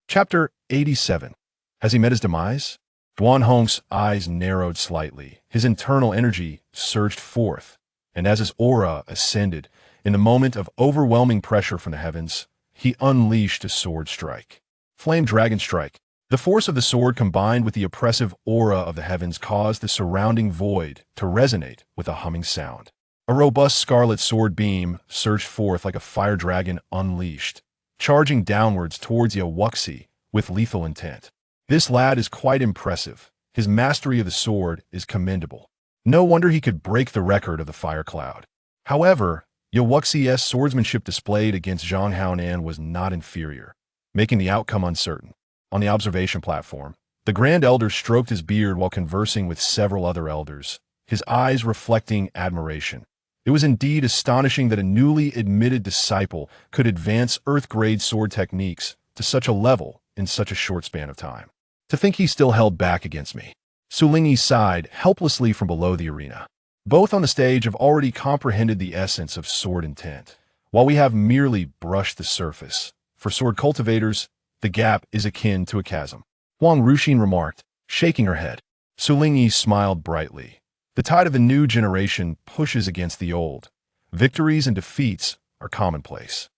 Chapter 87. Has he met his demise? Duan Hong's eyes narrowed slightly. His internal energy surged forth, and as his aura ascended, in the moment of overwhelming pressure from the heavens, he unleashed a sword strike. Flame Dragon Strike. The force of the sword combined with the oppressive aura of the heavens caused the surrounding void to resonate with a humming sound. A robust scarlet sword beam surged forth like a fire dragon unleashed, charging downwards towards Wuxi with lethal intent. This lad is quite impressive. His mastery of the sword is commendable. No wonder he could break the record of the fire cloud. However, Wuxi's swordsmanship displayed against Zhong Xiang was not inferior, making the outcome uncertain. On the observation platform, the Grand Elder stroked his beard while conversing with several other elders, his eyes reflecting admiration. It was indeed astonishing that a newly admitted disciple could advance Earth-grade sword techniques to such a level in such a short span of time. To think he still held back against me. Su Lingyi sighed helplessly from below the arena. Both on the stage have already comprehended the essence of sword intent, while we have merely brushed the surface. For sword cultivators, the gap is akin to a chasm. Huang Ruxin remarked, shaking her head. Su Lingyi smiled brightly. The tide of the new generation pushes against the old. Victories and defeats are commonplace.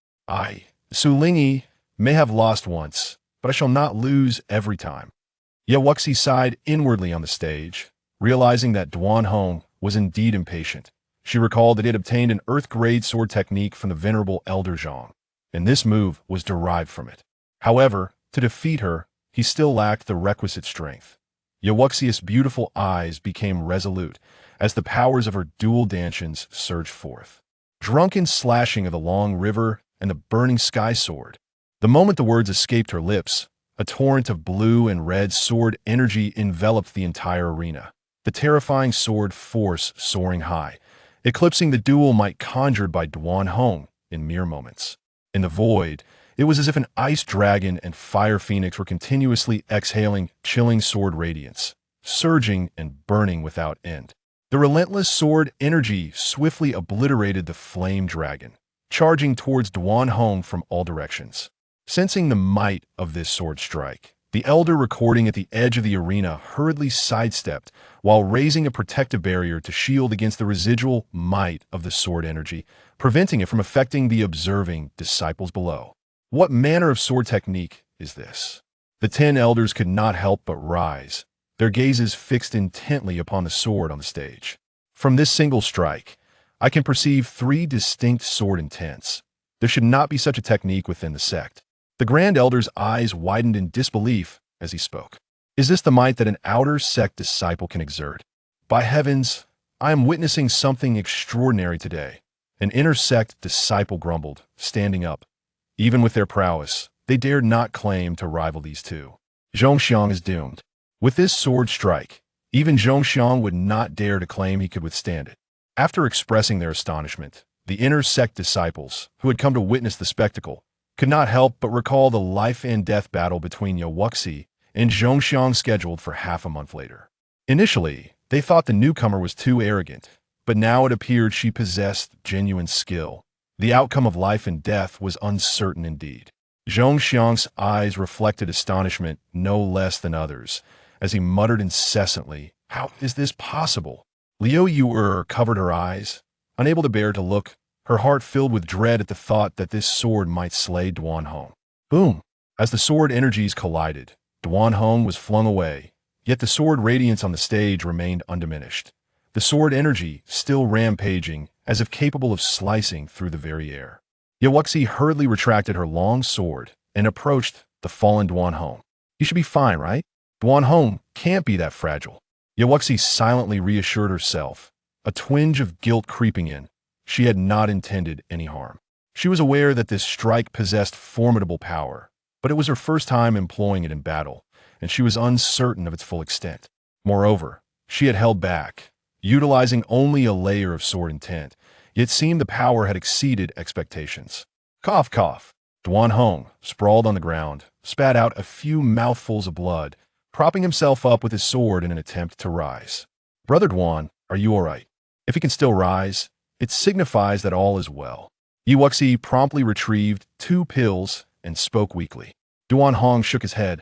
Su Lingyi, may have lost once, but I shall not lose every time. Wuxi sighed inwardly on the stage, realizing that Duan Hong was indeed impatient. She recalled that he had obtained an earth-grade sword technique from the venerable Elder Zhong, and this move was derived from it. However, to defeat her, he still lacked the requisite strength. Wuxi's beautiful eyes became resolute as the powers of her dual Dantians surged forth. Drunken slashing of the long river and the burning sky sword. The moment the words escaped her lips, a torrent of blue and red sword energy enveloped the entire arena. The terrifying sword force soaring high, eclipsing the dual might conjured by Duan Hong in mere moments. In the void, it was as if an ice dragon and fire phoenix were continuously exhaling chilling sword radiance, surging and burning without end. The relentless sword energy swiftly obliterated the flame dragon, charging towards Duan Hong from all directions. Sensing the might of this sword strike, the elder recording at the edge of the arena hurriedly sidestepped while raising a protective barrier to shield against the residual might of the sword energy, preventing it from affecting the observing disciples below. What manner of sword technique is this? The 10 elders could not help but rise, their gazes fixed intently upon the sword on the stage. From this single strike, I can perceive 3 distinct sword intents. There should not be such a technique within the sect. The Grand Elder's eyes widened in disbelief as he spoke. Is this the might that an outer sect disciple can exert? By heavens, I am witnessing something extraordinary today. An inner sect disciple grumbled, standing up. Even with their prowess, they dared not claim to rival these two. Zhong Xiang is doomed. With this sword strike, even Zhong Xiang would not dare to claim he could withstand it. After expressing their astonishment, the inner sect disciples, who had come to witness the spectacle, could not help but recall the life-and-death battle between Wuxi and Zhong Xiang scheduled for half a month later. Initially, they thought the newcomer was too arrogant, but now it appeared she possessed genuine skill. The outcome of life and death was uncertain indeed. Zhong Xiang's eyes reflected astonishment no less than others, as he muttered incessantly, "How is this possible?" Liu Yu'er covered her eyes, unable to bear to look, her heart filled with dread at the thought that this sword might slay Duan Hong. Boom! As the sword energies collided, Duan Hong was flung away, yet the sword radiance on the stage remained undiminished. The sword energy still rampaging, as if capable of slicing through the very air. Wuxi hurriedly retracted her long sword and approached the fallen Duan Hong. "You should be fine, right? Duan Hong can't be that fragile." Wuxi silently reassured herself, a twinge of guilt creeping in. She had not intended any harm. She was aware that this strike possessed formidable power, but it was her first time employing it in battle, and she was uncertain of its full extent. Moreover, she had held back, utilizing only a layer of sword intent, yet seemed the power had exceeded expectations. Cough, cough. Duan Hong, sprawled on the ground, spat out a few mouthfuls of blood, propping himself up with his sword in an attempt to rise. "Brother Duan, are you all right? If he can still rise, it signifies that all is well." Wuxi promptly retrieved 2 pills and spoke weakly. Duan Hong shook his head.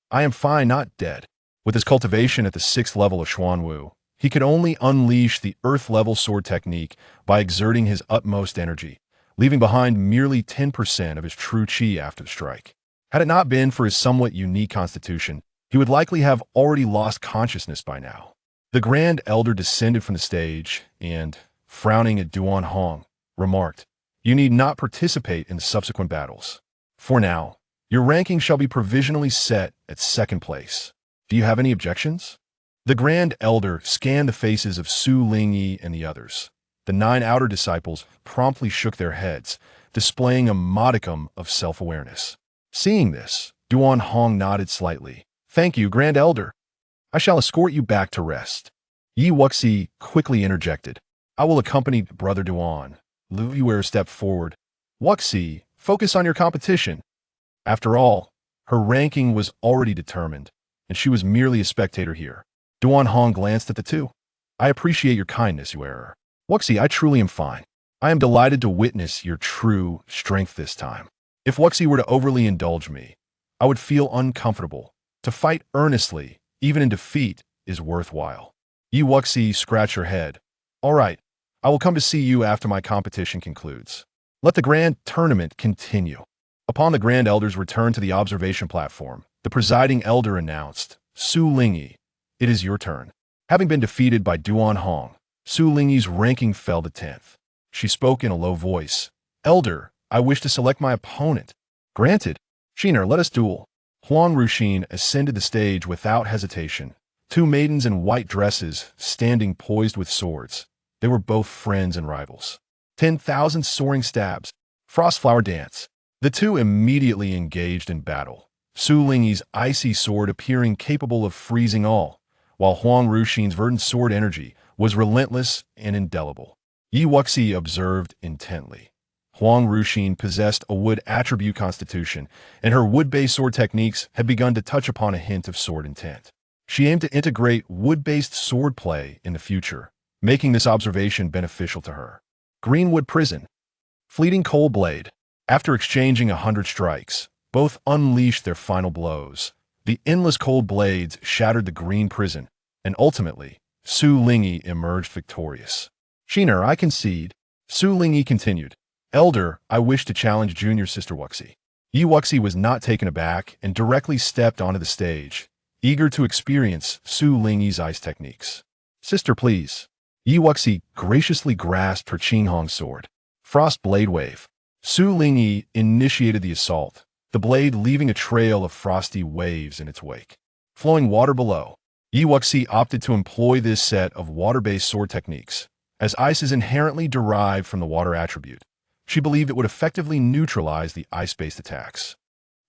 I am fine, not dead. With his cultivation at the 6th level of Xuanwu, he could only unleash the earth-level sword technique by exerting his utmost energy, leaving behind merely 10% of his true chi after the strike. Had it not been for his somewhat unique constitution, he would likely have already lost consciousness by now. The Grand Elder descended from the stage and, frowning at Duan Hong, remarked, You need not participate in the subsequent battles. For now, your ranking shall be provisionally set at 2nd place. Do you have any objections? The Grand Elder scanned the faces of Su Lingyi and the others. The 9 outer disciples promptly shook their heads, displaying a modicum of self-awareness. Seeing this, Duan Hong nodded slightly. Thank you, Grand Elder. I shall escort you back to rest. Yi Wuxi quickly interjected. I will accompany Brother Duan. Lu Yuer stepped forward. Wuxi, focus on your competition. After all, her ranking was already determined, and she was merely a spectator here. Duan Hong glanced at the two. I appreciate your kindness, Yuer. Wuxi, I truly am fine. I am delighted to witness your true strength this time. If Wuxi were to overly indulge me, I would feel uncomfortable. To fight earnestly, even in defeat, is worthwhile. Yi Wuxi scratched her head. All right, I will come to see you after my competition concludes. Let the grand tournament continue. Upon the Grand Elder's return to the observation platform, the presiding elder announced, Su Lingyi, it is your turn. Having been defeated by Duan Hong, Su Lingyi's ranking fell to 10th. She spoke in a low voice. Elder, I wish to select my opponent. Granted. Shiner, let us duel. Huang Ruxin ascended the stage without hesitation. 2 maidens in white dresses, standing poised with swords. They were both friends and rivals. 10,000 soaring stabs. Frostflower dance. The two immediately engaged in battle. Su Lingyi's icy sword appearing capable of freezing all, while Huang Ruxin's verdant sword energy was relentless and indelible. Yi Wuxi observed intently. Huang Ruxin possessed a wood attribute constitution, and her wood-based sword techniques had begun to touch upon a hint of sword intent. She aimed to integrate wood-based sword play in the future, making this observation beneficial to her. Greenwood Prison. Fleeting Cold Blade. After exchanging 100 strikes, both unleashed their final blows. The endless cold blades shattered the green prison, and ultimately, Su Lingyi emerged victorious. Shiner, I concede. Su Lingyi continued. Elder, I wish to challenge junior sister Wuxi. Yi Wuxi was not taken aback and directly stepped onto the stage, eager to experience Su Lingyi's ice techniques. Sister, please. Yi Wuxi graciously grasped her Qinghong sword. Frost Blade Wave. Su Lingyi initiated the assault, the blade leaving a trail of frosty waves in its wake. Flowing water below, Yi Wuxi opted to employ this set of water-based sword techniques. As ice is inherently derived from the water attribute, she believed it would effectively neutralize the ice-based attacks.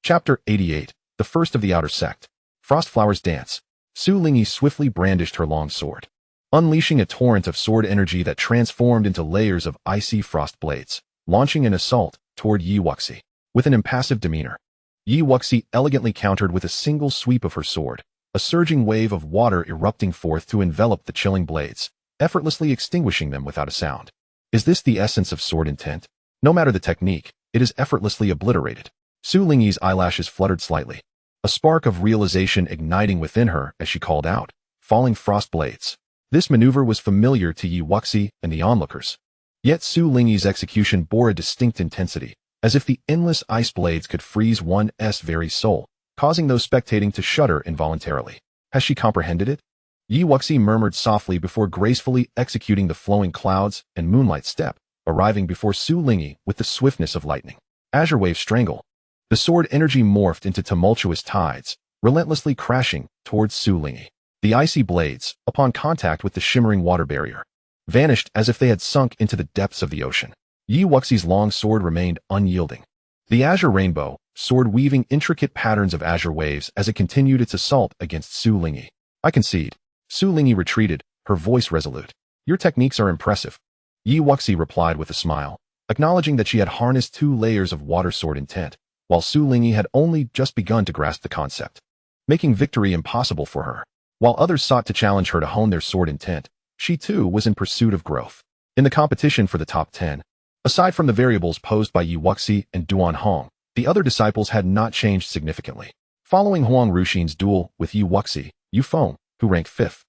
Chapter 88. The First of the Outer Sect. Frostflower's Dance. Su Lingyi swiftly brandished her long sword, unleashing a torrent of sword energy that transformed into layers of icy frost blades, launching an assault toward Yi Wuxi. With an impassive demeanor, Yi Wuxi elegantly countered with a single sweep of her sword, a surging wave of water erupting forth to envelop the chilling blades, effortlessly extinguishing them without a sound. Is this the essence of sword intent? No matter the technique, it is effortlessly obliterated. Su Lingyi's eyelashes fluttered slightly, a spark of realization igniting within her as she called out, falling frost blades. This maneuver was familiar to Yi Wuxi and the onlookers. Yet Su Lingyi's execution bore a distinct intensity, as if the endless ice blades could freeze one's very soul, causing those spectating to shudder involuntarily. Has she comprehended it? Yi Wuxi murmured softly before gracefully executing the flowing clouds and moonlight step, arriving before Su Lingyi with the swiftness of lightning. Azure Wave Strangle. The sword energy morphed into tumultuous tides, relentlessly crashing towards Su Lingyi. The icy blades, upon contact with the shimmering water barrier, vanished as if they had sunk into the depths of the ocean. Yi Wuxi's long sword remained unyielding. The Azure Rainbow, sword weaving intricate patterns of azure waves as it continued its assault against Su Lingyi. I concede. Su Lingyi retreated, her voice resolute. Your techniques are impressive. Yi Wuxi replied with a smile, acknowledging that she had harnessed 2 layers of water sword intent, while Su Lingyi had only just begun to grasp the concept, making victory impossible for her. While others sought to challenge her to hone their sword intent, she too was in pursuit of growth. In the competition for the top 10, aside from the variables posed by Yi Wuxi and Duan Hong, The other disciples had not changed significantly. Following Huang Ruxin's duel with Yi Wuxi, Yu Feng, who ranked 5th,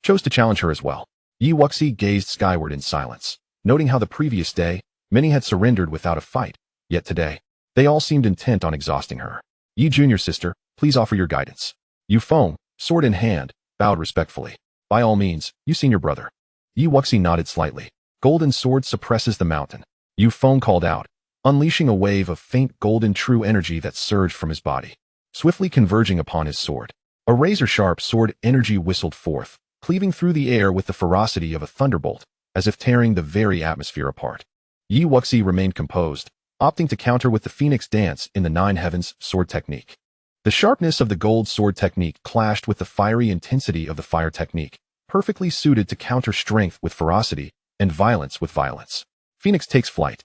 chose to challenge her as well. Yi Wuxi gazed skyward in silence, noting how the previous day, many had surrendered without a fight, yet today, they all seemed intent on exhausting her. Yi junior sister, please offer your guidance. Yu Feng, sword in hand, bowed respectfully. By all means, you senior brother. Yi Wuxi nodded slightly. Golden sword suppresses the mountain. Yu Feng called out, unleashing a wave of faint golden true energy that surged from his body, swiftly converging upon his sword. A razor-sharp sword energy whistled forth, cleaving through the air with the ferocity of a thunderbolt, as if tearing the very atmosphere apart. Yi Wuxi remained composed, opting to counter with the Phoenix Dance in the Nine Heavens sword technique. The sharpness of the gold sword technique clashed with the fiery intensity of the fire technique, perfectly suited to counter strength with ferocity and violence with violence. Phoenix takes flight.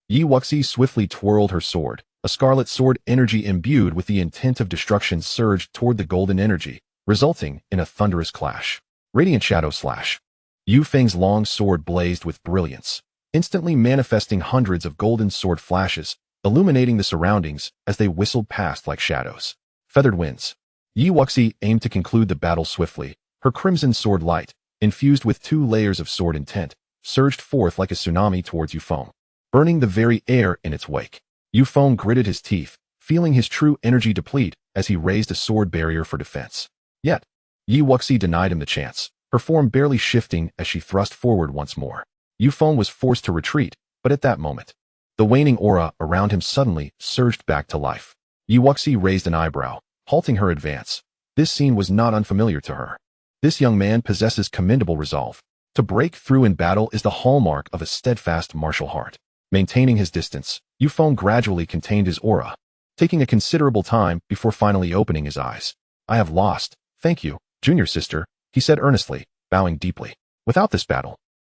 Yi Wuxi swiftly twirled her sword. A scarlet sword energy imbued with the intent of destruction surged toward the golden energy, resulting in a thunderous clash. Radiant shadow slash. Yu Feng's long sword blazed with brilliance, instantly manifesting hundreds of golden sword flashes, illuminating the surroundings as they whistled past like shadows. Feathered winds. Yi Wuxi aimed to conclude the battle swiftly. Her crimson sword light, infused with 2 layers of sword intent, surged forth like a tsunami towards Yu Feng, burning the very air in its wake. Yu Feng gritted his teeth, feeling his true energy deplete as he raised a sword barrier for defense. Yet, Yi Wuxi denied him the chance, her form barely shifting as she thrust forward once more. Yu Feng was forced to retreat, but at that moment, the waning aura around him suddenly surged back to life. Yi Wuxi raised an eyebrow, halting her advance. This scene was not unfamiliar to her. This young man possesses commendable resolve. To break through in battle is the hallmark of a steadfast martial heart. Maintaining his distance, Yu Feng gradually contained his aura, taking a considerable time before finally opening his eyes. I have lost. Thank you, junior sister, he said earnestly, bowing deeply. Without this battle,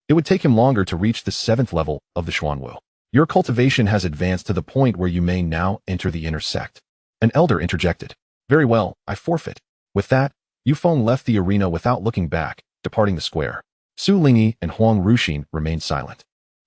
it would take him longer to reach the 7th level of the Xuanwu. Your cultivation has advanced to the point where you may now enter the inner sect. An elder interjected. Very well, I forfeit. With that, Yu Feng left the arena without looking back, departing the square. Su Lingyi and Huang Ruxin remained silent.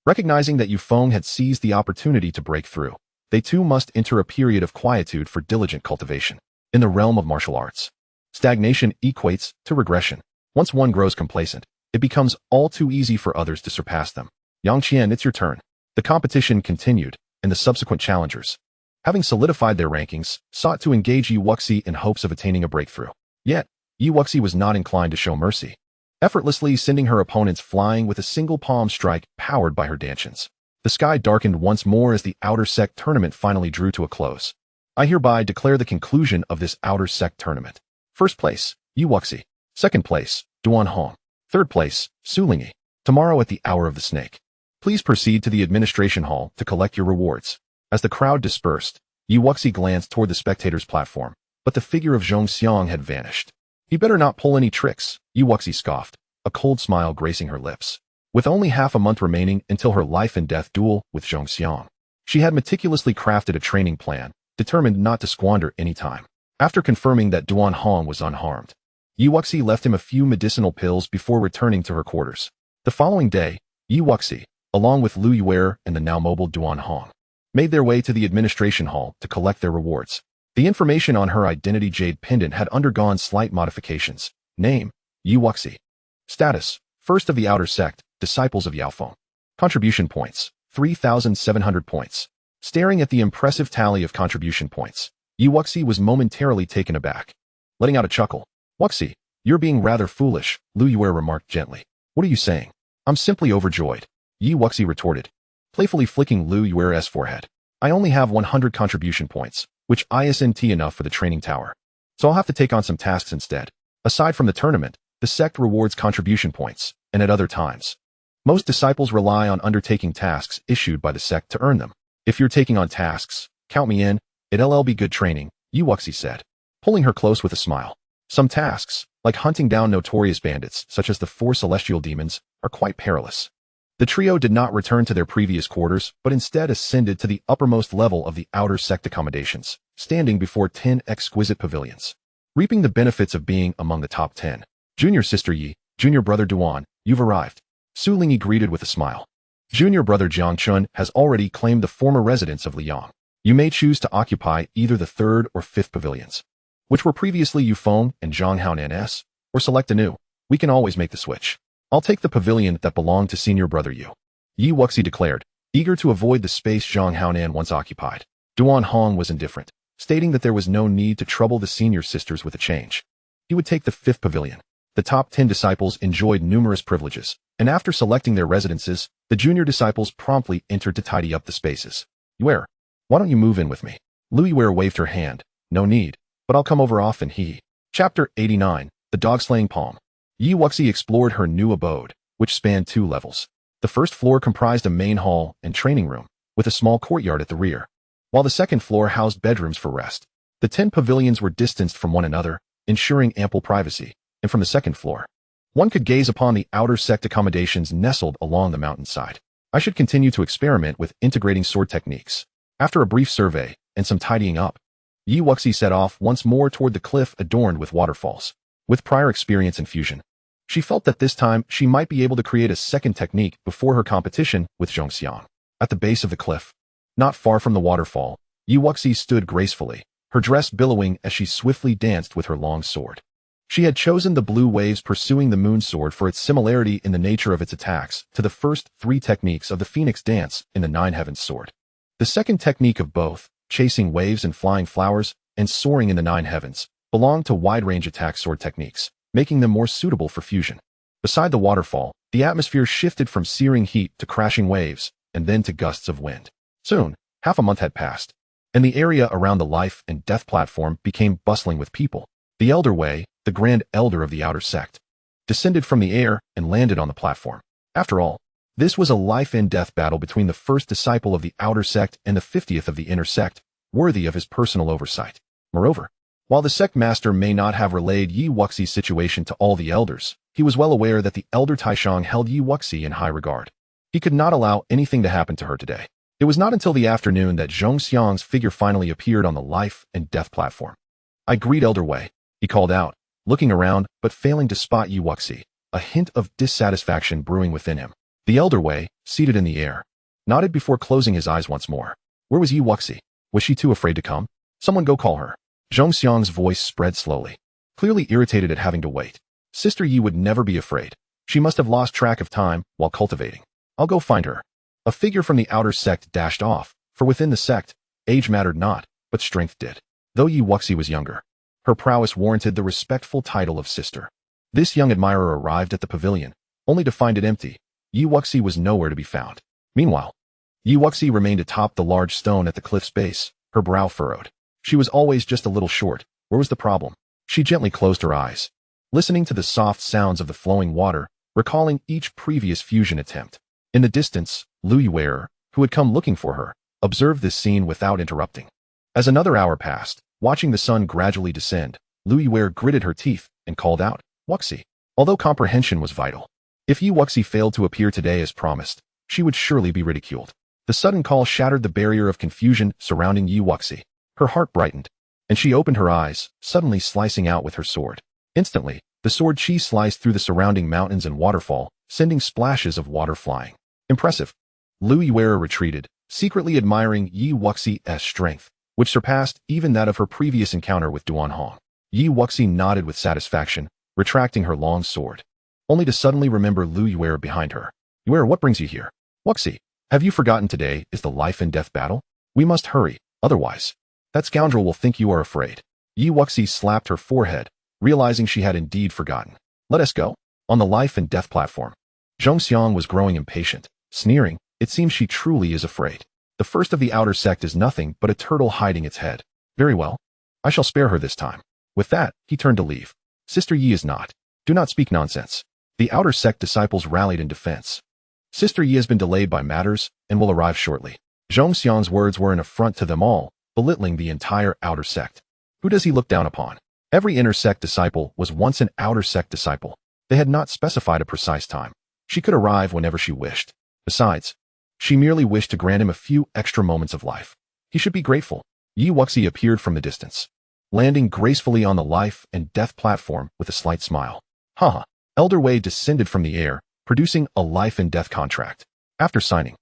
Recognizing that Yu Feng had seized the opportunity to break through, they too must enter a period of quietude for diligent cultivation. In the realm of martial arts, stagnation equates to regression. Once one grows complacent, it becomes all too easy for others to surpass them. Yang Qian, it's your turn. The competition continued, and the subsequent challengers, having solidified their rankings, sought to engage Yi Wuxi in hopes of attaining a breakthrough. Yet, Yi Wuxi was not inclined to show mercy, effortlessly sending her opponents flying with a single palm strike powered by her Dantians. The sky darkened once more as the Outer Sect tournament finally drew to a close. I hereby declare the conclusion of this Outer Sect tournament. First place, Yi Wuxi. Second place, Duan Hong. Third place, Su Lingyi. Tomorrow at the hour of the snake. Please proceed to the administration hall to collect your rewards. As the crowd dispersed, Yi Wuxi glanced toward the spectators' platform, but the figure of Zhong Xiang had vanished. He better not pull any tricks, Yi Wuxi scoffed, a cold smile gracing her lips. With only half a month remaining until her life and death duel with Zhong Xiang, she had meticulously crafted a training plan, determined not to squander any time. After confirming that Duan Hong was unharmed, Yi Wuxi left him a few medicinal pills before returning to her quarters. The following day, Yi Wuxi, along with Lu Yuer and the now mobile Duan Hong, made their way to the administration hall to collect their rewards. The information on her identity jade pendant had undergone slight modifications. Name, Yi Wuxi. Status, first of the outer sect, disciples of Yaofeng. Contribution points, 3,700 points. Staring at the impressive tally of contribution points, Yi Wuxi was momentarily taken aback. Letting out a chuckle. Wuxi, you're being rather foolish, Lu Yuer remarked gently. What are you saying? I'm simply overjoyed, Yi Wuxi retorted, playfully flicking Lu Yuer's forehead. I only have 100 contribution points, which isn't enough for the training tower. So I'll have to take on some tasks instead. Aside from the tournament, the sect rewards contribution points, and at other times, most disciples rely on undertaking tasks issued by the sect to earn them. If you're taking on tasks, count me in, it'll be good training, Yi Wuxi said, pulling her close with a smile. Some tasks, like hunting down notorious bandits such as the 4 celestial demons, are quite perilous. The trio did not return to their previous quarters, but instead ascended to the uppermost level of the outer sect accommodations, standing before 10 exquisite pavilions, reaping the benefits of being among the top 10. Junior sister Yi, junior brother Duan, you've arrived. Su Lingyi greeted with a smile. Junior brother Jiang Chun has already claimed the former residence of Liang. You may choose to occupy either the 3rd or 5th pavilions, which were previously Yufeng and Zhong Xiang, or select a new. We can always make the switch. I'll take the pavilion that belonged to senior brother Yu. Yi Wuxi declared, eager to avoid the space Zhong Xiang once occupied. Duan Hong was indifferent, stating that there was no need to trouble the senior sisters with a change. He would take the 5th pavilion. The top 10 disciples enjoyed numerous privileges, and after selecting their residences, the junior disciples promptly entered to tidy up the spaces. Yuer, why don't you move in with me? Lu Yuer waved her hand. No need, but I'll come over often. Chapter 89, The Dog-Slaying Palm. Yi Wuxi explored her new abode, which spanned 2 levels. The first floor comprised a main hall and training room, with a small courtyard at the rear, while the second floor housed bedrooms for rest. The 10 pavilions were distanced from one another, ensuring ample privacy, and from the second floor, one could gaze upon the outer sect accommodations nestled along the mountainside. I should continue to experiment with integrating sword techniques. After a brief survey and some tidying up, Yi Wuxi set off once more toward the cliff adorned with waterfalls. With prior experience in fusion, she felt that this time she might be able to create a second technique before her competition with Zhong Xiang. At the base of the cliff, not far from the waterfall, Yi Wuxi stood gracefully, her dress billowing as she swiftly danced with her long sword. She had chosen the blue waves pursuing the moon sword for its similarity in the nature of its attacks to the first 3 techniques of the phoenix dance in the 9 heavens sword. The second technique of both, chasing waves and flying flowers, and soaring in the 9 heavens, belonged to wide-range attack sword techniques, making them more suitable for fusion. Beside the waterfall, the atmosphere shifted from searing heat to crashing waves, and then to gusts of wind. Soon, half a month had passed, and the area around the life and death platform became bustling with people. The Elder Wei, the Grand Elder of the outer sect, descended from the air and landed on the platform. After all, this was a life and death battle between the first disciple of the outer sect and the 50th of the inner sect, worthy of his personal oversight. Moreover, while the sect master may not have relayed Yi Wuxi's situation to all the elders, he was well aware that the Elder Taishang held Yi Wuxi in high regard. He could not allow anything to happen to her today. It was not until the afternoon that Zhong Xiang's figure finally appeared on the life and death platform. I greet Elder Wei, he called out, looking around but failing to spot Yi Wuxi, a hint of dissatisfaction brewing within him. The Elder Wei, seated in the air, nodded before closing his eyes once more. Where was Yi Wuxi? Was she too afraid to come? Someone go call her. Zhong Xiang's voice spread slowly, clearly irritated at having to wait. Sister Yi would never be afraid. She must have lost track of time while cultivating. I'll go find her. A figure from the outer sect dashed off, for within the sect, age mattered not, but strength did. Though Yi Wuxi was younger, her prowess warranted the respectful title of sister. This young admirer arrived at the pavilion, only to find it empty. Yi Wuxi was nowhere to be found. Meanwhile, Yi Wuxi remained atop the large stone at the cliff's base, her brow furrowed. She was always just a little short. Where was the problem? She gently closed her eyes, listening to the soft sounds of the flowing water, recalling each previous fusion attempt. In the distance, Lu Yuer, who had come looking for her, observed this scene without interrupting. As another hour passed, watching the sun gradually descend, Lu Yuer gritted her teeth and called out, Wuxi. Although comprehension was vital, if Yi Wuxi failed to appear today as promised, she would surely be ridiculed. The sudden call shattered the barrier of confusion surrounding Yi Wuxi. Her heart brightened, and she opened her eyes, suddenly slicing out with her sword. Instantly, the sword chi sliced through the surrounding mountains and waterfall, sending splashes of water flying. Impressive. Lu Yuer retreated, secretly admiring Yi Wuxi's strength, which surpassed even that of her previous encounter with Duan Hong. Yi Wuxi nodded with satisfaction, retracting her long sword, only to suddenly remember Lu Yuer behind her. Yuer, what brings you here? Wuxi, have you forgotten today is the life and death battle? We must hurry, otherwise that scoundrel will think you are afraid. Yi Wuxi slapped her forehead, realizing she had indeed forgotten. Let us go. On the life and death platform, Zhong Xiang was growing impatient, sneering. It seems she truly is afraid. The first of the outer sect is nothing but a turtle hiding its head. Very well. I shall spare her this time. With that, he turned to leave. Sister Yi is not. Do not speak nonsense. The outer sect disciples rallied in defense. Sister Yi has been delayed by matters and will arrive shortly. Zhong Xiang's words were an affront to them all, belittling the entire outer sect. Who does he look down upon? Every inner sect disciple was once an outer sect disciple. They had not specified a precise time. She could arrive whenever she wished. Besides, she merely wished to grant him a few extra moments of life. He should be grateful. Yi Wuxi appeared from the distance, landing gracefully on the life and death platform with a slight smile. Haha. Elder Wei descended from the air, producing a life and death contract. After signing,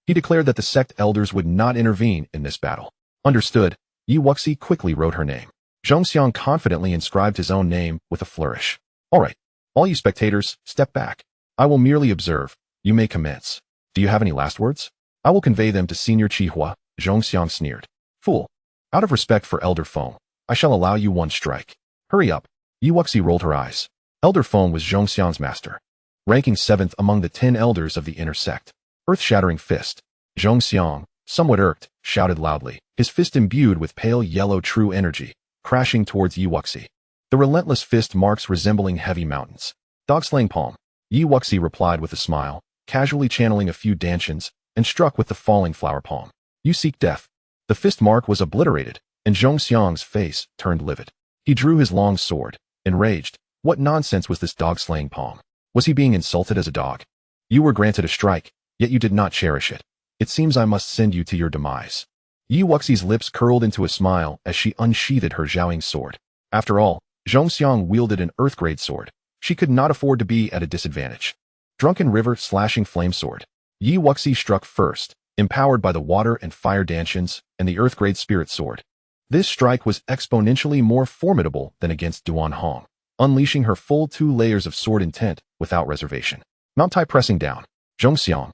he declared that the sect elders would not intervene in this battle. Understood. Yi Wuxi quickly wrote her name. Zhong Xiang confidently inscribed his own name with a flourish. All right. All you spectators, step back. I will merely observe. You may commence. Do you have any last words? I will convey them to Senior Chihuo, Zhong Xiang sneered. Fool. Out of respect for Elder Feng, I shall allow you one strike. Hurry up. Yi Wuxi rolled her eyes. Elder Feng was Zhong Xiang's master, ranking 7th among the 10 elders of the inner sect. Earth-shattering fist. Zhong Xiang, somewhat irked, shouted loudly, his fist imbued with pale yellow true energy, crashing towards Yi Wuxi. The relentless fist marks resembling heavy mountains. Dog-slaying palm. Yi Wuxi replied with a smile, casually channeling a few Dantians, and struck with the falling flower palm. You seek death. The fist mark was obliterated, and Zhong Xiang's face turned livid. He drew his long sword, enraged. What nonsense was this dog-slaying palm? Was he being insulted as a dog? You were granted a strike, yet you did not cherish it. It seems I must send you to your demise. Yi Wuxi's lips curled into a smile as she unsheathed her Xiaoying sword. After all, Zhong Xiang wielded an earth-grade sword. She could not afford to be at a disadvantage. Drunken River slashing flame sword. Yi Wuxi struck first, empowered by the water and fire Dantians and the earth-grade spirit sword. This strike was exponentially more formidable than against Duan Hong, unleashing her full 2 layers of sword intent without reservation. Mount Tai pressing down. Zhong Xiang,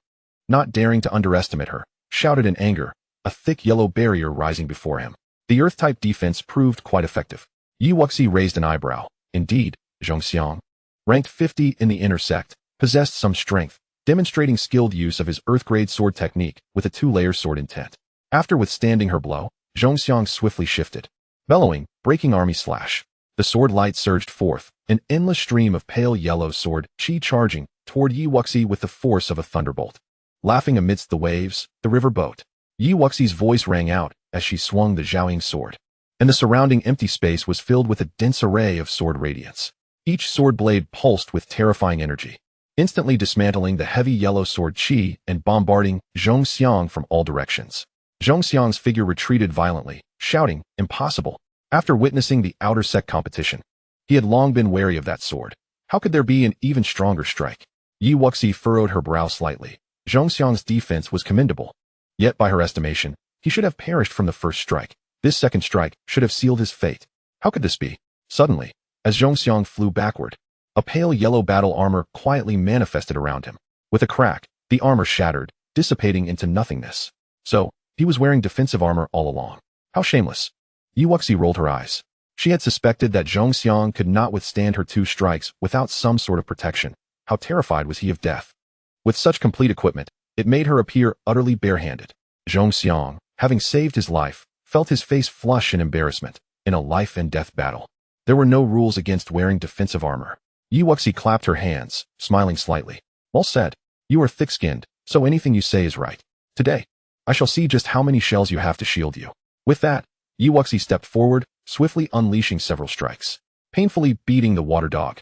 not daring to underestimate her, shouted in anger, a thick yellow barrier rising before him. The earth-type defense proved quite effective. Yi Wuxi raised an eyebrow. Indeed, Zhong Xiang, ranked 50 in the inner sect, possessed some strength, demonstrating skilled use of his earth-grade sword technique with a 2-layer sword intent. After withstanding her blow, Zhong Xiang swiftly shifted. Bellowing, breaking army slash. The sword light surged forth, an endless stream of pale yellow sword chi charging toward Yi Wuxi with the force of a thunderbolt. Laughing amidst the waves, the river boat. Yi Wuxi's voice rang out as she swung the Xiaoying sword, and the surrounding empty space was filled with a dense array of sword radiance. Each sword blade pulsed with terrifying energy, instantly dismantling the heavy yellow sword chi and bombarding Zhong Xiang from all directions. Zhong Xiang's figure retreated violently, shouting, "Impossible!" After witnessing the outer sect competition, he had long been wary of that sword. How could there be an even stronger strike? Yi Wuxi furrowed her brow slightly. Zhong Xiang's defense was commendable. Yet by her estimation, he should have perished from the first strike. This second strike should have sealed his fate. How could this be? Suddenly, as Zhong Xiang flew backward, a pale yellow battle armor quietly manifested around him. With a crack, the armor shattered, dissipating into nothingness. So, he was wearing defensive armor all along. How shameless. Yi Wuxi rolled her eyes. She had suspected that Zhong Xiang could not withstand her 2 strikes without some sort of protection. How terrified was he of death? With such complete equipment, it made her appear utterly barehanded. Zhong Xiang, having saved his life, felt his face flush in embarrassment. In a life-and-death battle, there were no rules against wearing defensive armor. Yi Wuxi clapped her hands, smiling slightly. Well said. You are thick-skinned, so anything you say is right. Today, I shall see just how many shells you have to shield you. With that, Yi Wuxi stepped forward, swiftly unleashing several strikes, painfully beating the water dog,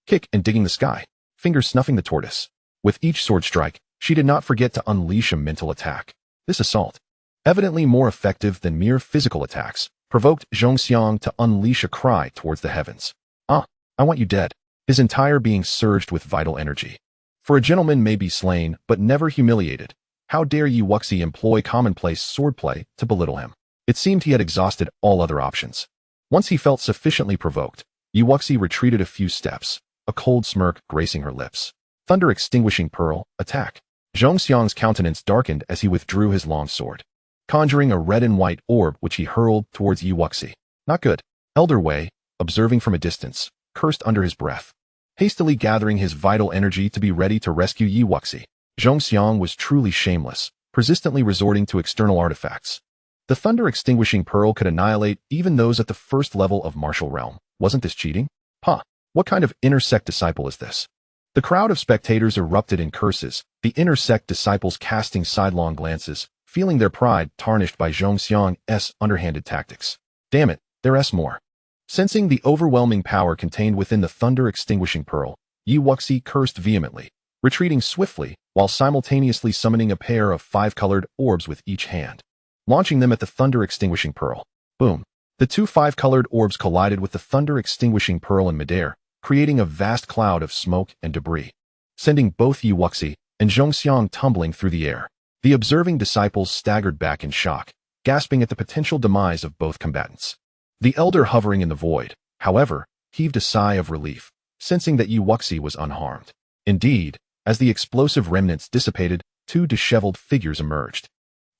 kick and digging the sky, fingers snuffing the tortoise. With each sword strike, she did not forget to unleash a mental attack. This assault, evidently more effective than mere physical attacks, provoked Zhong Xiang to unleash a cry towards the heavens. Ah, I want you dead. His entire being surged with vital energy. For a gentleman may be slain, but never humiliated. How dare Yi Wuxi employ commonplace swordplay to belittle him? It seemed he had exhausted all other options. Once he felt sufficiently provoked, Yi Wuxi retreated a few steps, a cold smirk gracing her lips. Thunder extinguishing pearl, attack. Zhong Xiang's countenance darkened as he withdrew his long sword, conjuring a red and white orb which he hurled towards Yi Wuxi. Not good. Elder Wei, observing from a distance, cursed under his breath, hastily gathering his vital energy to be ready to rescue Yi Wuxi. Zhong Xiang was truly shameless, persistently resorting to external artifacts. The thunder extinguishing pearl could annihilate even those at the first level of martial realm. Wasn't this cheating? Huh, what kind of inner sect disciple is this? The crowd of spectators erupted in curses, the inner sect disciples casting sidelong glances, feeling their pride tarnished by Zhong Xiang's underhanded tactics. Damn it, there's more. Sensing the overwhelming power contained within the thunder extinguishing pearl, Yi Wuxi cursed vehemently, retreating swiftly while simultaneously summoning a pair of 5-colored orbs with each hand, launching them at the thunder extinguishing pearl. Boom. The 2 5-colored orbs collided with the thunder extinguishing pearl in midair, creating a vast cloud of smoke and debris, sending both Yi Wuxi and Zhong Xiang tumbling through the air. The observing disciples staggered back in shock, gasping at the potential demise of both combatants. The elder hovering in the void, however, heaved a sigh of relief, sensing that Wuxi was unharmed. Indeed, as the explosive remnants dissipated, two disheveled figures emerged.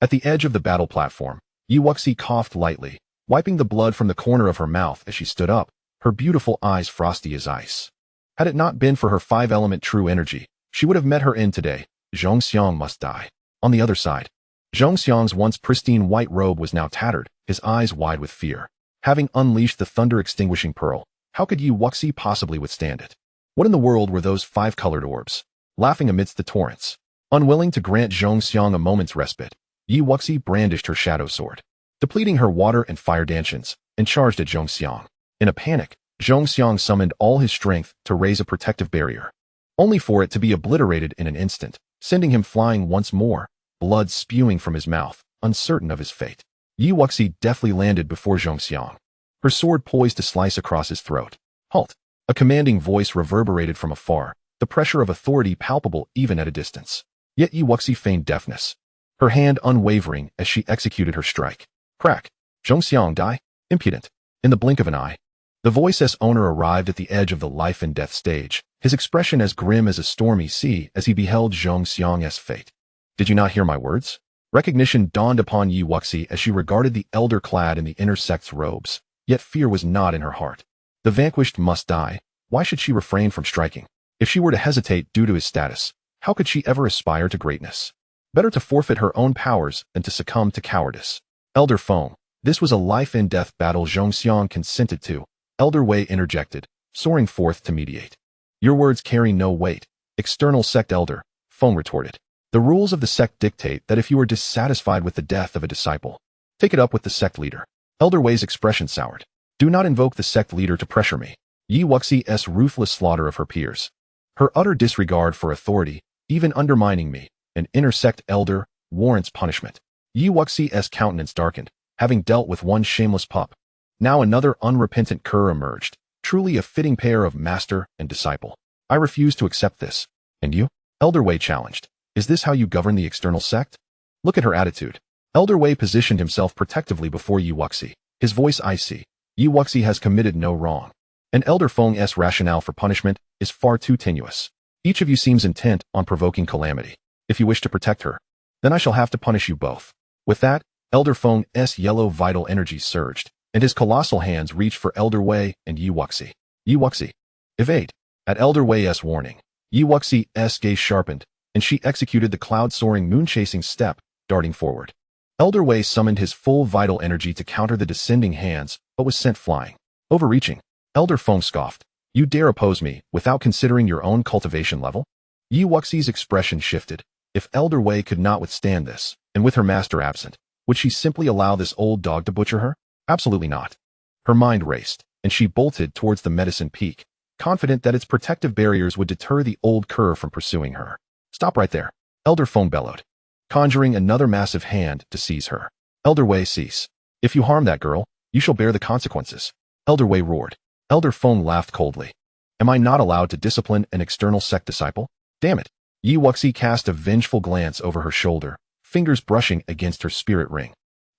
At the edge of the battle platform, Wuxi coughed lightly, wiping the blood from the corner of her mouth as she stood up, her beautiful eyes frosty as ice. Had it not been for her five-element true energy, she would have met her end today. Zhong Xiang must die. On the other side, Zhong Xiang's once pristine white robe was now tattered, his eyes wide with fear. Having unleashed the thunder-extinguishing pearl, how could Wuxi possibly withstand it? What in the world were those five-colored orbs, laughing amidst the torrents? Unwilling to grant Zhong Xiang a moment's respite, Wuxi brandished her shadow sword, depleting her water and fire Dantians, and charged at Zhong Xiang. In a panic, Zhong Xiang summoned all his strength to raise a protective barrier, only for it to be obliterated in an instant, sending him flying once more, blood spewing from his mouth, uncertain of his fate. Wuxi deftly landed before Zhong Xiang, her sword poised to slice across his throat. Halt! A commanding voice reverberated from afar, the pressure of authority palpable even at a distance. Yet Wuxi feigned deafness, her hand unwavering as she executed her strike. Crack! Zhong Xiang die? Impudent! In the blink of an eye, the voice's owner arrived at the edge of the life and death stage, his expression as grim as a stormy sea as he beheld Zhong Xiang's fate. Did you not hear my words? Recognition dawned upon Wuxi as she regarded the elder clad in the inner sect's robes, yet fear was not in her heart. The vanquished must die. Why should she refrain from striking? If she were to hesitate due to his status, how could she ever aspire to greatness? Better to forfeit her own powers than to succumb to cowardice. Elder Feng, this was a life-and-death battle Zhong Xiang consented to. Elder Wei interjected, soaring forth to mediate. Your words carry no weight, external sect elder, Feng retorted. The rules of the sect dictate that if you are dissatisfied with the death of a disciple, take it up with the sect leader. Elder Wei's expression soured. Do not invoke the sect leader to pressure me. Wuxi's ruthless slaughter of her peers, her utter disregard for authority, even undermining me, an inner sect elder, warrants punishment. Wuxi's countenance darkened, having dealt with one shameless pup. Now another unrepentant cur emerged, truly a fitting pair of master and disciple. I refuse to accept this. And you? Elder Wei challenged. Is this how you govern the external sect? Look at her attitude. Elder Wei positioned himself protectively before Wuxi, his voice icy. Wuxi has committed no wrong. And Elder Feng's rationale for punishment is far too tenuous. Each of you seems intent on provoking calamity. If you wish to protect her, then I shall have to punish you both. With that, Elder Feng's yellow vital energy surged, and his colossal hands reached for Elder Wei and Wuxi. Wuxi, evade. At Elder Wei's warning, Wuxi's gaze sharpened, and she executed the cloud-soaring moon-chasing step, darting forward. Elder Wei summoned his full vital energy to counter the descending hands, but was sent flying. Overreaching. Elder Feng scoffed. You dare oppose me without considering your own cultivation level? Wuxi's expression shifted. If Elder Wei could not withstand this, and with her master absent, would she simply allow this old dog to butcher her? Absolutely not. Her mind raced, and she bolted towards the medicine peak, confident that its protective barriers would deter the old cur from pursuing her. Stop right there, Elder Feng bellowed, conjuring another massive hand to seize her. Elder Wei, cease. If you harm that girl, you shall bear the consequences. Elder Wei roared. Elder Feng laughed coldly. Am I not allowed to discipline an external sect disciple? Damn it. Wuxi cast a vengeful glance over her shoulder, fingers brushing against her spirit ring.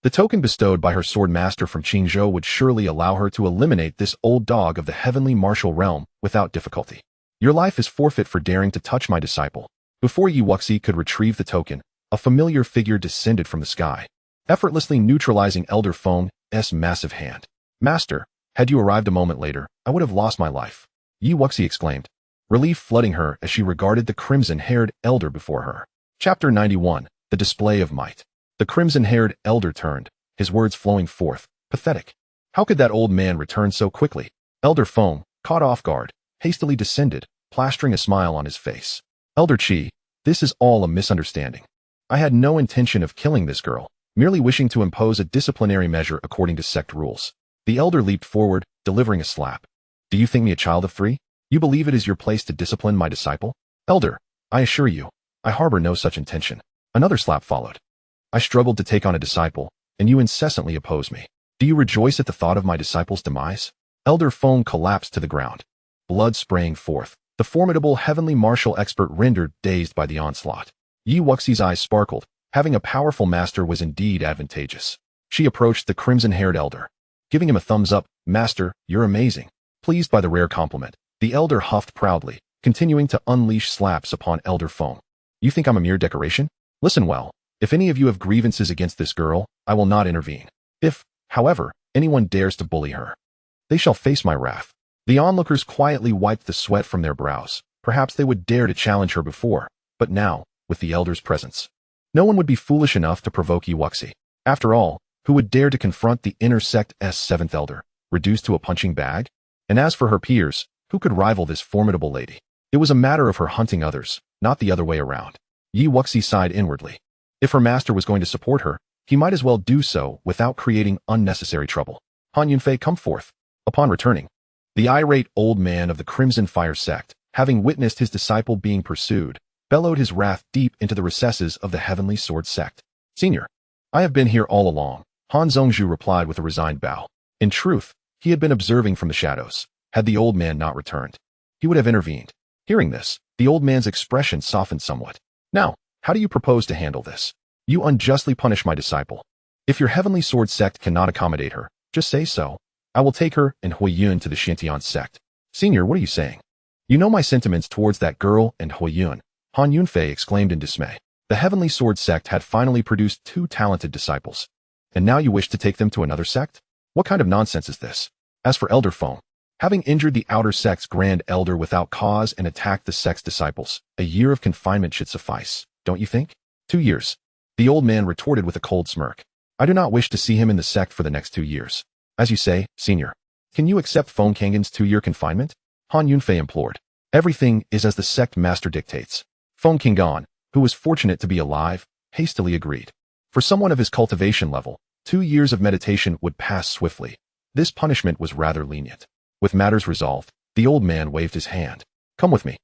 The token bestowed by her sword master from Qingzhou would surely allow her to eliminate this old dog of the heavenly martial realm without difficulty. Your life is forfeit for daring to touch my disciple. Before Wuxi could retrieve the token, a familiar figure descended from the sky, effortlessly neutralizing Elder Feng's massive hand. Master, had you arrived a moment later, I would have lost my life. Wuxi exclaimed, relief flooding her as she regarded the crimson-haired elder before her. Chapter 91, The Display of Might. The crimson-haired elder turned, his words flowing forth, pathetic. How could that old man return so quickly? Elder Feng, caught off guard, hastily descended, plastering a smile on his face. Elder Qi, this is all a misunderstanding. I had no intention of killing this girl, merely wishing to impose a disciplinary measure according to sect rules. The elder leaped forward, delivering a slap. Do you think me a child of 3? You believe it is your place to discipline my disciple? Elder, I assure you, I harbor no such intention. Another slap followed. I struggled to take on a disciple, and you incessantly oppose me. Do you rejoice at the thought of my disciple's demise? Elder Feng collapsed to the ground, blood spraying forth, the formidable heavenly martial expert rendered dazed by the onslaught. Wuxi's eyes sparkled. Having a powerful master was indeed advantageous. She approached the crimson-haired elder. Giving him a thumbs up, "Master, you're amazing." Pleased by the rare compliment, the elder huffed proudly, continuing to unleash slaps upon Elder Feng. "You think I'm a mere decoration? Listen well. If any of you have grievances against this girl, I will not intervene. If, however, anyone dares to bully her, they shall face my wrath." The onlookers quietly wiped the sweat from their brows. Perhaps they would dare to challenge her before, but now, with the elder's presence, no one would be foolish enough to provoke Wuxi. After all, who would dare to confront the inner sect's seventh elder, reduced to a punching bag? And as for her peers, who could rival this formidable lady? It was a matter of her hunting others, not the other way around. Wuxi sighed inwardly. If her master was going to support her, he might as well do so without creating unnecessary trouble. Han Yunfei, come forth. Upon returning, the irate old man of the Crimson Fire sect, having witnessed his disciple being pursued, bellowed his wrath deep into the recesses of the Heavenly Sword sect. "Senior, I have been here all along," Han Zhongzhu replied with a resigned bow. In truth, he had been observing from the shadows. Had the old man not returned, he would have intervened. Hearing this, the old man's expression softened somewhat. "Now, how do you propose to handle this? You unjustly punish my disciple. If your Heavenly Sword sect cannot accommodate her, just say so. I will take her and Huiyun to the Xintian sect." "Senior, what are you saying? You know my sentiments towards that girl and Huiyun," Han Yunfei exclaimed in dismay. The Heavenly Sword sect had finally produced 2 talented disciples. And now you wish to take them to another sect? What kind of nonsense is this? As for Elder Feng, having injured the outer sect's grand elder without cause and attacked the sect's disciples, a year of confinement should suffice, don't you think? 2 years. The old man retorted with a cold smirk. "I do not wish to see him in the sect for the next 2 years. As you say, senior, can you accept Feng Kangen's 2-year confinement?" Han Yunfei implored. "Everything is as the sect master dictates." Feng Kangen, who was fortunate to be alive, hastily agreed. For someone of his cultivation level, 2 years of meditation would pass swiftly. This punishment was rather lenient. With matters resolved, the old man waved his hand. "Come with me,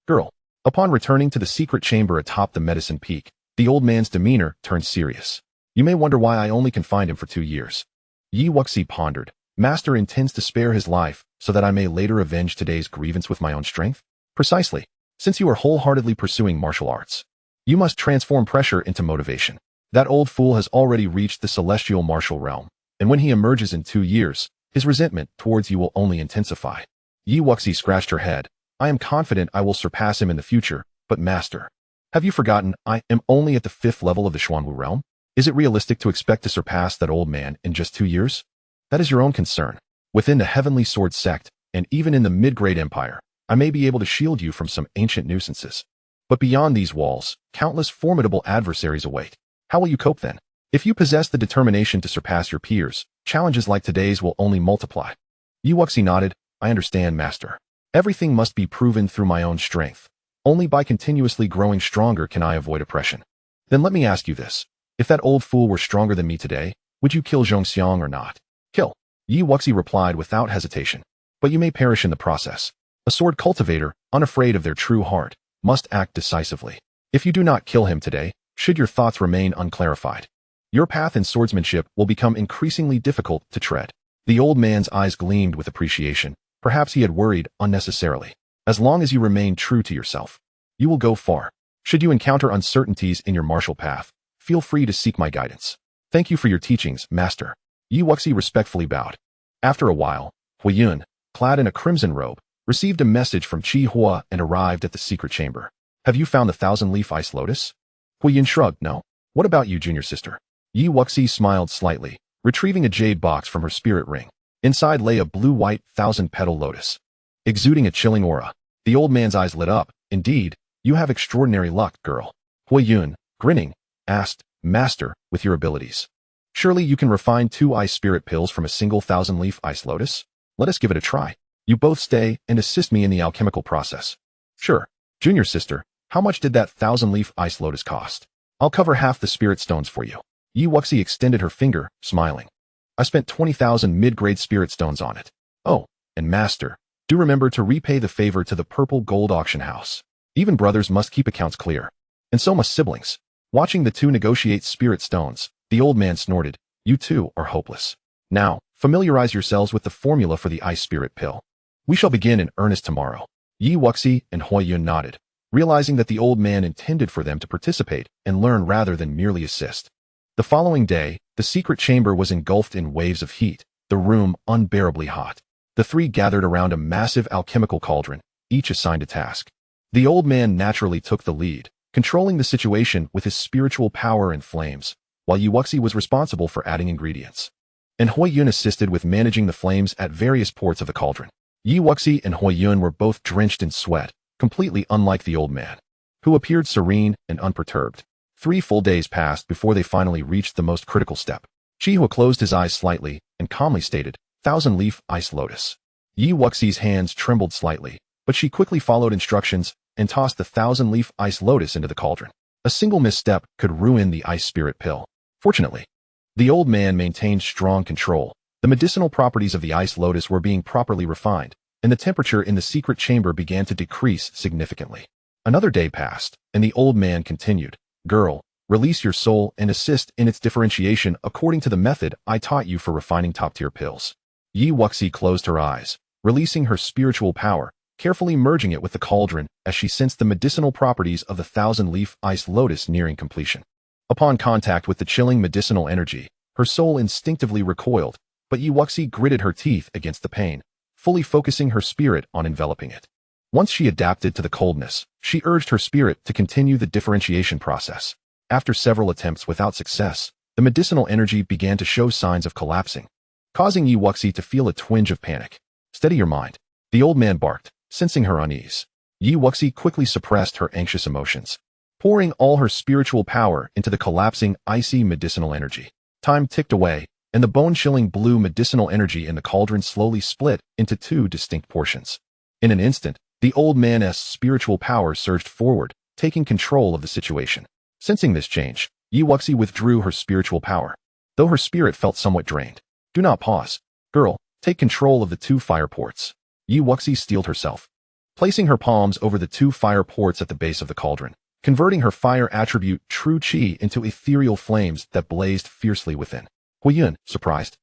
girl." Upon returning to the secret chamber atop the Medicine Peak, the old man's demeanor turned serious. "You may wonder why I only confined him for 2 years. Wuxi pondered. "Master intends to spare his life so that I may later avenge today's grievance with my own strength?" "Precisely. Since you are wholeheartedly pursuing martial arts, you must transform pressure into motivation. That old fool has already reached the celestial martial realm, and when he emerges in 2 years, his resentment towards you will only intensify." Wuxi scratched her head. "I am confident I will surpass him in the future, but master, have you forgotten I am only at the 5th level of the Xuanwu realm? Is it realistic to expect to surpass that old man in just 2 years? That is your own concern. Within the Heavenly Sword sect, and even in the mid-grade empire, I may be able to shield you from some ancient nuisances. But beyond these walls, countless formidable adversaries await. How will you cope then? If you possess the determination to surpass your peers, challenges like today's will only multiply." Wuxi nodded. "I understand, master. Everything must be proven through my own strength. Only by continuously growing stronger can I avoid oppression. Then let me ask you this. If that old fool were stronger than me today, would you kill Zhong Xiang or not?" "Kill," Wuxi replied without hesitation. "But you may perish in the process. A sword cultivator, unafraid of their true heart, must act decisively. If you do not kill him today, should your thoughts remain unclarified, your path in swordsmanship will become increasingly difficult to tread." The old man's eyes gleamed with appreciation. Perhaps he had worried unnecessarily. "As long as you remain true to yourself, you will go far. Should you encounter uncertainties in your martial path, feel free to seek my guidance." "Thank you for your teachings, master." Wuxi respectfully bowed. After a while, Huiyun, clad in a crimson robe, received a message from Chihuo and arrived at the secret chamber. "Have you found the 1,000-leaf ice lotus?" Huiyun shrugged. "No. What about you, junior sister?" Wuxi smiled slightly, retrieving a jade box from her spirit ring. Inside lay a blue-white 1,000-petal lotus, exuding a chilling aura. The old man's eyes lit up. "Indeed, you have extraordinary luck, girl." Huiyun, grinning, asked, "Master, with your abilities, surely you can refine 2 ice spirit pills from a single 1,000-leaf ice lotus? Let us give it a try. You both stay and assist me in the alchemical process." "Sure. Junior sister, how much did that 1,000-leaf ice lotus cost?" "I'll cover half the spirit stones for you." Wuxi extended her finger, smiling. "I spent 20,000 mid-grade spirit stones on it. Oh, and master, do remember to repay the favor to the purple gold auction house. Even brothers must keep accounts clear. And so must siblings." Watching the two negotiate spirit stones, the old man snorted. "You two are hopeless. Now, familiarize yourselves with the formula for the ice spirit pill. We shall begin in earnest tomorrow." Wuxi and Huiyun nodded, realizing that the old man intended for them to participate and learn rather than merely assist. The following day, the secret chamber was engulfed in waves of heat, the room unbearably hot. The three gathered around a massive alchemical cauldron, each assigned a task. The old man naturally took the lead, controlling the situation with his spiritual power and flames, while Wuxi was responsible for adding ingredients. And Huiyun assisted with managing the flames at various ports of the cauldron. Wuxi and Huiyun were both drenched in sweat, completely unlike the old man, who appeared serene and unperturbed. 3 full days passed before they finally reached the most critical step. Chihuo closed his eyes slightly and calmly stated, "Thousand-leaf ice lotus." Wuxi's hands trembled slightly, but she quickly followed instructions and tossed the 1,000-leaf ice lotus into the cauldron. A single misstep could ruin the ice spirit pill. Fortunately, the old man maintained strong control. The medicinal properties of the ice lotus were being properly refined, and the temperature in the secret chamber began to decrease significantly. Another day passed, and the old man continued, "Girl, release your soul and assist in its differentiation according to the method I taught you for refining top-tier pills." Wuxi closed her eyes, releasing her spiritual power, carefully merging it with the cauldron as she sensed the medicinal properties of the 1,000-leaf ice lotus nearing completion. Upon contact with the chilling medicinal energy, her soul instinctively recoiled, but Wuxi gritted her teeth against the pain, fully focusing her spirit on enveloping it. Once she adapted to the coldness, she urged her spirit to continue the differentiation process. After several attempts without success, the medicinal energy began to show signs of collapsing, causing Wuxi to feel a twinge of panic. "Steady your mind," the old man barked, sensing her unease. Wuxi quickly suppressed her anxious emotions, pouring all her spiritual power into the collapsing, icy medicinal energy. Time ticked away, and the bone-chilling blue medicinal energy in the cauldron slowly split into 2 distinct portions. In an instant, the old man's spiritual power surged forward, taking control of the situation. Sensing this change, Wuxi withdrew her spiritual power, though her spirit felt somewhat drained. "Do not pause. Girl, take control of the 2 fire ports." Wuxi steeled herself, placing her palms over the 2 fire ports at the base of the cauldron, converting her fire attribute true qi into ethereal flames that blazed fiercely within. Huiyun, surprised,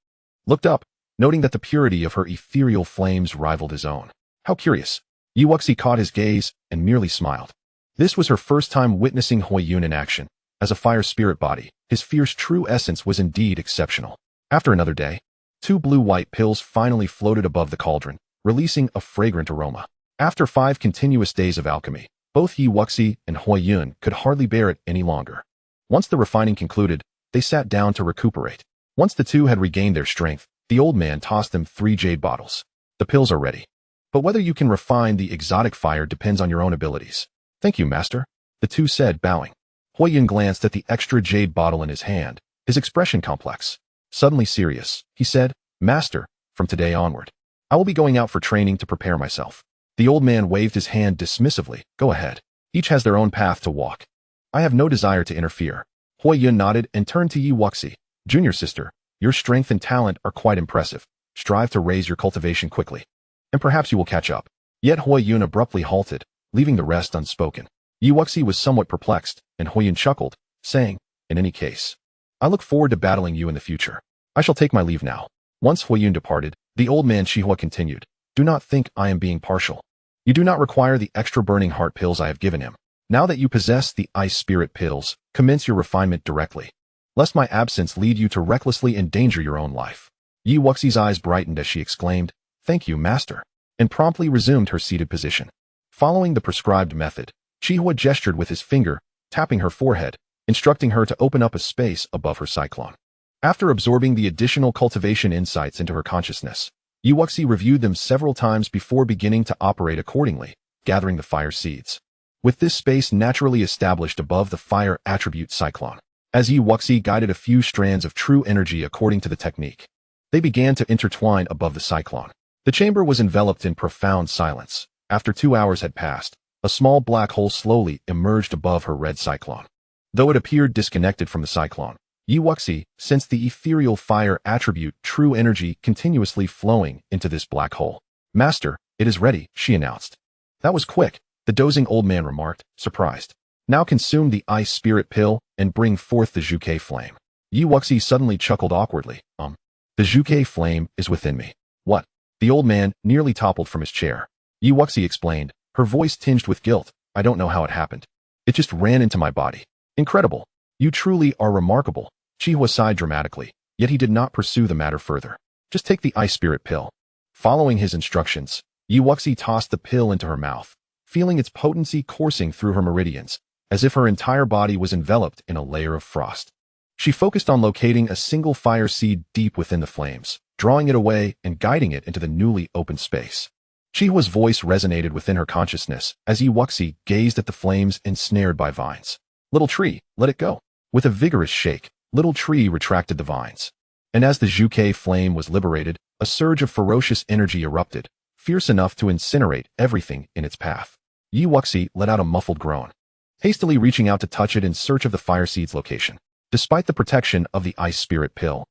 looked up, noting that the purity of her ethereal flames rivaled his own. How curious. Wuxi caught his gaze and merely smiled. This was her first time witnessing Huiyun in action. As a fire spirit body, his fierce true essence was indeed exceptional. After another day, 2 blue-white pills finally floated above the cauldron, releasing a fragrant aroma. After 5 continuous days of alchemy, both Wuxi and Huiyun could hardly bear it any longer. Once the refining concluded, they sat down to recuperate. Once the 2 had regained their strength, the old man tossed them 3 jade bottles. "The pills are ready. But whether you can refine the exotic fire depends on your own abilities." "Thank you, master," the 2 said, bowing. Huiyun glanced at the extra jade bottle in his hand, his expression complex. Suddenly serious, he said, "Master, from today onward, I will be going out for training to prepare myself." The old man waved his hand dismissively. "Go ahead. Each has their own path to walk. I have no desire to interfere." Huiyun nodded and turned to Wuxi. "Junior sister, your strength and talent are quite impressive. Strive to raise your cultivation quickly, and perhaps you will catch up." Yet Huiyun abruptly halted, leaving the rest unspoken. Wuxi was somewhat perplexed, and Huiyun chuckled, saying, "In any case, I look forward to battling you in the future. I shall take my leave now." Once Huiyun departed, the old man Chihuo continued, "Do not think I am being partial. You do not require the extra burning heart pills I have given him. Now that you possess the ice spirit pills, commence your refinement directly, lest my absence lead you to recklessly endanger your own life." Wuxi's eyes brightened as she exclaimed, "Thank you, master," and promptly resumed her seated position. Following the prescribed method, Chihuo gestured with his finger, tapping her forehead, instructing her to open up a space above her cyclone. After absorbing the additional cultivation insights into her consciousness, Wuxi reviewed them several times before beginning to operate accordingly, gathering the fire seeds. With this space naturally established above the fire attribute cyclone, as Wuxi guided a few strands of true energy according to the technique, they began to intertwine above the cyclone. The chamber was enveloped in profound silence. After 2 hours had passed, a small black hole slowly emerged above her red cyclone. Though it appeared disconnected from the cyclone, Wuxi sensed the ethereal fire attribute true energy continuously flowing into this black hole. "Master, it is ready," she announced. "That was quick," the dozing old man remarked, surprised. "Now consume the ice spirit pill and bring forth the Zhuke flame." Wuxi suddenly chuckled awkwardly. The Zhuke flame is within me." "What?" The old man nearly toppled from his chair. Wuxi explained, her voice tinged with guilt. "I don't know how it happened. It just ran into my body." "Incredible. You truly are remarkable," Chihuo sighed dramatically, yet he did not pursue the matter further. Just take the ice spirit pill. Following his instructions, Wuxi tossed the pill into her mouth, feeling its potency coursing through her meridians, as if her entire body was enveloped in a layer of frost. She focused on locating a single fire seed deep within the flames, drawing it away and guiding it into the newly opened space. Chihuo's voice resonated within her consciousness as Wuxi gazed at the flames ensnared by vines. Little tree, let it go. With a vigorous shake, Little Tree retracted the vines. And as the Zhuke flame was liberated, a surge of ferocious energy erupted, fierce enough to incinerate everything in its path. Wuxi let out a muffled groan, hastily reaching out to touch it in search of the fire seed's location. Despite the protection of the ice spirit pill,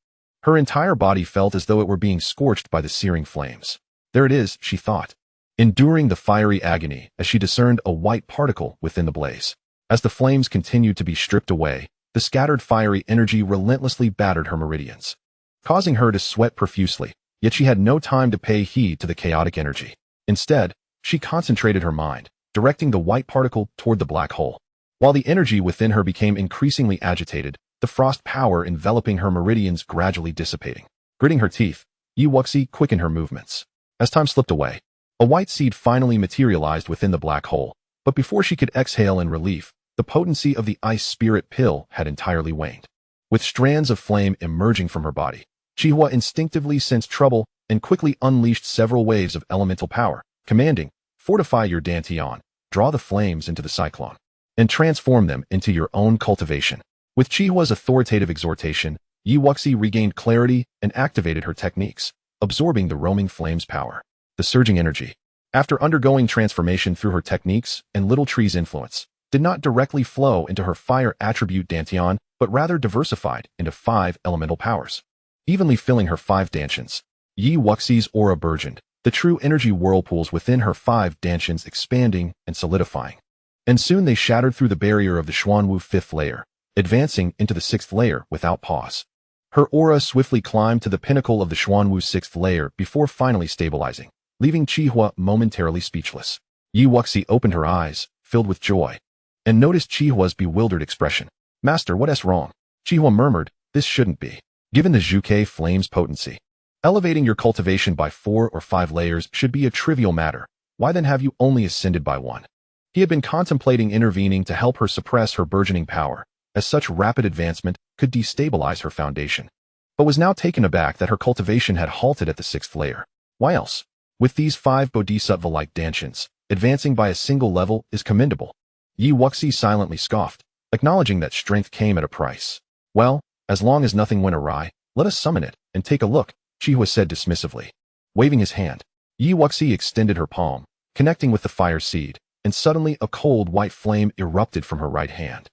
her entire body felt as though it were being scorched by the searing flames. There it is, she thought, enduring the fiery agony as she discerned a white particle within the blaze. As the flames continued to be stripped away, the scattered fiery energy relentlessly battered her meridians, causing her to sweat profusely, yet she had no time to pay heed to the chaotic energy. Instead, she concentrated her mind, directing the white particle toward the black hole. While the energy within her became increasingly agitated, the frost power enveloping her meridians gradually dissipating. Gritting her teeth, Wuxi quickened her movements. As time slipped away, a white seed finally materialized within the black hole, but before she could exhale in relief, the potency of the ice spirit pill had entirely waned. With strands of flame emerging from her body, Chihuo instinctively sensed trouble and quickly unleashed several waves of elemental power, commanding, "Fortify your Dantian, draw the flames into the cyclone, and transform them into your own cultivation." With Chihuo's authoritative exhortation, Wuxi regained clarity and activated her techniques, absorbing the roaming flame's power. The surging energy, after undergoing transformation through her techniques and Little Tree's influence, did not directly flow into her fire attribute Dantian, but rather diversified into 5 elemental powers. Evenly filling her 5 Dantians, Wuxi's aura burgeoned, the true energy whirlpools within her 5 Dantians expanding and solidifying. And soon they shattered through the barrier of the Xuanwu 5th layer, advancing into the 6th layer without pause. Her aura swiftly climbed to the pinnacle of the Xuanwu 6th layer before finally stabilizing, leaving Chihuo momentarily speechless. Wuxi opened her eyes, filled with joy, and noticed Chihuo's bewildered expression. "Master, what's wrong?" Chihuo murmured, "This shouldn't be. Given the Zhuke flame's potency, elevating your cultivation by 4 or 5 layers should be a trivial matter. Why then have you only ascended by 1? He had been contemplating intervening to help her suppress her burgeoning power, as such rapid advancement could destabilize her foundation, but was now taken aback that her cultivation had halted at the 6th layer. Why else? With these 5 bodhisattva-like Dantians, advancing by a single level is commendable. Wuxi silently scoffed, acknowledging that strength came at a price. "Well, as long as nothing went awry, let us summon it and take a look," Chihuo said dismissively. Waving his hand, Wuxi extended her palm, connecting with the fire seed, and suddenly a cold white flame erupted from her right hand.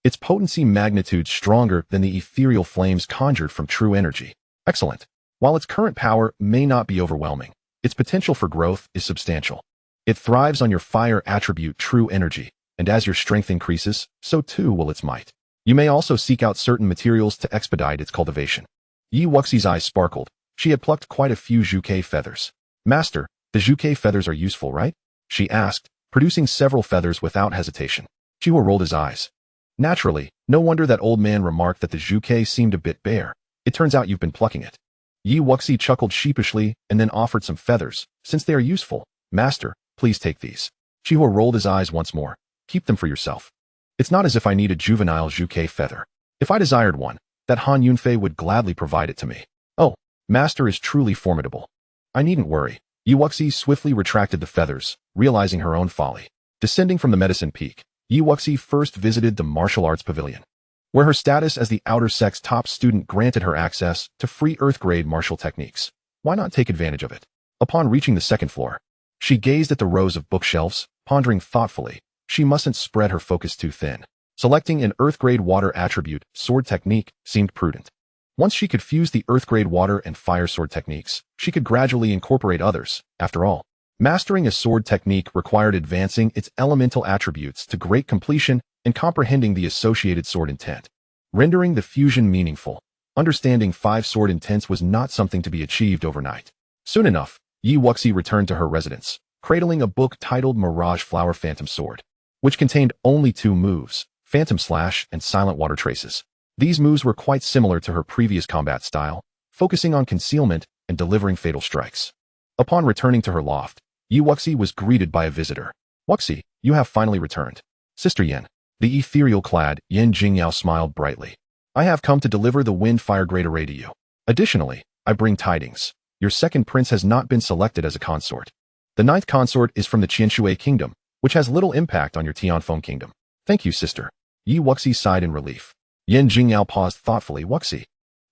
Its potency magnitude stronger than the ethereal flames conjured from true energy. Excellent. While its current power may not be overwhelming, its potential for growth is substantial. It thrives on your fire attribute true energy, and as your strength increases, so too will its might. You may also seek out certain materials to expedite its cultivation. Wuxi's eyes sparkled. She had plucked quite a few Zhuke feathers. "Master, the Zhuke feathers are useful, right?" she asked, producing several feathers without hesitation. Chihuo rolled his eyes. "Naturally, no wonder that old man remarked that the Zhuke seemed a bit bare. It turns out you've been plucking it." Wuxi chuckled sheepishly and then offered some feathers. "Since they are useful, Master, please take these." Chihuo rolled his eyes once more. "Keep them for yourself. It's not as if I need a juvenile Zhuke feather. If I desired one, that Han Yunfei would gladly provide it to me. Oh, Master is truly formidable. I needn't worry." Wuxi swiftly retracted the feathers, realizing her own folly. Descending from the medicine peak, Wuxi first visited the martial arts pavilion, where her status as the outer sect's top student granted her access to free earth-grade martial techniques. Why not take advantage of it? Upon reaching the 2nd floor, she gazed at the rows of bookshelves, pondering thoughtfully. She mustn't spread her focus too thin. Selecting an earth-grade water attribute, sword technique, seemed prudent. Once she could fuse the earth-grade water and fire sword techniques, she could gradually incorporate others. After all, mastering a sword technique required advancing its elemental attributes to great completion and comprehending the associated sword intent, rendering the fusion meaningful. Understanding 5 sword intents was not something to be achieved overnight. Soon enough, Wuxi returned to her residence, cradling a book titled Mirage Flower Phantom Sword, which contained only 2 moves, Phantom Slash and Silent Water Traces. These moves were quite similar to her previous combat style, focusing on concealment and delivering fatal strikes. Upon returning to her loft, Wuxi was greeted by a visitor. Wuxi, you have finally returned. Sister Yan. The ethereal-clad Yan Jingyao smiled brightly. I have come to deliver the wind-fire great array to you. Additionally, I bring tidings. Your second prince has not been selected as a consort. The ninth consort is from the Qianshui kingdom, which has little impact on your Tianfeng kingdom. Thank you, sister. Wuxi sighed in relief. Yan Jingyao paused thoughtfully. Wuxi.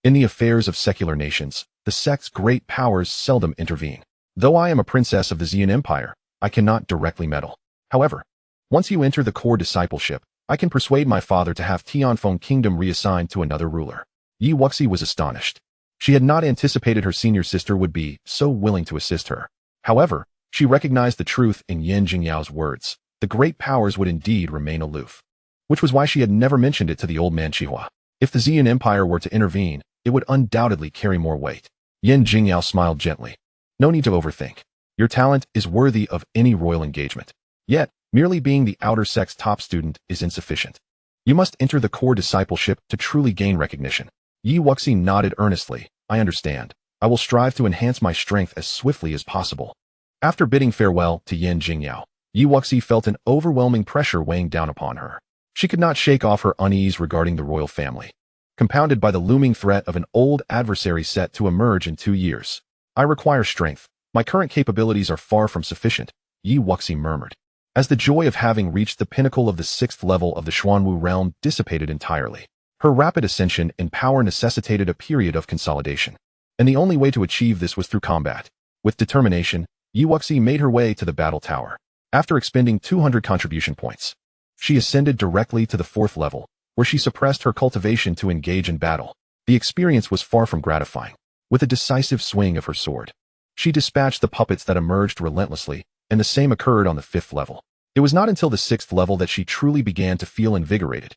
In the affairs of secular nations, the sect's great powers seldom intervene. Though I am a princess of the Xian Empire, I cannot directly meddle. However, once you enter the core discipleship, I can persuade my father to have Tianfeng kingdom reassigned to another ruler. Wuxi was astonished. She had not anticipated her senior sister would be so willing to assist her. However, she recognized the truth in Yan Jingyao's words. The great powers would indeed remain aloof. Which was why she had never mentioned it to the old man Chihuo. If the Xian Empire were to intervene, it would undoubtedly carry more weight. Yan Jingyao smiled gently. No need to overthink. Your talent is worthy of any royal engagement. Yet, merely being the outer sect's top student is insufficient. You must enter the core discipleship to truly gain recognition. Wuxi nodded earnestly. I understand. I will strive to enhance my strength as swiftly as possible. After bidding farewell to Yan Jingyao, Wuxi felt an overwhelming pressure weighing down upon her. She could not shake off her unease regarding the royal family, compounded by the looming threat of an old adversary set to emerge in 2 years. I require strength. My current capabilities are far from sufficient, Wuxi murmured. As the joy of having reached the pinnacle of the 6th level of the Xuanwu realm dissipated entirely, her rapid ascension in power necessitated a period of consolidation. And the only way to achieve this was through combat. With determination, Wuxi made her way to the battle tower. After expending 200 contribution points, she ascended directly to the 4th level, where she suppressed her cultivation to engage in battle. The experience was far from gratifying. With a decisive swing of her sword, she dispatched the puppets that emerged relentlessly, and the same occurred on the 5th level. It was not until the 6th level that she truly began to feel invigorated.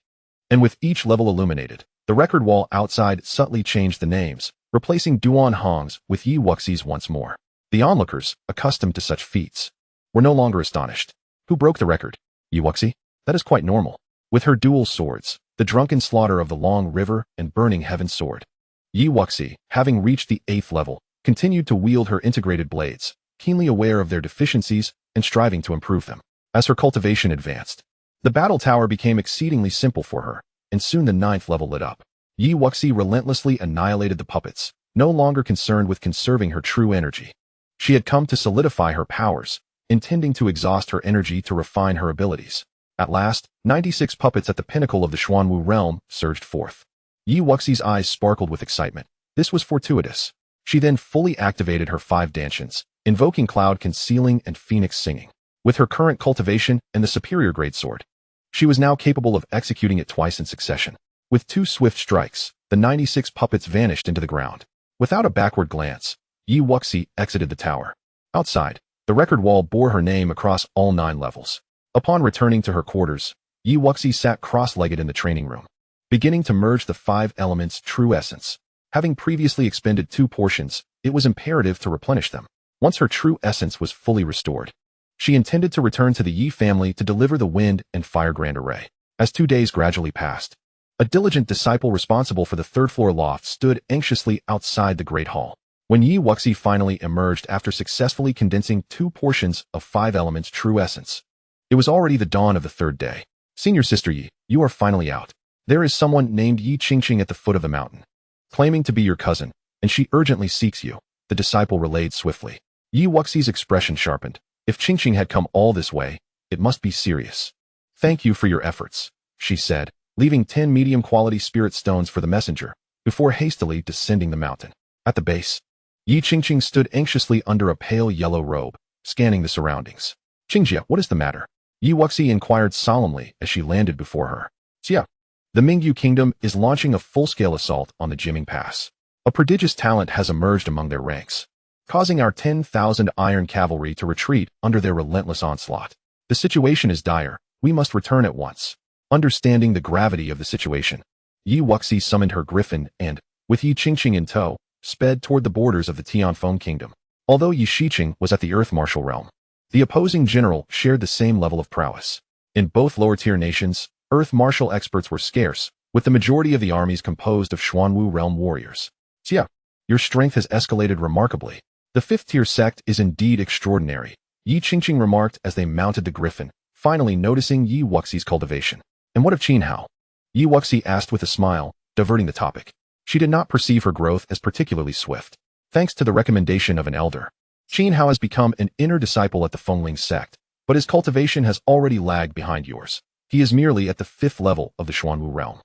And with each level illuminated, the record wall outside subtly changed the names, replacing Duan Hong's with Wuxi's once more. The onlookers, accustomed to such feats, were no longer astonished. Who broke the record? Wuxi? That is quite normal. With her dual swords, the drunken slaughter of the Long River and Burning Heaven sword, Wuxi, having reached the 8th level, continued to wield her integrated blades, keenly aware of their deficiencies and striving to improve them. As her cultivation advanced, the battle tower became exceedingly simple for her, and soon the 9th level lit up. Wuxi relentlessly annihilated the puppets, no longer concerned with conserving her true energy. She had come to solidify her powers, intending to exhaust her energy to refine her abilities. At last, 96 puppets at the pinnacle of the Xuanwu realm surged forth. Wuxi's eyes sparkled with excitement. This was fortuitous. She then fully activated her 5 Dantians, invoking Cloud Concealing and Phoenix Singing. With her current cultivation and the superior grade sword, she was now capable of executing it twice in succession. With 2 swift strikes, the 96 puppets vanished into the ground. Without a backward glance, Wuxi exited the tower. Outside, the record wall bore her name across all 9 levels. Upon returning to her quarters, Wuxi sat cross-legged in the training room, beginning to merge the 5 elements' true essence. Having previously expended 2 portions, it was imperative to replenish them. Once her true essence was fully restored, she intended to return to the Yi family to deliver the wind and fire grand array. As 2 days gradually passed, a diligent disciple responsible for the 3rd floor loft stood anxiously outside the great hall. When Wuxi finally emerged after successfully condensing 2 portions of 5 elements' true essence, it was already the dawn of the 3rd day. Senior Sister Yi, you are finally out. There is someone named Yi Qingqing at the foot of the mountain, claiming to be your cousin, and she urgently seeks you, the disciple relayed swiftly. Wuxi's expression sharpened. If Qingqing had come all this way, it must be serious. Thank you for your efforts, she said, leaving 10 medium-quality spirit stones for the messenger, before hastily descending the mountain. At the base, Yi Qingqing stood anxiously under a pale yellow robe, scanning the surroundings. Qingjia, what is the matter? Wuxi inquired solemnly as she landed before her. Xia, the Mingyu kingdom is launching a full-scale assault on the Jiming Pass. A prodigious talent has emerged among their ranks, causing our 10,000 iron cavalry to retreat under their relentless onslaught. The situation is dire. We must return at once. Understanding the gravity of the situation, Wuxi summoned her griffin and, with Yi Qingqing in tow, sped toward the borders of the Tianfeng kingdom. Although Yi Shiqing was at the Earth Martial realm, the opposing general shared the same level of prowess. In both lower-tier nations, Earth martial experts were scarce, with the majority of the armies composed of Xuanwu realm warriors. Xia, your strength has escalated remarkably. The 5th-tier sect is indeed extraordinary, Yi Qingqing remarked as they mounted the griffin, finally noticing Yi Wuxi's cultivation. And what of Qin Hao? Yi Wuxi asked with a smile, diverting the topic. She did not perceive her growth as particularly swift. Thanks to the recommendation of an elder, Qin Hao has become an inner disciple at the Fengling sect, but his cultivation has already lagged behind yours. He is merely at the 5th level of the Xuanwu realm.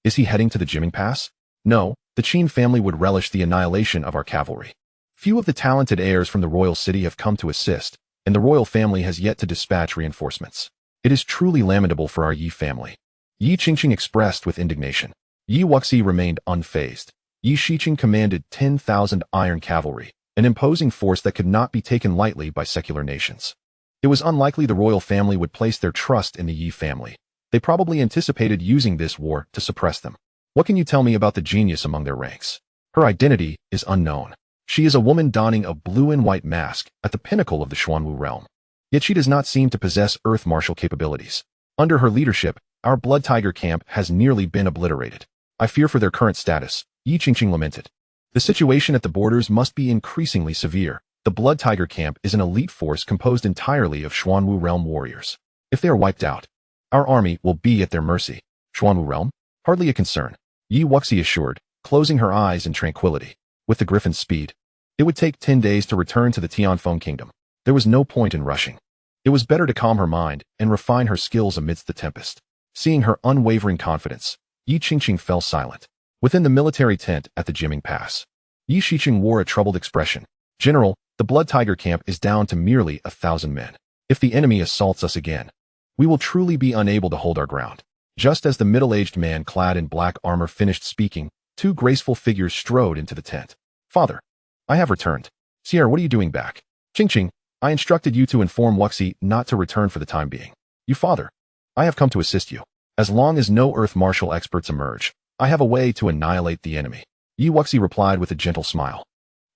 Is he heading to the Jiming Pass? No, the Qin family would relish the annihilation of our cavalry. Few of the talented heirs from the royal city have come to assist, and the royal family has yet to dispatch reinforcements. It is truly lamentable for our Yi family. Yi Qingqing expressed with indignation. Yi Wuxi remained unfazed. Yi Shiqing commanded 10,000 iron cavalry, an imposing force that could not be taken lightly by secular nations. It was unlikely the royal family would place their trust in the Yi family. They probably anticipated using this war to suppress them. What can you tell me about the genius among their ranks? Her identity is unknown. She is a woman donning a blue and white mask at the pinnacle of the Xuanwu realm. Yet she does not seem to possess earth martial capabilities. Under her leadership, our Blood Tiger camp has nearly been obliterated. I fear for their current status, Yi Qingqing lamented. The situation at the borders must be increasingly severe. The Blood Tiger camp is an elite force composed entirely of Xuanwu realm warriors. If they are wiped out, our army will be at their mercy. Xuanwu realm? Hardly a concern, Yi Wuxi assured, closing her eyes in tranquility. With the griffin's speed, it would take 10 days to return to the Tianfeng kingdom. There was no point in rushing. It was better to calm her mind and refine her skills amidst the tempest. Seeing her unwavering confidence, Yi Qingqing fell silent. Within the military tent at the Jiming Pass, Yi Shiqing wore a troubled expression. General, the Blood Tiger camp is down to merely 1,000 men. If the enemy assaults us again, we will truly be unable to hold our ground. Just as the middle-aged man clad in black armor finished speaking, 2 graceful figures strode into the tent. Father, I have returned. Sierra, what are you doing back? Qingqing, I instructed you to inform Wuxi not to return for the time being. You father, I have come to assist you. As long as no earth martial experts emerge, I have a way to annihilate the enemy. Yi Wuxi replied with a gentle smile.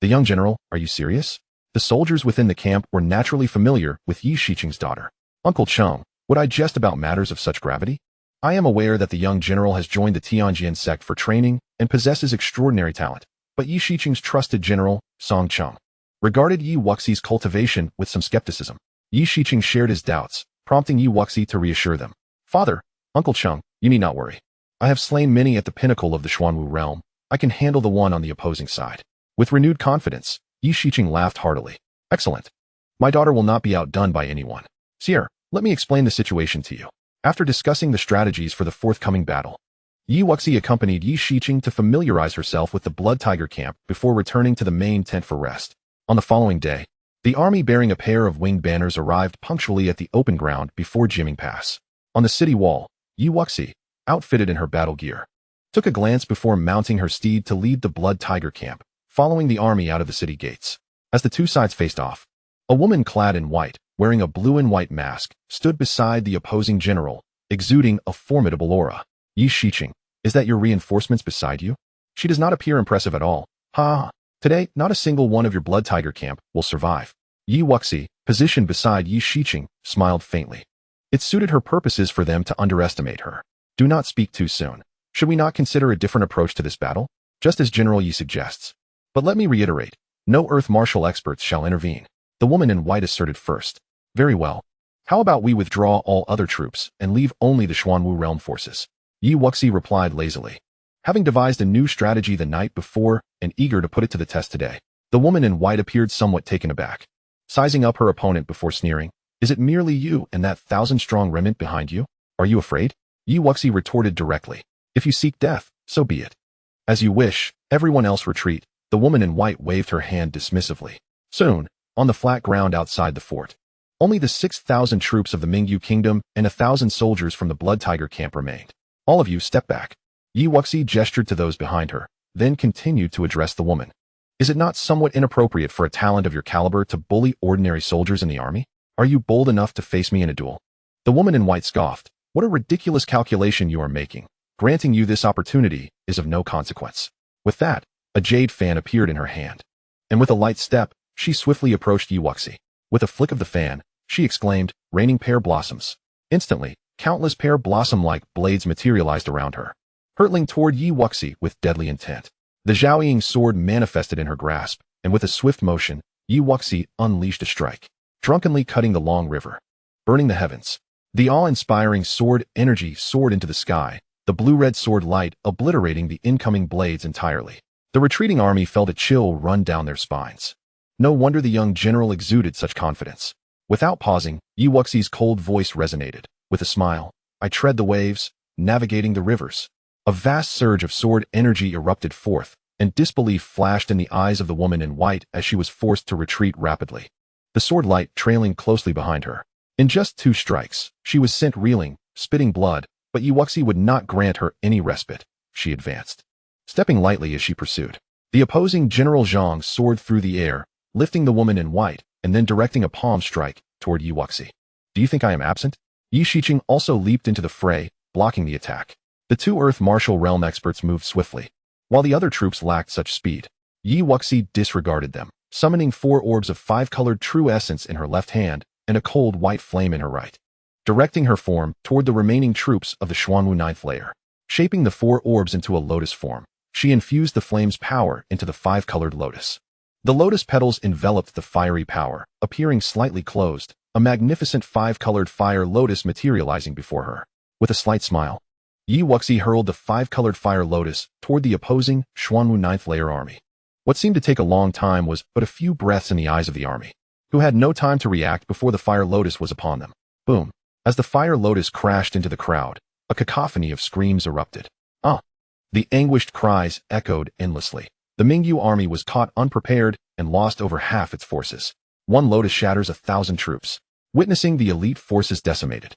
The young general, are you serious? The soldiers within the camp were naturally familiar with Yi Shiqing's daughter. Uncle Cheng, would I jest about matters of such gravity? I am aware that the young general has joined the Tianjian sect for training and possesses extraordinary talent, but Yi Shiqing's trusted general, Zhong Xiang, regarded Yi Wuxi's cultivation with some skepticism. Yi Shiqing shared his doubts, prompting Yi Wuxi to reassure them. Father, Uncle Cheng, you need not worry. I have slain many at the pinnacle of the Xuanwu realm. I can handle the one on the opposing side. With renewed confidence, Yi Shiqing laughed heartily. Excellent. My daughter will not be outdone by anyone. Sire, let me explain the situation to you. After discussing the strategies for the forthcoming battle, Yi Wuxi accompanied Yi Shiqing to familiarize herself with the Blood Tiger camp before returning to the main tent for rest. On the following day, the army bearing a pair of winged banners arrived punctually at the open ground before Jiming Pass. On the city wall, Yi Wuxi, outfitted in her battle gear, took a glance before mounting her steed to lead the Blood Tiger camp, following the army out of the city gates. As the 2 sides faced off, a woman clad in white, wearing a blue and white mask, stood beside the opposing general, exuding a formidable aura. Yi Shiqing, is that your reinforcements beside you? She does not appear impressive at all. Ha! Today, not a single one of your Blood Tiger camp will survive. Yi Wuxi, positioned beside Yi Shiqing, smiled faintly. It suited her purposes for them to underestimate her. Do not speak too soon. Should we not consider a different approach to this battle? Just as General Yi suggests. But let me reiterate, no earth martial experts shall intervene. The woman in white asserted first. Very well. How about we withdraw all other troops and leave only the Xuanwu realm forces? Yi Wuxi replied lazily. Having devised a new strategy the night before and eager to put it to the test today, the woman in white appeared somewhat taken aback. Sizing up her opponent before sneering, is it merely you and that 1,000-strong remnant behind you? Are you afraid? Yi Wuxi retorted directly. If you seek death, so be it. As you wish, everyone else retreat. The woman in white waved her hand dismissively. Soon, on the flat ground outside the fort, only the 6,000 troops of the Mingyu kingdom and 1,000 soldiers from the Blood Tiger camp remained. All of you step back. Yi Wuxi gestured to those behind her, then continued to address the woman. Is it not somewhat inappropriate for a talent of your caliber to bully ordinary soldiers in the army? Are you bold enough to face me in a duel? The woman in white scoffed. What a ridiculous calculation you are making. Granting you this opportunity is of no consequence. With that, a jade fan appeared in her hand. And with a light step, she swiftly approached Yi Wuxi. With a flick of the fan, she exclaimed, raining pear blossoms. Instantly, countless pear blossom-like blades materialized around her. hurtling toward Yi Wuxi with deadly intent. The Zhaoying sword manifested in her grasp, and with a swift motion, Yi Wuxi unleashed a strike, drunkenly cutting the long river, burning the heavens. The awe-inspiring sword energy soared into the sky, the blue-red sword light obliterating the incoming blades entirely. The retreating army felt a chill run down their spines. No wonder the young general exuded such confidence. Without pausing, Yi Wuxi's cold voice resonated. With a smile, I tread the waves, navigating the rivers. A vast surge of sword energy erupted forth, and disbelief flashed in the eyes of the woman in white as she was forced to retreat rapidly. The sword light trailing closely behind her. In just 2 strikes, she was sent reeling, spitting blood, but Yi Wuxi would not grant her any respite. She advanced, stepping lightly as she pursued. The opposing General Zhang soared through the air, lifting the woman in white, and then directing a palm strike toward Yi Wuxi. Do you think I am absent? Yi Xiqing also leaped into the fray, blocking the attack. The 2 Earth Martial Realm experts moved swiftly. While the other troops lacked such speed, Yi Wuxi disregarded them, summoning 4 orbs of 5-colored true essence in her left hand and a cold white flame in her right, directing her form toward the remaining troops of the Xuanwu 9th layer. Shaping the 4 orbs into a lotus form, she infused the flame's power into the 5-colored lotus. The lotus petals enveloped the fiery power, appearing slightly closed, a magnificent 5-colored fire lotus materializing before her. With a slight smile, Yi Wuxi hurled the 5-colored fire lotus toward the opposing Xuanwu 9th layer army. What seemed to take a long time was but a few breaths in the eyes of the army, who had no time to react before the fire lotus was upon them. Boom! As the fire lotus crashed into the crowd, a cacophony of screams erupted. Ah! The anguished cries echoed endlessly. The Mingyu army was caught unprepared and lost over half its forces. One lotus shatters 1,000 troops. Witnessing the elite forces decimated,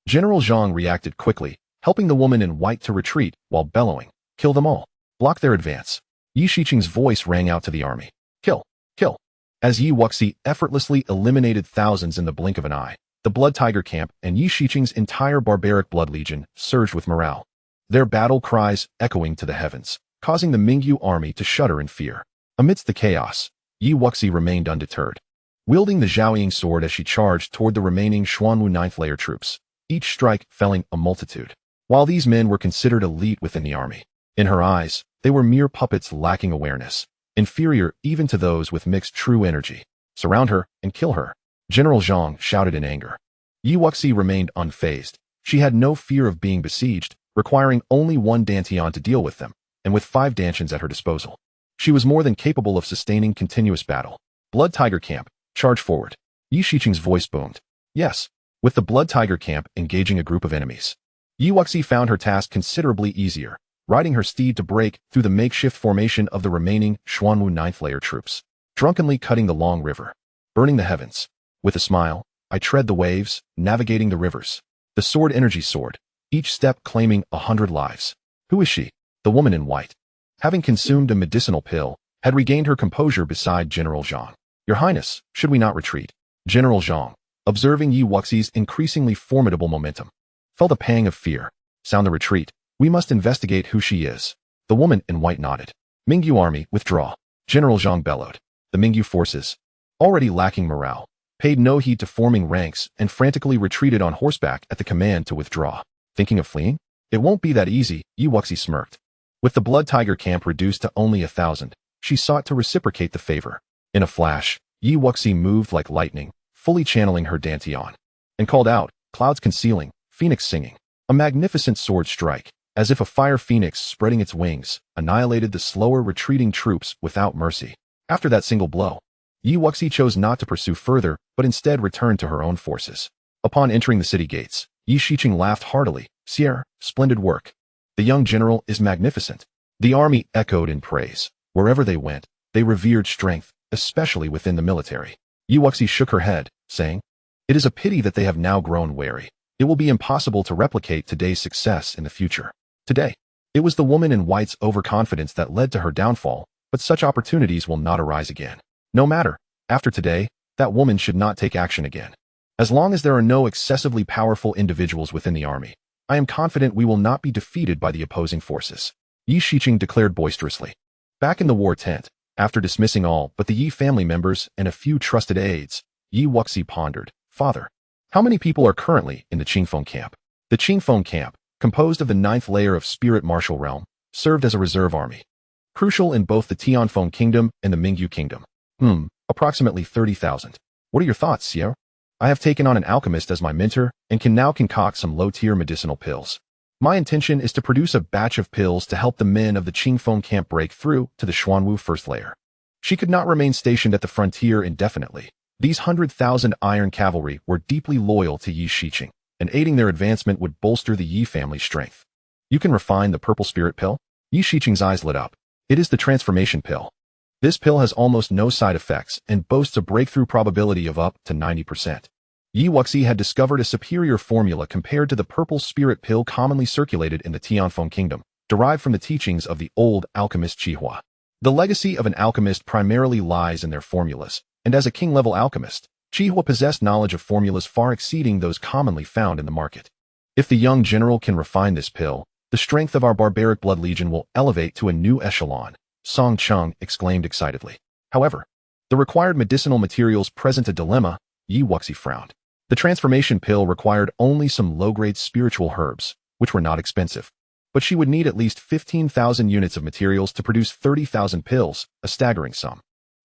General Zhang reacted quickly, helping the woman in white to retreat while bellowing, "Kill them all! Block their advance!" Yi Xiqing's voice rang out to the army. "Kill! Kill!" As Yi Wuxi effortlessly eliminated thousands in the blink of an eye, the Blood Tiger camp and Yi Xiqing's entire barbaric blood legion surged with morale, their battle cries echoing to the heavens, causing the Mingyu army to shudder in fear. Amidst the chaos, Yi Wuxi remained undeterred, wielding the Zhaoying sword as she charged toward the remaining Xuanwu 9th layer troops, each strike felling a multitude. While these men were considered elite within the army, in her eyes, they were mere puppets lacking awareness, inferior even to those with mixed true energy. "Surround her and kill her," General Zhang shouted in anger. Yi Wuxi remained unfazed. She had no fear of being besieged, requiring only 1 Dantian to deal with them, and with 5 Dantians at her disposal, she was more than capable of sustaining continuous battle. "Blood Tiger camp, charge forward." Yi Xiqing's voice boomed. Yes, with the Blood Tiger camp engaging a group of enemies, Yi Wuxi found her task considerably easier, riding her steed to break through the makeshift formation of the remaining Xuanwu 9th layer troops, drunkenly cutting the long river, burning the heavens. With a smile, I tread the waves, navigating the rivers. The sword energy soared, each step claiming 100 lives. Who is she? The woman in white, having consumed a medicinal pill, had regained her composure beside General Zhang. "Your Highness, should we not retreat?" General Zhang, observing Yi Wuxi's increasingly formidable momentum, felt a pang of fear. "Sound the retreat. We must investigate who she is." The woman in white nodded. "Mingyu army, withdraw," General Zhang bellowed. The Mingyu forces, already lacking morale, paid no heed to forming ranks and frantically retreated on horseback at the command to withdraw. "Thinking of fleeing? It won't be that easy," Yi Wuxi smirked. With the Blood Tiger camp reduced to only 1,000, she sought to reciprocate the favor. In a flash, Yi Wuxi moved like lightning, fully channeling her Dantian, and called out, "Clouds concealing, phoenix singing." A magnificent sword strike, as if a fire phoenix spreading its wings, annihilated the slower retreating troops without mercy. After that single blow, Yi Wuxi chose not to pursue further, but instead returned to her own forces. Upon entering the city gates, Yi Xiqing laughed heartily. "Sierra, splendid work. The young general is magnificent." The army echoed in praise. Wherever they went, they revered strength, especially within the military. Yi Wuxi shook her head, saying, "It is a pity that they have now grown wary. It will be impossible to replicate today's success in the future." Today, it was the woman in white's overconfidence that led to her downfall, but such opportunities will not arise again. No matter, after today, that woman should not take action again. As long as there are no excessively powerful individuals within the army, I am confident we will not be defeated by the opposing forces, Yi Xiqing declared boisterously. Back in the war tent, after dismissing all but the Yi family members and a few trusted aides, Yi Wuxi pondered, "Father, how many people are currently in the Qingfeng camp?" The Qingfeng camp, composed of the 9th layer of spirit martial realm, served as a reserve army. Crucial in both the Tianfeng kingdom and the Mingyu kingdom. Approximately 30,000. What are your thoughts, Xiao? I have taken on an alchemist as my mentor and can now concoct some low-tier medicinal pills. My intention is to produce a batch of pills to help the men of the Qingfeng camp break through to the Xuanwu first layer. She could not remain stationed at the frontier indefinitely. These 100,000 iron cavalry were deeply loyal to Yi Shiqing, and aiding their advancement would bolster the Yi family's strength. You can refine the purple spirit pill? Yi Shiqing's eyes lit up. It is the transformation pill. This pill has almost no side effects and boasts a breakthrough probability of up to 90%. Yi Wuxi had discovered a superior formula compared to the purple spirit pill commonly circulated in the Tianfeng kingdom, derived from the teachings of the old alchemist Chihuo. The legacy of an alchemist primarily lies in their formulas, and as a king-level alchemist, Chihuo possessed knowledge of formulas far exceeding those commonly found in the market. If the young general can refine this pill, the strength of our barbaric blood legion will elevate to a new echelon, Zhong Xiang exclaimed excitedly. However, the required medicinal materials present a dilemma. Yi Wuxi frowned. The transformation pill required only some low-grade spiritual herbs, which were not expensive. But she would need at least 15,000 units of materials to produce 30,000 pills, a staggering sum.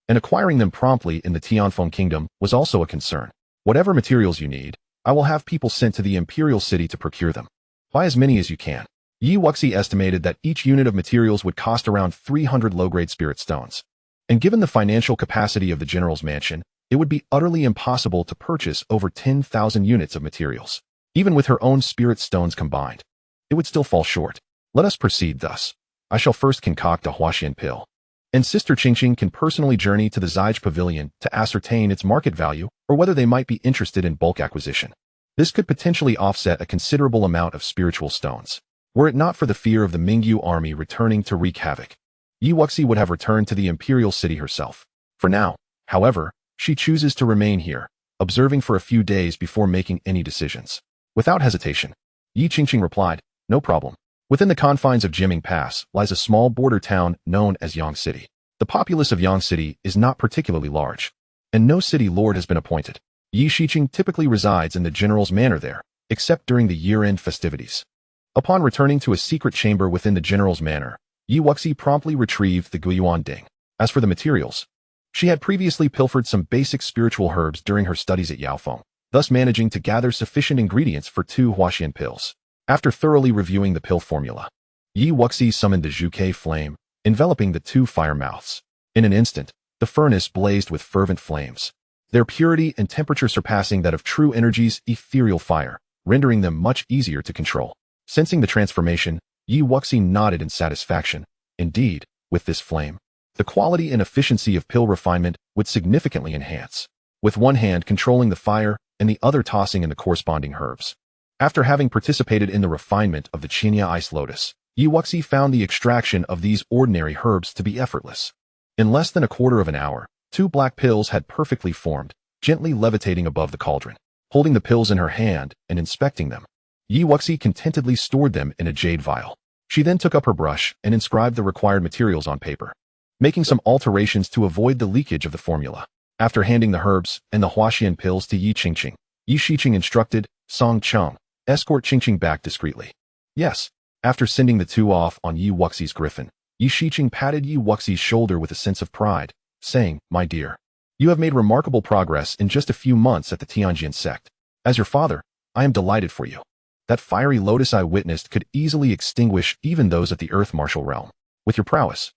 And acquiring them promptly in the Tianfeng kingdom was also a concern. Whatever materials you need, I will have people sent to the imperial city to procure them. Buy as many as you can. Yi Wuxi estimated that each unit of materials would cost around 300 low-grade spirit stones. And given the financial capacity of the general's mansion, it would be utterly impossible to purchase over 10,000 units of materials. Even with her own spirit stones combined, it would still fall short. Let us proceed thus. I shall first concoct a Huaxian pill. And Sister Qingqing can personally journey to the Zijie Pavilion to ascertain its market value or whether they might be interested in bulk acquisition. This could potentially offset a considerable amount of spiritual stones. Were it not for the fear of the Mingyu army returning to wreak havoc, Yi Wuxi would have returned to the imperial city herself. For now, however, she chooses to remain here, observing for a few days before making any decisions. Without hesitation, Yi Qingqing replied, "No problem." Within the confines of Jiming Pass lies a small border town known as Yang City. The populace of Yang City is not particularly large, and no city lord has been appointed. Yi Shiqing typically resides in the general's manor there, except during the year-end festivities. Upon returning to a secret chamber within the general's manor, Yi Wuxi promptly retrieved the Guiyuan Ding. As for the materials, she had previously pilfered some basic spiritual herbs during her studies at Yaofeng, thus managing to gather sufficient ingredients for 2 Huaxian pills. After thoroughly reviewing the pill formula, Yi Wuxi summoned the Zhuke flame, enveloping the 2 fire mouths. In an instant, the furnace blazed with fervent flames, their purity and temperature surpassing that of true energy's ethereal fire, rendering them much easier to control. Sensing the transformation, Yi Wuxi nodded in satisfaction. Indeed, with this flame, the quality and efficiency of pill refinement would significantly enhance, with one hand controlling the fire and the other tossing in the corresponding herbs. After having participated in the refinement of the Xianxia ice lotus, Yi Wuxi found the extraction of these ordinary herbs to be effortless. In less than a quarter of an hour, 2 black pills had perfectly formed, gently levitating above the cauldron. Holding the pills in her hand and inspecting them, Yi Wuxi contentedly stored them in a jade vial. She then took up her brush and inscribed the required materials on paper, making some alterations to avoid the leakage of the formula. After handing the herbs and the Huaxian pills to Yi Qingqing, Yi Shiqing instructed Zhong Xiang, "Escort Qingqing back discreetly." Yes. After sending the 2 off on Yi Wuxi's griffin, Yi Shiqing patted Yi Wuxi's shoulder with a sense of pride, saying, "My dear, you have made remarkable progress in just a few months at the Tianjin sect. As your father, I am delighted for you. That fiery lotus I witnessed could easily extinguish even those at the earth martial realm. With your prowess,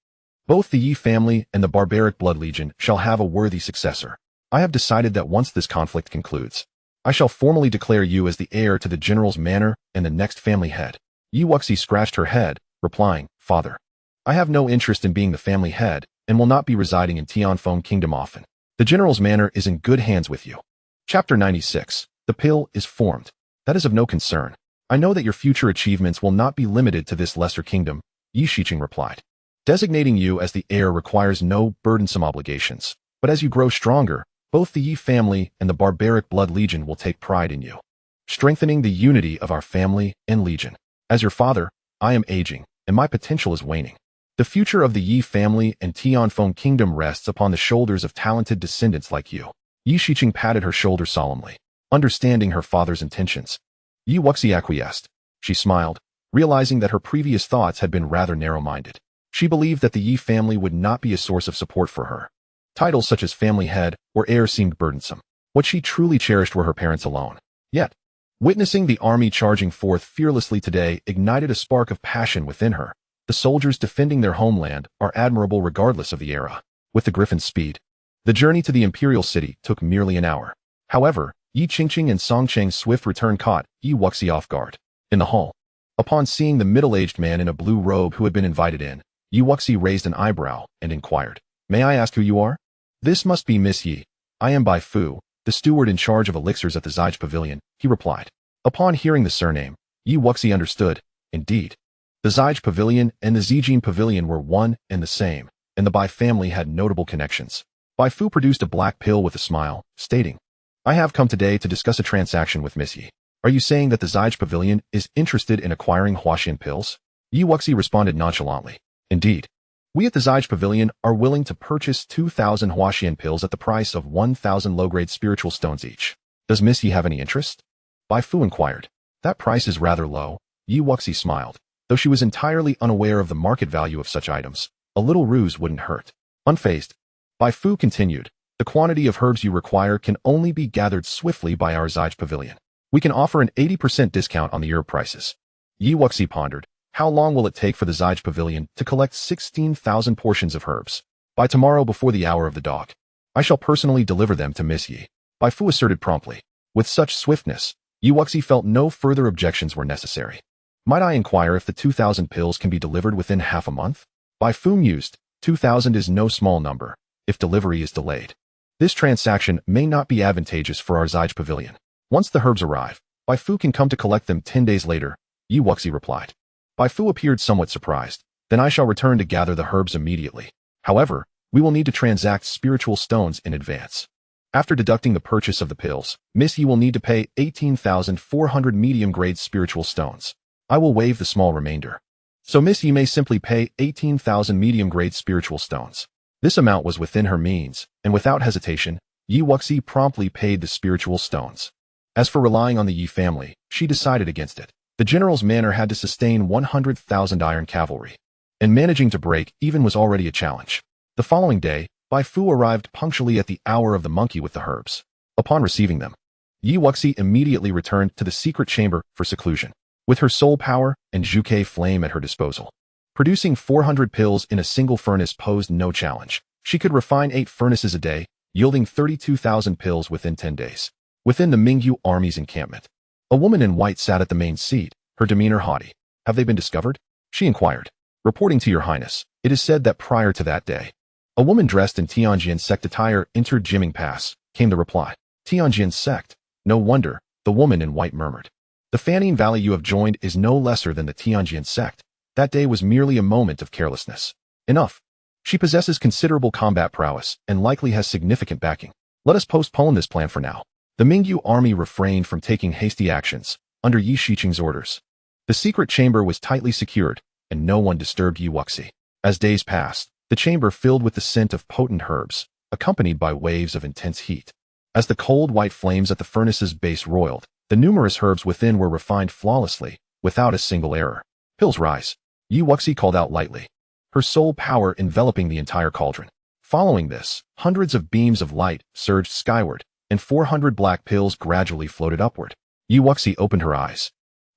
both the Yi family and the barbaric blood legion shall have a worthy successor. I have decided that once this conflict concludes, I shall formally declare you as the heir to the general's manor and the next family head." Yi Wuxi scratched her head, replying, "Father, I have no interest in being the family head and will not be residing in Tianfeng Kingdom often. The general's manor is in good hands with you." Chapter 96. The pill is formed. That is of no concern. I know that your future achievements will not be limited to this lesser kingdom, Yi Shiqing replied. Designating you as the heir requires no burdensome obligations, but as you grow stronger, both the Yi family and the barbaric blood legion will take pride in you, strengthening the unity of our family and legion. As your father, I am aging, and my potential is waning. The future of the Yi family and Tianfeng kingdom rests upon the shoulders of talented descendants like you. Yi Shiqing patted her shoulder solemnly, understanding her father's intentions. Yi Wuxi acquiesced. She smiled, realizing that her previous thoughts had been rather narrow-minded. She believed that the Yi family would not be a source of support for her. Titles such as family head or heir seemed burdensome. What she truly cherished were her parents alone. Yet, witnessing the army charging forth fearlessly today ignited a spark of passion within her. The soldiers defending their homeland are admirable regardless of the era. With the griffin's speed, the journey to the imperial city took merely an hour. However, Yi Qingqing and Zhong Xiang's swift return caught Yi Wuxi off guard. In the hall, upon seeing the middle-aged man in a blue robe who had been invited in, Yi Wuxi raised an eyebrow and inquired, "May I ask who you are?" "This must be Miss Yi. I am Bai Fu, the steward in charge of elixirs at the Zige Pavilion," he replied. Upon hearing the surname, Yi Wuxi understood. Indeed, the Zige Pavilion and the Zijin Pavilion were one and the same, and the Bai family had notable connections. Bai Fu produced a black pill with a smile, stating, "I have come today to discuss a transaction with Miss Yi. Are you saying that the Zige Pavilion is interested in acquiring Huaxian pills?" Yi Wuxi responded nonchalantly. "Indeed. We at the Zige Pavilion are willing to purchase 2,000 Huaxian pills at the price of 1,000 low-grade spiritual stones each. Does Miss Yi have any interest?" Bai Fu inquired. "That price is rather low." Yi Wuxi smiled. Though she was entirely unaware of the market value of such items, a little ruse wouldn't hurt. Unfazed, Bai Fu continued, "The quantity of herbs you require can only be gathered swiftly by our Zige Pavilion. We can offer an 80% discount on the herb prices." Yi Wuxi pondered. How long will it take for the Zige Pavilion to collect 16,000 portions of herbs? "By tomorrow before the hour of the dog. I shall personally deliver them to Miss Yi," Bai Fu asserted promptly. With such swiftness, Yi Wuxi felt no further objections were necessary. "Might I inquire if the 2,000 pills can be delivered within half a month?" Bai Fu mused. 2,000 is no small number, if delivery is delayed. This transaction may not be advantageous for our Zige Pavilion. Once the herbs arrive, Bai Fu can come to collect them 10 days later, Yi Wuxi replied. Bai Fu appeared somewhat surprised. "Then I shall return to gather the herbs immediately. However, we will need to transact spiritual stones in advance. After deducting the purchase of the pills, Miss Yi will need to pay 18,400 medium-grade spiritual stones. I will waive the small remainder. So Miss Yi may simply pay 18,000 medium-grade spiritual stones." This amount was within her means, and without hesitation, Yi Wuxi promptly paid the spiritual stones. As for relying on the Yi family, she decided against it. The general's manor had to sustain 100,000 iron cavalry, and managing to break even was already a challenge. The following day, Bai Fu arrived punctually at the hour of the monkey with the herbs. Upon receiving them, Yi Wuxi immediately returned to the secret chamber for seclusion. With her soul power and Zhuke flame at her disposal, producing 400 pills in a single furnace posed no challenge. She could refine 8 furnaces a day, yielding 32,000 pills within 10 days. Within the Mingyu army's encampment, a woman in white sat at the main seat, her demeanor haughty. "Have they been discovered?" she inquired. "Reporting to your highness, it is said that prior to that day, a woman dressed in Tianjian sect attire entered Jiming Pass," came the reply. "Tianjian sect? No wonder," the woman in white murmured. "The Fanning Valley you have joined is no lesser than the Tianjian sect. That day was merely a moment of carelessness." "Enough. She possesses considerable combat prowess and likely has significant backing. Let us postpone this plan for now." The Mingyu army refrained from taking hasty actions, under Yi Shiqing's orders. The secret chamber was tightly secured, and no one disturbed Yi Wuxi. As days passed, the chamber filled with the scent of potent herbs, accompanied by waves of intense heat. As the cold white flames at the furnace's base roiled, the numerous herbs within were refined flawlessly, without a single error. "Pills rise," Yi Wuxi called out lightly, her soul power enveloping the entire cauldron. Following this, hundreds of beams of light surged skyward, and 400 black pills gradually floated upward. Yi Wuxi opened her eyes,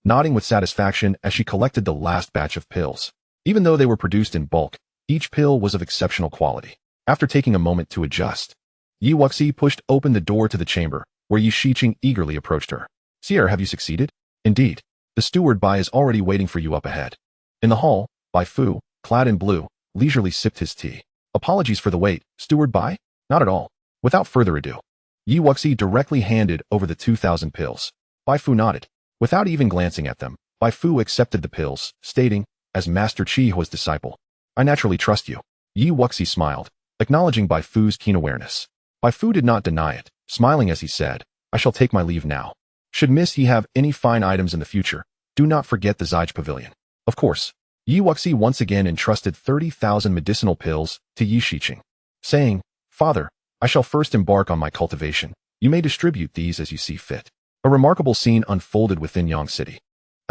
nodding with satisfaction as she collected the last batch of pills. Even though they were produced in bulk, each pill was of exceptional quality. After taking a moment to adjust, Yi Wuxi pushed open the door to the chamber, where Yi Shiqing eagerly approached her. "Sire, have you succeeded?" "Indeed. The steward Bai is already waiting for you up ahead." In the hall, Bai Fu, clad in blue, leisurely sipped his tea. "Apologies for the wait, Steward Bai?" "Not at all." Without further ado, Yi Wuxi directly handed over the 2,000 pills. Bai Fu nodded. Without even glancing at them, Bai Fu accepted the pills, stating, as Master Chihuo's disciple, "I naturally trust you." Yi Wuxi smiled, acknowledging Bai Fu's keen awareness. Bai Fu did not deny it, smiling as he said, "I shall take my leave now. Should Miss Yi have any fine items in the future, do not forget the Zige Pavilion." Of course, Yi Wuxi once again entrusted 30,000 medicinal pills to Yi Shiqing, saying, "Father, I shall first embark on my cultivation. You may distribute these as you see fit." A remarkable scene unfolded within Yang City.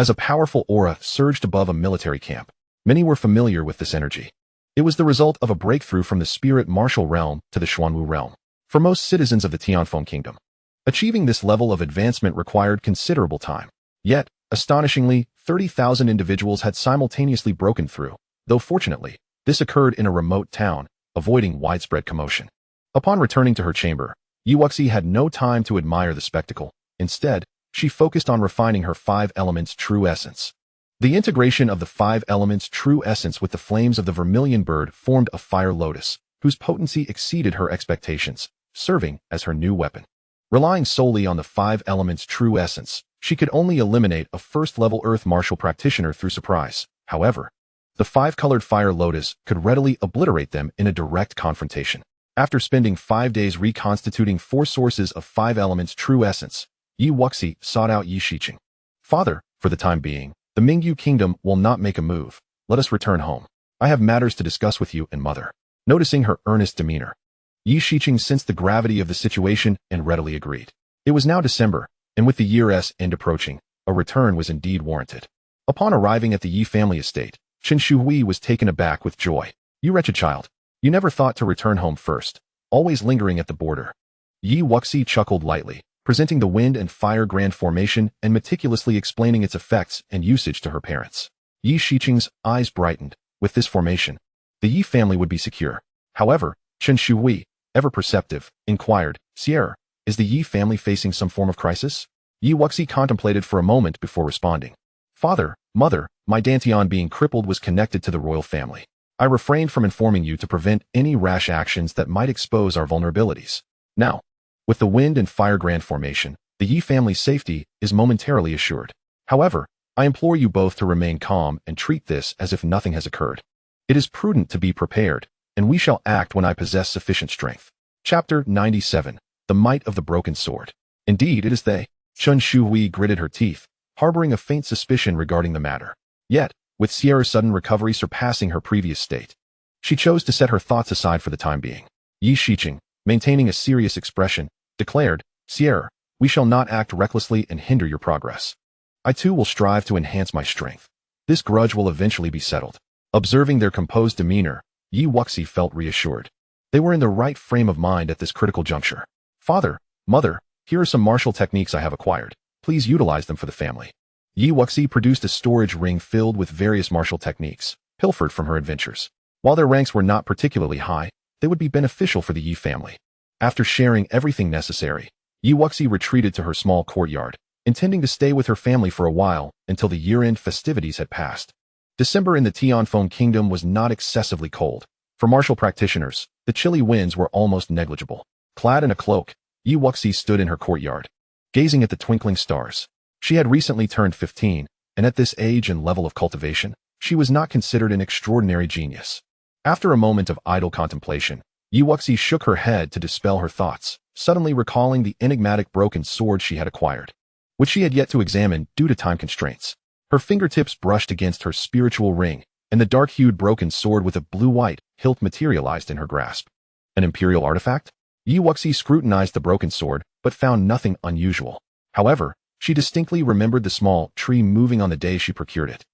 as a powerful aura surged above a military camp. Many were familiar with this energy. It was the result of a breakthrough from the spirit martial realm to the Xuanwu realm. For most citizens of the Tianfeng kingdom, achieving this level of advancement required considerable time. Yet, astonishingly, 30,000 individuals had simultaneously broken through, though fortunately, this occurred in a remote town, avoiding widespread commotion. Upon returning to her chamber, Wuxi had no time to admire the spectacle. Instead, she focused on refining her 5 elements true essence. The integration of the 5 elements true essence with the flames of the vermilion bird formed a fire lotus, whose potency exceeded her expectations, serving as her new weapon. Relying solely on the 5 elements true essence, she could only eliminate a first-level earth martial practitioner through surprise. However, the 5-colored fire lotus could readily obliterate them in a direct confrontation. After spending 5 days reconstituting 4 sources of 5 elements true essence, Wuxi sought out Yi Shiqing. Father, for the time being, the Mingyu kingdom will not make a move. Let us return home. I have matters to discuss with you and mother. Noticing her earnest demeanor, Yi Shiqing sensed the gravity of the situation and readily agreed. It was now December, and with the year's end approaching, a return was indeed warranted. Upon arriving at the Yi family estate, Chen Shuhui was taken aback with joy. You wretched child, you never thought to return home first, always lingering at the border. Wuxi chuckled lightly, presenting the wind and fire grand formation and meticulously explaining its effects and usage to her parents. Yi Shiqing's eyes brightened. With this formation, the Yi family would be secure. However, Chen Shuhui, ever perceptive, inquired, Sierra, is the Yi family facing some form of crisis? Wuxi contemplated for a moment before responding. Father, mother, my Dantian being crippled was connected to the royal family. I refrained from informing you to prevent any rash actions that might expose our vulnerabilities. Now, with the wind and fire grand formation, the Yi family's safety is momentarily assured. However, I implore you both to remain calm and treat this as if nothing has occurred. It is prudent to be prepared, and we shall act when I possess sufficient strength. Chapter 97. The Might of the Broken Sword. Indeed, it is they. Chen Shuhui gritted her teeth, harboring a faint suspicion regarding the matter. Yet, with Sierra's sudden recovery surpassing her previous state, she chose to set her thoughts aside for the time being. Yi Shiqing, maintaining a serious expression, declared, Sierra, we shall not act recklessly and hinder your progress. I too will strive to enhance my strength. This grudge will eventually be settled. Observing their composed demeanor, Wuxi felt reassured. They were in the right frame of mind at this critical juncture. Father, mother, here are some martial techniques I have acquired. Please utilize them for the family. Wuxi produced a storage ring filled with various martial techniques, pilfered from her adventures. While their ranks were not particularly high, they would be beneficial for the Yi family. After sharing everything necessary, Wuxi retreated to her small courtyard, intending to stay with her family for a while until the year-end festivities had passed. December in the Tianfeng kingdom was not excessively cold. For martial practitioners, the chilly winds were almost negligible. Clad in a cloak, Wuxi stood in her courtyard, gazing at the twinkling stars. She had recently turned 15, and at this age and level of cultivation, she was not considered an extraordinary genius. After a moment of idle contemplation, Wuxi shook her head to dispel her thoughts, suddenly recalling the enigmatic broken sword she had acquired, which she had yet to examine due to time constraints. Her fingertips brushed against her spiritual ring, and the dark-hued broken sword with a blue-white hilt materialized in her grasp. An imperial artifact? Wuxi scrutinized the broken sword, but found nothing unusual. However, she distinctly remembered the small tree moving on the day she procured it.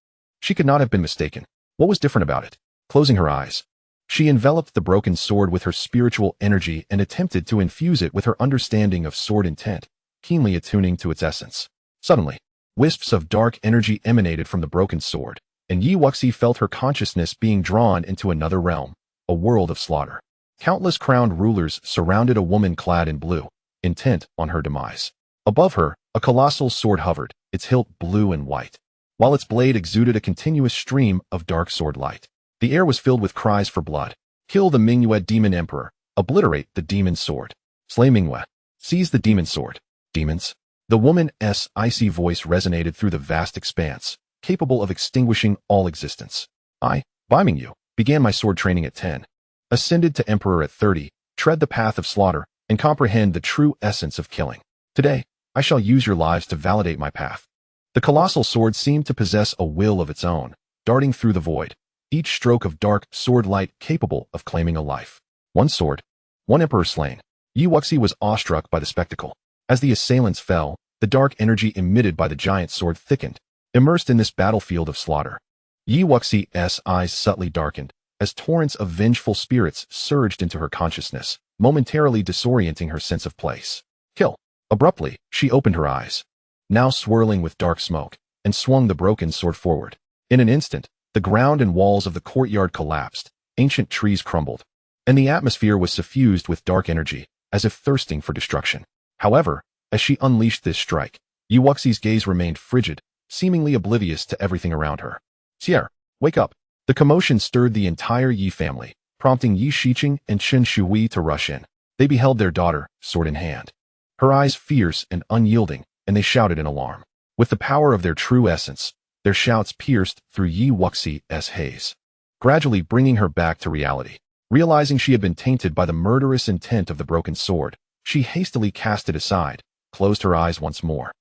She could not have been mistaken. What was different about it? Closing her eyes, she enveloped the broken sword with her spiritual energy and attempted to infuse it with her understanding of sword intent, keenly attuning to its essence. Suddenly, wisps of dark energy emanated from the broken sword, and Wuxi felt her consciousness being drawn into another realm, a world of slaughter. Countless crowned rulers surrounded a woman clad in blue, intent on her demise. Above her, a colossal sword hovered, its hilt blue and white, while its blade exuded a continuous stream of dark sword light. The air was filled with cries for blood. Kill the Mingyue demon emperor. Obliterate the demon sword. Slay Mingyue. Seize the demon sword. Demons. The woman's icy voice resonated through the vast expanse, capable of extinguishing all existence. I, Bai Mingyu, began my sword training at 10. Ascended to emperor at 30, tread the path of slaughter, and comprehend the true essence of killing. Today, I shall use your lives to validate my path. The colossal sword seemed to possess a will of its own, darting through the void, each stroke of dark sword light capable of claiming a life. One sword, one emperor slain. Wuxi was awestruck by the spectacle. As the assailants fell, the dark energy emitted by the giant sword thickened, Immersed in this battlefield of slaughter, Yi Wuxi's eyes subtly darkened as torrents of vengeful spirits surged into her consciousness, momentarily disorienting her sense of place. Kill. Abruptly, she opened her eyes, now swirling with dark smoke, and swung the broken sword forward. In an instant, the ground and walls of the courtyard collapsed, ancient trees crumbled, and the atmosphere was suffused with dark energy, as if thirsting for destruction. However, as she unleashed this strike, Yi Wuxi's gaze remained frigid, seemingly oblivious to everything around her. Sierra, wake up. The commotion stirred the entire Yi family, prompting Yi Xiqing and Chen Shui to rush in. They beheld their daughter, sword in hand. Her eyes fierce and unyielding, and they shouted in alarm. With the power of their true essence, their shouts pierced through Yi Wuxi's haze, gradually bringing her back to reality. Realizing she had been tainted by the murderous intent of the broken sword, she hastily cast it aside, closed her eyes once more,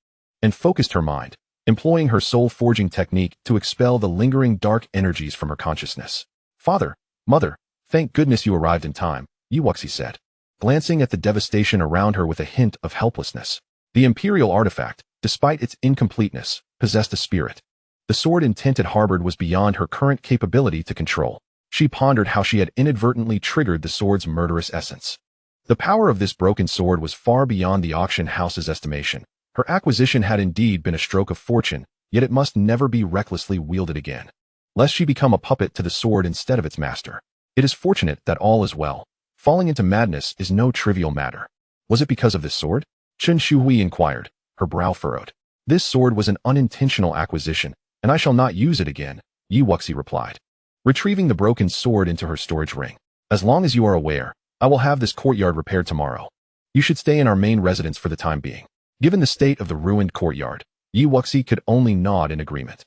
and focused her mind, employing her soul-forging technique to expel the lingering dark energies from her consciousness. Father, mother, thank goodness you arrived in time, Yi Wuxi said, glancing at the devastation around her with a hint of helplessness. The imperial artifact, despite its incompleteness, possessed a spirit. The sword intent it harbored was beyond her current capability to control. She pondered how she had inadvertently triggered the sword's murderous essence. The power of this broken sword was far beyond the auction house's estimation. Her acquisition had indeed been a stroke of fortune, yet it must never be recklessly wielded again, lest she become a puppet to the sword instead of its master. It is fortunate that all is well. Falling into madness is no trivial matter. Was it because of this sword? Chen Shui inquired, her brow furrowed. This sword was an unintentional acquisition, and I shall not use it again, Yi Wuxi replied, retrieving the broken sword into her storage ring. As long as you are aware, I will have this courtyard repaired tomorrow. You should stay in our main residence for the time being. Given the state of the ruined courtyard, Yi Wuxi could only nod in agreement.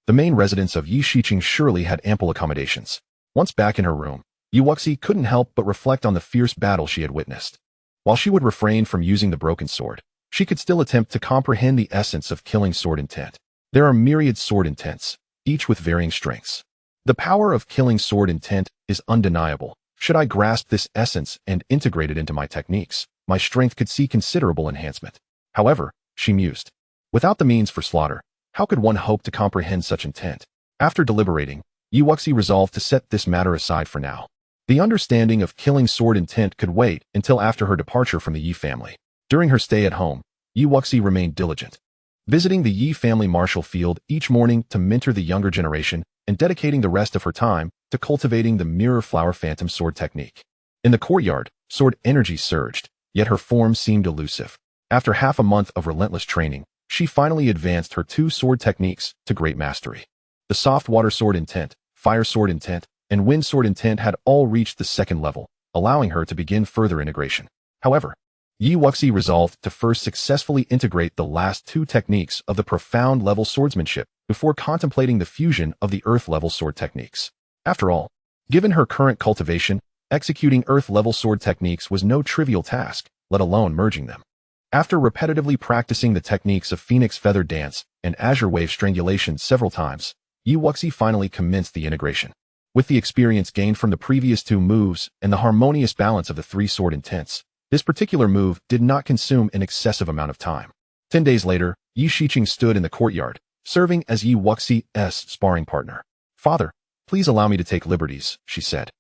The main residence of Yi Xiqing surely had ample accommodations. Once back in her room, Yi Wuxi couldn't help but reflect on the fierce battle she had witnessed. While she would refrain from using the broken sword, she could still attempt to comprehend the essence of killing sword intent. There are myriad sword intents, each with varying strengths. The power of killing sword intent is undeniable. Should I grasp this essence and integrate it into my techniques, my strength could see considerable enhancement. However, she mused, without the means for slaughter, how could one hope to comprehend such intent? After deliberating, Yi Wuxi resolved to set this matter aside for now. The understanding of killing sword intent could wait until after her departure from the Yi family. During her stay at home, Yi Wuxi remained diligent, visiting the Yi family martial field each morning to mentor the younger generation and dedicating the rest of her time to cultivating the mirror flower phantom sword technique. In the courtyard, sword energy surged, yet her form seemed elusive. After half a month of relentless training, she finally advanced her two sword techniques to great mastery. The soft water sword intent, fire sword intent, and wind sword intent had all reached the second level, allowing her to begin further integration. However, Yi Wuxi resolved to first successfully integrate the last two techniques of the profound level swordsmanship before contemplating the fusion of the earth-level sword techniques. After all, given her current cultivation, executing earth-level sword techniques was no trivial task, let alone merging them. After repetitively practicing the techniques of Phoenix Feather Dance and Azure Wave Strangulation several times, Yi Wuxi finally commenced the integration. With the experience gained from the previous two moves and the harmonious balance of the three sword intents, this particular move did not consume an excessive amount of time. 10 days later, Yi Xiqing stood in the courtyard, serving as Yi Wuxi's sparring partner. Father, please allow me to take liberties, she said,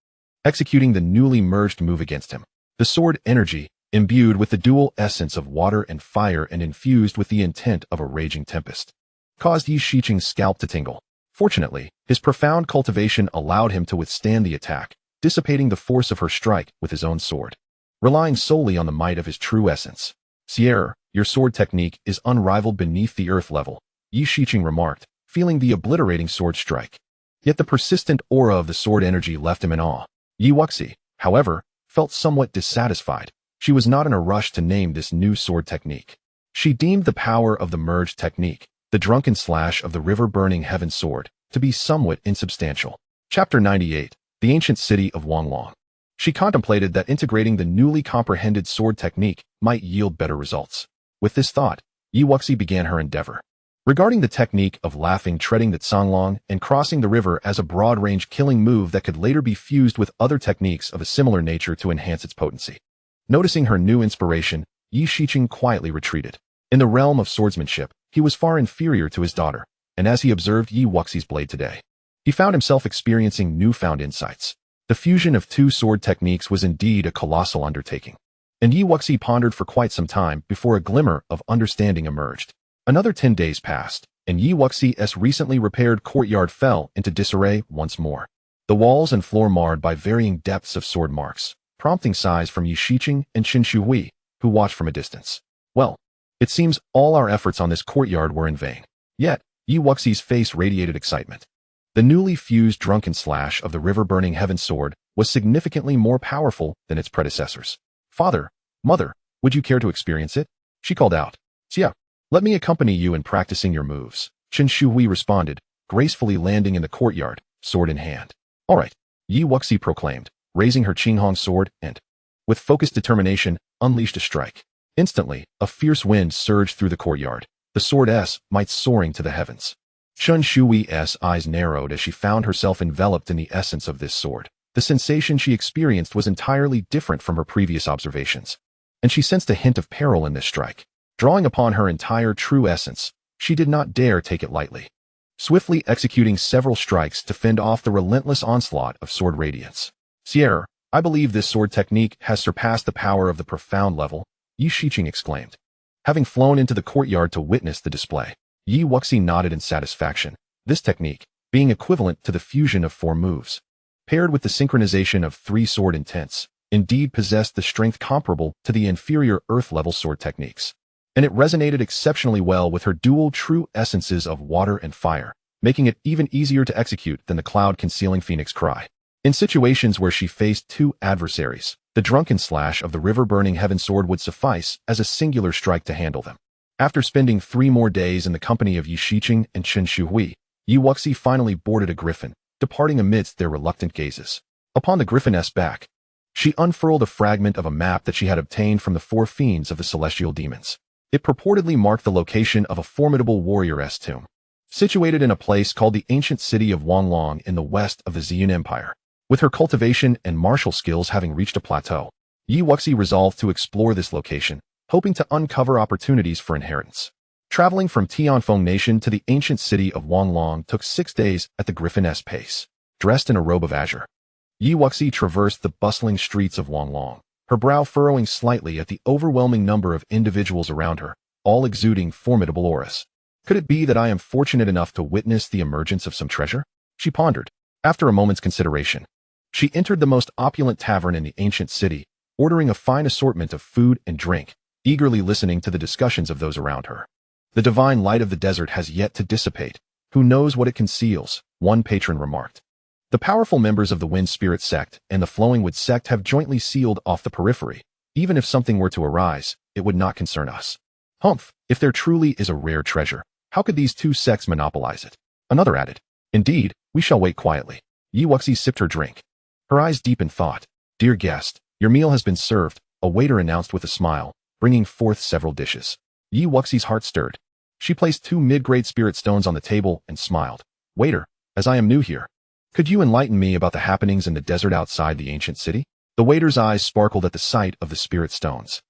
executing the newly merged move against him. The sword energy, imbued with the dual essence of water and fire and infused with the intent of a raging tempest, caused Yi Xiqing's scalp to tingle. Fortunately, his profound cultivation allowed him to withstand the attack, dissipating the force of her strike with his own sword, relying solely on the might of his true essence. Sierra, your sword technique is unrivaled beneath the earth level, Yi Xiqing remarked, feeling the obliterating sword strike. Yet the persistent aura of the sword energy left him in awe. Yi Wuxi, however, felt somewhat dissatisfied. She was not in a rush to name this new sword technique. She deemed the power of the merged technique, the drunken slash of the river-burning heaven sword, to be somewhat insubstantial. Chapter 98, The Ancient City of Wanglong. She contemplated that integrating the newly comprehended sword technique might yield better results. With this thought, Yi Wuxi began her endeavor. Regarding the technique of laughing treading the Canglong and crossing the river as a broad-range killing move that could later be fused with other techniques of a similar nature to enhance its potency. Noticing her new inspiration, Yi Xiqing quietly retreated. In the realm of swordsmanship, he was far inferior to his daughter, and as he observed Yi Wuxi's blade today, he found himself experiencing newfound insights. The fusion of two sword techniques was indeed a colossal undertaking, and Yi Wuxi pondered for quite some time before a glimmer of understanding emerged. Another 10 days passed, and Yi Wuxi's recently repaired courtyard fell into disarray once more. The walls and floor marred by varying depths of sword marks, prompting sighs from Yi Shiqing and Qin Shuhui, who watched from a distance. Well, it seems all our efforts on this courtyard were in vain. Yet, Yi Wuxi's face radiated excitement. The newly fused drunken slash of the river-burning heaven sword was significantly more powerful than its predecessors. Father, mother, would you care to experience it? She called out. Xia, let me accompany you in practicing your moves. Qin Shuhui responded, gracefully landing in the courtyard, sword in hand. All right, Yi Wuxi proclaimed, raising her Qinghong sword and, with focused determination, unleashed a strike. Instantly, a fierce wind surged through the courtyard, the sword's might soaring to the heavens. Qin Shui's eyes narrowed as she found herself enveloped in the essence of this sword. The sensation she experienced was entirely different from her previous observations, and she sensed a hint of peril in this strike. Drawing upon her entire true essence, she did not dare take it lightly. Swiftly executing several strikes to fend off the relentless onslaught of sword radiance. Sierra, I believe this sword technique has surpassed the power of the profound level, Yi Shiqing exclaimed. Having flown into the courtyard to witness the display, Yi Wuxi nodded in satisfaction. This technique, being equivalent to the fusion of 4 moves, paired with the synchronization of 3 sword intents, indeed possessed the strength comparable to the inferior earth-level sword techniques. And it resonated exceptionally well with her dual true essences of water and fire, making it even easier to execute than the cloud-concealing phoenix cry. In situations where she faced 2 adversaries, the drunken slash of the river-burning heaven sword would suffice as a singular strike to handle them. After spending 3 more days in the company of Yi Shiqing and Qin Shuhui, Yi Wuxi finally boarded a griffin, departing amidst their reluctant gazes. Upon the griffin's back, she unfurled a fragment of a map that she had obtained from the 4 fiends of the celestial demons. It purportedly marked the location of a formidable warrior's tomb, situated in a place called the ancient city of Wanglong in the west of the Ziyun Empire. With her cultivation and martial skills having reached a plateau, Yi Wuxi resolved to explore this location, hoping to uncover opportunities for inheritance. Traveling from Tianfeng Nation to the ancient city of Wanglong took 6 days at the griffin's pace. Dressed in a robe of azure, Yi Wuxi traversed the bustling streets of Wanglong, her brow furrowing slightly at the overwhelming number of individuals around her, all exuding formidable auras. Could it be that I am fortunate enough to witness the emergence of some treasure? She pondered. After a moment's consideration, she entered the most opulent tavern in the ancient city, ordering a fine assortment of food and drink, eagerly listening to the discussions of those around her. The divine light of the desert has yet to dissipate. Who knows what it conceals? One patron remarked. The powerful members of the Wind Spirit sect and the Flowing Wood sect have jointly sealed off the periphery. Even if something were to arise, it would not concern us. Humph, if there truly is a rare treasure, how could these 2 sects monopolize it? Another added. Indeed, we shall wait quietly. Yi Wuxi sipped her drink, her eyes deep in thought. Dear guest, your meal has been served, a waiter announced with a smile, bringing forth several dishes. Yi Wuxi's heart stirred. She placed 2 mid-grade spirit stones on the table and smiled. Waiter, as I am new here, could you enlighten me about the happenings in the desert outside the ancient city? The waiter's eyes sparkled at the sight of the spirit stones,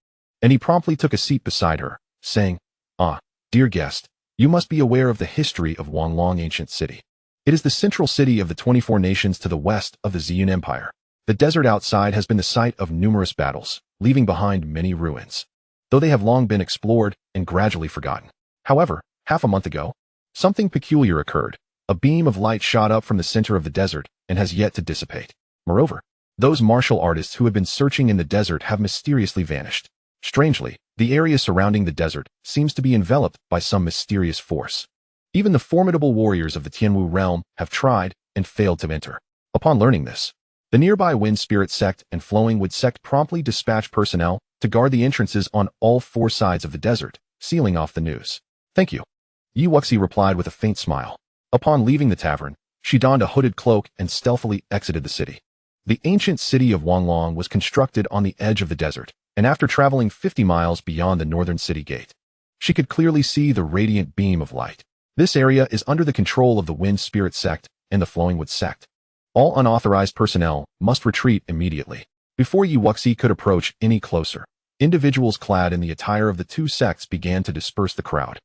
and he promptly took a seat beside her, saying, Ah, dear guest, you must be aware of the history of Wanglong ancient city. It is the central city of the 24 nations to the west of the Ziyun Empire. The desert outside has been the site of numerous battles, leaving behind many ruins, though they have long been explored and gradually forgotten. However, half a month ago, something peculiar occurred. A beam of light shot up from the center of the desert and has yet to dissipate. Moreover, those martial artists who have been searching in the desert have mysteriously vanished. Strangely, the area surrounding the desert seems to be enveloped by some mysterious force. Even the formidable warriors of the Tianwu realm have tried and failed to enter. Upon learning this, the nearby Wind Spirit sect and Flowing Wood sect promptly dispatched personnel to guard the entrances on all 4 sides of the desert, sealing off the news. Thank you. Yi Wuxi replied with a faint smile. Upon leaving the tavern, she donned a hooded cloak and stealthily exited the city. The ancient city of Wanglong was constructed on the edge of the desert, and after traveling 50 miles beyond the northern city gate, she could clearly see the radiant beam of light. This area is under the control of the Wind Spirit sect and the Flowing Wood sect. All unauthorized personnel must retreat immediately. Before Yi Wuxi could approach any closer, individuals clad in the attire of the 2 sects began to disperse the crowd,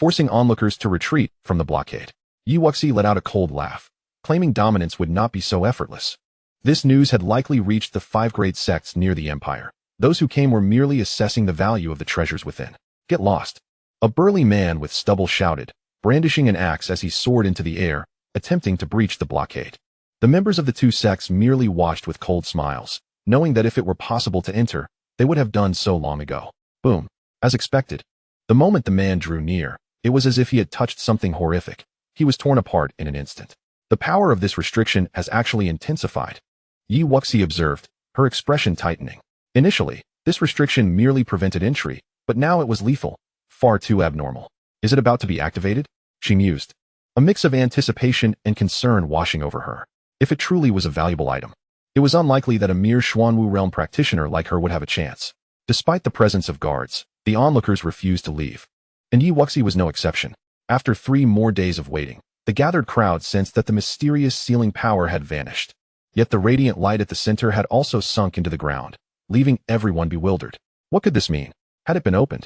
forcing onlookers to retreat from the blockade. Wuxi let out a cold laugh, claiming dominance would not be so effortless. This news had likely reached the 5 great sects near the empire. Those who came were merely assessing the value of the treasures within. Get lost. A burly man with stubble shouted, brandishing an axe as he soared into the air, attempting to breach the blockade. The members of the 2 sects merely watched with cold smiles, knowing that if it were possible to enter, they would have done so long ago. Boom. As expected. The moment the man drew near, it was as if he had touched something horrific. He was torn apart in an instant. The power of this restriction has actually intensified. Wuxi observed, her expression tightening. Initially, this restriction merely prevented entry, but now it was lethal. Far too abnormal. Is it about to be activated? She mused. A mix of anticipation and concern washing over her. If it truly was a valuable item, it was unlikely that a mere Xuanwu realm practitioner like her would have a chance. Despite the presence of guards, the onlookers refused to leave. And Wuxi was no exception. After 3 more days of waiting, the gathered crowd sensed that the mysterious sealing power had vanished. Yet the radiant light at the center had also sunk into the ground, leaving everyone bewildered. What could this mean? Had it been opened?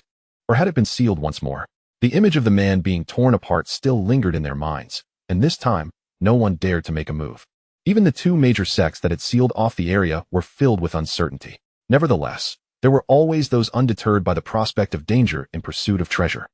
Or had it been sealed once more? The image of the man being torn apart still lingered in their minds, and this time, no one dared to make a move. Even the 2 major sects that had sealed off the area were filled with uncertainty. Nevertheless, there were always those undeterred by the prospect of danger in pursuit of treasure.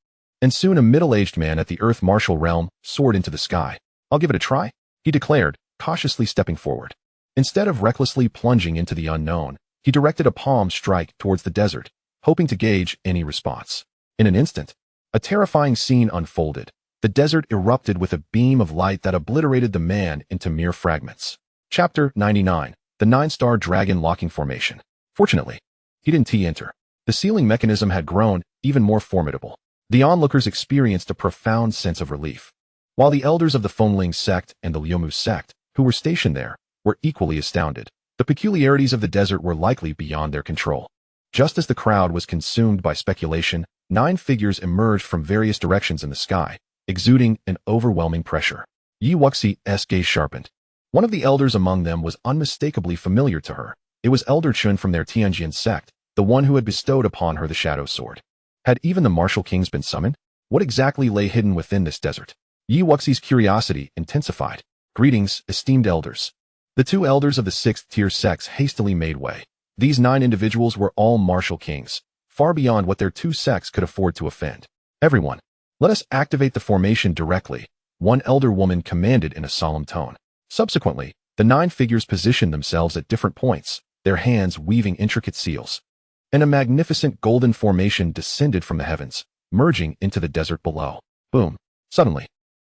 And soon a middle-aged man at the Earth Martial realm soared into the sky. I'll give it a try, he declared, cautiously stepping forward. Instead of recklessly plunging into the unknown, he directed a palm strike towards the desert, hoping to gauge any response. In an instant, a terrifying scene unfolded. The desert erupted with a beam of light that obliterated the man into mere fragments. Chapter 99. The 9-star dragon locking formation. Fortunately, he didn't enter. The sealing mechanism had grown even more formidable. The onlookers experienced a profound sense of relief. While the elders of the Fengling sect and the Liumu sect, who were stationed there, were equally astounded. The peculiarities of the desert were likely beyond their control. Just as the crowd was consumed by speculation, 9 figures emerged from various directions in the sky, exuding an overwhelming pressure. Wuxi's gaze sharpened. One of the elders among them was unmistakably familiar to her. It was Elder Chun from their Tianjin sect, the one who had bestowed upon her the Shadow Sword. Had even the martial kings been summoned? What exactly lay hidden within this desert? Wuxi's curiosity intensified. Greetings, esteemed elders. The 2 elders of the 6th-tier sects hastily made way. These 9 individuals were all martial kings, far beyond what their 2 sects could afford to offend. Everyone, let us activate the formation directly, one elder woman commanded in a solemn tone. Subsequently, the 9 figures positioned themselves at different points, their hands weaving intricate seals. And a magnificent golden formation descended from the heavens, merging into the desert below. Boom. Suddenly,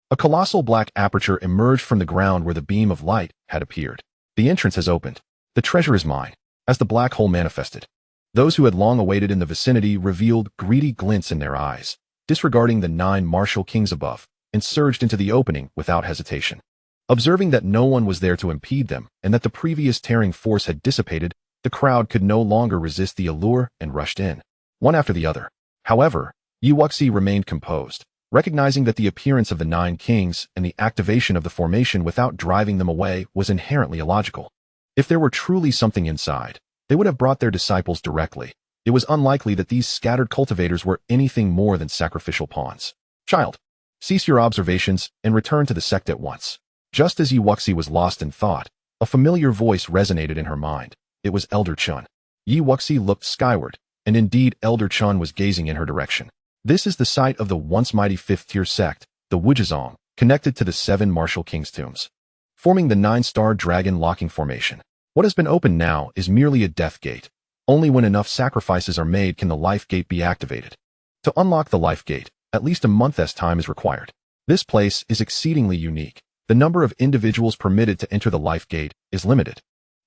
a colossal black aperture emerged from the ground where the beam of light had appeared. The entrance has opened. The treasure is mine, as the black hole manifested. Those who had long awaited in the vicinity revealed greedy glints in their eyes, disregarding the 9 martial kings above, and surged into the opening without hesitation. Observing that no one was there to impede them and that the previous tearing force had dissipated, the crowd could no longer resist the allure and rushed in, one after the other. However, Wuxi remained composed, recognizing that the appearance of the 9 kings and the activation of the formation without driving them away was inherently illogical. If there were truly something inside, they would have brought their disciples directly. It was unlikely that these scattered cultivators were anything more than sacrificial pawns. Child, cease your observations and return to the sect at once. Just as Wuxi was lost in thought, a familiar voice resonated in her mind. It was Elder Chun. Wuxi looked skyward, and indeed Elder Chun was gazing in her direction. This is the site of the once mighty 5th-tier sect, the Wuzhizong, connected to the 7 martial kings' tombs, forming the 9-star dragon locking formation. What has been opened now is merely a death gate. Only when enough sacrifices are made can the life gate be activated. To unlock the life gate, at least a month's time is required. This place is exceedingly unique. The number of individuals permitted to enter the life gate is limited,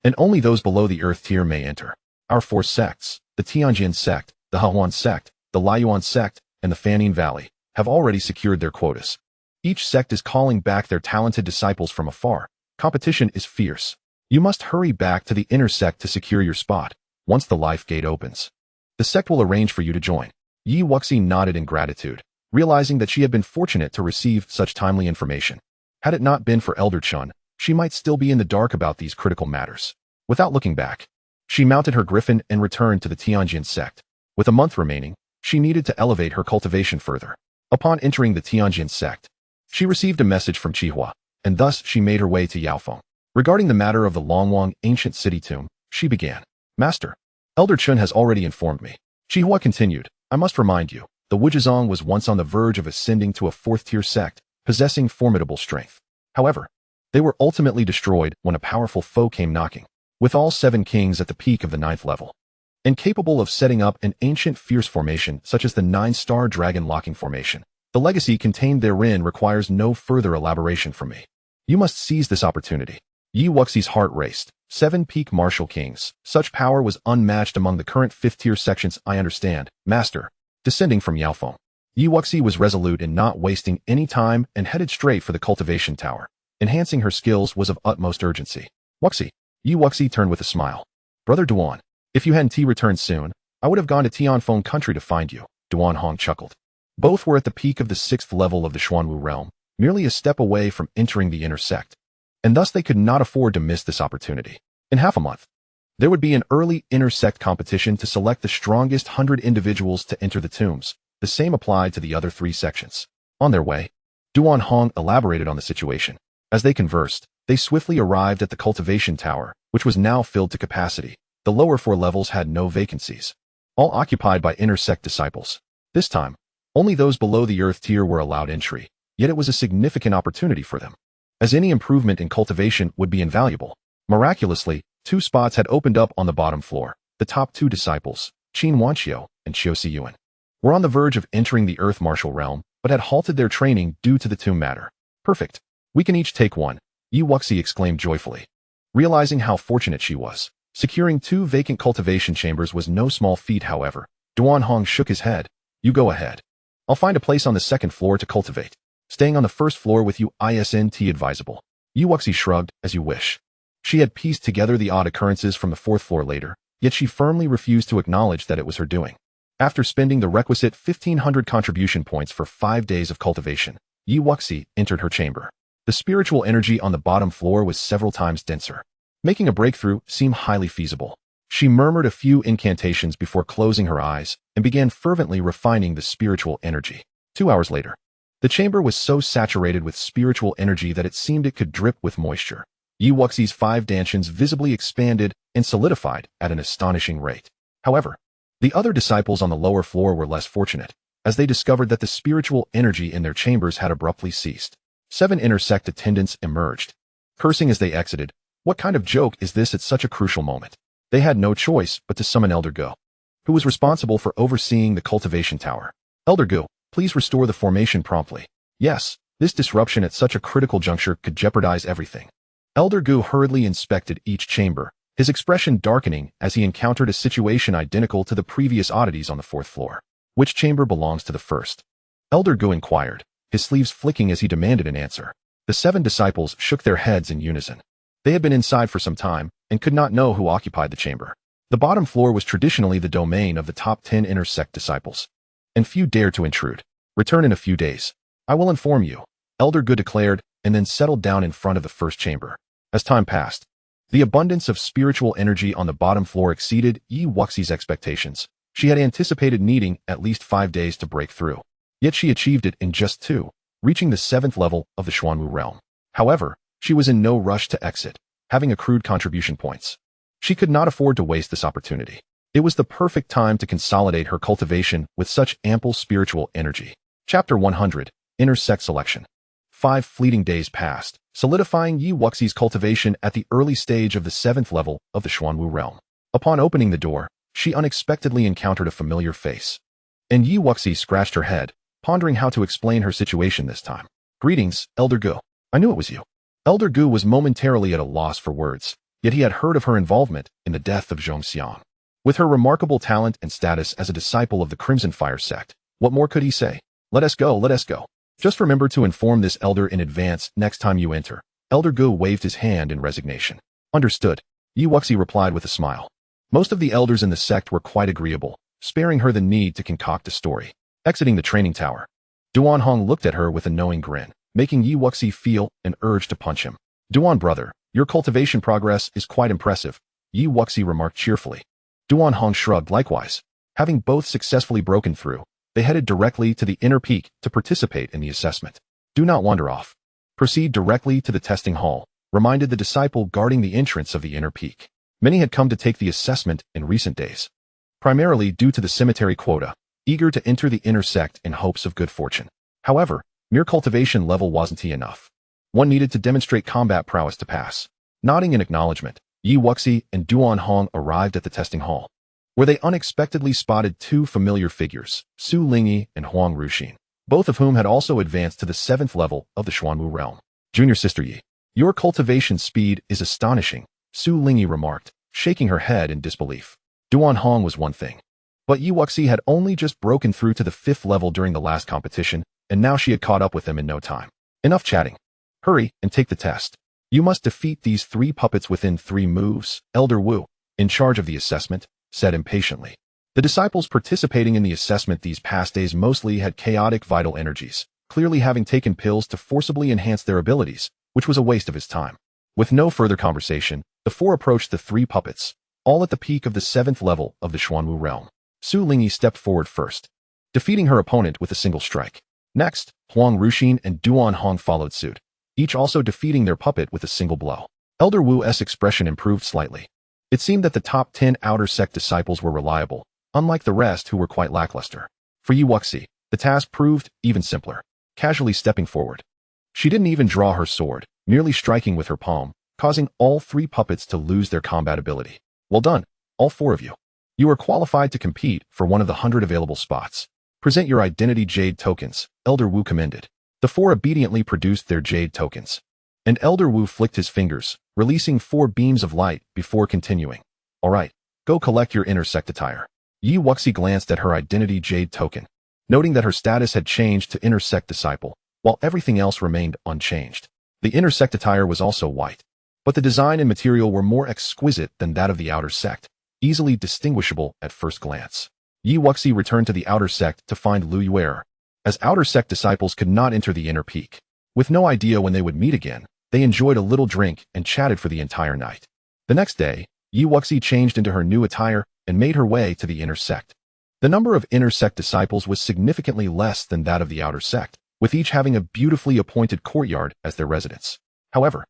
and only those below the earth tier may enter. Our 4 sects, the Tianjin sect, the Hahuan sect, the Liuan sect, and the Fanning Valley, have already secured their quotas. Each sect is calling back their talented disciples from afar. Competition is fierce. You must hurry back to the inner sect to secure your spot. Once the life gate opens, the sect will arrange for you to join. Wuxi nodded in gratitude, realizing that she had been fortunate to receive such timely information. Had it not been for Elder Chun, she might still be in the dark about these critical matters. Without looking back, she mounted her griffin and returned to the Tianjin sect. With a month remaining, she needed to elevate her cultivation further. Upon entering the Tianjin sect, she received a message from Chihuo, and thus she made her way to Yaofeng. Regarding the matter of the Longwang ancient city tomb, she began. Master, Elder Chun has already informed me. Chihuo continued, I must remind you, the Wuzhizong was once on the verge of ascending to a fourth-tier sect, possessing formidable strength. However, they were ultimately destroyed when a powerful foe came knocking, with all 7 kings at the peak of the 9th level. Incapable of setting up an ancient fierce formation such as the 9-star dragon locking formation, the legacy contained therein requires no further elaboration from me. You must seize this opportunity. Yi Wuxi's heart raced. 7 peak martial kings. Such power was unmatched among the current 5th-tier sections. I understand, Master. Descending from Yaofeng, Yi Wuxi was resolute in not wasting any time and headed straight for the cultivation tower. Enhancing her skills was of utmost urgency. Wuxi. Yi Wuxi turned with a smile. Brother Duan, if you hadn't returned soon, I would have gone to Tianfeng country to find you. Duan Hong chuckled. Both were at the peak of the 6th level of the Xuanwu realm, merely a step away from entering the inner sect, and thus they could not afford to miss this opportunity. In half a month, there would be an early inner sect competition to select the strongest 100 individuals to enter the tombs. The same applied to the other 3 sections. On their way, Duan Hong elaborated on the situation. As they conversed, they swiftly arrived at the cultivation tower, which was now filled to capacity. The lower 4 levels had no vacancies, all occupied by inner sect disciples. This time, only those below the earth tier were allowed entry, yet it was a significant opportunity for them, as any improvement in cultivation would be invaluable. Miraculously, 2 spots had opened up on the bottom floor. The top 2 disciples, Qin Wanqiu and Xiu Siyuan, were on the verge of entering the earth martial realm, but had halted their training due to the tomb matter. Perfect. We can each take one, Yi Wuxi exclaimed joyfully. Realizing how fortunate she was, securing 2 vacant cultivation chambers was no small feat. However, Duan Hong shook his head. You go ahead. I'll find a place on the 2nd floor to cultivate. Staying on the 1st floor with you isn't advisable. Yi Wuxi shrugged. As you wish. She had pieced together the odd occurrences from the 4th floor later, yet she firmly refused to acknowledge that it was her doing. After spending the requisite 1,500 contribution points for 5 days of cultivation, Yi Wuxi entered her chamber. The spiritual energy on the bottom floor was several times denser, making a breakthrough seem highly feasible. She murmured a few incantations before closing her eyes and began fervently refining the spiritual energy. 2 hours later, the chamber was so saturated with spiritual energy that it seemed it could drip with moisture. Yi Wuxi's 5 Dantians visibly expanded and solidified at an astonishing rate. However, the other disciples on the lower floor were less fortunate, as they discovered that the spiritual energy in their chambers had abruptly ceased. 7 inner sect attendants emerged, cursing as they exited. What kind of joke is this at such a crucial moment? They had no choice but to summon Elder Gu, who was responsible for overseeing the cultivation tower. Elder Gu, please restore the formation promptly. Yes, this disruption at such a critical juncture could jeopardize everything. Elder Gu hurriedly inspected each chamber, his expression darkening as he encountered a situation identical to the previous oddities on the 4th floor. Which chamber belongs to the 1st? Elder Gu inquired, his sleeves flicking as he demanded an answer. The 7 disciples shook their heads in unison. They had been inside for some time and could not know who occupied the chamber. The bottom floor was traditionally the domain of the top 10 inner sect disciples, and few dared to intrude. Return in a few days. I will inform you, Elder Gu declared, and then settled down in front of the 1st chamber. As time passed, the abundance of spiritual energy on the bottom floor exceeded Yi Wuxi's expectations. She had anticipated needing at least 5 days to break through, yet she achieved it in just 2, reaching the 7th level of the Xuanwu realm. However, she was in no rush to exit, having accrued contribution points. She could not afford to waste this opportunity. It was the perfect time to consolidate her cultivation with such ample spiritual energy. Chapter 100, Inner Sect Selection. 5 fleeting days passed, solidifying Yi Wuxi's cultivation at the early stage of the 7th level of the Xuanwu realm. Upon opening the door, she unexpectedly encountered a familiar face, and Yi Wuxi scratched her head, pondering how to explain her situation this time. Greetings, Elder Gu. I knew it was you. Elder Gu was momentarily at a loss for words, yet he had heard of her involvement in the death of Zhong Xiang. With her remarkable talent and status as a disciple of the Crimson Fire sect, what more could he say? Let us go, let us go. Just remember to inform this elder in advance next time you enter. Elder Gu waved his hand in resignation. Understood, Yi Wuxi replied with a smile. Most of the elders in the sect were quite agreeable, sparing her the need to concoct a story. Exiting the training tower, Duan Hong looked at her with a knowing grin, making Yi Wuxi feel an urge to punch him. Duan brother, your cultivation progress is quite impressive, Yi Wuxi remarked cheerfully. Duan Hong shrugged likewise. Having both successfully broken through, they headed directly to the inner peak to participate in the assessment. Do not wander off. Proceed directly to the testing hall, reminded the disciple guarding the entrance of the inner peak. Many had come to take the assessment in recent days, primarily due to the cemetery quota, eager to enter the inner sect in hopes of good fortune. However, mere cultivation level wasn't enough. One needed to demonstrate combat prowess to pass. Nodding in acknowledgement, Yi Wuxi and Duan Hong arrived at the testing hall, where they unexpectedly spotted two familiar figures, Su Lingyi and Huang Ruxin, both of whom had also advanced to the 7th level of the Xuanwu realm. Junior Sister Yi, your cultivation speed is astonishing, Su Lingyi remarked, shaking her head in disbelief. Duan Hong was one thing, but Yi Wuxi had only just broken through to the 5th level during the last competition, and now she had caught up with him in no time. Enough chatting. Hurry and take the test. You must defeat these 3 puppets within 3 moves, Elder Wu, in charge of the assessment, said impatiently. The disciples participating in the assessment these past days mostly had chaotic vital energies, clearly having taken pills to forcibly enhance their abilities, which was a waste of his time. With no further conversation, the 4 approached the 3 puppets, all at the peak of the 7th level of the Xuanwu realm. Su Lingyi stepped forward first, defeating her opponent with a single strike. Next, Huang Ruxin and Duan Hong followed suit, each also defeating their puppet with a single blow. Elder Wu's expression improved slightly. It seemed that the top 10 outer sect disciples were reliable, unlike the rest who were quite lackluster. For Yi Wuxi, the task proved even simpler. Casually stepping forward, she didn't even draw her sword, merely striking with her palm, causing all 3 puppets to lose their combat ability. Well done, all 4 of you. You are qualified to compete for one of the 100 available spots. Present your identity jade tokens, Elder Wu commended. The 4 obediently produced their jade tokens, and Elder Wu flicked his fingers, releasing 4 beams of light before continuing. All right, go collect your inner sect attire. Yi Wuxi glanced at her identity jade token, noting that her status had changed to inner sect disciple, while everything else remained unchanged. The inner sect attire was also white, but the design and material were more exquisite than that of the outer sect, easily distinguishable at first glance. Yi Wuxi returned to the outer sect to find Lu Yuer, as outer sect disciples could not enter the inner peak. With no idea when they would meet again, they enjoyed a little drink and chatted for the entire night. The next day, Yi Wuxi changed into her new attire and made her way to the inner sect. The number of inner sect disciples was significantly less than that of the outer sect, with each having a beautifully appointed courtyard as their residence. However,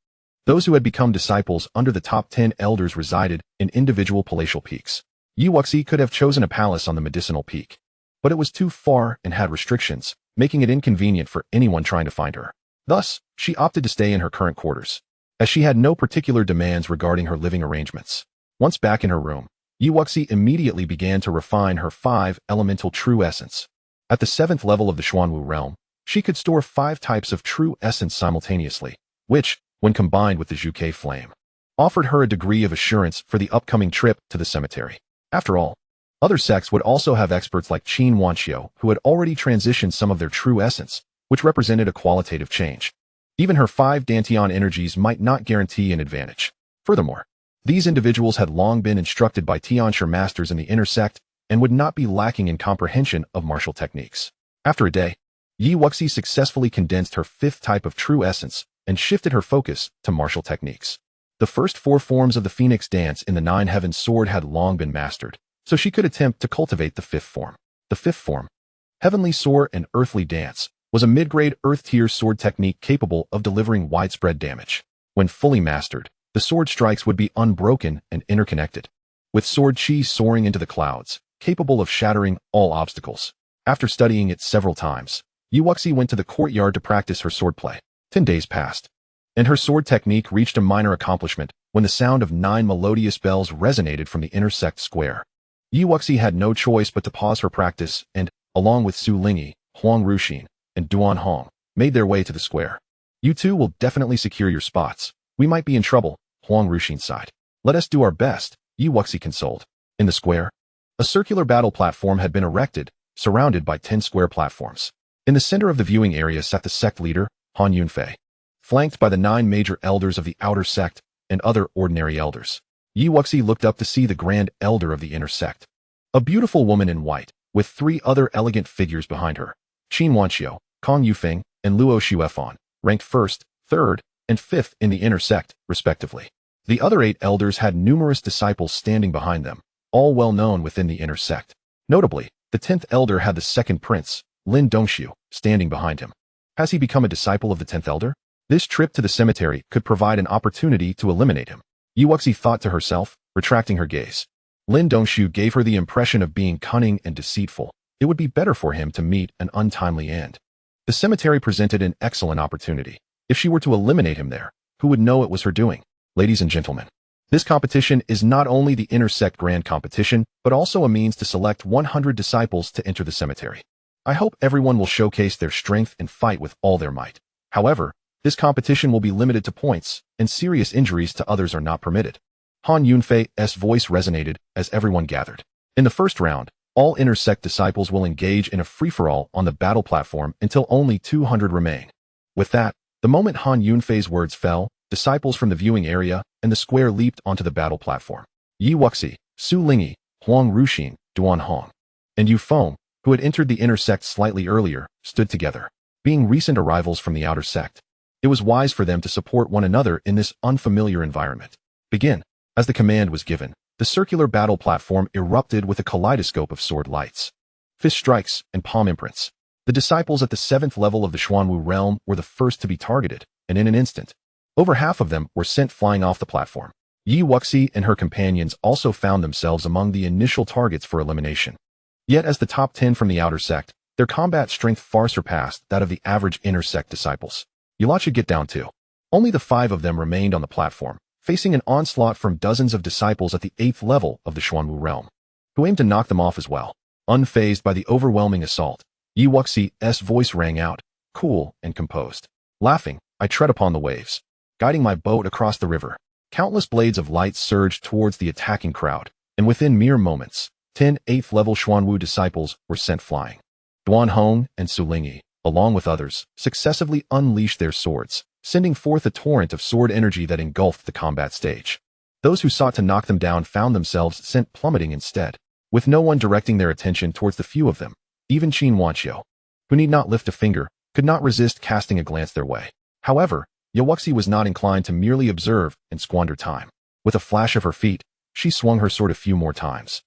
those who had become disciples under the top 10 elders resided in individual palatial peaks. Yi Wuxi could have chosen a palace on the medicinal peak, but it was too far and had restrictions, making it inconvenient for anyone trying to find her. Thus, she opted to stay in her current quarters, as she had no particular demands regarding her living arrangements. Once back in her room, Yi Wuxi immediately began to refine her 5 elemental true essence. At the 7th level of the Xuanwu realm, she could store 5 types of true essence simultaneously, which, when combined with the Zhuke flame, offered her a degree of assurance for the upcoming trip to the cemetery. After all, other sects would also have experts like Qin Wanxiu who had already transitioned some of their true essence, which represented a qualitative change. Even her 5 Dantian energies might not guarantee an advantage. Furthermore, these individuals had long been instructed by Tianfeng masters in the inner sect and would not be lacking in comprehension of martial techniques. After a day, Yi Wuxi successfully condensed her 5th type of true essence and shifted her focus to martial techniques. The first 4 forms of the Phoenix dance in the 9 Heavens sword had long been mastered, so she could attempt to cultivate the 5th form. The 5th form, Heavenly Sword and Earthly Dance, was a mid-grade Earth-tier sword technique capable of delivering widespread damage. When fully mastered, the sword strikes would be unbroken and interconnected, with sword chi soaring into the clouds, capable of shattering all obstacles. After studying it several times, Yi Wuxi went to the courtyard to practice her swordplay. 10 days passed, and her sword technique reached a minor accomplishment when the sound of 9 melodious bells resonated from the inner sect square. Yi Wuxi had no choice but to pause her practice and, along with Su Lingyi, Huang Ruxin, and Duan Hong, made their way to the square. You two will definitely secure your spots. We might be in trouble, Huang Ruxin sighed. Let us do our best, Yi Wuxi consoled. In the square, a circular battle platform had been erected, surrounded by 10 square platforms. In the center of the viewing area sat the sect leader, Han Yunfei, flanked by the 9 major elders of the outer sect and other ordinary elders. Yi Wuxi looked up to see the grand elder of the inner sect, a beautiful woman in white, with 3 other elegant figures behind her. Qin Wanxiu, Kong Yufeng, and Luo Xuefan, ranked 1st, 3rd, and 5th in the inner sect, respectively. The other 8 elders had numerous disciples standing behind them, all well known within the inner sect. Notably, The 10th elder had the second prince, Lin Dongxiu, standing behind him. Has he become a disciple of the 10th elder? This trip to the cemetery could provide an opportunity to eliminate him. Wuxi thought to herself, retracting her gaze. Lin Dongxiu gave her the impression of being cunning and deceitful. It would be better for him to meet an untimely end. The cemetery presented an excellent opportunity. If she were to eliminate him there, who would know it was her doing? Ladies and gentlemen, this competition is not only the intersect grand competition, but also a means to select 100 disciples to enter the cemetery. I hope everyone will showcase their strength and fight with all their might. However, this competition will be limited to points, and serious injuries to others are not permitted. Han Yunfei's voice resonated as everyone gathered. In the first round, all intersect disciples will engage in a free-for-all on the battle platform until only 200 remain. With that, the moment Han Yunfei's words fell, disciples from the viewing area and the square leaped onto the battle platform. Yi Wuxi, Su Lingyi, Huang Ruxin, Duan Hong, and Yu Feng, who had entered the inner sect slightly earlier, stood together. Being recent arrivals from the outer sect, it was wise for them to support one another in this unfamiliar environment. Begin. As the command was given, the circular battle platform erupted with a kaleidoscope of sword lights, fist strikes, and palm imprints. The disciples at the 7th level of the Xuanwu realm were the first to be targeted, and in an instant, over half of them were sent flying off the platform. Yi Wuxi and her companions also found themselves among the initial targets for elimination. Yet as the top 10 from the outer sect, their combat strength far surpassed that of the average inner sect disciples. You lot should get down too. Only the 5 of them remained on the platform, facing an onslaught from dozens of disciples at the 8th level of the Xuanwu realm, who aimed to knock them off as well. Unfazed by the overwhelming assault, Yi Wuxi's voice rang out, cool and composed. Laughing, I tread upon the waves, guiding my boat across the river. Countless blades of light surged towards the attacking crowd, and within mere moments, 10 8th level Xuanwu disciples were sent flying. Duan Hong and Su Lingyi, along with others, successively unleashed their swords, sending forth a torrent of sword energy that engulfed the combat stage. Those who sought to knock them down found themselves sent plummeting instead, with no one directing their attention towards the few of them. Even Qin Wanqiu, who need not lift a finger, could not resist casting a glance their way. However, Wuxi was not inclined to merely observe and squander time. With a flash of her feet, she swung her sword a few more times,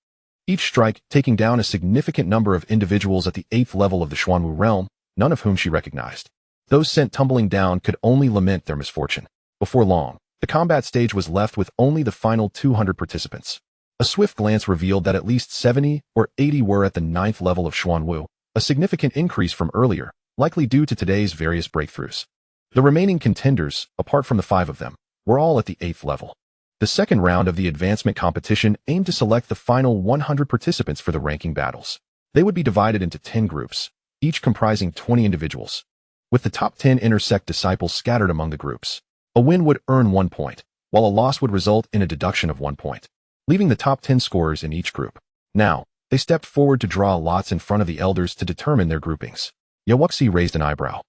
each strike taking down a significant number of individuals at the 8th level of the Xuanwu realm, none of whom she recognized. Those sent tumbling down could only lament their misfortune. Before long, the combat stage was left with only the final 200 participants. A swift glance revealed that at least 70 or 80 were at the 9th level of Xuanwu, a significant increase from earlier, likely due to today's various breakthroughs. The remaining contenders, apart from the 5 of them, were all at the 8th level. The second round of the advancement competition aimed to select the final 100 participants for the ranking battles. They would be divided into 10 groups, each comprising 20 individuals. With the top 10 intersect disciples scattered among the groups, a win would earn 1 point, while a loss would result in a deduction of 1 point, leaving the top 10 scorers in each group. Now, they stepped forward to draw lots in front of the elders to determine their groupings. Wuxi raised an eyebrow.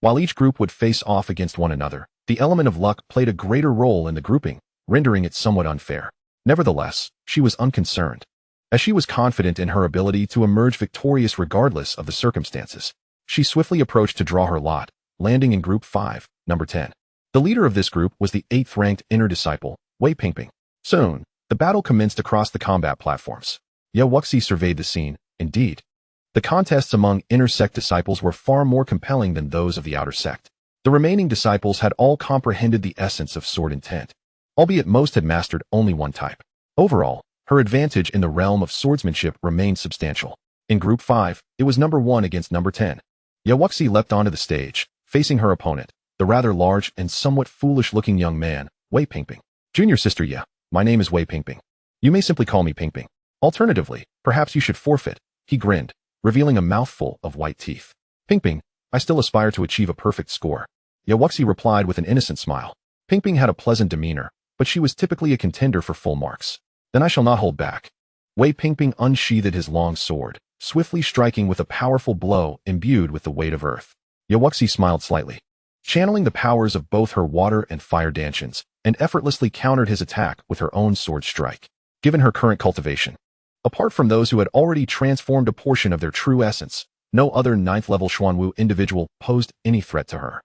While each group would face off against one another, the element of luck played a greater role in the grouping, rendering it somewhat unfair. Nevertheless, she was unconcerned, as she was confident in her ability to emerge victorious regardless of the circumstances. She swiftly approached to draw her lot, landing in Group 5, number 10. The leader of this group was the 8th-ranked inner disciple, Wei Pingping. Soon, the battle commenced across the combat platforms. Wuxi surveyed the scene. Indeed, the contests among inner sect disciples were far more compelling than those of the outer sect. The remaining disciples had all comprehended the essence of sword intent, albeit most had mastered only one type. Overall, her advantage in the realm of swordsmanship remained substantial. In Group 5, it was number 1 against number 10. Wuxi leapt onto the stage, facing her opponent, the rather large and somewhat foolish-looking young man, Wei Pingping. Junior sister, my name is Wei Pingping. You may simply call me Pingping. Alternatively, perhaps you should forfeit. He grinned, revealing a mouthful of white teeth. Pingping, I still aspire to achieve a perfect score. Wuxi replied with an innocent smile. Pingping had a pleasant demeanor, but she was typically a contender for full marks. Then I shall not hold back. Wei Pingping unsheathed his long sword, swiftly striking with a powerful blow imbued with the weight of earth. Wuxi smiled slightly, channeling the powers of both her water and fire Dantians, and effortlessly countered his attack with her own sword strike. Given her current cultivation, apart from those who had already transformed a portion of their true essence, no other 9th-level Xuanwu individual posed any threat to her.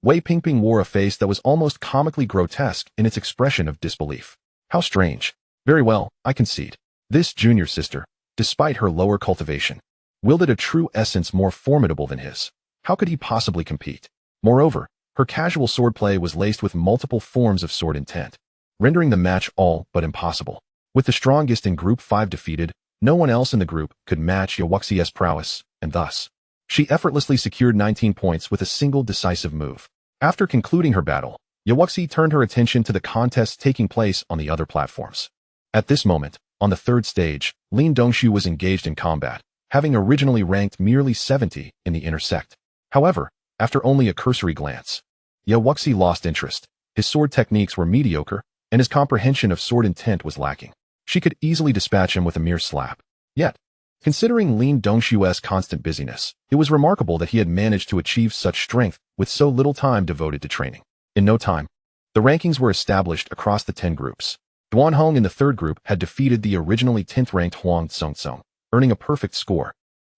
Wei Pingping wore a face that was almost comically grotesque in its expression of disbelief. How strange. Very well, I concede. This junior sister, despite her lower cultivation, wielded a true essence more formidable than his. How could he possibly compete? Moreover, her casual swordplay was laced with multiple forms of sword intent, rendering the match all but impossible. With the strongest in Group 5 defeated, no one else in the group could match Wuxi's prowess, and thus, she effortlessly secured 19 points with a single decisive move. After concluding her battle, Wuxi turned her attention to the contests taking place on the other platforms. At this moment, on the third stage, Lin Dongshu was engaged in combat, having originally ranked merely 70 in the inner sect. However, after only a cursory glance, Wuxi lost interest. His sword techniques were mediocre, and his comprehension of sword intent was lacking. She could easily dispatch him with a mere slap. Yet, considering Lin Dongshu's constant busyness, it was remarkable that he had managed to achieve such strength with so little time devoted to training. In no time, the rankings were established across the 10 groups. Duan Hong in the third group had defeated the originally 10th-ranked Huang Tsongtsong, earning a perfect score,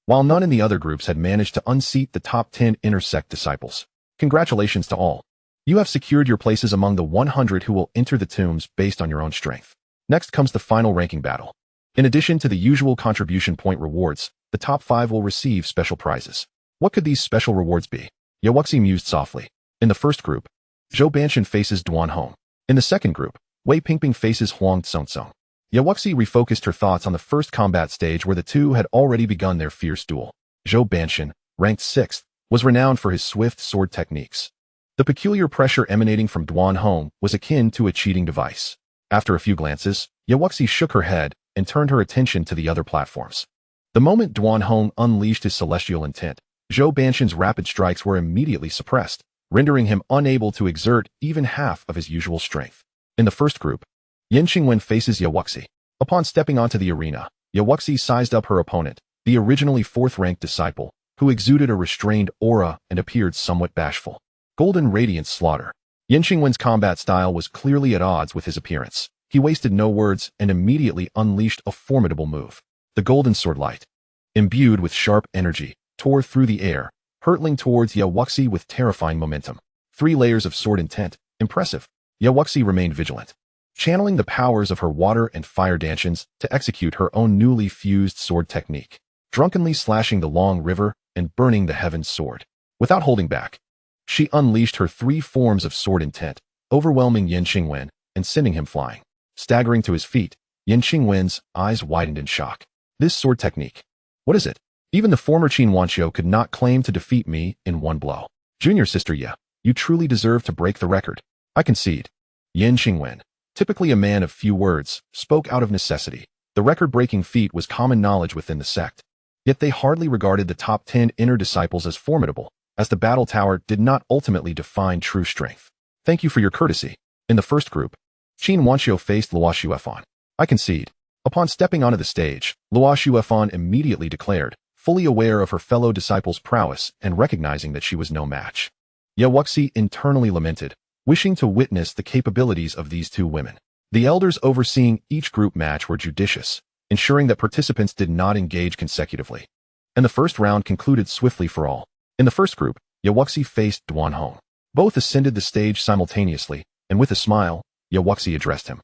while none in the other groups had managed to unseat the top 10 inner sect disciples. Congratulations to all. You have secured your places among the 100 who will enter the tombs based on your own strength. Next comes the final ranking battle. In addition to the usual contribution point rewards, the top 5 will receive special prizes. What could these special rewards be? Wuxi mused softly. In the first group, Zhou Banshan faces Duan Hong. In the second group, Wei Pingping faces Huang Tsongtsong. Wuxi refocused her thoughts on the first combat stage where the two had already begun their fierce duel. Zhou Banshan, ranked 6th, was renowned for his swift sword techniques. The peculiar pressure emanating from Duan Hong was akin to a cheating device. After a few glances, Wuxi shook her head and turned her attention to the other platforms. The moment Duan Hong unleashed his celestial intent, Zhou Banshan's rapid strikes were immediately suppressed, rendering him unable to exert even half of his usual strength. In the first group, Yan Xingwen faces Wuxi. Upon stepping onto the arena, Wuxi sized up her opponent, the originally 4th-ranked disciple, who exuded a restrained aura and appeared somewhat bashful. Golden Radiance Slaughter. Yan Xingwen's combat style was clearly at odds with his appearance. He wasted no words and immediately unleashed a formidable move. The Golden Sword Light, imbued with sharp energy, tore through the air, hurtling towards Wuxi with terrifying momentum. 3 layers of sword intent. Impressive. Wuxi remained vigilant, channeling the powers of her water and fire Dantians to execute her own newly fused sword technique, drunkenly slashing the long river and burning the heaven's sword. Without holding back, she unleashed her 3 forms of sword intent, overwhelming Yan Xingwen and sending him flying. Staggering to his feet, Yan Xingwen's eyes widened in shock. This sword technique. What is it? Even the former Qin Wanqiu could not claim to defeat me in one blow. Junior sister Ye, you truly deserve to break the record. I concede. Yan Xingwen, typically a man of few words, spoke out of necessity. The record-breaking feat was common knowledge within the sect. Yet they hardly regarded the top 10 inner disciples as formidable, as the battle tower did not ultimately define true strength. Thank you for your courtesy. In the first group, Qin Wanqiu faced Luo Shuefan. I concede. Upon stepping onto the stage, Luo Shuefan immediately declared, fully aware of her fellow disciple's prowess and recognizing that she was no match. Wuxi internally lamented, wishing to witness the capabilities of these 2 women. The elders overseeing each group match were judicious, ensuring that participants did not engage consecutively. And the first round concluded swiftly for all. In the first group, Wuxi faced Duan Hong. Both ascended the stage simultaneously, and with a smile, Wuxi addressed him.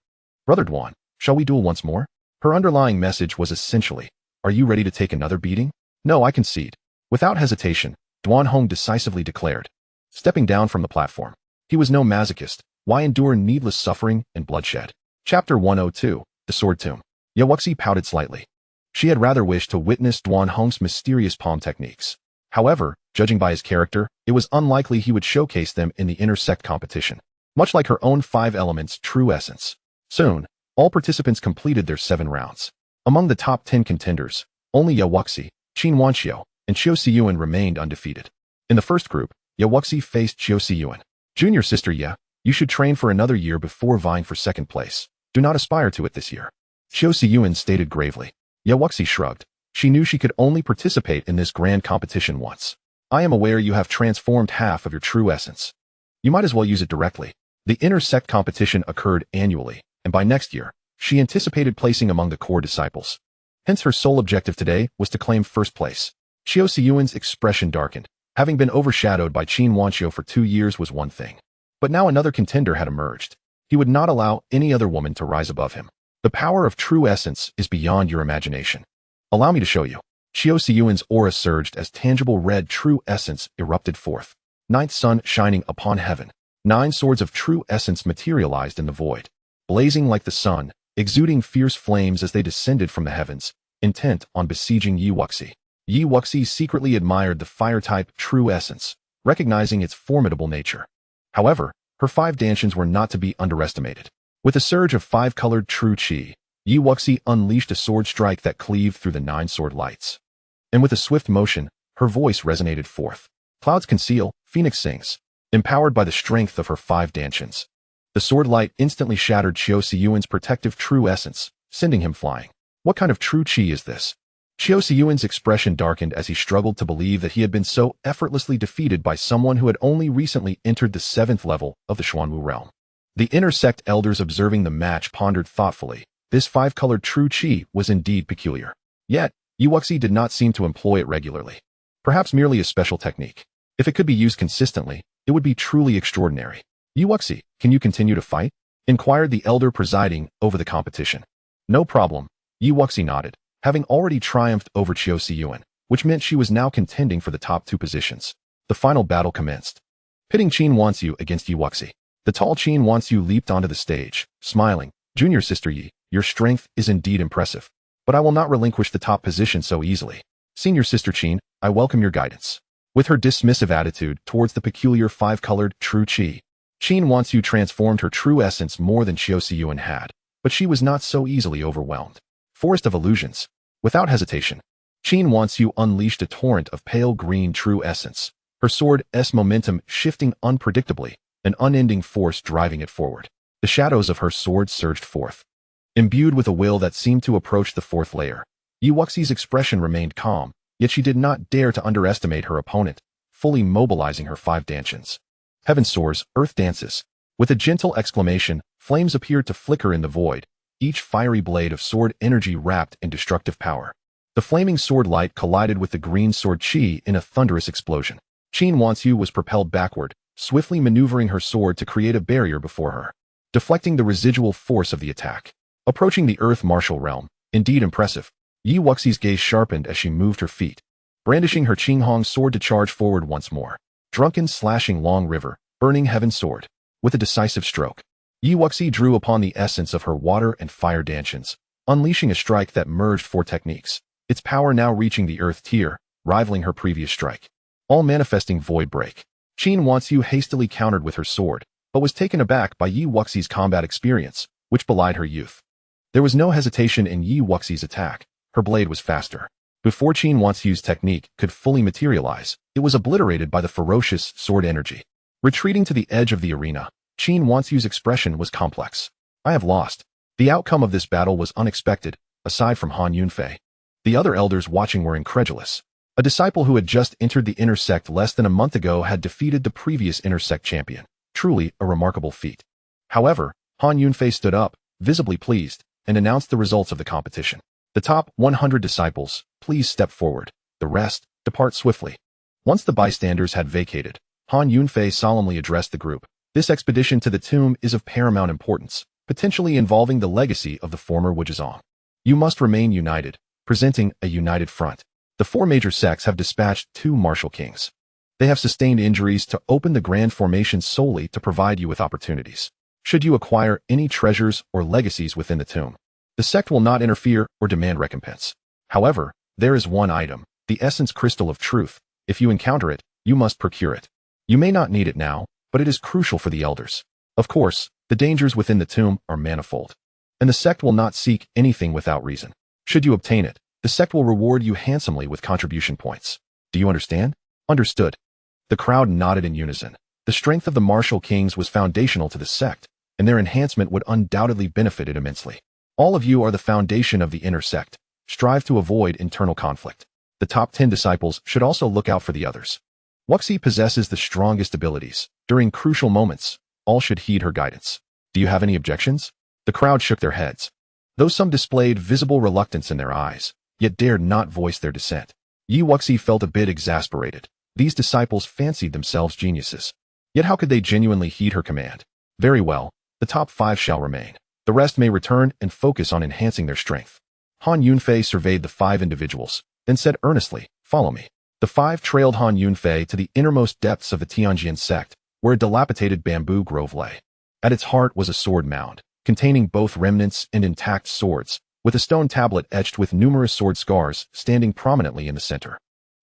Brother Duan, shall we duel once more? Her underlying message was essentially, are you ready to take another beating? No, I concede. Without hesitation, Duan Hong decisively declared. Stepping down from the platform. He was no masochist. Why endure needless suffering and bloodshed? Chapter 102, The Sword Tomb. Wuxi pouted slightly. She had rather wished to witness Duan Hong's mysterious palm techniques. However, judging by his character, it was unlikely he would showcase them in the inter-sect competition, much like her own 5 elements' true essence. Soon, all participants completed their 7 rounds. Among the top 10 contenders, only Wuxi, Qin Wanqiu, and Xiu Siyuan remained undefeated. In the first group, Wuxi faced Xiu Siyuan. Junior sister Ye, you should train for another year before vying for 2nd place. Do not aspire to it this year. Xiu Siyuan stated gravely. Wuxi shrugged. She knew she could only participate in this grand competition once. I am aware you have transformed half of your true essence. You might as well use it directly. The inter-sect competition occurred annually, and by next year, she anticipated placing among the core disciples. Hence her sole objective today was to claim 1st place. Xiu Siyuan's expression darkened. Having been overshadowed by Qin Wanqiu for 2 years was one thing. But now another contender had emerged. He would not allow any other woman to rise above him. The power of true essence is beyond your imagination. Allow me to show you. Chihuo Siyuan's aura surged as tangible red true essence erupted forth. Ninth sun shining upon heaven. 9 swords of true essence materialized in the void, blazing like the sun, exuding fierce flames as they descended from the heavens, intent on besieging Wuxi. Wuxi secretly admired the fire-type true essence, recognizing its formidable nature. However, her 5 Dantians were not to be underestimated. With a surge of 5-colored true chi, Wuxi unleashed a sword strike that cleaved through the 9 sword lights. And with a swift motion, her voice resonated forth. Clouds conceal, Phoenix sings, empowered by the strength of her 5 Dantians. The sword light instantly shattered Chihuo Siyuan's protective true essence, sending him flying. What kind of true chi is this? Chihuo Siyuan's expression darkened as he struggled to believe that he had been so effortlessly defeated by someone who had only recently entered the 7th level of the Xuanwu realm. The inner sect elders observing the match pondered thoughtfully. This 5-colored true chi was indeed peculiar. Yet, Wuxi did not seem to employ it regularly. Perhaps merely a special technique. If it could be used consistently, it would be truly extraordinary. Wuxi, can you continue to fight? Inquired the elder presiding over the competition. No problem. Wuxi nodded, having already triumphed over Chihuo Siyuan, which meant she was now contending for the top 2 positions. The final battle commenced. Pitting Qin Wanxiu against Wuxi. The tall Qin Wanxiu leaped onto the stage, smiling. Junior sister Yi, your strength is indeed impressive. But I will not relinquish the top position so easily. Senior sister Qin, I welcome your guidance. With her dismissive attitude towards the peculiar 5-colored true chi, Qin Wanxiu transformed her true essence more than Chihuo Siyuan had, but she was not so easily overwhelmed. Forest of illusions. Without hesitation, Qin Wanxiu unleashed a torrent of pale green true essence, her sword's momentum shifting unpredictably, an unending force driving it forward. The shadows of her sword surged forth. Imbued with a will that seemed to approach the 4th layer, Wuxi's expression remained calm, yet she did not dare to underestimate her opponent, fully mobilizing her 5 Dantians. Heaven soars, earth dances. With a gentle exclamation, flames appeared to flicker in the void, each fiery blade of sword energy wrapped in destructive power. The flaming sword light collided with the green sword chi in a thunderous explosion. Qin Wanxiu was propelled backward, swiftly maneuvering her sword to create a barrier before her, deflecting the residual force of the attack. Approaching the earth martial realm, indeed impressive. Wuxi's gaze sharpened as she moved her feet, brandishing her Qinghong sword to charge forward once more. Drunken slashing long river, burning heaven sword. With a decisive stroke, Wuxi drew upon the essence of her water and fire Dantians, unleashing a strike that merged 4 techniques, its power now reaching the earth tier, rivaling her previous strike. All manifesting void break. Qin Wanxiu hastily countered with her sword, but was taken aback by Wuxi's combat experience, which belied her youth. There was no hesitation in Wuxi's attack. Her blade was faster. Before Qin Wanxiu's technique could fully materialize, it was obliterated by the ferocious sword energy. Retreating to the edge of the arena, Qin Wanxiu's expression was complex. I have lost. The outcome of this battle was unexpected, aside from Han Yunfei. The other elders watching were incredulous. A disciple who had just entered the inner sect less than a month ago had defeated the previous inner sect champion. Truly a remarkable feat. However, Han Yunfei stood up, visibly pleased, and announced the results of the competition. The top 100 disciples, please step forward. The rest, depart swiftly. Once the bystanders had vacated, Han Yunfei solemnly addressed the group. This expedition to the tomb is of paramount importance, potentially involving the legacy of the former Wuzhizong. You must remain united, presenting a united front. The 4 major sects have dispatched 2 martial kings. They have sustained injuries to open the grand formation solely to provide you with opportunities. Should you acquire any treasures or legacies within the tomb, the sect will not interfere or demand recompense. However, there is one item, the essence crystal of truth. If you encounter it, you must procure it. You may not need it now, but it is crucial for the elders. Of course, the dangers within the tomb are manifold, and the sect will not seek anything without reason. Should you obtain it, the sect will reward you handsomely with contribution points. Do you understand? Understood. The crowd nodded in unison. The strength of the martial kings was foundational to the sect, and their enhancement would undoubtedly benefit it immensely. All of you are the foundation of the inner sect. Strive to avoid internal conflict. The top 10 disciples should also look out for the others. Wuxi possesses the strongest abilities. During crucial moments, all should heed her guidance. Do you have any objections? The crowd shook their heads, though some displayed visible reluctance in their eyes, yet dared not voice their dissent. Wuxi felt a bit exasperated. These disciples fancied themselves geniuses. Yet how could they genuinely heed her command? Very well, the top 5 shall remain. The rest may return and focus on enhancing their strength. Han Yunfei surveyed the 5 individuals, then said earnestly, "Follow me." The five trailed Han Yunfei to the innermost depths of the Tianjian sect, where a dilapidated bamboo grove lay. At its heart was a sword mound, containing both remnants and intact swords, with a stone tablet etched with numerous sword scars standing prominently in the center.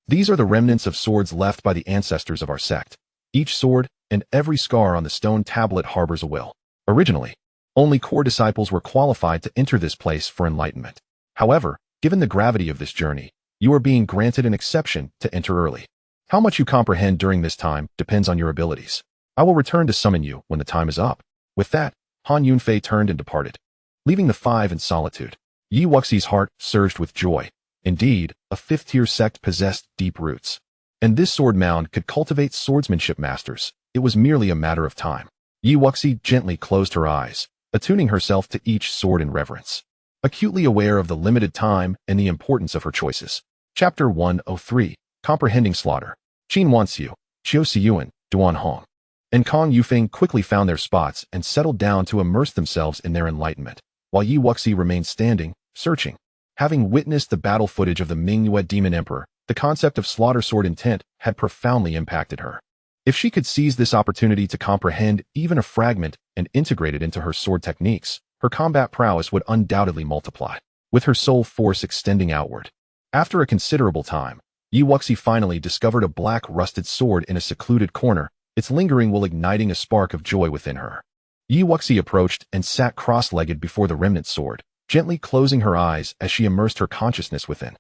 These are the remnants of swords left by the ancestors of our sect. Each sword and every scar on the stone tablet harbors a will. Originally, only core disciples were qualified to enter this place for enlightenment. However, given the gravity of this journey, you are being granted an exception to enter early. How much you comprehend during this time depends on your abilities. I will return to summon you when the time is up. With that, Han Yunfei turned and departed, leaving the five in solitude. Yi Wuxi's heart surged with joy. Indeed, a fifth-tier sect possessed deep roots. And this sword mound could cultivate swordsmanship masters. It was merely a matter of time. Yi Wuxi gently closed her eyes, attuning herself to each sword in reverence, acutely aware of the limited time and the importance of her choices. Chapter 103, Comprehending Slaughter. Qin Wanxiu, Chiu Siyuan, Duan Hong, and Kong Yufeng quickly found their spots and settled down to immerse themselves in their enlightenment, while Yi Wuxi remained standing, searching. Having witnessed the battle footage of the Mingyue Demon Emperor, the concept of slaughter sword intent had profoundly impacted her. If she could seize this opportunity to comprehend even a fragment and integrate it into her sword techniques, her combat prowess would undoubtedly multiply, with her soul force extending outward. After a considerable time, Yi Wuxi finally discovered a black rusted sword in a secluded corner, its lingering while igniting a spark of joy within her. Yi Wuxi approached and sat cross-legged before the remnant sword, gently closing her eyes as she immersed her consciousness within.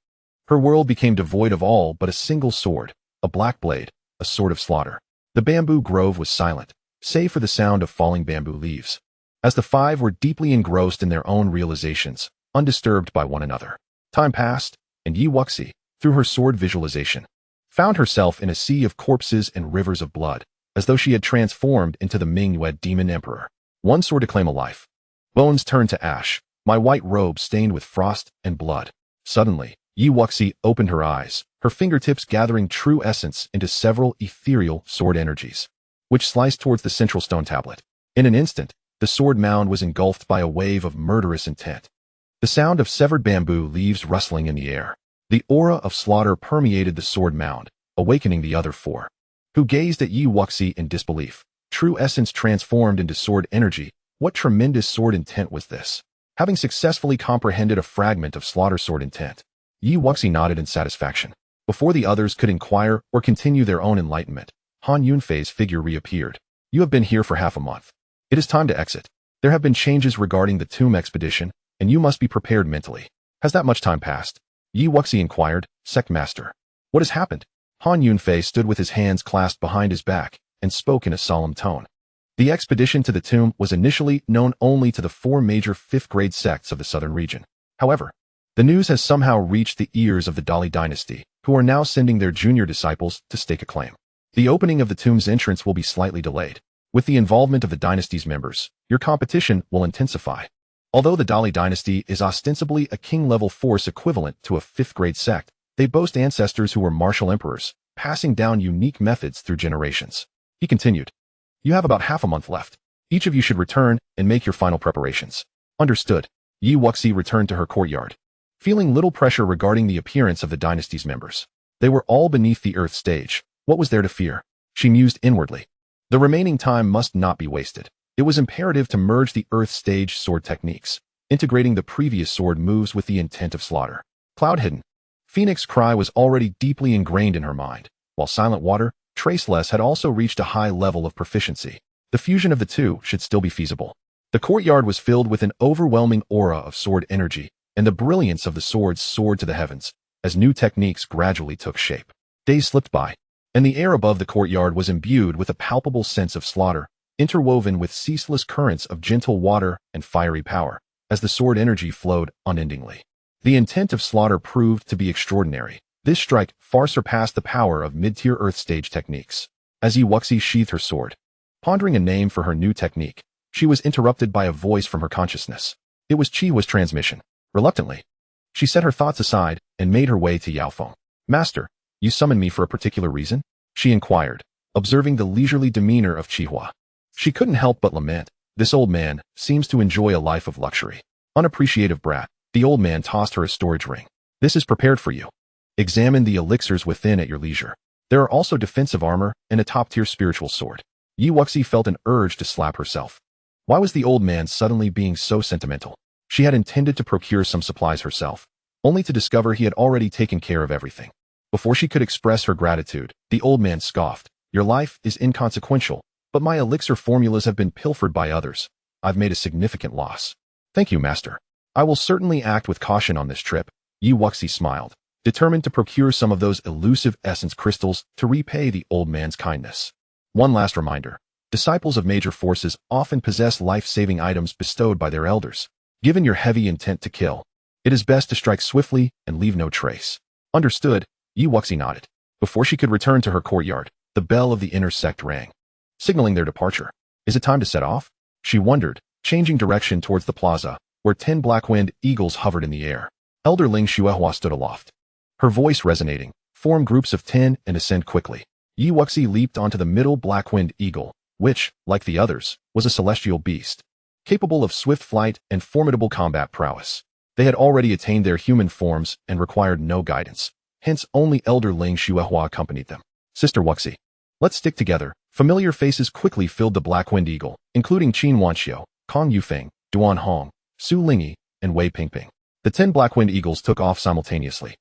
Her world became devoid of all but a single sword, a black blade, a sword of slaughter. The bamboo grove was silent, save for the sound of falling bamboo leaves, as the five were deeply engrossed in their own realizations, undisturbed by one another. Time passed, and Yi Wuxi, through her sword visualization, found herself in a sea of corpses and rivers of blood, as though she had transformed into the Mingyue Demon Emperor. One sword to claim a life. Bones turned to ash, my white robe stained with frost and blood. Suddenly, Yi Wuxi opened her eyes, her fingertips gathering true essence into several ethereal sword energies, which sliced towards the central stone tablet. In an instant, the sword mound was engulfed by a wave of murderous intent. The sound of severed bamboo leaves rustling in the air. The aura of slaughter permeated the sword mound, awakening the other four, who gazed at Yi Wuxi in disbelief. True essence transformed into sword energy. What tremendous sword intent was this? Having successfully comprehended a fragment of slaughter sword intent, Yi Wuxi nodded in satisfaction. Before the others could inquire or continue their own enlightenment, Han Yunfei's figure reappeared. You have been here for half a month. It is time to exit. There have been changes regarding the tomb expedition, and you must be prepared mentally. Has that much time passed? Yi Wuxi inquired, Sect Master. What has happened? Han Yunfei stood with his hands clasped behind his back and spoke in a solemn tone. The expedition to the tomb was initially known only to the four major fifth-grade sects of the southern region. However, the news has somehow reached the ears of the Dali dynasty, who are now sending their junior disciples to stake a claim. The opening of the tomb's entrance will be slightly delayed. With the involvement of the dynasty's members, your competition will intensify. Although the Dali dynasty is ostensibly a king-level force equivalent to a fifth-grade sect, they boast ancestors who were martial emperors, passing down unique methods through generations. He continued, You have about half a month left. Each of you should return and make your final preparations. Understood. Yi Wuxi returned to her courtyard, feeling little pressure regarding the appearance of the dynasty's members. They were all beneath the earth stage. What was there to fear? She mused inwardly. The remaining time must not be wasted. It was imperative to merge the earth stage sword techniques, integrating the previous sword moves with the intent of slaughter. Cloud Hidden. Phoenix Cry was already deeply ingrained in her mind, while Silent Water, Traceless had also reached a high level of proficiency. The fusion of the two should still be feasible. The courtyard was filled with an overwhelming aura of sword energy, and the brilliance of the swords soared to the heavens as new techniques gradually took shape. Days slipped by, and the air above the courtyard was imbued with a palpable sense of slaughter, interwoven with ceaseless currents of gentle water and fiery power, as the sword energy flowed unendingly. The intent of slaughter proved to be extraordinary. This strike far surpassed the power of mid-tier earth stage techniques. As Yi Wuxi sheathed her sword, pondering a name for her new technique, she was interrupted by a voice from her consciousness. It was Chihuo's transmission. Reluctantly, she set her thoughts aside and made her way to Yaofeng. Master, you summoned me for a particular reason? She inquired, observing the leisurely demeanor of Chihuo. She couldn't help but lament. This old man seems to enjoy a life of luxury. Unappreciative brat. The old man tossed her a storage ring. This is prepared for you. Examine the elixirs within at your leisure. There are also defensive armor and a top-tier spiritual sword. Yi Wuxi felt an urge to slap herself. Why was the old man suddenly being so sentimental? She had intended to procure some supplies herself, only to discover he had already taken care of everything. Before she could express her gratitude, the old man scoffed. Your life is inconsequential, but my elixir formulas have been pilfered by others. I've made a significant loss. Thank you, master. I will certainly act with caution on this trip. Yi Wuxi smiled, determined to procure some of those elusive essence crystals to repay the old man's kindness. One last reminder. Disciples of major forces often possess life-saving items bestowed by their elders. Given your heavy intent to kill, it is best to strike swiftly and leave no trace. Understood, Yi Wuxi nodded. Before she could return to her courtyard, the bell of the inner sect rang, signaling their departure. Is it time to set off? She wondered, changing direction towards the plaza, where 10 black-winged eagles hovered in the air. Elder Ling Xihuahua stood aloft. Her voice resonating, form groups of 10 and ascend quickly. Yi Wuxi leaped onto the middle black-winged eagle, which, like the others, was a celestial beast, capable of swift flight and formidable combat prowess. They had already attained their human forms and required no guidance. Hence, only Elder Ling Xihuahua accompanied them. Sister Wuxi, let's stick together. Familiar faces quickly filled the black-winged eagle, including Qin Wanxiu, Kong Yufeng, Duan Hong, Su Lingyi, and Wei Pingping. The 10 black-winged eagles took off simultaneously,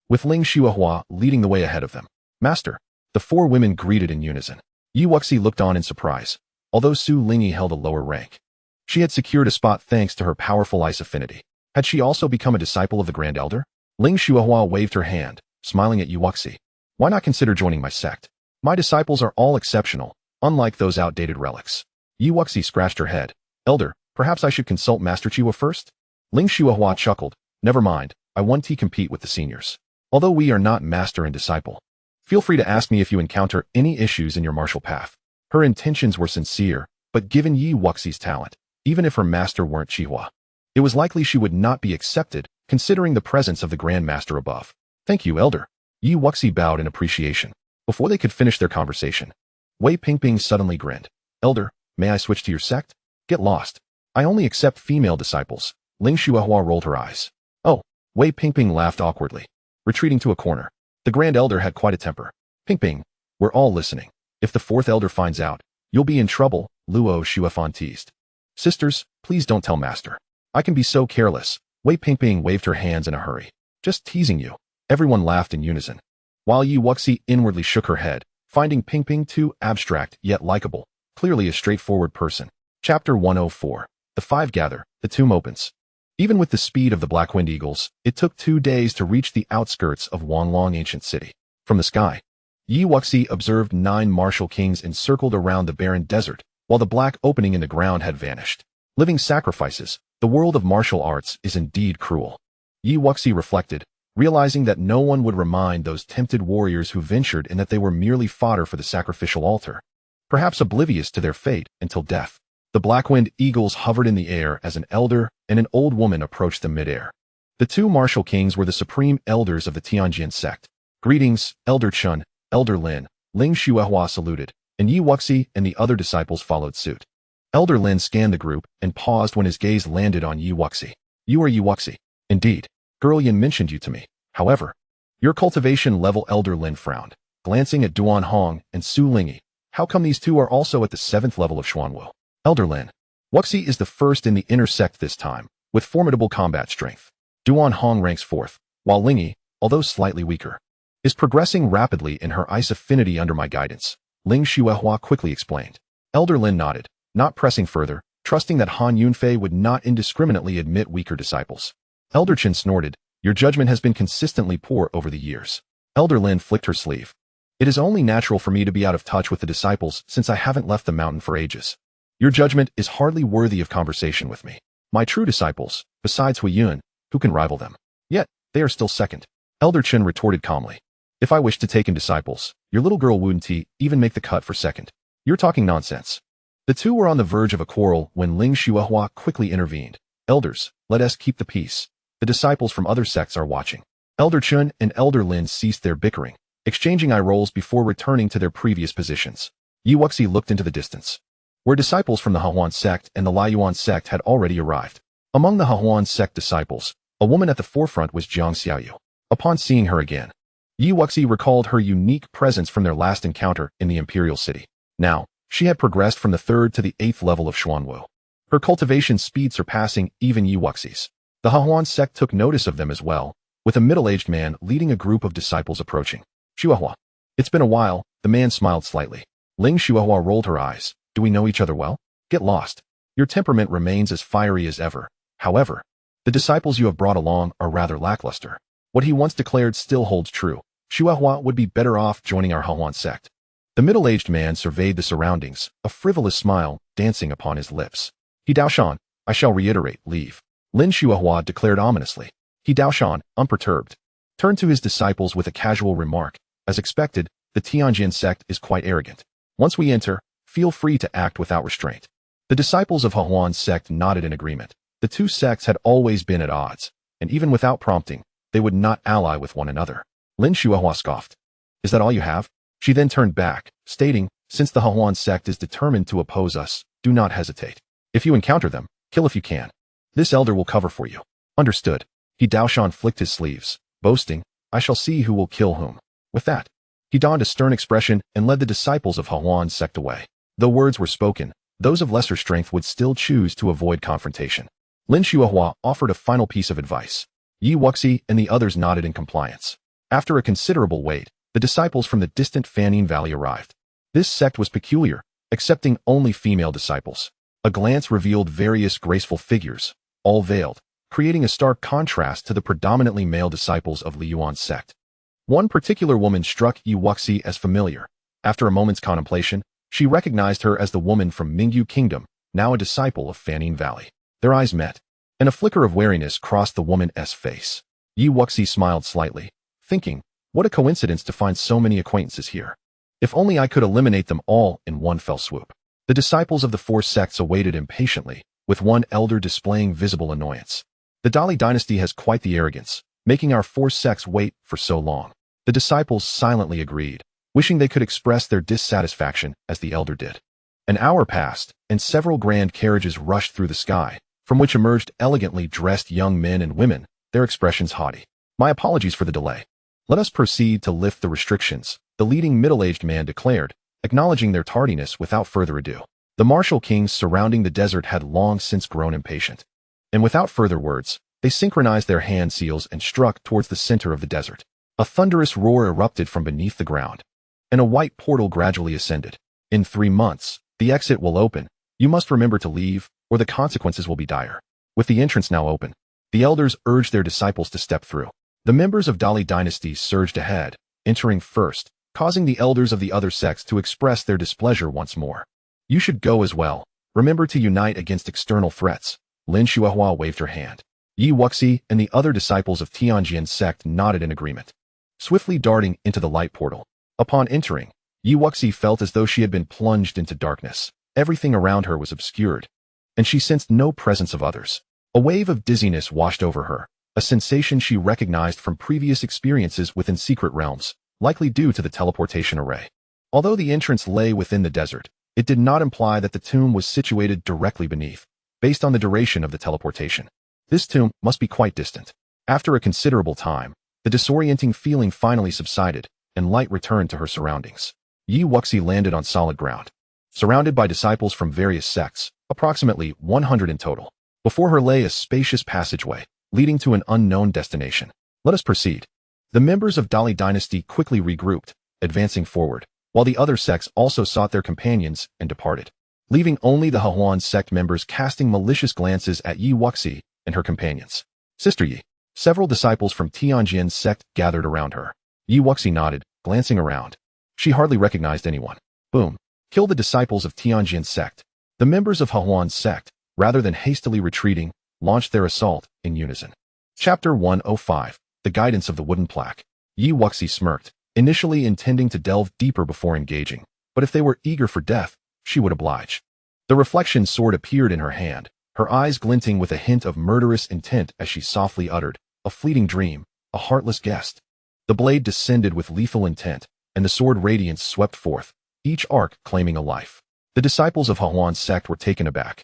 with Ling Xihuahua leading the way ahead of them. Master, the 4 women greeted in unison. Yi Wuxi looked on in surprise, although Su Lingyi held a lower rank. She had secured a spot thanks to her powerful ice affinity. Had she also become a disciple of the Grand Elder? Ling Xihuahua waved her hand, smiling at Yi Wuxi. Why not consider joining my sect? My disciples are all exceptional, unlike those outdated relics. Yi Wuxi scratched her head. Elder, perhaps I should consult Master Chihuo first? Ling Xihuahua chuckled. Never mind, I want to compete with the seniors. Although we are not master and disciple, feel free to ask me if you encounter any issues in your martial path. Her intentions were sincere, but given Yi Wuxi's talent, even if her master weren't Chihuo, it was likely she would not be accepted, considering the presence of the Grand Master above. Thank you, Elder. Yi Wuxi bowed in appreciation. Before they could finish their conversation, Wei Pingping suddenly grinned. Elder, may I switch to your sect? Get lost. I only accept female disciples. Ling Xihuahua rolled her eyes. Oh, Wei Pingping laughed awkwardly, retreating to a corner. The Grand Elder had quite a temper. Pingping, we're all listening. If the 4th Elder finds out, you'll be in trouble, Luo Shuefan teased. Sisters, please don't tell Master. I can be so careless. Wei Pingping waved her hands in a hurry. Just teasing you. Everyone laughed in unison, while Yi Wuxi inwardly shook her head, finding Pingping too abstract yet likable, clearly a straightforward person. Chapter 104. The 5 gather, the tomb opens. Even with the speed of the black-winged eagles, it took 2 days to reach the outskirts of Wanlong ancient city. From the sky, Yi Wuxi observed 9 martial kings encircled around the barren desert, while the black opening in the ground had vanished. Living sacrifices, the world of martial arts is indeed cruel. Yi Wuxi reflected, realizing that no one would remind those tempted warriors who ventured and that they were merely fodder for the sacrificial altar, perhaps oblivious to their fate until death. The black-winged eagles hovered in the air as an elder and an old woman approached them midair. The 2 martial kings were the supreme elders of the Tianjin sect. Greetings, Elder Chun, Elder Lin. Ling Xihuahua saluted, and Yi Wuxi and the other disciples followed suit. Elder Lin scanned the group and paused when his gaze landed on Yi Wuxi. You are Yi Wuxi. Indeed. Girl Yin mentioned you to me. However, your cultivation level. Elder Lin frowned, glancing at Duan Hong and Su Lingyi. How come these 2 are also at the 7th level of Xuanwu? Elder Lin. Wuxi is the first in the inner sect this time, with formidable combat strength. Duan Hong ranks 4th, while Lingyi, although slightly weaker, is progressing rapidly in her ice affinity under my guidance. Ling Xihuahua quickly explained. Elder Lin nodded, not pressing further, trusting that Han Yunfei would not indiscriminately admit weaker disciples. Elder Chen snorted. Your judgment has been consistently poor over the years. Elder Lin flicked her sleeve. It is only natural for me to be out of touch with the disciples since I haven't left the mountain for ages. Your judgment is hardly worthy of conversation with me. My true disciples, besides Hui Yun, who can rival them? Yet, they are still second. Elder Chen retorted calmly. If I wish to take in disciples, your little girl wouldn't even make the cut for second. You're talking nonsense. The 2 were on the verge of a quarrel when Ling Xihuahua quickly intervened. Elders, let us keep the peace. The disciples from other sects are watching. Elder Chun and Elder Lin ceased their bickering, exchanging eye rolls before returning to their previous positions. Yi Wuxi looked into the distance, where disciples from the Hahuan sect and the Laiyuan sect had already arrived. Among the Hahuan sect disciples, a woman at the forefront was Zhong Xiang. Upon seeing her again, Yi Wuxi recalled her unique presence from their last encounter in the imperial city. Now, she had progressed from the 3rd to the 8th level of Xuanwu. Her cultivation speed surpassing even Yi Wuxi's. The Hahuan sect took notice of them as well, with a middle-aged man leading a group of disciples approaching. Chihuo. It's been a while, the man smiled slightly. Ling Chihuo rolled her eyes. Do we know each other well? Get lost. Your temperament remains as fiery as ever. However, the disciples you have brought along are rather lackluster. What he once declared still holds true. Chihuo would be better off joining our Hahuan sect. The middle-aged man surveyed the surroundings, a frivolous smile dancing upon his lips. He Daoshan, I shall reiterate, leave. Lin Chihuo declared ominously. He Daoshan, unperturbed, turned to his disciples with a casual remark. As expected, the Tianjin sect is quite arrogant. Once we enter, feel free to act without restraint. The disciples of Hahuan's sect nodded in agreement. The two sects had always been at odds, and even without prompting, they would not ally with one another. Lin Chihuo scoffed. Is that all you have? She then turned back, stating, since the Hahuan sect is determined to oppose us, do not hesitate. If you encounter them, kill if you can. This elder will cover for you. Understood. He Daoshan flicked his sleeves, boasting, I shall see who will kill whom. With that, he donned a stern expression and led the disciples of Hahuan's sect away. Though words were spoken, those of lesser strength would still choose to avoid confrontation. Lin Chihuo offered a final piece of advice. Yi Wuxi and the others nodded in compliance. After a considerable wait, the disciples from the distant Fanning Valley arrived. This sect was peculiar, accepting only female disciples. A glance revealed various graceful figures, all veiled, creating a stark contrast to the predominantly male disciples of Li Yuan's sect. One particular woman struck Yi Wuxi as familiar. After a moment's contemplation, she recognized her as the woman from Mingyu Kingdom, now a disciple of Fanning Valley. Their eyes met, and a flicker of wariness crossed the woman's face. Yi Wuxi smiled slightly, thinking, what a coincidence to find so many acquaintances here. If only I could eliminate them all in one fell swoop. The disciples of the four sects awaited impatiently, with one elder displaying visible annoyance. The Dali dynasty has quite the arrogance, making our four sects wait for so long. The disciples silently agreed, wishing they could express their dissatisfaction as the elder did. An hour passed, and several grand carriages rushed through the sky, from which emerged elegantly dressed young men and women, their expressions haughty. My apologies for the delay. Let us proceed to lift the restrictions, the leading middle-aged man declared, acknowledging their tardiness without further ado. The martial kings surrounding the desert had long since grown impatient. And without further words, they synchronized their hand seals and struck towards the center of the desert. A thunderous roar erupted from beneath the ground, and a white portal gradually ascended. In 3 months, the exit will open. You must remember to leave, or the consequences will be dire. With the entrance now open, the elders urged their disciples to step through. The members of Dali dynasty surged ahead, entering first, causing the elders of the other sects to express their displeasure once more. You should go as well. Remember to unite against external threats. Lin Chihuo waved her hand. Yi Wuxi and the other disciples of Tianjin sect nodded in agreement, swiftly darting into the light portal. Upon entering, Yi Wuxi felt as though she had been plunged into darkness. Everything around her was obscured, and she sensed no presence of others. A wave of dizziness washed over her, a sensation she recognized from previous experiences within secret realms, likely due to the teleportation array. Although the entrance lay within the desert, it did not imply that the tomb was situated directly beneath, based on the duration of the teleportation. This tomb must be quite distant. After a considerable time, the disorienting feeling finally subsided, and light returned to her surroundings. Yi Wuxi landed on solid ground, surrounded by disciples from various sects, approximately 100 in total. Before her lay a spacious passageway, leading to an unknown destination. Let us proceed. The members of Dali dynasty quickly regrouped, advancing forward, while the other sects also sought their companions and departed, leaving only the Hahuan sect members casting malicious glances at Yi Wuxi and her companions. Sister Yi. Several disciples from Tianjin sect gathered around her. Yi Wuxi nodded, glancing around. She hardly recognized anyone. Boom. Kill the disciples of Tianjin sect. The members of Hahuan sect, rather than hastily retreating, launched their assault in unison. Chapter 105. The Guidance of the Wooden Plaque. Yi Wuxi smirked, initially intending to delve deeper before engaging, but if they were eager for death, she would oblige. The reflection sword appeared in her hand, her eyes glinting with a hint of murderous intent as she softly uttered, a fleeting dream, a heartless guest. The blade descended with lethal intent, and the sword radiance swept forth, each arc claiming a life. The disciples of Hahuan's sect were taken aback.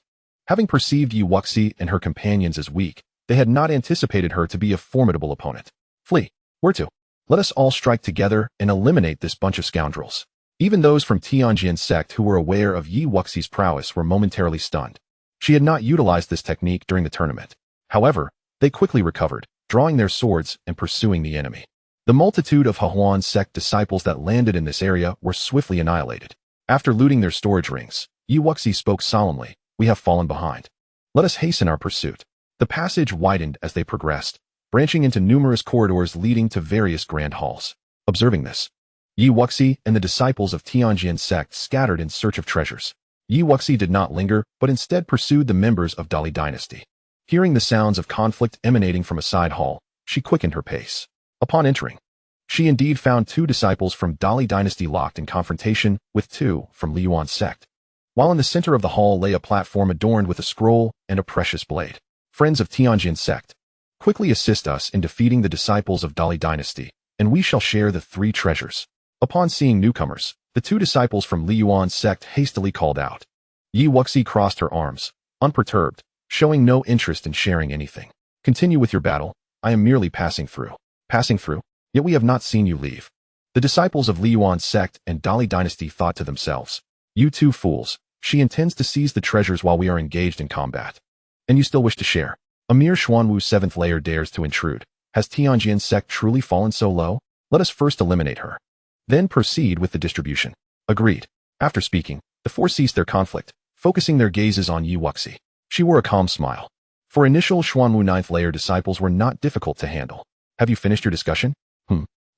Having perceived Yi Wuxi and her companions as weak, they had not anticipated her to be a formidable opponent. Flee. Where to? Let us all strike together and eliminate this bunch of scoundrels. Even those from Tianjian's sect who were aware of Yi Wuxi's prowess were momentarily stunned. She had not utilized this technique during the tournament. However, they quickly recovered, drawing their swords and pursuing the enemy. The multitude of Hehuan's sect disciples that landed in this area were swiftly annihilated. After looting their storage rings, Yi Wuxi spoke solemnly, "We have fallen behind. Let us hasten our pursuit." The passage widened as they progressed, branching into numerous corridors leading to various grand halls. Observing this, Yi Wuxi and the disciples of Tianjian's sect scattered in search of treasures. Yi Wuxi did not linger, but instead pursued the members of Dali dynasty. Hearing the sounds of conflict emanating from a side hall, she quickened her pace. Upon entering, she indeed found 2 disciples from Dali dynasty locked in confrontation with 2 from Liyuan's sect. While in the center of the hall lay a platform adorned with a scroll and a precious blade. "Friends of Tianjian's sect, quickly assist us in defeating the disciples of Dali dynasty, and we shall share the 3 treasures." Upon seeing newcomers, the 2 disciples from Liyuan's sect hastily called out. Yi Wuxi crossed her arms, unperturbed, showing no interest in sharing anything. "Continue with your battle. I am merely passing through." "Passing through? Yet we have not seen you leave." The disciples of Liyuan's sect and Dali dynasty thought to themselves, "You 2 fools, she intends to seize the treasures while we are engaged in combat. And you still wish to share? A mere Xuanwu 7th layer dares to intrude. Has Tianjian's sect truly fallen so low? Let us first eliminate her. Then proceed with the distribution." Agreed. After speaking, the 4 ceased their conflict, focusing their gazes on Yi Wuxi. She wore a calm smile. For initial Xuanwu 9th layer disciples were not difficult to handle. "Have you finished your discussion?"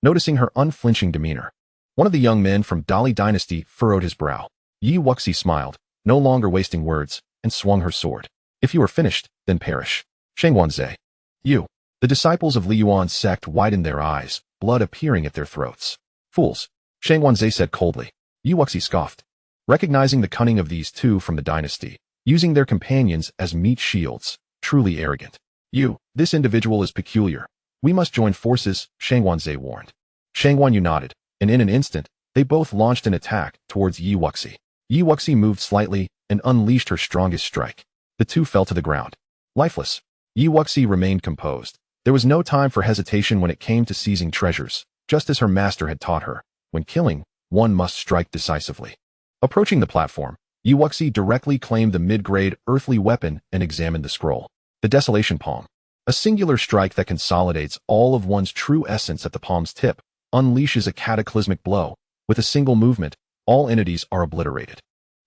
Noticing her unflinching demeanor, one of the young men from Dali dynasty furrowed his brow. Yi Wuxi smiled, no longer wasting words, and swung her sword. "If you are finished, then perish. Shengwanze." "You." The disciples of Liyuan's sect widened their eyes, blood appearing at their throats. "Fools," Shengwanze said coldly. Yi Wuxi scoffed. Recognizing the cunning of these 2 from the dynasty, using their companions as meat shields, truly arrogant. This individual is peculiar. We must join forces," Shengwanze warned. Shengwanyu nodded, and in an instant, they both launched an attack towards Yi Wuxi. Yi Wuxi moved slightly and unleashed her strongest strike. The 2 fell to the ground. Lifeless, Yi Wuxi remained composed. There was no time for hesitation when it came to seizing treasures, just as her master had taught her. When killing, one must strike decisively. Approaching the platform, Yi Wuxi directly claimed the mid-grade earthly weapon and examined the scroll. The Desolation Palm. A singular strike that consolidates all of one's true essence at the palm's tip, unleashes a cataclysmic blow. With a single movement, all entities are obliterated.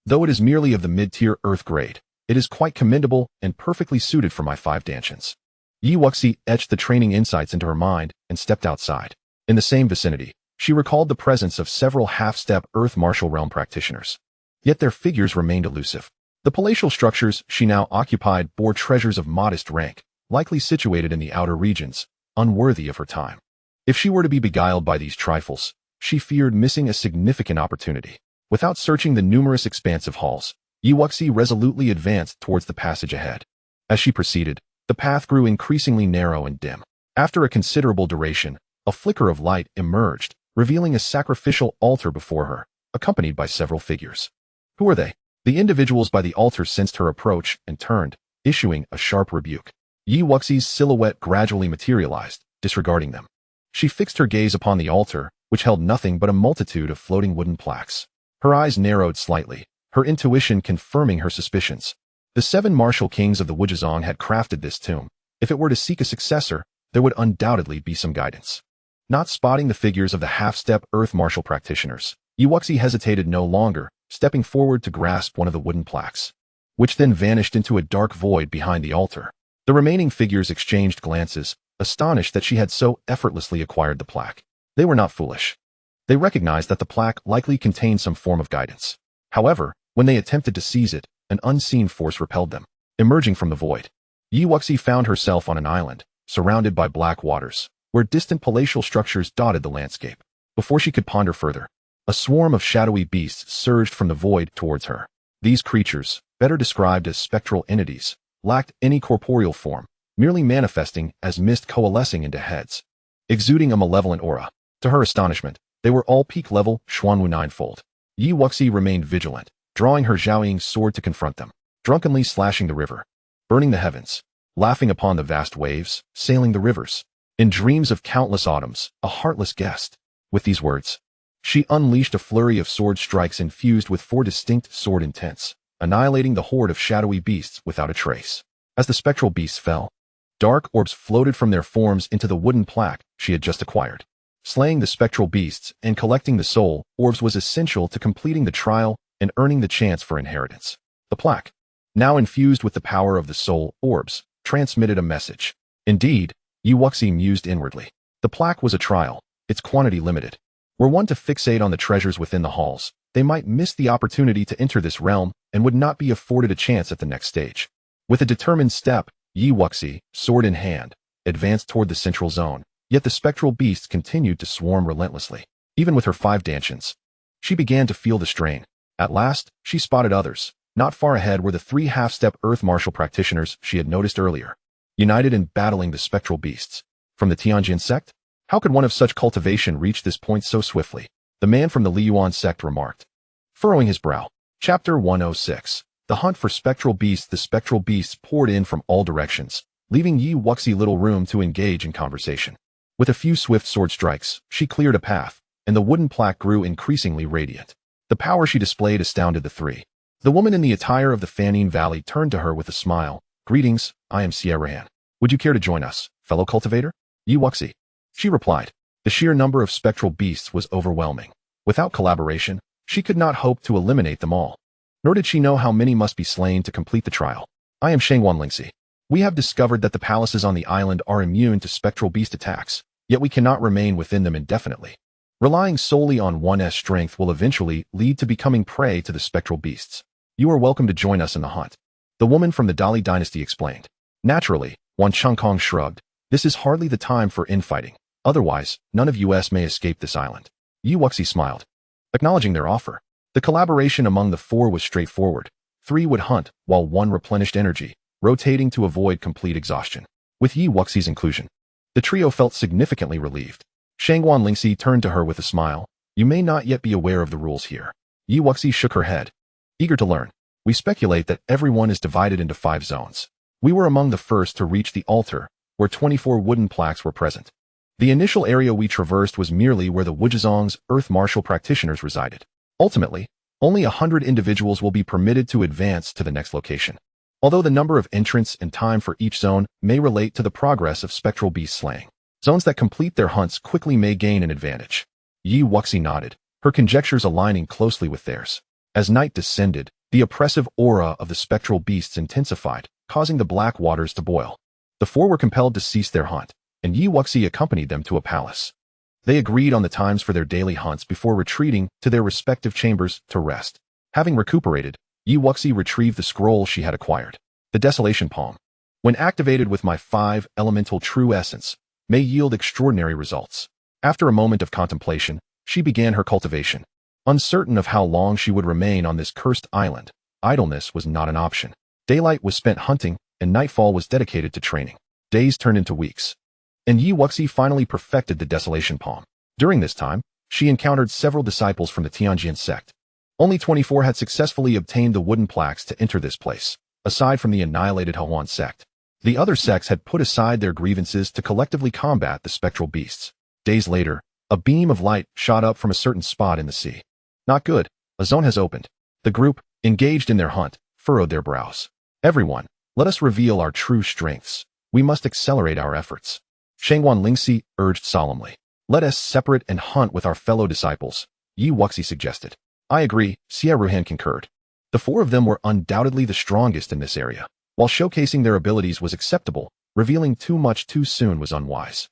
Though it is merely of the mid-tier earth grade, it is quite commendable and perfectly suited for my 5 Dantians. Yi Wuxi etched the training insights into her mind and stepped outside. In the same vicinity, she recalled the presence of several half-step earth martial realm practitioners. Yet their figures remained elusive. The palatial structures she now occupied bore treasures of modest rank, likely situated in the outer regions, unworthy of her time. If she were to be beguiled by these trifles, she feared missing a significant opportunity. Without searching the numerous expansive halls, Yi Wuxi resolutely advanced towards the passage ahead. As she proceeded, the path grew increasingly narrow and dim. After a considerable duration, a flicker of light emerged, revealing a sacrificial altar before her, accompanied by several figures. Who are they? The individuals by the altar sensed her approach and turned, issuing a sharp rebuke. Yi Wuxi's silhouette gradually materialized, disregarding them. She fixed her gaze upon the altar, which held nothing but a multitude of floating wooden plaques. Her eyes narrowed slightly, her intuition confirming her suspicions. The 7 martial kings of the Wuzhizong had crafted this tomb. If it were to seek a successor, there would undoubtedly be some guidance. Not spotting the figures of the half-step earth martial practitioners, Yi Wuxi hesitated no longer, stepping forward to grasp one of the wooden plaques, which then vanished into a dark void behind the altar. The remaining figures exchanged glances, astonished that she had so effortlessly acquired the plaque. They were not foolish. They recognized that the plaque likely contained some form of guidance. However, when they attempted to seize it, an unseen force repelled them. Emerging from the void, Yi Wuxi found herself on an island, surrounded by black waters, where distant palatial structures dotted the landscape. Before she could ponder further, a swarm of shadowy beasts surged from the void towards her. These creatures, better described as spectral entities, lacked any corporeal form, merely manifesting as mist coalescing into heads, exuding a malevolent aura. To her astonishment, they were all peak-level Xuanwu ninefold. Yi Wuxi remained vigilant, drawing her Zhaoying sword to confront them, drunkenly slashing the river, burning the heavens, laughing upon the vast waves, sailing the rivers. In dreams of countless autumns, a heartless guest. With these words, she unleashed a flurry of sword strikes infused with 4 distinct sword intents, annihilating the horde of shadowy beasts without a trace. As the spectral beasts fell, dark orbs floated from their forms into the wooden plaque she had just acquired. Slaying the spectral beasts and collecting the soul orbs was essential to completing the trial and earning the chance for inheritance. The plaque, now infused with the power of the soul orbs, transmitted a message. Indeed, Wuxi mused inwardly. The plaque was a trial, its quantity limited. Were one to fixate on the treasures within the halls, they might miss the opportunity to enter this realm and would not be afforded a chance at the next stage. With a determined step, Wuxi, sword in hand, advanced toward the central zone, yet the spectral beasts continued to swarm relentlessly. Even with her 5 Dantians, she began to feel the strain. At last, she spotted others. Not far ahead were the 3 half-step earth martial practitioners she had noticed earlier, united in battling the spectral beasts. From the Tianjin sect? How could one of such cultivation reach this point so swiftly? The man from the Liyuan sect remarked, furrowing his brow. Chapter 106. The hunt for spectral beasts. The spectral beasts poured in from all directions, leaving Wuxi little room to engage in conversation. With a few swift sword strikes, she cleared a path, and the wooden plaque grew increasingly radiant. The power she displayed astounded the 3. The woman in the attire of the Fanine Valley turned to her with a smile. Greetings, I am Xianxiaran. Would you care to join us, fellow cultivator? Wuxi. She replied. The sheer number of spectral beasts was overwhelming. Without collaboration, she could not hope to eliminate them all. Nor did she know how many must be slain to complete the trial. I am Lingxi. We have discovered that the palaces on the island are immune to spectral beast attacks, yet we cannot remain within them indefinitely. Relying solely on one's strength will eventually lead to becoming prey to the spectral beasts. You are welcome to join us in the hunt. The woman from the Dali dynasty explained. Naturally, Wan Chengkong shrugged. This is hardly the time for infighting. Otherwise, none of us may escape this island. Wuxi smiled, acknowledging their offer. The collaboration among the 4 was straightforward. 3 would hunt, while 1 replenished energy, rotating to avoid complete exhaustion. With Wuxi's inclusion, the trio felt significantly relieved. Shangwan Lingxi turned to her with a smile. You may not yet be aware of the rules here. Wuxi shook her head, eager to learn. We speculate that everyone is divided into 5 zones. We were among the first to reach the altar, where 24 wooden plaques were present. The initial area we traversed was merely where the Wuzhizong's earth martial practitioners resided. Ultimately, only 100 individuals will be permitted to advance to the next location. Although the number of entrants and time for each zone may relate to the progress of spectral beast slaying, zones that complete their hunts quickly may gain an advantage. Wuxi nodded, her conjectures aligning closely with theirs. As night descended, the oppressive aura of the spectral beasts intensified, causing the black waters to boil. The 4 were compelled to cease their hunt, and Wuxi accompanied them to a palace. They agreed on the times for their daily hunts before retreating to their respective chambers to rest. Having recuperated, Wuxi retrieved the scroll she had acquired. The Desolation Palm, when activated with my 5 elemental true essence, may yield extraordinary results. After a moment of contemplation, she began her cultivation. Uncertain of how long she would remain on this cursed island, idleness was not an option. Daylight was spent hunting, and nightfall was dedicated to training. Days turned into weeks, and Wuxi finally perfected the Desolation Palm. During this time, she encountered several disciples from the Tianjin sect. Only 24 had successfully obtained the wooden plaques to enter this place, aside from the annihilated Huan sect. The other sects had put aside their grievances to collectively combat the spectral beasts. Days later, a beam of light shot up from a certain spot in the sea. Not good. A zone has opened. The group, engaged in their hunt, furrowed their brows. Everyone, let us reveal our true strengths. We must accelerate our efforts. Shangwan Lingxi urged solemnly. Let us separate and hunt with our fellow disciples, Wuxi suggested. I agree, Xie Ruhan concurred. The 4 of them were undoubtedly the strongest in this area. While showcasing their abilities was acceptable, revealing too much too soon was unwise.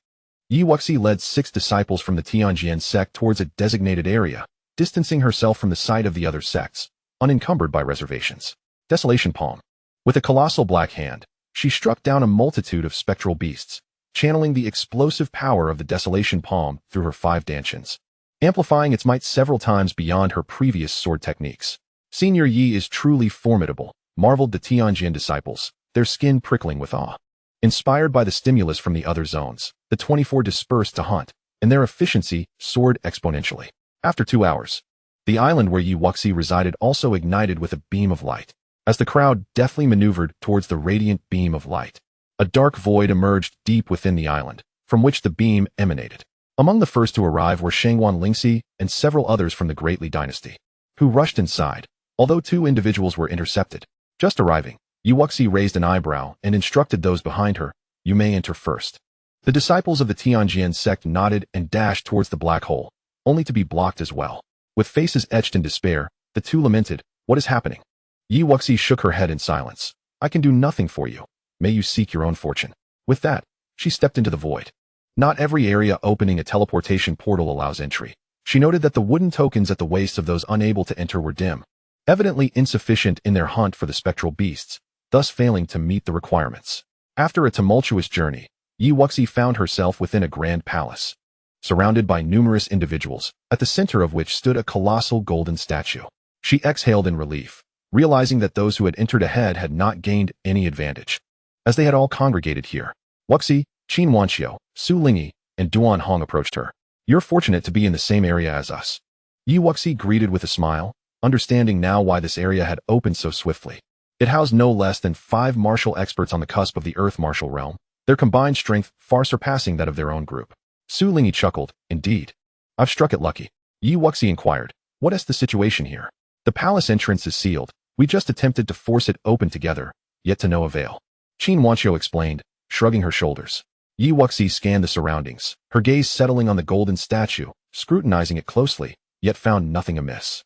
Wuxi led 6 disciples from the Tianjin sect towards a designated area, distancing herself from the sight of the other sects, unencumbered by reservations. Desolation Palm. With a colossal black hand, she struck down a multitude of spectral beasts, channeling the explosive power of the Desolation Palm through her 5 Dantians, amplifying its might several times beyond her previous sword techniques. Senior Yi is truly formidable, marveled the Tianjin disciples, their skin prickling with awe. Inspired by the stimulus from the other zones, the 24 dispersed to hunt, and their efficiency soared exponentially. After 2 hours, the island where Wuxi resided also ignited with a beam of light. As the crowd deftly maneuvered towards the radiant beam of light, a dark void emerged deep within the island, from which the beam emanated. Among the first to arrive were Shangwan Lingxi and several others from the Great Li dynasty, who rushed inside, although 2 individuals were intercepted. Just arriving, Wuxi raised an eyebrow and instructed those behind her, "You may enter first." The disciples of the Tianjian sect nodded and dashed towards the black hole, only to be blocked as well. With faces etched in despair, the 2 lamented, "What is happening?" Wuxi shook her head in silence. "I can do nothing for you. May you seek your own fortune." With that, she stepped into the void. Not every area opening a teleportation portal allows entry. She noted that the wooden tokens at the waists of those unable to enter were dim, evidently insufficient in their hunt for the spectral beasts, thus failing to meet the requirements. After a tumultuous journey, Wuxi found herself within a grand palace, surrounded by numerous individuals, at the center of which stood a colossal golden statue. She exhaled in relief, realizing that those who had entered ahead had not gained any advantage, as they had all congregated here. Wuxi, Qin Wanxiu, Su Lingyi, and Duan Hong approached her. "You're fortunate to be in the same area as us." Wuxi greeted with a smile, understanding now why this area had opened so swiftly. It housed no less than 5 martial experts on the cusp of the Earth martial realm, their combined strength far surpassing that of their own group. Su Lingyi chuckled, "Indeed. I've struck it lucky." Wuxi inquired, "What is the situation here?" "The palace entrance is sealed. We just attempted to force it open together, yet to no avail." Qin Wanxiu explained, shrugging her shoulders. Wuxi scanned the surroundings, her gaze settling on the golden statue, scrutinizing it closely, yet found nothing amiss.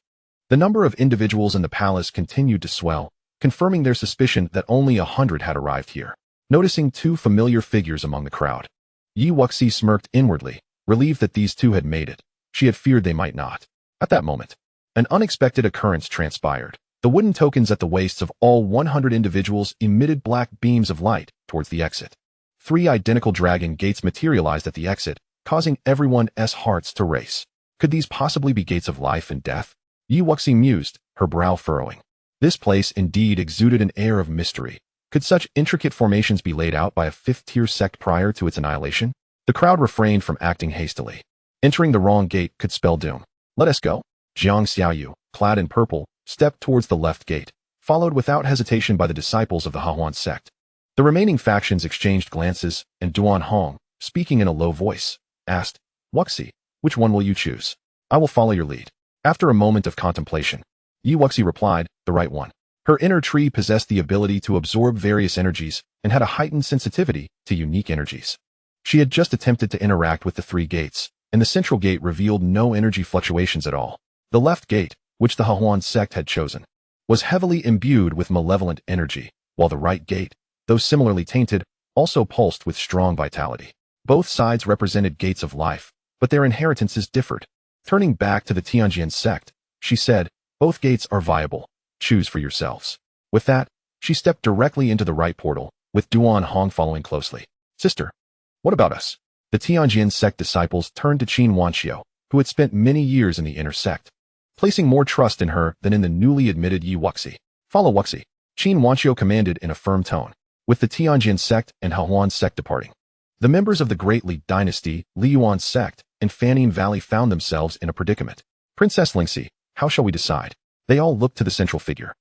The number of individuals in the palace continued to swell, confirming their suspicion that only 100 had arrived here. Noticing 2 familiar figures among the crowd, Wuxi smirked inwardly, relieved that these 2 had made it. She had feared they might not. At that moment, an unexpected occurrence transpired. The wooden tokens at the waists of all 100 individuals emitted black beams of light towards the exit. 3 identical dragon gates materialized at the exit, causing everyone's hearts to race. Could these possibly be gates of life and death? Wuxi mused, her brow furrowing. This place indeed exuded an air of mystery. Could such intricate formations be laid out by a 5th-tier sect prior to its annihilation? The crowd refrained from acting hastily. Entering the wrong gate could spell doom. "Let us go." Zhong Xiang, clad in purple, stepped towards the left gate, followed without hesitation by the disciples of the Hahuan sect. The remaining factions exchanged glances, and Duan Hong, speaking in a low voice, asked, "Wuxi, which one will you choose?" "I will follow your lead." After a moment of contemplation, Wuxi replied, "The right one." Her inner tree possessed the ability to absorb various energies and had a heightened sensitivity to unique energies. She had just attempted to interact with the 3 gates, and the central gate revealed no energy fluctuations at all. The left gate, which the Hahuan sect had chosen, was heavily imbued with malevolent energy, while the right gate, though similarly tainted, also pulsed with strong vitality. Both sides represented gates of life, but their inheritances differed. Turning back to the Tianjian sect, she said, "Both gates are viable. Choose for yourselves." With that, she stepped directly into the right portal, with Duan Hong following closely. "Sister, what about us?" The Tianjian sect disciples turned to Qin Wanxiu, who had spent many years in the inner sect, placing more trust in her than in the newly admitted Wuxi. "Follow Wuxi," Qin Wanxiu commanded in a firm tone. With the Tianjian sect and Hahuan sect departing, the members of the Great Li dynasty, Liyuan sect, and Fanning Valley found themselves in a predicament. "Princess Lingxi, how shall we decide?" They all looked to the central figure,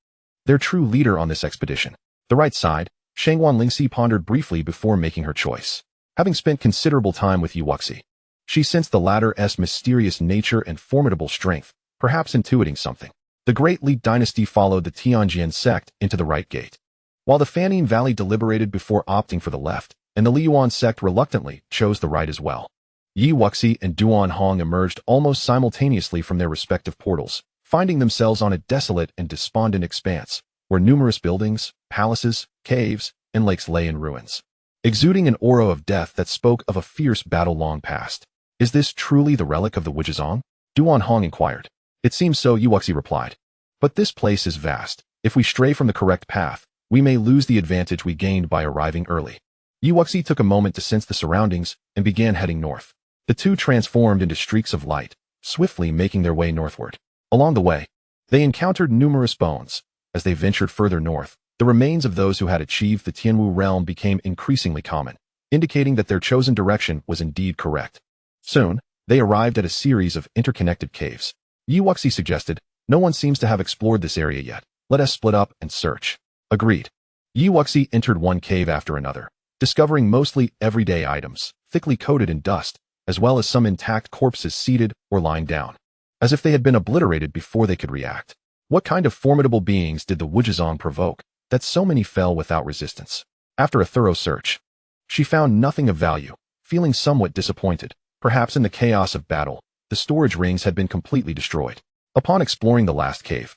their true leader on this expedition. The right side, Shangwan Lingxi pondered briefly before making her choice. Having spent considerable time with Wuxi, she sensed the latter's mysterious nature and formidable strength, perhaps intuiting something. The Great Li dynasty followed the Tianjian sect into the right gate, while the Fanning Valley deliberated before opting for the left, and the Liyuan sect reluctantly chose the right as well. Wuxi and Duan Hong emerged almost simultaneously from their respective portals, finding themselves on a desolate and despondent expanse, where numerous buildings, palaces, caves, and lakes lay in ruins, exuding an aura of death that spoke of a fierce battle long past. "Is this truly the relic of the Wuzhizong?" Duan Hong inquired. "It seems so," Wuxi replied. "But this place is vast. If we stray from the correct path, we may lose the advantage we gained by arriving early." Wuxi took a moment to sense the surroundings and began heading north. The 2 transformed into streaks of light, swiftly making their way northward. Along the way, they encountered numerous bones. As they ventured further north, the remains of those who had achieved the Tianwu realm became increasingly common, indicating that their chosen direction was indeed correct. Soon, they arrived at a series of interconnected caves. Wuxi suggested, "No one seems to have explored this area yet. Let us split up and search." Agreed. Wuxi entered one cave after another, discovering mostly everyday items, thickly coated in dust, as well as some intact corpses seated or lying down, as if they had been obliterated before they could react. What kind of formidable beings did the Wuzhizong provoke, that so many fell without resistance? After a thorough search, she found nothing of value, feeling somewhat disappointed. Perhaps in the chaos of battle, the storage rings had been completely destroyed. Upon exploring the last cave,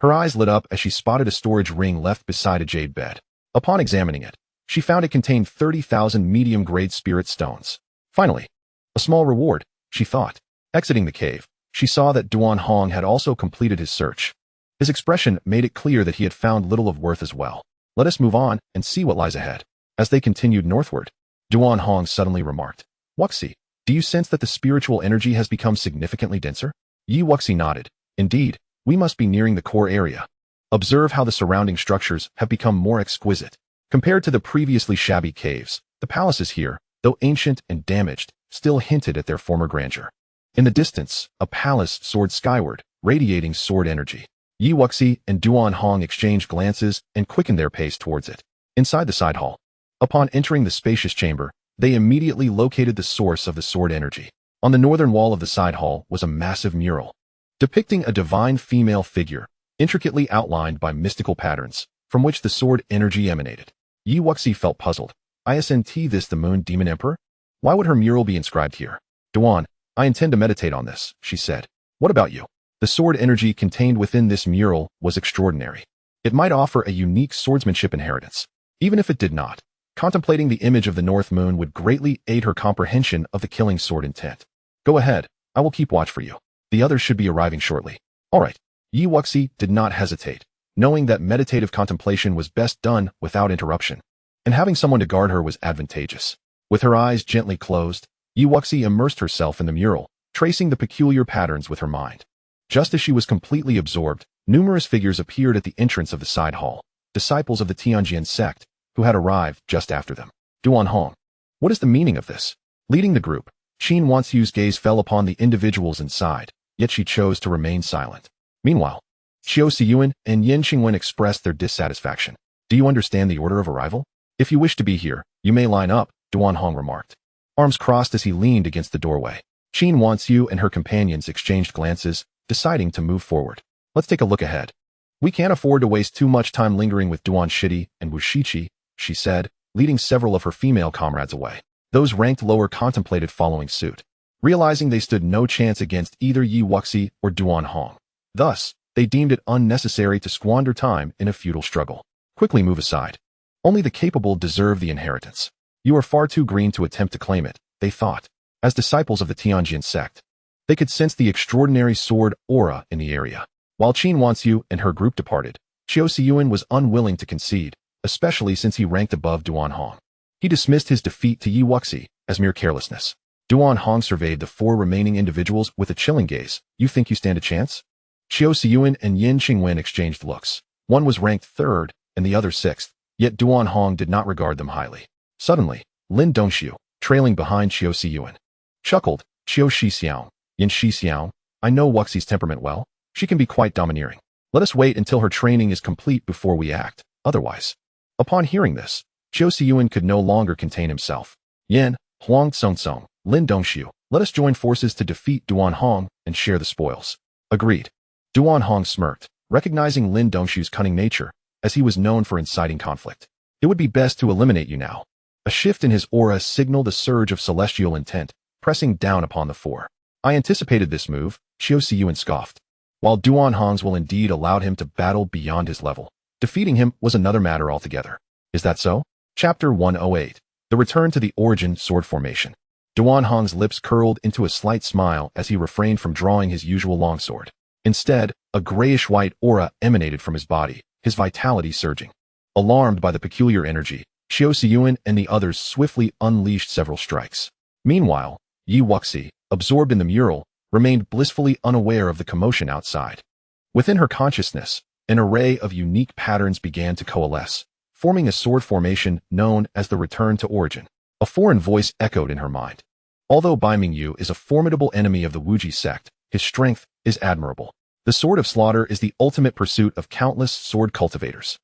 her eyes lit up as she spotted a storage ring left beside a jade bed. Upon examining it, she found it contained 30,000 medium-grade spirit stones. Finally, a small reward, she thought. Exiting the cave, she saw that Duan Hong had also completed his search. His expression made it clear that he had found little of worth as well. Let us move on and see what lies ahead. As they continued northward, Duan Hong suddenly remarked, Wuxi, do you sense that the spiritual energy has become significantly denser? Yi Wuxi nodded. Indeed, we must be nearing the core area. Observe how the surrounding structures have become more exquisite. Compared to the previously shabby caves, the palaces here, though ancient and damaged, still hinted at their former grandeur. In the distance, a palace soared skyward, radiating sword energy. Yi Wuxi and Duan Hong exchanged glances and quickened their pace towards it. Inside the side hall, upon entering the spacious chamber, they immediately located the source of the sword energy. On the northern wall of the side hall was a massive mural, depicting a divine female figure, intricately outlined by mystical patterns, from which the sword energy emanated. Yi Wuxi felt puzzled. Isn't this the Moon Demon Emperor? Why would her mural be inscribed here? Duan, I intend to meditate on this, she said. What about you? The sword energy contained within this mural was extraordinary. It might offer a unique swordsmanship inheritance. Even if it did not, contemplating the image of the North Moon would greatly aid her comprehension of the killing sword intent. Go ahead, I will keep watch for you. The others should be arriving shortly. All right. Yi Wuxi did not hesitate, knowing that meditative contemplation was best done without interruption, and having someone to guard her was advantageous. With her eyes gently closed, Yi Wuxi immersed herself in the mural, tracing the peculiar patterns with her mind. Just as she was completely absorbed, numerous figures appeared at the entrance of the side hall, disciples of the Tianjian sect, who had arrived just after them. Duan Hong, what is the meaning of this? Leading the group, Qin Wanxiu's gaze fell upon the individuals inside, yet she chose to remain silent. Meanwhile, Xiao Siyuan and Yin Qingwen expressed their dissatisfaction. Do you understand the order of arrival? If you wish to be here, you may line up, Duan Hong remarked, arms crossed as he leaned against the doorway. Qin Wanxiu and her companions exchanged glances, deciding to move forward. Let's take a look ahead. We can't afford to waste too much time lingering with Duan Shidi and Wu Shiqi, she said, leading several of her female comrades away. Those ranked lower contemplated following suit, realizing they stood no chance against either Yi Wuxi or Duan Hong. Thus, they deemed it unnecessary to squander time in a futile struggle. Quickly move aside. Only the capable deserve the inheritance. You are far too green to attempt to claim it, they thought. As disciples of the Tianjian sect, they could sense the extraordinary sword aura in the area. While Qin Wanxiu and her group departed, Xiao Siyuan was unwilling to concede, especially since he ranked above Duan Hong. He dismissed his defeat to Yi Wuxi as mere carelessness. Duan Hong surveyed the four remaining individuals with a chilling gaze. You think you stand a chance? Xiao Siyuan and Yin Qingwen exchanged looks. One was ranked third and the other sixth, yet Duan Hong did not regard them highly. Suddenly, Lin Dongxiu, trailing behind Xiao Siyuan, chuckled. Xiao Xixiang, Yin Xixiang, I know Wuxi's temperament well. She can be quite domineering. Let us wait until her training is complete before we act, otherwise. Upon hearing this, Xiao Siyuan could no longer contain himself. Yin, Huang Tsongtsong, Lin Dongxiu, let us join forces to defeat Duan Hong and share the spoils. Agreed. Duan Hong smirked, recognizing Lin Dongxiu's cunning nature, as he was known for inciting conflict. It would be best to eliminate you now. A shift in his aura signaled a surge of celestial intent, pressing down upon the four. I anticipated this move, Xiao Siyuan scoffed. While Duan Hong's will indeed allowed him to battle beyond his level, defeating him was another matter altogether. Is that so? Chapter 108. The Return to the Origin Sword Formation. Duan Hong's lips curled into a slight smile as he refrained from drawing his usual longsword. Instead, a grayish-white aura emanated from his body, his vitality surging. Alarmed by the peculiar energy, Xiao Siyuan and the others swiftly unleashed several strikes. Meanwhile, Yi Wuxi, absorbed in the mural, remained blissfully unaware of the commotion outside. Within her consciousness, an array of unique patterns began to coalesce, forming a sword formation known as the Return to Origin. A foreign voice echoed in her mind. Although Bai Mingyu is a formidable enemy of the Wuji sect, his strength is admirable. The Sword of Slaughter is the ultimate pursuit of countless sword cultivators.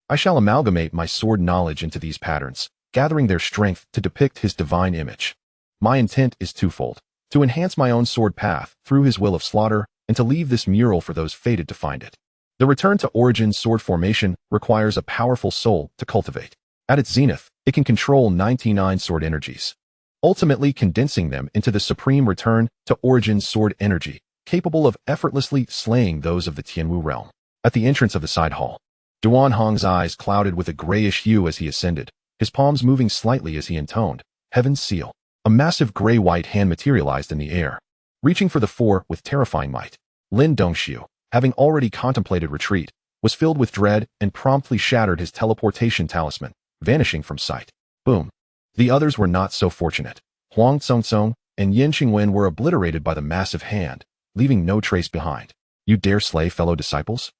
I shall amalgamate my sword knowledge into these patterns, gathering their strength to depict his divine image. My intent is twofold: to enhance my own sword path through his will of slaughter, and to leave this mural for those fated to find it. The return to origin sword formation requires a powerful soul to cultivate. At its zenith, it can control 99 sword energies, ultimately condensing them into the supreme return to origin sword energy, capable of effortlessly slaying those of the Tianwu realm. At the entrance of the side hall, Duan Hong's eyes clouded with a grayish hue as he ascended, his palms moving slightly as he intoned, "Heaven's seal." A massive gray-white hand materialized in the air, reaching for the four with terrifying might. Lin Dongxiu, having already contemplated retreat, was filled with dread and promptly shattered his teleportation talisman, vanishing from sight. Boom. The others were not so fortunate. Huang Tsongtsong and Yin Qingwen were obliterated by the massive hand, leaving no trace behind. You dare slay fellow disciples?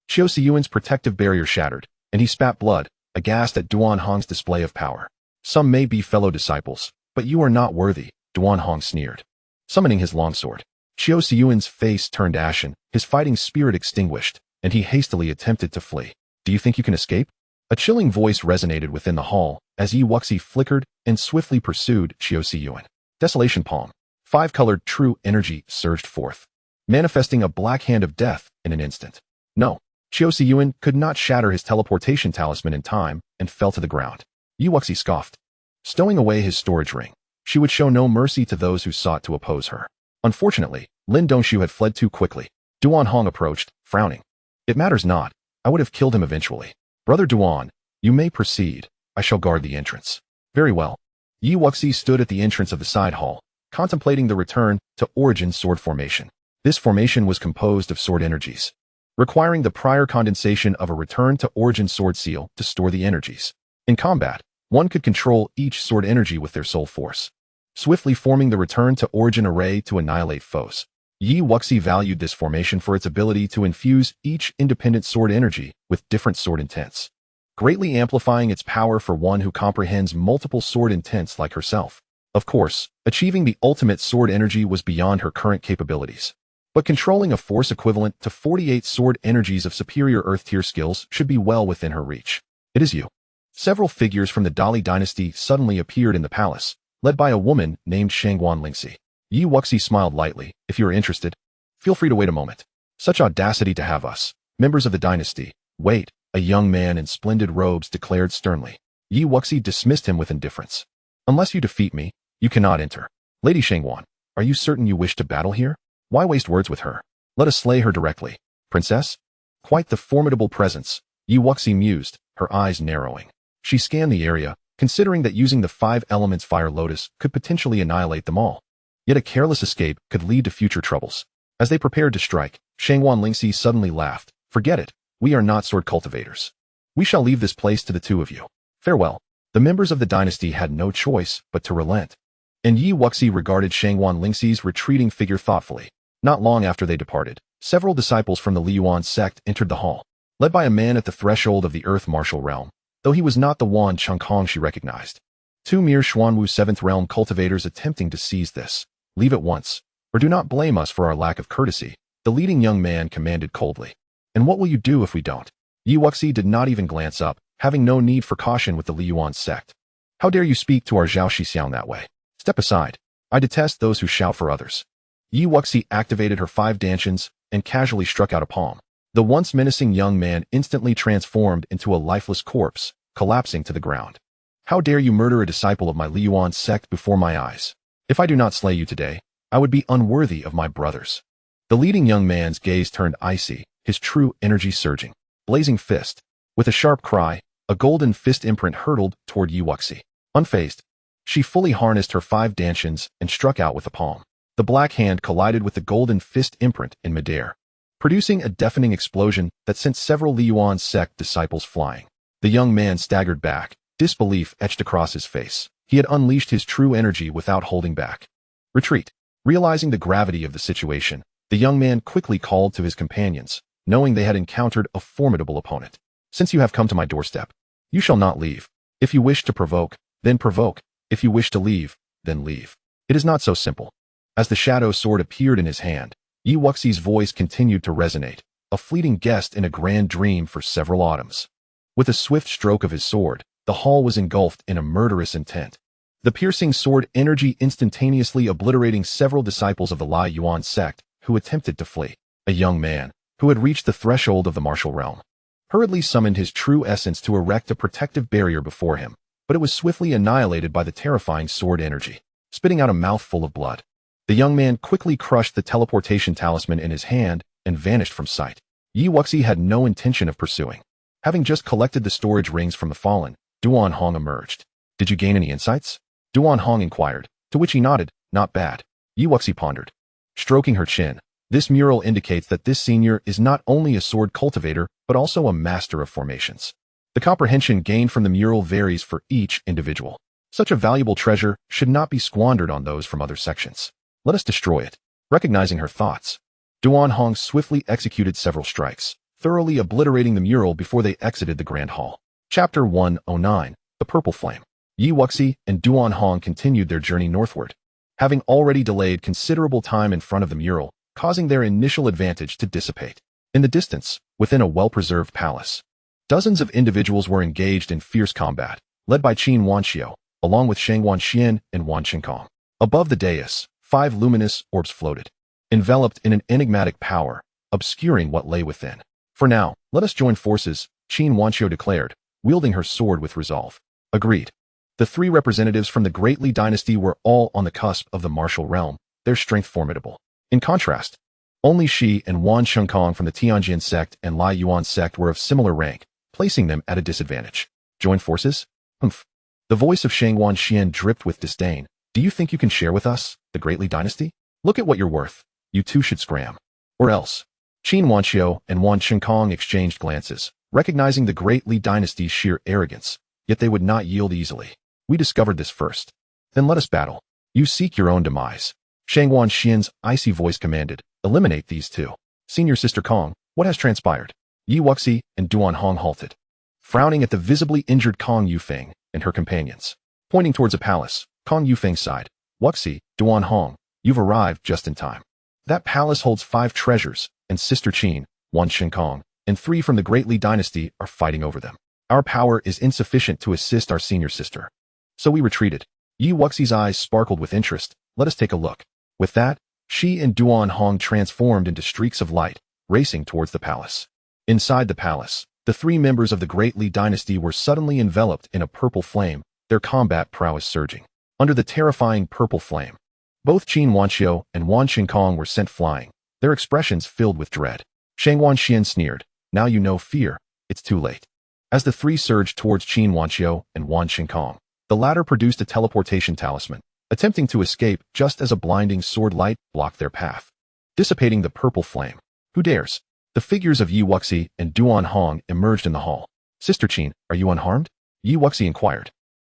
Xiao Siyuan's protective barrier shattered, and he spat blood, aghast at Duan Hong's display of power. Some may be fellow disciples, but you are not worthy, Duan Hong sneered. Summoning his longsword, Xiao Siyuan's face turned ashen, his fighting spirit extinguished, and he hastily attempted to flee. Do you think you can escape? A chilling voice resonated within the hall as Yi Wuxi flickered and swiftly pursued Xiao Siyuan. Desolation Palm. Five-colored true energy surged forth, manifesting a black hand of death in an instant. No, Xiao Siyuan could not shatter his teleportation talisman in time and fell to the ground. Yi Wuxi scoffed. Stowing away his storage ring, she would show no mercy to those who sought to oppose her. Unfortunately, Lin Dongxiu had fled too quickly. Duan Hong approached, frowning. It matters not. I would have killed him eventually. Brother Duan, you may proceed. I shall guard the entrance. Very well. Yi Wuxi stood at the entrance of the side hall, contemplating the return to origin sword formation. This formation was composed of sword energies, requiring the prior condensation of a return to origin sword seal to store the energies. In combat, one could control each sword energy with their soul force, swiftly forming the return to origin array to annihilate foes. Yi Wuxi valued this formation for its ability to infuse each independent sword energy with different sword intents, greatly amplifying its power for one who comprehends multiple sword intents like herself. Of course, achieving the ultimate sword energy was beyond her current capabilities, but controlling a force equivalent to 48 sword energies of superior Earth-tier skills should be well within her reach. It is you. Several figures from the Dali dynasty suddenly appeared in the palace, led by a woman named Shangguan Lingxi. Yi Wuxi smiled lightly. If you are interested, feel free to wait a moment. Such audacity to have us, members of the dynasty. Wait, a young man in splendid robes declared sternly. Yi Wuxi dismissed him with indifference. Unless you defeat me, you cannot enter. Lady Shangguan, are you certain you wish to battle here? Why waste words with her? Let us slay her directly. Princess? Quite the formidable presence, Yi Wuxi mused, her eyes narrowing. She scanned the area, considering that using the 5 elements Fire Lotus could potentially annihilate them all. Yet a careless escape could lead to future troubles. As they prepared to strike, Shangguan Lingxi suddenly laughed. Forget it, we are not sword cultivators. We shall leave this place to the two of you. Farewell. The members of the dynasty had no choice but to relent, and Yi Wuxi regarded Shangguan Lingxi's retreating figure thoughtfully. Not long after they departed, several disciples from the Liyuan sect entered the hall, led by a man at the threshold of the Earth Martial Realm, though he was not the Wan Chengkong she recognized. 2 mere Xuanwu 7th Realm cultivators attempting to seize this. Leave at once, or do not blame us for our lack of courtesy, the leading young man commanded coldly. And what will you do if we don't? Yi Wuxi did not even glance up, having no need for caution with the Liyuan sect. How dare you speak to our Zhao Xixiang that way? Step aside. I detest those who shout for others. Yi Wuxi activated her 5 Dantians and casually struck out a palm. The once menacing young man instantly transformed into a lifeless corpse, collapsing to the ground. How dare you murder a disciple of my Liyuan sect before my eyes? If I do not slay you today, I would be unworthy of my brothers. The leading young man's gaze turned icy, his true energy surging. Blazing fist. With a sharp cry, a golden fist imprint hurtled toward Yi Wuxi. Unfazed, she fully harnessed her 5 Dantians and struck out with a palm. The black hand collided with the golden fist imprint in midair, producing a deafening explosion that sent several Liyuan sect disciples flying. The young man staggered back, disbelief etched across his face. He had unleashed his true energy without holding back. Retreat. Realizing the gravity of the situation, the young man quickly called to his companions, knowing they had encountered a formidable opponent. Since you have come to my doorstep, you shall not leave. If you wish to provoke, then provoke. If you wish to leave, then leave. It is not so simple. As the shadow sword appeared in his hand, Yi Wuxi's voice continued to resonate, a fleeting guest in a grand dream for several autumns. With a swift stroke of his sword, the hall was engulfed in a murderous intent. The piercing sword energy instantaneously obliterating several disciples of the Lai Yuan sect who attempted to flee. A young man, who had reached the threshold of the martial realm, hurriedly summoned his true essence to erect a protective barrier before him, but it was swiftly annihilated by the terrifying sword energy, spitting out a mouthful of blood. The young man quickly crushed the teleportation talisman in his hand and vanished from sight. Wuxi had no intention of pursuing. Having just collected the storage rings from the fallen, Duan Hong emerged. "Did you gain any insights?" Duan Hong inquired, to which he nodded. "Not bad." Wuxi pondered, stroking her chin. This mural indicates that this senior is not only a sword cultivator, but also a master of formations. The comprehension gained from the mural varies for each individual. Such a valuable treasure should not be squandered on those from other sections. Let us destroy it. Recognizing her thoughts, Duan Hong swiftly executed several strikes, thoroughly obliterating the mural before they exited the Grand Hall. Chapter 109, The Purple Flame. Wuxi and Duan Hong continued their journey northward, having already delayed considerable time in front of the mural, causing their initial advantage to dissipate. In the distance, within a well-preserved palace, dozens of individuals were engaged in fierce combat, led by Qin Wanxiu, along with Shang Wanxian and Wan Qinkong. Above the dais, 5 luminous orbs floated, enveloped in an enigmatic power, obscuring what lay within. "For now, let us join forces," Qin Wanxiu declared, wielding her sword with resolve. Agreed. The 3 representatives from the Great Li dynasty were all on the cusp of the martial realm, their strength formidable. In contrast, only Shi and Wan Qinkong from the Tianjin sect and Lai Yuan sect were of similar rank, placing them at a disadvantage. "Join forces? Humph." The voice of Shang Wanxian dripped with disdain. "Do you think you can share with us, the Great Li dynasty? Look at what you're worth. You two should scram. Or else." Qin Wanxiu and Wan Qinkong exchanged glances, recognizing the Great Li dynasty's sheer arrogance, yet they would not yield easily. "We discovered this first. Then let us battle. You seek your own demise." Shang Wanxian's icy voice commanded, "Eliminate these 2. Senior Sister Kong, what has transpired?" Wuxi and Duan Hong halted, frowning at the visibly injured Kong Yufeng and her companions. Pointing towards a palace, Kong Yufeng sighed. "Wuxi, Duan Hong, you've arrived just in time. That palace holds 5 treasures, and Sister Qin, Wan Qinkong, and 3 from the Great Li dynasty are fighting over them. Our power is insufficient to assist our senior sister. So we retreated." Wuxi's eyes sparkled with interest. "Let us take a look." With that, she and Duan Hong transformed into streaks of light, racing towards the palace. Inside the palace, the 3 members of the Great Li dynasty were suddenly enveloped in a purple flame, their combat prowess surging. Under the terrifying purple flame, both Qin Wanxiu and Wan Qinkong were sent flying, their expressions filled with dread. Shang Wanxian sneered, "Now you know fear, it's too late." As the 3 surged towards Qin Wanxiu and Wan Qinkong, the latter produced a teleportation talisman, attempting to escape just as a blinding sword light blocked their path, dissipating the purple flame. "Who dares?" The figures of Wuxi and Duan Hong emerged in the hall. "Sister Qin, are you unharmed?" Wuxi inquired,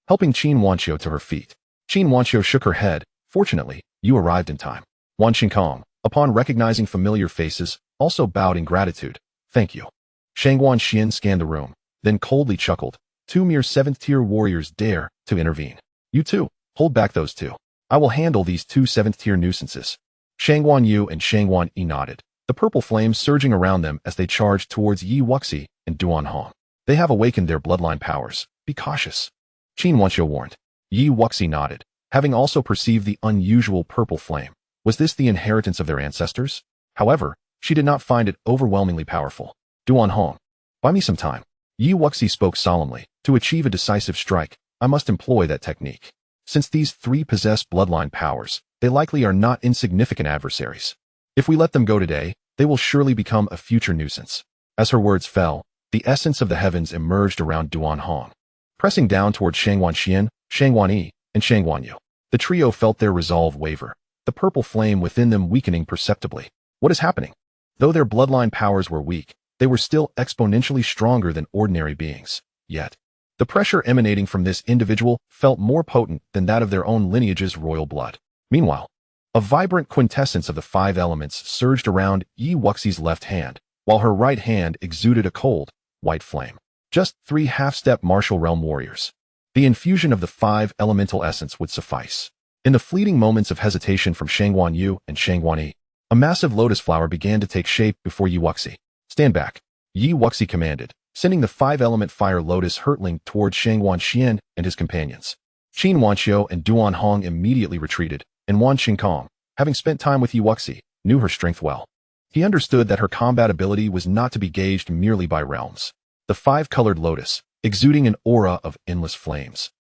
helping Qin Wanxiu to her feet. Qin Wanxiu shook her head. "Fortunately, you arrived in time." Wan Qinkong, upon recognizing familiar faces, also bowed in gratitude. "Thank you." Shang Wanxian scanned the room, then coldly chuckled. 2 mere 7th-tier warriors dare to intervene. "You two, hold back those 2. I will handle these 2 7th-tier nuisances." Shang Wanyu and Shang Wan Yi nodded, the purple flames surging around them as they charged towards Wuxi and Duan Hong. "They have awakened their bloodline powers. Be cautious," Qin Wanxiu warned. Wuxi nodded, having also perceived the unusual purple flame. Was this the inheritance of their ancestors? However, she did not find it overwhelmingly powerful. "Duan Hong, buy me some time." Wuxi spoke solemnly. "To achieve a decisive strike, I must employ that technique. Since these 3 possess bloodline powers, they likely are not insignificant adversaries. If we let them go today, they will surely become a future nuisance." As her words fell, the essence of the heavens emerged around Duan Hong, pressing down towards Shang Wanxian, Shang Wan Yi, and Shang Wanyu. The trio felt their resolve waver, the purple flame within them weakening perceptibly. What is happening? Though their bloodline powers were weak, they were still exponentially stronger than ordinary beings. Yet, the pressure emanating from this individual felt more potent than that of their own lineage's royal blood. Meanwhile, a vibrant quintessence of the 5 elements surged around Wuxi's left hand, while her right hand exuded a cold, white flame. Just 3 half-step martial realm warriors. The infusion of the 5 elemental essence would suffice. In the fleeting moments of hesitation from Shang Wanyu and Shang Wan Yi, a massive lotus flower began to take shape before Wuxi. "Stand back," Wuxi commanded, sending the five-element fire lotus hurtling towards Shang Wanxian and his companions. Qin Wanxiu and Duan Hong immediately retreated, and Wan Xingkong, having spent time with Yi Wuxi, knew her strength well. He understood that her combat ability was not to be gauged merely by realms. The five-colored lotus, exuding an aura of endless flames,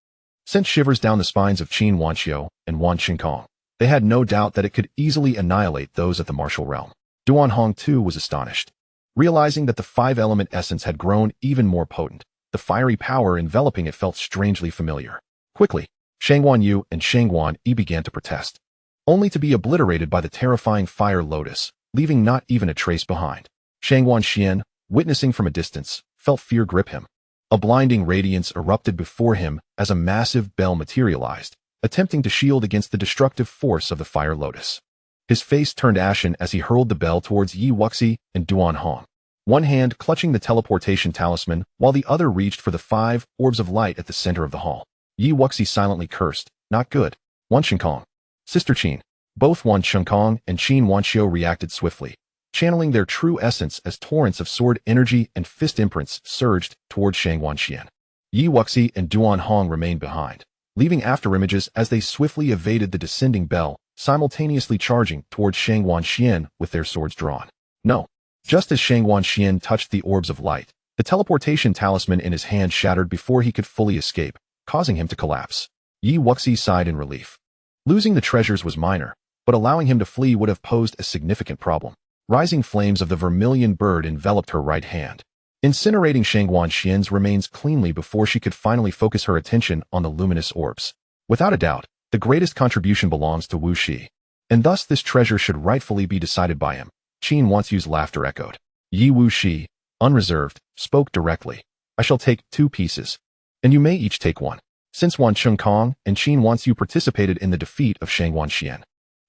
sent shivers down the spines of Qin Wanxiu and Wan Xingkong. They had no doubt that it could easily annihilate those at the martial realm. Duan Hong too was astonished. Realizing that the five-element essence had grown even more potent, the fiery power enveloping it felt strangely familiar. Quickly, Shang Wanyu and Shang Wan Yi began to protest, only to be obliterated by the terrifying fire lotus, leaving not even a trace behind. Shang Wanxian, witnessing from a distance, felt fear grip him. A blinding radiance erupted before him as a massive bell materialized, attempting to shield against the destructive force of the fire lotus. His face turned ashen as he hurled the bell towards Yi Wuxi and Duan Hong, one hand clutching the teleportation talisman while the other reached for the 5 orbs of light at the center of the hall. Yi Wuxi silently cursed, "Not good." Wan Xingkong, Sister Qin. Both Wan Xingkong and Qin Wanxiu reacted swiftly, channeling their true essence as torrents of sword energy and fist imprints surged towards Shang Wanxian. Yi Wuxi and Duan Hong remained behind, leaving afterimages as they swiftly evaded the descending bell, simultaneously charging towards Shang Wanxian with their swords drawn. No. Just as Shang Wanxian touched the orbs of light, the teleportation talisman in his hand shattered before he could fully escape, causing him to collapse. Yi Wuxi sighed in relief. Losing the treasures was minor, but allowing him to flee would have posed a significant problem. Rising flames of the vermilion bird enveloped her right hand, incinerating Shang Wanxian's remains cleanly before she could finally focus her attention on the luminous orbs. Without a doubt, the greatest contribution belongs to Wuxi, and thus this treasure should rightfully be decided by him. Qin Wanxiu's laughter echoed. Yi Wuxi, unreserved, spoke directly. "I shall take 2 pieces, and you may each take 1. Since Wan Xingkong and Qin Wanxiu participated in the defeat of Shang Wanxian,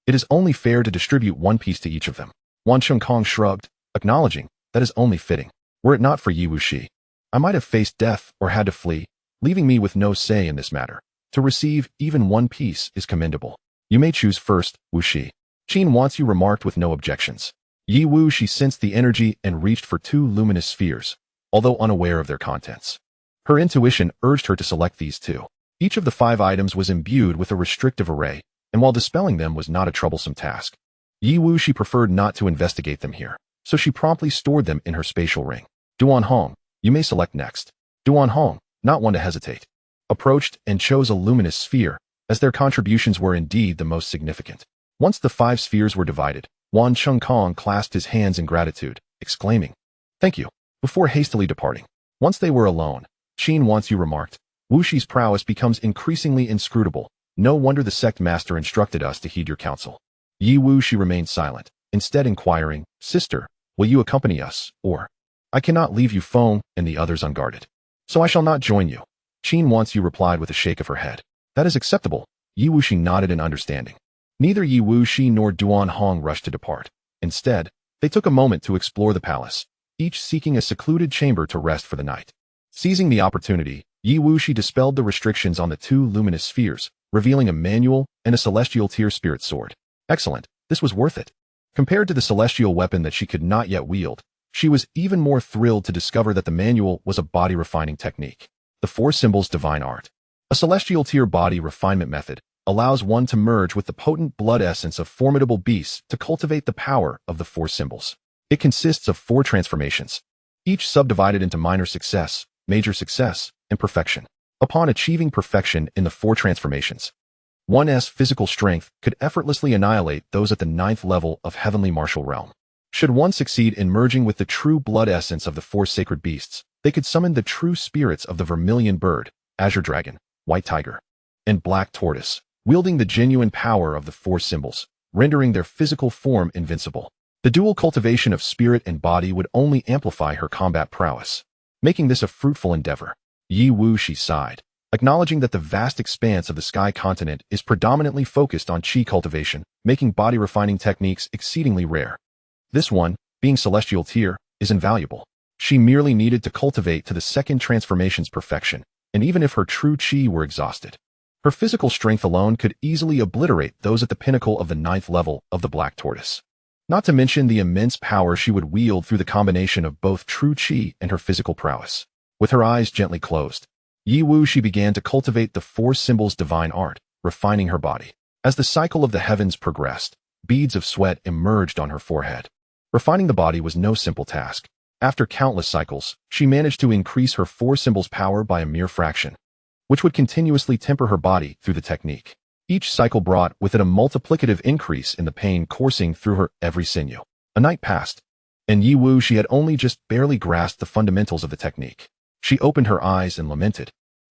it is only fair to distribute 1 piece to each of them." Wan Xingkong shrugged, acknowledging, "That is only fitting. Were it not for Yi Wuxi, I might have faced death or had to flee, leaving me with no say in this matter. To receive even 1 piece is commendable. You may choose first, Wuxi." Qin Wanxiu remarked with no objections. Yi Wuxi sensed the energy and reached for 2 luminous spheres, although unaware of their contents. Her intuition urged her to select these 2. Each of the 5 items was imbued with a restrictive array, and while dispelling them was not a troublesome task, Yi Wuxi preferred not to investigate them here, so she promptly stored them in her spatial ring. Duan Hong, you may select next. Duan Hong, not one to hesitate, approached and chose a luminous sphere, as their contributions were indeed the most significant. Once the 5 spheres were divided, Wan Xingkong clasped his hands in gratitude, exclaiming, "Thank you," before hastily departing. Once they were alone, Qin Wanxiu remarked, "Wuxi's prowess becomes increasingly inscrutable. No wonder the sect master instructed us to heed your counsel." Yi Wuxi remained silent, instead inquiring, "Sister, will you accompany us, or?" "I cannot leave you Feng and the others unguarded, so I shall not join you." Qin Wanxiu replied with a shake of her head. "That is acceptable." Yi Wuxi nodded in understanding. Neither Yi Wuxi nor Duan Hong rushed to depart. Instead, they took a moment to explore the palace, each seeking a secluded chamber to rest for the night. Seizing the opportunity, Yi Wuxi dispelled the restrictions on the 2 luminous spheres, revealing a manual and a celestial tier spirit sword. Excellent, this was worth it. Compared to the celestial weapon that she could not yet wield, she was even more thrilled to discover that the manual was a body refining technique. The 4 symbols divine art. A celestial tier body refinement method allows one to merge with the potent blood essence of formidable beasts to cultivate the power of the 4 symbols. It consists of 4 transformations, each subdivided into minor success, major success, and perfection. Upon achieving perfection in the 4 transformations, one's physical strength could effortlessly annihilate those at the 9th level of heavenly martial realm. Should one succeed in merging with the true blood essence of the 4 sacred beasts, they could summon the true spirits of the vermilion bird, azure dragon, white tiger, and black tortoise, wielding the genuine power of the 4 symbols, rendering their physical form invincible. The dual cultivation of spirit and body would only amplify her combat prowess, making this a fruitful endeavor. Yi Wuxi sighed, acknowledging that the vast expanse of the sky continent is predominantly focused on qi cultivation, making body refining techniques exceedingly rare. This one, being celestial tier, is invaluable. She merely needed to cultivate to the 2nd transformation's perfection, and even if her true qi were exhausted, her physical strength alone could easily obliterate those at the pinnacle of the 9th level of the black tortoise. Not to mention the immense power she would wield through the combination of both true qi and her physical prowess. With her eyes gently closed, Wuxi began to cultivate the four symbols' divine art, refining her body. As the cycle of the heavens progressed, beads of sweat emerged on her forehead. Refining the body was no simple task. After countless cycles, she managed to increase her four symbols' power by a mere fraction, which would continuously temper her body through the technique. Each cycle brought with it a multiplicative increase in the pain coursing through her every sinew. A night passed, and Wuxi had only just barely grasped the fundamentals of the technique. She opened her eyes and lamented,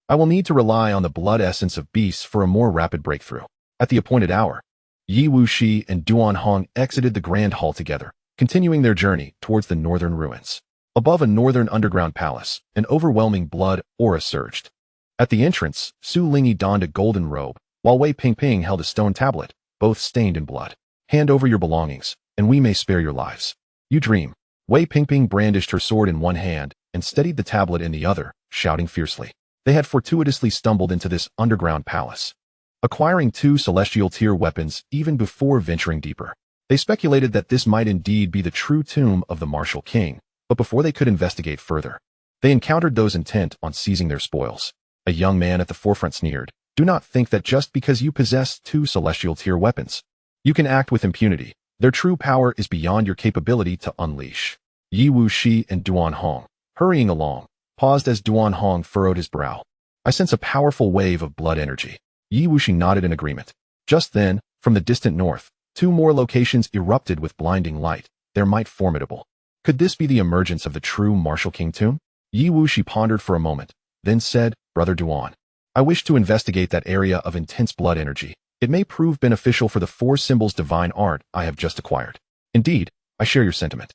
"I will need to rely on the blood essence of beasts for a more rapid breakthrough." At the appointed hour, Wuxi and Duan Hong exited the grand hall together, continuing their journey towards the northern ruins. Above a northern underground palace, an overwhelming blood aura surged. At the entrance, Su Lingyi donned a golden robe, while Wei Pingping held a stone tablet, both stained in blood. "Hand over your belongings, and we may spare your lives." "You dream." Wei Pingping brandished her sword in one hand and steadied the tablet in the other, shouting fiercely. They had fortuitously stumbled into this underground palace, acquiring two celestial tier weapons even before venturing deeper. They speculated that this might indeed be the true tomb of the martial king, but before they could investigate further, they encountered those intent on seizing their spoils. A young man at the forefront sneered, "Do not think that just because you possess two celestial tier weapons, you can act with impunity. Their true power is beyond your capability to unleash." Wuxi and Duan Hong, hurrying along, paused as Duan Hong furrowed his brow. "I sense a powerful wave of blood energy." Wuxi nodded in agreement. Just then, from the distant north, two more locations erupted with blinding light, their might formidable. Could this be the emergence of the true martial king tomb? Wuxi pondered for a moment, then said, "Brother Duan, I wish to investigate that area of intense blood energy. It may prove beneficial for the four symbols' divine art I have just acquired." "Indeed, I share your sentiment."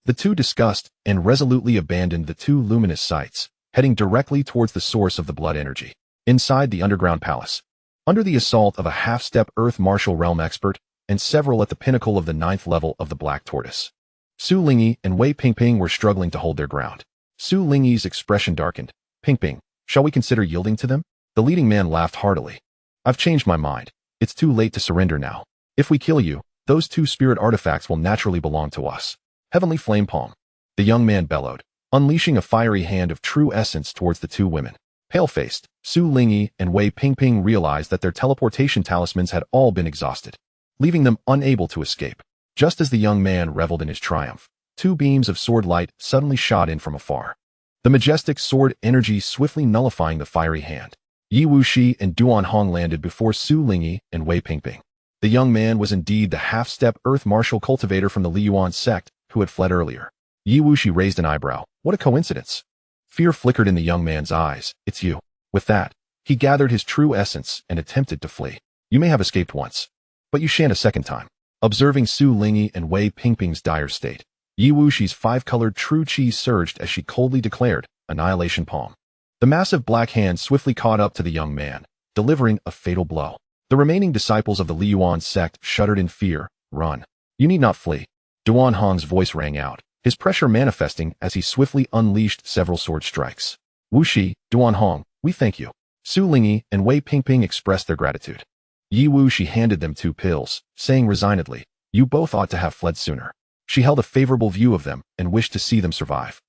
The two discussed and resolutely abandoned the two luminous sites, heading directly towards the source of the blood energy. Inside the underground palace, under the assault of a half-step earth martial realm expert and several at the pinnacle of the 9th level of the Black Tortoise, Su Lingyi and Wei Pingping were struggling to hold their ground. Su Lingyi's expression darkened. "Pingping, shall we consider yielding to them?" The leading man laughed heartily. "I've changed my mind. It's too late to surrender now. If we kill you, those two spirit artifacts will naturally belong to us." "Heavenly Flame Palm," the young man bellowed, unleashing a fiery hand of true essence towards the two women. Pale-faced, Su Lingyi and Wei Pingping realized that their teleportation talismans had all been exhausted, leaving them unable to escape. Just as the young man reveled in his triumph, two beams of sword light suddenly shot in from afar, the majestic sword energy swiftly nullifying the fiery hand. Wuxi and Duan Hong landed before Su Lingyi and Wei Pingping. The young man was indeed the half-step earth martial cultivator from the Liyuan sect who had fled earlier. Wuxi raised an eyebrow. "What a coincidence." Fear flickered in the young man's eyes. "It's you." With that, he gathered his true essence and attempted to flee. "You may have escaped once, but you shan't a second time." Observing Su Lingyi and Wei Pingping's dire state, Wuxi's five-colored true qi surged as she coldly declared, "Annihilation Palm." The massive black hand swiftly caught up to the young man, delivering a fatal blow. The remaining disciples of the Liyuan sect shuddered in fear. "Run. You need not flee." Duan Hong's voice rang out, his pressure manifesting as he swiftly unleashed several sword strikes. "Wuxi, Duan Hong, we thank you." Su Lingyi and Wei Pingping expressed their gratitude. Wuxi handed them two pills, saying resignedly, "You both ought to have fled sooner." She held a favorable view of them and wished to see them survive.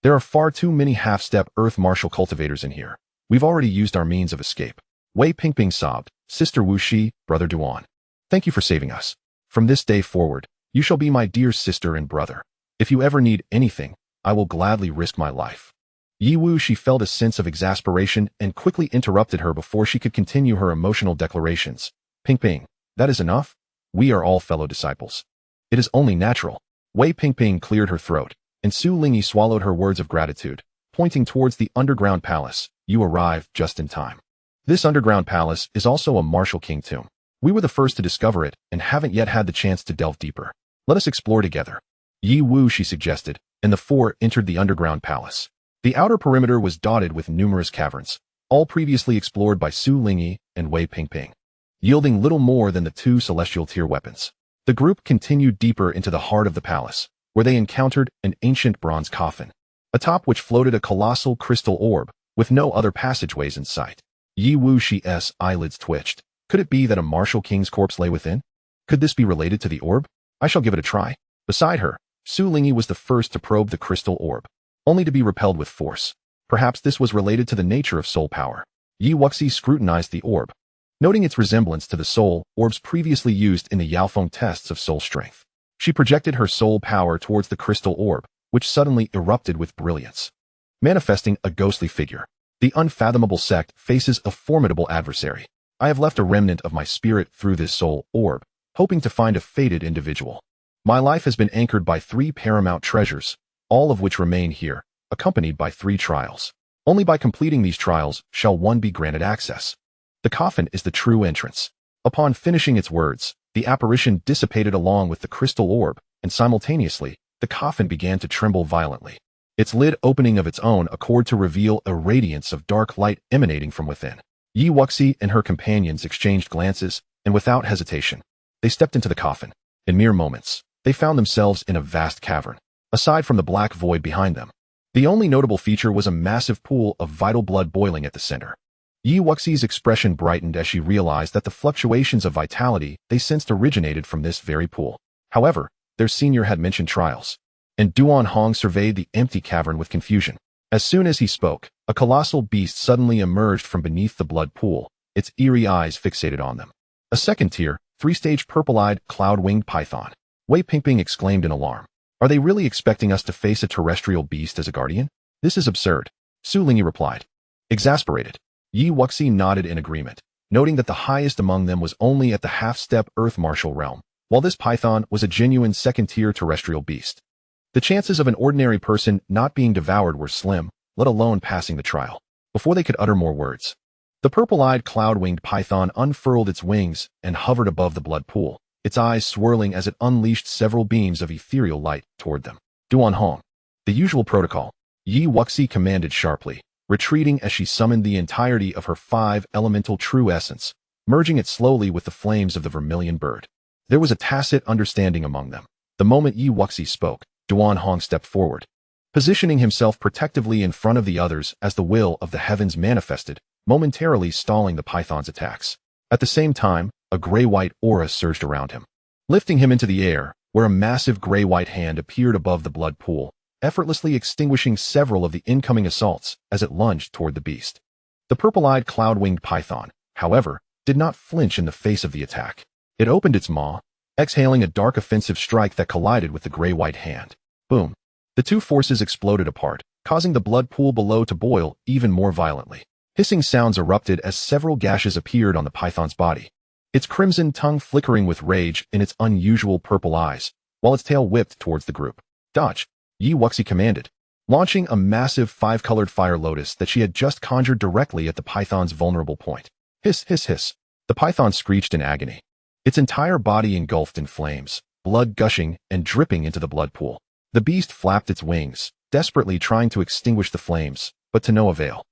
"There are far too many half-step earth martial cultivators in here. We've already used our means of escape." Wei Pingping sobbed, "Sister Wuxi, Brother Duan, thank you for saving us. From this day forward, you shall be my dear sister and brother. If you ever need anything, I will gladly risk my life." Wuxi felt a sense of exasperation and quickly interrupted her before she could continue her emotional declarations. "Pingping, that is enough. We are all fellow disciples. It is only natural." Wei Pingping cleared her throat, and Su Lingyi swallowed her words of gratitude, pointing towards the underground palace. "You arrived just in time. This underground palace is also a martial king tomb. We were the first to discover it and haven't yet had the chance to delve deeper. Let us explore together." Wuxi suggested, and the four entered the underground palace. The outer perimeter was dotted with numerous caverns, all previously explored by Su Lingyi and Wei Pingping, yielding little more than the two celestial tier weapons. The group continued deeper into the heart of the palace, where they encountered an ancient bronze coffin, atop which floated a colossal crystal orb, with no other passageways in sight. Wuxi's eyelids twitched. Could it be that a martial king's corpse lay within? Could this be related to the orb? I shall give it a try. Beside her, Su Lingyi was the first to probe the crystal orb, only to be repelled with force. Perhaps this was related to the nature of soul power. Yi Wuxi scrutinized the orb, noting its resemblance to the soul orbs previously used in the Yaofeng tests of soul strength. She projected her soul power towards the crystal orb, which suddenly erupted with brilliance, manifesting a ghostly figure. The unfathomable sect faces a formidable adversary. I have left a remnant of my spirit through this soul orb, hoping to find a fated individual. My life has been anchored by 3 paramount treasures, all of which remain here, accompanied by 3 trials. Only by completing these trials shall one be granted access. The coffin is the true entrance. Upon finishing its words, the apparition dissipated along with the crystal orb, and simultaneously, the coffin began to tremble violently. Its lid opening of its own accord to reveal a radiance of dark light emanating from within. Yi Wuxi and her companions exchanged glances, and without hesitation, they stepped into the coffin. In mere moments, they found themselves in a vast cavern. Aside from the black void behind them, the only notable feature was a massive pool of vital blood boiling at the center. Yi Wuxi's expression brightened as she realized that the fluctuations of vitality they sensed originated from this very pool. However, their senior had mentioned trials, and Duan Hong surveyed the empty cavern with confusion. As soon as he spoke, a colossal beast suddenly emerged from beneath the blood pool, its eerie eyes fixated on them. A second-tier, 3-stage purple-eyed, cloud-winged python. Wei Pingping exclaimed in alarm. Are they really expecting us to face a terrestrial beast as a guardian? This is absurd, Su Lingyi replied. Exasperated, Yi Wuxi nodded in agreement, noting that the highest among them was only at the half-step Earth Martial realm, while this python was a genuine second-tier terrestrial beast. The chances of an ordinary person not being devoured were slim, let alone passing the trial. Before they could utter more words, the purple-eyed cloud-winged python unfurled its wings and hovered above the blood pool, its eyes swirling as it unleashed several beams of ethereal light toward them. Duan Hong. The usual protocol, Yi Wuxi commanded sharply, retreating as she summoned the entirety of her 5 elemental true essence, merging it slowly with the flames of the vermilion bird. There was a tacit understanding among them. The moment Yi Wuxi spoke, Duan Hong stepped forward, positioning himself protectively in front of the others as the will of the heavens manifested, momentarily stalling the python's attacks. At the same time, a gray-white aura surged around him, lifting him into the air, where a massive gray-white hand appeared above the blood pool, effortlessly extinguishing several of the incoming assaults as it lunged toward the beast. The purple-eyed cloud-winged python, however, did not flinch in the face of the attack. It opened its maw, exhaling a dark offensive strike that collided with the gray-white hand. Boom. The 2 forces exploded apart, causing the blood pool below to boil even more violently. Hissing sounds erupted as several gashes appeared on the python's body, its crimson tongue flickering with rage in its unusual purple eyes, while its tail whipped towards the group. Dodge, Yi Wuxi commanded, launching a massive 5-colored fire lotus that she had just conjured directly at the python's vulnerable point. Hiss, hiss, hiss. The python screeched in agony, its entire body engulfed in flames, blood gushing and dripping into the blood pool. The beast flapped its wings, desperately trying to extinguish the flames, but to no avail.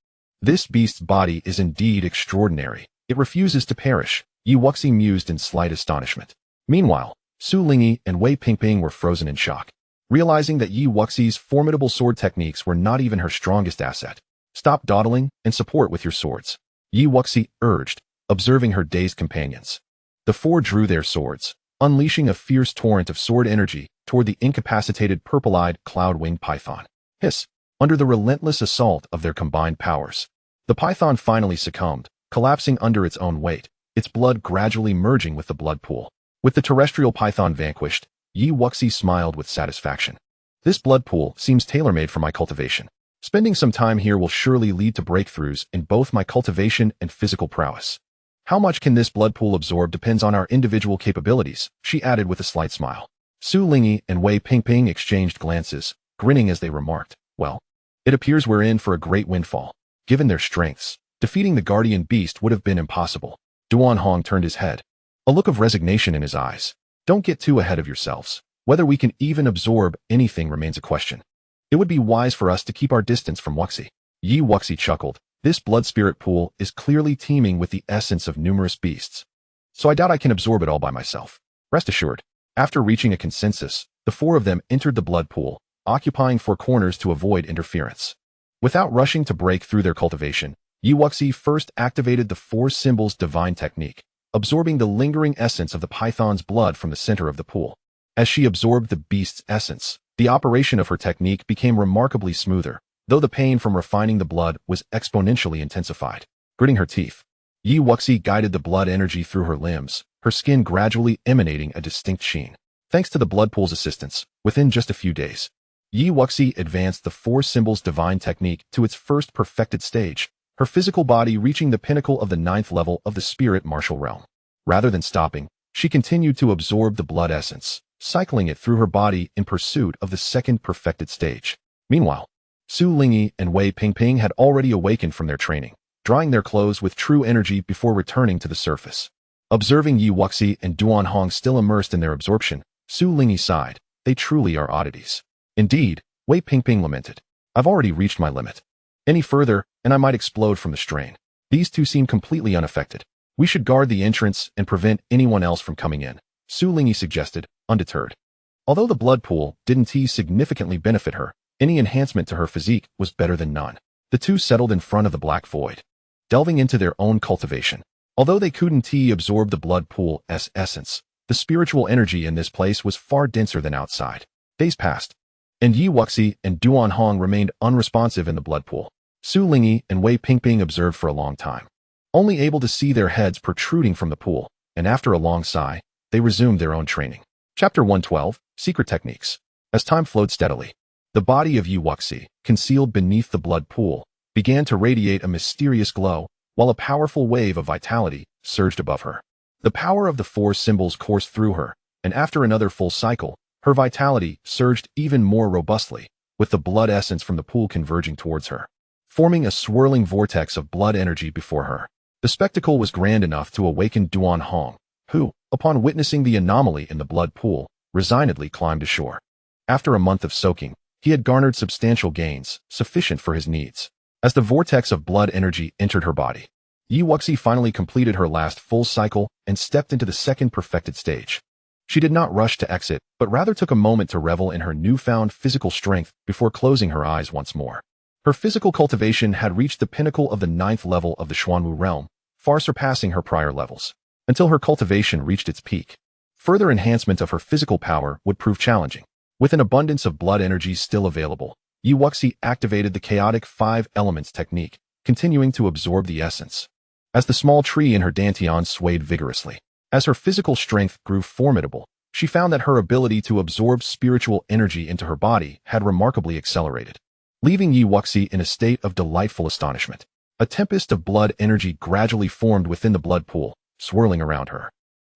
This beast's body is indeed extraordinary. It refuses to perish, Yi Wuxi mused in slight astonishment. Meanwhile, Su Lingyi and Wei Pingping were frozen in shock, realizing that Yi Wuxi's formidable sword techniques were not even her strongest asset. Stop dawdling and support with your swords, Yi Wuxi urged, observing her dazed companions. The 4 drew their swords, unleashing a fierce torrent of sword energy toward the incapacitated purple-eyed cloud-winged python. Hiss! Under the relentless assault of their combined powers, the python finally succumbed, collapsing under its own weight, its blood gradually merging with the blood pool. With the terrestrial python vanquished, Yi Wuxi smiled with satisfaction. This blood pool seems tailor-made for my cultivation. Spending some time here will surely lead to breakthroughs in both my cultivation and physical prowess. How much can this blood pool absorb depends on our individual capabilities, she added with a slight smile. Su Lingyi and Wei Pingping exchanged glances, grinning as they remarked, well, it appears we're in for a great windfall. Given their strengths, defeating the guardian beast would have been impossible. Duan Hong turned his head, a look of resignation in his eyes. Don't get too ahead of yourselves. Whether we can even absorb anything remains a question. It would be wise for us to keep our distance from Wuxi. Yi Wuxi chuckled. This blood spirit pool is clearly teeming with the essence of numerous beasts, so I doubt I can absorb it all by myself. Rest assured. After reaching a consensus, the 4 of them entered the blood pool, occupying 4 corners to avoid interference. Without rushing to break through their cultivation, Yi Wuxi first activated the 4 symbols divine technique, absorbing the lingering essence of the python's blood from the center of the pool. As she absorbed the beast's essence, the operation of her technique became remarkably smoother, though the pain from refining the blood was exponentially intensified. Gritting her teeth, Wuxi guided the blood energy through her limbs, her skin gradually emanating a distinct sheen. Thanks to the blood pool's assistance, within just a few days, Wuxi advanced the four symbols divine technique to its first perfected stage, her physical body reaching the pinnacle of the 9th level of the spirit martial realm. Rather than stopping, she continued to absorb the blood essence, cycling it through her body in pursuit of the second perfected stage. Meanwhile, Su Lingyi and Wei Pingping had already awakened from their training, drying their clothes with true energy before returning to the surface. Observing Wuxi and Duan Hong still immersed in their absorption, Su Lingyi sighed. They truly are oddities. Indeed, Wei Pingping lamented. I've already reached my limit. Any further, and I might explode from the strain. These two seem completely unaffected. We should guard the entrance and prevent anyone else from coming in, Su Lingyi suggested, undeterred. Although the blood pool didn't significantly benefit her, any enhancement to her physique was better than none. The two settled in front of the black void, delving into their own cultivation. Although they couldn't absorb the blood pool's essence, the spiritual energy in this place was far denser than outside. Days passed, and Wuxi and Duan Hong remained unresponsive in the blood pool. Su Lingyi and Wei Pingping observed for a long time, only able to see their heads protruding from the pool, and after a long sigh, they resumed their own training. Chapter 112, Secret Techniques. As time flowed steadily, the body of Wuxi, concealed beneath the blood pool, began to radiate a mysterious glow, while a powerful wave of vitality surged above her. The power of the four symbols coursed through her, and after another full cycle, her vitality surged even more robustly, with the blood essence from the pool converging towards her, forming a swirling vortex of blood energy before her. The spectacle was grand enough to awaken Duan Hong, who, upon witnessing the anomaly in the blood pool, resignedly climbed ashore. After a month of soaking, he had garnered substantial gains, sufficient for his needs. As the vortex of blood energy entered her body, Wuxi finally completed her last full cycle and stepped into the second perfected stage. She did not rush to exit, but rather took a moment to revel in her newfound physical strength before closing her eyes once more. Her physical cultivation had reached the pinnacle of the 9th level of the Xuanwu realm, far surpassing her prior levels. Until her cultivation reached its peak, further enhancement of her physical power would prove challenging. With an abundance of blood energy still available, Wuxi activated the chaotic 5 elements technique, continuing to absorb the essence. As the small tree in her Dantian swayed vigorously, as her physical strength grew formidable, she found that her ability to absorb spiritual energy into her body had remarkably accelerated, leaving Wuxi in a state of delightful astonishment. A tempest of blood energy gradually formed within the blood pool, swirling around her.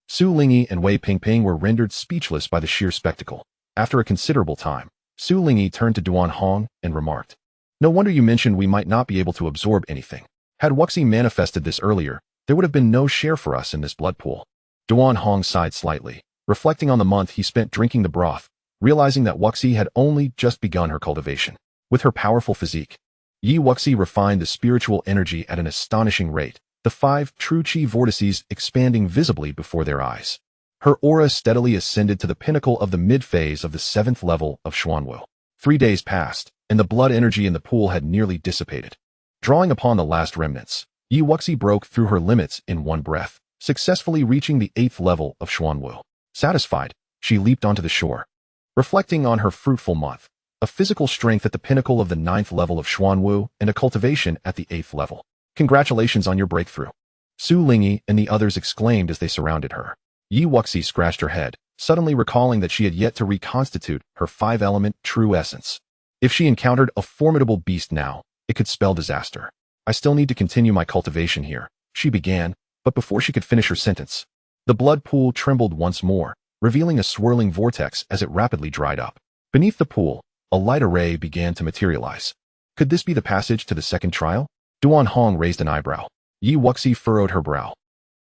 Su Lingyi and Wei Pingping were rendered speechless by the sheer spectacle. After a considerable time, Su Lingyi turned to Duan Hong and remarked, "No wonder you mentioned we might not be able to absorb anything. Had Wuxi manifested this earlier, there would have been no share for us in this blood pool." Duan Hong sighed slightly, reflecting on the month he spent drinking the broth, realizing that Wuxi had only just begun her cultivation. With her powerful physique, Wuxi refined the spiritual energy at an astonishing rate, the 5 true chi vortices expanding visibly before their eyes. Her aura steadily ascended to the pinnacle of the mid-phase of the 7th level of Xuanwu. 3 days passed, and the blood energy in the pool had nearly dissipated. Drawing upon the last remnants, Wuxi broke through her limits in one breath, successfully reaching the 8th level of Xuanwu. Satisfied, she leaped onto the shore. Reflecting on her fruitful month, a physical strength at the pinnacle of the 9th level of Xuanwu and a cultivation at the 8th level. Congratulations on your breakthrough, Su Lingyi and the others exclaimed as they surrounded her. Wuxi scratched her head, suddenly recalling that she had yet to reconstitute her 5-element true essence. If she encountered a formidable beast now, it could spell disaster. I still need to continue my cultivation here, she began, but before she could finish her sentence, the blood pool trembled once more, revealing a swirling vortex as it rapidly dried up. Beneath the pool, a light array began to materialize. Could this be the passage to the second trial? Duan Hong raised an eyebrow. Wuxi furrowed her brow,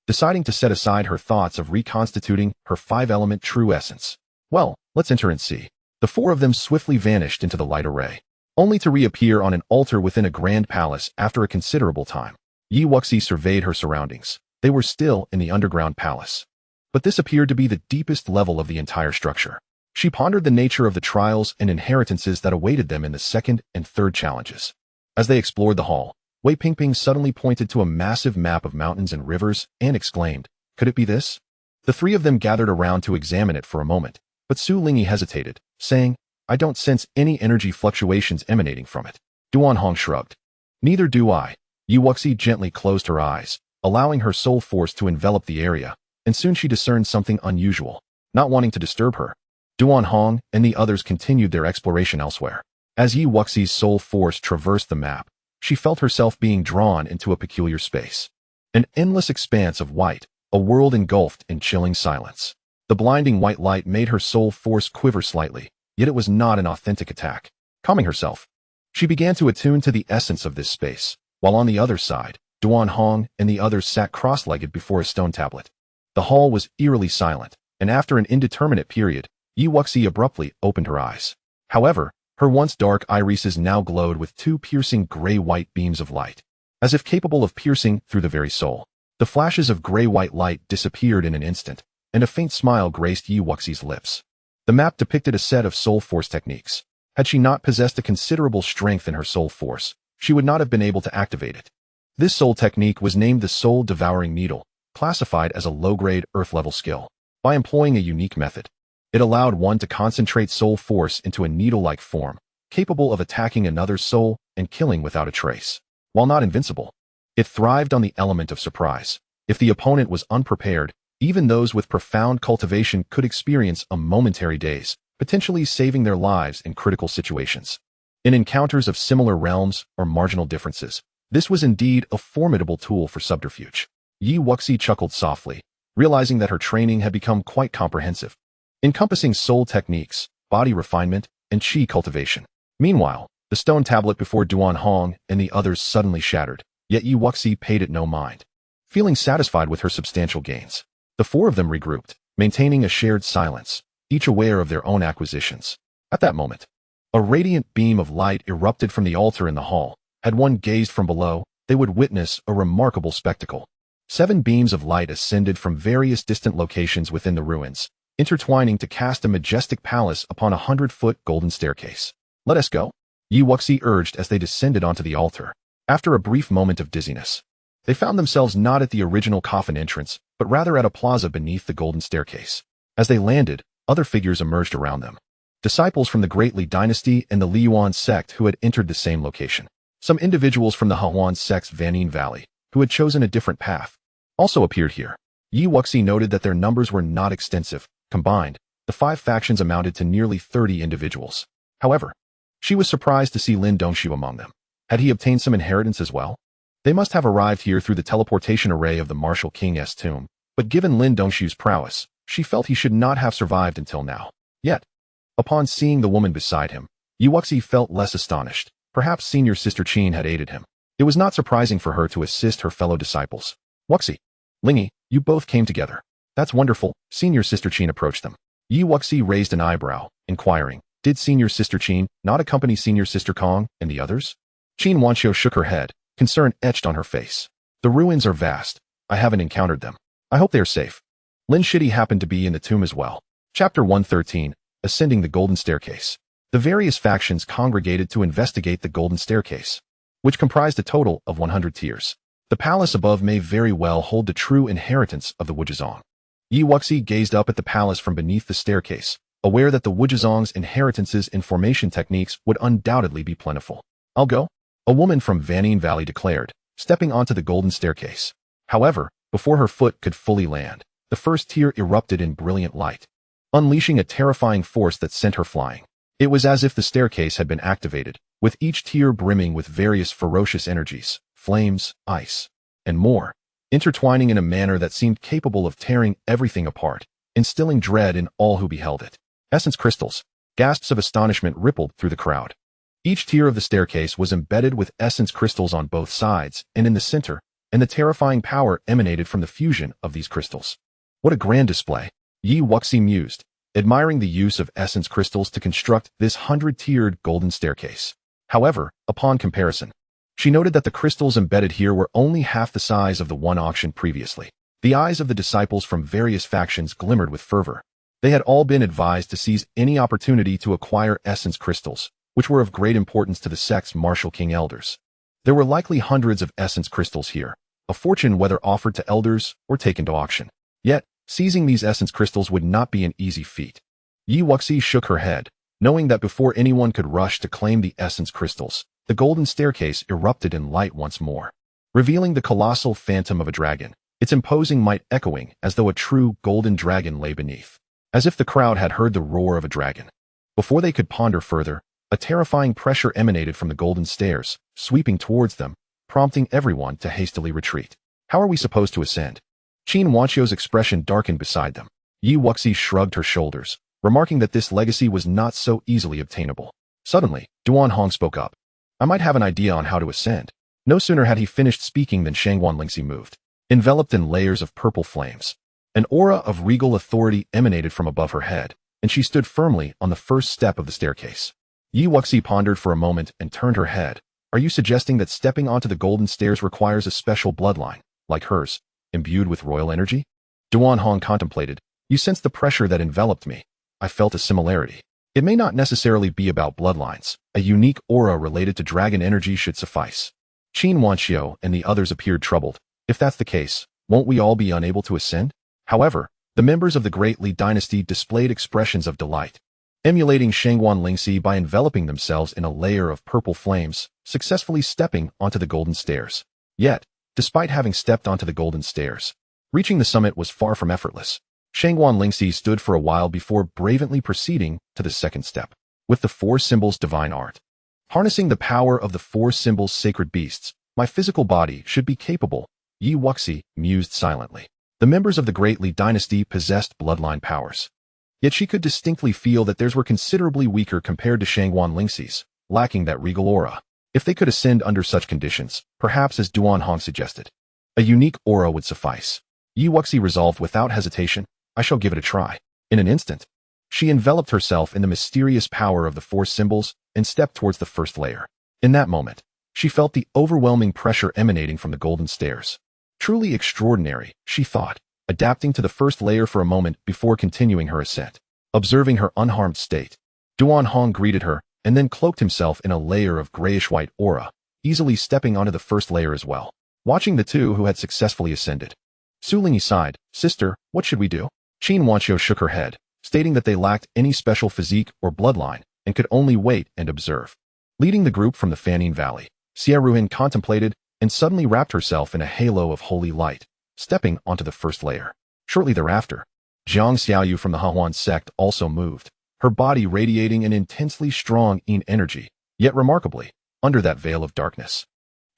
deciding to set aside her thoughts of reconstituting her 5-element true essence. Well, let's enter and see. The 4 of them swiftly vanished into the light array, only to reappear on an altar within a grand palace after a considerable time. Wuxi surveyed her surroundings. They were still in the underground palace, but this appeared to be the deepest level of the entire structure. She pondered the nature of the trials and inheritances that awaited them in the 2nd and 3rd challenges. As they explored the hall, Wei Pingping suddenly pointed to a massive map of mountains and rivers and exclaimed, "Could it be this?" The 3 of them gathered around to examine it for a moment, but Su Lingyi hesitated, saying, "I don't sense any energy fluctuations emanating from it." Duan Hong shrugged. "Neither do I." Wuxi gently closed her eyes, allowing her soul force to envelop the area, and soon she discerned something unusual. Not wanting to disturb her, Duan Hong and the others continued their exploration elsewhere. As Wuxi's soul force traversed the map, she felt herself being drawn into a peculiar space. An endless expanse of white, a world engulfed in chilling silence. The blinding white light made her soul force quiver slightly, yet it was not an authentic attack. Calming herself, she began to attune to the essence of this space, while on the other side, Duan Hong and the others sat cross-legged before a stone tablet. The hall was eerily silent, and after an indeterminate period, Wuxi abruptly opened her eyes. However, her once dark irises now glowed with two piercing gray-white beams of light, as if capable of piercing through the very soul. The flashes of gray-white light disappeared in an instant, and a faint smile graced Wuxi's lips. The map depicted a set of soul force techniques. Had she not possessed a considerable strength in her soul force, she would not have been able to activate it. This soul technique was named the Soul Devouring Needle, classified as a low-grade, earth-level skill. By employing a unique method, it allowed one to concentrate soul force into a needle-like form, capable of attacking another's soul and killing without a trace. While not invincible, it thrived on the element of surprise. If the opponent was unprepared, even those with profound cultivation could experience a momentary daze, potentially saving their lives in critical situations. In encounters of similar realms or marginal differences, this was indeed a formidable tool for subterfuge. Wuxi chuckled softly, realizing that her training had become quite comprehensive, encompassing soul techniques, body refinement, and qi cultivation. Meanwhile, the stone tablet before Duan Hong and the others suddenly shattered, yet Wuxi paid it no mind. Feeling satisfied with her substantial gains, the four of them regrouped, maintaining a shared silence, each aware of their own acquisitions. At that moment, a radiant beam of light erupted from the altar in the hall. Had one gazed from below, they would witness a remarkable spectacle. 7 beams of light ascended from various distant locations within the ruins, intertwining to cast a majestic palace upon a 100-foot golden staircase. "Let us go," Wuxi urged as they descended onto the altar. After a brief moment of dizziness, they found themselves not at the original coffin entrance, but rather at a plaza beneath the golden staircase. As they landed, other figures emerged around them. Disciples from the Great Li dynasty and the Liyuan sect who had entered the same location. Some individuals from the Hahuan sect's Vanine Valley, who had chosen a different path, also appeared here. Wuxi noted that their numbers were not extensive. Combined, the 5 factions amounted to nearly 30 individuals. However, she was surprised to see Lin Dongshu among them. Had he obtained some inheritance as well? They must have arrived here through the teleportation array of the Martial King's tomb, but given Lin Dongshu's prowess, she felt he should not have survived until now. Yet, upon seeing the woman beside him, Wuxi felt less astonished. Perhaps Senior Sister Qin had aided him. It was not surprising for her to assist her fellow disciples. "Wuxi, Lingyi, you both came together. That's wonderful." Senior Sister Qin approached them. Wuxi raised an eyebrow, inquiring, "Did Senior Sister Qin not accompany Senior Sister Kong and the others?" Qin Wanqiu shook her head, concern etched on her face. "The ruins are vast. I haven't encountered them. I hope they are safe." Lin Shidi happened to be in the tomb as well. Chapter 113, Ascending the Golden Staircase. The various factions congregated to investigate the Golden Staircase, which comprised a total of 100 tiers. The palace above may very well hold the true inheritance of the Wuzhizong. Wuxi gazed up at the palace from beneath the staircase, aware that the Wuzhizong's inheritances in formation techniques would undoubtedly be plentiful. "I'll go," a woman from Vanine Valley declared, stepping onto the Golden Staircase. However, before her foot could fully land, the first tier erupted in brilliant light, unleashing a terrifying force that sent her flying. It was as if the staircase had been activated, with each tier brimming with various ferocious energies, flames, ice, and more, intertwining in a manner that seemed capable of tearing everything apart, instilling dread in all who beheld it. Essence crystals. Gasps of astonishment rippled through the crowd. Each tier of the staircase was embedded with essence crystals on both sides and in the center, and the terrifying power emanated from the fusion of these crystals. What a grand display! Wuxi mused, admiring the use of essence crystals to construct this 100-tiered golden staircase. However, upon comparison, she noted that the crystals embedded here were only half the size of the one auctioned previously. The eyes of the disciples from various factions glimmered with fervor. They had all been advised to seize any opportunity to acquire essence crystals, which were of great importance to the sect's Martial King elders. There were likely hundreds of essence crystals here, a fortune whether offered to elders or taken to auction. Yet, seizing these essence crystals would not be an easy feat. Yi Wuxi shook her head, knowing that before anyone could rush to claim the essence crystals, the golden staircase erupted in light once more, revealing the colossal phantom of a dragon, its imposing might echoing as though a true golden dragon lay beneath, as if the crowd had heard the roar of a dragon. Before they could ponder further, a terrifying pressure emanated from the golden stairs, sweeping towards them, prompting everyone to hastily retreat. How are we supposed to ascend? Qin Wanqiu's expression darkened beside them. Yi Wuxi shrugged her shoulders, remarking that this legacy was not so easily obtainable. Suddenly, Duan Hong spoke up. I might have an idea on how to ascend. No sooner had he finished speaking than Shangwan Lingxi moved, enveloped in layers of purple flames. An aura of regal authority emanated from above her head, and she stood firmly on the first step of the staircase. Yi Wuxi pondered for a moment and turned her head. Are you suggesting that stepping onto the golden stairs requires a special bloodline, like hers, imbued with royal energy? Duan Hong contemplated. You sensed the pressure that enveloped me. I felt a similarity. It may not necessarily be about bloodlines. A unique aura related to dragon energy should suffice. Qin Wanqiu and the others appeared troubled. If that's the case, won't we all be unable to ascend? However, the members of the Great Li dynasty displayed expressions of delight, emulating Shangwan Lingxi by enveloping themselves in a layer of purple flames, successfully stepping onto the golden stairs. Yet, despite having stepped onto the golden stairs, reaching the summit was far from effortless. Shangwan Lingxi stood for a while before bravely proceeding to the second step, with the four symbols divine art. Harnessing the power of the four symbols sacred beasts, my physical body should be capable, Yi Wuxi mused silently. The members of the Great Li dynasty possessed bloodline powers. Yet she could distinctly feel that theirs were considerably weaker compared to Shangwan Lingxi's, lacking that regal aura. If they could ascend under such conditions, perhaps as Duan Hong suggested, a unique aura would suffice. Yi Wuxi resolved without hesitation, I shall give it a try. In an instant, she enveloped herself in the mysterious power of the four symbols and stepped towards the first layer. In that moment, she felt the overwhelming pressure emanating from the golden stairs. Truly extraordinary, she thought, adapting to the first layer for a moment before continuing her ascent. Observing her unharmed state, Duan Hong greeted her and then cloaked himself in a layer of grayish-white aura, easily stepping onto the first layer as well. Watching the two who had successfully ascended, Su Lingyi sighed, Sister, what should we do? Qin Wanqiu shook her head, stating that they lacked any special physique or bloodline and could only wait and observe. Leading the group from the Fanning Valley, Xie Ruhan contemplated and suddenly wrapped herself in a halo of holy light, stepping onto the first layer. Shortly thereafter, Zhong Xiang from the Hahuan sect also moved, her body radiating an intensely strong yin energy, yet remarkably, under that veil of darkness.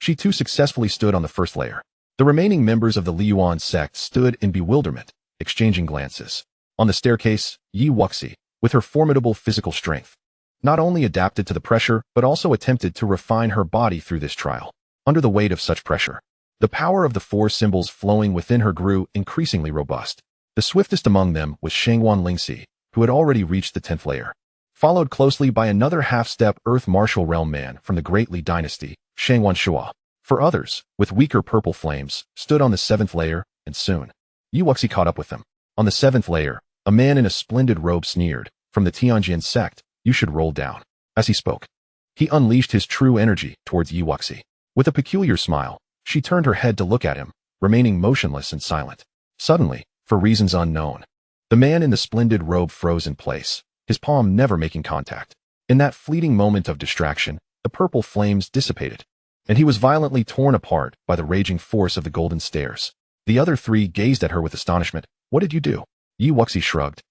She too successfully stood on the first layer. The remaining members of the Liyuan sect stood in bewilderment, exchanging glances. On the staircase, Yi Wuxi, with her formidable physical strength, not only adapted to the pressure but also attempted to refine her body through this trial. Under the weight of such pressure, the power of the four symbols flowing within her grew increasingly robust. The swiftest among them was Shangwan Lingxi, who had already reached the 10th layer, followed closely by another half-step Earth Martial Realm man from the Great Li dynasty, Shangwan Shuo. For others, with weaker purple flames, stood on the 7th layer, and soon, Yi Wuxi caught up with them. On the 7th layer, a man in a splendid robe sneered, from the Tianjin sect, you should roll down. As he spoke, he unleashed his true energy towards Yi Wuxi. With a peculiar smile, she turned her head to look at him, remaining motionless and silent. Suddenly, for reasons unknown, the man in the splendid robe froze in place, his palm never making contact. In that fleeting moment of distraction, the purple flames dissipated, and he was violently torn apart by the raging force of the golden stairs. The other three gazed at her with astonishment. What did you do? Yi Wuxi shrugged.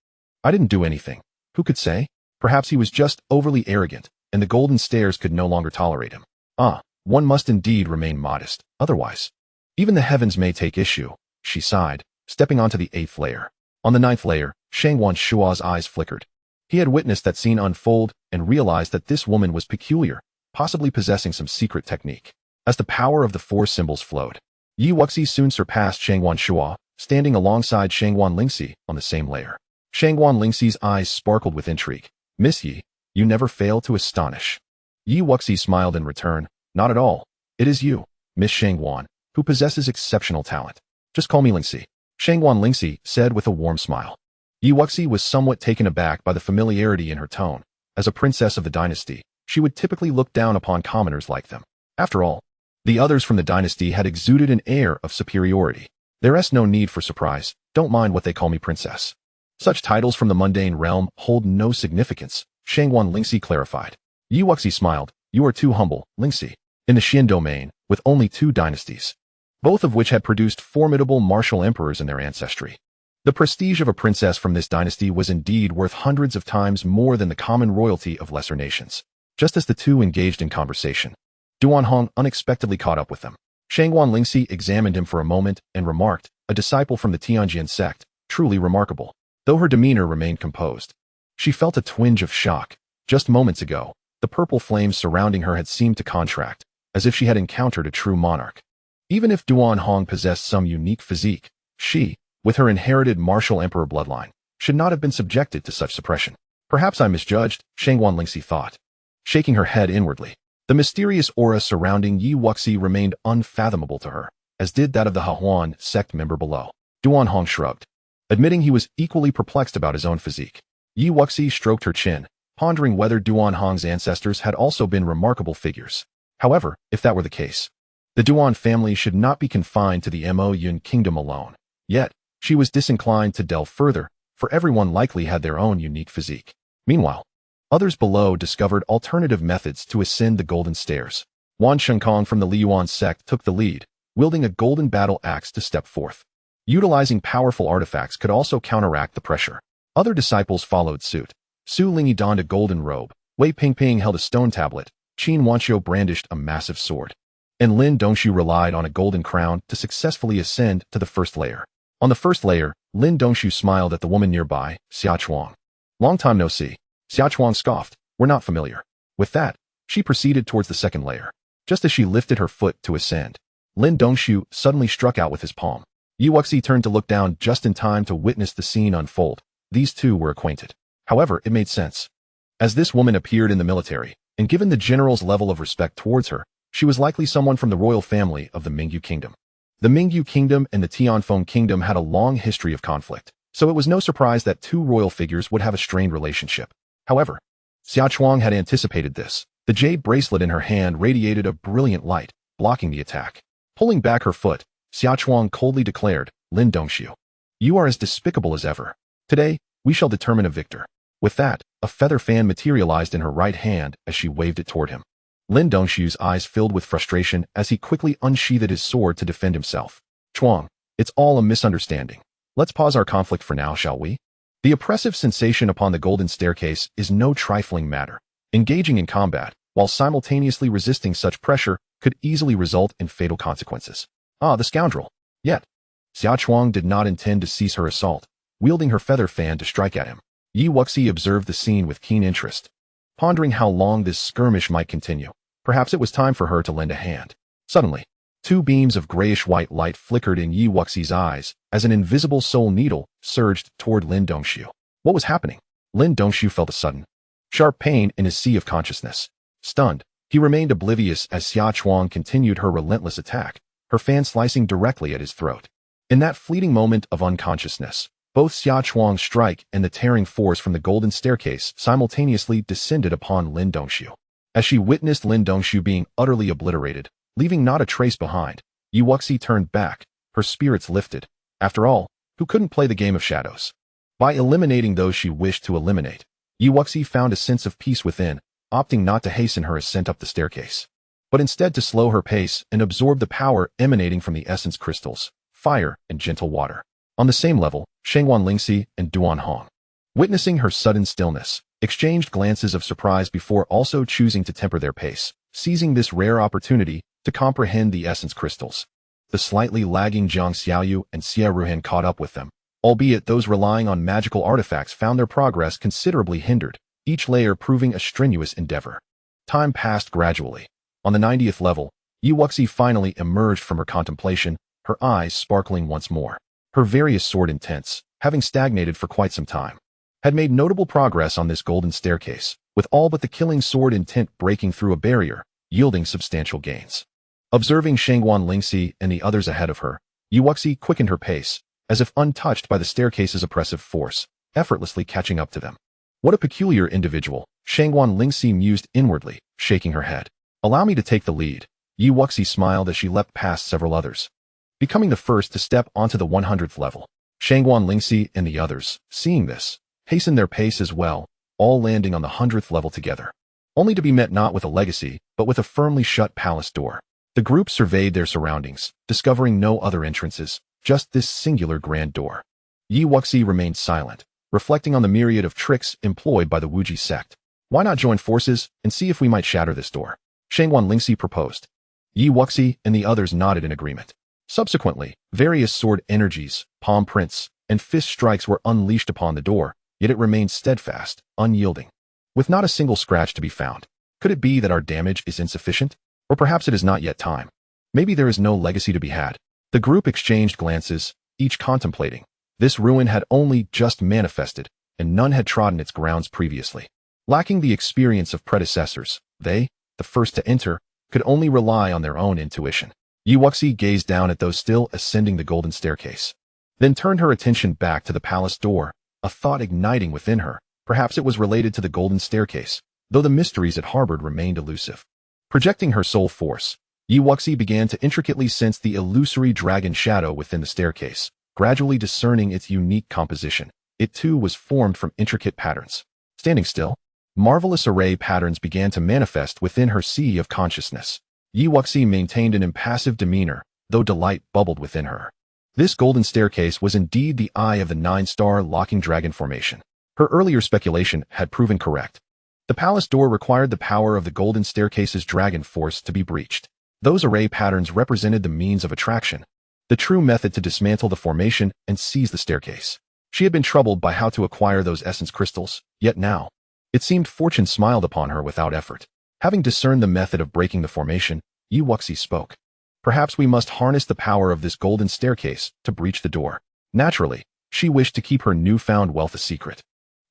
I didn't do anything. Who could say? Perhaps he was just overly arrogant, and the golden stairs could no longer tolerate him. One must indeed remain modest, otherwise, even the heavens may take issue, she sighed, stepping onto the 8th layer. On the 9th layer, Shangwan Shua's eyes flickered. He had witnessed that scene unfold and realized that this woman was peculiar, possibly possessing some secret technique. As the power of the four symbols flowed, Yi Wuxi soon surpassed Shangwan Shua, standing alongside Shangwan Lingxi on the same layer. Shangwan Lingxi's eyes sparkled with intrigue. Miss Yi, you never fail to astonish. Yi Wuxi smiled in return. Not at all. It is you, Miss Shangwan, who possesses exceptional talent. Just call me Lingxi. Shangwan Lingxi said with a warm smile. Yi Wuxi was somewhat taken aback by the familiarity in her tone. As a princess of the dynasty, she would typically look down upon commoners like them. After all, the others from the dynasty had exuded an air of superiority. There is no need for surprise. Don't mind what they call me princess. Such titles from the mundane realm hold no significance, Shangwan Lingxi clarified. Yi Wuxi smiled. You are too humble, Lingxi. In the Xian domain, with only 2 dynasties, both of which had produced formidable martial emperors in their ancestry. The prestige of a princess from this dynasty was indeed worth hundreds of times more than the common royalty of lesser nations. Just as the two engaged in conversation, Duanhong unexpectedly caught up with them. Shangwan Lingxi examined him for a moment and remarked, a disciple from the Tianjian sect, truly remarkable. Though her demeanor remained composed, she felt a twinge of shock. Just moments ago, the purple flames surrounding her had seemed to contract, as if she had encountered a true monarch. Even if Duanhong possessed some unique physique, she, with her inherited martial emperor bloodline, should not have been subjected to such suppression. Perhaps I misjudged, Shangwan Lingxi thought, shaking her head inwardly. The mysterious aura surrounding Yi Wuxi remained unfathomable to her, as did that of the Hahuan sect member below. Duanhong shrugged, admitting he was equally perplexed about his own physique. Yi Wuxi stroked her chin, pondering whether Duanhong's ancestors had also been remarkable figures. However, if that were the case, the Duan family should not be confined to the Mo Yun kingdom alone. Yet, she was disinclined to delve further, for everyone likely had their own unique physique. Meanwhile, others below discovered alternative methods to ascend the golden stairs. Wan Shenkong from the Liyuan sect took the lead, wielding a golden battle axe to step forth. Utilizing powerful artifacts could also counteract the pressure. Other disciples followed suit. Su Lingyi donned a golden robe, Wei Pingping held a stone tablet, Qin Wanqiu brandished a massive sword, and Lin Dongshu relied on a golden crown to successfully ascend to the first layer. On the first layer, Lin Dongshu smiled at the woman nearby, Xia Chuang. Long time no see. Xia Chuang scoffed. We're not familiar. With that, she proceeded towards the second layer. Just as she lifted her foot to ascend, Lin Dongshu suddenly struck out with his palm. Yi Wuxi turned to look down just in time to witness the scene unfold. These two were acquainted. However, it made sense. As this woman appeared in the military, and given the general's level of respect towards her, she was likely someone from the royal family of the Mingyu kingdom. The Mingyu kingdom and the Tianfeng kingdom had a long history of conflict, so it was no surprise that two royal figures would have a strained relationship. However, Xia Chuang had anticipated this. The jade bracelet in her hand radiated a brilliant light, blocking the attack. Pulling back her foot, Xia Chuang coldly declared, Lin Dongshu, you are as despicable as ever. Today, we shall determine a victor. With that, a feather fan materialized in her right hand as she waved it toward him. Lin Dongshu's eyes filled with frustration as he quickly unsheathed his sword to defend himself. Chuang, it's all a misunderstanding. Let's pause our conflict for now, shall we? The oppressive sensation upon the golden staircase is no trifling matter. Engaging in combat, while simultaneously resisting such pressure, could easily result in fatal consequences. Ah, the scoundrel. Yet, Xia Chuang did not intend to cease her assault, wielding her feather fan to strike at him. Yi Wuxi observed the scene with keen interest, pondering how long this skirmish might continue. Perhaps it was time for her to lend a hand. Suddenly, two beams of grayish-white light flickered in Yi Wuxi's eyes as an invisible soul needle surged toward Lin Dongshu. What was happening? Lin Dongshu felt a sudden, sharp pain in his sea of consciousness. Stunned, he remained oblivious as Xia Chuang continued her relentless attack, her fan slicing directly at his throat. In that fleeting moment of unconsciousness, both Xia Chuang's strike and the tearing force from the golden staircase simultaneously descended upon Lin Dongshu. As she witnessed Lin Dongshu being utterly obliterated, leaving not a trace behind, Yi Wuxi turned back, her spirits lifted. After all, who couldn't play the game of shadows? By eliminating those she wished to eliminate, Yi Wuxi found a sense of peace within, opting not to hasten her ascent up the staircase, but instead to slow her pace and absorb the power emanating from the essence crystals, fire, and gentle water. On the same level, Shangwan Lingxi and Duanhong, witnessing her sudden stillness, exchanged glances of surprise before also choosing to temper their pace, seizing this rare opportunity to comprehend the essence crystals. The slightly lagging Zhong Xiang and Xie Ruhan caught up with them, albeit those relying on magical artifacts found their progress considerably hindered, each layer proving a strenuous endeavor. Time passed gradually. On the 90th level, Yi Wuxi finally emerged from her contemplation, her eyes sparkling once more. Her various sword intents, having stagnated for quite some time, had made notable progress on this golden staircase, with all but the killing sword intent breaking through a barrier, yielding substantial gains. Observing Shangwan Lingxi and the others ahead of her, Yi Wuxi quickened her pace, as if untouched by the staircase's oppressive force, effortlessly catching up to them. What a peculiar individual, Shangwan Lingxi mused inwardly, shaking her head. Allow me to take the lead. Yi Wuxi smiled as she leapt past several others, becoming the first to step onto the 100th level. Shangguan Lingxi and the others, seeing this, hastened their pace as well, all landing on the 100th level together. Only to be met not with a legacy, but with a firmly shut palace door. The group surveyed their surroundings, discovering no other entrances, just this singular grand door. Yi Wuxi remained silent, reflecting on the myriad of tricks employed by the Wuji sect. Why not join forces and see if we might shatter this door? Shangguan Lingxi proposed. Yi Wuxi and the others nodded in agreement. Subsequently, various sword energies, palm prints, and fist strikes were unleashed upon the door, yet it remained steadfast, unyielding, with not a single scratch to be found. Could it be that our damage is insufficient? Or perhaps it is not yet time. Maybe there is no legacy to be had. The group exchanged glances, each contemplating. This ruin had only just manifested, and none had trodden its grounds previously. Lacking the experience of predecessors, they, the first to enter, could only rely on their own intuition. Yi Wuxi gazed down at those still ascending the golden staircase, then turned her attention back to the palace door, a thought igniting within her. Perhaps it was related to the golden staircase, though the mysteries it harbored remained elusive. Projecting her soul force, Yi Wuxi began to intricately sense the illusory dragon shadow within the staircase, gradually discerning its unique composition. It too was formed from intricate patterns. Standing still, marvelous array patterns began to manifest within her sea of consciousness. Yi Wuxi maintained an impassive demeanor, though delight bubbled within her. This golden staircase was indeed the eye of the 9-star locking dragon formation. Her earlier speculation had proven correct. The palace door required the power of the golden staircase's dragon force to be breached. Those array patterns represented the means of attraction, the true method to dismantle the formation and seize the staircase. She had been troubled by how to acquire those essence crystals, yet now, it seemed fortune smiled upon her without effort. Having discerned the method of breaking the formation, Yi Wuxi spoke. Perhaps we must harness the power of this golden staircase to breach the door. Naturally, she wished to keep her newfound wealth a secret.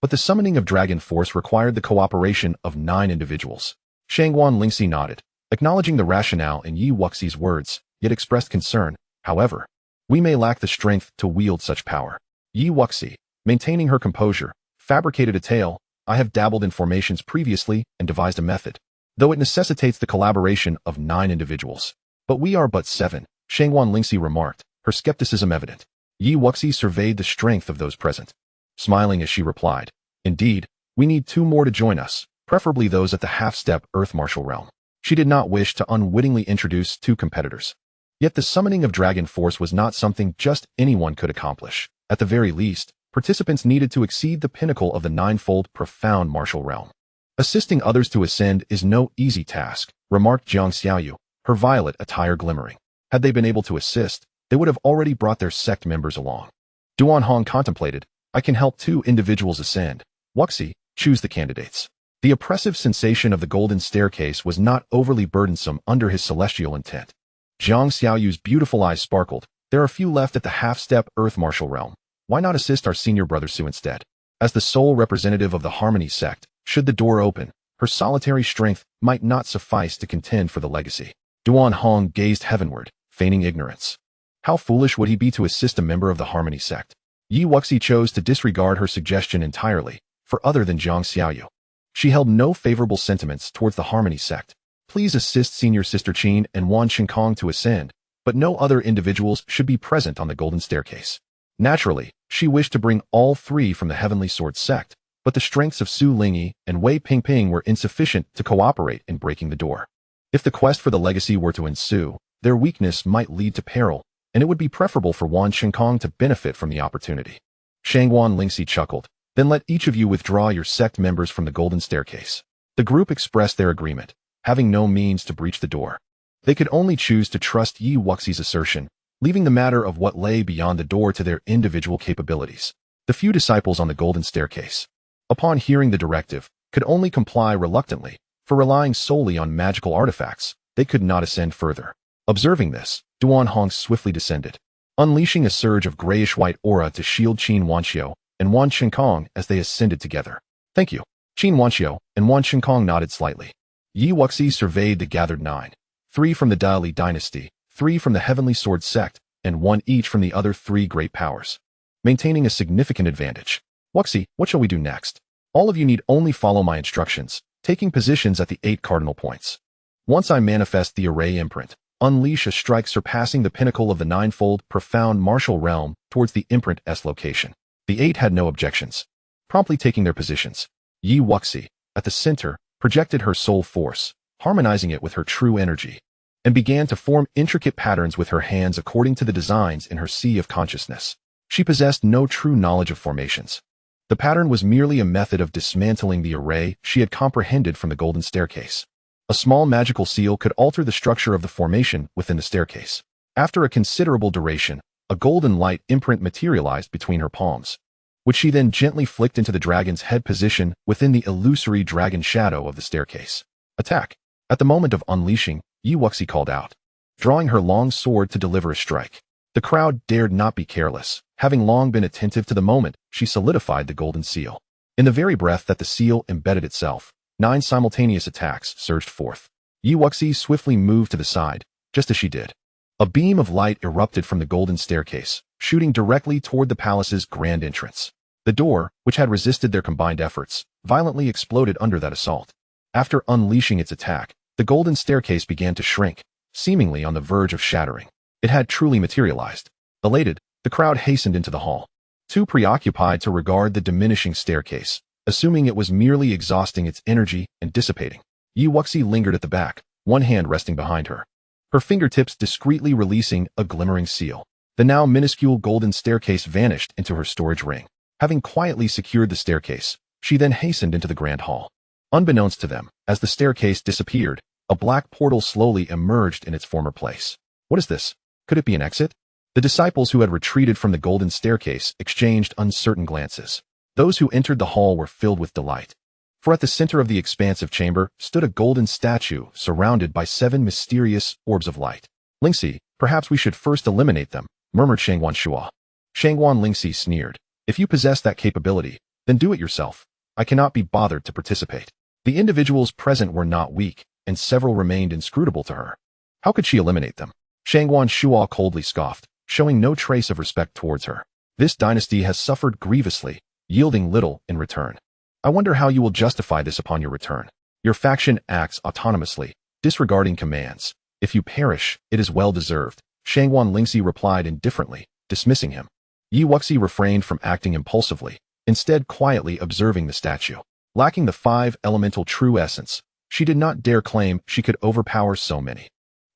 But the summoning of dragon force required the cooperation of 9 individuals. Shangguan Lingxi nodded, acknowledging the rationale in Yi Wuxi's words, yet expressed concern. However, we may lack the strength to wield such power. Yi Wuxi, maintaining her composure, fabricated a tale. I have dabbled in formations previously and devised a method, though it necessitates the collaboration of 9 individuals. But we are but 7, Shangguan Lingxi remarked, her skepticism evident. Yi Wuxi surveyed the strength of those present, smiling as she replied, indeed, we need 2 more to join us, preferably those at the half-step Earth Martial realm. She did not wish to unwittingly introduce 2 competitors. Yet the summoning of dragon force was not something just anyone could accomplish. At the very least, participants needed to exceed the pinnacle of the 9-fold profound martial realm. Assisting others to ascend is no easy task, remarked xianxiaau, her violet attire glimmering. Had they been able to assist, they would have already brought their sect members along. Duan Hong contemplated, I can help 2 individuals ascend. Wuxi, choose the candidates. The oppressive sensation of the golden staircase was not overly burdensome under his celestial intent. Zhong Xiaoyu's beautiful eyes sparkled. There are few left at the half-step Earth Martial realm. Why not assist our senior brother Su instead? As the sole representative of the Harmony sect, should the door open, her solitary strength might not suffice to contend for the legacy. Duan Hong gazed heavenward, feigning ignorance. How foolish would he be to assist a member of the Harmony sect? Yi Wuxi chose to disregard her suggestion entirely, for other than Zhong Xiaoyu. She held no favorable sentiments towards the Harmony sect. Please assist Senior Sister Qin and Wan Qinkong to ascend, but no other individuals should be present on the golden staircase. Naturally, she wished to bring all 3 from the Heavenly Sword sect, but the strengths of Su Lingyi and Wei Pingping were insufficient to cooperate in breaking the door. If the quest for the legacy were to ensue, their weakness might lead to peril, and it would be preferable for Wan Qinkong to benefit from the opportunity. Shangguan Lingxi chuckled, then let each of you withdraw your sect members from the golden staircase. The group expressed their agreement, having no means to breach the door. They could only choose to trust Yi Wuxi's assertion, leaving the matter of what lay beyond the door to their individual capabilities. The few disciples on the golden staircase, upon hearing the directive, could only comply reluctantly, for relying solely on magical artifacts, they could not ascend further. Observing this, Duan Hong swiftly descended, unleashing a surge of grayish-white aura to shield Qin Wanxiu and Wan Qinkong as they ascended together. Thank you. Qin Wanxiu and Wan Qinkong nodded slightly. Yi Wuxi surveyed the gathered 9, 3 from the Dali dynasty, 3 from the Heavenly Sword sect, and 1 each from the other 3 great powers, maintaining a significant advantage. Wuxi, what shall we do next? All of you need only follow my instructions, taking positions at the 8 cardinal points. Once I manifest the array imprint, unleash a strike surpassing the pinnacle of the ninefold profound martial realm towards the Empress location. The 8 had no objections, promptly taking their positions. Wuxi, at the center, projected her soul force, harmonizing it with her true energy, and began to form intricate patterns with her hands according to the designs in her sea of consciousness. She possessed no true knowledge of formations. The pattern was merely a method of dismantling the array she had comprehended from the golden staircase. A small magical seal could alter the structure of the formation within the staircase. After a considerable duration, a golden light imprint materialized between her palms, which she then gently flicked into the dragon's head position within the illusory dragon shadow of the staircase. Attack! At the moment of unleashing, Wuxi called out, drawing her long sword to deliver a strike. The crowd dared not be careless. Having long been attentive to the moment, she solidified the golden seal. In the very breath that the seal embedded itself, 9 simultaneous attacks surged forth. Wuxi swiftly moved to the side, just as she did. A beam of light erupted from the golden staircase, shooting directly toward the palace's grand entrance. The door, which had resisted their combined efforts, violently exploded under that assault. After unleashing its attack, the golden staircase began to shrink, seemingly on the verge of shattering. It had truly materialized. Elated, the crowd hastened into the hall, too preoccupied to regard the diminishing staircase, assuming it was merely exhausting its energy and dissipating. Wuxi lingered at the back, one hand resting behind her, her fingertips discreetly releasing a glimmering seal. The now minuscule golden staircase vanished into her storage ring. Having quietly secured the staircase, she then hastened into the grand hall. Unbeknownst to them, as the staircase disappeared, a black portal slowly emerged in its former place. What is this? Could it be an exit? The disciples who had retreated from the golden staircase exchanged uncertain glances. Those who entered the hall were filled with delight, for at the center of the expansive chamber stood a golden statue surrounded by 7 mysterious orbs of light. Lingxi, perhaps we should first eliminate them, murmured Shangwan Shuo. Shangwan Lingxi sneered. If you possess that capability, then do it yourself. I cannot be bothered to participate. The individuals present were not weak, and several remained inscrutable to her. How could she eliminate them? Shangwan Shuo coldly scoffed, showing no trace of respect towards her. This dynasty has suffered grievously, yielding little in return. I wonder how you will justify this upon your return. Your faction acts autonomously, disregarding commands. If you perish, it is well deserved. Shangwan Lingxi replied indifferently, dismissing him. Wuxi refrained from acting impulsively, instead quietly observing the statue. Lacking the 5 elemental true essence, she did not dare claim she could overpower so many.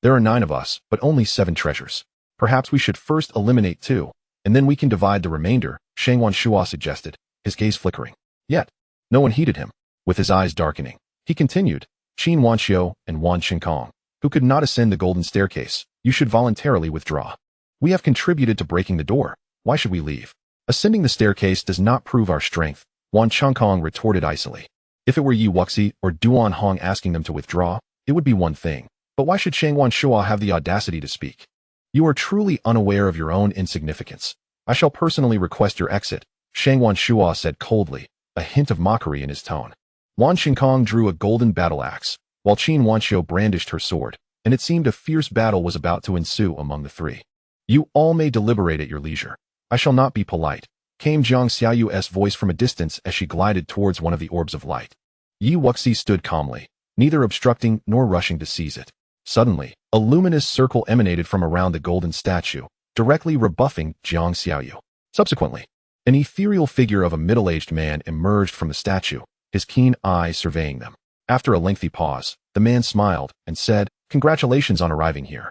There are 9 of us, but only 7 treasures. Perhaps we should first eliminate 2, and then we can divide the remainder, Shangwan Shuo suggested, his gaze flickering. Yet, no one heeded him. With his eyes darkening, he continued, Qin Wanxiu and Wan Qinkong, who could not ascend the golden staircase, you should voluntarily withdraw. We have contributed to breaking the door. Why should we leave? Ascending the staircase does not prove our strength, Wan Qinkong retorted icily. If it were Wuxi or Duan Hong asking them to withdraw, it would be one thing. But why should Shangwan Shuo have the audacity to speak? You are truly unaware of your own insignificance. I shall personally request your exit, Shangwan Shuo said coldly, a hint of mockery in his tone. Wan Qinkong drew a golden battle axe, while Qin Wanxiu brandished her sword, and it seemed a fierce battle was about to ensue among the 3. You all may deliberate at your leisure. I shall not be polite, came Zhong Xiao's voice from a distance as she glided towards one of the orbs of light. Wuxi stood calmly, neither obstructing nor rushing to seize it. Suddenly, a luminous circle emanated from around the golden statue, directly rebuffing Zhong Xiao. Subsequently, an ethereal figure of a middle-aged man emerged from the statue, his keen eyes surveying them. After a lengthy pause, the man smiled and said, Congratulations on arriving here.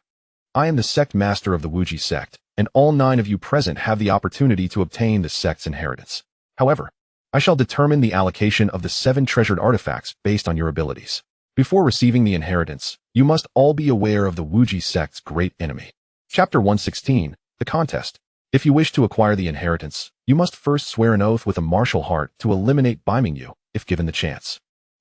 I am the sect master of the Wuxi sect, and all 9 of you present have the opportunity to obtain the sect's inheritance. However, I shall determine the allocation of the 7 treasured artifacts based on your abilities. Before receiving the inheritance, you must all be aware of the Wuxi sect's great enemy. Chapter 116, The Contest. If you wish to acquire the inheritance, you must first swear an oath with a martial heart to eliminate Baimingyu, if given the chance.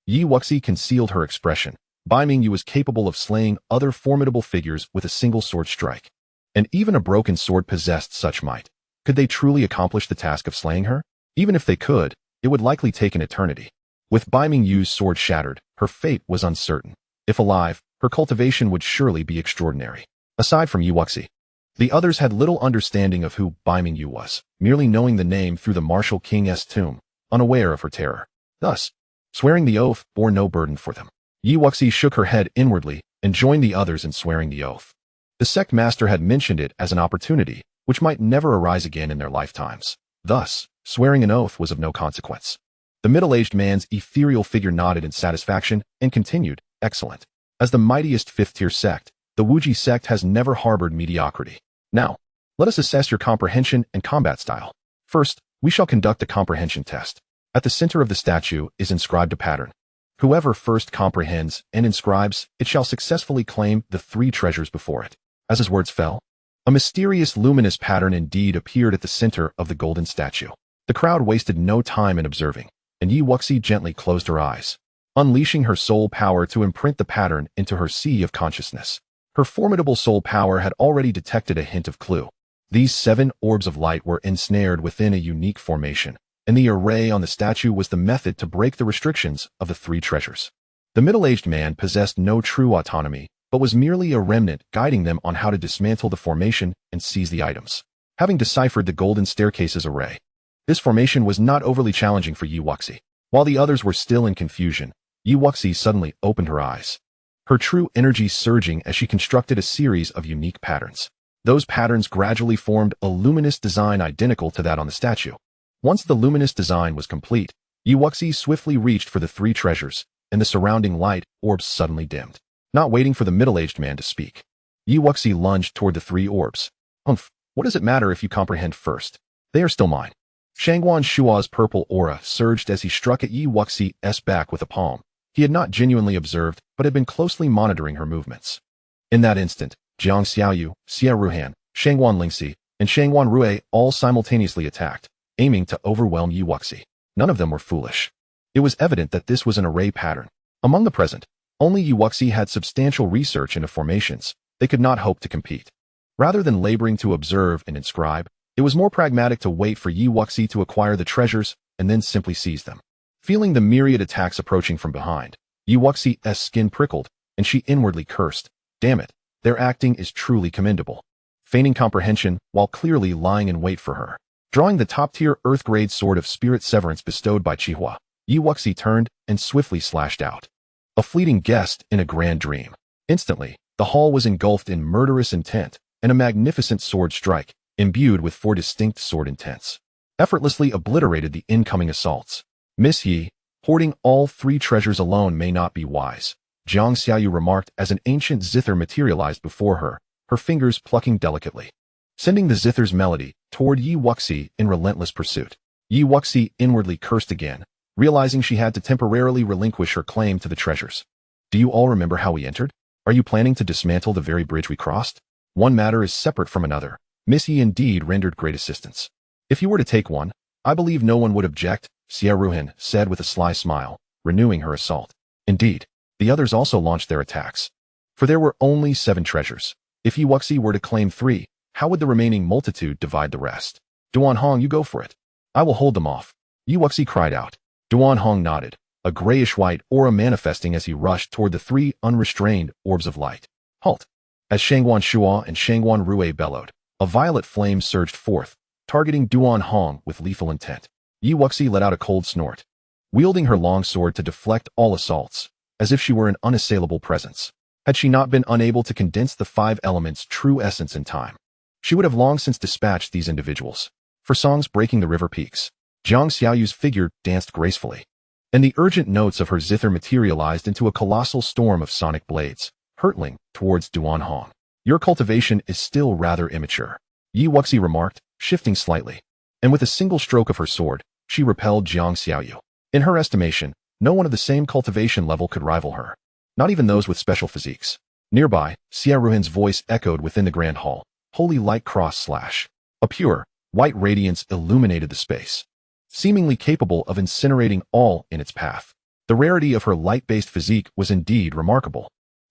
Wuxi concealed her expression. Baimingyu was capable of slaying other formidable figures with a single sword strike. And even a broken sword possessed such might. Could they truly accomplish the task of slaying her? Even if they could, it would likely take an eternity. With Baimingyu's sword shattered, her fate was uncertain. If alive, her cultivation would surely be extraordinary. Aside from Wuxi, the others had little understanding of who Baimingyu was, merely knowing the name through the martial king's tomb, unaware of her terror. Thus, swearing the oath bore no burden for them. Wuxi shook her head inwardly and joined the others in swearing the oath. The sect master had mentioned it as an opportunity, which might never arise again in their lifetimes. Thus, swearing an oath was of no consequence. The middle-aged man's ethereal figure nodded in satisfaction and continued, "Excellent. As the mightiest fifth-tier sect, the Wuxi sect has never harbored mediocrity. Now, let us assess your comprehension and combat style. First, we shall conduct a comprehension test. At the center of the statue is inscribed a pattern. Whoever first comprehends and inscribes, it shall successfully claim the 3 treasures before it." As his words fell, a mysterious luminous pattern indeed appeared at the center of the golden statue. The crowd wasted no time in observing, and Wuxi gently closed her eyes, unleashing her soul power to imprint the pattern into her sea of consciousness. Her formidable soul power had already detected a hint of clue. These 7 orbs of light were ensnared within a unique formation, and the array on the statue was the method to break the restrictions of the 3 treasures. The middle-aged man possessed no true autonomy, but was merely a remnant guiding them on how to dismantle the formation and seize the items. Having deciphered the golden staircase's array, this formation was not overly challenging for Wuxi. While the others were still in confusion, Wuxi suddenly opened her eyes, her true energy surging as she constructed a series of unique patterns. Those patterns gradually formed a luminous design identical to that on the statue. Once the luminous design was complete, Wuxi swiftly reached for the 3 treasures, and the surrounding light orbs suddenly dimmed. Not waiting for the middle-aged man to speak, Wuxi lunged toward the 3 orbs. "Humph, what does it matter if you comprehend first? They are still mine." Shangguan Shua's purple aura surged as he struck at Wuxi's back with a palm. He had not genuinely observed, but had been closely monitoring her movements. In that instant, Zhong Xiang, Xia Ruhan, Shangguan Lingxi, and Shangguan Rui all simultaneously attacked, aiming to overwhelm Wuxi. None of them were foolish. It was evident that this was an array pattern. Among the present, only Wuxi had substantial research into formations. They could not hope to compete. Rather than laboring to observe and inscribe, it was more pragmatic to wait for Wuxi to acquire the treasures and then simply seize them. Feeling the myriad attacks approaching from behind, Wuxi's skin prickled, and she inwardly cursed. Damn it, their acting is truly commendable. Feigning comprehension while clearly lying in wait for her. Drawing the top-tier earth-grade sword of spirit severance bestowed by Chihuo, Wuxi turned and swiftly slashed out. A fleeting guest in a grand dream. Instantly, the hall was engulfed in murderous intent, and a magnificent sword strike, imbued with 4 distinct sword intents, effortlessly obliterated the incoming assaults. "Miss Yi, hoarding all 3 treasures alone may not be wise," Zhong Xiang remarked as an ancient zither materialized before her, her fingers plucking delicately, sending the zither's melody toward Wuxi in relentless pursuit. Wuxi inwardly cursed again, realizing she had to temporarily relinquish her claim to the treasures. "Do you all remember how we entered? Are you planning to dismantle the very bridge we crossed? One matter is separate from another." Miss Yi indeed rendered great assistance. "If you were to take one, I believe no one would object," Xia Ruhan said with a sly smile, renewing her assault. Indeed, the others also launched their attacks. For there were only 7 treasures. If Wuxi were to claim 3, how would the remaining multitude divide the rest? "Duan Hong, you go for it. I will hold them off," Wuxi cried out. Duan Hong nodded, a grayish-white aura manifesting as he rushed toward the 3 unrestrained orbs of light. "Halt!" As Shangguan Shua and Shangguan Rui bellowed, a violet flame surged forth, targeting Duan Hong with lethal intent. Wuxi let out a cold snort, wielding her long sword to deflect all assaults, as if she were an unassailable presence. Had she not been unable to condense the 5 elements' true essence in time, she would have long since dispatched these individuals. For songs breaking the river peaks, Zhong Xiaoyu's figure danced gracefully, and the urgent notes of her zither materialized into a colossal storm of sonic blades, hurtling towards Duan Hong. "Your cultivation is still rather immature," Wuxi remarked, shifting slightly, and with a single stroke of her sword, she repelled Zhong Xiaoyu. In her estimation, no one of the same cultivation level could rival her, not even those with special physiques. Nearby, Xia Ruhan's voice echoed within the grand hall. "Holy light cross /" A pure, white radiance illuminated the space, seemingly capable of incinerating all in its path. The rarity of her light-based physique was indeed remarkable.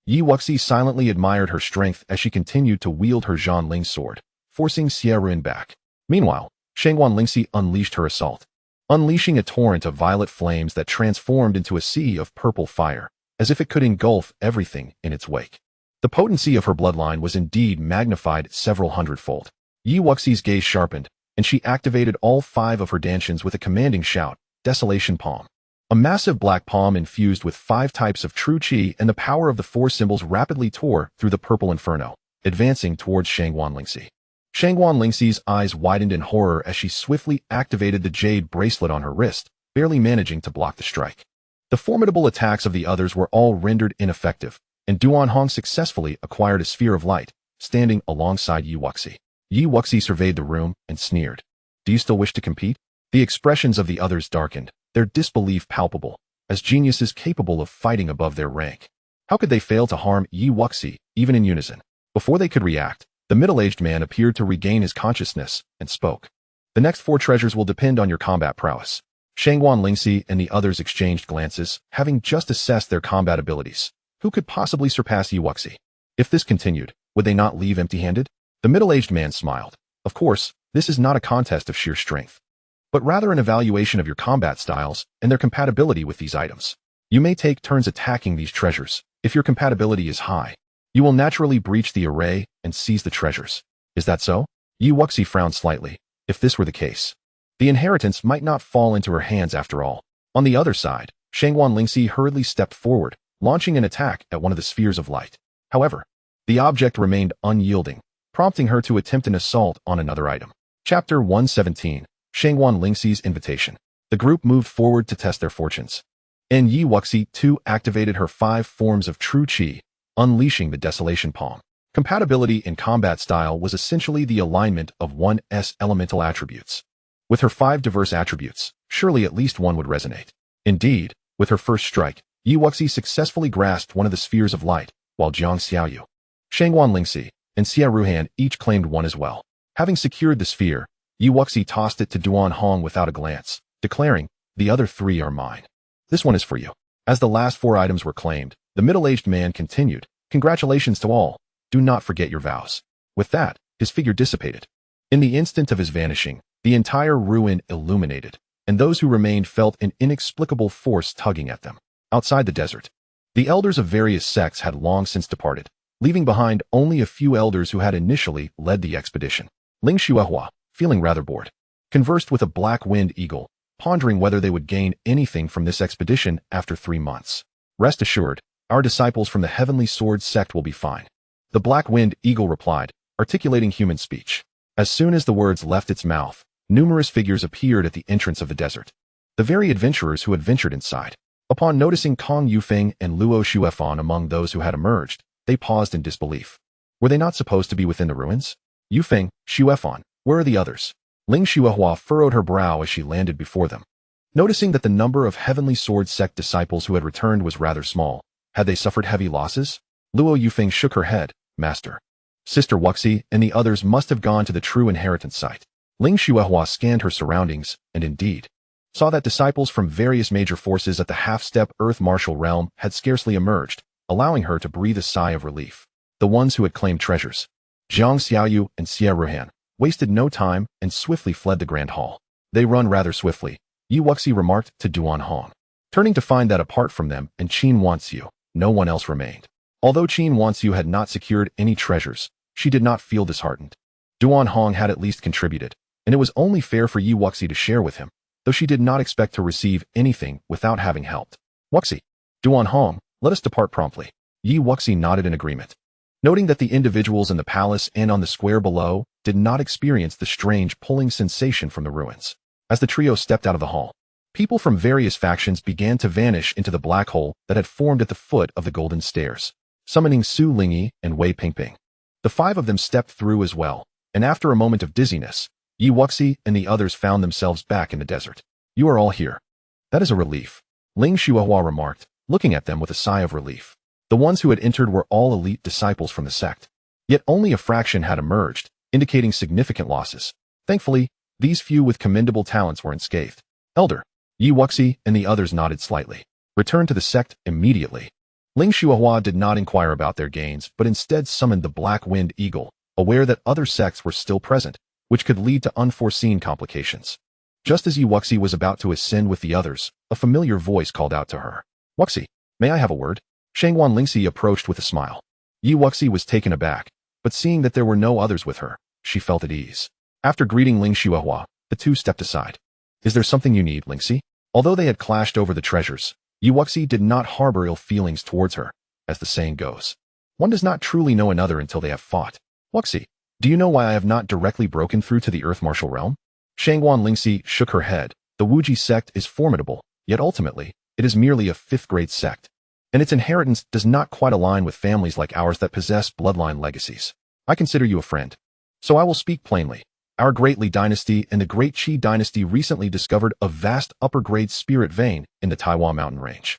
Wuxi silently admired her strength as she continued to wield her Zhanling sword, forcing Xia Ruhan back. Meanwhile, Shangguan Lingxi unleashed her assault, unleashing a torrent of violet flames that transformed into a sea of purple fire, as if it could engulf everything in its wake. The potency of her bloodline was indeed magnified several hundredfold. Wuxi's gaze sharpened, and she activated all 5 of her Dantians with a commanding shout, Desolation Palm. A massive black palm infused with 5 types of true qi and the power of the 4 symbols rapidly tore through the purple inferno, advancing towards Shangguan Lingxi. Shangguan Lingxi's eyes widened in horror as she swiftly activated the jade bracelet on her wrist, barely managing to block the strike. The formidable attacks of the others were all rendered ineffective, and Duan Hong successfully acquired a sphere of light, standing alongside Yi Wuxi. Yi Wuxi surveyed the room and sneered. Do you still wish to compete? The expressions of the others darkened, their disbelief palpable, as geniuses capable of fighting above their rank. How could they fail to harm Yi Wuxi, even in unison? Before they could react, the middle-aged man appeared to regain his consciousness and spoke. The next 4 treasures will depend on your combat prowess. Shangguan Lingxi and the others exchanged glances, having just assessed their combat abilities. Who could possibly surpass Yi Wuxi? If this continued, would they not leave empty-handed? The middle-aged man smiled. Of course, this is not a contest of sheer strength, but rather an evaluation of your combat styles and their compatibility with these items. You may take turns attacking these treasures. If your compatibility is high, you will naturally breach the array and seize the treasures. Is that so? Yi Wuxi frowned slightly. If this were the case, the inheritance might not fall into her hands after all. On the other side, Shangguan Lingxi hurriedly stepped forward, launching an attack at one of the spheres of light. However, the object remained unyielding, prompting her to attempt an assault on another item. Chapter 117. Shangguan Lingxi's Invitation. The group moved forward to test their fortunes, and Yi Wuxi too activated her 5 forms of true qi, unleashing the Desolation Palm. Compatibility in combat style was essentially the alignment of one's elemental attributes. With her 5 diverse attributes, surely at least one would resonate. Indeed, with her first strike, Yi Wuxi successfully grasped one of the spheres of light, while Zhong Xiang, Shangguan Lingxi, and Xia Ruhan each claimed one as well. Having secured the sphere, Yi Wuxi tossed it to Duan Hong without a glance, declaring, "The other 3 are mine. This one is for you." As the last 4 items were claimed, the middle-aged man continued, "Congratulations to all. Do not forget your vows." With that, his figure dissipated. In the instant of his vanishing, the entire ruin illuminated, and those who remained felt an inexplicable force tugging at them. Outside the desert, the elders of various sects had long since departed, leaving behind only a few elders who had initially led the expedition. Ling Xiuehua, feeling rather bored, conversed with a black-winged eagle, pondering whether they would gain anything from this expedition after 3 months. "Rest assured, our disciples from the Heavenly Sword sect will be fine," the black-winged eagle replied, articulating human speech. As soon as the words left its mouth, numerous figures appeared at the entrance of the desert. The very adventurers who had ventured inside. Upon noticing Kong Yufeng and Luo Shuefan among those who had emerged, they paused in disbelief. Were they not supposed to be within the ruins? Yufeng, Shuefan, where are the others? Ling Xiuehua furrowed her brow as she landed before them. Noticing that the number of Heavenly Sword sect disciples who had returned was rather small, had they suffered heavy losses? Luo Yufeng shook her head. "Master, Sister Wuxi and the others must have gone to the true inheritance site." Ling Xiuehua scanned her surroundings, and indeed, saw that disciples from various major forces at the half-step Earth Martial Realm had scarcely emerged, allowing her to breathe a sigh of relief. The ones who had claimed treasures, Zhong Xiang and Xia Ruhan, wasted no time and swiftly fled the Grand Hall. "They run rather swiftly," Yi Wuxi remarked to Duan Hong, turning to find that apart from them and Qin Wanxiu, no one else remained. Although Qin Wanxiu had not secured any treasures, she did not feel disheartened. Duan Hong had at least contributed, and it was only fair for Yi Wuxi to share with him, though she did not expect to receive anything without having helped. "Wuxi, Duan Hong, let us depart promptly." Yi Wuxi nodded in agreement, noting that the individuals in the palace and on the square below did not experience the strange pulling sensation from the ruins. As the trio stepped out of the hall, people from various factions began to vanish into the black hole that had formed at the foot of the golden stairs, summoning Su Lingyi and Wei Pingping. The 5 of them stepped through as well, and after a moment of dizziness, Yi Wuxi and the others found themselves back in the desert. "You are all here. That is a relief," Ling Xiuehua remarked, looking at them with a sigh of relief. The ones who had entered were all elite disciples from the sect, yet only a fraction had emerged, indicating significant losses. Thankfully, these few with commendable talents were unscathed. "Elder," Yi Wuxi and the others nodded slightly. "Return to the sect immediately." Ling Xiuehua did not inquire about their gains, but instead summoned the black-winged eagle, aware that other sects were still present, which could lead to unforeseen complications. Just as Yi Wuxi was about to ascend with the others, a familiar voice called out to her. "Wuxi, may I have a word?" Shangguan Lingxi approached with a smile. Yi Wuxi was taken aback, but seeing that there were no others with her, she felt at ease. After greeting Ling Xiuehua, the two stepped aside. "Is there something you need, Lingxi?" Although they had clashed over the treasures, Yi Wuxi did not harbor ill feelings towards her, as the saying goes. One does not truly know another until they have fought. Wuxi, do you know why I have not directly broken through to the Earth Martial Realm? Shangguan Lingxi shook her head. The Wuji sect is formidable, yet ultimately, it is merely a fifth-grade sect, and its inheritance does not quite align with families like ours that possess bloodline legacies. I consider you a friend. So I will speak plainly. Our Great Li dynasty and the Great Qi dynasty recently discovered a vast upper-grade spirit vein in the Taiwan mountain range.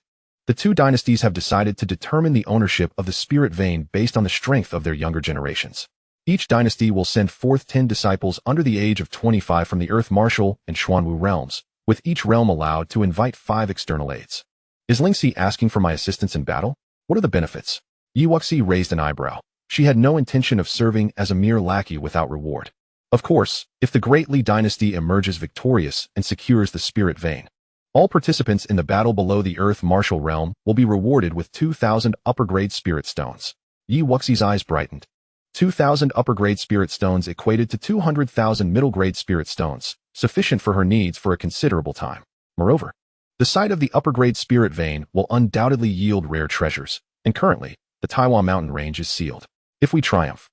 The two dynasties have decided to determine the ownership of the spirit vein based on the strength of their younger generations. Each dynasty will send forth 10 disciples under the age of 25 from the Earth Martial and Xuanwu realms, with each realm allowed to invite 5 external aides. Is Lingxi asking for my assistance in battle? What are the benefits? Yi Wuxi raised an eyebrow. She had no intention of serving as a mere lackey without reward. Of course, if the Great Li dynasty emerges victorious and secures the spirit vein, all participants in the battle below the Earth Martial realm will be rewarded with 2,000 upper-grade spirit stones. Yi Wuxi's eyes brightened. 2,000 upper-grade spirit stones equated to 200,000 middle-grade spirit stones, sufficient for her needs for a considerable time. Moreover, the site of the upper-grade spirit vein will undoubtedly yield rare treasures, and currently, the Taiwan mountain range is sealed. If we triumph,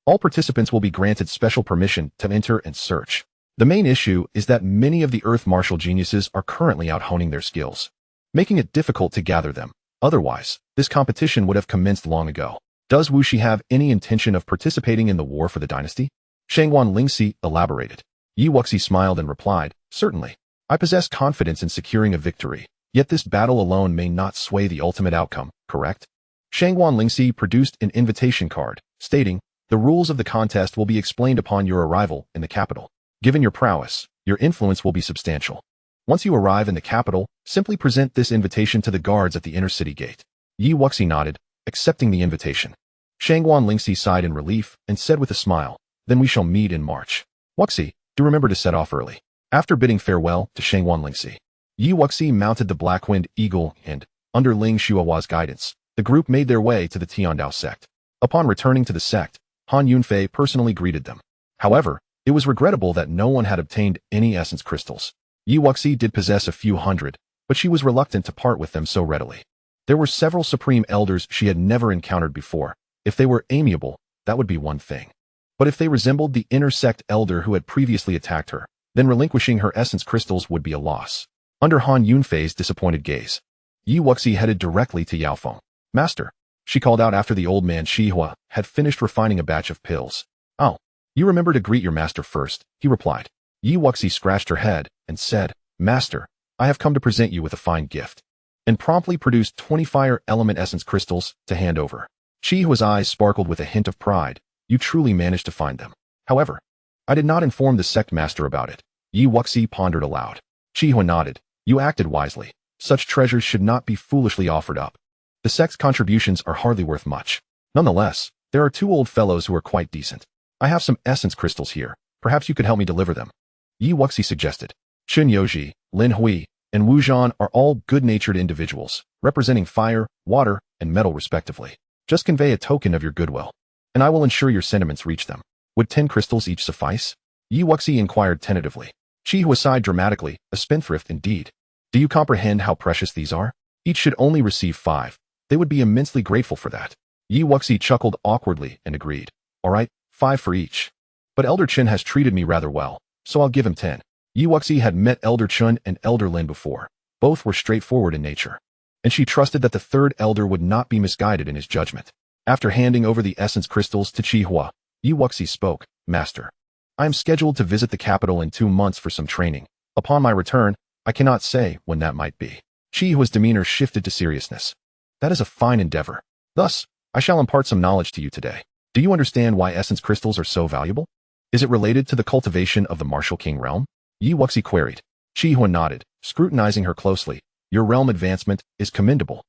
all participants will be granted special permission to enter and search. The main issue is that many of the Earth Martial geniuses are currently out honing their skills, making it difficult to gather them. Otherwise, this competition would have commenced long ago. Does Wuxi have any intention of participating in the war for the dynasty? Shangguan Lingxi elaborated. Yi Wuxi smiled and replied, certainly. I possess confidence in securing a victory, yet this battle alone may not sway the ultimate outcome, correct? Shangguan Lingxi produced an invitation card, stating, the rules of the contest will be explained upon your arrival in the capital. Given your prowess, your influence will be substantial. Once you arrive in the capital, simply present this invitation to the guards at the inner city gate. Yi Wuxi nodded, accepting the invitation. Shangguan Lingxi sighed in relief and said with a smile, then we shall meet in March. Wuxi, do remember to set off early. After bidding farewell to Shangguan Lingxi, Yi Wuxi mounted the Black-Winged Eagle and, under Ling Xuehua's guidance, the group made their way to the Tiandao sect. Upon returning to the sect, Han Yunfei personally greeted them. However, it was regrettable that no one had obtained any essence crystals. Yi Wuxi did possess a few hundred, but she was reluctant to part with them so readily. There were several supreme elders she had never encountered before. If they were amiable, that would be one thing. But if they resembled the inner sect elder who had previously attacked her, then relinquishing her essence crystals would be a loss. Under Han Yunfei's disappointed gaze, Yi Wuxi headed directly to Yaofeng. Master, she called out after the old man Chihuo had finished refining a batch of pills. Oh, you remember to greet your master first, he replied. Yi Wuxi scratched her head and said, Master, I have come to present you with a fine gift, and promptly produced 20 fire element essence crystals to hand over. Chihuo's eyes sparkled with a hint of pride. You truly managed to find them. However, I did not inform the sect master about it. Yi Wuxi pondered aloud. Chihuo nodded. You acted wisely. Such treasures should not be foolishly offered up. The sect's contributions are hardly worth much. Nonetheless, there are 2 old fellows who are quite decent. I have some essence crystals here. Perhaps you could help me deliver them. Yi Wuxi suggested. Chun Youji, Lin Hui, and Wu Zhan are all good-natured individuals, representing fire, water, and metal respectively. Just convey a token of your goodwill, and I will ensure your sentiments reach them. Would 10 crystals each suffice? Yi Wuxi inquired tentatively. Chihuo sighed dramatically, a spendthrift indeed. Do you comprehend how precious these are? Each should only receive 5. They would be immensely grateful for that. Yi Wuxi chuckled awkwardly and agreed. All right, 5 for each. But Elder Chen has treated me rather well, so I'll give him 10. Yi Wuxi had met Elder Chen and Elder Lin before. Both were straightforward in nature, and she trusted that the third elder would not be misguided in his judgment. After handing over the essence crystals to Chihuo, Yi Wuxi spoke, Master, I am scheduled to visit the capital in 2 months for some training. Upon my return, I cannot say when that might be. Chihuo's demeanor shifted to seriousness. That is a fine endeavor. Thus, I shall impart some knowledge to you today. Do you understand why essence crystals are so valuable? Is it related to the cultivation of the Martial King realm? Yi Wuxi queried. Chihuo nodded, scrutinizing her closely. Your realm advancement is commendable.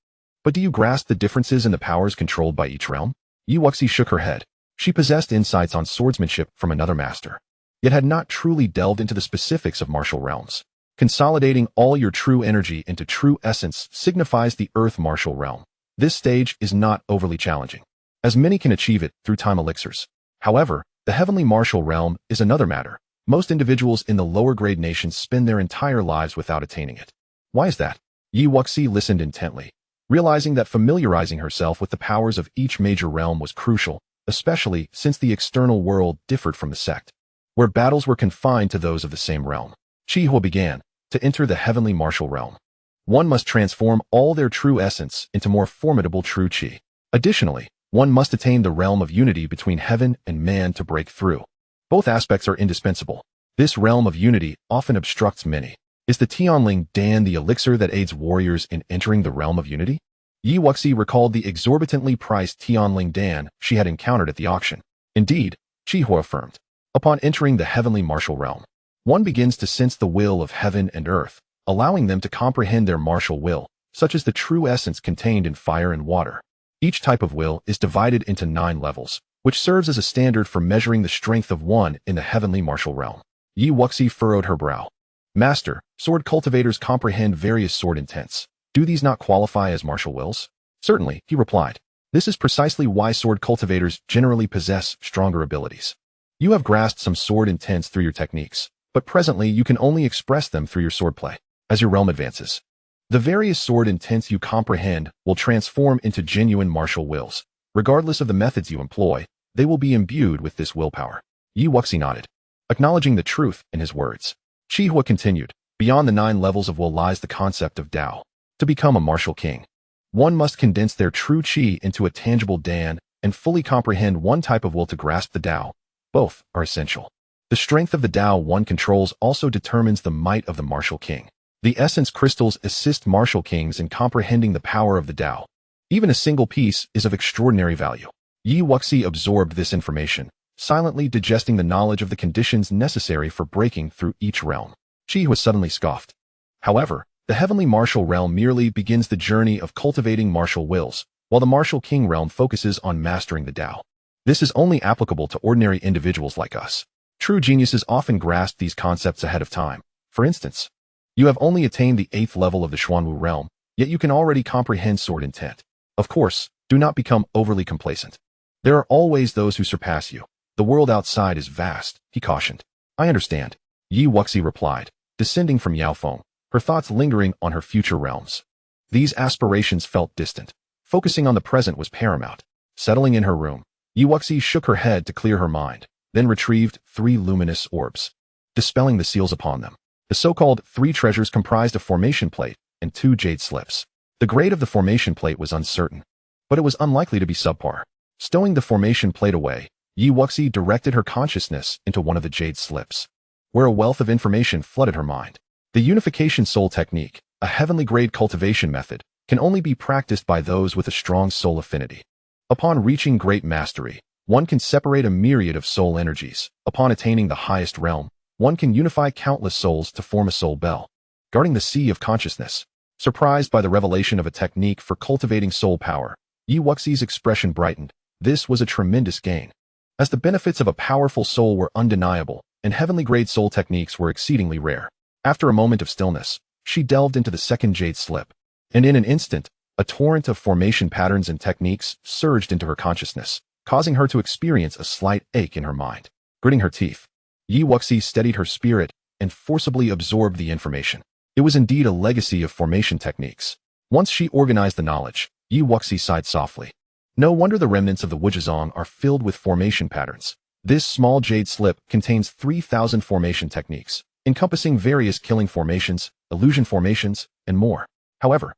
But do you grasp the differences in the powers controlled by each realm? Yi Wuxi shook her head. She possessed insights on swordsmanship from another master, yet had not truly delved into the specifics of martial realms. Consolidating all your true energy into true essence signifies the Earth Martial Realm. This stage is not overly challenging, as many can achieve it through time elixirs. However, the Heavenly Martial Realm is another matter. Most individuals in the lower grade nations spend their entire lives without attaining it. Why is that? Yi Wuxi listened intently. realizing that familiarizing herself with the powers of each major realm was crucial, especially since the external world differed from the sect, where battles were confined to those of the same realm. Chihuo began to enter the heavenly martial realm. One must transform all their true essence into more formidable true qi. Additionally, one must attain the realm of unity between heaven and man to break through. Both aspects are indispensable. This realm of unity often obstructs many. Is the Tianling Dan the elixir that aids warriors in entering the realm of unity? Wuxi recalled the exorbitantly priced Tianling Dan she had encountered at the auction. Indeed, Chihuo affirmed, upon entering the heavenly martial realm, one begins to sense the will of heaven and earth, allowing them to comprehend their martial will, such as the true essence contained in fire and water. Each type of will is divided into 9 levels, which serves as a standard for measuring the strength of one in the heavenly martial realm. Wuxi furrowed her brow. Master, sword cultivators comprehend various sword intents. Do these not qualify as martial wills? Certainly, he replied. This is precisely why sword cultivators generally possess stronger abilities. You have grasped some sword intents through your techniques, but presently you can only express them through your swordplay. As your realm advances, the various sword intents you comprehend will transform into genuine martial wills. Regardless of the methods you employ, they will be imbued with this willpower. Wuxi nodded, acknowledging the truth in his words. Chihuo continued, beyond the 9 levels of will lies the concept of Tao. To become a martial king, one must condense their true qi into a tangible Dan and fully comprehend one type of will to grasp the Tao. Both are essential. The strength of the Tao one controls also determines the might of the martial king. The essence crystals assist martial kings in comprehending the power of the Tao. Even a single piece is of extraordinary value. Wuxi absorbed this information, silently digesting the knowledge of the conditions necessary for breaking through each realm. Chihuo suddenly scoffed. However, the heavenly martial realm merely begins the journey of cultivating martial wills, while the martial king realm focuses on mastering the Tao. This is only applicable to ordinary individuals like us. True geniuses often grasp these concepts ahead of time. For instance, you have only attained the 8th level of the Xuanwu realm, yet you can already comprehend sword intent. Of course, do not become overly complacent. There are always those who surpass you. The world outside is vast, he cautioned. I understand, Wuxi replied, descending from Yaofeng, her thoughts lingering on her future realms. These aspirations felt distant. Focusing on the present was paramount. Settling in her room, Wuxi shook her head to clear her mind, then retrieved 3 luminous orbs, dispelling the seals upon them. The so-called 3 treasures comprised a formation plate and 2 jade slips. The grade of the formation plate was uncertain, but it was unlikely to be subpar. Stowing the formation plate away, Wuxi directed her consciousness into one of the jade slips, where a wealth of information flooded her mind. The unification soul technique, a heavenly grade cultivation method, can only be practiced by those with a strong soul affinity. Upon reaching great mastery, one can separate a myriad of soul energies. Upon attaining the highest realm, one can unify countless souls to form a soul bell. Guarding the sea of consciousness, surprised by the revelation of a technique for cultivating soul power, Wuxi's expression brightened. This was a tremendous gain, as the benefits of a powerful soul were undeniable, and heavenly grade soul techniques were exceedingly rare. After a moment of stillness, she delved into the 2nd jade slip, and in an instant, a torrent of formation patterns and techniques surged into her consciousness, causing her to experience a slight ache in her mind. Gritting her teeth, Wuxi steadied her spirit and forcibly absorbed the information. It was indeed a legacy of formation techniques. Once she organized the knowledge, Wuxi sighed softly. No wonder the remnants of the Wuzhizong are filled with formation patterns. This small jade slip contains 3,000 formation techniques, encompassing various killing formations, illusion formations, and more. However,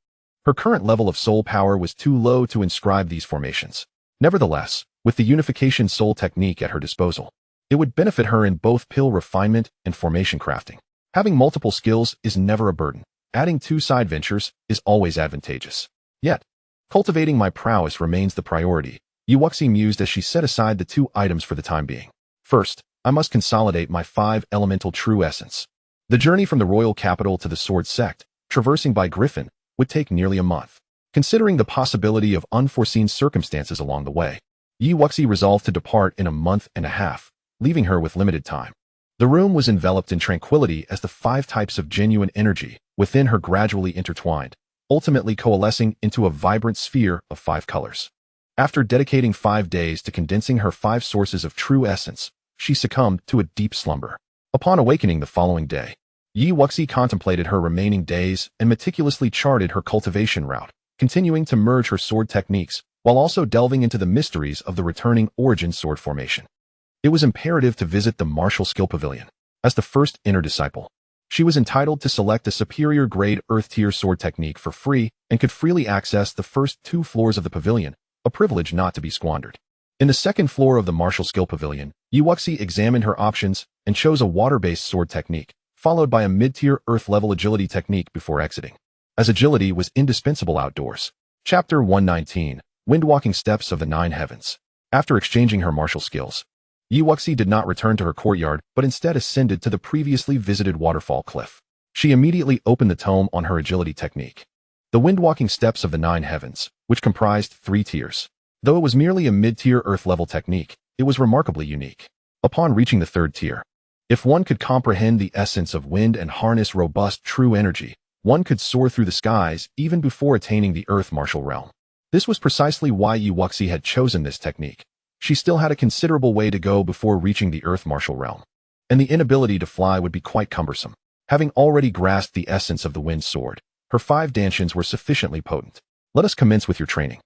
her current level of soul power was too low to inscribe these formations. Nevertheless, with the unification soul technique at her disposal, it would benefit her in both pill refinement and formation crafting. Having multiple skills is never a burden. Adding 2 side ventures is always advantageous. Yet, cultivating my prowess remains the priority, Wuxi mused as she set aside the 2 items for the time being. First, I must consolidate my 5 elemental true essence. The journey from the royal capital to the sword sect, traversing by Griffin, would take nearly a month. Considering the possibility of unforeseen circumstances along the way, Wuxi resolved to depart in a month and a half, leaving her with limited time. The room was enveloped in tranquility as the 5 types of genuine energy within her gradually intertwined, ultimately coalescing into a vibrant sphere of 5 colors. After dedicating 5 days to condensing her 5 sources of true essence, she succumbed to a deep slumber. Upon awakening the following day, Wuxi contemplated her remaining days and meticulously charted her cultivation route, continuing to merge her sword techniques while also delving into the mysteries of the returning origin sword formation. It was imperative to visit the martial skill pavilion. As the first inner disciple, she was entitled to select a superior grade earth tier sword technique for free and could freely access the first 2 floors of the pavilion, a privilege not to be squandered. In the second floor of the martial skill pavilion, Wuxi examined her options and chose a water-based sword technique, followed by a mid-tier earth-level agility technique before exiting, as agility was indispensable outdoors. Chapter 119, Windwalking Steps of the Nine Heavens. After exchanging her martial skills, Wuxi did not return to her courtyard but instead ascended to the previously visited waterfall cliff. She immediately opened the tome on her agility technique, the Windwalking Steps of the Nine Heavens, which comprised 3 tiers. Though it was merely a mid-tier earth-level technique, it was remarkably unique. Upon reaching the 3rd tier, if one could comprehend the essence of wind and harness robust true energy, one could soar through the skies even before attaining the earth martial realm. This was precisely why Wuxi had chosen this technique. She still had a considerable way to go before reaching the earth martial realm, and the inability to fly would be quite cumbersome. Having already grasped the essence of the wind sword, her 5 Dantians were sufficiently potent. Let us commence with your training.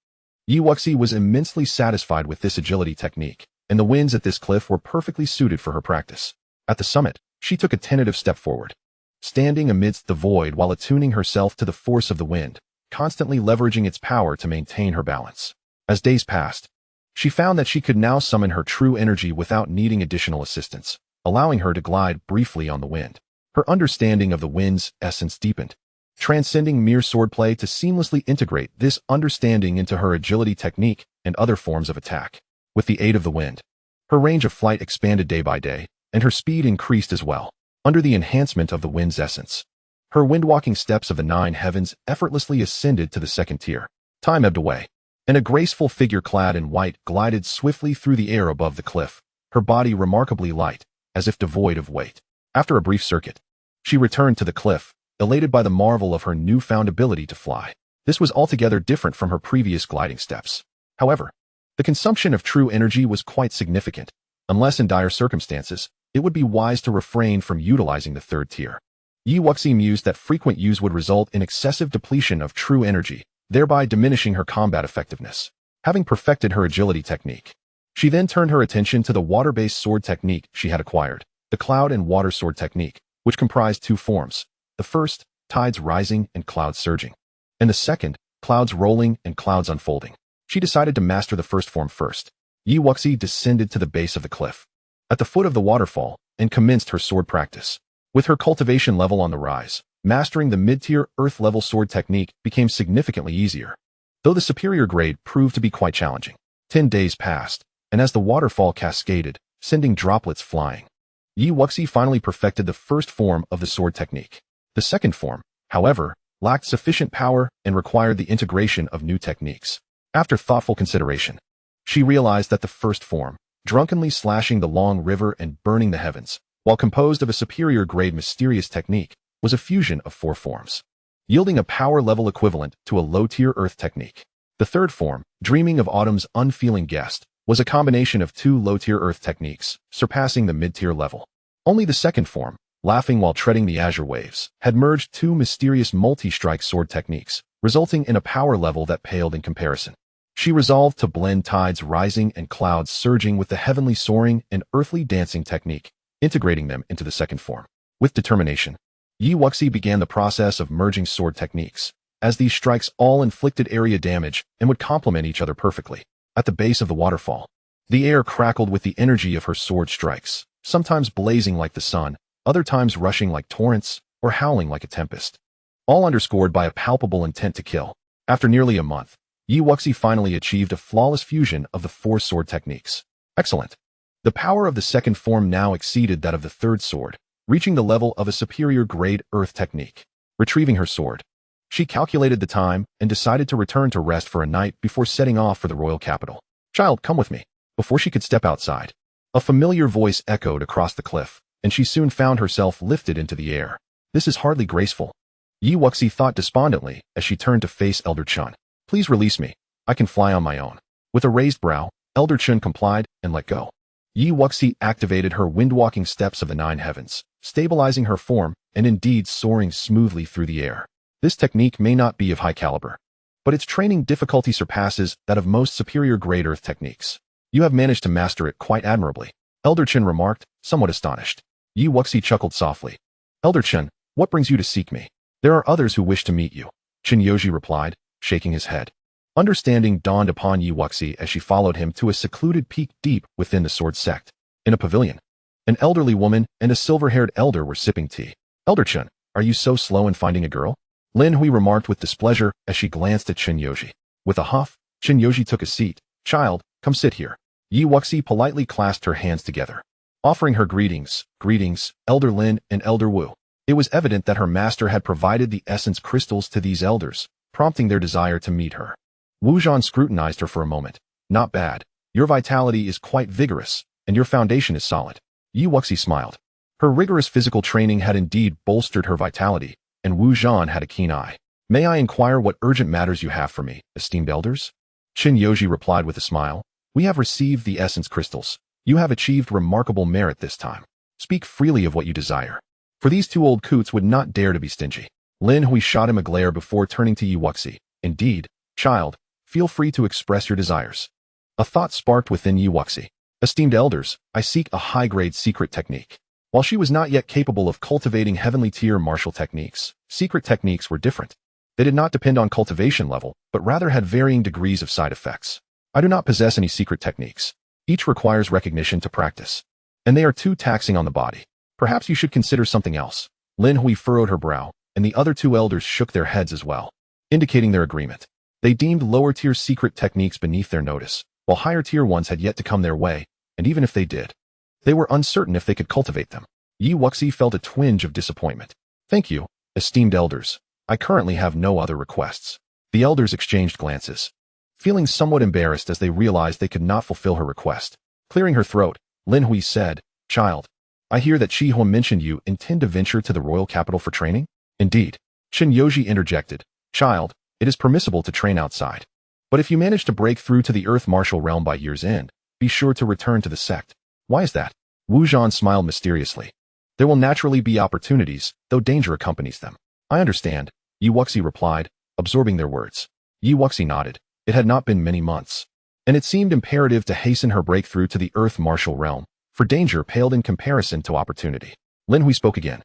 Wuxi was immensely satisfied with this agility technique, and the winds at this cliff were perfectly suited for her practice. At the summit, she took a tentative step forward, standing amidst the void while attuning herself to the force of the wind, constantly leveraging its power to maintain her balance. As days passed, she found that she could now summon her true energy without needing additional assistance, allowing her to glide briefly on the wind. Her understanding of the wind's essence deepened, transcending mere swordplay to seamlessly integrate this understanding into her agility technique and other forms of attack. With the aid of the wind, her range of flight expanded day by day, and her speed increased as well. Under the enhancement of the wind's essence, her windwalking steps of the 9 heavens effortlessly ascended to the 2nd tier. Time ebbed away, and a graceful figure clad in white glided swiftly through the air above the cliff, her body remarkably light, as if devoid of weight. After a brief circuit, she returned to the cliff, elated by the marvel of her newfound ability to fly. This was altogether different from her previous gliding steps. However, the consumption of true energy was quite significant. Unless in dire circumstances, it would be wise to refrain from utilizing the 3rd tier. Wuxi mused that frequent use would result in excessive depletion of true energy, thereby diminishing her combat effectiveness. Having perfected her agility technique, she then turned her attention to the water-based sword technique she had acquired, the cloud and water sword technique, which comprised 2 forms. The first, tides rising and clouds surging, and the second, clouds rolling and clouds unfolding. She decided to master the first form first. Wuxi descended to the base of the cliff, at the foot of the waterfall, and commenced her sword practice. With her cultivation level on the rise, mastering the mid-tier earth-level sword technique became significantly easier, though the superior grade proved to be quite challenging. 10 days passed, and as the waterfall cascaded, sending droplets flying, Wuxi finally perfected the first form of the sword technique. The second form, however, lacked sufficient power and required the integration of new techniques. After thoughtful consideration, she realized that the first form, drunkenly slashing the long river and burning the heavens, while composed of a superior grade mysterious technique, was a fusion of 4 forms, yielding a power level equivalent to a low-tier earth technique. The third form, dreaming of autumn's unfeeling guest, was a combination of 2 low-tier earth techniques, surpassing the mid-tier level. Only the second form, laughing while treading the azure waves, had merged 2 mysterious multi-strike sword techniques, resulting in a power level that paled in comparison. She resolved to blend tides rising and clouds surging with the heavenly soaring and earthly dancing technique, integrating them into the second form. With determination, Wuxi began the process of merging sword techniques, as these strikes all inflicted area damage and would complement each other perfectly. At the base of the waterfall, the air crackled with the energy of her sword strikes, sometimes blazing like the sun, other times rushing like torrents or howling like a tempest, all underscored by a palpable intent to kill. After nearly a month, Wuxi finally achieved a flawless fusion of the 4 sword techniques. Excellent. The power of the second form now exceeded that of the third sword, reaching the level of a superior grade earth technique. Retrieving her sword, she calculated the time and decided to return to rest for a night before setting off for the royal capital. "Child, come with me." Before she could step outside, a familiar voice echoed across the cliff, and she soon found herself lifted into the air. "This is hardly graceful," Wuxi thought despondently as she turned to face Elder Chun. "Please release me. I can fly on my own." With a raised brow, Elder Chun complied and let go. Wuxi activated her windwalking steps of the 9 heavens, stabilizing her form and indeed soaring smoothly through the air. This technique may not be of high caliber, but its training difficulty surpasses that of most superior grade earth techniques. You have managed to master it quite admirably, Elder Chen remarked, somewhat astonished. Yi Wuxi chuckled softly. Elder Chen, what brings you to seek me? There are others who wish to meet you, Qin Yoji replied, shaking his head. Understanding dawned upon Yi Wuxi as she followed him to a secluded peak deep within the sword sect. In a pavilion, an elderly woman and a silver-haired elder were sipping tea. Elder Chen, are you so slow in finding a girl? Lin Hui remarked with displeasure as she glanced at Qin Yoji. With a huff, Qin Yoji took a seat. Child, come sit here. Yi Wuxi politely clasped her hands together, offering her greetings, Elder Lin and Elder Wu. It was evident that her master had provided the essence crystals to these elders, prompting their desire to meet her. Wu Zhan scrutinized her for a moment. Not bad. Your vitality is quite vigorous, and your foundation is solid. Yi Wuxi smiled. Her rigorous physical training had indeed bolstered her vitality, and Wu Zhan had a keen eye. May I inquire what urgent matters you have for me, esteemed elders? Qin Yoji replied with a smile. We have received the essence crystals. You have achieved remarkable merit this time. Speak freely of what you desire. For these two old coots would not dare to be stingy. Lin Hui shot him a glare before turning to Yi Wuxi. Indeed, child, feel free to express your desires. A thought sparked within Yi Wuxi. Esteemed elders, I seek a high-grade secret technique. While she was not yet capable of cultivating heavenly-tier martial techniques, secret techniques were different. They did not depend on cultivation level, but rather had varying degrees of side effects. I do not possess any secret techniques. Each requires recognition to practice, and they are too taxing on the body. Perhaps you should consider something else. Lin Hui furrowed her brow, and the other two elders shook their heads as well, indicating their agreement. They deemed lower-tier secret techniques beneath their notice, while higher-tier ones had yet to come their way, and even if they did, they were uncertain if they could cultivate them. Yi Wuxi felt a twinge of disappointment. Thank you, esteemed elders. I currently have no other requests. The elders exchanged glances, feeling somewhat embarrassed as they realized they could not fulfill her request. Clearing her throat, Lin Hui said, Child, I hear that Chihuo mentioned you intend to venture to the royal capital for training? Indeed. Qin Yoji interjected. Child, it is permissible to train outside. But if you manage to break through to the earth martial realm by year's end, be sure to return to the sect. Why is that? Wu Zhan smiled mysteriously. There will naturally be opportunities, though danger accompanies them. I understand, Yi Wuxi replied, absorbing their words. Yi Wuxi nodded. It had not been many months, and it seemed imperative to hasten her breakthrough to the earth martial realm, for danger paled in comparison to opportunity. Lin Hui spoke again,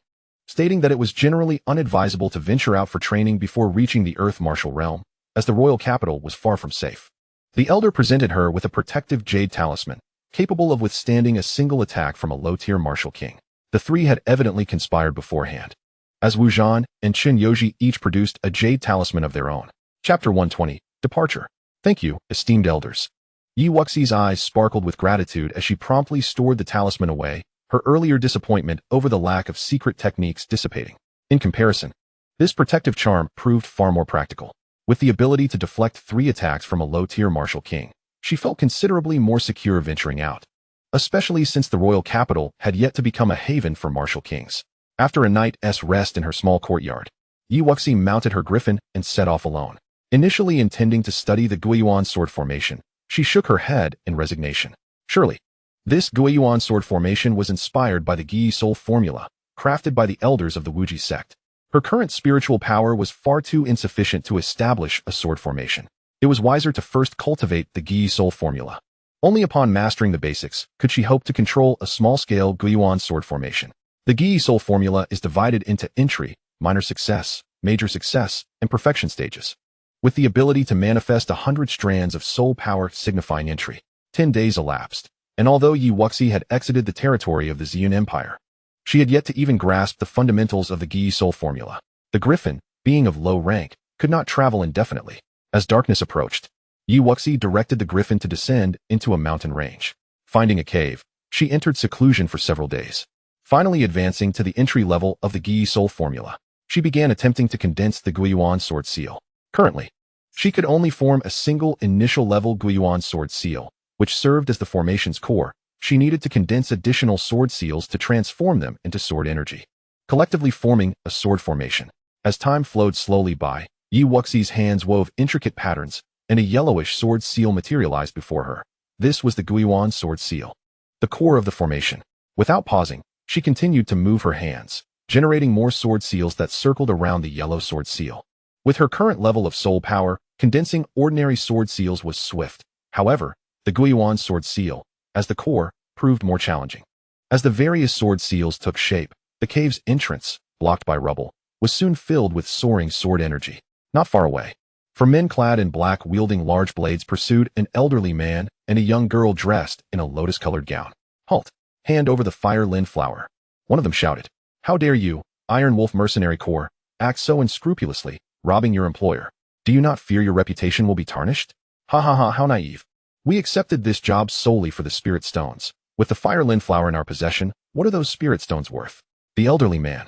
stating that it was generally unadvisable to venture out for training before reaching the earth martial realm, as the royal capital was far from safe. The elder presented her with a protective jade talisman, capable of withstanding a single attack from a low-tier martial king. The three had evidently conspired beforehand, as Wu Zhan and Qin Yoji each produced a jade talisman of their own. Chapter 120, Departure. Thank you, esteemed elders. Yi Wuxi's eyes sparkled with gratitude as she promptly stored the talisman away, her earlier disappointment over the lack of secret techniques dissipating. In comparison, this protective charm proved far more practical. With the ability to deflect 3 attacks from a low-tier martial king, she felt considerably more secure venturing out, especially since the royal capital had yet to become a haven for martial kings. After a night's rest in her small courtyard, Yi Wuxi mounted her griffin and set off alone. Initially intending to study the Guiyuan sword formation, she shook her head in resignation. Surely, this Guiyuan sword formation was inspired by the Gi Soul formula, crafted by the elders of the Wuji sect. Her current spiritual power was far too insufficient to establish a sword formation. It was wiser to first cultivate the Gi Soul formula. Only upon mastering the basics could she hope to control a small-scale Guiyuan sword formation. The Gi Soul formula is divided into entry, minor success, major success, and perfection stages, with the ability to manifest 100 strands of soul power signifying entry. 10 days elapsed, and although Yi Wuxi had exited the territory of the Xian Empire, she had yet to even grasp the fundamentals of the Gi Soul formula. The griffin, being of low rank, could not travel indefinitely. As darkness approached, Yi Wuxi directed the griffin to descend into a mountain range. Finding a cave, she entered seclusion for several days. Finally advancing to the entry level of the Gi Soul formula, she began attempting to condense the Guiyuan sword seal. Currently, she could only form a single initial-level Guiyuan sword seal, which served as the formation's core. She needed to condense additional sword seals to transform them into sword energy, collectively forming a sword formation. As time flowed slowly by, Yi Wuxi's hands wove intricate patterns, and a yellowish sword seal materialized before her. This was the Guiyuan sword seal, the core of the formation. Without pausing, she continued to move her hands, generating more sword seals that circled around the yellow sword seal. With her current level of soul power, Condensing ordinary sword seals was swift. However, the Guiyuan sword seal, as the core, proved more challenging. As the various sword seals took shape, the cave's entrance, blocked by rubble, was soon filled with soaring sword energy. Not far away, four men clad in black wielding large blades pursued an elderly man and a young girl dressed in a lotus-colored gown. Halt! Hand over the fire lin flower. One of them shouted. How dare you, Iron Wolf Mercenary Corps, act so unscrupulously, robbing your employer? Do you not fear your reputation will be tarnished? Ha ha ha, how naive. We accepted this job solely for the spirit stones. With the fire lin flower in our possession, what are those spirit stones worth? The elderly man,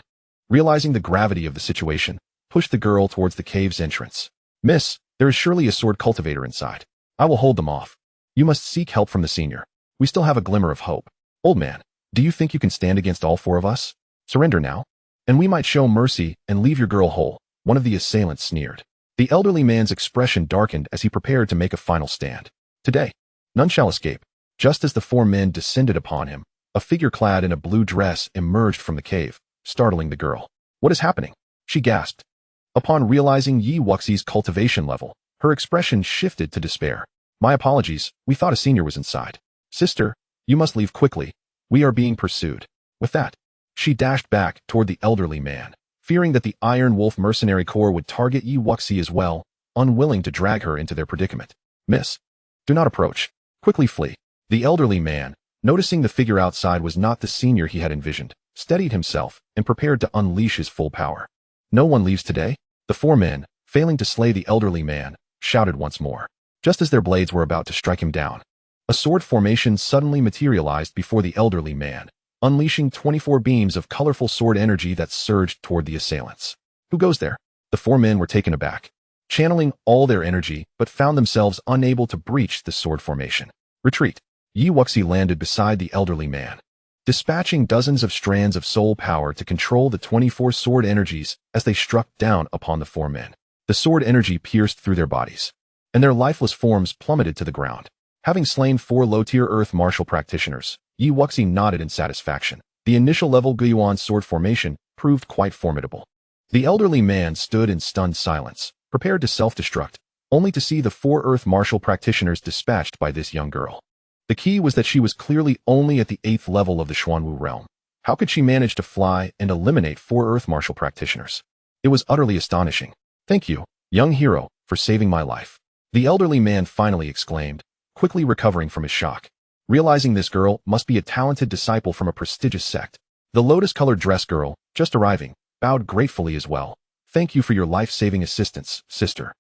realizing the gravity of the situation, pushed the girl towards the cave's entrance. Miss, there is surely a sword cultivator inside. I will hold them off. You must seek help from the senior. We still have a glimmer of hope. Old man, do you think you can stand against all four of us? Surrender now, and we might show mercy and leave your girl whole, one of the assailants sneered. The elderly man's expression darkened as he prepared to make a final stand. Today, none shall escape. Just as the four men descended upon him, a figure clad in a blue dress emerged from the cave, startling the girl. What is happening? She gasped. Upon realizing Yi Wuxi's cultivation level, her expression shifted to despair. My apologies, we thought a senior was inside. Sister, you must leave quickly. We are being pursued. With that, she dashed back toward the elderly man, fearing that the Iron Wolf Mercenary Corps would target Yi Wuxi as well, unwilling to drag her into their predicament. Miss, do not approach. Quickly flee. The elderly man, noticing the figure outside was not the senior he had envisioned, steadied himself and prepared to unleash his full power. No one leaves today? The four men, failing to slay the elderly man, shouted once more. Just as their blades were about to strike him down, a sword formation suddenly materialized before the elderly man, unleashing 24 beams of colorful sword energy that surged toward the assailants. Who goes there? The four men were taken aback, channeling all their energy but found themselves unable to breach the sword formation. Retreat. Yi Wuxi landed beside the elderly man, dispatching dozens of strands of soul power to control the 24 sword energies as they struck down upon the four men. The sword energy pierced through their bodies, and their lifeless forms plummeted to the ground. Having slain 4 low-tier earth martial practitioners, Yi Wuxi nodded in satisfaction. The initial level Guiyuan sword formation proved quite formidable. The elderly man stood in stunned silence, prepared to self-destruct, only to see the 4 earth martial practitioners dispatched by this young girl. The key was that she was clearly only at the 8th level of the Xuanwu realm. How could she manage to fly and eliminate 4 earth martial practitioners? It was utterly astonishing. Thank you, young hero, for saving my life. The elderly man finally exclaimed, quickly recovering from his shock. Realizing this girl must be a talented disciple from a prestigious sect, the lotus-colored dress girl, just arriving, bowed gratefully as well. Thank you for your life-saving assistance, sister.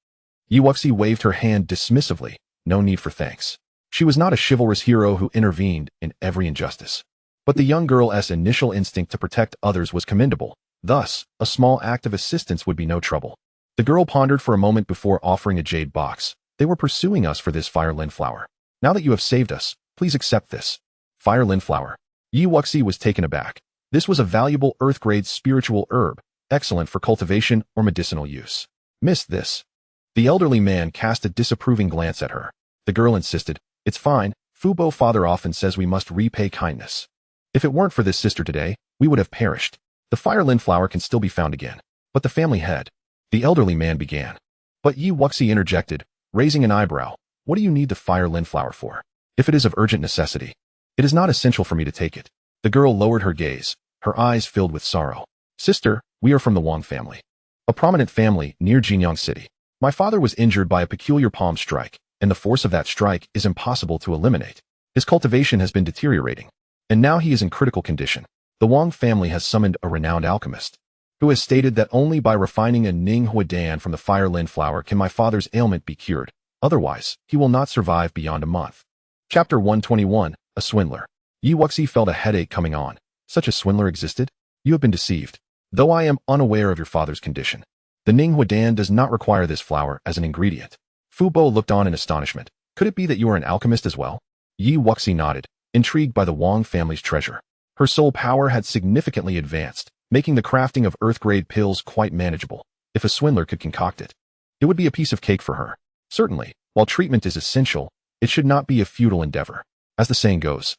Yi Wuxi waved her hand dismissively. No need for thanks. She was not a chivalrous hero who intervened in every injustice. But the young girl's initial instinct to protect others was commendable. Thus, a small act of assistance would be no trouble. The girl pondered for a moment before offering a jade box. They were pursuing us for this fire lin flower. Now that you have saved us, please accept this. Fire lin flower. Yi Wuxi was taken aback. This was a valuable earth-grade spiritual herb, excellent for cultivation or medicinal use. Missed this. The elderly man cast a disapproving glance at her. The girl insisted, it's fine, Fubo father often says we must repay kindness. If it weren't for this sister today, we would have perished. The fire lin flower can still be found again. But the family head. The elderly man began. But Yi Wuxi interjected, raising an eyebrow. What do you need the fire lin flower for? If it is of urgent necessity, it is not essential for me to take it. The girl lowered her gaze, her eyes filled with sorrow. Sister, we are from the Wang family, a prominent family near Jinyang City. My father was injured by a peculiar palm strike, and the force of that strike is impossible to eliminate. His cultivation has been deteriorating, and now he is in critical condition. The Wang family has summoned a renowned alchemist, who has stated that only by refining a Ning Huadan from the fire lin flower can my father's ailment be cured. Otherwise, he will not survive beyond a month. Chapter 121, A Swindler. Yi Wuxi felt a headache coming on. Such a swindler existed? You have been deceived. Though I am unaware of your father's condition, the Ning Huadan does not require this flower as an ingredient. Fubo looked on in astonishment. Could it be that you are an alchemist as well? Yi Wuxi nodded, intrigued by the Wang family's treasure. Her soul power had significantly advanced, making the crafting of earth-grade pills quite manageable. If a swindler could concoct it, it would be a piece of cake for her. Certainly, while treatment is essential, it should not be a futile endeavor. As the saying goes,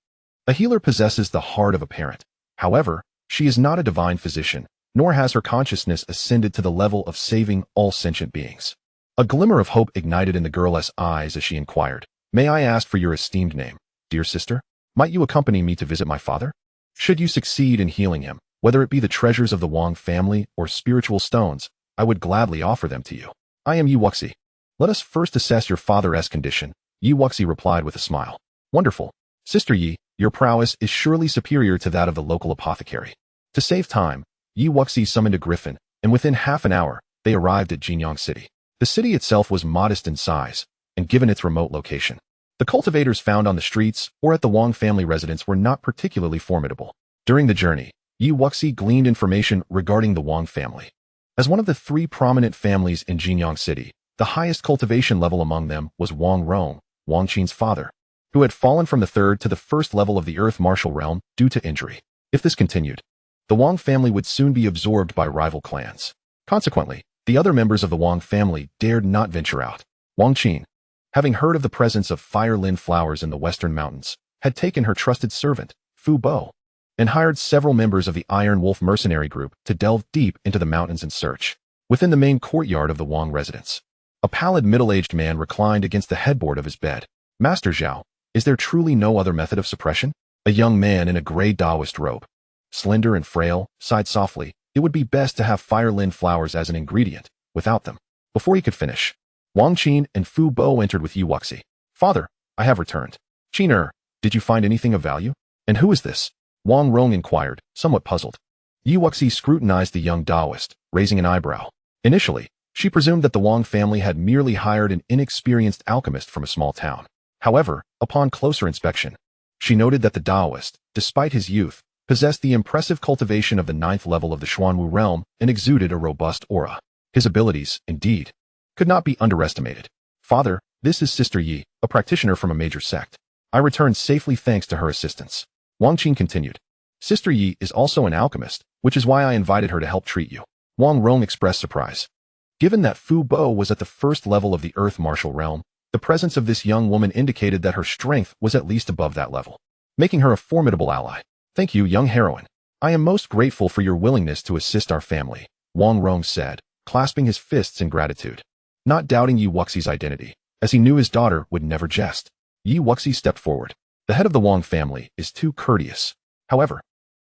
a healer possesses the heart of a parent. However, she is not a divine physician, nor has her consciousness ascended to the level of saving all sentient beings. A glimmer of hope ignited in the girl's eyes as she inquired, "May I ask for your esteemed name, dear sister? Might you accompany me to visit my father? Should you succeed in healing him, whether it be the treasures of the Wang family or spiritual stones, I would gladly offer them to you. I am Yi Wuxi. Let us first assess your father's condition," Yi Wuxi replied with a smile. "Wonderful. Sister Yi, your prowess is surely superior to that of the local apothecary." To save time, Yi Wuxi summoned a griffin, and within half an hour, they arrived at Jinyang City. The city itself was modest in size, and given its remote location, the cultivators found on the streets or at the Wang family residence were not particularly formidable. During the journey, Yi Wuxi gleaned information regarding the Wang family. As one of the 3 prominent families in Jinyang City, the highest cultivation level among them was Wang Rong, Wang Qin's father, who had fallen from the 3rd to the 1st level of the Earth martial realm due to injury. If this continued, the Wang family would soon be absorbed by rival clans. Consequently, the other members of the Wang family dared not venture out. Wang Qin, having heard of the presence of fire lin flowers in the western mountains, had taken her trusted servant, Fu Bo, and hired several members of the Iron Wolf mercenary group to delve deep into the mountains in search. Within the main courtyard of the Wang residence, a pallid middle-aged man reclined against the headboard of his bed. "Master Zhao, is there truly no other method of suppression?" A young man in a gray Taoist robe, slender and frail, sighed softly. "It would be best to have fire lin flowers as an ingredient. Without them." Before he could finish, Wang Qin and Fu Bo entered with Yi Wuxi. "Father, I have returned." "Qin, did you find anything of value? And who is this?" Wang Rong inquired, somewhat puzzled. Yi Wuxi scrutinized the young Taoist, raising an eyebrow. Initially, she presumed that the Wang family had merely hired an inexperienced alchemist from a small town. However, upon closer inspection, she noted that the Taoist, despite his youth, possessed the impressive cultivation of the 9th level of the Xuanwu realm and exuded a robust aura. His abilities, indeed, could not be underestimated. "Father, this is Sister Yi, a practitioner from a major sect. I returned safely thanks to her assistance." Wang Qin continued. "Sister Yi is also an alchemist, which is why I invited her to help treat you." Wang Rong expressed surprise. Given that Fu Bo was at the 1st level of the Earth martial realm, the presence of this young woman indicated that her strength was at least above that level, making her a formidable ally. "Thank you, young heroine. I am most grateful for your willingness to assist our family," Wang Rong said, clasping his fists in gratitude, not doubting Yi Wuxi's identity, as he knew his daughter would never jest. Yi Wuxi stepped forward. "The head of the Wang family is too courteous." However,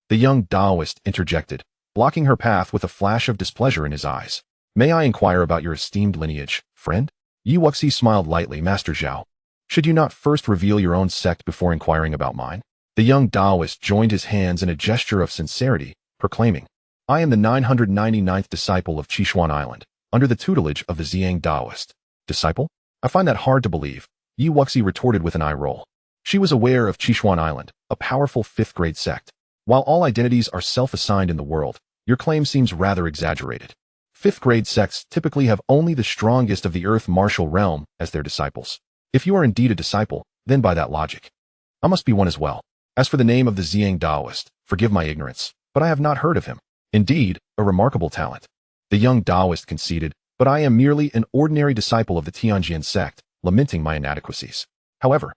the young Taoist interjected, blocking her path with a flash of displeasure in his eyes. "May I inquire about your esteemed lineage, friend?" Yi Wuxi smiled lightly. "Master Zhao, should you not first reveal your own sect before inquiring about mine?" The young Taoist joined his hands in a gesture of sincerity, proclaiming, "I am the 999th disciple of Qishuan Island, under the tutelage of the Ziyang Taoist." "Disciple? I find that hard to believe," Yi Wuxi retorted with an eye roll. She was aware of Qishuan Island, a powerful 5th-grade sect. "While all identities are self-assigned in the world, your claim seems rather exaggerated. 5th-grade sects typically have only the strongest of the Earth martial realm as their disciples. If you are indeed a disciple, then by that logic, I must be one as well. As for the name of the Ziyang Taoist, forgive my ignorance, but I have not heard of him. Indeed, a remarkable talent." The young Taoist conceded, "But I am merely an ordinary disciple of the Tianjin sect, lamenting my inadequacies. However,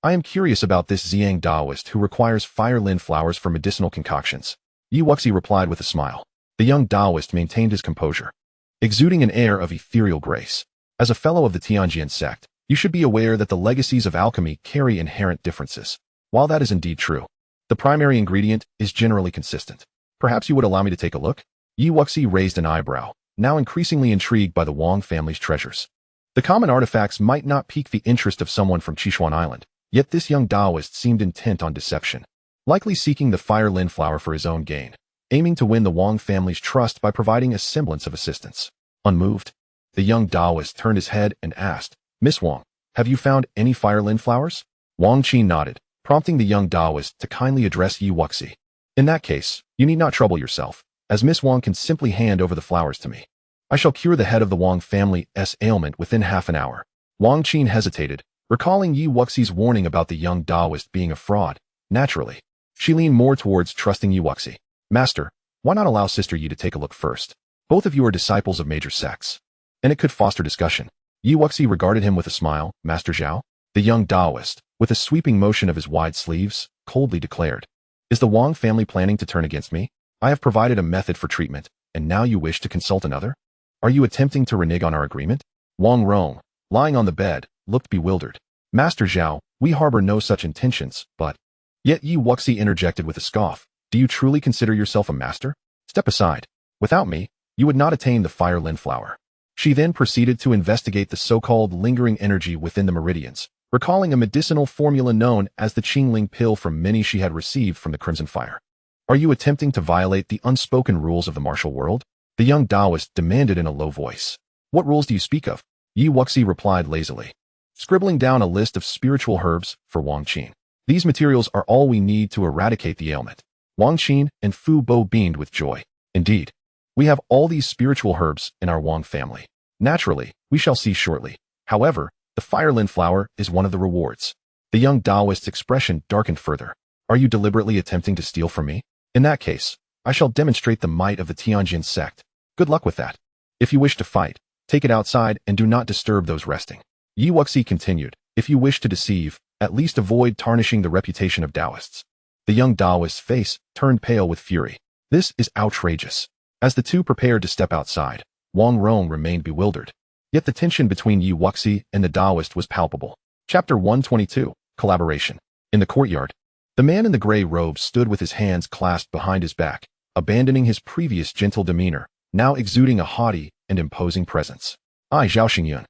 I am curious about this Ziyang Taoist who requires fire lin flowers for medicinal concoctions." Yi Wuxi replied with a smile. The young Taoist maintained his composure, exuding an air of ethereal grace. "As a fellow of the Tianjin sect, you should be aware that the legacies of alchemy carry inherent differences. While that is indeed true, the primary ingredient is generally consistent. Perhaps you would allow me to take a look?" Yi Wuxi raised an eyebrow, now increasingly intrigued by the Wang family's treasures. The common artifacts might not pique the interest of someone from Qishuan Island, yet this young Taoist seemed intent on deception, likely seeking the fire lin flower for his own gain, aiming to win the Wang family's trust by providing a semblance of assistance. Unmoved, the young Taoist turned his head and asked, "Miss Wang, have you found any fire lin flowers?" Wang Qin nodded, prompting the young Taoist to kindly address Yi Wuxi. "In that case, you need not trouble yourself, as Miss Wang can simply hand over the flowers to me. I shall cure the head of the Wang family's ailment within half an hour." Wang Qin hesitated, recalling Yi Wuxi's warning about the young Taoist being a fraud. Naturally, she leaned more towards trusting Yi Wuxi. "Master, why not allow Sister Yi to take a look first? Both of you are disciples of major sects, and it could foster discussion." Yi Wuxi regarded him with a smile. "Master Zhao?" The young Taoist, with a sweeping motion of his wide sleeves, coldly declared, "Is the Wang family planning to turn against me? I have provided a method for treatment, and now you wish to consult another? Are you attempting to renege on our agreement?" Wang Rong, lying on the bed, looked bewildered. Master Zhao, we harbor no such intentions, but... Yet Yi Wuxi interjected with a scoff. Do you truly consider yourself a master? Step aside. Without me, you would not attain the fire lin flower. She then proceeded to investigate the so-called lingering energy within the meridians, recalling a medicinal formula known as the Qingling pill from many she had received from the Crimson Fire. Are you attempting to violate the unspoken rules of the martial world? The young Taoist demanded in a low voice. What rules do you speak of? Yi Wuxi replied lazily, scribbling down a list of spiritual herbs for Wang Qin. These materials are all we need to eradicate the ailment. Wang Qin and Fu Bo beamed with joy. Indeed, we have all these spiritual herbs in our Wang family. Naturally, we shall see shortly. However, the fire lin flower is one of the rewards. The young Taoist's expression darkened further. Are you deliberately attempting to steal from me? In that case, I shall demonstrate the might of the Tianjin sect. Good luck with that. If you wish to fight, take it outside and do not disturb those resting. Yi Wuxi continued, if you wish to deceive, at least avoid tarnishing the reputation of Taoists. The young Taoist's face turned pale with fury. This is outrageous. As the two prepared to step outside, Wang Rong remained bewildered. Yet the tension between Yi Wuxi and the Taoist was palpable. Chapter 122, Collaboration. In the courtyard, the man in the gray robe stood with his hands clasped behind his back, abandoning his previous gentle demeanor, now exuding a haughty and imposing presence. I, Zhao Xingyun.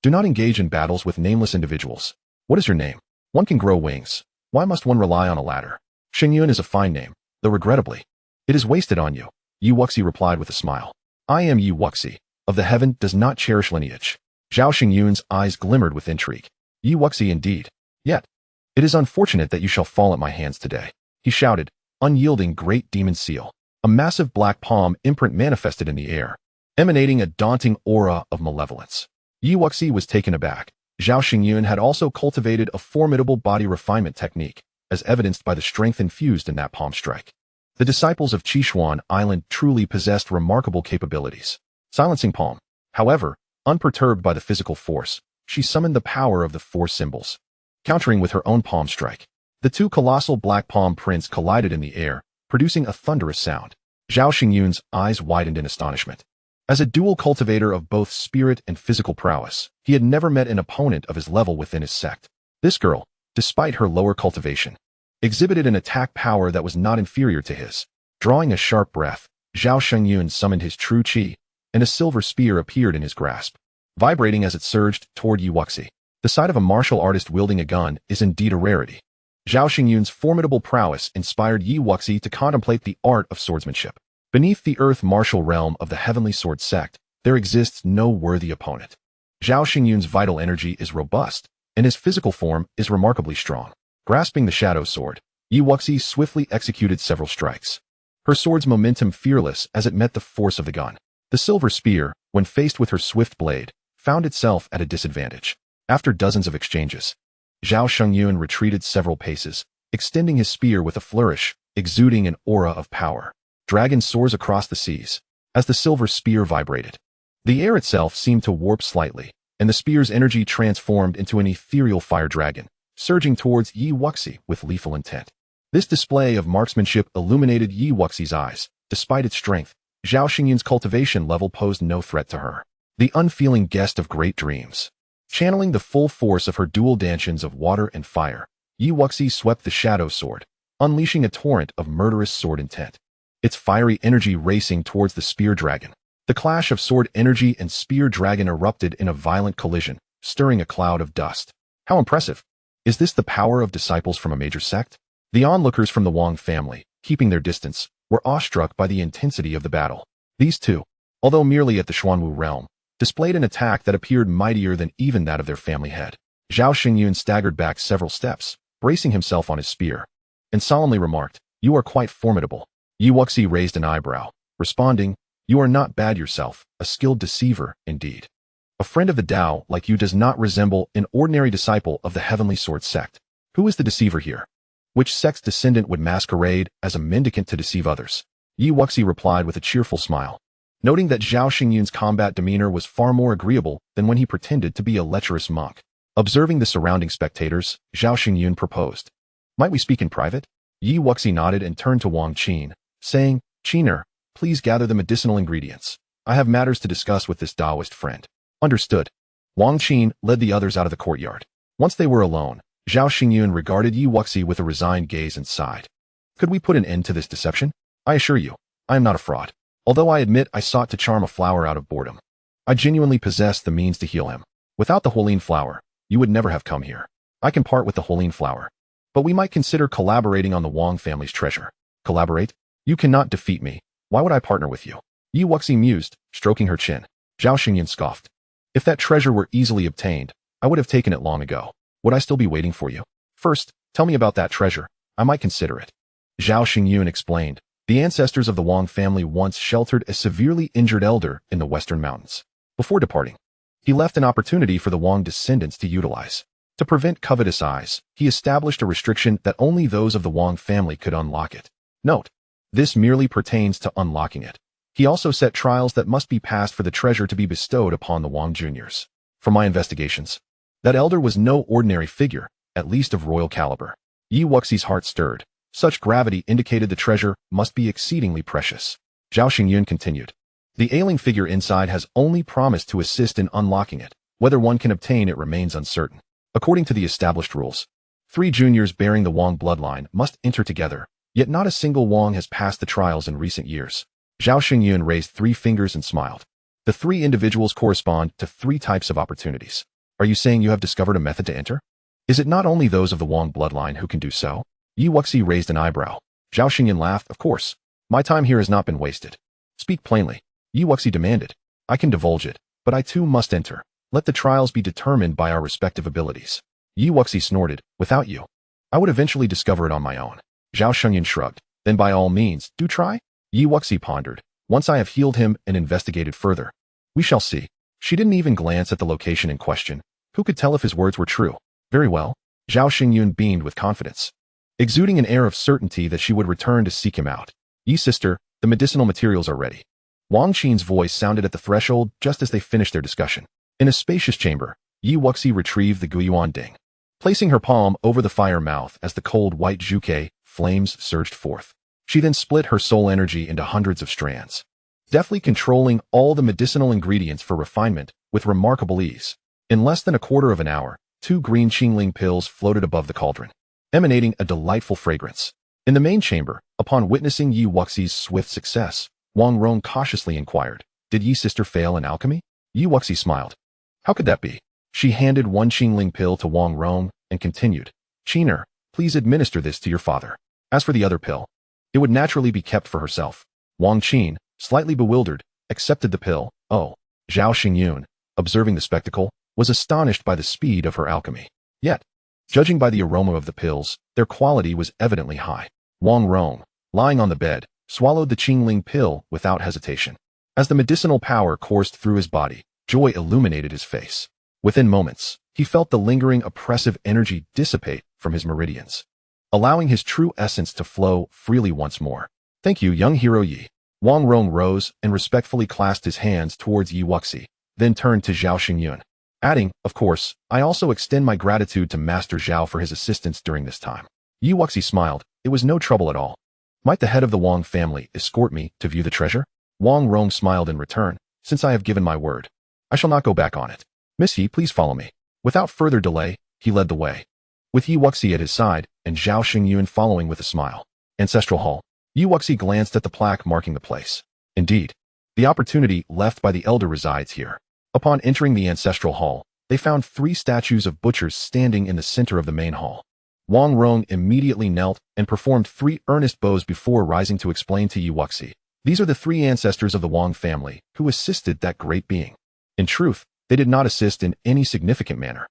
Do not engage in battles with nameless individuals. What is your name? One can grow wings. Why must one rely on a ladder? Xingyun is a fine name, though regrettably, it is wasted on you. Yi Wuxi replied with a smile. I am Yi Wuxi, of the heaven does not cherish lineage. Zhao Xingyun's eyes glimmered with intrigue. Yi Wuxi indeed. Yet, it is unfortunate that you shall fall at my hands today. He shouted, unyielding great demon seal. A massive black palm imprint manifested in the air, emanating a daunting aura of malevolence. Yi Wuxi was taken aback. Zhao Xingyun had also cultivated a formidable body refinement technique, as evidenced by the strength infused in that palm strike. The disciples of Qishuan Island truly possessed remarkable capabilities. Silencing palm, however, unperturbed by the physical force, she summoned the power of the four symbols, countering with her own palm strike. The two colossal black palm prints collided in the air, producing a thunderous sound. Zhao Xingyun's eyes widened in astonishment. As a dual cultivator of both spirit and physical prowess, he had never met an opponent of his level within his sect. This girl, despite her lower cultivation, exhibited an attack power that was not inferior to his. Drawing a sharp breath, Zhao Xingyun summoned his true qi, and a silver spear appeared in his grasp, vibrating as it surged toward Yi Wuxi. The sight of a martial artist wielding a gun is indeed a rarity. Zhao Xingyun's formidable prowess inspired Yi Wuxi to contemplate the art of swordsmanship. Beneath the earth martial realm of the Heavenly Sword sect, there exists no worthy opponent. Zhao Xingyun's vital energy is robust, and his physical form is remarkably strong. Grasping the shadow sword, Yi Wuxi swiftly executed several strikes. Her sword's momentum fearless as it met the force of the gun. The silver spear, when faced with her swift blade, found itself at a disadvantage. After dozens of exchanges, Zhao Xingyun retreated several paces, extending his spear with a flourish, exuding an aura of power. Dragon soars across the seas. As the silver spear vibrated, the air itself seemed to warp slightly, and the spear's energy transformed into an ethereal fire dragon, surging towards Yi Wuxi with lethal intent. This display of marksmanship illuminated Yi Wuxi's eyes. Despite its strength, Zhao Xingyun's cultivation level posed no threat to her. The unfeeling guest of great dreams. Channeling the full force of her dual Dantians of water and fire, Yi Wuxi swept the shadow sword, unleashing a torrent of murderous sword intent. Its fiery energy racing towards the spear dragon. The clash of sword energy and spear dragon erupted in a violent collision, stirring a cloud of dust. How impressive! Is this the power of disciples from a major sect? The onlookers from the Wang family, keeping their distance, were awestruck by the intensity of the battle. These two, although merely at the Xuanwu realm, displayed an attack that appeared mightier than even that of their family head. Zhao Xingyun staggered back several steps, bracing himself on his spear, and solemnly remarked, "You are quite formidable." Yi Wuxi raised an eyebrow, responding, "You are not bad yourself, a skilled deceiver, indeed. A friend of the Tao like you does not resemble an ordinary disciple of the Heavenly Sword sect. Who is the deceiver here? Which sect's descendant would masquerade as a mendicant to deceive others?" Yi Wuxi replied with a cheerful smile, noting that Zhao Xingyun's combat demeanor was far more agreeable than when he pretended to be a lecherous monk. Observing the surrounding spectators, Zhao Xingyun proposed, "Might we speak in private?" Yi Wuxi nodded and turned to Wang Qin, saying, "Qiner, please gather the medicinal ingredients. I have matters to discuss with this Taoist friend." "Understood." Wang Qin led the others out of the courtyard. Once they were alone, Zhao Xingyun regarded Yi Wuxi with a resigned gaze and sighed. Could we put an end to this deception? I assure you, I am not a fraud. Although I admit I sought to charm a flower out of boredom. I genuinely possess the means to heal him. Without the Huolin flower, you would never have come here. I can part with the Huolin flower. But we might consider collaborating on the Wang family's treasure. Collaborate? You cannot defeat me. Why would I partner with you? Yi Wuxi mused, stroking her chin. Zhao Xingyun scoffed. If that treasure were easily obtained, I would have taken it long ago. Would I still be waiting for you? First, tell me about that treasure. I might consider it. Zhao Xingyun explained. The ancestors of the Wang family once sheltered a severely injured elder in the western mountains. Before departing, he left an opportunity for the Wang descendants to utilize. To prevent covetous eyes, he established a restriction that only those of the Wang family could unlock it. Note, this merely pertains to unlocking it. He also set trials that must be passed for the treasure to be bestowed upon the Wang juniors. From my investigations, that elder was no ordinary figure, at least of royal caliber. Yi Wuxi's heart stirred. Such gravity indicated the treasure must be exceedingly precious. Zhao Xingyun continued. The ailing figure inside has only promised to assist in unlocking it. Whether one can obtain it remains uncertain. According to the established rules, 3 juniors bearing the Wang bloodline must enter together, yet not a single Wang has passed the trials in recent years. Zhao Xingyun raised 3 fingers and smiled. The 3 individuals correspond to 3 types of opportunities. Are you saying you have discovered a method to enter? Is it not only those of the Wang bloodline who can do so? Yi Wuxi raised an eyebrow. Zhao Xingyun laughed. Of course. My time here has not been wasted. Speak plainly. Yi Wuxi demanded. I can divulge it, but I too must enter. Let the trials be determined by our respective abilities. Yi Wuxi snorted. Without you, I would eventually discover it on my own. Zhao Xingyun shrugged. Then by all means, do try? Yi Wuxi pondered. Once I have healed him and investigated further, we shall see. She didn't even glance at the location in question. Who could tell if his words were true? Very well. Zhao Xingyun beamed with confidence, exuding an air of certainty that she would return to seek him out. Yi sister, the medicinal materials are ready. Wang Qin's voice sounded at the threshold just as they finished their discussion. In a spacious chamber, Yi Wuxi retrieved the Guyuan Ding, placing her palm over the fire mouth as the cold white zhuke flames surged forth. She then split her soul energy into hundreds of strands, deftly controlling all the medicinal ingredients for refinement with remarkable ease. In less than a quarter of an hour, 2 green Qingling pills floated above the cauldron, emanating a delightful fragrance. In the main chamber, upon witnessing Yi Wuxi's swift success, Wang Rong cautiously inquired, Did Yi sister fail in alchemy? Yi Wuxi smiled. How could that be? She handed 1 Qingling pill to Wang Rong and continued, Qiner, please administer this to your father. As for the other pill, it would naturally be kept for herself. Wang Qin, slightly bewildered, accepted the pill. Oh, Zhao Xingyun, observing the spectacle, was astonished by the speed of her alchemy. Yet, judging by the aroma of the pills, their quality was evidently high. Wang Rong, lying on the bed, swallowed the Qingling pill without hesitation. As the medicinal power coursed through his body, joy illuminated his face. Within moments, he felt the lingering oppressive energy dissipate from his meridians, allowing his true essence to flow freely once more. Thank you, young hero Yi. Wang Rong rose and respectfully clasped his hands towards Yi Wuxi, then turned to Zhao Xingyun, adding, Of course, I also extend my gratitude to Master Zhao for his assistance during this time. Yi Wuxi smiled. It was no trouble at all. Might the head of the Wang family escort me to view the treasure? Wang Rong smiled in return. Since I have given my word, I shall not go back on it. Miss Yi, please follow me. Without further delay, he led the way, with Yi Wuxi at his side and Zhao Xingyun following with a smile. Ancestral Hall. Yi Wuxi glanced at the plaque marking the place. Indeed, the opportunity left by the elder resides here. Upon entering the Ancestral Hall, they found 3 statues of butchers standing in the center of the main hall. Wang Rong immediately knelt and performed 3 earnest bows before rising to explain to Yi Wuxi. These are the 3 ancestors of the Wang family who assisted that great being. In truth, they did not assist in any significant manner.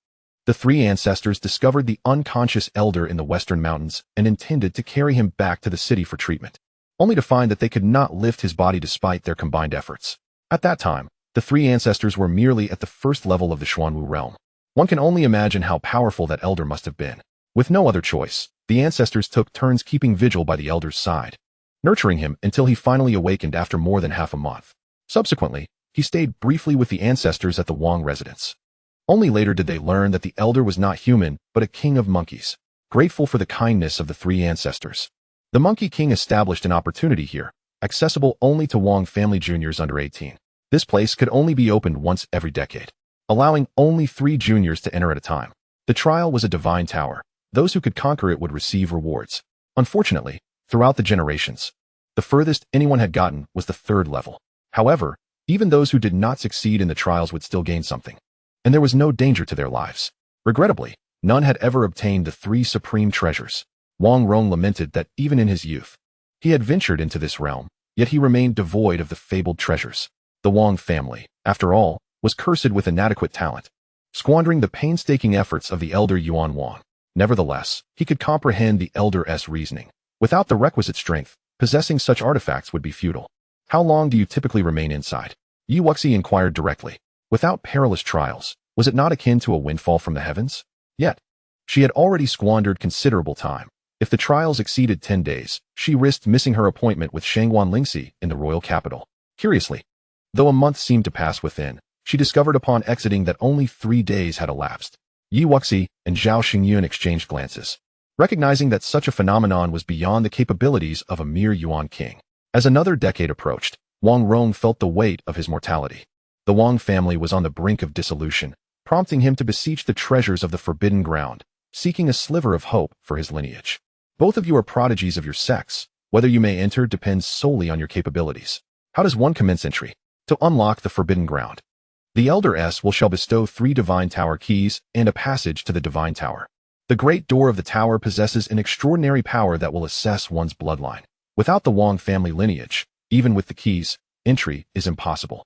The 3 ancestors discovered the unconscious elder in the western mountains and intended to carry him back to the city for treatment, only to find that they could not lift his body despite their combined efforts. At that time, the 3 ancestors were merely at the first level of the Xuanwu realm. One can only imagine how powerful that elder must have been. With no other choice, the ancestors took turns keeping vigil by the elder's side, nurturing him until he finally awakened after more than half a month. Subsequently, he stayed briefly with the ancestors at the Wang residence. Only later did they learn that the elder was not human, but a king of monkeys. Grateful for the kindness of the 3 ancestors, the Monkey King established an opportunity here, accessible only to Wang family juniors under 18. This place could only be opened once every decade. allowing only 3 juniors to enter at a time. The trial was a divine tower. Those who could conquer it would receive rewards. Unfortunately, throughout the generations, the furthest anyone had gotten was the 3rd level. However, even those who did not succeed in the trials would still gain something, and there was no danger to their lives. Regrettably, none had ever obtained the 3 supreme treasures. Wang Rong lamented that even in his youth, he had ventured into this realm, yet he remained devoid of the fabled treasures. The Wang family, after all, was cursed with inadequate talent, squandering the painstaking efforts of the elder Yuan Wang. Nevertheless, he could comprehend the elder's reasoning. Without the requisite strength, possessing such artifacts would be futile. How long do you typically remain inside? Wuxi inquired directly. Without perilous trials, was it not akin to a windfall from the heavens? Yet, she had already squandered considerable time. If the trials exceeded 10 days, she risked missing her appointment with Shangguan Lingxi in the royal capital. Curiously, though a month seemed to pass within, she discovered upon exiting that only 3 days had elapsed. Wuxi and Zhao Xingyun exchanged glances, recognizing that such a phenomenon was beyond the capabilities of a mere Yuan king. As another decade approached, Wang Rong felt the weight of his mortality. The Wang family was on the brink of dissolution, prompting him to beseech the treasures of the forbidden ground, seeking a sliver of hope for his lineage. Both of you are prodigies of your sex. Whether you may enter depends solely on your capabilities. How does one commence entry? To unlock the forbidden ground, the Elder S shall bestow 3 divine tower keys and a passage to the divine tower. The great door of the tower possesses an extraordinary power that will assess one's bloodline. Without the Wang family lineage, even with the keys, entry is impossible.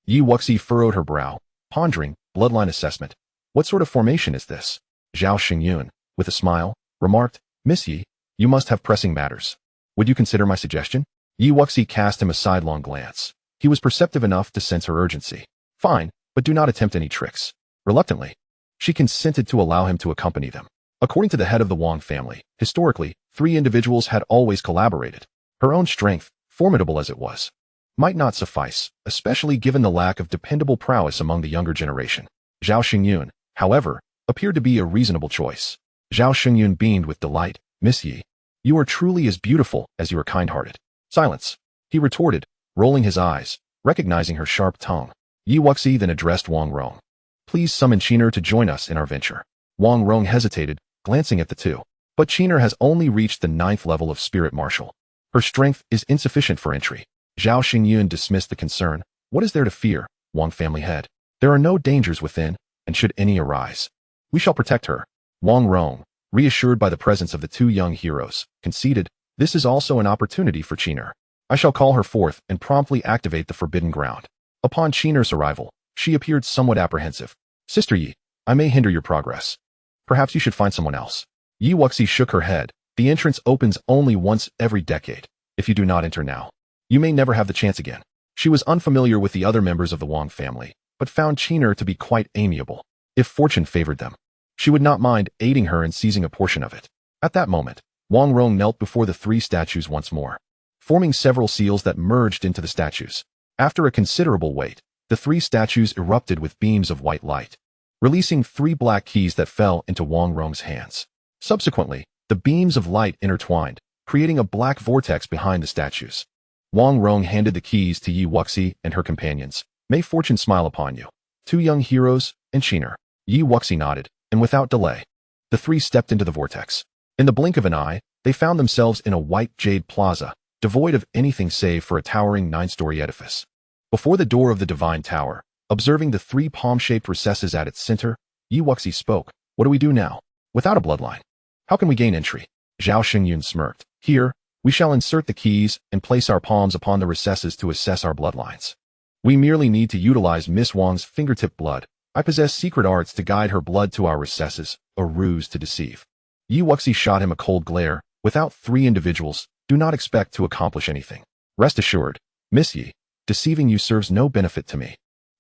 Wuxi furrowed her brow, pondering bloodline assessment. What sort of formation is this? Zhao Xingyun, with a smile, remarked, Miss Yi, you must have pressing matters. Would you consider my suggestion? Wuxi cast him a sidelong glance. He was perceptive enough to sense her urgency. Fine, but do not attempt any tricks. Reluctantly, she consented to allow him to accompany them. According to the head of the Wang family, historically, 3 individuals had always collaborated. Her own strength, formidable as it was, might not suffice, especially given the lack of dependable prowess among the younger generation. Zhao Xingyun, however, appeared to be a reasonable choice. Zhao Xingyun beamed with delight. Miss Yi, you are truly as beautiful as you are kind-hearted. Silence, he retorted, rolling his eyes, recognizing her sharp tongue. Wuxi then addressed Wang Rong. Please summon Qiner to join us in our venture. Wang Rong hesitated, glancing at the two. But Qiner has only reached the 9th level of spirit martial. Her strength is insufficient for entry. Zhao Xingyun dismissed the concern. What is there to fear, Wang family head? There are no dangers within, and should any arise, we shall protect her. Wang Rong, reassured by the presence of the 2 young heroes, conceded, this is also an opportunity for Qiner. I shall call her forth and promptly activate the forbidden ground. Upon Qiner's arrival, she appeared somewhat apprehensive. Sister Yi, I may hinder your progress. Perhaps you should find someone else. Wuxi shook her head. The entrance opens only once every decade. If you do not enter now, you may never have the chance again. She was unfamiliar with the other members of the Wang family, but found Qiner to be quite amiable. If fortune favored them, she would not mind aiding her in seizing a portion of it. At that moment, Wang Rong knelt before the 3 statues once more, forming several seals that merged into the statues. After a considerable wait, the 3 statues erupted with beams of white light, releasing 3 black keys that fell into Wang Rong's hands. Subsequently, the beams of light intertwined, creating a black vortex behind the statues. Wang Rong handed the keys to Wuxi and her companions. May fortune smile upon you. 2 young heroes and Qiner. Wuxi nodded, and without delay, the 3 stepped into the vortex. In the blink of an eye, they found themselves in a white jade plaza, devoid of anything save for a towering 9-story edifice. Before the door of the divine tower, observing the 3 palm-shaped recesses at its center, Wuxi spoke. What do we do now? Without a bloodline, how can we gain entry? Zhao Xingyun smirked. Here, we shall insert the keys and place our palms upon the recesses to assess our bloodlines. We merely need to utilize Miss Wang's fingertip blood. I possess secret arts to guide her blood to our recesses, a ruse to deceive. Wuxi shot him a cold glare. Without 3 individuals, do not expect to accomplish anything. Rest assured, Miss Yi, deceiving you serves no benefit to me.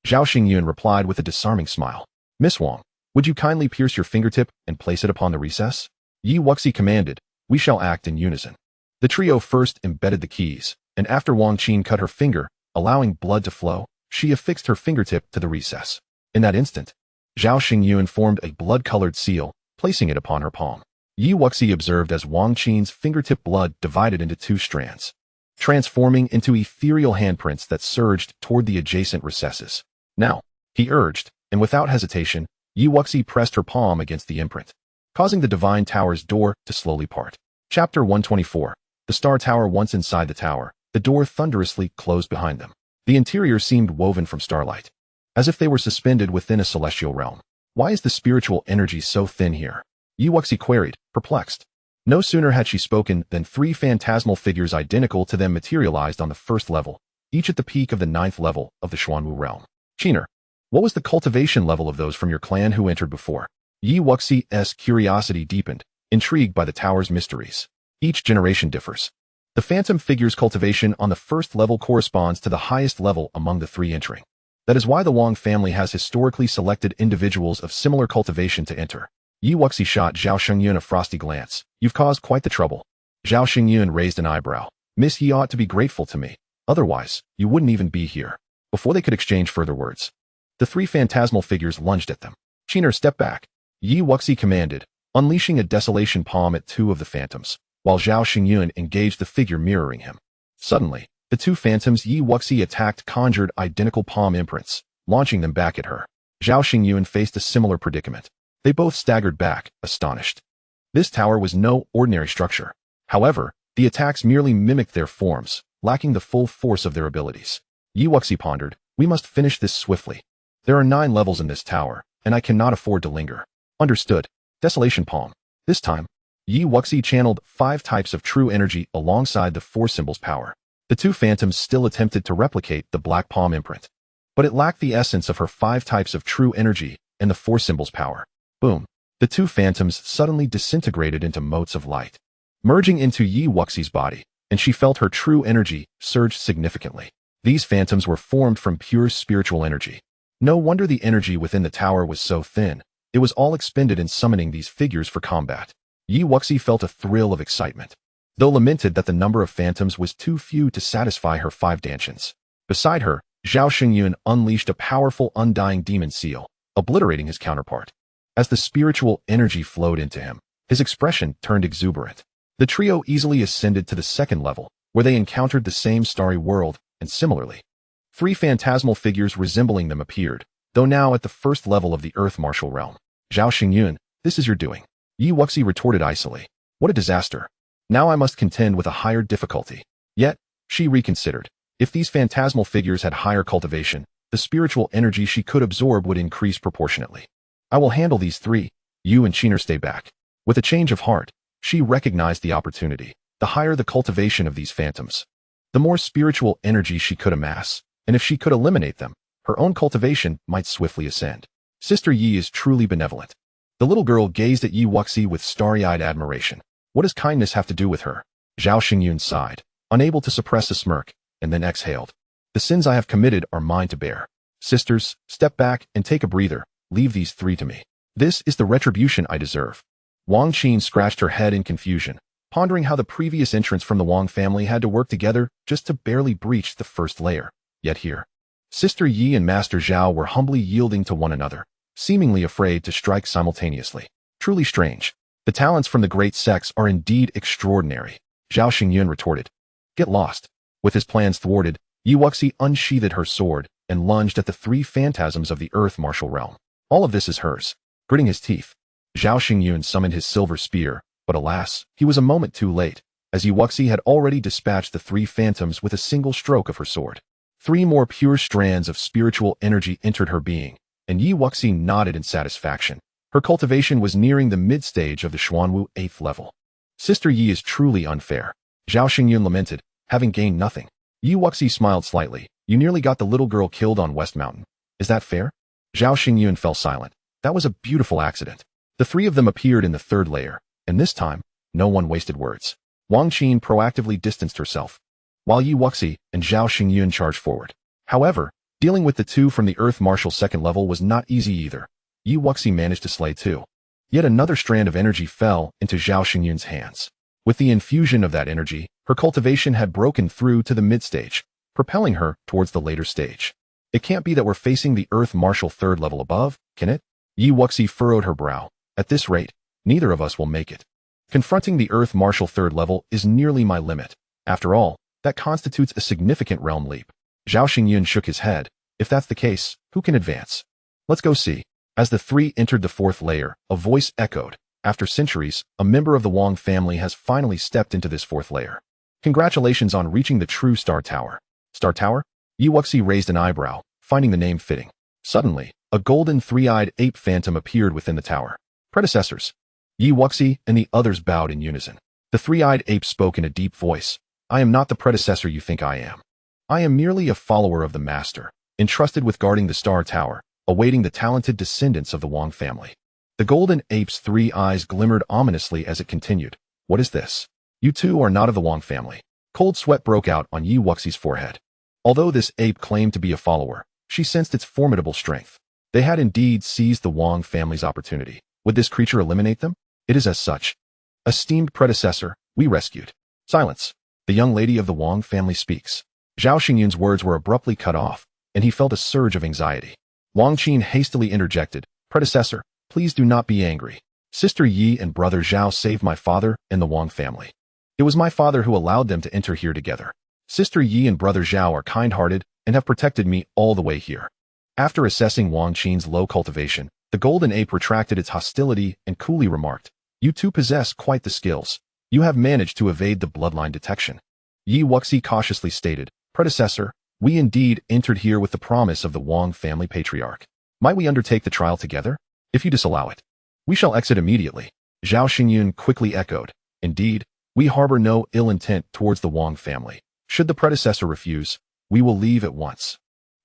Zhao Xingyun replied with a disarming smile. Miss Wang, would you kindly pierce your fingertip and place it upon the recess? Wuxi commanded. We shall act in unison. The trio first embedded the keys, and after Wang Qin cut her finger, allowing blood to flow, she affixed her fingertip to the recess. In that instant, Zhao Xingyun formed a blood-colored seal, placing it upon her palm. Wuxi observed as Wang Qin's fingertip blood divided into 2 strands, transforming into ethereal handprints that surged toward the adjacent recesses. Now, he urged, and without hesitation, Yi Wuxi pressed her palm against the imprint, causing the Divine Tower's door to slowly part. Chapter 124. The Star Tower. Once inside the tower, the door thunderously closed behind them. The interior seemed woven from starlight, as if they were suspended within a celestial realm. Why is the spiritual energy so thin here? Yi Wuxi queried, perplexed. No sooner had she spoken than 3 phantasmal figures identical to them materialized on the first level, each at the peak of the 9th level of the Xuanwu realm. Qiner, what was the cultivation level of those from your clan who entered before? Yi Wuxi's curiosity deepened, intrigued by the tower's mysteries. Each generation differs. The phantom figure's cultivation on the first level corresponds to the highest level among the 3 entering. That is why the Wang family has historically selected individuals of similar cultivation to enter. Yi Wuxi shot Zhao Xingyun a frosty glance. You've caused quite the trouble. Zhao Xingyun raised an eyebrow. Miss Yi ought to be grateful to me. Otherwise, you wouldn't even be here. Before they could exchange further words, the 3 phantasmal figures lunged at them. Qiner, step back. Yi Wuxi commanded, unleashing a desolation palm at 2 of the phantoms, while Zhao Xingyun engaged the figure mirroring him. Suddenly, the 2 phantoms Yi Wuxi attacked conjured identical palm imprints, launching them back at her. Zhao Xingyun faced a similar predicament. They both staggered back, astonished. This tower was no ordinary structure. However, the attacks merely mimicked their forms, lacking the full force of their abilities. Yi Wuxi pondered, we must finish this swiftly. There are 9 levels in this tower, and I cannot afford to linger. Understood. Desolation palm. This time, Yi Wuxi channeled 5 types of true energy alongside the 4 symbols' power. The 2 phantoms still attempted to replicate the black palm imprint, but it lacked the essence of her 5 types of true energy and the 4 symbols' power. Boom. The 2 phantoms suddenly disintegrated into motes of light, merging into Yi Wuxi's body, and she felt her true energy surge significantly. These phantoms were formed from pure spiritual energy. No wonder the energy within the tower was so thin. It was all expended in summoning these figures for combat. Yi Wuxi felt a thrill of excitement, though lamented that the number of phantoms was too few to satisfy her 5 Dantians. Beside her, Zhao Xingyun unleashed a powerful undying demon seal, obliterating his counterpart. As the spiritual energy flowed into him, his expression turned exuberant. The trio easily ascended to the 2nd level, where they encountered the same starry world, and similarly, 3 phantasmal figures resembling them appeared, though now at the 1st level of the Earth Martial Realm. Zhao Xingyun, this is your doing. Yi Wuxi retorted icily. What a disaster. Now I must contend with a higher difficulty. Yet, she reconsidered. If these phantasmal figures had higher cultivation, the spiritual energy she could absorb would increase proportionately. I will handle these 3. You and Qiner stay back. With a change of heart, she recognized the opportunity. The higher the cultivation of these phantoms, the more spiritual energy she could amass, and if she could eliminate them, her own cultivation might swiftly ascend. Sister Yi is truly benevolent. The little girl gazed at Yi Wuxi with starry-eyed admiration. What does kindness have to do with her? Zhao Xingyun sighed, unable to suppress a smirk, and then exhaled. The sins I have committed are mine to bear. Sisters, step back and take a breather. Leave these 3 to me. This is the retribution I deserve. Wang Qin scratched her head in confusion, pondering how the previous entrants from the Wang family had to work together just to barely breach the 1st layer. Yet here, Sister Yi and Master Zhao were humbly yielding to one another, seemingly afraid to strike simultaneously. Truly strange. The talents from the great sects are indeed extraordinary. Zhao Xingyun retorted. Get lost. With his plans thwarted, Yi Wuxi unsheathed her sword and lunged at the 3 phantasms of the Earth Martial Realm. All of this is hers. Gritting his teeth, Zhao Xingyun summoned his silver spear, but alas, he was a moment too late, as Yi Wuxi had already dispatched the 3 phantoms with a single stroke of her sword. 3 more pure strands of spiritual energy entered her being, and Yi Wuxi nodded in satisfaction. Her cultivation was nearing the mid-stage of the Xuanwu 8th level. Sister Yi is truly unfair. Zhao Xingyun lamented, having gained nothing. Yi Wuxi smiled slightly. You nearly got the little girl killed on West Mountain. Is that fair? Zhao Xingyun fell silent. That was a beautiful accident. The 3 of them appeared in the 3rd layer, and this time, no one wasted words. Wang Qin proactively distanced herself, while Yi Wuxi and Zhao Xingyun charged forward. However, dealing with the 2 from the Earth Martial 2nd level was not easy either. Yi Wuxi managed to slay 2. Yet another strand of energy fell into Zhao Xingyun's hands. With the infusion of that energy, her cultivation had broken through to the mid-stage, propelling her towards the later stage. It can't be that we're facing the Earth Martial 3rd level above, can it? Yi Wuxi furrowed her brow. At this rate, neither of us will make it. Confronting the Earth Martial 3rd level is nearly my limit. After all, that constitutes a significant realm leap. Zhao Xingyun shook his head. If that's the case, who can advance? Let's go see. As the three entered the fourth layer, a voice echoed. After centuries, a member of the Wang family has finally stepped into this fourth layer. Congratulations on reaching the true Star Tower. Star Tower? Wuxi raised an eyebrow, finding the name fitting. Suddenly, a golden three-eyed ape phantom appeared within the tower. Predecessors. Wuxi and the others bowed in unison. The three-eyed ape spoke in a deep voice. I am not the predecessor you think I am. I am merely a follower of the master, entrusted with guarding the Star Tower, awaiting the talented descendants of the Wang family. The golden ape's three eyes glimmered ominously as it continued. What is this? You two are not of the Wang family. Cold sweat broke out on Wuxi's forehead. Although this ape claimed to be a follower, she sensed its formidable strength. They had indeed seized the Wang family's opportunity. Would this creature eliminate them? It is as such. Esteemed predecessor, we rescued. Silence. The young lady of the Wang family speaks. Zhao Xingyun's words were abruptly cut off, and he felt a surge of anxiety. Wang Qin hastily interjected. Predecessor, please do not be angry. Sister Yi and brother Zhao saved my father and the Wang family. It was my father who allowed them to enter here together. Sister Yi and brother Zhao are kind-hearted and have protected me all the way here. After assessing Wang Qin's low cultivation, the golden ape retracted its hostility and coolly remarked, You two possess quite the skills. You have managed to evade the bloodline detection. Wuxi cautiously stated, Predecessor, we indeed entered here with the promise of the Wang family patriarch. Might we undertake the trial together? If you disallow it, we shall exit immediately. Zhao Xingyun quickly echoed, Indeed, we harbor no ill intent towards the Wang family. Should the predecessor refuse, we will leave at once.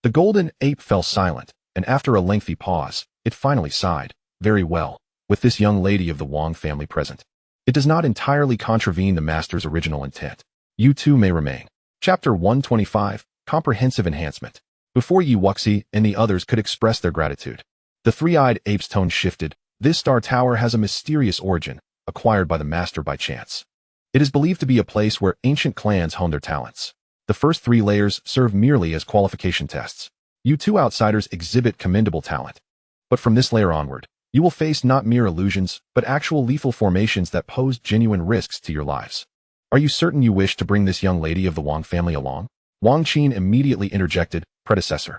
The golden ape fell silent, and after a lengthy pause, it finally sighed. Very well, with this young lady of the Wang family present. It does not entirely contravene the master's original intent. You two may remain. Chapter 125, Comprehensive Enhancement. Before Wuxi and the others could express their gratitude, the three-eyed ape's tone shifted. This Star Tower has a mysterious origin, acquired by the master by chance. It is believed to be a place where ancient clans hone their talents. The first three layers serve merely as qualification tests. You two outsiders exhibit commendable talent. But from this layer onward, you will face not mere illusions, but actual lethal formations that pose genuine risks to your lives. Are you certain you wish to bring this young lady of the Wang family along? Wang Qin immediately interjected, Predecessor.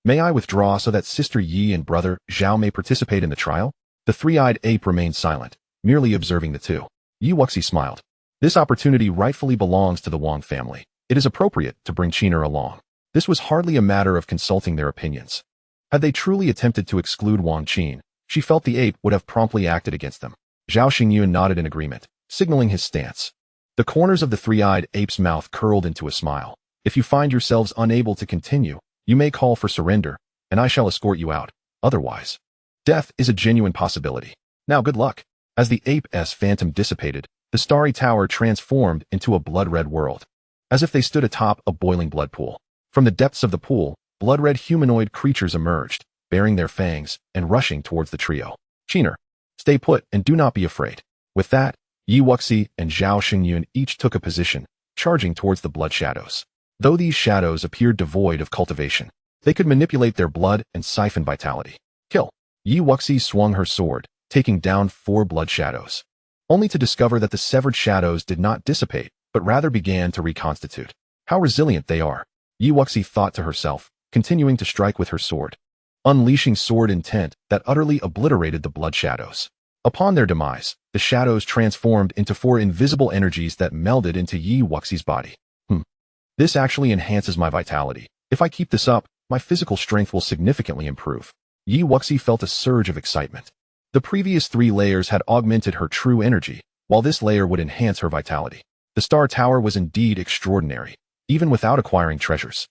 May I withdraw so that Sister Yi and brother Zhao may participate in the trial? The three-eyed ape remained silent, merely observing the two. Wuxi smiled. This opportunity rightfully belongs to the Wang family. It is appropriate to bring Qiner along. This was hardly a matter of consulting their opinions. Had they truly attempted to exclude Wang Qin, she felt the ape would have promptly acted against them. Zhao Xingyun nodded in agreement, signaling his stance. The corners of the three-eyed ape's mouth curled into a smile. If you find yourselves unable to continue, you may call for surrender, and I shall escort you out. Otherwise, death is a genuine possibility. Now good luck. As the ape's phantom dissipated, the starry tower transformed into a blood-red world, as if they stood atop a boiling blood pool. From the depths of the pool, blood-red humanoid creatures emerged, baring their fangs and rushing towards the trio. Qiner, stay put and do not be afraid. With that, Wuxi and Zhao Xingyun each took a position, charging towards the blood shadows. Though these shadows appeared devoid of cultivation, they could manipulate their blood and siphon vitality. Kill. Wuxi swung her sword, taking down 4 blood shadows, only to discover that the severed shadows did not dissipate, but rather began to reconstitute. How resilient they are, Wuxi thought to herself, continuing to strike with her sword, unleashing sword intent that utterly obliterated the blood shadows. Upon their demise, the shadows transformed into 4 invisible energies that melded into Wuxi's body. This actually enhances my vitality. If I keep this up, my physical strength will significantly improve. Wuxi felt a surge of excitement. The previous 3 layers had augmented her true energy, while this layer would enhance her vitality. The Star Tower was indeed extraordinary, even without acquiring treasures.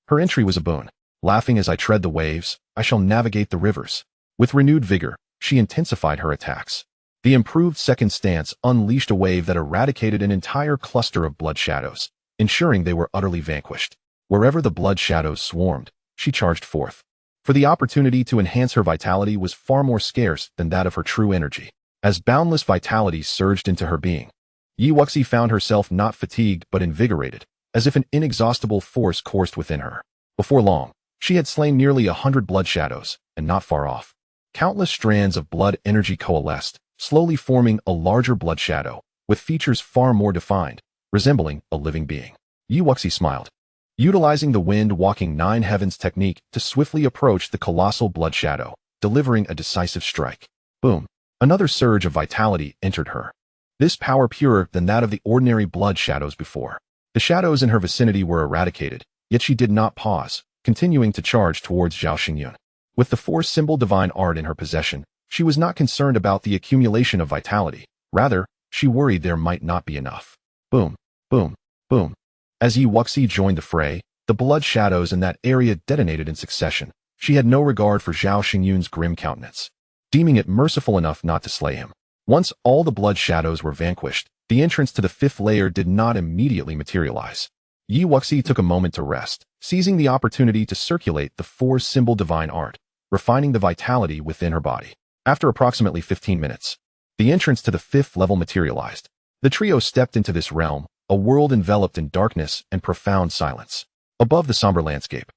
Her entry was a boon. Laughing as I tread the waves, I shall navigate the rivers. With renewed vigor, she intensified her attacks. The improved second stance unleashed a wave that eradicated an entire cluster of blood shadows, ensuring they were utterly vanquished. Wherever the blood shadows swarmed, she charged forth. For the opportunity to enhance her vitality was far more scarce than that of her true energy. As boundless vitality surged into her being, Wuxi found herself not fatigued but invigorated, as if an inexhaustible force coursed within her. Before long, she had slain nearly 100 blood shadows, and not far off, countless strands of blood energy coalesced, slowly forming a larger blood shadow, with features far more defined, resembling a living being. Wuxi smiled, utilizing the wind-walking 9 heavens technique to swiftly approach the colossal blood shadow. delivering a decisive strike. Boom. Another surge of vitality entered her. This power purer than that of the ordinary blood shadows before. The shadows in her vicinity were eradicated, yet she did not pause, continuing to charge towards Zhao Xingyun. With the four-symbol divine art in her possession, she was not concerned about the accumulation of vitality. Rather, she worried there might not be enough. Boom, boom, boom. As Yi Wuxi joined the fray, the blood shadows in that area detonated in succession. She had no regard for Zhao Xingyun's grim countenance, deeming it merciful enough not to slay him. Once all the blood shadows were vanquished, the entrance to the fifth layer did not immediately materialize. Yi Wuxi took a moment to rest, seizing the opportunity to circulate the four-symbol divine art, refining the vitality within her body. After approximately 15 minutes, the entrance to the fifth level materialized. The trio stepped into this realm, a world enveloped in darkness and profound silence. Above the somber landscape,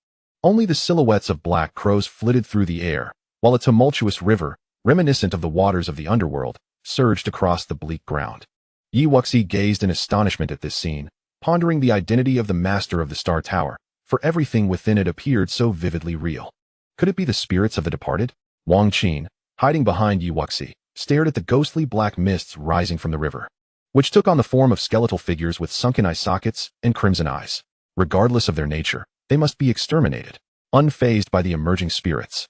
only the silhouettes of black crows flitted through the air, while a tumultuous river, reminiscent of the waters of the underworld, surged across the bleak ground. Yi Wuxi gazed in astonishment at this scene, pondering the identity of the master of the Star Tower, for everything within it appeared so vividly real. Could it be the spirits of the departed? Wang Qin, hiding behind Yi Wuxi, stared at the ghostly black mists rising from the river, which took on the form of skeletal figures with sunken eye sockets and crimson eyes. Regardless of their nature, they must be exterminated, unfazed by the emerging spirits.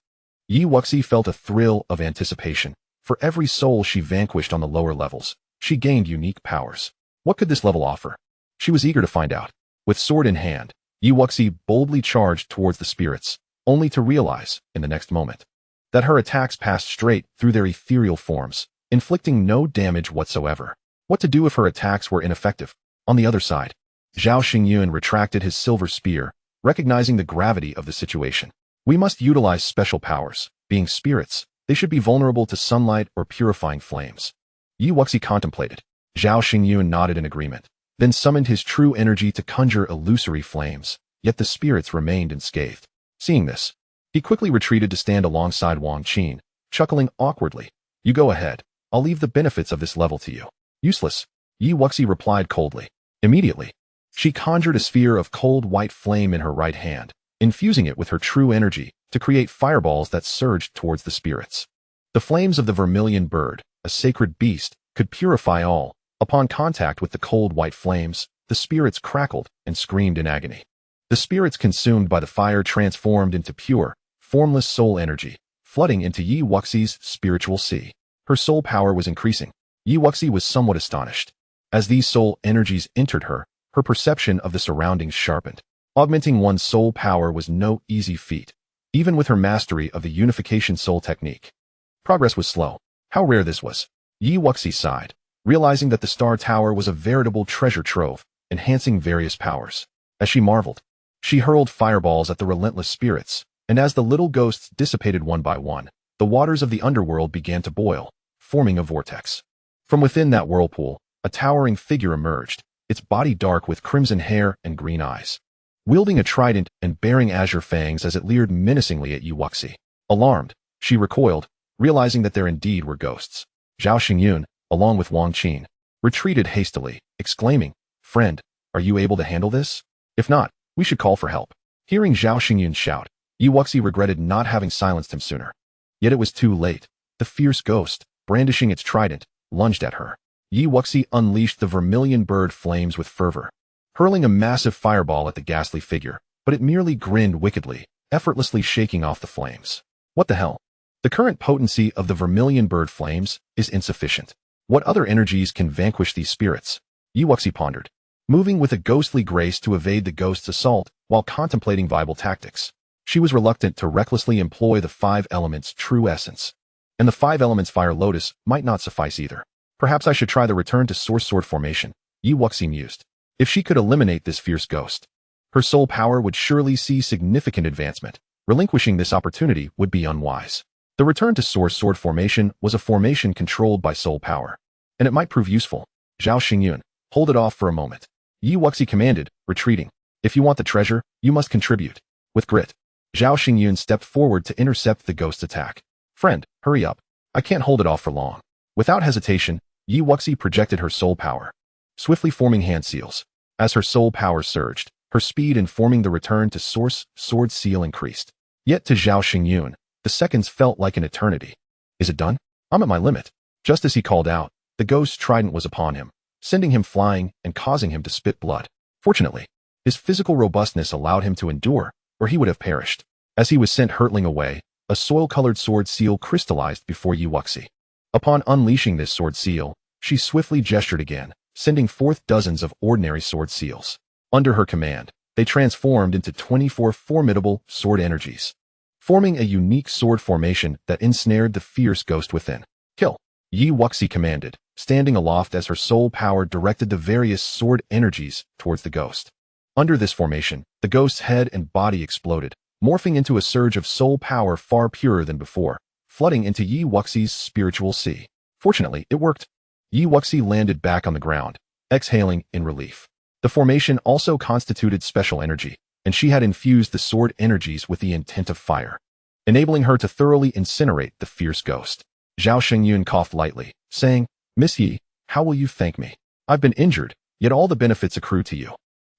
Yi Wuxi felt a thrill of anticipation. For every soul she vanquished on the lower levels, she gained unique powers. What could this level offer? She was eager to find out. With sword in hand, Yi Wuxi boldly charged towards the spirits, only to realize, in the next moment, that her attacks passed straight through their ethereal forms, inflicting no damage whatsoever. What to do if her attacks were ineffective? On the other side, Zhao Xingyun retracted his silver spear, recognizing the gravity of the situation. We must utilize special powers. Being spirits, they should be vulnerable to sunlight or purifying flames. Yi Wuxi contemplated. Zhao Xingyun nodded in agreement, then summoned his true energy to conjure illusory flames, yet the spirits remained unscathed. Seeing this, he quickly retreated to stand alongside Wang Qin, chuckling awkwardly. You go ahead. I'll leave the benefits of this level to you. Useless, Yi Wuxi replied coldly. Immediately, she conjured a sphere of cold white flame in her right hand, infusing it with her true energy to create fireballs that surged towards the spirits. The flames of the vermilion bird, a sacred beast, could purify all. Upon contact with the cold white flames, the spirits crackled and screamed in agony. The spirits consumed by the fire transformed into pure, formless soul energy, flooding into Yi Wuxi's spiritual sea. Her soul power was increasing. Yi Wuxi was somewhat astonished. As these soul energies entered her, her perception of the surroundings sharpened. Augmenting one's soul power was no easy feat, even with her mastery of the unification soul technique. Progress was slow. How rare this was. Yi Wuxi sighed, realizing that the Star Tower was a veritable treasure trove, enhancing various powers. As she marveled, she hurled fireballs at the relentless spirits, and as the little ghosts dissipated one by one, the waters of the underworld began to boil, forming a vortex. From within that whirlpool, a towering figure emerged, its body dark with crimson hair and green eyes, wielding a trident and bearing azure fangs as it leered menacingly at Yi Wuxi. Alarmed, she recoiled, realizing that there indeed were ghosts. Zhao Xingyun, along with Wang Qin, retreated hastily, exclaiming, "Friend, are you able to handle this? If not, we should call for help." Hearing Zhao Xingyun shout, Yi Wuxi regretted not having silenced him sooner. Yet it was too late. The fierce ghost, brandishing its trident, lunged at her. Yi Wuxi unleashed the vermilion bird flames with fervor, hurling a massive fireball at the ghastly figure, but it merely grinned wickedly, effortlessly shaking off the flames. What the hell? The current potency of the vermilion bird flames is insufficient. What other energies can vanquish these spirits? Yi Wuxi pondered, moving with a ghostly grace to evade the ghost's assault while contemplating viable tactics. She was reluctant to recklessly employ the five elements' true essence, and the five elements fire lotus might not suffice either. Perhaps I should try the return to source sword formation, Yi Wuxi mused. If she could eliminate this fierce ghost, her soul power would surely see significant advancement. Relinquishing this opportunity would be unwise. The return to source sword formation was a formation controlled by soul power, and it might prove useful. Zhao Xingyun, hold it off for a moment. Yi Wuxi commanded, retreating. If you want the treasure, you must contribute. With grit, Zhao Xingyun stepped forward to intercept the ghost's attack. Friend, hurry up. I can't hold it off for long. Without hesitation, Yi Wuxi projected her soul power, swiftly forming hand seals. As her soul power surged, her speed in forming the return to source sword seal increased. Yet to Zhao Xingyun, The seconds felt like an eternity. Is it done? I'm at my limit. Just as he called out, the ghost's trident was upon him, sending him flying and causing him to spit blood. Fortunately, his physical robustness allowed him to endure, or he would have perished. As he was sent hurtling away, a soil-colored sword seal crystallized before Wuxi. Upon unleashing this sword seal, she swiftly gestured again, sending forth dozens of ordinary sword seals. Under her command, they transformed into 24 formidable sword energies, forming a unique sword formation that ensnared the fierce ghost within. Kill! Wuxi commanded, standing aloft as her soul power directed the various sword energies towards the ghost. Under this formation, the ghost's head and body exploded, morphing into a surge of soul power far purer than before, flooding into Wuxi's spiritual sea. Fortunately, it worked. Wuxi landed back on the ground, exhaling in relief. The formation also constituted special energy, and she had infused the sword energies with the intent of fire, enabling her to thoroughly incinerate the fierce ghost. Zhao Xingyun coughed lightly, saying, "Miss Yi, how will you thank me? I've been injured, yet all the benefits accrue to you."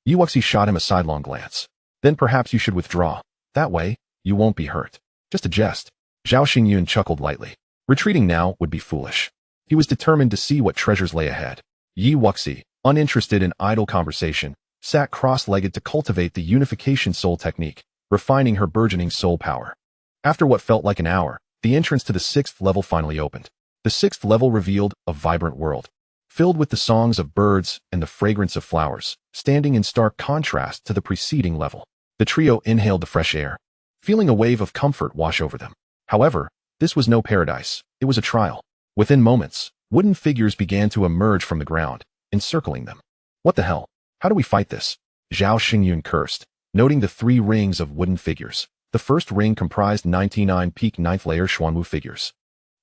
Wuxi shot him a sidelong glance. "Then perhaps you should withdraw. That way, you won't be hurt." "Just a jest." Zhao Xingyun chuckled lightly. Retreating now would be foolish. He was determined to see what treasures lay ahead. Wuxi, uninterested in idle conversation, sat cross-legged to cultivate the unification soul technique, refining her burgeoning soul power. After what felt like an hour, the entrance to the 6th level finally opened. The 6th level revealed a vibrant world, filled with the songs of birds and the fragrance of flowers, standing in stark contrast to the preceding level. The trio inhaled the fresh air, feeling a wave of comfort wash over them. However, this was no paradise, it was a trial. Within moments, wooden figures began to emerge from the ground, encircling them. "What the hell? How do we fight this?" Zhao Xingyun cursed, noting the 3 rings of wooden figures. The first ring comprised 99 peak 9th layer Xuanwu figures.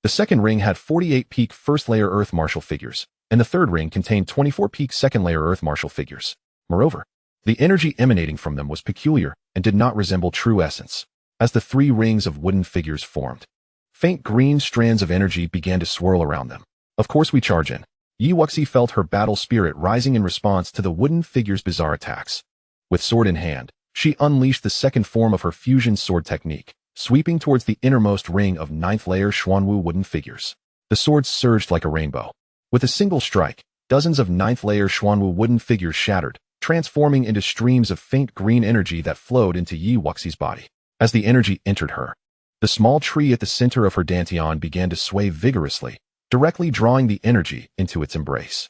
The second ring had 48 peak 1st layer Earth Martial figures, and the third ring contained 24 peak 2nd layer Earth Martial figures. Moreover, the energy emanating from them was peculiar and did not resemble true essence. As the 3 rings of wooden figures formed, faint green strands of energy began to swirl around them. "Of course we charge in." Wuxi felt her battle spirit rising in response to the wooden figures' bizarre attacks. With sword in hand, she unleashed the second form of her fusion sword technique, sweeping towards the innermost ring of 9th layer Xuanwu wooden figures. The sword surged like a rainbow. With a single strike, dozens of 9th layer Xuanwu wooden figures shattered, transforming into streams of faint green energy that flowed into Wuxi's body. As the energy entered her, the small tree at the center of her Dantian began to sway vigorously, directly drawing the energy into its embrace.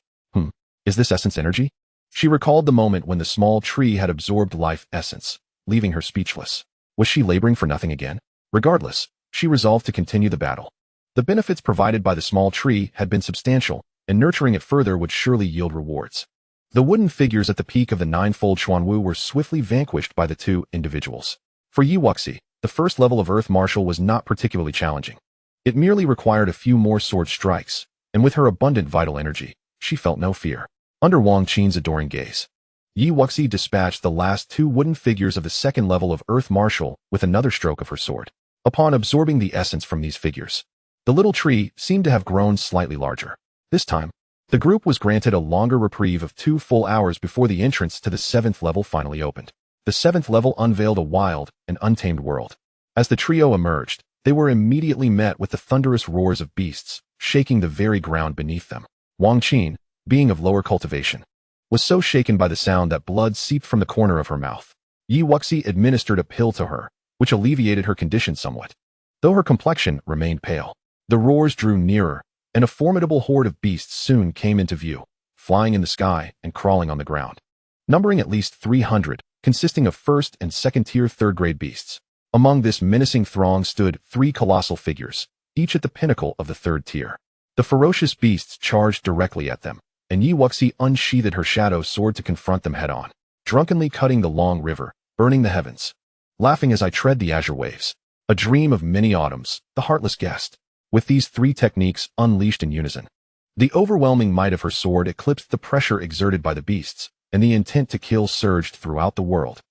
Is this essence energy? She recalled the moment when the small tree had absorbed life essence, leaving her speechless. Was she laboring for nothing again? Regardless, she resolved to continue the battle. The benefits provided by the small tree had been substantial, and nurturing it further would surely yield rewards. The wooden figures at the peak of the 9-fold Xuanwu were swiftly vanquished by the 2 individuals. For Wuxi, the first level of Earth Martial was not particularly challenging. It merely required a few more sword strikes, and with her abundant vital energy, she felt no fear. Under Wang Qin's adoring gaze, Wuxi dispatched the last 2 wooden figures of the 2nd level of Earth Martial with another stroke of her sword. Upon absorbing the essence from these figures, the little tree seemed to have grown slightly larger. This time, the group was granted a longer reprieve of 2 full hours before the entrance to the 7th level finally opened. The 7th level unveiled a wild and untamed world. As the trio emerged, they were immediately met with the thunderous roars of beasts, shaking the very ground beneath them. Wang Qin, being of lower cultivation, was so shaken by the sound that blood seeped from the corner of her mouth. Wuxi administered a pill to her, which alleviated her condition somewhat. Though her complexion remained pale, the roars drew nearer, and a formidable horde of beasts soon came into view, flying in the sky and crawling on the ground. Numbering at least 300, consisting of 1st and 2nd tier 3rd grade beasts. Among this menacing throng stood 3 colossal figures, each at the pinnacle of the 3rd tier. The ferocious beasts charged directly at them, and Wuxi unsheathed her shadow sword to confront them head-on, drunkenly cutting the long river, burning the heavens. Laughing as I tread the azure waves, a dream of many autumns, the heartless guest. With these 3 techniques unleashed in unison, the overwhelming might of her sword eclipsed the pressure exerted by the beasts, and the intent to kill surged throughout the world,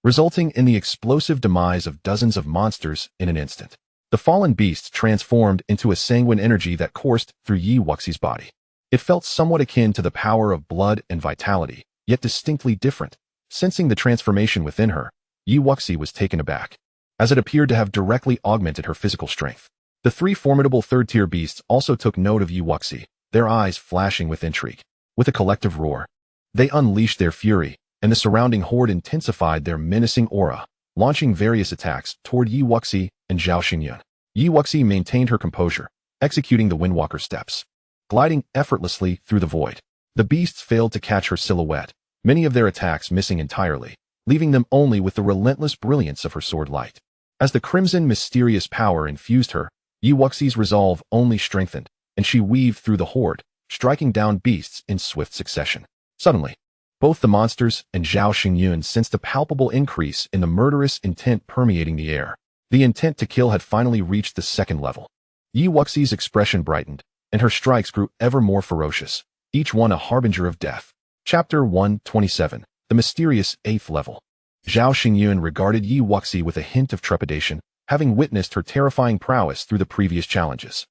resulting in the explosive demise of dozens of monsters in an instant. The fallen beasts transformed into a sanguine energy that coursed through Wuxi's body. It felt somewhat akin to the power of blood and vitality, yet distinctly different. Sensing the transformation within her, Wuxi was taken aback. as it appeared to have directly augmented her physical strength. The three formidable third-tier beasts also took note of Wuxi, their eyes flashing with intrigue. With a collective roar, they unleashed their fury, and the surrounding horde intensified their menacing aura, launching various attacks toward Wuxi and Zhao Xingyun. Wuxi maintained her composure, executing the Windwalker steps, gliding effortlessly through the void. The beasts failed to catch her silhouette, many of their attacks missing entirely, leaving them only with the relentless brilliance of her sword light. As the crimson mysterious power infused her, Wuxi's resolve only strengthened, and she weaved through the horde, striking down beasts in swift succession. Suddenly, both the monsters and Zhao Xingyun sensed a palpable increase in the murderous intent permeating the air. The intent to kill had finally reached the second level. Wuxi's expression brightened, and her strikes grew ever more ferocious, each one a harbinger of death. Chapter 127. The Mysterious 8th Level. Zhao Xingyun regarded Wuxi with a hint of trepidation, having witnessed her terrifying prowess through the previous challenges.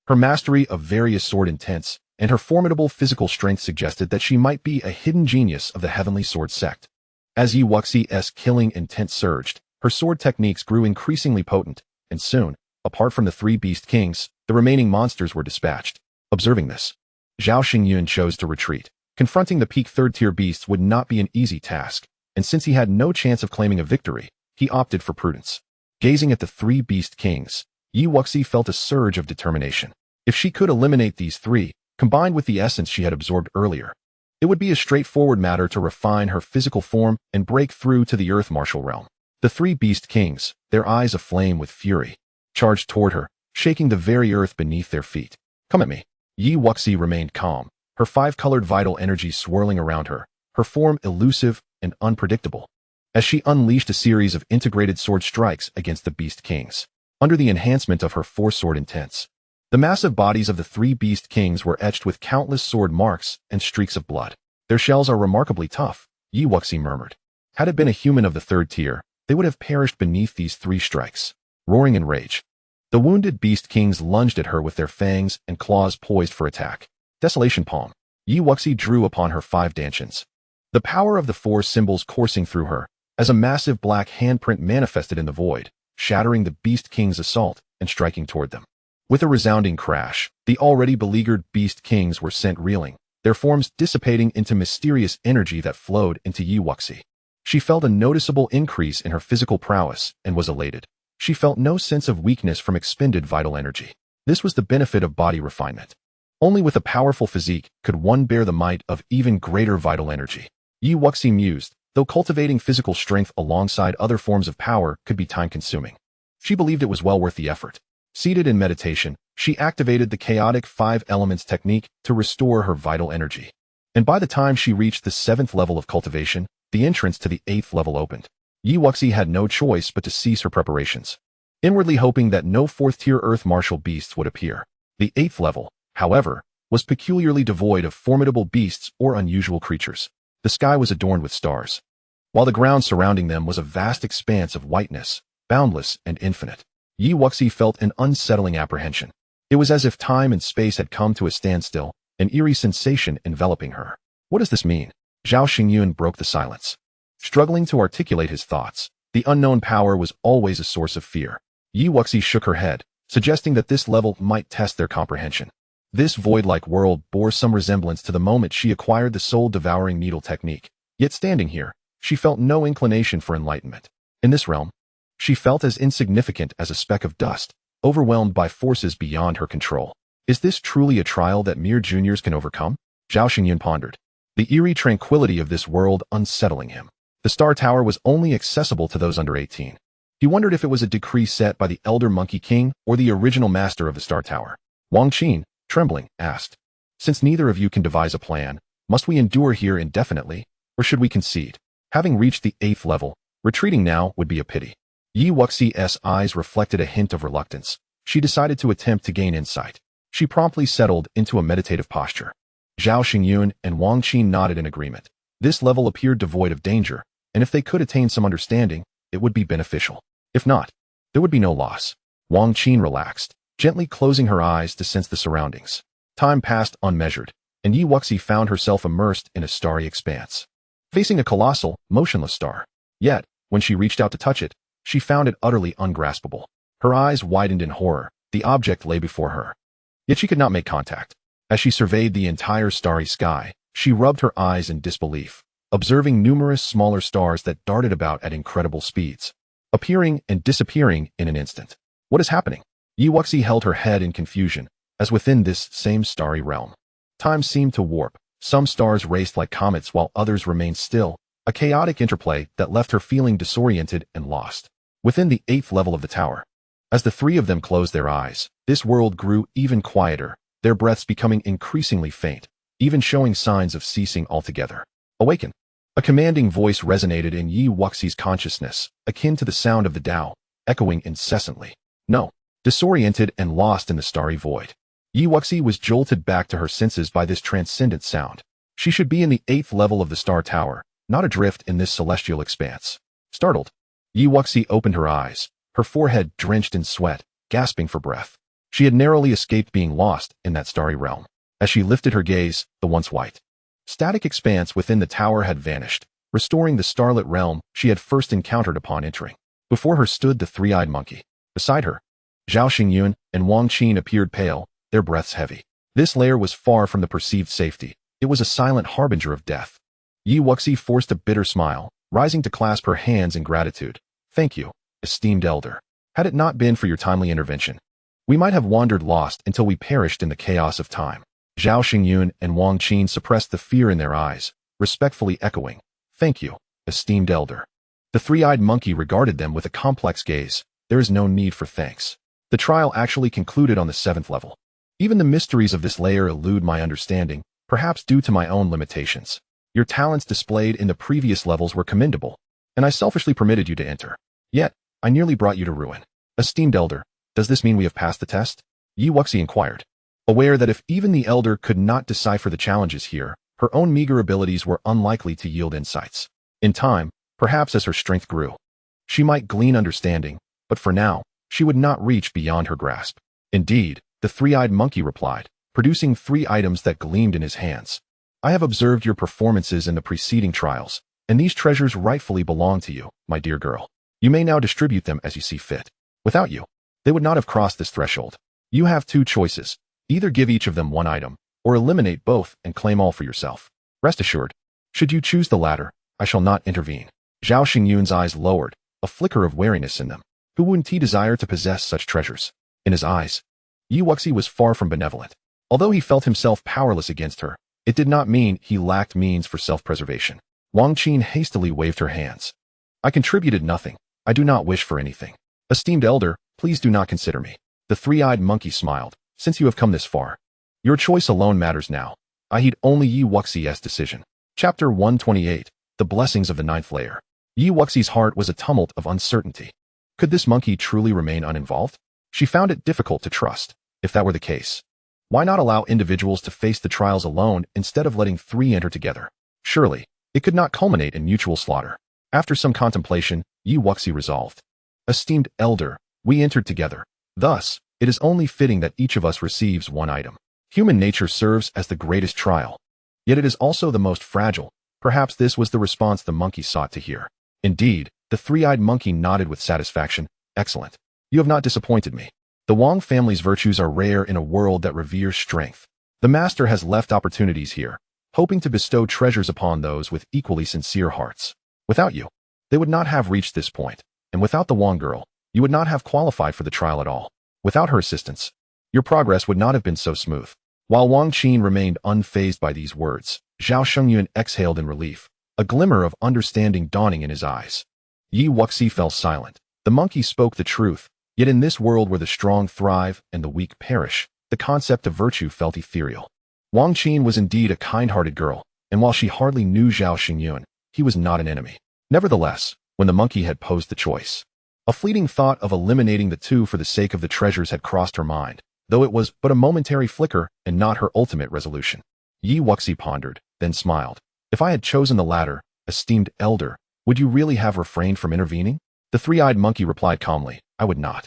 Her mastery of various sword intents and her formidable physical strength suggested that she might be a hidden genius of the Heavenly Sword sect. As Wuxi's killing intent surged, her sword techniques grew increasingly potent, and soon, apart from the three beast kings, the remaining monsters were dispatched. Observing this, Zhao Xingyun chose to retreat. Confronting the peak third-tier beasts would not be an easy task, and since he had no chance of claiming a victory, he opted for prudence. Gazing at the three beast kings, Wuxi felt a surge of determination. If she could eliminate these three, combined with the essence she had absorbed earlier, it would be a straightforward matter to refine her physical form and break through to the earth martial realm. The three beast kings, their eyes aflame with fury, charged toward her, shaking the very earth beneath their feet. Come at me. Wuxi remained calm, her five-colored vital energy swirling around her, her form elusive and unpredictable, as she unleashed a series of integrated sword strikes against the beast kings. Under the enhancement of her four-sword intents, the massive bodies of the three beast kings were etched with countless sword marks and streaks of blood. Their shells are remarkably tough, Wuxi murmured. Had it been a human of the third tier, they would have perished beneath these three strikes. Roaring in rage, the wounded beast kings lunged at her with their fangs and claws poised for attack. Desolation Palm. Wuxi drew upon her 5 Dantians, the power of the 4 symbols coursing through her, as a massive black handprint manifested in the void, shattering the beast king's assault and striking toward them. With a resounding crash, the already beleaguered beast kings were sent reeling, their forms dissipating into mysterious energy that flowed into Wuxi. She felt a noticeable increase in her physical prowess and was elated. She felt no sense of weakness from expended vital energy. This was the benefit of body refinement. Only with a powerful physique could one bear the might of even greater vital energy. Wuxi mused, though cultivating physical strength alongside other forms of power could be time-consuming. She believed it was well worth the effort. Seated in meditation, she activated the chaotic 5 elements technique to restore her vital energy. And by the time she reached the 7th level of cultivation, the entrance to the 8th level opened. Wuxi had no choice but to cease her preparations, inwardly hoping that no 4th-tier earth martial beasts would appear. The 8th level, however, was peculiarly devoid of formidable beasts or unusual creatures. The sky was adorned with stars, while the ground surrounding them was a vast expanse of whiteness, boundless and infinite. Wuxi felt an unsettling apprehension. It was as if time and space had come to a standstill, an eerie sensation enveloping her. What does this mean? Zhao Xingyun broke the silence. Struggling to articulate his thoughts, the unknown power was always a source of fear. Wuxi shook her head, suggesting that this level might test their comprehension. This void-like world bore some resemblance to the moment she acquired the soul-devouring needle technique. Yet standing here, she felt no inclination for enlightenment. In this realm, she felt as insignificant as a speck of dust, overwhelmed by forces beyond her control. Is this truly a trial that mere juniors can overcome? Zhao Xingyun pondered, the eerie tranquility of this world unsettling him. The Star Tower was only accessible to those under 18. He wondered if it was a decree set by the Elder Monkey King or the original master of the Star Tower. Wang Qin, trembling, asked, since neither of you can devise a plan, must we endure here indefinitely, or should we concede? Having reached the 8th level, retreating now would be a pity. Wuxi's eyes reflected a hint of reluctance. She decided to attempt to gain insight. She promptly settled into a meditative posture. Zhao Xingyun and Wang Qin nodded in agreement. This level appeared devoid of danger, and if they could attain some understanding, it would be beneficial. If not, there would be no loss. Wang Qin relaxed, gently closing her eyes to sense the surroundings. Time passed unmeasured, and Wuxi found herself immersed in a starry expanse, facing a colossal, motionless star. Yet, when she reached out to touch it, She found it utterly ungraspable. Her eyes widened in horror. The object lay before her. Yet she could not make contact. As she surveyed the entire starry sky, she rubbed her eyes in disbelief, observing numerous smaller stars that darted about at incredible speeds, appearing and disappearing in an instant. What is happening? Wuxi held her head in confusion, as within this same starry realm, time seemed to warp. Some stars raced like comets while others remained still, a chaotic interplay that left her feeling disoriented and lost. Within the 8th level of the tower, as the three of them closed their eyes, this world grew even quieter, their breaths becoming increasingly faint, even showing signs of ceasing altogether. Awaken! A commanding voice resonated in Wuxi's consciousness, akin to the sound of the Tao, echoing incessantly. No. Disoriented and lost in the starry void, Wuxi was jolted back to her senses by this transcendent sound. She should be in the 8th level of the Star Tower, not adrift in this celestial expanse. Startled, Wuxi opened her eyes, her forehead drenched in sweat, gasping for breath. She had narrowly escaped being lost in that starry realm. As she lifted her gaze, the once white, static expanse within the tower had vanished, restoring the starlit realm she had first encountered upon entering. Before her stood the three-eyed monkey. Beside her, Zhao Xingyun and Wang Qin appeared pale, their breaths heavy. This lair was far from the perceived safety. It was a silent harbinger of death. Wuxi forced a bitter smile, rising to clasp her hands in gratitude. Thank you, esteemed elder. Had it not been for your timely intervention, we might have wandered lost until we perished in the chaos of time. Zhao Xingyun and Wang Qin suppressed the fear in their eyes, respectfully echoing, Thank you, esteemed elder. The three-eyed monkey regarded them with a complex gaze. There is no need for thanks. The trial actually concluded on the 7th level. Even the mysteries of this layer elude my understanding, perhaps due to my own limitations. Your talents displayed in the previous levels were commendable, and I selfishly permitted you to enter. Yet, I nearly brought you to ruin. Esteemed elder, does this mean we have passed the test? Wuxi inquired, aware that if even the elder could not decipher the challenges here, her own meager abilities were unlikely to yield insights. In time, perhaps as her strength grew, she might glean understanding, but for now, she would not reach beyond her grasp. Indeed, the three-eyed monkey replied, producing 3 items that gleamed in his hands. I have observed your performances in the preceding trials, and these treasures rightfully belong to you, my dear girl. You may now distribute them as you see fit. Without you, they would not have crossed this threshold. You have 2 choices. Either give each of them 1 item, or eliminate both and claim all for yourself. Rest assured, should you choose the latter, I shall not intervene. Zhao Xingyun's eyes lowered, a flicker of wariness in them. Who wouldn't he desire to possess such treasures? In his eyes, Wuxi was far from benevolent. Although he felt himself powerless against her, it did not mean he lacked means for self-preservation. Wang Qin hastily waved her hands. I contributed nothing. I do not wish for anything. Esteemed elder, please do not consider me. The three-eyed monkey smiled. Since you have come this far, your choice alone matters now. I heed only Wuxi's decision. Chapter 128, The Blessings of the 9th Layer. Wuxi's heart was a tumult of uncertainty. Could this monkey truly remain uninvolved? She found it difficult to trust. If that were the case, why not allow individuals to face the trials alone instead of letting 3 enter together? Surely, it could not culminate in mutual slaughter. After some contemplation, Wuxi resolved. Esteemed elder, we entered together. Thus, it is only fitting that each of us receives 1 item. Human nature serves as the greatest trial. Yet it is also the most fragile. Perhaps this was the response the monkey sought to hear. Indeed, the three-eyed monkey nodded with satisfaction. Excellent. You have not disappointed me. The Wang family's virtues are rare in a world that reveres strength. The master has left opportunities here, hoping to bestow treasures upon those with equally sincere hearts. Without you, they would not have reached this point, and without the Wang girl, you would not have qualified for the trial at all. Without her assistance, your progress would not have been so smooth. While Wang Qin remained unfazed by these words, Zhao Xingyun exhaled in relief, a glimmer of understanding dawning in his eyes. Wuxi fell silent. The monkey spoke the truth, yet in this world where the strong thrive and the weak perish, the concept of virtue felt ethereal. Wang Qin was indeed a kind-hearted girl, and while she hardly knew Zhao Xingyun, he was not an enemy. Nevertheless, when the monkey had posed the choice, a fleeting thought of eliminating the 2 for the sake of the treasures had crossed her mind, though it was but a momentary flicker and not her ultimate resolution. Wuxi pondered, then smiled. If I had chosen the latter, esteemed elder, would you really have refrained from intervening? The three-eyed monkey replied calmly, I would not.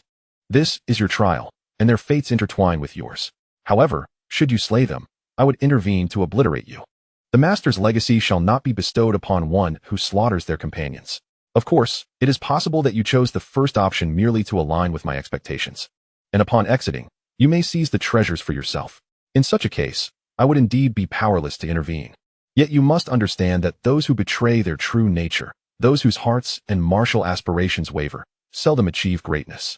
This is your trial, and their fates intertwine with yours. However, should you slay them, I would intervene to obliterate you. The master's legacy shall not be bestowed upon one who slaughters their companions. Of course, it is possible that you chose the first option merely to align with my expectations. And upon exiting, you may seize the treasures for yourself. In such a case, I would indeed be powerless to intervene. Yet you must understand that those who betray their true nature, those whose hearts and martial aspirations waver, seldom achieve greatness.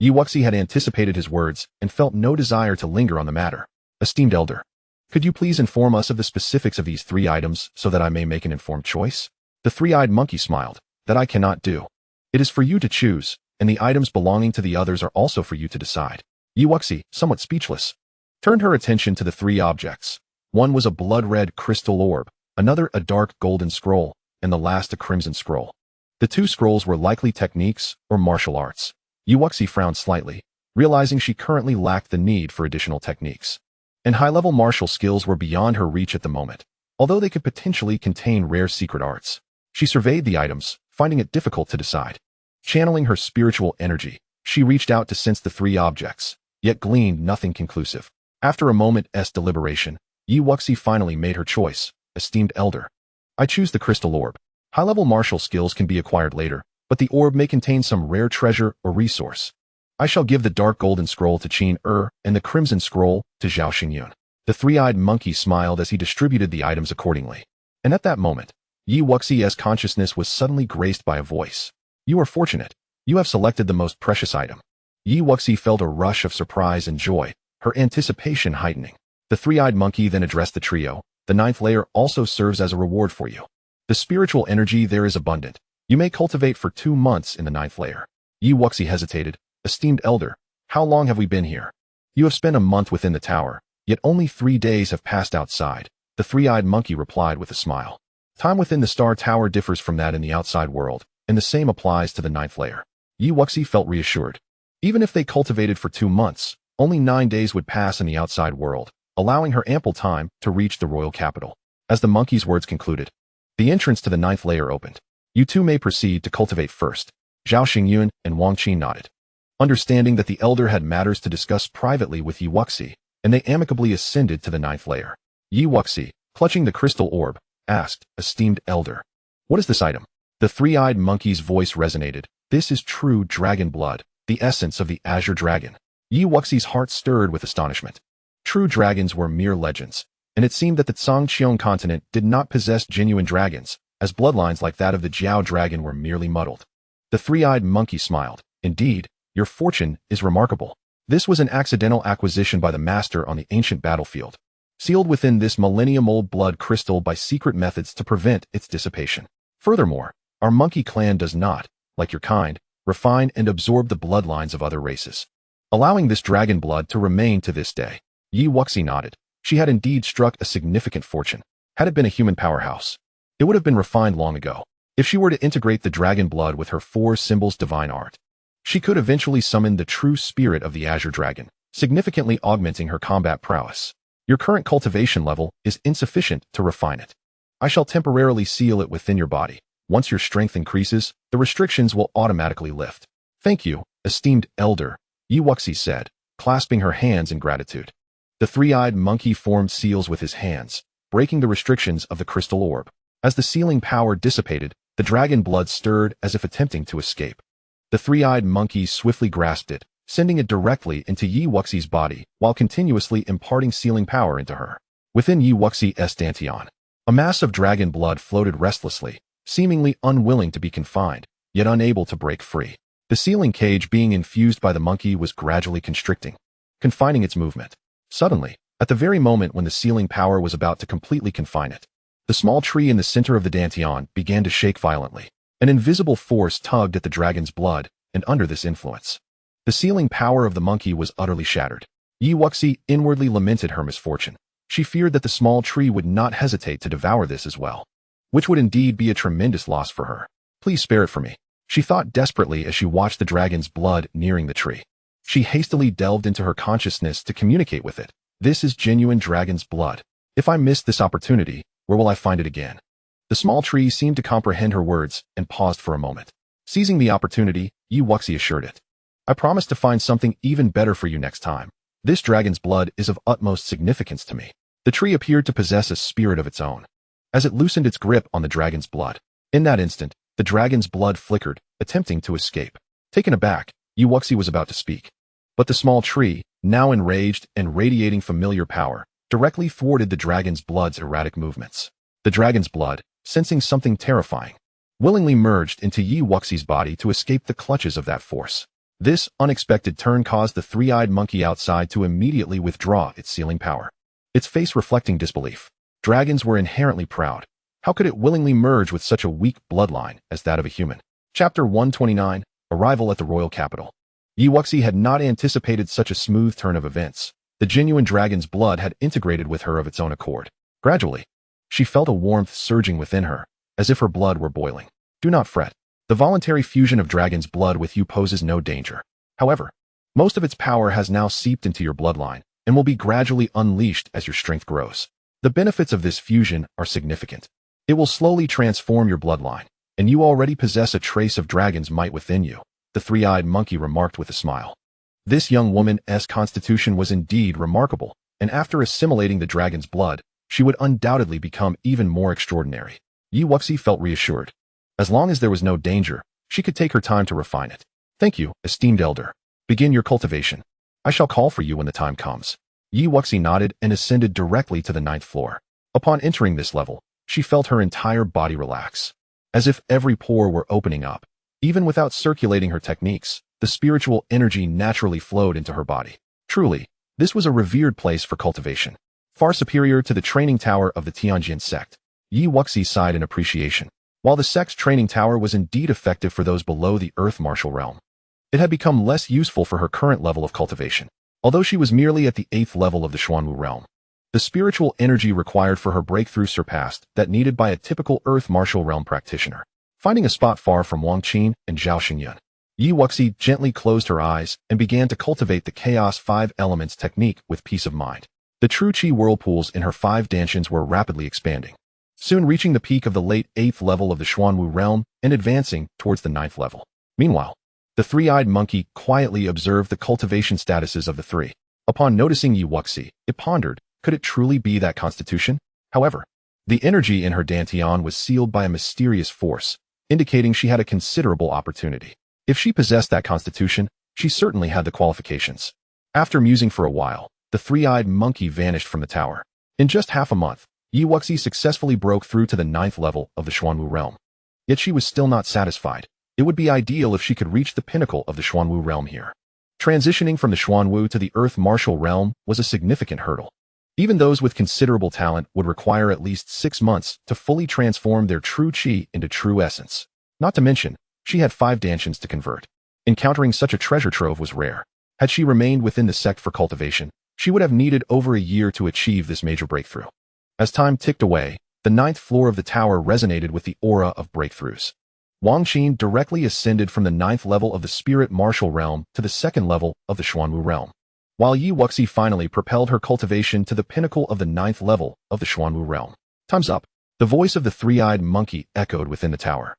Wuxi had anticipated his words and felt no desire to linger on the matter. Esteemed elder, could you please inform us of the specifics of these 3 items so that I may make an informed choice? The three-eyed monkey smiled. That I cannot do. It is for you to choose, and the items belonging to the others are also for you to decide. Wuxi, somewhat speechless, turned her attention to the 3 objects. One was a blood-red crystal orb, another a dark golden scroll, and the last a crimson scroll. The 2 scrolls were likely techniques or martial arts. Wuxi frowned slightly, realizing she currently lacked the need for additional techniques. And high-level martial skills were beyond her reach at the moment, although they could potentially contain rare secret arts. She surveyed the items, finding it difficult to decide. Channeling her spiritual energy, she reached out to sense the 3 objects, yet gleaned nothing conclusive. After a moment's deliberation, Wuxi finally made her choice. Esteemed elder, I choose the crystal orb. High-level martial skills can be acquired later, but the orb may contain some rare treasure or resource. I shall give the dark golden scroll to Qin and the crimson scroll to Zhao Xingyun. The 3-eyed monkey smiled as he distributed the items accordingly. And at that moment, Wuxi's consciousness was suddenly graced by a voice. You are fortunate. You have selected the most precious item. Wuxi felt a rush of surprise and joy, her anticipation heightening. The 3-eyed monkey then addressed the trio. The 9th layer also serves as a reward for you. The spiritual energy there is abundant. You may cultivate for 2 months in the 9th layer. Wuxi hesitated. Esteemed elder, how long have we been here? You have spent a month within the tower, yet only 3 days have passed outside. The 3-eyed monkey replied with a smile. Time within the Star Tower differs from that in the outside world, and the same applies to the 9th layer. Wuxi felt reassured. Even if they cultivated for 2 months, only 9 days would pass in the outside world, allowing her ample time to reach the royal capital. As the monkey's words concluded, the entrance to the 9th layer opened. You 2 may proceed to cultivate first. Zhao Xingyun and Wang Qin nodded. Understanding that the elder had matters to discuss privately with Wuxi, and they amicably ascended to the 9th layer. Wuxi, clutching the crystal orb, asked, Esteemed elder, what is this item? The 3-eyed monkey's voice resonated. This is true dragon blood, the essence of the azure dragon. Wuxi's heart stirred with astonishment. True dragons were mere legends, and it seemed that the Zhong continent did not possess genuine dragons, as bloodlines like that of the Jiao dragon were merely muddled. The 3-eyed monkey smiled. Indeed, your fortune is remarkable. This was an accidental acquisition by the master on the ancient battlefield, sealed within this millennium-old blood crystal by secret methods to prevent its dissipation. Furthermore, our monkey clan does not, like your kind, refine and absorb the bloodlines of other races, allowing this dragon blood to remain to this day. Wuxi nodded. She had indeed struck a significant fortune. Had it been a human powerhouse, it would have been refined long ago. If she were to integrate the dragon blood with her 4 symbols divine art, she could eventually summon the true spirit of the azure dragon, significantly augmenting her combat prowess. Your current cultivation level is insufficient to refine it. I shall temporarily seal it within your body. Once your strength increases, the restrictions will automatically lift. Thank you, esteemed elder, Wuxi said, clasping her hands in gratitude. The 3-eyed monkey formed seals with his hands, breaking the restrictions of the crystal orb. As the sealing power dissipated, the dragon blood stirred as if attempting to escape. The 3-eyed monkey swiftly grasped it, sending it directly into Wuxi's body while continuously imparting sealing power into her. Within Wuxi's Dantian, a mass of dragon blood floated restlessly, seemingly unwilling to be confined, yet unable to break free. The sealing cage being infused by the monkey was gradually constricting, confining its movement. Suddenly, at the very moment when the sealing power was about to completely confine it, the small tree in the center of the Dantian began to shake violently. An invisible force tugged at the dragon's blood, and under this influence, the sealing power of the monkey was utterly shattered. Wuxi inwardly lamented her misfortune. She feared that the small tree would not hesitate to devour this as well, which would indeed be a tremendous loss for her. Please spare it for me, she thought desperately as she watched the dragon's blood nearing the tree. She hastily delved into her consciousness to communicate with it. This is genuine dragon's blood. If I miss this opportunity, where will I find it again? The small tree seemed to comprehend her words and paused for a moment. Seizing the opportunity, Wuxi assured it. I promise to find something even better for you next time. This dragon's blood is of utmost significance to me. The tree appeared to possess a spirit of its own, as it loosened its grip on the dragon's blood. In that instant, The dragon's blood flickered, attempting to escape. Taken aback, Wuxi was about to speak. But the small tree, now enraged and radiating familiar power, directly thwarted the dragon's blood's erratic movements. The dragon's blood, sensing something terrifying, willingly merged into Wuxi's body to escape the clutches of that force. This unexpected turn caused the three-eyed monkey outside to immediately withdraw its sealing power, its face reflecting disbelief. Dragons were inherently proud. How could it willingly merge with such a weak bloodline as that of a human? Chapter 129, Arrival at the Royal Capital. Wuxi had not anticipated such a smooth turn of events. The genuine dragon's blood had integrated with her of its own accord. Gradually, she felt a warmth surging within her, as if her blood were boiling. Do not fret. The voluntary fusion of dragon's blood with you poses no danger. However, most of its power has now seeped into your bloodline and will be gradually unleashed as your strength grows. The benefits of this fusion are significant. It will slowly transform your bloodline, and you already possess a trace of dragon's might within you, the three-eyed monkey remarked with a smile. This young woman's constitution was indeed remarkable, and after assimilating the dragon's blood, she would undoubtedly become even more extraordinary. Wuxi felt reassured. As long as there was no danger, she could take her time to refine it. Thank you, esteemed elder. Begin your cultivation. I shall call for you when the time comes. Wuxi nodded and ascended directly to the 9th floor. Upon entering this level, she felt her entire body relax, as if every pore were opening up. Even without circulating her techniques, the spiritual energy naturally flowed into her body. Truly, this was a revered place for cultivation, far superior to the training tower of the Tianjin sect. Wuxi sighed in appreciation. While the sect's training tower was indeed effective for those below the earth martial realm, it had become less useful for her current level of cultivation. Although she was merely at the 8th level of the Xuanwu realm, the spiritual energy required for her breakthrough surpassed that needed by a typical earth martial realm practitioner. Finding a spot far from Wangqin and Zhao Xingyun, Wuxi gently closed her eyes and began to cultivate the Chaos 5 Elements technique with peace of mind. The true Qi whirlpools in her 5 Dantians were rapidly expanding, soon reaching the peak of the late 8th level of the Xuanwu realm and advancing towards the 9th level. Meanwhile, the three-eyed monkey quietly observed the cultivation statuses of the three. Upon noticing Wuxi, it pondered, could it truly be that constitution? However, the energy in her Dantian was sealed by a mysterious force, indicating she had a considerable opportunity. If she possessed that constitution, she certainly had the qualifications. After musing for a while, the three-eyed monkey vanished from the tower. In just half a month, Wuxi successfully broke through to the 9th level of the Xuanwu realm. Yet she was still not satisfied. It would be ideal if she could reach the pinnacle of the Xuanwu realm here. Transitioning from the Xuanwu to the earth martial realm was a significant hurdle. Even those with considerable talent would require at least 6 months to fully transform their true Qi into true essence. Not to mention, she had 5 Dantians to convert. Encountering such a treasure trove was rare. Had she remained within the sect for cultivation, she would have needed over a year to achieve this major breakthrough. As time ticked away, the 9th floor of the tower resonated with the aura of breakthroughs. Wangqin directly ascended from the 9th level of the spirit martial realm to the 2nd level of the Xuanwu realm, while Wuxi finally propelled her cultivation to the pinnacle of the 9th level of the Xuanwu realm. Time's up. The voice of the three-eyed monkey echoed within the tower.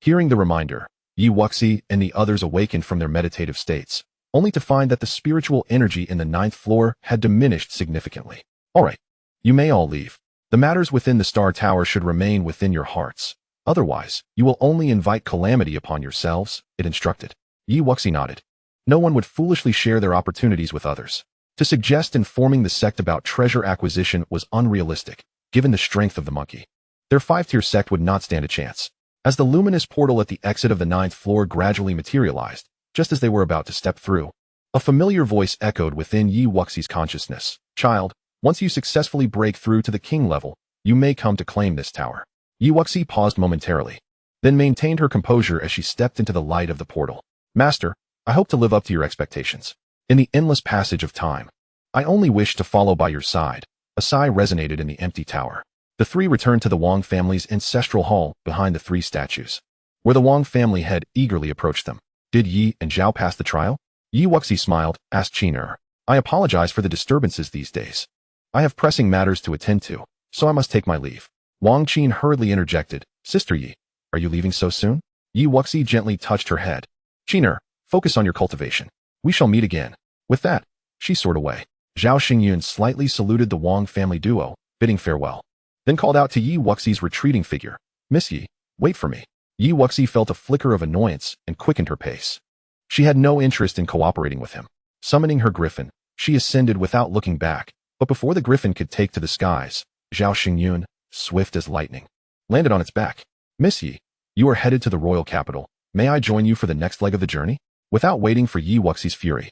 Hearing the reminder, Wuxi and the others awakened from their meditative states, only to find that the spiritual energy in the 9th floor had diminished significantly. All right. You may all leave. The matters within the Star Tower should remain within your hearts. Otherwise, you will only invite calamity upon yourselves, it instructed. Wuxi nodded. No one would foolishly share their opportunities with others. To suggest informing the sect about treasure acquisition was unrealistic, given the strength of the monkey. Their 5-tier sect would not stand a chance. As the luminous portal at the exit of the 9th floor gradually materialized, just as they were about to step through, a familiar voice echoed within Wuxi's consciousness. Child, once you successfully break through to the king level, you may come to claim this tower. Wuxi paused momentarily, then maintained her composure as she stepped into the light of the portal. Master, I hope to live up to your expectations. In the endless passage of time, I only wish to follow by your side. A sigh resonated in the empty tower. The three returned to the Wang family's ancestral hall behind the 3 statues, where the Wang family head eagerly approached them. Did Yi and Zhao pass the trial? Wuxi smiled, asked Qiner. I apologize for the disturbances these days. I have pressing matters to attend to, so I must take my leave. Wang Qin hurriedly interjected, Sister Yi, are you leaving so soon? Wuxi gently touched her head. Qiner, focus on your cultivation. We shall meet again. With that, she soared away. Zhao Xingyun slightly saluted the Wang family duo, bidding farewell, then called out to Wuxi's retreating figure. Miss Yi, wait for me. Yi Wuxi felt a flicker of annoyance and quickened her pace. She had no interest in cooperating with him. Summoning her griffin, she ascended without looking back, but before the griffin could take to the skies, Zhao Xingyun, swift as lightning, landed on its back. Miss Yi, you are headed to the royal capital. May I join you for the next leg of the journey? Without waiting for Yi Wuxi's fury,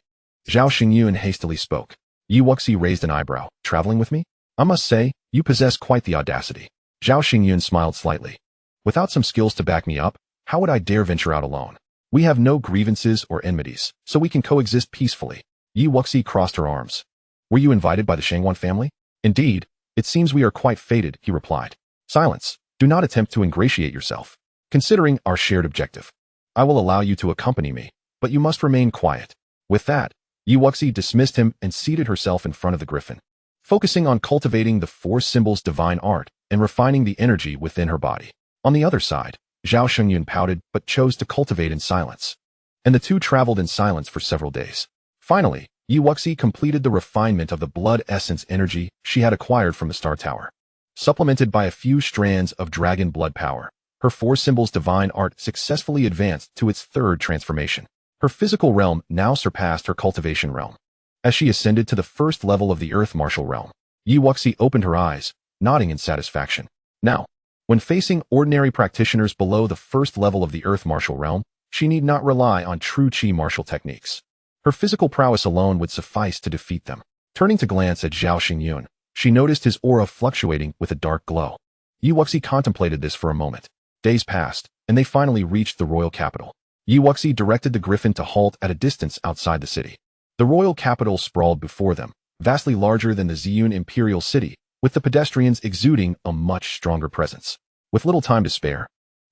Zhao Xingyun hastily spoke. Yi Wuxi raised an eyebrow. Traveling with me? I must say, you possess quite the audacity. Zhao Xingyun smiled slightly. Without some skills to back me up, how would I dare venture out alone? We have no grievances or enmities, so we can coexist peacefully. Yi Wuxi crossed her arms. Were you invited by the Shangwan family? Indeed, it seems we are quite fated, he replied. Silence. Do not attempt to ingratiate yourself. Considering our shared objective, I will allow you to accompany me, but you must remain quiet. With that, Yi Wuxi dismissed him and seated herself in front of the griffin, focusing on cultivating the four symbols' divine art and refining the energy within her body. On the other side, Zhao Xingyun pouted but chose to cultivate in silence, and the two traveled in silence for several days. Finally, Yi Wuxi completed the refinement of the blood essence energy she had acquired from the Star Tower. Supplemented by a few strands of dragon blood power, her four symbols' divine art successfully advanced to its third transformation. Her physical realm now surpassed her cultivation realm. As she ascended to the first level of the earth martial realm, Yi Wuxi opened her eyes, nodding in satisfaction. Now, when facing ordinary practitioners below the first level of the earth martial realm, she need not rely on true qi martial techniques. Her physical prowess alone would suffice to defeat them. Turning to glance at Zhao Xingyun, she noticed his aura fluctuating with a dark glow. Yi Wuxi contemplated this for a moment. Days passed, and they finally reached the royal capital. Yi Wuxi directed the griffin to halt at a distance outside the city. The royal capital sprawled before them, vastly larger than the Ziyun imperial city, with the pedestrians exuding a much stronger presence. With little time to spare,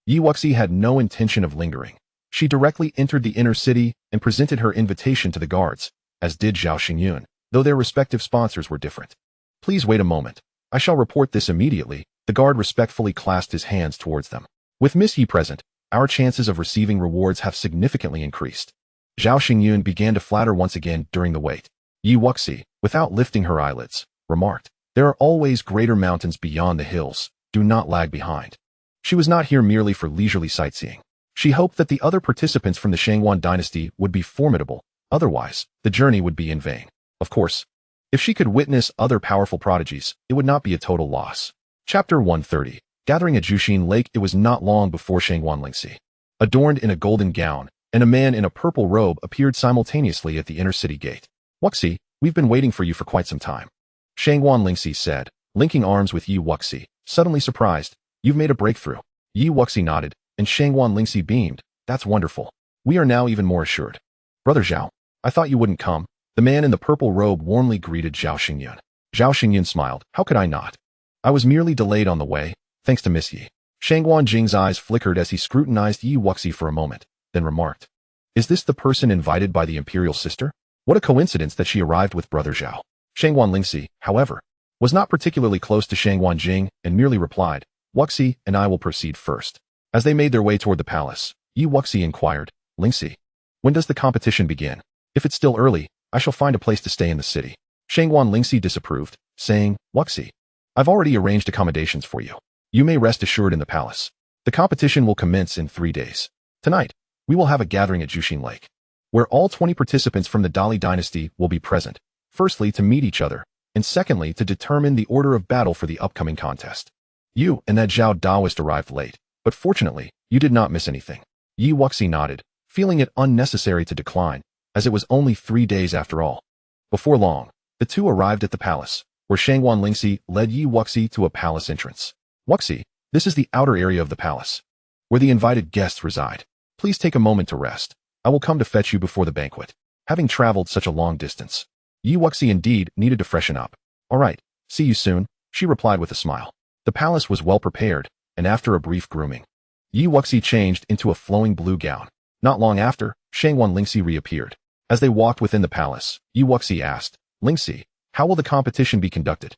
Yi Wuxi had no intention of lingering. She directly entered the inner city and presented her invitation to the guards, as did Zhao Xingyun, though their respective sponsors were different. Please wait a moment. I shall report this immediately. The guard respectfully clasped his hands towards them. With Miss Yi present, our chances of receiving rewards have significantly increased. Zhao Xingyun began to flatter once again during the wait. Yi Wuxi, without lifting her eyelids, remarked, there are always greater mountains beyond the hills. Do not lag behind. She was not here merely for leisurely sightseeing. She hoped that the other participants from the Shangwan dynasty would be formidable, otherwise, the journey would be in vain. Of course, if she could witness other powerful prodigies, it would not be a total loss. Chapter 130. Gathering at Zhuxin Lake, it was not long before Shangwan Lingxi, adorned in a golden gown, and a man in a purple robe appeared simultaneously at the inner city gate. Wuxi, we've been waiting for you for quite some time, Shangwan Lingxi said, linking arms with Yi Wuxi. Suddenly surprised, you've made a breakthrough. Yi Wuxi nodded, and Shangwan Lingxi beamed. That's wonderful. We are now even more assured. Brother Zhao, I thought you wouldn't come. The man in the purple robe warmly greeted Zhao Xingyun. Zhao Xingyun smiled. How could I not? I was merely delayed on the way, thanks to Miss Yi. Shangwan Jing's eyes flickered as he scrutinized Yi Wuxi for a moment, then remarked, is this the person invited by the imperial sister? What a coincidence that she arrived with Brother Zhao. Shangwan Lingxi, however, was not particularly close to Shangwan Jing and merely replied, Wuxi and I will proceed first. As they made their way toward the palace, Yi Wuxi inquired, Lingxi, when does the competition begin? If it's still early, I shall find a place to stay in the city. Shangwan Lingxi disapproved, saying, Wuxi, I've already arranged accommodations for you. You may rest assured in the palace. The competition will commence in 3 days. Tonight, we will have a gathering at Zhuxin Lake, where all 20 participants from the Dali dynasty will be present, firstly to meet each other, and secondly to determine the order of battle for the upcoming contest. You and that Zhao Daoist arrived late, but fortunately, you did not miss anything. Yi Wuxi nodded, feeling it unnecessary to decline, as it was only 3 days after all. Before long, the two arrived at the palace, where Shangwan Lingxi led Yi Wuxi to a palace entrance. Wuxi, this is the outer area of the palace, where the invited guests reside. Please take a moment to rest. I will come to fetch you before the banquet. Having traveled such a long distance, Yi Wuxi indeed needed to freshen up. All right, see you soon, she replied with a smile. The palace was well prepared, and after a brief grooming, Yi Wuxi changed into a flowing blue gown. Not long after, Shangwan Lingxi reappeared. As they walked within the palace, Yi Wuxi asked, Lingxi, how will the competition be conducted?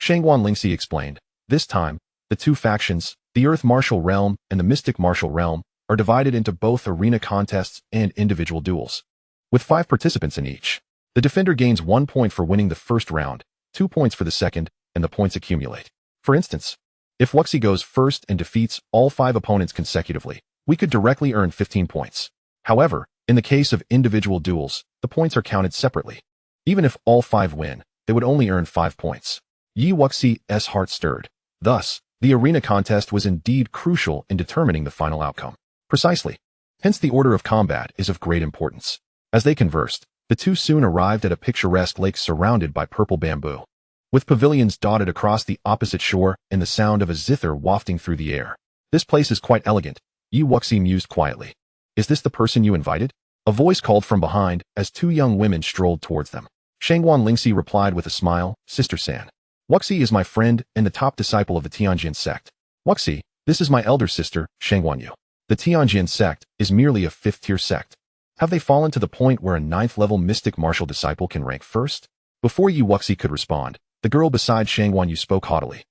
Shangwan Lingxi explained, this time, the two factions, the Earth Martial Realm and the Mystic Martial Realm, are divided into both arena contests and individual duels, with 5 participants in each. The defender gains 1 point for winning the first round, 2 points for the second, and the points accumulate. For instance, if Wuxi goes first and defeats all 5 opponents consecutively, we could directly earn 15 points. However, in the case of individual duels, the points are counted separately. Even if all 5 win, they would only earn 5 points. Yi Wuxi's heart stirred. Thus, the arena contest was indeed crucial in determining the final outcome. Precisely. Hence the order of combat is of great importance. As they conversed, the two soon arrived at a picturesque lake surrounded by purple bamboo, with pavilions dotted across the opposite shore and the sound of a zither wafting through the air. This place is quite elegant, Yi Wuxi mused quietly. Is this the person you invited? A voice called from behind as 2 young women strolled towards them. Shangwan Lingxi replied with a smile, Sister San. Wuxi is my friend and the top disciple of the Tianjin sect. Wuxi, this is my elder sister, Shangwan Yu. The Tianjin sect is merely a 5th-tier sect. Have they fallen to the point where a 9th-level mystic martial disciple can rank first? Before Yi Wuxi could respond, the girl beside Shangwan Yu spoke haughtily.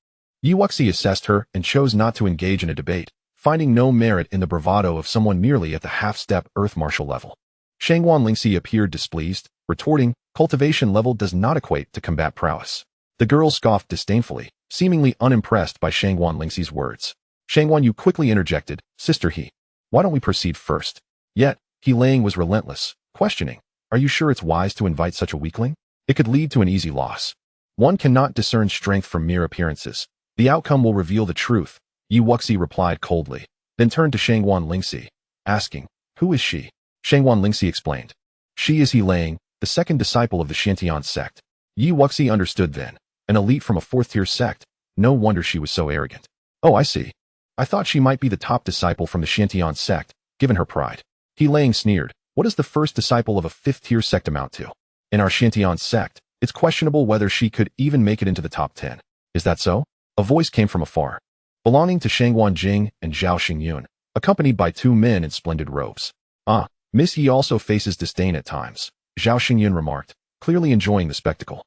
Yi Wuxi assessed her and chose not to engage in a debate, finding no merit in the bravado of someone merely at the half-step earth martial level. Shangwan Lingxi appeared displeased, retorting, cultivation level does not equate to combat prowess. The girl scoffed disdainfully, seemingly unimpressed by Shangwan Lingxi's words. Shangwan Yu quickly interjected, Sister He, why don't we proceed first? Yet, He Lang was relentless, questioning, are you sure it's wise to invite such a weakling? It could lead to an easy loss. One cannot discern strength from mere appearances. The outcome will reveal the truth, Yi Wuxi replied coldly, then turned to Shangwan Lingxi, asking, who is she? Shangwan Lingxi explained. She is He Lang, the 2nd disciple of the Xiantian sect. Yi Wuxi understood then, an elite from a 4th-tier sect. No wonder she was so arrogant. Oh, I see. I thought she might be the top disciple from the Xiantian sect, given her pride. He Lang sneered, what does the first disciple of a 5th-tier sect amount to? In our Xiantian sect, it's questionable whether she could even make it into the top 10. Is that so? A voice came from afar, belonging to Shangwan Jing and Zhao Xingyun, accompanied by 2 men in splendid robes. Ah, Miss Yi also faces disdain at times, Zhao Xingyun remarked, clearly enjoying the spectacle.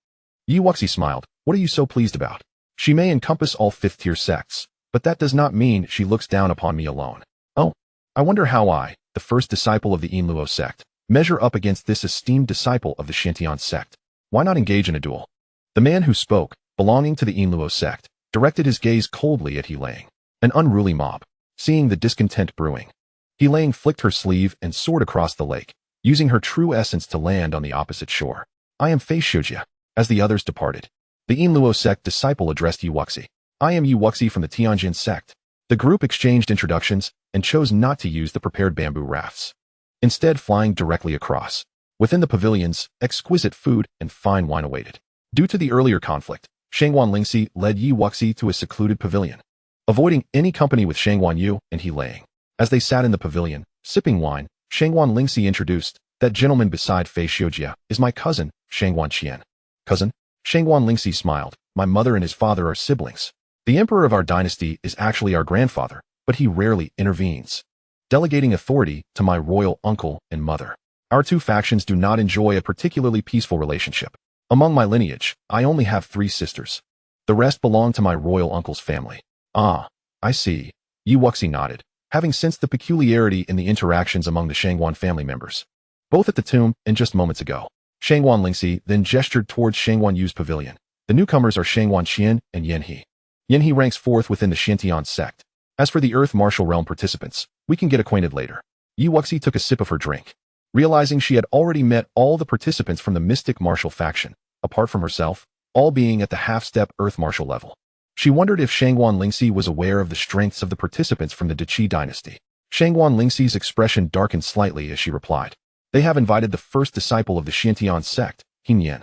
Yi Wuxi smiled, what are you so pleased about? She may encompass all 5th-tier sects, but that does not mean she looks down upon me alone. Oh, I wonder how I, the first disciple of the Yinluo sect, measure up against this esteemed disciple of the Xiantian sect. Why not engage in a duel? The man who spoke, belonging to the Yinluo sect, directed his gaze coldly at He Lang, an unruly mob. Seeing the discontent brewing, He Lang flicked her sleeve and soared across the lake, using her true essence to land on the opposite shore. I am Fei Shujia. As the others departed, the Yinluo sect disciple addressed Yi Wuxi. I am Yi Wuxi from the Tianjin sect. The group exchanged introductions and chose not to use the prepared bamboo rafts, instead flying directly across. Within the pavilions, exquisite food and fine wine awaited. Due to the earlier conflict, Shangwan Lingxi led Yi Wuxi to a secluded pavilion, avoiding any company with Shangwan Yu and He Lang. As they sat in the pavilion, sipping wine, Shangwan Lingxi introduced, that gentleman beside Fei Shujia is my cousin, Shangwan Qian. Cousin? Shangwan Lingxi smiled, my mother and his father are siblings. The emperor of our dynasty is actually our grandfather, but he rarely intervenes, delegating authority to my royal uncle and mother. Our 2 factions do not enjoy a particularly peaceful relationship. Among my lineage, I only have 3 sisters. The rest belong to my royal uncle's family. Ah, I see. Yi Wuxi nodded, having sensed the peculiarity in the interactions among the Shangwan family members, both at the tomb and just moments ago. Shangwan Lingxi then gestured towards Shangwan Yu's pavilion. The newcomers are Shangwan Qian and Yan He. Yan He ranks 4th within the Xiantian sect. As for the Earth Martial Realm participants, we can get acquainted later. Yi Wuxi took a sip of her drink, realizing she had already met all the participants from the Mystic Martial faction, apart from herself, all being at the half-step Earth Martial level. She wondered if Shangwan Lingxi was aware of the strengths of the participants from the Diqi dynasty. Shangwan Lingxi's expression darkened slightly as she replied, they have invited the first disciple of the Xiantian sect, He Nian.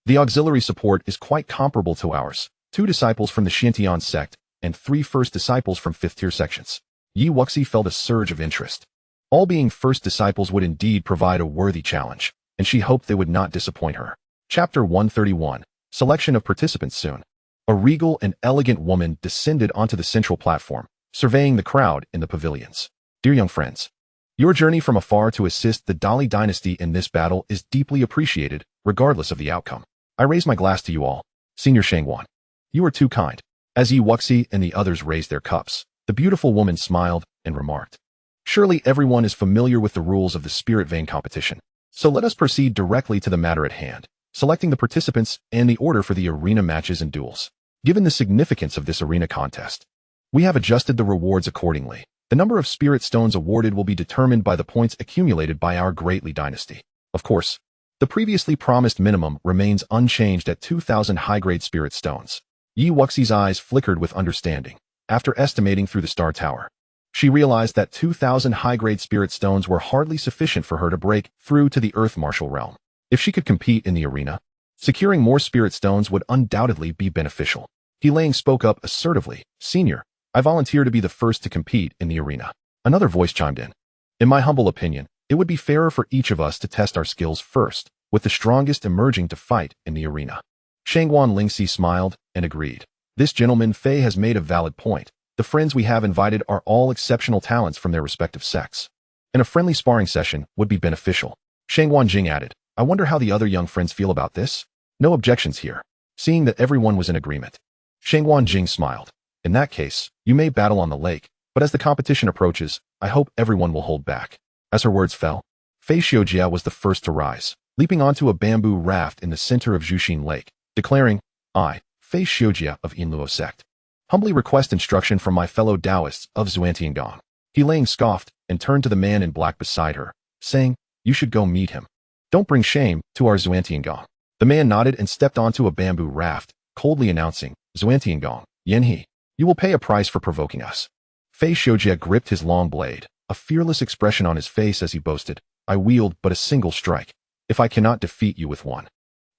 The auxiliary support is quite comparable to ours, 2 disciples from the Xiantian sect, and 3 first disciples from 5th-tier sections. Yi Wuxi felt a surge of interest. All being first disciples would indeed provide a worthy challenge, and she hoped they would not disappoint her. Chapter 131, Selection of Participants soon. A regal and elegant woman descended onto the central platform, surveying the crowd in the pavilions. Dear young friends, your journey from afar to assist the Dali dynasty in this battle is deeply appreciated, regardless of the outcome. I raise my glass to you all. Senior Shangwan, you are too kind. As Yi Wuxi and the others raised their cups, the beautiful woman smiled and remarked, surely everyone is familiar with the rules of the Spirit Vein competition. So let us proceed directly to the matter at hand, selecting the participants and the order for the arena matches and duels. Given the significance of this arena contest, we have adjusted the rewards accordingly. The number of spirit stones awarded will be determined by the points accumulated by our Great Li dynasty. Of course, the previously promised minimum remains unchanged at 2,000 high-grade spirit stones. Yi Wuxi's eyes flickered with understanding. After estimating through the Star Tower, she realized that 2,000 high-grade spirit stones were hardly sufficient for her to break through to the Earth Martial Realm. If she could compete in the arena, securing more spirit stones would undoubtedly be beneficial. He Lang spoke up assertively. "Senior, I volunteer to be the first to compete in the arena." Another voice chimed in. "In my humble opinion, it would be fairer for each of us to test our skills first, with the strongest emerging to fight in the arena." Shangguan Lingxi smiled and agreed. "This gentleman Fei has made a valid point. The friends we have invited are all exceptional talents from their respective sects, and a friendly sparring session would be beneficial." Shangguan Jing added, "I wonder how the other young friends feel about this?" No objections here. Seeing that everyone was in agreement, Shangguan Jing smiled. "In that case, you may battle on the lake, but as the competition approaches, I hope everyone will hold back." As her words fell, Fei Xiujia was the first to rise, leaping onto a bamboo raft in the center of Zhuxin Lake, declaring, "I, Fei Xiujia of Yinluo sect, humbly request instruction from my fellow Taoists of Xuantiangong." He Lang scoffed and turned to the man in black beside her, saying, "You should go meet him. Don't bring shame to our Xuantiangong." The man nodded and stepped onto a bamboo raft, coldly announcing, "Xuantiangong, Yanhe, you will pay a price for provoking us." Fei Xiujia gripped his long blade, a fearless expression on his face as he boasted, "I wield but a single strike. If I cannot defeat you with one,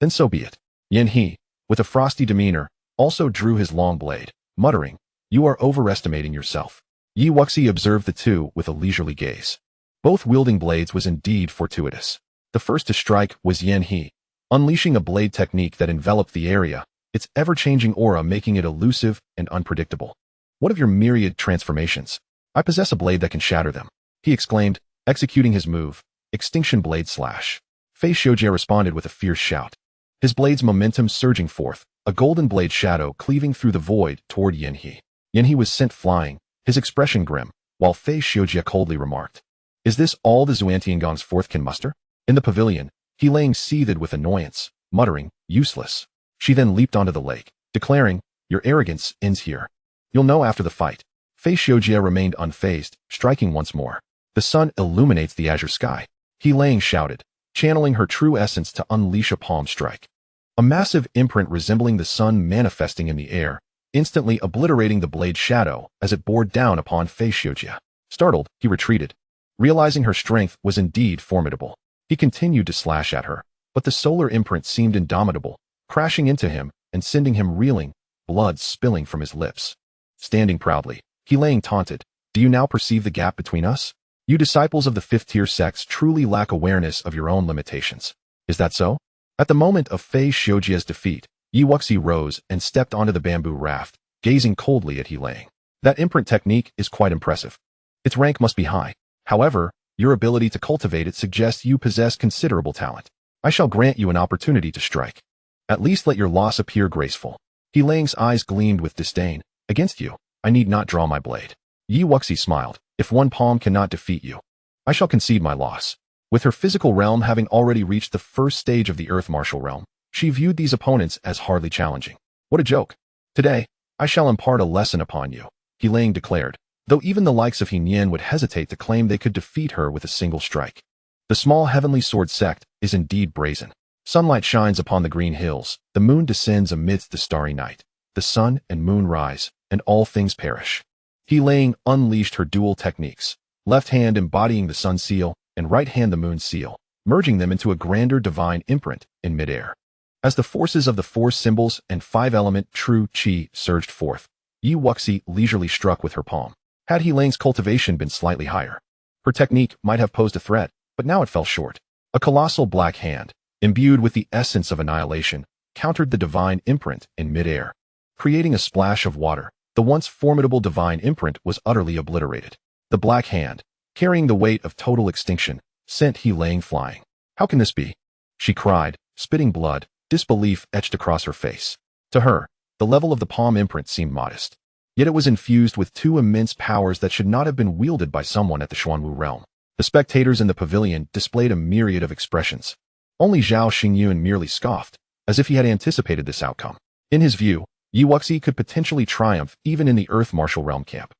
then so be it." Yanhe, with a frosty demeanor, also drew his long blade, muttering, "You are overestimating yourself." Yi Wuxi observed the two with a leisurely gaze. Both wielding blades was indeed fortuitous. The first to strike was Yanhe, unleashing a blade technique that enveloped the area, its ever-changing aura making it elusive and unpredictable. "What of your myriad transformations? I possess a blade that can shatter them," he exclaimed, executing his move, Extinction Blade Slash. Fei Xiujia responded with a fierce shout, his blade's momentum surging forth, a golden blade shadow cleaving through the void toward Yanhe. Yanhe was sent flying, his expression grim, while Fei Xiujia coldly remarked, "Is this all the Xuantiangong's fourth can muster?" In the pavilion, He Lang seethed with annoyance, muttering, "Useless." She then leaped onto the lake, declaring, "Your arrogance ends here. You'll know after the fight." Fei Xiujia remained unfazed, striking once more. "The sun illuminates the azure sky," He Lang shouted, channeling her true essence to unleash a palm strike. A massive imprint resembling the sun manifesting in the air, instantly obliterating the blade's shadow as it bore down upon Fei Xiujia. Startled, he retreated. Realizing her strength was indeed formidable, he continued to slash at her, but the solar imprint seemed indomitable, crashing into him and sending him reeling, blood spilling from his lips. Standing proudly, He Lang taunted, "Do you now perceive the gap between us? You disciples of the fifth-tier sects truly lack awareness of your own limitations. Is that so?" At the moment of Fei Xiujia's defeat, Yi Wuxi rose and stepped onto the bamboo raft, gazing coldly at He Lang. "That imprint technique is quite impressive. Its rank must be high. However, your ability to cultivate it suggests you possess considerable talent. I shall grant you an opportunity to strike. At least let your loss appear graceful." He Lang's eyes gleamed with disdain. "Against you, I need not draw my blade." Yi Wuxi smiled. "If one palm cannot defeat you, I shall concede my loss." With her physical realm having already reached the first stage of the Earth Martial Realm, she viewed these opponents as hardly challenging. "What a joke. Today, I shall impart a lesson upon you," He Lang declared, though even the likes of He Nian would hesitate to claim they could defeat her with a single strike. The small heavenly sword sect is indeed brazen. Sunlight shines upon the green hills, the moon descends amidst the starry night, the sun and moon rise, and all things perish. He Lang unleashed her dual techniques, left hand embodying the sun seal, and right hand the moon seal, merging them into a grander divine imprint in midair. As the forces of the four symbols and five-element true qi surged forth, Yi Wuxi leisurely struck with her palm. Had He Lang's cultivation been slightly higher, her technique might have posed a threat, but now it fell short. A colossal black hand, imbued with the essence of annihilation, countered the divine imprint in midair. Creating a splash of water, the once formidable divine imprint was utterly obliterated. The black hand, carrying the weight of total extinction, sent He Lang flying. "How can this be?" she cried, spitting blood, disbelief etched across her face. To her, the level of the palm imprint seemed modest. Yet it was infused with two immense powers that should not have been wielded by someone at the Xuanwu realm. The spectators in the pavilion displayed a myriad of expressions. Only Zhao Xingyun merely scoffed, as if he had anticipated this outcome. In his view, Yi Wuxi could potentially triumph even in the Earth Martial Realm camp.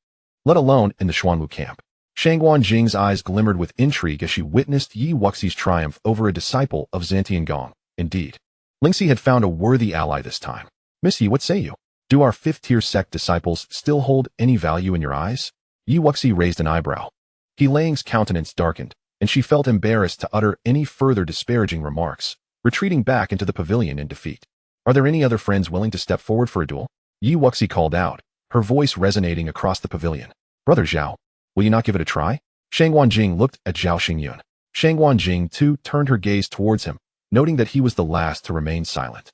let alone in the Xuanwu camp. Shangguan Jing's eyes glimmered with intrigue as she witnessed Yi Wuxi's triumph over a disciple of Dantian Gong. Indeed, Lingxi had found a worthy ally this time. Miss Yi, what say you? Do our fifth-tier sect disciples still hold any value in your eyes? Yi Wuxi raised an eyebrow. He Lang's countenance darkened, and she felt embarrassed to utter any further disparaging remarks, retreating back into the pavilion in defeat. Are there any other friends willing to step forward for a duel? Yi Wuxi called out, her voice resonating across the pavilion. Brother Zhao, will you not give it a try? Shangguan Jing looked at Zhao Xingyun. Shangguan Jing, too, turned her gaze towards him, noting that he was the last to remain silent.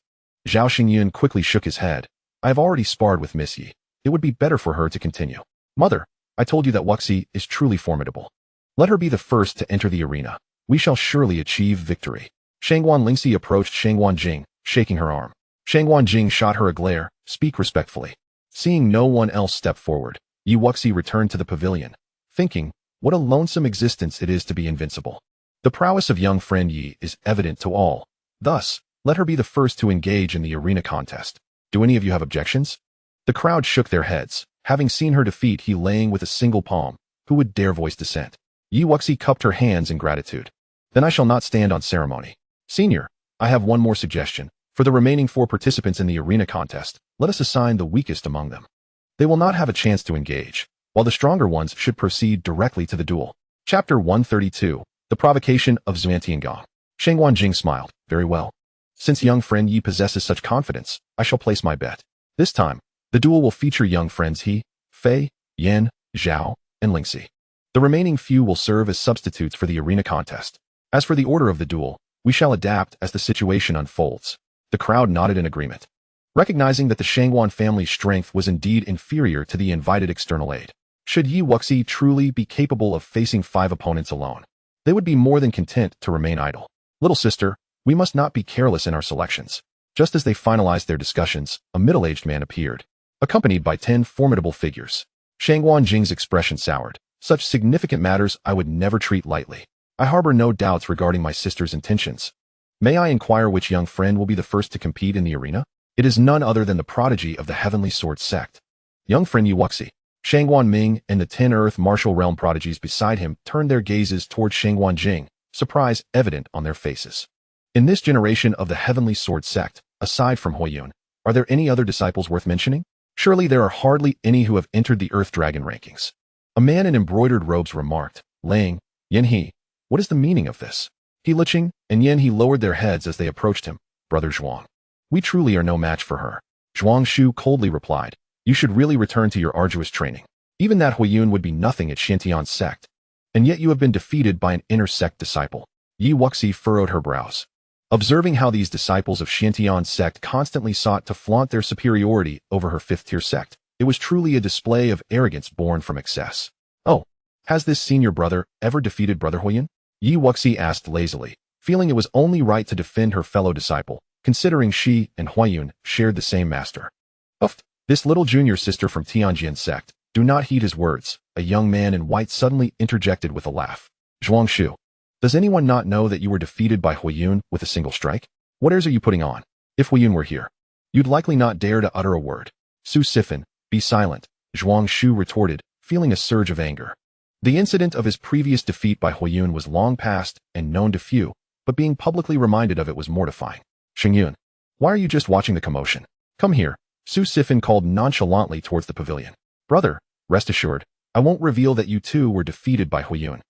Zhao Xingyun quickly shook his head. I have already sparred with Miss Yi. It would be better for her to continue. Mother, I told you that Wuxi is truly formidable. Let her be the first to enter the arena. We shall surely achieve victory. Shangguan Lingxi approached Shangguan Jing, shaking her arm. Shangguan Jing shot her a glare. Speak respectfully. Seeing no one else step forward, Yi Wuxi returned to the pavilion, thinking, what a lonesome existence it is to be invincible. The prowess of young friend Yi is evident to all. Thus, let her be the first to engage in the arena contest. Do any of you have objections? The crowd shook their heads, having seen her defeat He Lang with a single palm. Who would dare voice dissent? Yi Wuxi cupped her hands in gratitude. Then I shall not stand on ceremony. Senior, I have one more suggestion. For the remaining 4 participants in the arena contest, let us assign the weakest among them. They will not have a chance to engage, while the stronger ones should proceed directly to the duel. Chapter 132, The Provocation of Dantian Gong. Shangguan Jing smiled. Very well. Since young friend Yi possesses such confidence, I shall place my bet. This time, the duel will feature young friends He, Fei, Yan, Zhao, and Lingxi. The remaining few will serve as substitutes for the arena contest. As for the order of the duel, we shall adapt as the situation unfolds. The crowd nodded in agreement, recognizing that the Shangguan family's strength was indeed inferior to the invited external aid. Should Yi Wuxi truly be capable of facing 5 opponents alone, they would be more than content to remain idle. Little sister, we must not be careless in our selections. Just as they finalized their discussions, a middle-aged man appeared, accompanied by 10 formidable figures. Shangguan Jing's expression soured. Such significant matters I would never treat lightly. I harbor no doubts regarding my sister's intentions. May I inquire which young friend will be the first to compete in the arena? It is none other than the prodigy of the Heavenly Sword sect. Young friend Yi Wuxi. Shangguan Ming and the 10 Earth Martial Realm prodigies beside him turned their gazes towards Shangguan Jing, surprise evident on their faces. In this generation of the Heavenly Sword sect, aside from Huiyun, are there any other disciples worth mentioning? Surely there are hardly any who have entered the Earth Dragon rankings. A man in embroidered robes remarked, Lang, Yan He, what is the meaning of this? He Liqing and Yan He lowered their heads as they approached him. Brother Zhuang, we truly are no match for her. Zhuang Shu coldly replied, you should really return to your arduous training. Even that Huiyun would be nothing at Xiantian's sect. And yet you have been defeated by an inner sect disciple. Yi Wuxi furrowed her brows. Observing how these disciples of Xiantian's sect constantly sought to flaunt their superiority over her 5th-tier sect, it was truly a display of arrogance born from excess. Oh, has this senior brother ever defeated Brother Huiyun? Yi Wuxi asked lazily, feeling it was only right to defend her fellow disciple, considering she and Huiyun shared the same master. This little junior sister from Tianjian sect, do not heed his words, a young man in white suddenly interjected with a laugh. Zhuang Shu, does anyone not know that you were defeated by Huiyun with a single strike? What airs are you putting on? If Huiyun were here, you'd likely not dare to utter a word. Su Sifan, be silent, Zhuang Shu retorted, feeling a surge of anger. The incident of his previous defeat by Huiyun was long past and known to few, but being publicly reminded of it was mortifying. Xingyun, why are you just watching the commotion? Come here, Su Sifan called nonchalantly towards the pavilion. Brother, rest assured, I won't reveal that you too were defeated by Huiyun.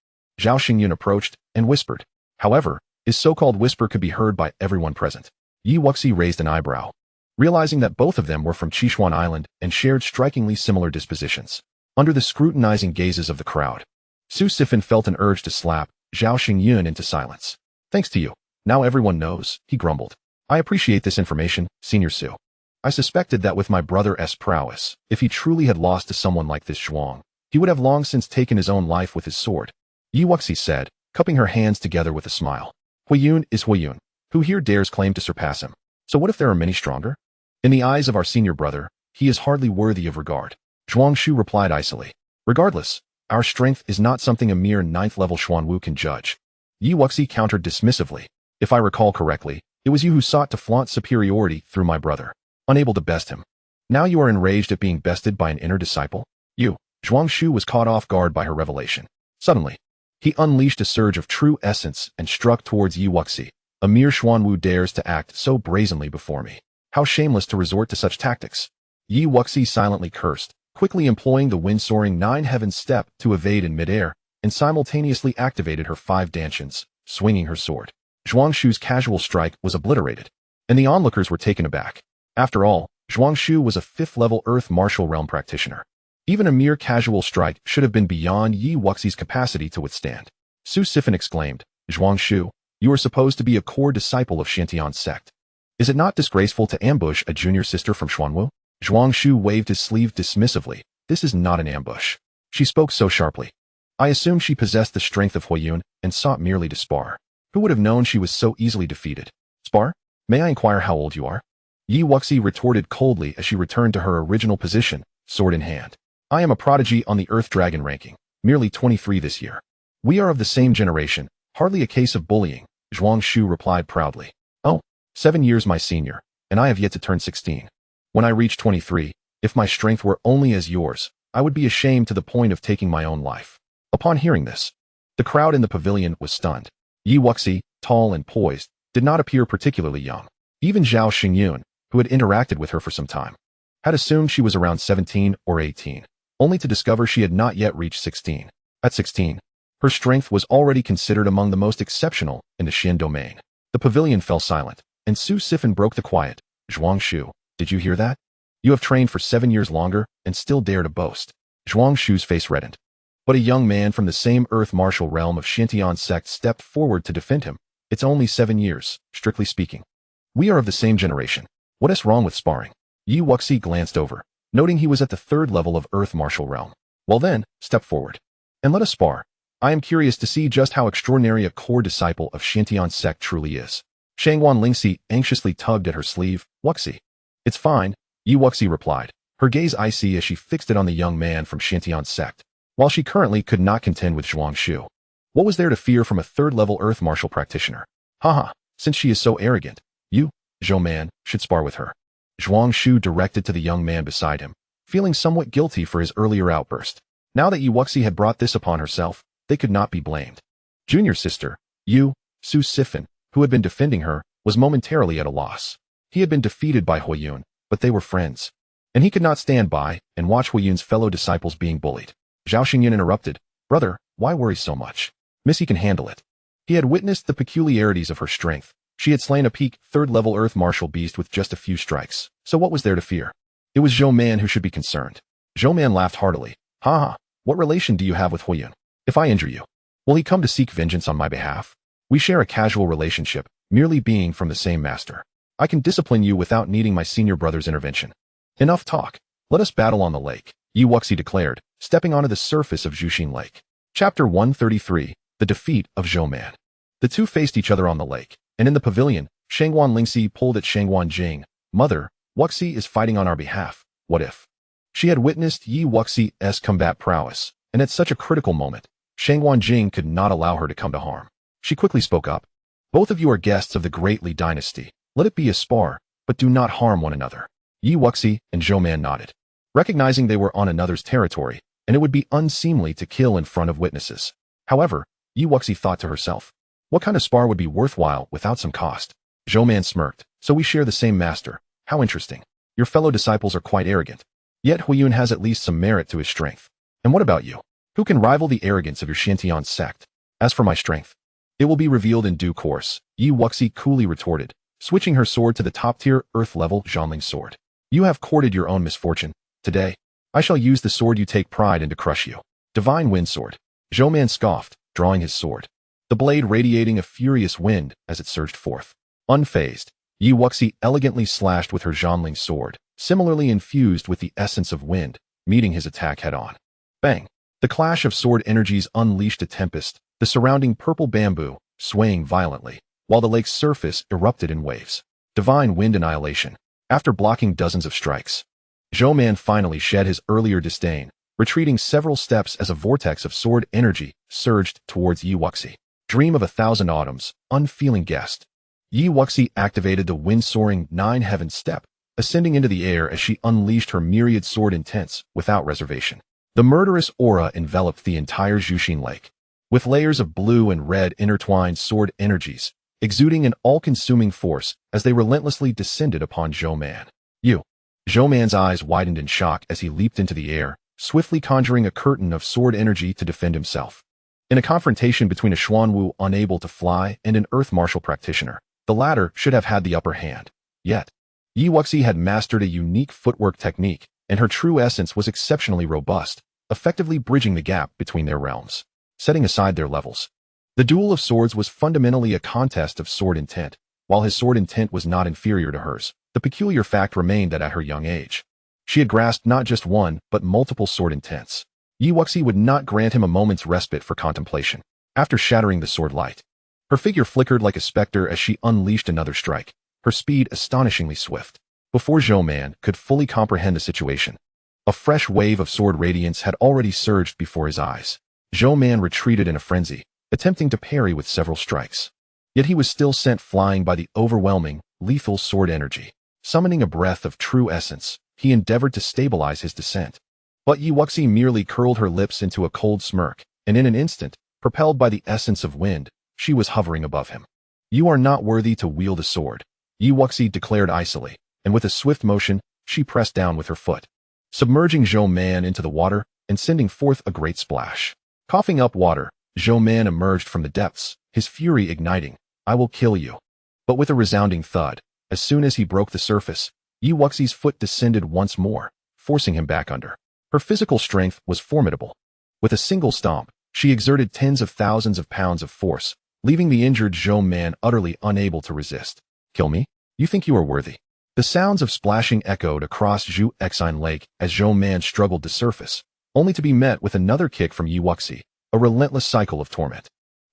Zhao Xingyun approached and whispered. However, his so-called whisper could be heard by everyone present. Yi Wuxi raised an eyebrow, realizing that both of them were from Qishuan Island and shared strikingly similar dispositions. Under the scrutinizing gazes of the crowd, Su Sifan felt an urge to slap Zhao Xingyun into silence. Thanks to you, now everyone knows, he grumbled. I appreciate this information, Senior Su. I suspected that with my brother's prowess, if he truly had lost to someone like this Zhuang, he would have long since taken his own life with his sword. Yi Wuxi said, cupping her hands together with a smile. Huiyun is Huiyun. Who here dares claim to surpass him? So what if there are many stronger? In the eyes of our senior brother, he is hardly worthy of regard. Zhuang Shu replied icily. Regardless, our strength is not something a mere 9th-level Xuanwu can judge. Yi Wuxi countered dismissively. If I recall correctly, it was you who sought to flaunt superiority through my brother, unable to best him. Now you are enraged at being bested by an inner disciple? You, Zhuang Xiu was caught off guard by her revelation. Suddenly, he unleashed a surge of true essence and struck towards Yi Wuxi. A mere Xuanwu dares to act so brazenly before me. How shameless to resort to such tactics. Yi Wuxi silently cursed, quickly employing the wind-soaring nine-heaven step to evade in midair, and simultaneously activated her 5 Dantians, swinging her sword. Zhuang Xiu's casual strike was obliterated, and the onlookers were taken aback. After all, Zhuang Xiu was a 5th-level Earth Martial Realm practitioner. Even a mere casual strike should have been beyond Yi Wuxi's capacity to withstand. Su Sifan exclaimed, Zhuang Xiu, you are supposed to be a core disciple of Xiantian's sect. Is it not disgraceful to ambush a junior sister from Xuanwu? Zhuang Xiu waved his sleeve dismissively. This is not an ambush. She spoke so sharply. I assumed she possessed the strength of Huiyun and sought merely to spar. Who would have known she was so easily defeated? Spar? May I inquire how old you are? Yi Wuxi retorted coldly as she returned to her original position, sword in hand. I am a prodigy on the Earth Dragon ranking, merely 23 this year. We are of the same generation, hardly a case of bullying, Zhuang Xiu replied proudly. Oh, 7 years my senior, and I have yet to turn 16. When I reach 23, if my strength were only as yours, I would be ashamed to the point of taking my own life. Upon hearing this, the crowd in the pavilion was stunned. Yi Wuxi, tall and poised, did not appear particularly young. Even Zhao Xingyun, who had interacted with her for some time, had assumed she was around 17 or 18, only to discover she had not yet reached 16. At 16, her strength was already considered among the most exceptional in the Xian domain. The pavilion fell silent, and Su Sifan broke the quiet. Zhuang Xiu, did you hear that? You have trained for 7 years longer and still dare to boast. Zhuang Xiu's face reddened. But a young man from the same Earth Martial Realm of Xiantian's sect stepped forward to defend him. It's only 7 years, strictly speaking. We are of the same generation. What is wrong with sparring? Yi Wuxi glanced over, noting he was at the 3rd level of Earth Martial Realm. Well then, step forward. And let us spar. I am curious to see just how extraordinary a core disciple of Xiantian's sect truly is. Shangwan Lingxi anxiously tugged at her sleeve. Wuxi. It's fine, Yi Wuxi replied, her gaze icy as she fixed it on the young man from Xiantian's sect. While she currently could not contend with Zhuang Xiu, what was there to fear from a 3rd-level Earth Martial practitioner? Haha, since she is so arrogant, you, Zhou Man, should spar with her. Zhuang Xiu directed to the young man beside him, feeling somewhat guilty for his earlier outburst. Now that Yi Wuxi had brought this upon herself, they could not be blamed. Junior sister, Yu, Su Sifan, who had been defending her, was momentarily at a loss. He had been defeated by Huiyun, but they were friends, and he could not stand by and watch Huiyun's fellow disciples being bullied. Zhao Xingyun interrupted, Brother, why worry so much? Missy can handle it. He had witnessed the peculiarities of her strength. She had slain a peak 3rd-level Earth Martial beast with just a few strikes, so what was there to fear? It was Zhou Man who should be concerned. Zhou Man laughed heartily. Ha! What relation do you have with Huiyun? If I injure you, will he come to seek vengeance on my behalf? We share a casual relationship, merely being from the same master. I can discipline you without needing my senior brother's intervention. Enough talk. Let us battle on the lake, Yi Wuxi declared, stepping onto the surface of Zhuxing Lake. Chapter 133, The Defeat of Zhou Man. The two faced each other on the lake, and in the pavilion, Shangwan Lingxi pulled at Shangwan Jing. Mother, Wuxi is fighting on our behalf. What if? She had witnessed Yi Wuxi's combat prowess, and at such a critical moment, Shangwan Jing could not allow her to come to harm. She quickly spoke up. Both of you are guests of the Great Li dynasty. Let it be a spar, but do not harm one another. Yi Wuxi and Zhou Man nodded, recognizing they were on another's territory, and it would be unseemly to kill in front of witnesses. However, Yi Wuxi thought to herself, what kind of spar would be worthwhile without some cost? Zhou Man smirked, so we share the same master. How interesting. Your fellow disciples are quite arrogant. Yet Huiyun has at least some merit to his strength. And what about you? Who can rival the arrogance of your Xiantian sect? As for my strength, it will be revealed in due course, Yi Wuxi coolly retorted, switching her sword to the top-tier Earth-level Zhanling sword. You have courted your own misfortune. Today, I shall use the sword you take pride in to crush you. Divine Wind Sword. Zhou Man scoffed, drawing his sword, the blade radiating a furious wind as it surged forth. Unfazed, Yi Wuxi elegantly slashed with her Zhanling sword, similarly infused with the essence of wind, meeting his attack head-on. Bang! The clash of sword energies unleashed a tempest, the surrounding purple bamboo swaying violently, while the lake's surface erupted in waves. Divine Wind Annihilation. After blocking dozens of strikes, Zhou Man finally shed his earlier disdain, retreating several steps as a vortex of sword energy surged towards Yi Wuxi. Dream of 1,000 autumns, unfeeling guest. Yi Wuxi activated the wind-soaring 9-heaven step, ascending into the air as she unleashed her myriad sword intents without reservation. The murderous aura enveloped the entire Zhuxing Lake, with layers of blue and red intertwined sword energies, exuding an all-consuming force as they relentlessly descended upon Zhou Man. Zhou Man's eyes widened in shock as he leaped into the air, swiftly conjuring a curtain of sword energy to defend himself. In a confrontation between a Xuanwu unable to fly and an earth martial practitioner, the latter should have had the upper hand. Yet, Wuxi had mastered a unique footwork technique, and her true essence was exceptionally robust, effectively bridging the gap between their realms. Setting aside their levels, the duel of swords was fundamentally a contest of sword intent. While his sword intent was not inferior to hers, the peculiar fact remained that at her young age, she had grasped not just one, but multiple sword intents. Wuxi would not grant him a moment's respite for contemplation. After shattering the sword light, her figure flickered like a specter as she unleashed another strike, her speed astonishingly swift. Before Zhou Man could fully comprehend the situation, a fresh wave of sword radiance had already surged before his eyes. Zhou Man retreated in a frenzy, attempting to parry with several strikes. Yet he was still sent flying by the overwhelming, lethal sword energy. Summoning a breath of true essence, he endeavored to stabilize his descent. But Wuxi merely curled her lips into a cold smirk, and in an instant, propelled by the essence of wind, she was hovering above him. "You are not worthy to wield a sword," Wuxi declared icily, and with a swift motion, she pressed down with her foot, submerging Zhou Man into the water and sending forth a great splash. Coughing up water, Zhou Man emerged from the depths, his fury igniting. "I will kill you." But with a resounding thud, as soon as he broke the surface, Wuxi's foot descended once more, forcing him back under. Her physical strength was formidable. With a single stomp, she exerted tens of thousands of pounds of force, leaving the injured Zhou Man utterly unable to resist. "Kill me? You think you are worthy?" The sounds of splashing echoed across Zhu Xiang Lake as Zhou Man struggled to surface, only to be met with another kick from Wuxi, a relentless cycle of torment.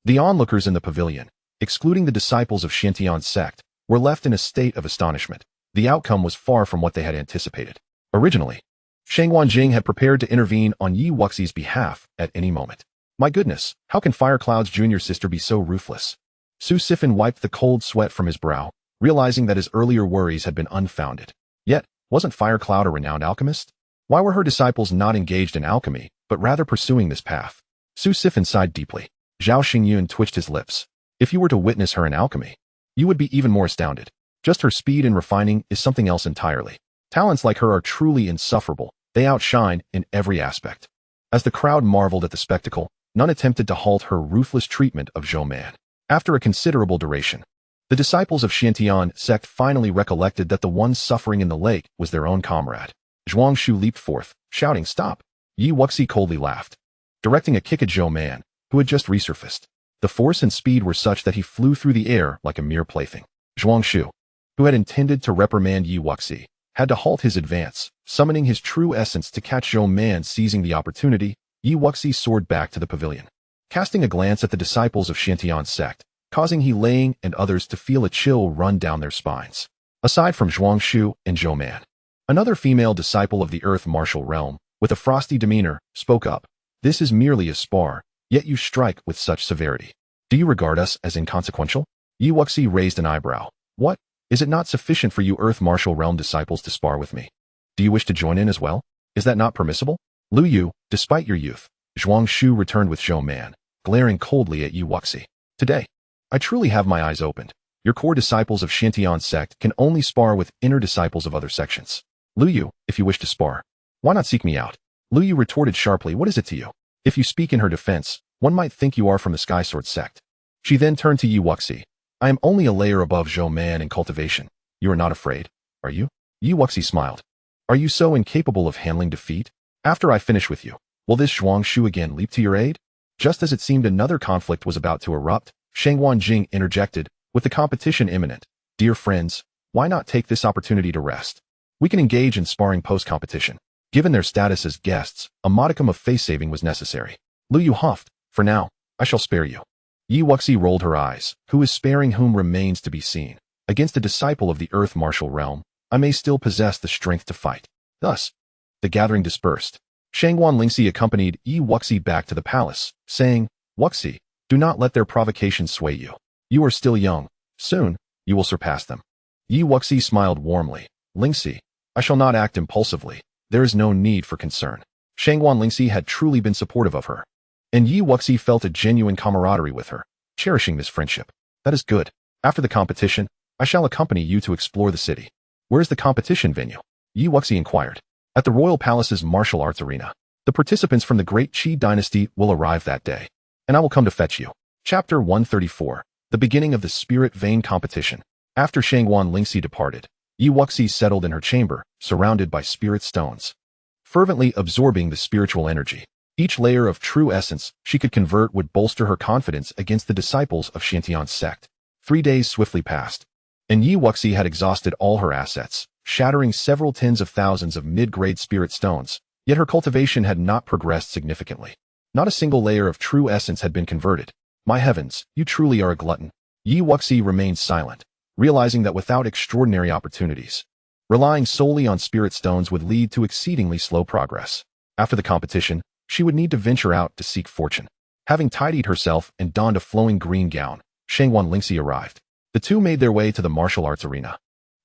The onlookers in the pavilion, excluding the disciples of Xiantian's sect, were left in a state of astonishment. The outcome was far from what they had anticipated. Originally, Shang Wanjing had prepared to intervene on Wuxi's behalf at any moment. My goodness, how can Fire Cloud's junior sister be so ruthless? Su Sifan wiped the cold sweat from his brow, realizing that his earlier worries had been unfounded. Yet, wasn't Fire Cloud a renowned alchemist? Why were her disciples not engaged in alchemy, but rather pursuing this path? Su Sifan sighed deeply. Zhao Xingyun twitched his lips. If you were to witness her in alchemy, you would be even more astounded. Just her speed in refining is something else entirely. Talents like her are truly insufferable. They outshine in every aspect. As the crowd marveled at the spectacle, none attempted to halt her ruthless treatment of Zhou Man. After a considerable duration, the disciples of Xiantian sect finally recollected that the one suffering in the lake was their own comrade. Zhuang Shu leaped forth, shouting, "Stop!" Wuxi coldly laughed, directing a kick at Zhou Man, who had just resurfaced. The force and speed were such that he flew through the air like a mere plaything. Zhuang Shu, who had intended to reprimand Wuxi, had to halt his advance, summoning his true essence to catch Zhou Man. Seizing the opportunity, Wuxi soared back to the pavilion, casting a glance at the disciples of Xiantian's sect, causing He Ling and others to feel a chill run down their spines. Aside from Zhuang Shu and Zhou Man, another female disciple of the earth martial realm, with a frosty demeanor, spoke up. "This is merely a spar, yet you strike with such severity. Do you regard us as inconsequential?" Wuxi raised an eyebrow. "What? Is it not sufficient for you earth martial realm disciples to spar with me? Do you wish to join in as well? Is that not permissible?" "Lu Yu, despite your youth," Zhuang Shu returned with Zhou Man, glaring coldly at Wuxi. "Today, I truly have my eyes opened. Your core disciples of Xiantian sect can only spar with inner disciples of other sections. Lu Yu, if you wish to spar, why not seek me out?" Lu Yu retorted sharply, "What is it to you? If you speak in her defense, one might think you are from the Sky Sword sect." She then turned to Wuxi. "I am only a layer above Zhou Man in cultivation. You are not afraid, are you?" Wuxi smiled. "Are you so incapable of handling defeat? After I finish with you, will this Zhuang Shu again leap to your aid?" Just as it seemed another conflict was about to erupt, Shang Wanjing interjected, "With the competition imminent, dear friends, why not take this opportunity to rest? We can engage in sparring post-competition." Given their status as guests, a modicum of face saving was necessary. Lu Yu huffed, "For now, I shall spare you." Wuxi rolled her eyes. "Who is sparing whom remains to be seen. Against a disciple of the earth martial realm, I may still possess the strength to fight." Thus, the gathering dispersed. Shangwan Lingxi accompanied Wuxi back to the palace, saying, "Wuxi, do not let their provocation sway you. You are still young. Soon, you will surpass them." Wuxi smiled warmly. "Lingxi, I shall not act impulsively. There is no need for concern." Shangwan Lingxi had truly been supportive of her. And Yi Wuxi felt a genuine camaraderie with her, cherishing this friendship. That is good. After the competition, I shall accompany you to explore the city. Where is the competition venue? Yi Wuxi inquired. At the Royal Palace's martial arts arena. The participants from the Great Qi dynasty will arrive that day. And I will come to fetch you. Chapter 134. The beginning of the Spirit Vein competition. After Shangwan Lingxi departed, Yi Wuxi settled in her chamber, surrounded by spirit stones, fervently absorbing the spiritual energy. Each layer of true essence she could convert would bolster her confidence against the disciples of Xiantian's sect. 3 days swiftly passed, and Yi Wuxi had exhausted all her assets, shattering several tens of thousands of mid-grade spirit stones, yet her cultivation had not progressed significantly. Not a single layer of true essence had been converted. My heavens, you truly are a glutton. Yi Wuxi remained silent, realizing that without extraordinary opportunities, relying solely on spirit stones would lead to exceedingly slow progress. After the competition, she would need to venture out to seek fortune. Having tidied herself and donned a flowing green gown, Shangwan Lingxi arrived. The two made their way to the martial arts arena,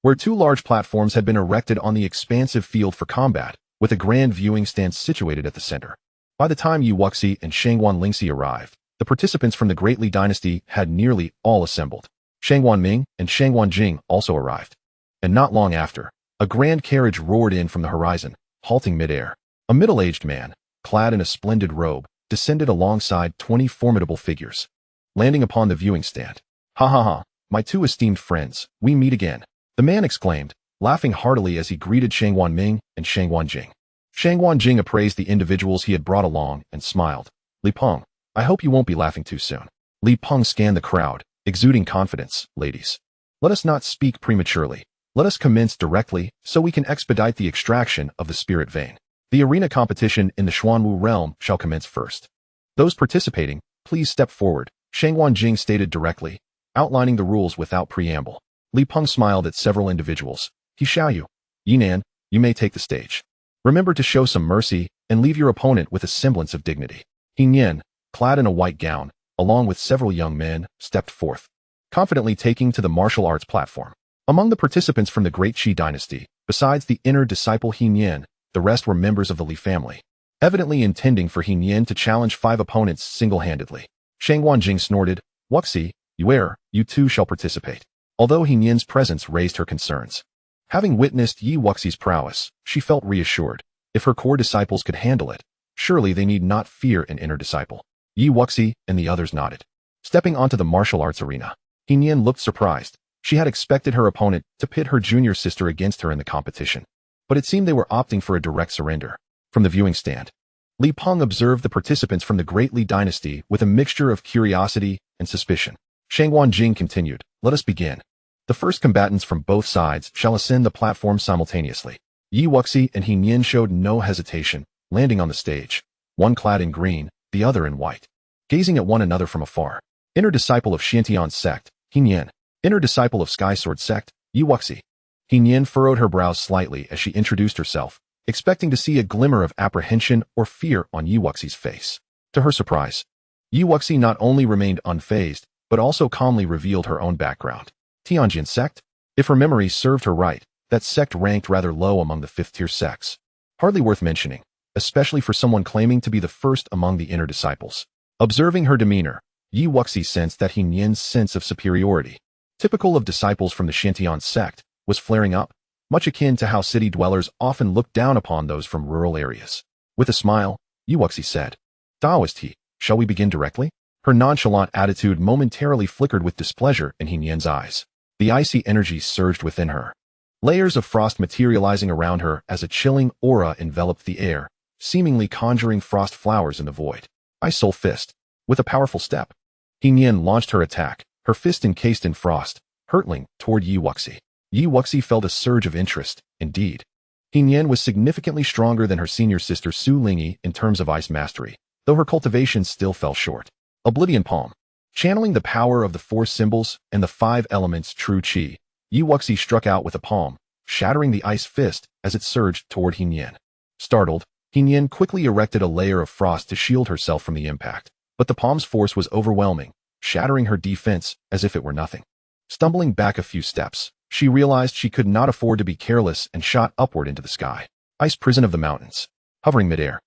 where 2 large platforms had been erected on the expansive field for combat, with a grand viewing stand situated at the center. By the time Yi Wuxi and Shangwan Lingxi arrived, the participants from the Great Li dynasty had nearly all assembled. Shangwan Ming and Shangwan Jing also arrived. And not long after, a grand carriage roared in from the horizon, halting midair. A middle-aged man, clad in a splendid robe, descended alongside 20 formidable figures, landing upon the viewing stand. Ha ha ha, my 2 esteemed friends, we meet again. The man exclaimed, laughing heartily as he greeted Shangwan Ming and Shangwan Jing. Shangwan Jing appraised the individuals he had brought along and smiled. Li Peng, I hope you won't be laughing too soon. Li Peng scanned the crowd, exuding confidence. Ladies, let us not speak prematurely. Let us commence directly so we can expedite the extraction of the spirit vein. The arena competition in the Xuanwu realm shall commence first. Those participating, please step forward, Shangwan Jing stated directly, outlining the rules without preamble. Li Peng smiled at several individuals. He Xiaoyu, Yinan, you may take the stage. Remember to show some mercy and leave your opponent with a semblance of dignity. He Nian, clad in a white gown, along with several young men, stepped forth, confidently taking to the martial arts platform. Among the participants from the Great Qi dynasty, besides the inner disciple He Nian, the rest were members of the Li family, evidently intending for He Nian to challenge 5 opponents single-handedly. Shangwan Jing snorted, Wuxi, you too shall participate. Although He Nian's presence raised her concerns, having witnessed Yi Wuxi's prowess, she felt reassured. If her core disciples could handle it, surely they need not fear an inner disciple. Yi Wuxi and the others nodded. Stepping onto the martial arts arena, He Nian looked surprised. She had expected her opponent to pit her junior sister against her in the competition, but it seemed they were opting for a direct surrender. From the viewing stand, Li Peng observed the participants from the Great Li dynasty with a mixture of curiosity and suspicion. Shangwan Jing continued, let us begin. The first combatants from both sides shall ascend the platform simultaneously. Yi Wuxi and He Nian showed no hesitation, landing on the stage, one clad in green, the other in white, gazing at one another from afar. Inner disciple of Xiantian's sect, He Nian. Inner disciple of Sky Sword sect, Yi Wuxi. He Nian furrowed her brows slightly as she introduced herself, expecting to see a glimmer of apprehension or fear on Yi Wuxi's face. To her surprise, Yi Wuxi not only remained unfazed, but also calmly revealed her own background. Tianjin sect? If her memory served her right, that sect ranked rather low among the 5th-tier sects. Hardly worth mentioning, especially for someone claiming to be the first among the inner disciples. Observing her demeanor, Yi Wuxi sensed that He Nian's sense of superiority, typical of disciples from the Xiantian sect, was flaring up, much akin to how city dwellers often look down upon those from rural areas. With a smile, Yi Wuxi said, Taoist he, shall we begin directly? Her nonchalant attitude momentarily flickered with displeasure in He Nian's eyes. The icy energy surged within her, layers of frost materializing around her as a chilling aura enveloped the air, seemingly conjuring frost flowers in the void. Ice Soul Fist. With a powerful step, He Nian launched her attack, her fist encased in frost, hurtling toward Yi Wuxi. Yi Wuxi felt a surge of interest. Indeed, He Nian was significantly stronger than her senior sister Su Lingyi in terms of ice mastery, though her cultivation still fell short. Oblivion Palm. Channeling the power of the 4 symbols and the 5 elements true qi, Yi Wuxi struck out with a palm, shattering the ice fist as it surged toward He Nian. Startled, He Nian quickly erected a layer of frost to shield herself from the impact, but the palm's force was overwhelming, shattering her defense as if it were nothing. Stumbling back a few steps, she realized she could not afford to be careless and shot upward into the sky. Ice Prison of the Mountains. Hovering midair,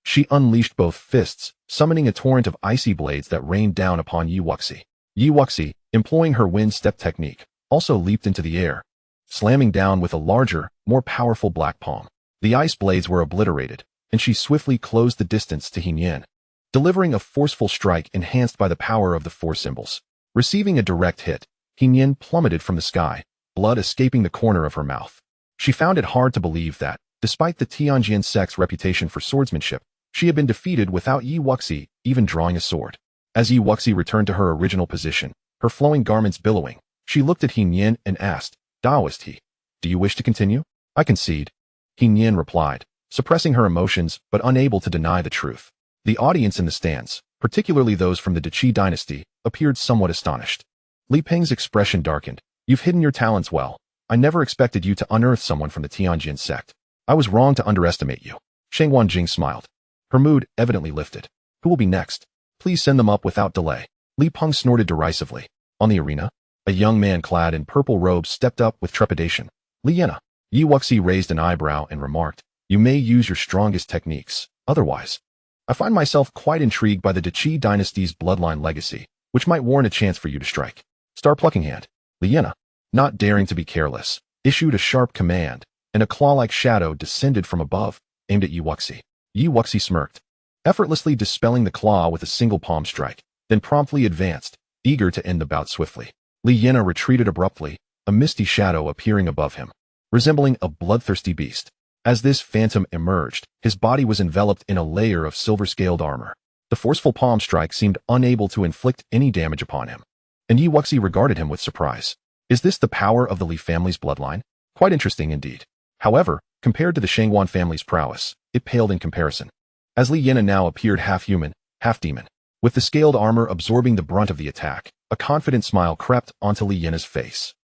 She unleashed both fists, summoning a torrent of icy blades that rained down upon Wuxi. Wuxi, employing her wind step technique, also leaped into the air, slamming down with a larger, more powerful black palm. The ice blades were obliterated, and she swiftly closed the distance to Yin, delivering a forceful strike enhanced by the power of the four symbols. Receiving a direct hit, Yin plummeted from the sky, blood escaping the corner of her mouth. She found it hard to believe that, despite the Tianjin sect's reputation for swordsmanship, she had been defeated without Wuxi even drawing a sword. As Wuxi returned to her original position, her flowing garments billowing, she looked at Yin and asked, "Taoist he, do you wish to continue?" "I concede," Yin replied, suppressing her emotions but unable to deny the truth. The audience in the stands, particularly those from the Qi dynasty, appeared somewhat astonished. Li Peng's expression darkened. "You've hidden your talents well. I never expected you to unearth someone from the Tianjin sect. I was wrong to underestimate you." Jing smiled. Her mood evidently lifted. "Who will be next? Please send them up without delay." Li Peng snorted derisively. On the arena, a young man clad in purple robes stepped up with trepidation. "Liena." Wuxi raised an eyebrow and remarked, "You may use your strongest techniques. Otherwise, I find myself quite intrigued by the Qi dynasty's bloodline legacy, which might warrant a chance for you to strike." Star plucking hand. Liena, not daring to be careless, issued a sharp command, and a claw-like shadow descended from above, aimed at Wuxi. Wuxi smirked, effortlessly dispelling the claw with a single palm strike, then promptly advanced, eager to end the bout swiftly. Liena retreated abruptly, a misty shadow appearing above him, resembling a bloodthirsty beast. As this phantom emerged, his body was enveloped in a layer of silver-scaled armor. The forceful palm strike seemed unable to inflict any damage upon him, and Wuxi regarded him with surprise. Is this the power of the Li family's bloodline? Quite interesting indeed. However, compared to the Shangwan family's prowess, it paled in comparison. As Liena now appeared half-human, half-demon, with the scaled armor absorbing the brunt of the attack, a confident smile crept onto Liena's face.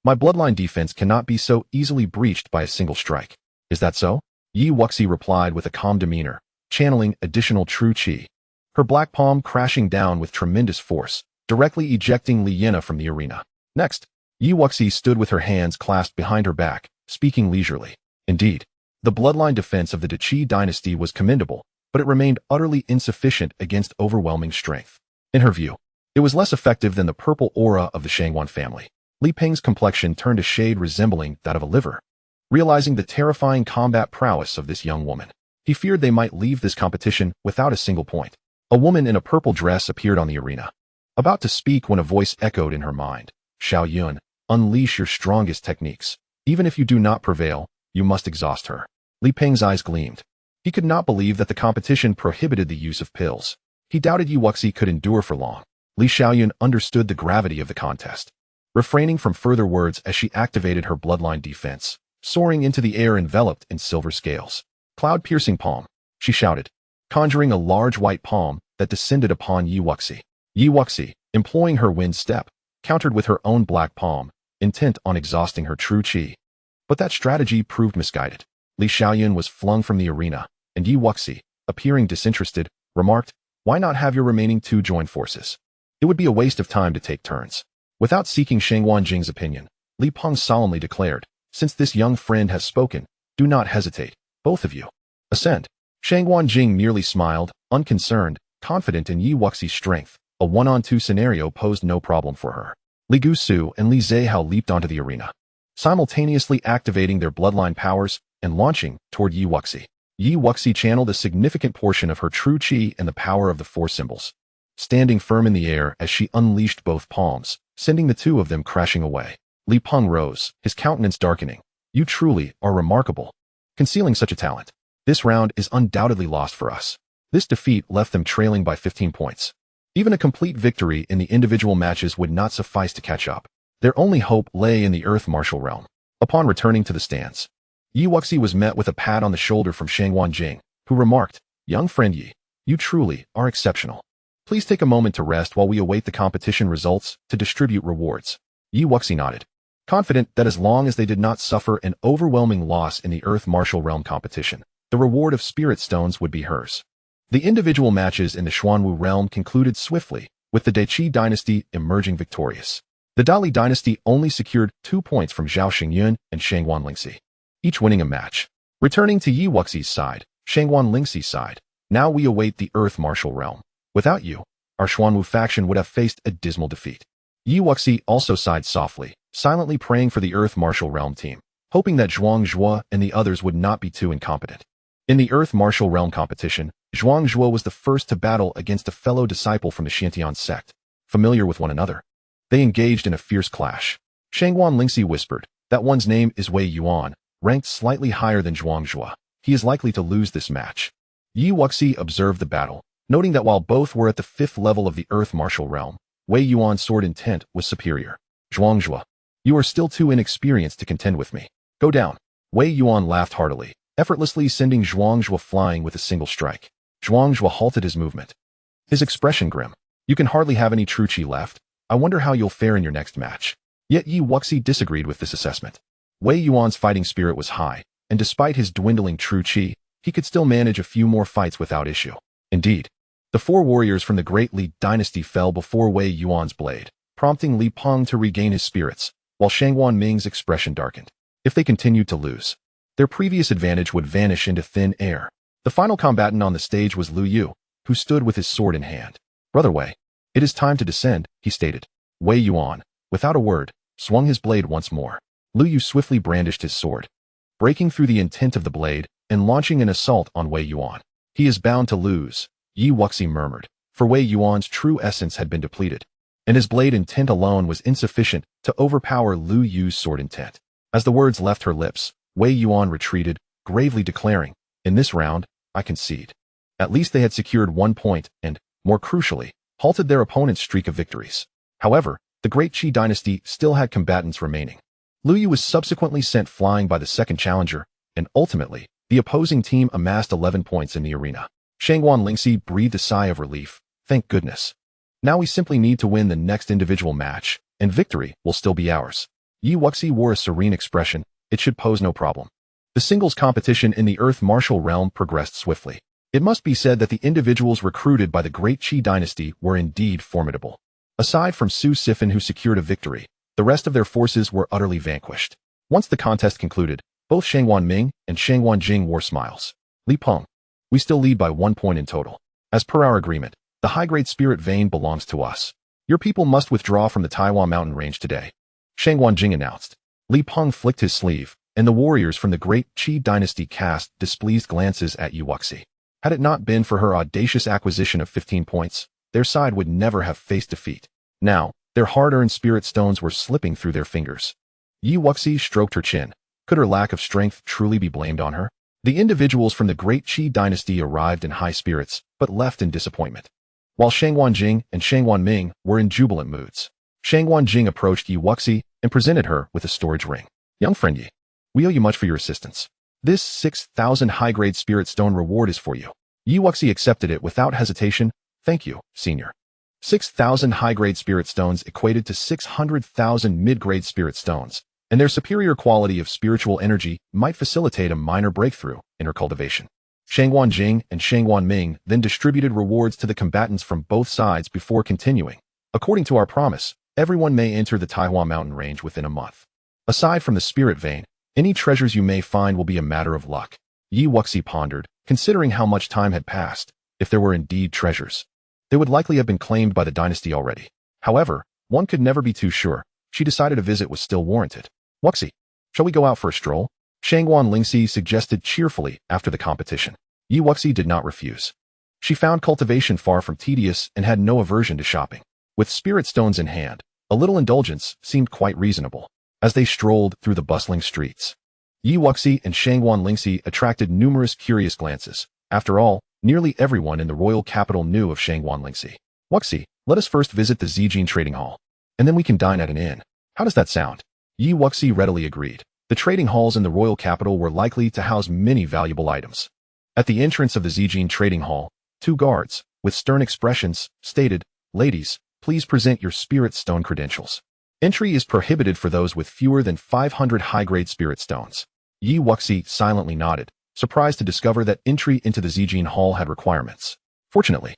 "My bloodline defense cannot be so easily breached by a single strike. Is that so?" Wuxi replied with a calm demeanor, channeling additional true qi. Her black palm crashing down with tremendous force, directly ejecting Liena from the arena. Next, Wuxi stood with her hands clasped behind her back, speaking leisurely. Indeed, the bloodline defense of the Qi dynasty was commendable, but it remained utterly insufficient against overwhelming strength. In her view, it was less effective than the purple aura of the Shangwan family. Li Peng's complexion turned a shade resembling that of a liver. Realizing the terrifying combat prowess of this young woman, he feared they might leave this competition without a single point. A woman in a purple dress appeared on the arena, about to speak when a voice echoed in her mind. "Xiao Yun, unleash your strongest techniques. Even if you do not prevail, you must exhaust her." Li Peng's eyes gleamed. He could not believe that the competition prohibited the use of pills. He doubted Wuxi could endure for long. Li Xiaoyun understood the gravity of the contest, refraining from further words as she activated her bloodline defense, soaring into the air enveloped in silver scales. "Cloud-piercing palm," she shouted, conjuring a large white palm that descended upon Wuxi. Wuxi, employing her wind step, countered with her own black palm, intent on exhausting her true qi. But that strategy proved misguided. Li Xiaoyun was flung from the arena, and Wuxi, appearing disinterested, remarked, "Why not have your remaining two join forces? It would be a waste of time to take turns." Without seeking Shangwan Jing's opinion, Li Peng solemnly declared, "Since this young friend has spoken, do not hesitate, both of you. Ascend." Shangwan Jing merely smiled, unconcerned, confident in Wuxi's strength. A one-on-two scenario posed no problem for her. Li Gusu and Li Zihao leaped onto the arena, simultaneously activating their bloodline powers and launching toward Wuxi. Wuxi channeled a significant portion of her true qi and the power of the four symbols, standing firm in the air as she unleashed both palms, sending the two of them crashing away. Li Peng rose, his countenance darkening. "You truly are remarkable, concealing such a talent. This round is undoubtedly lost for us." This defeat left them trailing by 15 points. Even a complete victory in the individual matches would not suffice to catch up. Their only hope lay in the earth martial realm. Upon returning to the stands, Wuxi was met with a pat on the shoulder from Shangwan Jing, who remarked, "Young friend Yi, you truly are exceptional. Please take a moment to rest while we await the competition results to distribute rewards." Wuxi nodded, confident that as long as they did not suffer an overwhelming loss in the earth martial realm competition, the reward of spirit stones would be hers. The individual matches in the Xuanwu realm concluded swiftly, with the Qi dynasty emerging victorious. The Dali dynasty only secured 2 points from Zhao Xingyun and Shangwan Lingxi, each winning a match. Returning to Wuxi's side, Shangwan Lingxi's side, Now we await the Earth Martial Realm. Without you, our Xuanwu faction would have faced a dismal defeat. Yi Wuxi also sighed softly, silently praying for the Earth Martial Realm team, hoping that Zhuang Zhuo and the others would not be too incompetent. In the Earth Martial Realm competition, Zhuang Zhuo was the first to battle against a fellow disciple from the Xiantian sect. Familiar with one another, they engaged in a fierce clash. Shangguan Lingxi whispered, "That one's name is Wei Yuan, ranked slightly higher than Zhuang Zhuo. He is likely to lose this match." Yi Wuxi observed the battle, noting that while both were at the 5th level of the Earth Martial Realm, Wei Yuan's sword intent was superior. "Zhuang Zhuo, you are still too inexperienced to contend with me. Go down." Wei Yuan laughed heartily, effortlessly sending Zhuang Zhuo flying with a single strike. Zhuang Zhuo halted his movement, his expression grim. "You can hardly have any true chi left. I wonder how you'll fare in your next match." Yet Yi Wuxi disagreed with this assessment. Wei Yuan's fighting spirit was high, and despite his dwindling true chi, he could still manage a few more fights without issue. Indeed, the 4 warriors from the Great Li dynasty fell before Wei Yuan's blade, prompting Li Peng to regain his spirits, while Shangguan Ming's expression darkened. If they continued to lose, their previous advantage would vanish into thin air. The final combatant on the stage was Lu Yu, who stood with his sword in hand. "Brother Wei, it is time to descend," he stated. Wei Yuan, without a word, swung his blade once more. Lu Yu swiftly brandished his sword, breaking through the intent of the blade and launching an assault on Wei Yuan. "He is bound to lose," Yi Wuxi murmured, for Wei Yuan's true essence had been depleted, and his blade intent alone was insufficient to overpower Lu Yu's sword intent. As the words left her lips, Wei Yuan retreated, gravely declaring, "In this round, I concede." At least they had secured 1 point and, more crucially, halted their opponent's streak of victories. However, the Great Qi dynasty still had combatants remaining. Lu Yu was subsequently sent flying by the second challenger, and ultimately, the opposing team amassed 11 points in the arena. Shangguan Lingxi breathed a sigh of relief. Thank goodness. Now we simply need to win the next individual match, and victory will still be ours. Yi Wuxi wore a serene expression. It should pose no problem. The singles competition in the Earth Martial Realm progressed swiftly. It must be said that the individuals recruited by the Great Qi dynasty were indeed formidable. Aside from Su Sifan, who secured a victory, the rest of their forces were utterly vanquished. Once the contest concluded, both Shangguan Ming and Shangguan Jing wore smiles. "Li Peng, we still lead by 1 point in total. As per our agreement, the high-grade spirit vein belongs to us. Your people must withdraw from the Taiwan mountain range today," Shangguan Jing announced. Li Peng flicked his sleeve, and the warriors from the Great Qi dynasty cast displeased glances at Yi Wuxi. Had it not been for her audacious acquisition of 15 points, their side would never have faced defeat. Now, their hard-earned spirit stones were slipping through their fingers. Yi Wuxi stroked her chin. Could her lack of strength truly be blamed on her? The individuals from the Great Qi dynasty arrived in high spirits, but left in disappointment, while Shangguan Jing and Shangguan Ming were in jubilant moods. Shangguan Jing approached Yi Wuxi and presented her with a storage ring. "Young friend Yi, we owe you much for your assistance. This 6,000 high-grade spirit stone reward is for you." Yi Wuxi accepted it without hesitation. "Thank you, senior." 6,000 high-grade spirit stones equated to 600,000 mid-grade spirit stones, and their superior quality of spiritual energy might facilitate a minor breakthrough in her cultivation. Shangguan Jing and Shangguan Ming then distributed rewards to the combatants from both sides before continuing. "According to our promise, everyone may enter the Taiwan mountain range within a month. Aside from the spirit vein, any treasures you may find will be a matter of luck." Yi Wuxi pondered, considering how much time had passed. If there were indeed treasures, they would likely have been claimed by the dynasty already. However, one could never be too sure. She decided a visit was still warranted. "Wuxi, shall we go out for a stroll?" Shangguan Lingxi suggested cheerfully after the competition. Yi Wuxi did not refuse. She found cultivation far from tedious and had no aversion to shopping. With spirit stones in hand, a little indulgence seemed quite reasonable. As they strolled through the bustling streets, Yi Wuxi and Shangguan Lingxi attracted numerous curious glances. After all, nearly everyone in the royal capital knew of Shangguan Lingxi. "Wuxi, let us first visit the Zijin trading hall, and then we can dine at an inn. How does that sound?" Yi Wuxi readily agreed. The trading halls in the royal capital were likely to house many valuable items. At the entrance of the Zijin trading hall, 2 guards, with stern expressions, stated, "Ladies, please present your spirit stone credentials. Entry is prohibited for those with fewer than 500 high-grade spirit stones." Yi Wuxi silently nodded, surprised to discover that entry into the Zijin hall had requirements. Fortunately,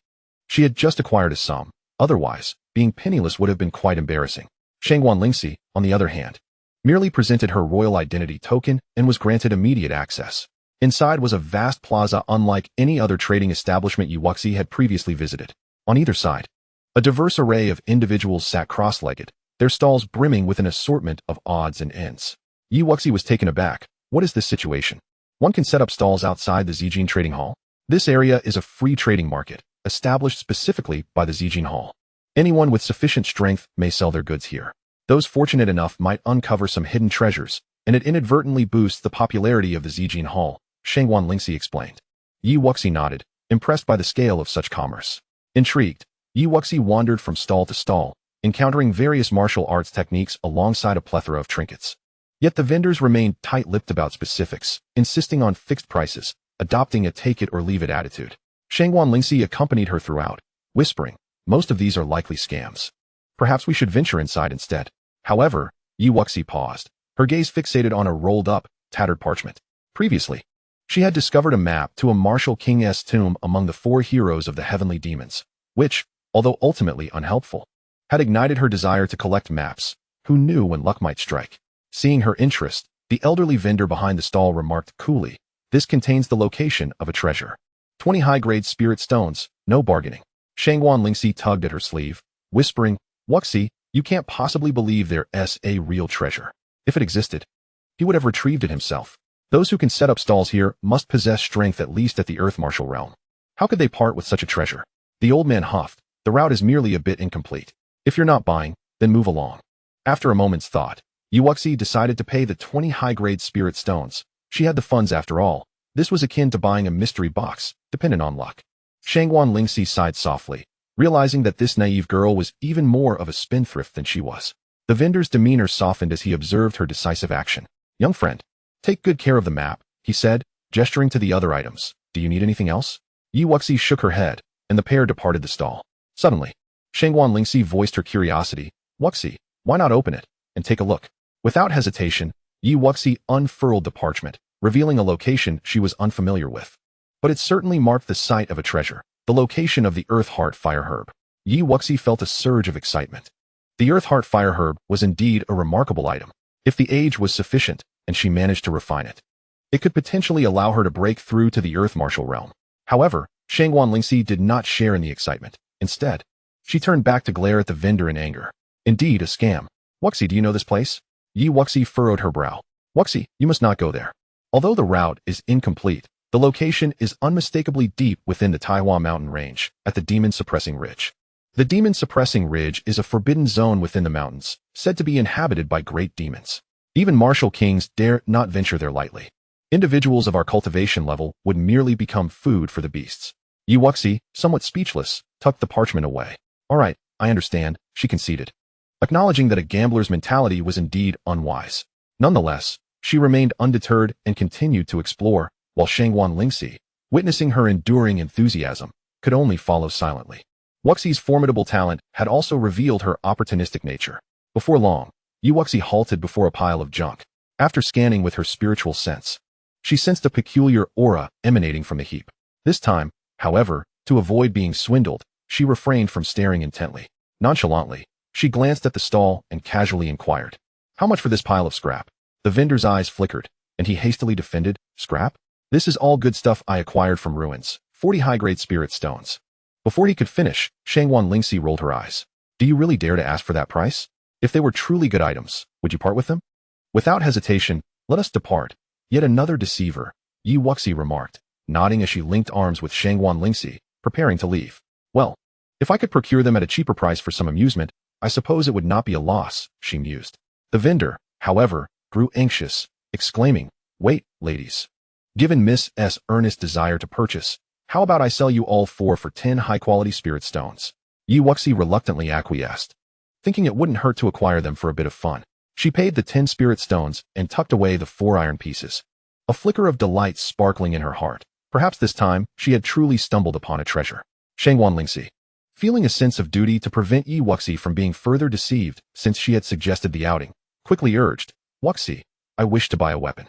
she had just acquired a sum. Otherwise, being penniless would have been quite embarrassing. Shangguan Lingxi, on the other hand, merely presented her royal identity token and was granted immediate access. Inside was a vast plaza unlike any other trading establishment Wuxi had previously visited. On either side, a diverse array of individuals sat cross-legged, their stalls brimming with an assortment of odds and ends. Wuxi was taken aback. What is this situation? One can set up stalls outside the Zijin Trading Hall? This area is a free trading market, established specifically by the Zijin Hall. Anyone with sufficient strength may sell their goods here. Those fortunate enough might uncover some hidden treasures, and it inadvertently boosts the popularity of the Zijin Hall, Shangwan Lingxi explained. Wuxi nodded, impressed by the scale of such commerce. Intrigued, Wuxi wandered from stall to stall, encountering various martial arts techniques alongside a plethora of trinkets. Yet the vendors remained tight-lipped about specifics, insisting on fixed prices, adopting a take-it-or-leave-it attitude. Shangwan Lingxi accompanied her throughout, whispering, most of these are likely scams. Perhaps we should venture inside instead. However, Wuxi paused, her gaze fixated on a rolled-up, tattered parchment. Previously, she had discovered a map to a martial king's tomb among the 4 heroes of the heavenly demons, which, although ultimately unhelpful, had ignited her desire to collect maps. Who knew when luck might strike? Seeing her interest, the elderly vendor behind the stall remarked coolly, this contains the location of a treasure. 20 high-grade spirit stones, no bargaining. Shangwan Lingxi tugged at her sleeve, whispering, Wuxi, you can't possibly believe there's a real treasure. If it existed, he would have retrieved it himself. Those who can set up stalls here must possess strength at least at the earth martial realm. How could they part with such a treasure? The old man huffed, the route is merely a bit incomplete. If you're not buying, then move along. After a moment's thought, Wuxi decided to pay the 20 high-grade spirit stones. She had the funds after all. This was akin to buying a mystery box, dependent on luck. Shangwan Lingxi sighed softly, realizing that this naive girl was even more of a spendthrift than she was. The vendor's demeanor softened as he observed her decisive action. Young friend, take good care of the map, he said, gesturing to the other items. Do you need anything else? Wuxi shook her head, and the pair departed the stall. Suddenly, Shangwan Lingxi voiced her curiosity. Wuxi, why not open it and take a look? Without hesitation, Wuxi unfurled the parchment, revealing a location she was unfamiliar with. But it certainly marked the site of a treasure, the location of the Earth Heart Fire Herb. Wuxi felt a surge of excitement. The Earth Heart Fire Herb was indeed a remarkable item. If the age was sufficient, and she managed to refine it, it could potentially allow her to break through to the Earth Martial realm. However, Shangwan Lingxi did not share in the excitement. Instead, she turned back to glare at the vendor in anger. Indeed, a scam. Wuxi, do you know this place? Wuxi furrowed her brow. Wuxi, you must not go there. Although the route is incomplete, the location is unmistakably deep within the Taiwan mountain range, at the demon-suppressing ridge. The demon-suppressing ridge is a forbidden zone within the mountains, said to be inhabited by great demons. Even martial kings dare not venture there lightly. Individuals of our cultivation level would merely become food for the beasts. Wuxi, somewhat speechless, tucked the parchment away. All right, I understand, she conceded, acknowledging that a gambler's mentality was indeed unwise. Nonetheless, she remained undeterred and continued to explore, while Shangwan Lingxi, witnessing her enduring enthusiasm, could only follow silently. Wuxi's formidable talent had also revealed her opportunistic nature. Before long, Wuxi halted before a pile of junk. After scanning with her spiritual sense, she sensed a peculiar aura emanating from the heap. This time, however, to avoid being swindled, she refrained from staring intently. Nonchalantly, she glanced at the stall and casually inquired, how much for this pile of scrap? The vendor's eyes flickered, and he hastily defended, scrap? This is all good stuff I acquired from ruins, 40 high-grade spirit stones. Before he could finish, Shangwan Lingxi rolled her eyes. Do you really dare to ask for that price? If they were truly good items, would you part with them? Without hesitation, let us depart. Yet another deceiver, Wuxi remarked, nodding as she linked arms with Shangwan Lingxi, preparing to leave. Well, if I could procure them at a cheaper price for some amusement, I suppose it would not be a loss, she mused. The vendor, however, grew anxious, exclaiming, wait, ladies. Given Miss S' earnest desire to purchase, how about I sell you all 4 for 10 high-quality spirit stones? Wuxi reluctantly acquiesced, thinking it wouldn't hurt to acquire them for a bit of fun. She paid the 10 spirit stones and tucked away the 4 iron pieces, a flicker of delight sparkling in her heart. Perhaps this time, she had truly stumbled upon a treasure. Shangwan Lingxi, feeling a sense of duty to prevent Wuxi from being further deceived since she had suggested the outing, quickly urged, Wuxi, I wish to buy a weapon.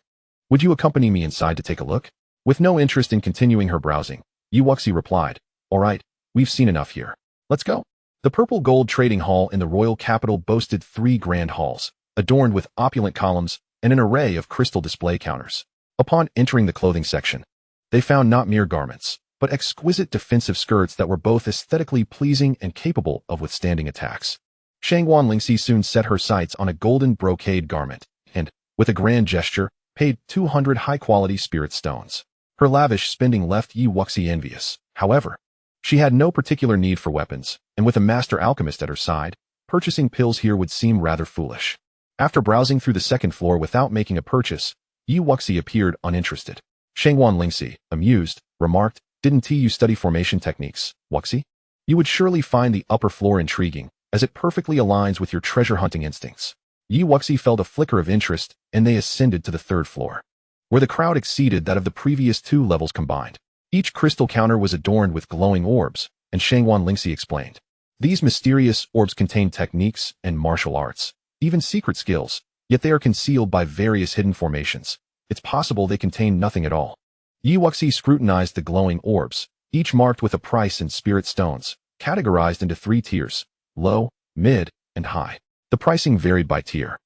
Would you accompany me inside to take a look? With no interest in continuing her browsing, Wuxi replied, all right, we've seen enough here. Let's go. The purple gold trading hall in the royal capital boasted 3 grand halls, adorned with opulent columns and an array of crystal display counters. Upon entering the clothing section, they found not mere garments, but exquisite defensive skirts that were both aesthetically pleasing and capable of withstanding attacks. Shangguan Lingxi soon set her sights on a golden brocade garment, and, with a grand gesture, paid 200 high-quality spirit stones. Her lavish spending left Yi Wuxi envious. However, she had no particular need for weapons, and with a master alchemist at her side, purchasing pills here would seem rather foolish. After browsing through the second floor without making a purchase, Yi Wuxi appeared uninterested. Shangguan Lingxi, amused, remarked, "Didn't you study formation techniques, Wuxi? You would surely find the upper floor intriguing, as it perfectly aligns with your treasure-hunting instincts." Yi Wuxi felt a flicker of interest, and they ascended to the third floor, where the crowd exceeded that of the previous 2 levels combined. Each crystal counter was adorned with glowing orbs, and Shangguan Lingxi explained. These mysterious orbs contain techniques and martial arts, even secret skills, yet they are concealed by various hidden formations. It's possible they contain nothing at all. Yi Wuxi scrutinized the glowing orbs, each marked with a price in spirit stones, categorized into 3 tiers, low, mid, and high. The pricing varied by tier,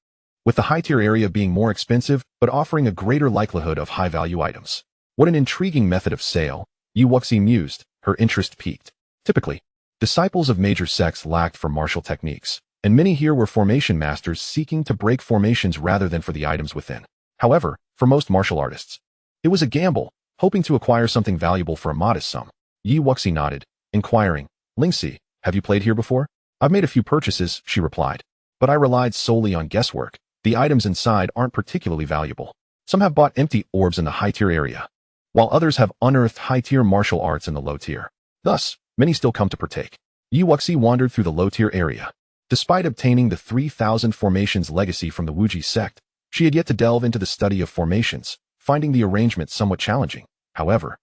with the high-tier area being more expensive but offering a greater likelihood of high-value items. What an intriguing method of sale, Yi Wuxi mused, her interest piqued. Typically, disciples of major sects lacked for martial techniques, and many here were formation masters seeking to break formations rather than for the items within. However, for most martial artists, it was a gamble, hoping to acquire something valuable for a modest sum. Yi Wuxi nodded, inquiring, "Lingxi, have you played here before?" "I've made a few purchases," she replied, "but I relied solely on guesswork. The items inside aren't particularly valuable. Some have bought empty orbs in the high-tier area, while others have unearthed high-tier martial arts in the low tier. Thus, many still come to partake." Yi Wuxi wandered through the low-tier area. Despite obtaining the 3,000 formations legacy from the Wuxi sect, she had yet to delve into the study of formations, finding the arrangement somewhat challenging. However,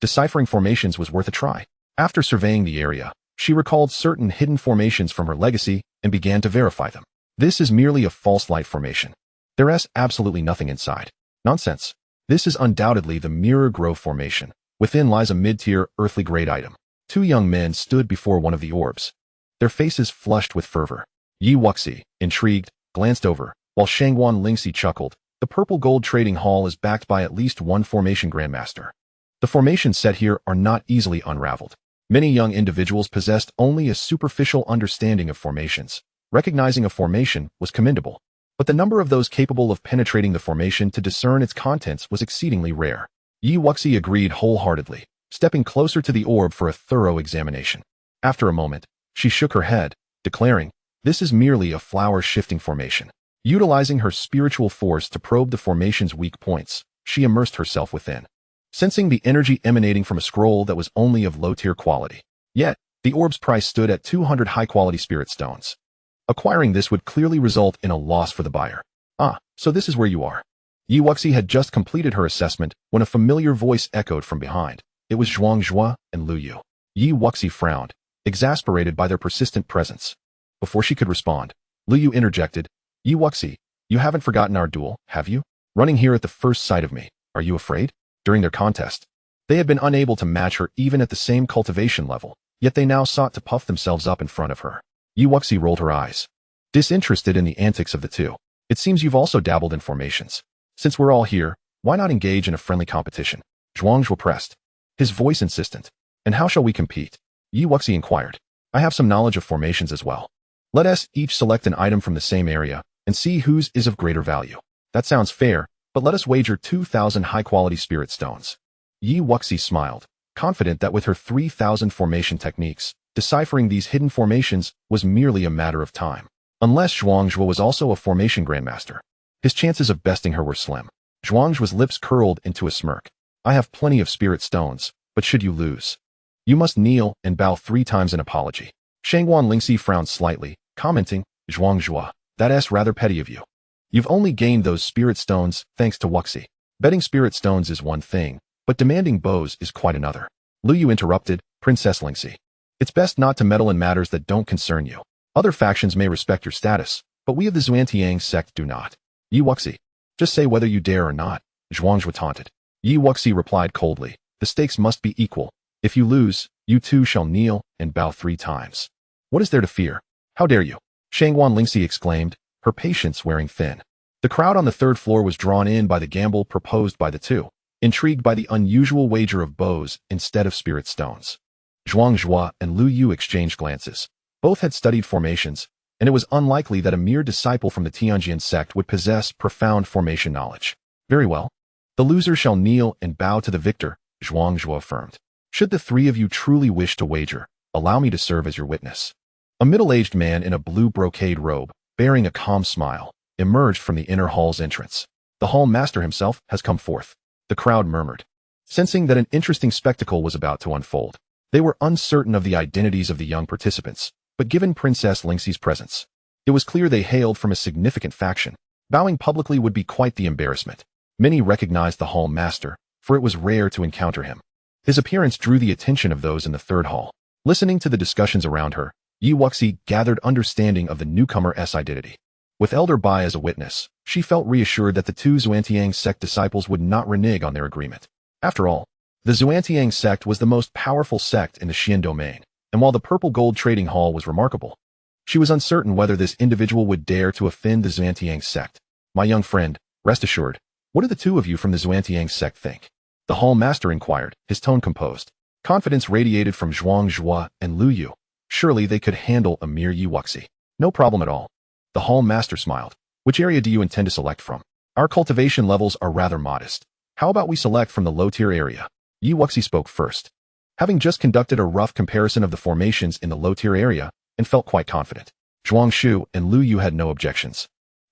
deciphering formations was worth a try. After surveying the area, she recalled certain hidden formations from her legacy and began to verify them. This is merely a false light formation. There's absolutely nothing inside. Nonsense. This is undoubtedly the Mirror Grove formation. Within lies a mid-tier, earthly-grade item. 2 young men stood before one of the orbs, their faces flushed with fervor. Yi Wuxi, intrigued, glanced over, while Shangguan Lingxi chuckled. The purple gold trading hall is backed by at least 1 formation grandmaster. The formations set here are not easily unraveled. Many young individuals possessed only a superficial understanding of formations. Recognizing a formation was commendable, but the number of those capable of penetrating the formation to discern its contents was exceedingly rare. Yi Wuxi agreed wholeheartedly, stepping closer to the orb for a thorough examination. After a moment, she shook her head, declaring, "This is merely a flower-shifting formation." Utilizing her spiritual force to probe the formation's weak points, she immersed herself within, sensing the energy emanating from a scroll that was only of low-tier quality. Yet, the orb's price stood at 200 high-quality spirit stones. Acquiring this would clearly result in a loss for the buyer. "Ah, so this is where you are." Yi Wuxi had just completed her assessment when a familiar voice echoed from behind. It was Zhong Xiang and Lu Yu. Yi Wuxi frowned, exasperated by their persistent presence. Before she could respond, Lu Yu interjected, "Yi Wuxi, you haven't forgotten our duel, have you? Running here at the first sight of me, are you afraid?" During their contest, they had been unable to match her even at the same cultivation level, yet they now sought to puff themselves up in front of her. Yi Wuxi rolled her eyes, disinterested in the antics of the two. "It seems you've also dabbled in formations. Since we're all here, why not engage in a friendly competition?" Zhuang Zhuo pressed, his voice insistent. "And how shall we compete?" Yi Wuxi inquired. "I have some knowledge of formations as well. Let us each select an item from the same area and see whose is of greater value." "That sounds fair, but let us wager 2,000 high-quality spirit stones." Yi Wuxi smiled, confident that with her 3,000 formation techniques, deciphering these hidden formations was merely a matter of time. Unless Zhuang Zhuo was also a formation grandmaster, his chances of besting her were slim. Zhuang Zhuo's lips curled into a smirk. "I have plenty of spirit stones, but should you lose, you must kneel and bow 3 times in apology." Shangguan Lingxi frowned slightly, commenting, "Zhuang Zhuo, that's rather petty of you. You've only gained those spirit stones thanks to Wuxi. Betting spirit stones is one thing, but demanding bows is quite another." Lu Yu interrupted, "Princess Lingxi, it's best not to meddle in matters that don't concern you. Other factions may respect your status, but we of the Xuantiang sect do not." "Yi Wuxi, just say whether you dare or not," Zhuang Zhuo taunted. Yi Wuxi replied coldly, "The stakes must be equal. If you lose, you too shall kneel and bow 3 times. What is there to fear? How dare you?" Shangguan Lingxi exclaimed, her patience wearing thin. The crowd on the third floor was drawn in by the gamble proposed by the two, intrigued by the unusual wager of bows instead of spirit stones. Zhuang Zhua and Lu Yu exchanged glances. Both had studied formations, and it was unlikely that a mere disciple from the Tianjian sect would possess profound formation knowledge. Very well. The loser shall kneel and bow to the victor, Zhuang Zhua affirmed. Should the three of you truly wish to wager, allow me to serve as your witness. A middle-aged man in a blue brocade robe, bearing a calm smile, emerged from the inner hall's entrance. The hall master himself has come forth. The crowd murmured, sensing that an interesting spectacle was about to unfold. They were uncertain of the identities of the young participants, but given Princess Lingxi's presence, it was clear they hailed from a significant faction. Bowing publicly would be quite the embarrassment. Many recognized the hall master, for it was rare to encounter him. His appearance drew the attention of those in the third hall. Listening to the discussions around her, Wuxi gathered understanding of the newcomer's identity. With Elder Bai as a witness, she felt reassured that the two Xuantiang sect disciples would not renege on their agreement. After all, the Xuantiang sect was the most powerful sect in the Xian domain, and while the purple gold trading hall was remarkable, she was uncertain whether this individual would dare to offend the Xuantiang sect. My young friend, rest assured, what do the two of you from the Xuantiang sect think? The hall master inquired, his tone composed. Confidence radiated from Zhuang Zhua and Lu Yu. Surely they could handle a mere Wuxi. No problem at all. The hall master smiled. Which area do you intend to select from? Our cultivation levels are rather modest. How about we select from the low-tier area? Wuxi spoke first. Having just conducted a rough comparison of the formations in the low-tier area and felt quite confident, Zhuang Shu and Lu Yu had no objections.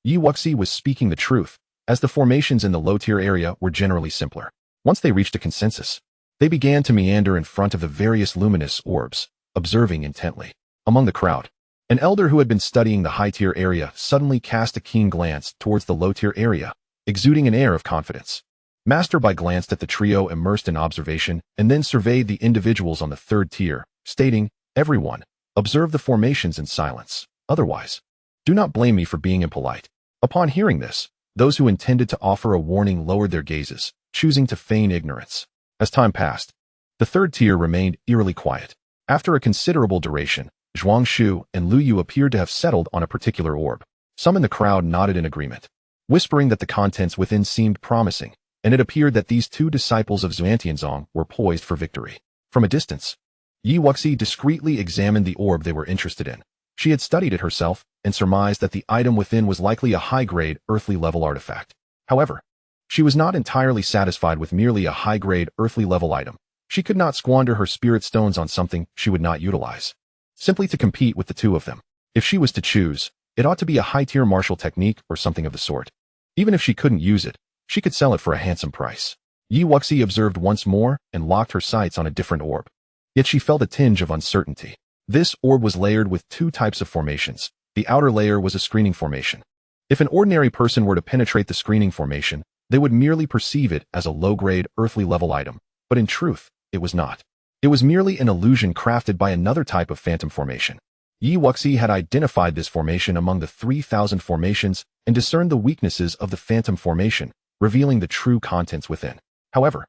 Wuxi was speaking the truth, as the formations in the low-tier area were generally simpler. Once they reached a consensus, they began to meander in front of the various luminous orbs, observing intently. Among the crowd, an elder who had been studying the high-tier area suddenly cast a keen glance towards the low-tier area, exuding an air of confidence. Master Bai glanced at the trio immersed in observation and then surveyed the individuals on the third tier, stating, "Everyone, observe the formations in silence. Otherwise, do not blame me for being impolite." Upon hearing this, those who intended to offer a warning lowered their gazes, choosing to feign ignorance. As time passed, the third tier remained eerily quiet. After a considerable duration, Zhuang Shu and Lu Yu appeared to have settled on a particular orb. Some in the crowd nodded in agreement, whispering that the contents within seemed promising, and it appeared that these two disciples of Xuantianzong were poised for victory. From a distance, Wuxi discreetly examined the orb they were interested in. She had studied it herself and surmised that the item within was likely a high-grade, earthly-level artifact. However, she was not entirely satisfied with merely a high-grade, earthly-level item. She could not squander her spirit stones on something she would not utilize, simply to compete with the two of them. If she was to choose, it ought to be a high-tier martial technique or something of the sort. Even if she couldn't use it, she could sell it for a handsome price. Wuxi observed once more and locked her sights on a different orb. Yet she felt a tinge of uncertainty. This orb was layered with two types of formations. The outer layer was a screening formation. If an ordinary person were to penetrate the screening formation, they would merely perceive it as a low-grade, earthly-level item. But in truth, it was not. It was merely an illusion crafted by another type of phantom formation. Wuxi had identified this formation among the 3,000 formations and discerned the weaknesses of the phantom formation, revealing the true contents within. However,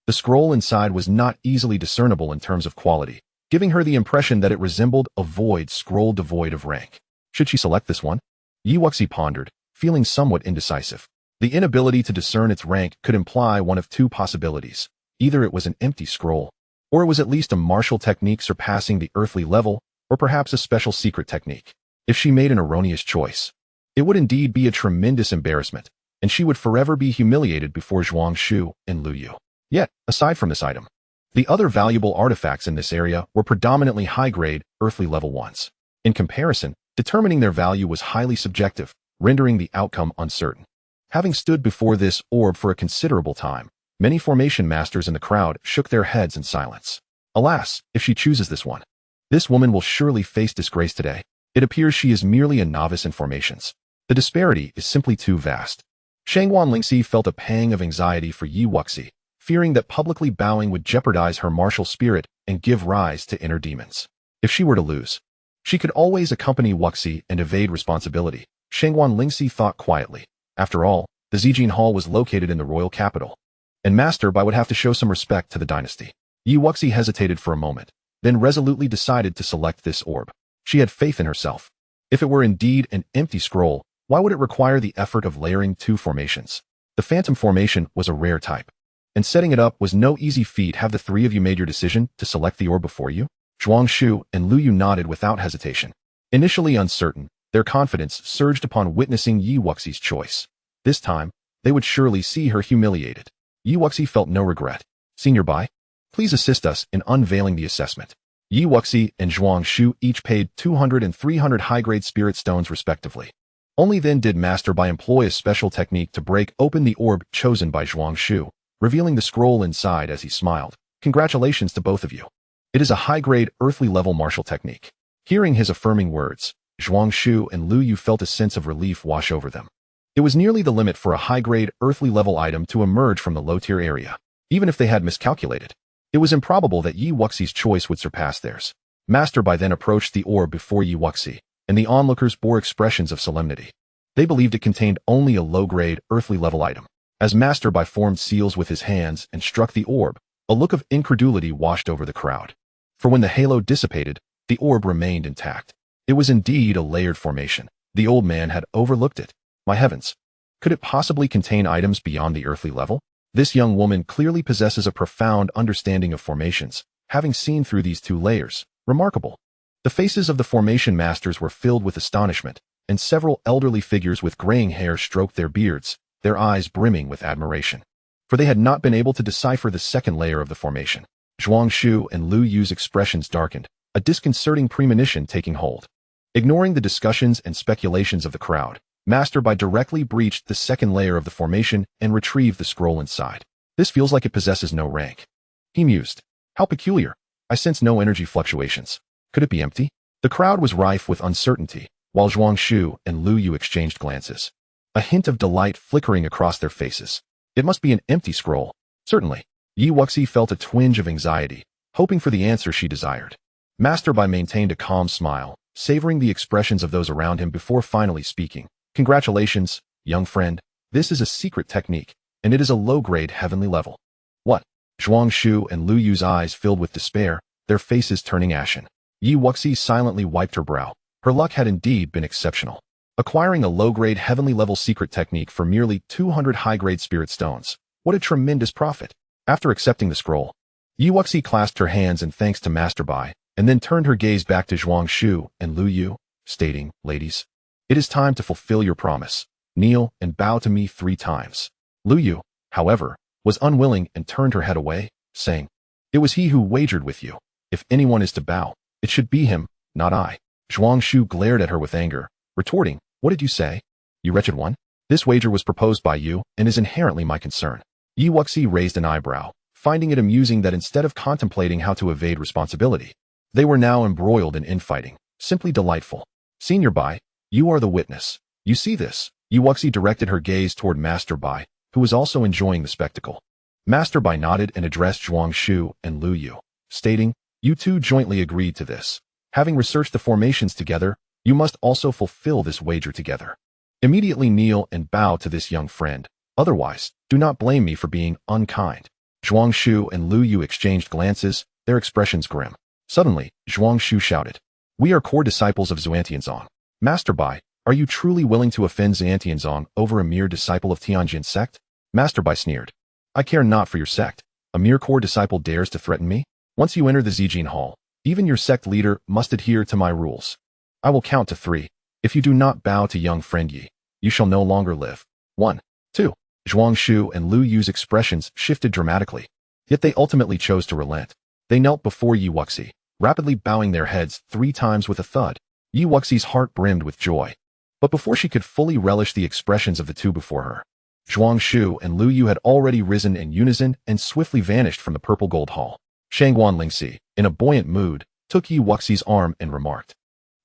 the scroll inside was not easily discernible in terms of quality, giving her the impression that it resembled a void scroll devoid of rank. Should she select this one? Wuxi pondered, feeling somewhat indecisive. The inability to discern its rank could imply one of two possibilities. Either it was an empty scroll, or it was at least a martial technique surpassing the earthly level, or perhaps a special secret technique. If she made an erroneous choice, it would indeed be a tremendous embarrassment, and she would forever be humiliated before Zhuang Shu and Lu Yu. Yet, aside from this item, the other valuable artifacts in this area were predominantly high-grade, earthly-level ones. In comparison, determining their value was highly subjective, rendering the outcome uncertain. Having stood before this orb for a considerable time, many formation masters in the crowd shook their heads in silence. Alas, if she chooses this one, this woman will surely face disgrace today. It appears she is merely a novice in formations. The disparity is simply too vast. Shangwan Lingxi felt a pang of anxiety for Wuxi, fearing that publicly bowing would jeopardize her martial spirit and give rise to inner demons. If she were to lose, she could always accompany Wuxi and evade responsibility. Shangwan Lingxi thought quietly. After all, the Zijin Hall was located in the royal capital, and Master Bai would have to show some respect to the dynasty. Wuxi hesitated for a moment, then resolutely decided to select this orb. She had faith in herself. If it were indeed an empty scroll, Why would it require the effort of layering two formations? The Phantom formation was a rare type, and setting it up was no easy feat. Have the three of you made your decision to select the orb before you? Zhuang Shu and Lu Yu nodded without hesitation. Initially uncertain, their confidence surged upon witnessing Yi Wuxi's choice. This time, they would surely see her humiliated. Yi Wuxi felt no regret. Senior Bai, please assist us in unveiling the assessment. Yi Wuxi and Zhuang Shu each paid 200 and 300 high-grade spirit stones respectively. Only then did Master Bai employ a special technique to break open the orb chosen by Zhuang Shu, revealing the scroll inside as he smiled. Congratulations to both of you. It is a high-grade, earthly-level martial technique. Hearing his affirming words, Zhuang Shu and Lu Yu felt a sense of relief wash over them. It was nearly the limit for a high-grade, earthly-level item to emerge from the low-tier area. Even if they had miscalculated, it was improbable that Yi Wuxi's choice would surpass theirs. Master Bai then approached the orb before Yi Wuxi, and the onlookers bore expressions of solemnity. They believed it contained only a low-grade, earthly-level item. As Master Bai formed seals with his hands and struck the orb, a look of incredulity washed over the crowd. For when the halo dissipated, the orb remained intact. It was indeed a layered formation. The old man had overlooked it. My heavens! Could it possibly contain items beyond the earthly level? This young woman clearly possesses a profound understanding of formations, having seen through these two layers. Remarkable. The faces of the formation masters were filled with astonishment, and several elderly figures with graying hair stroked their beards, their eyes brimming with admiration. For they had not been able to decipher the second layer of the formation. Zhuang Shu and Lu Yu's expressions darkened, a disconcerting premonition taking hold. Ignoring the discussions and speculations of the crowd, Master Bai directly breached the second layer of the formation and retrieved the scroll inside. This feels like it possesses no rank. He mused. How peculiar. I sense no energy fluctuations. Could it be empty? The crowd was rife with uncertainty, while Zhuang Shu and Lu Yu exchanged glances. A hint of delight flickering across their faces. It must be an empty scroll. Certainly. Yi Wuxi felt a twinge of anxiety, hoping for the answer she desired. Master Bai maintained a calm smile, savoring the expressions of those around him before finally speaking. Congratulations, young friend. This is a secret technique, and it is a low-grade heavenly level. What? Zhuang Shu and Lu Yu's eyes filled with despair, their faces turning ashen. Yi Wuxi silently wiped her brow. Her luck had indeed been exceptional. Acquiring a low-grade heavenly-level secret technique for merely 200 high-grade spirit stones. What a tremendous profit. After accepting the scroll, Yi Wuxi clasped her hands in thanks to Master Bai, and then turned her gaze back to Zhuang Shu and Lu Yu, stating, Ladies, it is time to fulfill your promise. Kneel and bow to me 3 times. Lu Yu, however, was unwilling and turned her head away, saying, It was he who wagered with you. If anyone is to bow, it should be him, not I. Zhuang Shu glared at her with anger, retorting, What did you say? You wretched one? This wager was proposed by you and is inherently my concern. Yi Wuxi raised an eyebrow, finding it amusing that instead of contemplating how to evade responsibility, they were now embroiled in infighting. Simply delightful. Senior Bai, you are the witness. You see this? Yi Wuxi directed her gaze toward Master Bai, who was also enjoying the spectacle. Master Bai nodded and addressed Zhuang Shu and Lu Yu, stating, You two jointly agreed to this. Having researched the formations together, you must also fulfill this wager together. Immediately kneel and bow to this young friend. Otherwise, do not blame me for being unkind. Zhuang Shu and Lu Yu exchanged glances, their expressions grim. Suddenly, Zhuang Shu shouted, We are core disciples of Xuantianzong. Master Bai, are you truly willing to offend Xuantianzong over a mere disciple of Tianjin sect? Master Bai sneered. I care not for your sect. A mere core disciple dares to threaten me? Once you enter the Zijin Hall, even your sect leader must adhere to my rules. I will count to 3. If you do not bow to young friend Yi, you shall no longer live. 1, 2. Zhuang Shu and Lu Yu's expressions shifted dramatically, yet they ultimately chose to relent. They knelt before Yi Wuxi, rapidly bowing their heads 3 times with a thud. Yi Wuxi's heart brimmed with joy. But before she could fully relish the expressions of the two before her, Zhuang Shu and Lu Yu had already risen in unison and swiftly vanished from the purple gold hall. Shangguan Lingxi, in a buoyant mood, took Yi Wuxi's arm and remarked,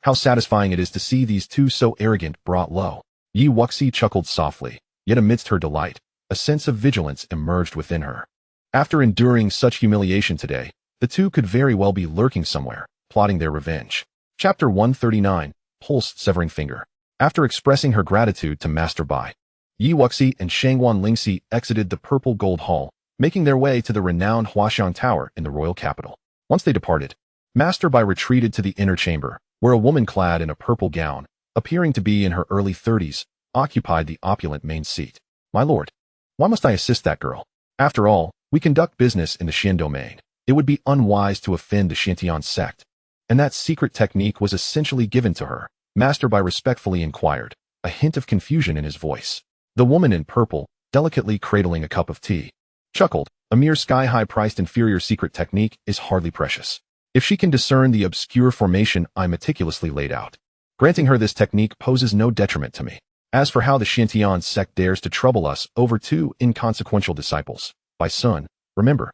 How satisfying it is to see these two so arrogant brought low. Yi Wuxi chuckled softly, yet amidst her delight, a sense of vigilance emerged within her. After enduring such humiliation today, the two could very well be lurking somewhere, plotting their revenge. Chapter 139, Pulse-Severing Finger. After expressing her gratitude to Master Bai, Yi Wuxi and Shangguan Lingxi exited the purple gold hall, making their way to the renowned Huaxiang Tower in the royal capital. Once they departed, Master Bai retreated to the inner chamber, where a woman clad in a purple gown, appearing to be in her early 30s, occupied the opulent main seat. My lord, why must I assist that girl? After all, we conduct business in the Xian domain. It would be unwise to offend the Xiantian sect. And that secret technique was essentially given to her. Master Bai respectfully inquired, a hint of confusion in his voice. The woman in purple, delicately cradling a cup of tea, chuckled. A mere sky-high priced inferior secret technique is hardly precious. If she can discern the obscure formation I meticulously laid out, granting her this technique poses no detriment to me. As for how the Xiantian sect dares to trouble us over two inconsequential disciples, Bai Sun, remember,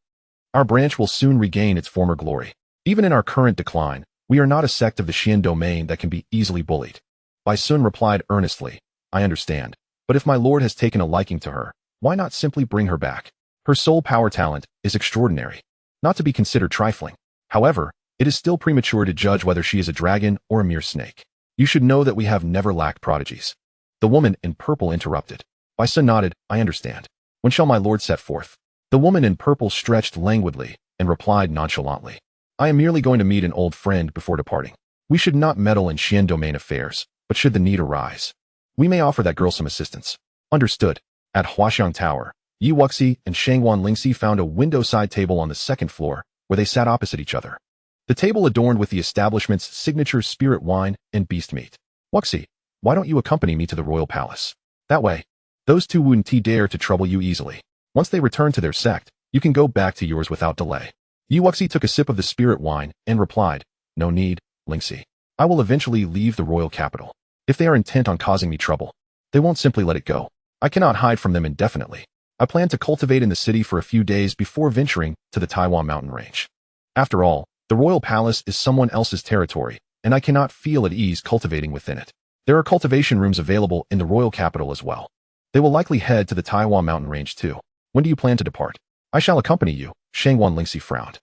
our branch will soon regain its former glory. Even in our current decline, we are not a sect of the Xian domain that can be easily bullied. Bai Sun replied earnestly, I understand, but if my lord has taken a liking to her, why not simply bring her back? Her soul power talent is extraordinary, not to be considered trifling. However, it is still premature to judge whether she is a dragon or a mere snake. You should know that we have never lacked prodigies. The woman in purple interrupted. Bai Sun nodded, I understand. When shall my lord set forth? The woman in purple stretched languidly and replied nonchalantly. I am merely going to meet an old friend before departing. We should not meddle in Xian domain affairs, but should the need arise, we may offer that girl some assistance. Understood. At Huaxiang Tower, Yi Wuxi and Shangwan Lingxi found a window-side table on the second floor, where they sat opposite each other. The table adorned with the establishment's signature spirit wine and beast meat. Wuxi, why don't you accompany me to the royal palace? That way, those two wouldn't dare to trouble you easily. Once they return to their sect, you can go back to yours without delay. Yi Wuxi took a sip of the spirit wine and replied, No need, Lingxi. I will eventually leave the royal capital. If they are intent on causing me trouble, they won't simply let it go. I cannot hide from them indefinitely. I plan to cultivate in the city for a few days before venturing to the Taiwan mountain range. After all, the royal palace is someone else's territory, and I cannot feel at ease cultivating within it. There are cultivation rooms available in the royal capital as well. They will likely head to the Taiwan mountain range too. When do you plan to depart? I shall accompany you, Shangwan Lingxi frowned.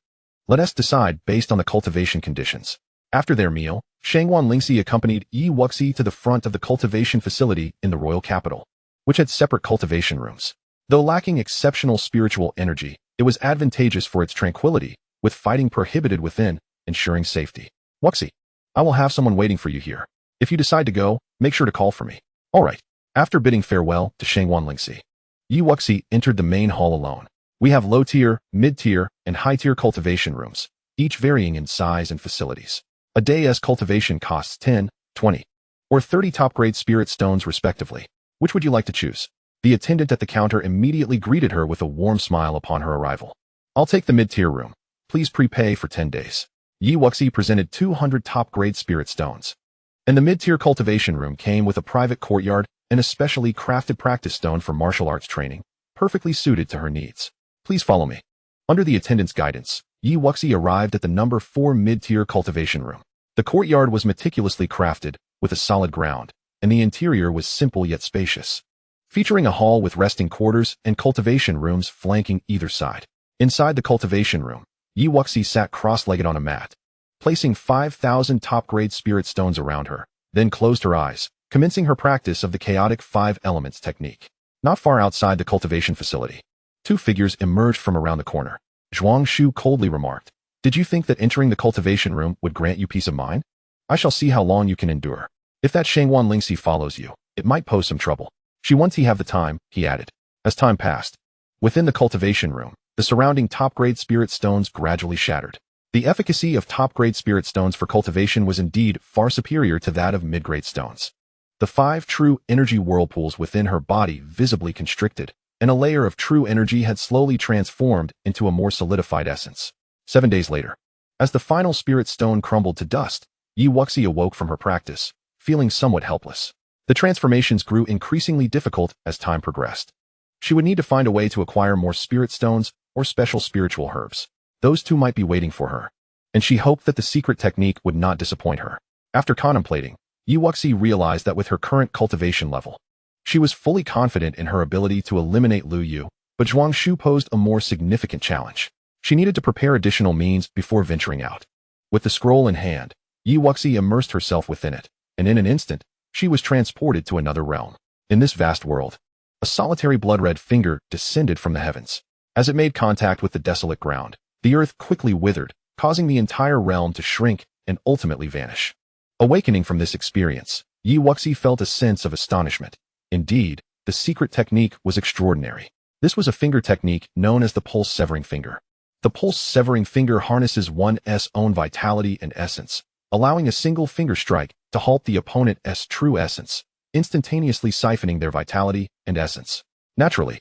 Let us decide based on the cultivation conditions. After their meal, Shangwan Lingxi accompanied Yi Wuxi to the front of the cultivation facility in the royal capital, which had separate cultivation rooms. Though lacking exceptional spiritual energy, it was advantageous for its tranquility, with fighting prohibited within, ensuring safety. Wuxi, I will have someone waiting for you here. If you decide to go, make sure to call for me. All right. After bidding farewell to Shangwan Lingxi, Yi Wuxi entered the main hall alone. We have low-tier, mid-tier, and high-tier cultivation rooms, each varying in size and facilities. A day's cultivation costs 10, 20, or 30 top-grade spirit stones respectively. Which would you like to choose? The attendant at the counter immediately greeted her with a warm smile upon her arrival. I'll take the mid-tier room. Please prepay for 10 days. Yi Wuxi presented 200 top-grade spirit stones. And the mid-tier cultivation room came with a private courtyard and a specially crafted practice stone for martial arts training, perfectly suited to her needs. Please follow me. Under the attendant's guidance, Yi Wuxi arrived at the number 4 mid-tier cultivation room. The courtyard was meticulously crafted, with a solid ground, and the interior was simple yet spacious, featuring a hall with resting quarters and cultivation rooms flanking either side. Inside the cultivation room, Yi Wuxi sat cross-legged on a mat, placing 5,000 top-grade spirit stones around her, then closed her eyes, commencing her practice of the chaotic 5 elements technique. Not far outside the cultivation facility, 2 figures emerged from around the corner. Zhuang Shu coldly remarked, Did you think that entering the cultivation room would grant you peace of mind? I shall see how long you can endure. If that Shangwan Lingxi follows you, it might pose some trouble. Once he have the time, he added. As time passed, within the cultivation room, the surrounding top-grade spirit stones gradually shattered. The efficacy of top-grade spirit stones for cultivation was indeed far superior to that of mid-grade stones. The 5 true energy whirlpools within her body visibly constricted, and a layer of true energy had slowly transformed into a more solidified essence. 7 days later, as the final spirit stone crumbled to dust, Yi Wuxi awoke from her practice, feeling somewhat helpless. The transformations grew increasingly difficult as time progressed. She would need to find a way to acquire more spirit stones or special spiritual herbs. Those two might be waiting for her, and she hoped that the secret technique would not disappoint her. After contemplating, Yi Wuxi realized that with her current cultivation level, she was fully confident in her ability to eliminate Lu Yu, but Zhuang Shu posed a more significant challenge. She needed to prepare additional means before venturing out. With the scroll in hand, Yi Wuxi immersed herself within it, and in an instant, she was transported to another realm. In this vast world, a solitary blood-red finger descended from the heavens. As it made contact with the desolate ground, the earth quickly withered, causing the entire realm to shrink and ultimately vanish. Awakening from this experience, Yi Wuxi felt a sense of astonishment. Indeed, the secret technique was extraordinary. This was a finger technique known as the pulse-severing finger. The pulse-severing finger harnesses one's own vitality and essence, allowing a single finger strike to halt the opponent's true essence, instantaneously siphoning their vitality and essence. Naturally,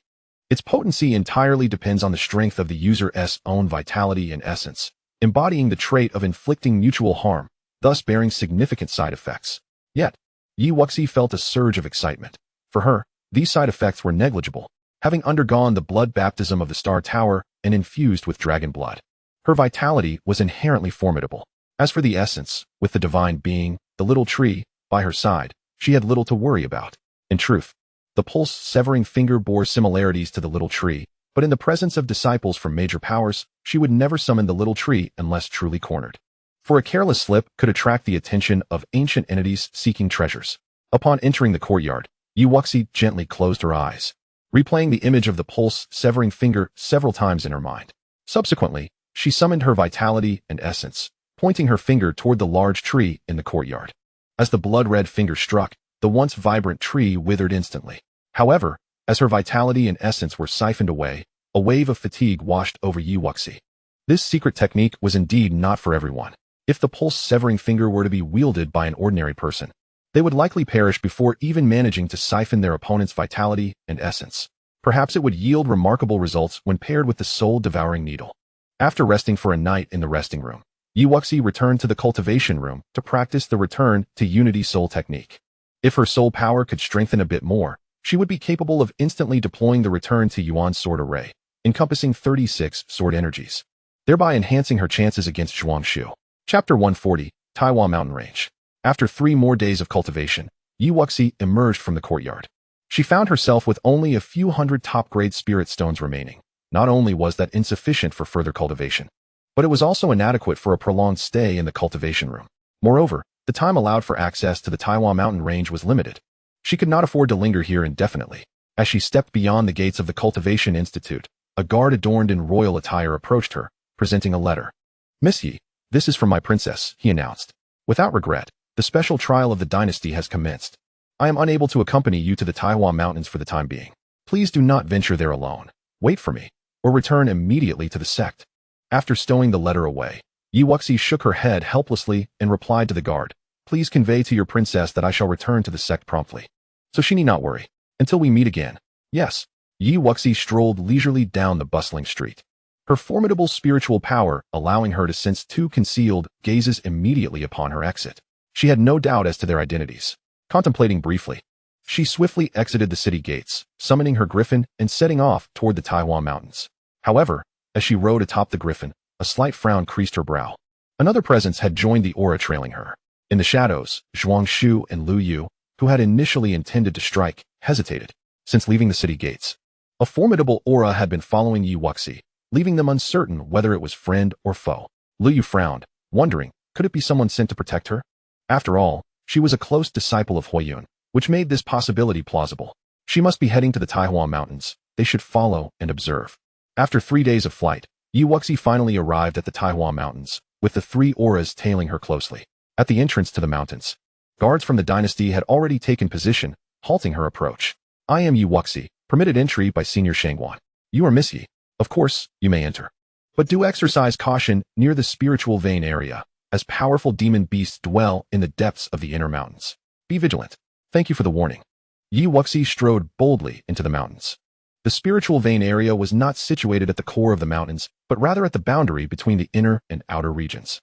its potency entirely depends on the strength of the user's own vitality and essence, embodying the trait of inflicting mutual harm, thus bearing significant side effects. Yet, Wuxi felt a surge of excitement. For her, these side effects were negligible, having undergone the blood baptism of the Star Tower and infused with dragon blood. Her vitality was inherently formidable. As for the essence, with the divine being, the little tree, by her side, she had little to worry about. In truth, the pulse-severing finger bore similarities to the little tree, but in the presence of disciples from major powers, she would never summon the little tree unless truly cornered. For a careless slip could attract the attention of ancient entities seeking treasures. Upon entering the courtyard, Wuxi gently closed her eyes, replaying the image of the pulse-severing finger several times in her mind. Subsequently, she summoned her vitality and essence, pointing her finger toward the large tree in the courtyard. As the blood-red finger struck, the once vibrant tree withered instantly. However, as her vitality and essence were siphoned away, a wave of fatigue washed over Wuxi. This secret technique was indeed not for everyone. If the pulse-severing finger were to be wielded by an ordinary person, they would likely perish before even managing to siphon their opponent's vitality and essence. Perhaps it would yield remarkable results when paired with the soul-devouring needle. After resting for a night in the resting room, Wuxi returned to the cultivation room to practice the return to unity soul technique. If her soul power could strengthen a bit more, she would be capable of instantly deploying the return to Yuan sword array, encompassing 36 sword energies, thereby enhancing her chances against Zhong Xiang. Chapter 140, Taiwan Mountain Range. After 3 more days of cultivation, Wuxi emerged from the courtyard. She found herself with only a few hundred top-grade spirit stones remaining. Not only was that insufficient for further cultivation, but it was also inadequate for a prolonged stay in the cultivation room. Moreover, the time allowed for access to the Taiwan Mountain Range was limited. She could not afford to linger here indefinitely. As she stepped beyond the gates of the Cultivation Institute, a guard adorned in royal attire approached her, presenting a letter. "Miss Yi, this is from my princess," he announced. "Without regret, the special trial of the dynasty has commenced. I am unable to accompany you to the Taiwan Mountains for the time being. Please do not venture there alone. Wait for me, or return immediately to the sect." After stowing the letter away, Wuxi shook her head helplessly and replied to the guard, "Please convey to your princess that I shall return to the sect promptly. So she need not worry. Until we meet again." Yes. Wuxi strolled leisurely down the bustling street, her formidable spiritual power allowing her to sense 2 concealed gazes immediately upon her exit. She had no doubt as to their identities. Contemplating briefly, she swiftly exited the city gates, summoning her griffin and setting off toward the Taiwan Mountains. However, as she rode atop the griffin, a slight frown creased her brow. Another presence had joined the aura trailing her. In the shadows, Zhuang Shu and Lu Yu, who had initially intended to strike, hesitated. Since leaving the city gates, a formidable aura had been following Wuxi, leaving them uncertain whether it was friend or foe. Lu Yu frowned, wondering, could it be someone sent to protect her? After all, she was a close disciple of Huiyun, which made this possibility plausible. She must be heading to the Taiwan Mountains. They should follow and observe. After 3 days of flight, Wuxi finally arrived at the Taiwan Mountains, with the 3 auras tailing her closely. At the entrance to the mountains, guards from the dynasty had already taken position, halting her approach. "I am Wuxi, permitted entry by Senior Shangguan. You are Miss Yi. Of course, you may enter. But do exercise caution near the spiritual vein area, as powerful demon beasts dwell in the depths of the inner mountains. Be vigilant. Thank you for the warning." Wuxi strode boldly into the mountains. The spiritual vein area was not situated at the core of the mountains, but rather at the boundary between the inner and outer regions.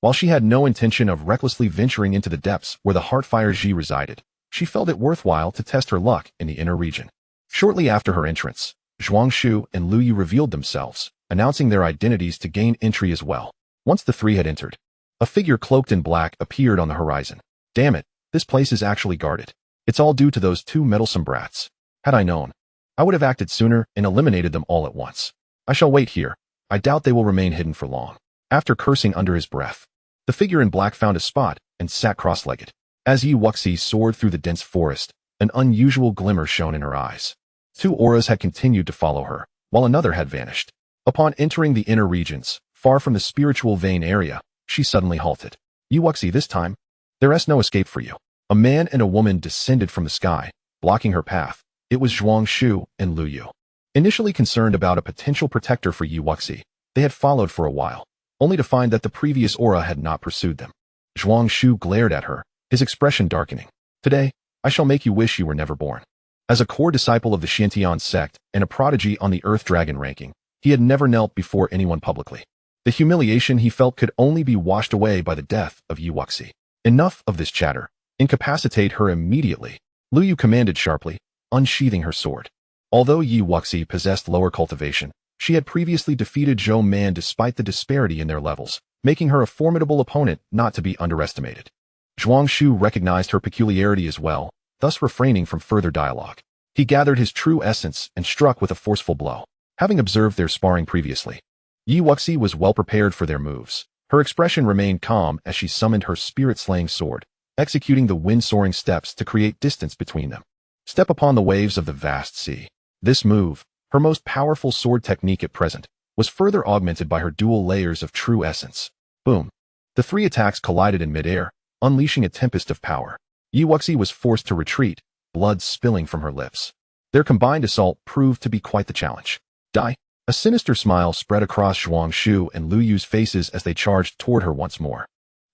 While she had no intention of recklessly venturing into the depths where the Heartfire Ji resided, she felt it worthwhile to test her luck in the inner region. Shortly after her entrance, Zhuang Shu and Lu Yu revealed themselves, announcing their identities to gain entry as well. Once the 3 had entered, a figure cloaked in black appeared on the horizon. "Damn it, this place is actually guarded. It's all due to those 2 meddlesome brats. Had I known, I would have acted sooner and eliminated them all at once. I shall wait here. I doubt they will remain hidden for long." After cursing under his breath, the figure in black found a spot and sat cross-legged. As Wuxi soared through the dense forest, an unusual glimmer shone in her eyes. 2 auras had continued to follow her, while another had vanished. Upon entering the inner regions, far from the spiritual vein area, she suddenly halted. "Wuxi, this time, there is no escape for you." A man and a woman descended from the sky, blocking her path. It was Zhong Xiang and Lu Yu. Initially concerned about a potential protector for Wuxi, they had followed for a while, only to find that the previous aura had not pursued them. Zhong Xiang glared at her, his expression darkening. Today, I shall make you wish you were never born. As a core disciple of the Xiantian sect and a prodigy on the Earth Dragon ranking, he had never knelt before anyone publicly. The humiliation he felt could only be washed away by the death of Wuxi. Enough of this chatter. Incapacitate her immediately, Lu Yu commanded sharply, unsheathing her sword. Although Wuxi possessed lower cultivation, she had previously defeated Zhou Man despite the disparity in their levels, making her a formidable opponent not to be underestimated. Zhuang Xiang recognized her peculiarity as well, thus refraining from further dialogue. He gathered his true essence and struck with a forceful blow. Having observed their sparring previously, Wuxi was well prepared for their moves. Her expression remained calm as she summoned her spirit-slaying sword, executing the wind-soaring steps to create distance between them. Step upon the waves of the vast sea. This move, her most powerful sword technique at present, was further augmented by her dual layers of true essence. Boom. The three attacks collided in midair, unleashing a tempest of power. Wuxi was forced to retreat, blood spilling from her lips. Their combined assault proved to be quite the challenge. Die. A sinister smile spread across Zhuang Xiang and Lu Yu's faces as they charged toward her once more.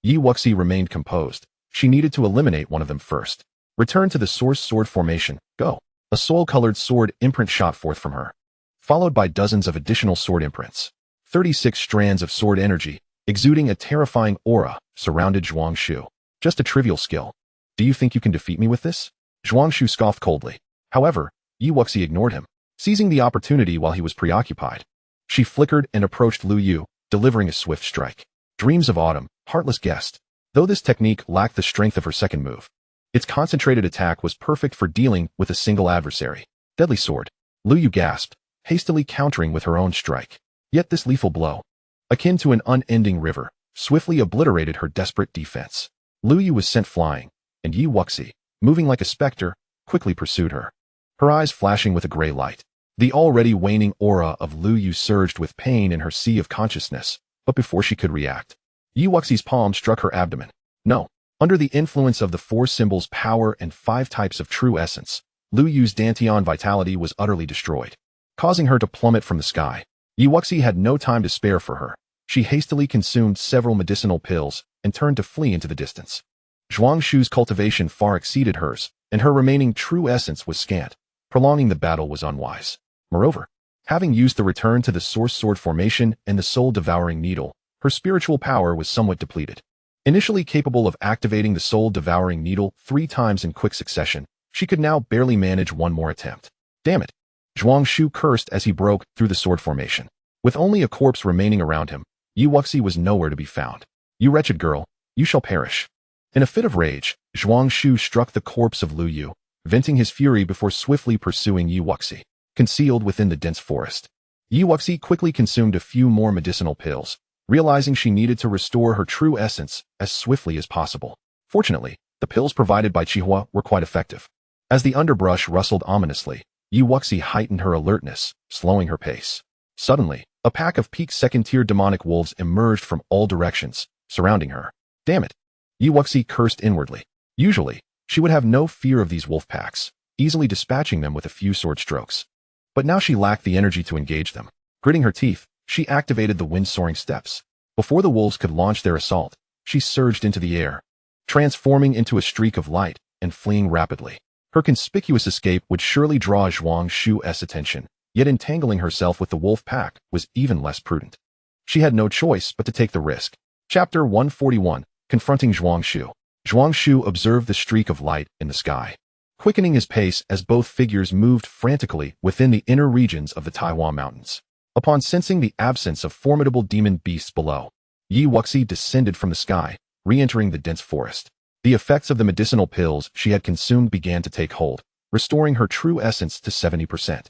Wuxi remained composed. She needed to eliminate one of them first. Return to the source sword formation. Go. A soul-colored sword imprint shot forth from her, followed by dozens of additional sword imprints. 36 strands of sword energy, exuding a terrifying aura, surrounded Zhuang Xiang. Just a trivial skill. Do you think you can defeat me with this? Zhuang Xiang scoffed coldly. However, Wuxi ignored him, seizing the opportunity while he was preoccupied. She flickered and approached Lu Yu, delivering a swift strike. Dreams of autumn, heartless guest. Though this technique lacked the strength of her second move, its concentrated attack was perfect for dealing with a single adversary. Deadly sword. Lu Yu gasped, hastily countering with her own strike. Yet this lethal blow, akin to an unending river, swiftly obliterated her desperate defense. Lu Yu was sent flying, and Wuxi, moving like a specter, quickly pursued her, her eyes flashing with a gray light. The already waning aura of Lu Yu surged with pain in her sea of consciousness, but before she could react, Wuxi's palm struck her abdomen. No. Under the influence of the four symbols power and 5 types of true essence, Lu Yu's Dantian vitality was utterly destroyed, causing her to plummet from the sky. Wuxi had no time to spare for her. She hastily consumed several medicinal pills and turned to flee into the distance. Zhuang Xiang's cultivation far exceeded hers, and her remaining true essence was scant. Prolonging the battle was unwise. Moreover, having used the return to the source sword formation and the soul-devouring needle, her spiritual power was somewhat depleted. Initially capable of activating the soul-devouring needle 3 times in quick succession, she could now barely manage one more attempt. Damn it! Zhuang Xiang cursed as he broke through the sword formation. With only a corpse remaining around him, Wuxi was nowhere to be found. You wretched girl, you shall perish. In a fit of rage, Zhuang Xiang struck the corpse of Lu Yu, venting his fury before swiftly pursuing Wuxi, concealed within the dense forest. Wuxi quickly consumed a few more medicinal pills, realizing she needed to restore her true essence as swiftly as possible. Fortunately, the pills provided by Chihuo were quite effective. As the underbrush rustled ominously, Wuxi heightened her alertness, slowing her pace. Suddenly, a pack of peak second-tier demonic wolves emerged from all directions, surrounding her. Damn it! Wuxi cursed inwardly. Usually, she would have no fear of these wolf packs, easily dispatching them with a few sword strokes. But now she lacked the energy to engage them. Gritting her teeth, she activated the wind-soaring steps. Before the wolves could launch their assault, she surged into the air, transforming into a streak of light and fleeing rapidly. Her conspicuous escape would surely draw Zhuang Xiang's attention, yet entangling herself with the wolf pack was even less prudent. She had no choice but to take the risk. Chapter 141, Confronting Zhuang Xiang. Zhuang Xiang observed the streak of light in the sky, quickening his pace as both figures moved frantically within the inner regions of the Taiwan Mountains. Upon sensing the absence of formidable demon beasts below, Wuxi descended from the sky, re-entering the dense forest. The effects of the medicinal pills she had consumed began to take hold, restoring her true essence to 70%.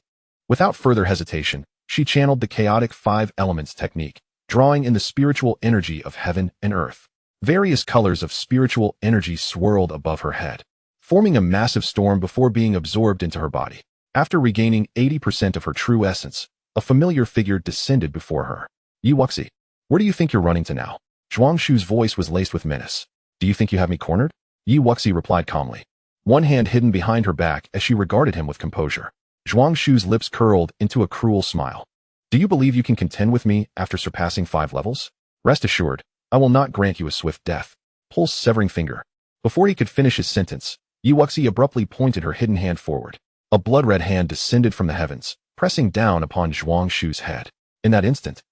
Without further hesitation, she channeled the chaotic 5 elements technique, drawing in the spiritual energy of heaven and earth. Various colors of spiritual energy swirled above her head, forming a massive storm before being absorbed into her body. After regaining 80% of her true essence, a familiar figure descended before her. Wuxi, where do you think you're running to now? Zhuang Xiang's voice was laced with menace. Do you think you have me cornered? Wuxi replied calmly. one hand hidden behind her back as she regarded him with composure. Zhuang Xu's lips curled into a cruel smile. Do you believe you can contend with me after surpassing 5 levels? Rest assured, I will not grant you a swift death. Pulse severing finger. Before he could finish his sentence, Wuxi abruptly pointed her hidden hand forward. A blood-red hand descended from the heavens, pressing down upon Zhuang Xu's head. In that instant,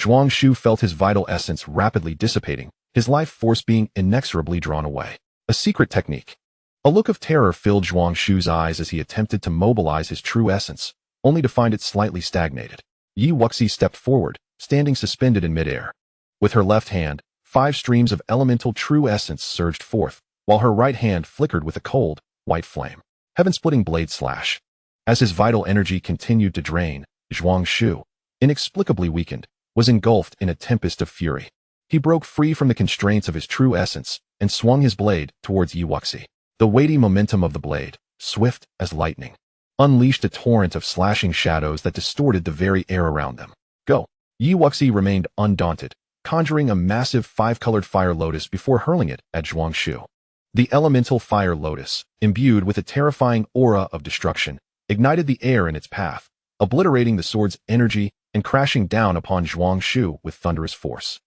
Zhuang Xiu felt his vital essence rapidly dissipating, his life force being inexorably drawn away. A secret technique. A look of terror filled Zhuang Xu's eyes as he attempted to mobilize his true essence, only to find it slightly stagnated. Wuxi stepped forward, standing suspended in midair. With her left hand, 5 streams of elemental true essence surged forth, while her right hand flickered with a cold, white flame. Heaven-splitting blade slash. As his vital energy continued to drain, Zhuang Xiu, inexplicably weakened, was engulfed in a tempest of fury. He broke free from the constraints of his true essence and swung his blade towards Wuxi. The weighty momentum of the blade, swift as lightning, unleashed a torrent of slashing shadows that distorted the very air around them. Go! Wuxi remained undaunted, conjuring a massive 5-colored fire lotus before hurling it at Zhuang Xiu. The elemental fire lotus, imbued with a terrifying aura of destruction, ignited the air in its path, obliterating the sword's energy and crashing down upon Zhuang Xiu with thunderous force.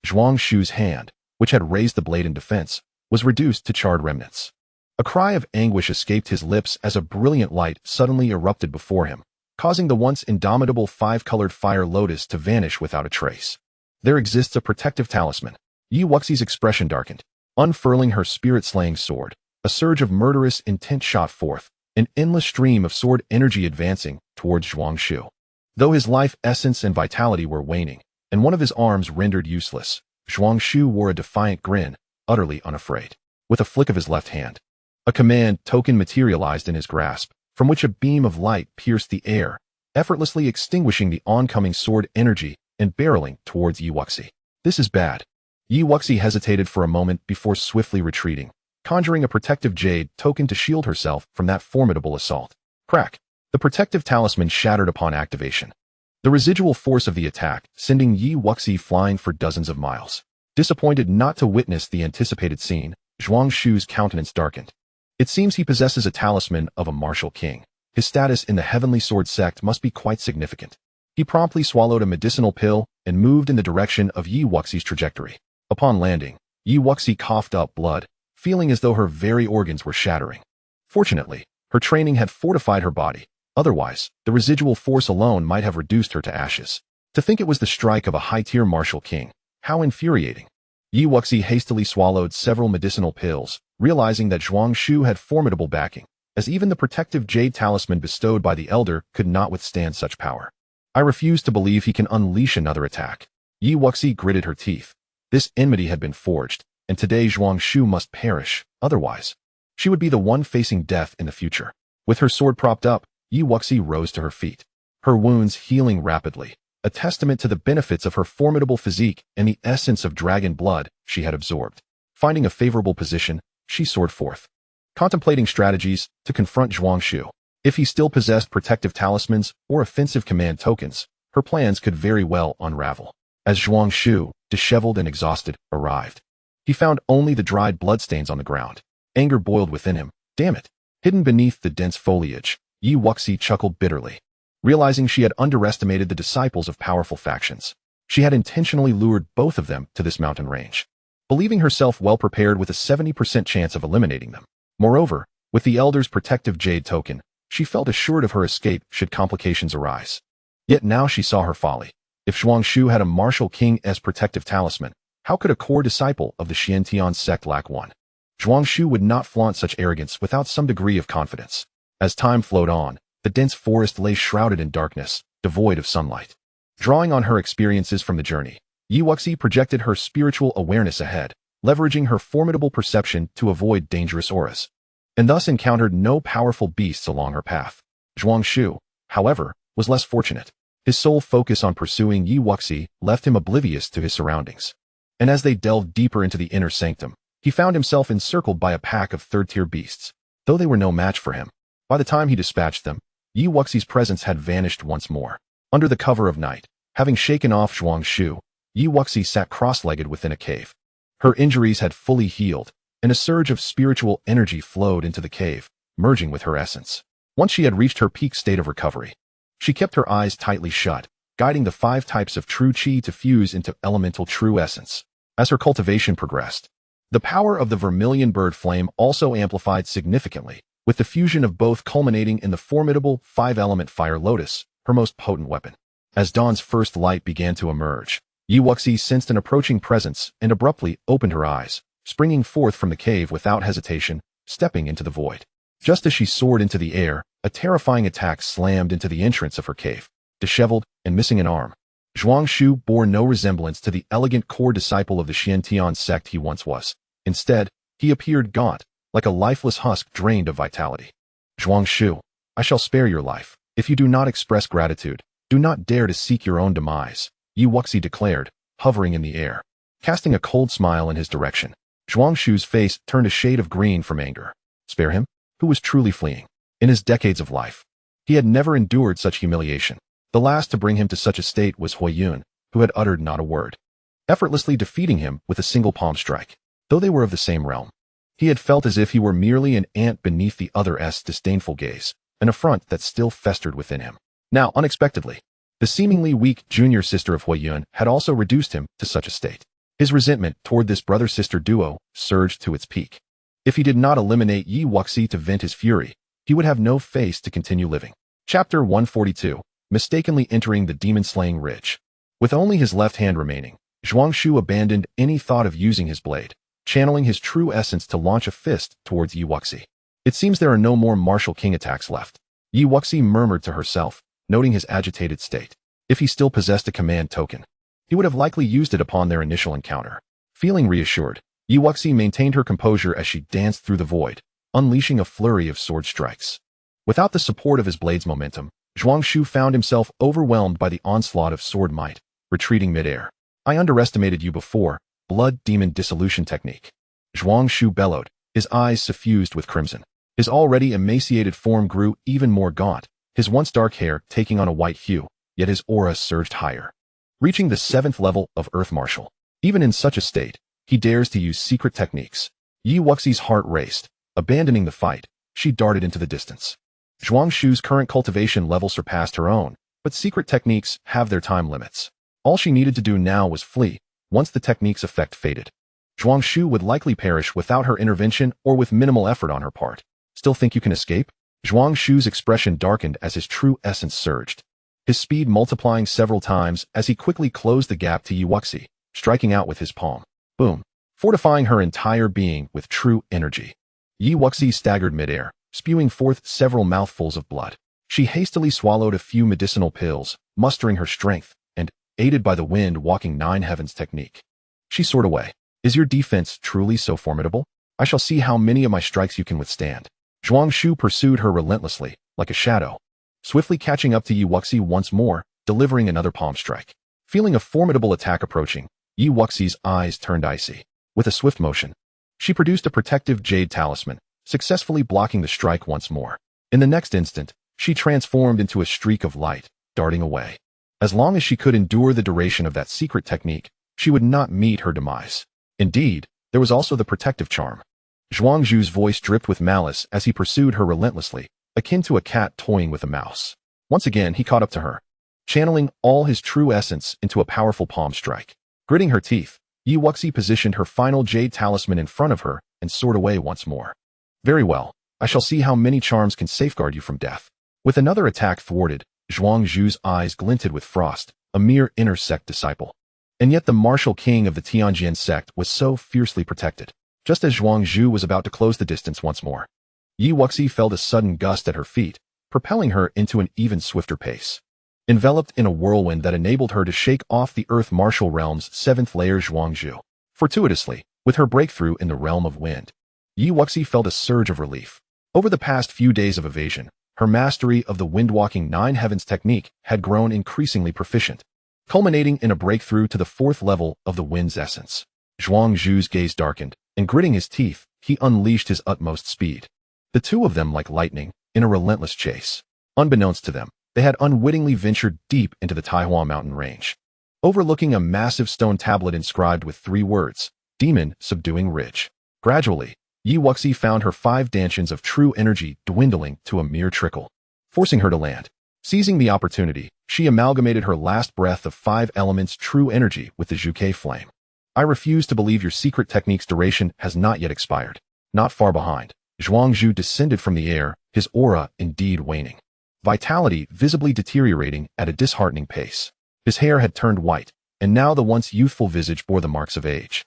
Zhuang Xiu's hand, which had raised the blade in defense, was reduced to charred remnants. A cry of anguish escaped his lips as a brilliant light suddenly erupted before him, causing the once indomitable 5-colored fire lotus to vanish without a trace. There exists a protective talisman. Wuxi's expression darkened. Unfurling her spirit-slaying sword, a surge of murderous intent shot forth, an endless stream of sword energy advancing towards Zhuang Xiu. Though his life essence and vitality were waning, and one of his arms rendered useless, Zhuang Xiu wore a defiant grin, utterly unafraid. With a flick of his left hand, a command token materialized in his grasp, from which a beam of light pierced the air, effortlessly extinguishing the oncoming sword energy and barreling towards Wuxi. This is bad. Wuxi hesitated for a moment before swiftly retreating, conjuring a protective jade token to shield herself from that formidable assault. Crack! The protective talisman shattered upon activation. The residual force of the attack sending Wuxi flying for dozens of miles. Disappointed not to witness the anticipated scene, Zhuang Xu's countenance darkened. It seems he possesses a talisman of a martial king. His status in the Heavenly Sword sect must be quite significant. He promptly swallowed a medicinal pill and moved in the direction of Wuxi's trajectory. Upon landing, Wuxi coughed up blood, feeling as though her very organs were shattering. Fortunately, her training had fortified her body. Otherwise, the residual force alone might have reduced her to ashes. To think it was the strike of a high-tier martial king. How infuriating. Wuxi hastily swallowed several medicinal pills, realizing that Zhuang Xiu had formidable backing, as even the protective jade talisman bestowed by the elder could not withstand such power. I refuse to believe he can unleash another attack. Wuxi gritted her teeth. This enmity had been forged, and today Zhuang Xiu must perish, otherwise she would be the one facing death in the future. With her sword propped up, Wuxi rose to her feet, her wounds healing rapidly, a testament to the benefits of her formidable physique and the essence of dragon blood she had absorbed. Finding a favorable position, she soared forth, contemplating strategies to confront Zhuang Xiu. If he still possessed protective talismans or offensive command tokens, her plans could very well unravel. As Zhuang Xiu, disheveled and exhausted, arrived, he found only the dried bloodstains on the ground. Anger boiled within him. Damn it! Hidden beneath the dense foliage, Wuxi chuckled bitterly. Realizing she had underestimated the disciples of powerful factions, she had intentionally lured both of them to this mountain range, believing herself well prepared with a 70% chance of eliminating them. Moreover, with the elder's protective jade token, she felt assured of her escape should complications arise. Yet now she saw her folly. If Zhuang Xiu had a martial king as protective talisman, how could a core disciple of the Xiantian sect lack one? Zhuang Xiu would not flaunt such arrogance without some degree of confidence. As time flowed on, the dense forest lay shrouded in darkness, devoid of sunlight. Drawing on her experiences from the journey, Wuxi projected her spiritual awareness ahead, leveraging her formidable perception to avoid dangerous auras, and thus encountered no powerful beasts along her path. Zhuang Xiu, however, was less fortunate. His sole focus on pursuing Wuxi left him oblivious to his surroundings. And as they delved deeper into the inner sanctum, he found himself encircled by a pack of third-tier beasts. Though they were no match for him, by the time he dispatched them, Wuxi's presence had vanished once more. Under the cover of night, having shaken off Zhuang Xiu, Wuxi sat cross-legged within a cave. Her injuries had fully healed, and a surge of spiritual energy flowed into the cave, merging with her essence. Once she had reached her peak state of recovery, she kept her eyes tightly shut, guiding the 5 types of true qi to fuse into elemental true essence. As her cultivation progressed, the power of the vermilion bird flame also amplified significantly, with the fusion of both culminating in the formidable 5-element fire lotus, her most potent weapon. As dawn's first light began to emerge, Wuxi sensed an approaching presence and abruptly opened her eyes, springing forth from the cave without hesitation, stepping into the void. Just as she soared into the air, a terrifying attack slammed into the entrance of her cave. Disheveled and missing an arm, Zhuang Xiang bore no resemblance to the elegant core disciple of the Xiantian sect he once was. Instead, he appeared gaunt, like a lifeless husk drained of vitality. Zhuang Xiang, I shall spare your life. If you do not express gratitude, do not dare to seek your own demise, Wuxi declared, hovering in the air. Casting a cold smile in his direction, Zhuang Xiang's face turned a shade of green from anger. Spare him? Who was truly fleeing? In his decades of life, he had never endured such humiliation. The last to bring him to such a state was Huiyun, who had uttered not a word, effortlessly defeating him with a single palm strike. Though they were of the same realm, he had felt as if he were merely an ant beneath the other's disdainful gaze, an affront that still festered within him. Now, unexpectedly, the seemingly weak junior sister of Huiyun had also reduced him to such a state. His resentment toward this brother-sister duo surged to its peak. If he did not eliminate Wuxi to vent his fury, he would have no face to continue living. Chapter 142. Mistakenly entering the demon-slaying ridge. With only his left hand remaining, Zhuang Xiang abandoned any thought of using his blade, channeling his true essence to launch a fist towards Wuxi. It seems there are no more martial king attacks left. Wuxi murmured to herself, noting his agitated state. If he still possessed a command token, he would have likely used it upon their initial encounter. Feeling reassured, Wuxi maintained her composure as she danced through the void, unleashing a flurry of sword strikes. Without the support of his blade's momentum, Zhuang Xiang found himself overwhelmed by the onslaught of sword might, retreating midair. I underestimated you before, blood demon dissolution technique. Zhuang Xiang bellowed, his eyes suffused with crimson. His already emaciated form grew even more gaunt, his once dark hair taking on a white hue, yet his aura surged higher. Reaching the 7th level of Earth Martial. Even in such a state, he dares to use secret techniques. Wuxi's heart raced. Abandoning the fight, she darted into the distance. Zhuang Xiang's current cultivation level surpassed her own, but secret techniques have their time limits. All she needed to do now was flee, once the technique's effect faded. Zhuang Xiang would likely perish without her intervention or with minimal effort on her part. Still think you can escape? Zhuang Xiang's expression darkened as his true essence surged, his speed multiplying several times as he quickly closed the gap to Wuxi, striking out with his palm. Boom! Fortifying her entire being with true energy. Wuxi staggered midair, spewing forth several mouthfuls of blood. She hastily swallowed a few medicinal pills, mustering her strength, and, aided by the wind walking 9 heavens technique, she soared away. Is your defense truly so formidable? I shall see how many of my strikes you can withstand. Zhuang Xiang pursued her relentlessly, like a shadow, swiftly catching up to Wuxi once more, delivering another palm strike. Feeling a formidable attack approaching, Wuxi's eyes turned icy. With a swift motion, she produced a protective jade talisman, successfully blocking the strike once more. In the next instant, she transformed into a streak of light, darting away. As long as she could endure the duration of that secret technique, she would not meet her demise. Indeed, there was also the protective charm. Zhuang Xiang's voice dripped with malice as he pursued her relentlessly, akin to a cat toying with a mouse. Once again, he caught up to her, channeling all his true essence into a powerful palm strike. Gritting her teeth, Wuxi positioned her final jade talisman in front of her and soared away once more. Very well, I shall see how many charms can safeguard you from death. With another attack thwarted, Zhuang Xiang's eyes glinted with frost, a mere inner sect disciple. And yet the martial king of the Tianjin sect was so fiercely protected. Just as Zhuang Xiang was about to close the distance once more, Wuxi felt a sudden gust at her feet, propelling her into an even swifter pace. Enveloped in a whirlwind that enabled her to shake off the Earth Martial Realm's 7th layer Zhuang Xiang. Fortuitously, with her breakthrough in the realm of wind, Wuxi felt a surge of relief. Over the past few days of evasion, her mastery of the windwalking 9 heavens technique had grown increasingly proficient, culminating in a breakthrough to the 4th level of the wind's essence. Zhuang Xiang's gaze darkened, and gritting his teeth, he unleashed his utmost speed. The two of them like lightning, in a relentless chase. Unbeknownst to them, they had unwittingly ventured deep into the Taihua mountain range, overlooking a massive stone tablet inscribed with 3 words, Demon Subduing Ridge. Gradually, Yi Wuxi found her 5 Dantians of true energy dwindling to a mere trickle, forcing her to land. Seizing the opportunity, she amalgamated her last breath of 5 elements true energy with the Zhuke flame. I refuse to believe your secret technique's duration has not yet expired. Not far behind, Zhuang Zhu descended from the air, his aura indeed waning. Vitality visibly deteriorating at a disheartening pace. His hair had turned white, and now the once youthful visage bore the marks of age.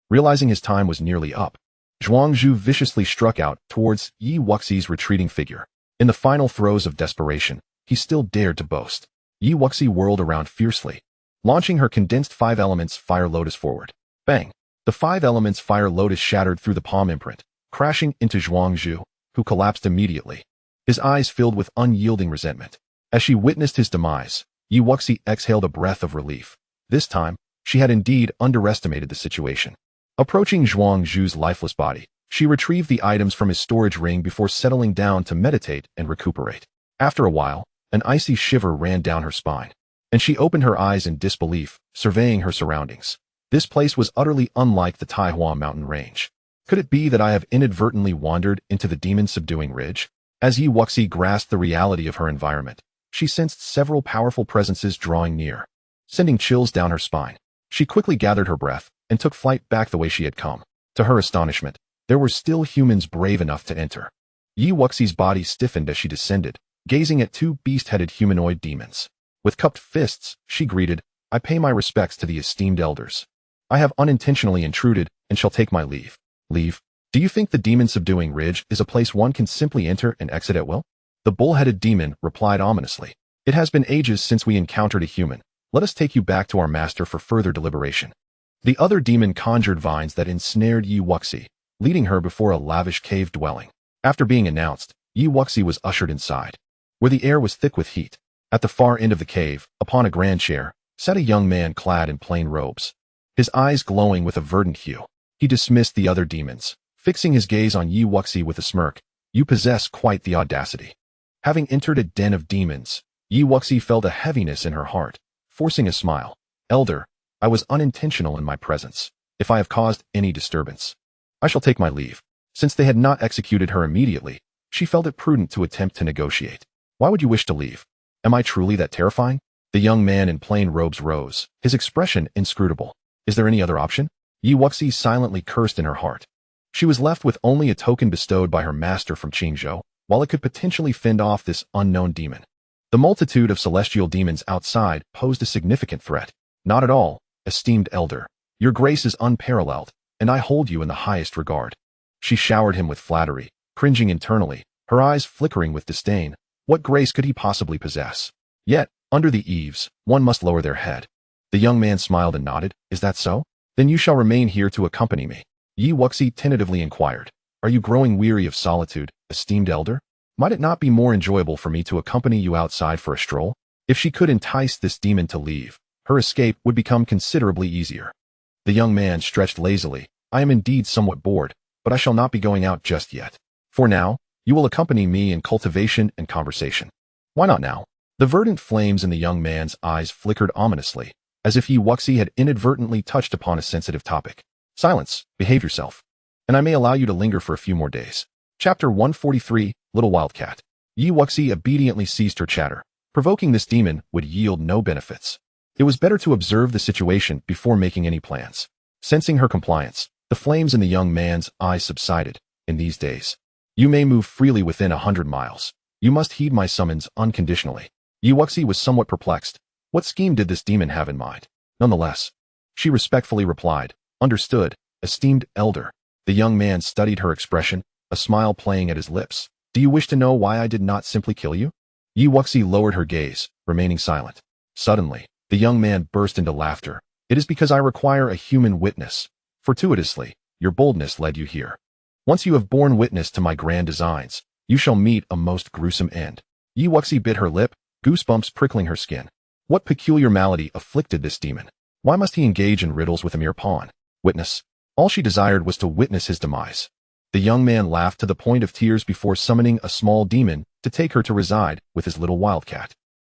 Realizing his time was nearly up, Zhuang Zhu viciously struck out towards Yi Wuxi's retreating figure. In the final throes of desperation, he still dared to boast. Yi Wuxi whirled around fiercely, launching her condensed 5 elements Fire Lotus forward. Bang! The 5 elements Fire Lotus shattered through the palm imprint, crashing into Zhuang Zhu, who collapsed immediately, his eyes filled with unyielding resentment. As she witnessed his demise, Yi Wuxi exhaled a breath of relief. This time, she had indeed underestimated the situation. Approaching Zhuang Zhu's lifeless body, she retrieved the items from his storage ring before settling down to meditate and recuperate. After a while, an icy shiver ran down her spine, and she opened her eyes in disbelief, surveying her surroundings. This place was utterly unlike the Taihua mountain range. Could it be that I have inadvertently wandered into the demon-subduing ridge? As Yi Wuxi grasped the reality of her environment, she sensed several powerful presences drawing near, sending chills down her spine. She quickly gathered her breath and took flight back the way she had come. To her astonishment, there were still humans brave enough to enter. Yi Wuxi's body stiffened as she descended, gazing at 2 beast-headed humanoid demons. With cupped fists, she greeted, "I pay my respects to the esteemed elders. I have unintentionally intruded and shall take my leave." Leave? Do you think the demon-subduing ridge is a place one can simply enter and exit at will? The bull-headed demon replied ominously. "It has been ages since we encountered a human. Let us take you back to our master for further deliberation." The other demon conjured vines that ensnared Yi Wuxi, leading her before a lavish cave dwelling. After being announced, Yi Wuxi was ushered inside, where the air was thick with heat. At the far end of the cave, upon a grand chair, sat a young man clad in plain robes, his eyes glowing with a verdant hue. He dismissed the other demons, fixing his gaze on Yi Wuxi with a smirk. "You possess quite the audacity." Having entered a den of demons, Yi Wuxi felt a heaviness in her heart, forcing a smile. "Elder, I was unintentional in my presence. If I have caused any disturbance, I shall take my leave." Since they had not executed her immediately, she felt it prudent to attempt to negotiate. "Why would you wish to leave? Am I truly that terrifying?" The young man in plain robes rose, his expression inscrutable. "Is there any other option?" Yi Wuxi silently cursed in her heart. She was left with only a token bestowed by her master from Qingzhou, while it could potentially fend off this unknown demon. The multitude of celestial demons outside posed a significant threat. "Not at all, esteemed elder. Your grace is unparalleled, and I hold you in the highest regard." She showered him with flattery, cringing internally, her eyes flickering with disdain. What grace could he possibly possess? Yet, under the eaves, one must lower their head. The young man smiled and nodded. "Is that so? Then you shall remain here to accompany me." Yi Wuxi tentatively inquired, "Are you growing weary of solitude, esteemed elder? Might it not be more enjoyable for me to accompany you outside for a stroll?" If she could entice this demon to leave, her escape would become considerably easier. The young man stretched lazily. "I am indeed somewhat bored, but I shall not be going out just yet. For now, you will accompany me in cultivation and conversation." "Why not now?" The verdant flames in the young man's eyes flickered ominously, as if Yi Wuxi had inadvertently touched upon a sensitive topic. "Silence, behave yourself, and I may allow you to linger for a few more days." Chapter 143, Little Wildcat. Yi Wuxi obediently ceased her chatter. Provoking this demon would yield no benefits. It was better to observe the situation before making any plans. Sensing her compliance, the flames in the young man's eyes subsided. "In these days, you may move freely within 100 miles. You must heed my summons unconditionally." Yi Wuxi was somewhat perplexed. What scheme did this demon have in mind? Nonetheless, she respectfully replied, "Understood, esteemed elder." The young man studied her expression, a smile playing at his lips. "Do you wish to know why I did not simply kill you?" Yi Wuxi lowered her gaze, remaining silent. Suddenly, the young man burst into laughter. "It is because I require a human witness. Fortuitously, your boldness led you here. Once you have borne witness to my grand designs, you shall meet a most gruesome end." Yi Wuxi bit her lip, goosebumps prickling her skin. What peculiar malady afflicted this demon? Why must he engage in riddles with a mere pawn? Witness. All she desired was to witness his demise. The young man laughed to the point of tears before summoning a small demon to take her to reside with his little wildcat.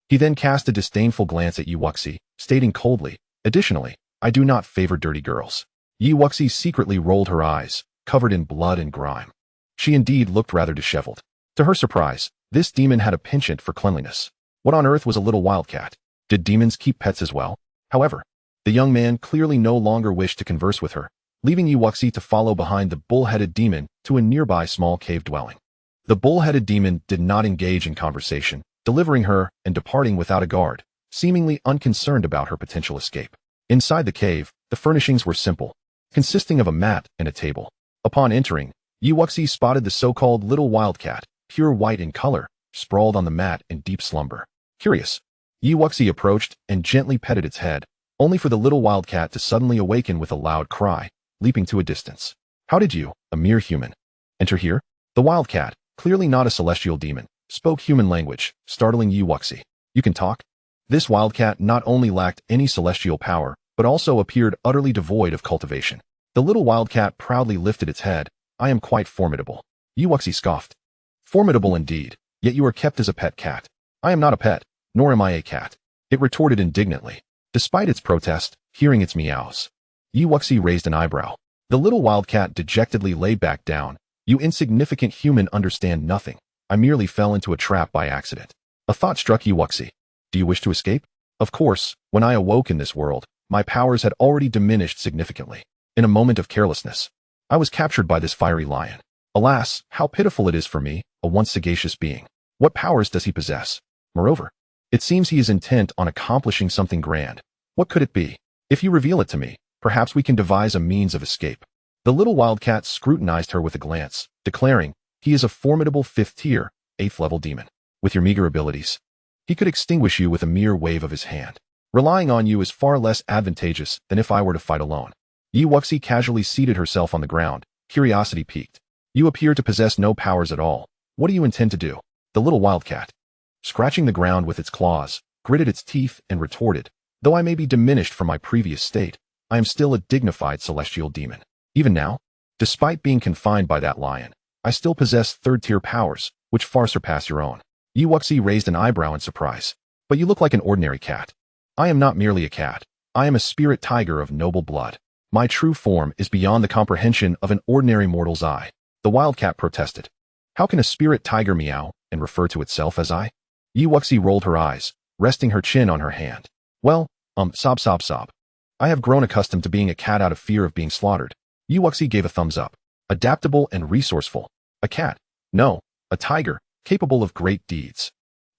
He then cast a disdainful glance at Yi Wuxi, stating coldly, "Additionally, I do not favor dirty girls." Yi Wuxi secretly rolled her eyes, covered in blood and grime. She indeed looked rather disheveled. To her surprise, this demon had a penchant for cleanliness. What on earth was a little wildcat? Did demons keep pets as well? However, the young man clearly no longer wished to converse with her, leaving Wuxi to follow behind the bull-headed demon to a nearby small cave dwelling. The bull-headed demon did not engage in conversation, delivering her and departing without a guard, seemingly unconcerned about her potential escape. Inside the cave, the furnishings were simple, consisting of a mat and a table. Upon entering, Wuxi spotted the so-called little wildcat, pure white in color, sprawled on the mat in deep slumber. Curious, Wuxi approached and gently petted its head, only for the little wildcat to suddenly awaken with a loud cry, leaping to a distance. How did you, a mere human, enter here? The wildcat, clearly not a celestial demon, spoke human language, startling Wuxi. You can talk? This wildcat not only lacked any celestial power, but also appeared utterly devoid of cultivation. The little wildcat proudly lifted its head. I am quite formidable. Wuxi scoffed. Formidable indeed, yet you are kept as a pet cat. I am not a pet, nor am I a cat. It retorted indignantly. Despite its protest, hearing its meows, Wuxi raised an eyebrow. The little wildcat dejectedly lay back down. You insignificant human understand nothing. I merely fell into a trap by accident. A thought struck Wuxi. Do you wish to escape? Of course, when I awoke in this world, my powers had already diminished significantly. In a moment of carelessness, I was captured by this fiery lion. Alas, how pitiful it is for me, a once sagacious being. What powers does he possess? Moreover, it seems he is intent on accomplishing something grand. What could it be? If you reveal it to me, perhaps we can devise a means of escape. The little wildcat scrutinized her with a glance, declaring, he is a formidable 5th-tier, 8th-level demon. With your meager abilities, he could extinguish you with a mere wave of his hand. Relying on you is far less advantageous than if I were to fight alone. Wuxi casually seated herself on the ground, curiosity piqued. You appear to possess no powers at all. What do you intend to do? The little wildcat, scratching the ground with its claws, gritted its teeth and retorted, though I may be diminished from my previous state, I am still a dignified celestial demon. Even now, despite being confined by that lion, I still possess 3rd-tier powers, which far surpass your own. Wuxi raised an eyebrow in surprise. But you look like an ordinary cat. I am not merely a cat. I am a spirit tiger of noble blood. My true form is beyond the comprehension of an ordinary mortal's eye. The wildcat protested. How can a spirit tiger meow and refer to itself as I? Wuxi rolled her eyes, resting her chin on her hand. Well, sob sob sob. I have grown accustomed to being a cat out of fear of being slaughtered. Wuxi gave a thumbs up. Adaptable and resourceful. A cat. No, a tiger, capable of great deeds.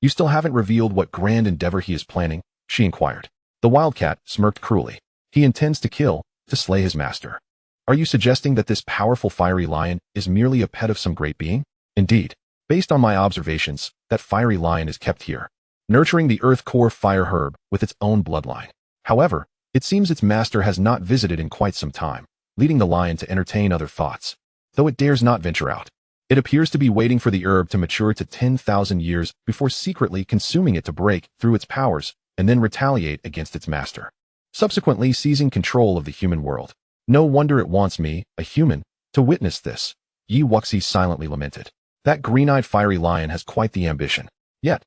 You still haven't revealed what grand endeavor he is planning, she inquired. The wildcat smirked cruelly. He intends to kill, to slay his master. Are you suggesting that this powerful fiery lion is merely a pet of some great being? Indeed, based on my observations, that fiery lion is kept here, nurturing the earth core fire herb with its own bloodline. However, it seems its master has not visited in quite some time, leading the lion to entertain other thoughts, though it dares not venture out. It appears to be waiting for the herb to mature to 10,000 years before secretly consuming it to break through its powers and then retaliate against its master, subsequently seizing control of the human world. No wonder it wants me, a human, to witness this. Wuxi silently lamented. That green-eyed fiery lion has quite the ambition. Yet,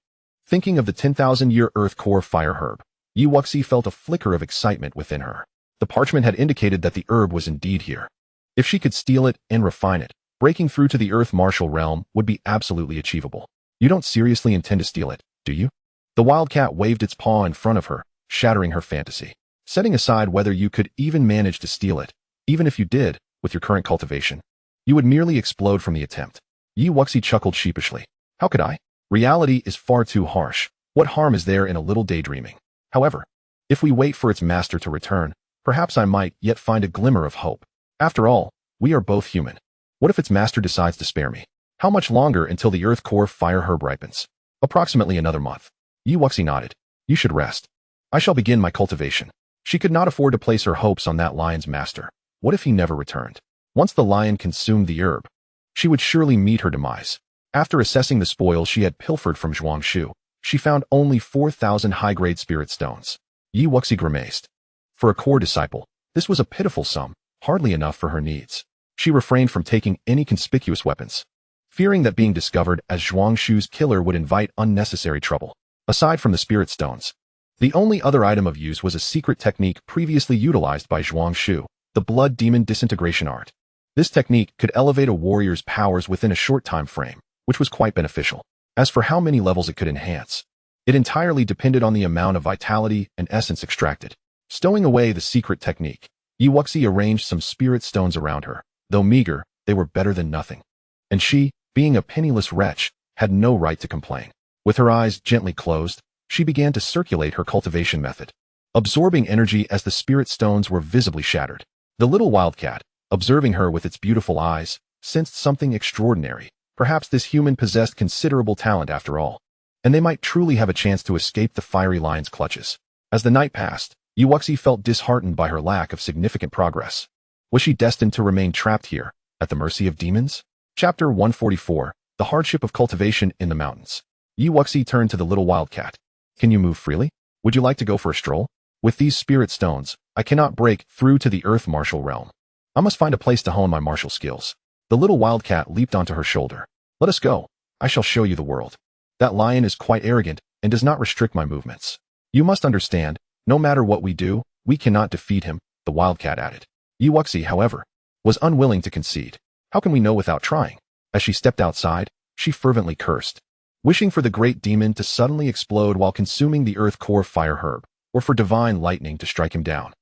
thinking of the 10,000-year earth core fire herb, Wuxi felt a flicker of excitement within her. The parchment had indicated that the herb was indeed here. If she could steal it and refine it, breaking through to the earth martial realm would be absolutely achievable. You don't seriously intend to steal it, do you? The wildcat waved its paw in front of her, shattering her fantasy. Setting aside whether you could even manage to steal it, even if you did, with your current cultivation, you would merely explode from the attempt. Wuxi chuckled sheepishly. How could I? Reality is far too harsh. What harm is there in a little daydreaming? However, if we wait for its master to return, perhaps I might yet find a glimmer of hope. After all, we are both human. What if its master decides to spare me? How much longer until the earth core fire herb ripens? Approximately another month. Wuxi nodded. You should rest. I shall begin my cultivation. She could not afford to place her hopes on that lion's master. What if he never returned? Once the lion consumed the herb, she would surely meet her demise. After assessing the spoil she had pilfered from Zhong Xiang, she found only 4,000 high-grade spirit stones. Wuxi grimaced. For a core disciple, this was a pitiful sum, hardly enough for her needs. She refrained from taking any conspicuous weapons, fearing that being discovered as Zhong Xiang's killer would invite unnecessary trouble. Aside from the spirit stones, the only other item of use was a secret technique previously utilized by Zhong Xiang, the blood demon disintegration art. This technique could elevate a warrior's powers within a short time frame, which was quite beneficial. As for how many levels it could enhance, it entirely depended on the amount of vitality and essence extracted. Stowing away the secret technique, Wuxi arranged some spirit stones around her. Though meager, they were better than nothing. And she, being a penniless wretch, had no right to complain. With her eyes gently closed, she began to circulate her cultivation method, absorbing energy as the spirit stones were visibly shattered. The little wildcat, observing her with its beautiful eyes, sensed something extraordinary. Perhaps this human possessed considerable talent after all, and they might truly have a chance to escape the fiery lion's clutches. As the night passed, Wuxi felt disheartened by her lack of significant progress. Was she destined to remain trapped here, at the mercy of demons? Chapter 144, The Hardship of Cultivation in the Mountains. Wuxi turned to the little wildcat. Can you move freely? Would you like to go for a stroll? With these spirit stones, I cannot break through to the earth martial realm. I must find a place to hone my martial skills. The little wildcat leaped onto her shoulder. Let us go. I shall show you the world. That lion is quite arrogant and does not restrict my movements. You must understand, no matter what we do, we cannot defeat him, the wildcat added. Wuxi, however, was unwilling to concede. How can we know without trying? As she stepped outside, she fervently cursed, wishing for the great demon to suddenly explode while consuming the earth core fire herb, or for divine lightning to strike him down,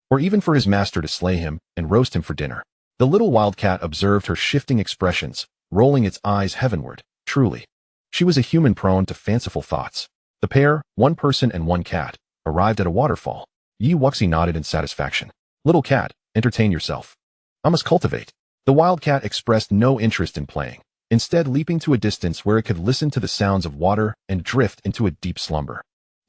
or even for his master to slay him and roast him for dinner. The little wildcat observed her shifting expressions, rolling its eyes heavenward. Truly, she was a human prone to fanciful thoughts. The pair, one person and one cat, arrived at a waterfall. Wuxi nodded in satisfaction. Little cat, entertain yourself. I must cultivate. The wildcat expressed no interest in playing, instead leaping to a distance where it could listen to the sounds of water and drift into a deep slumber.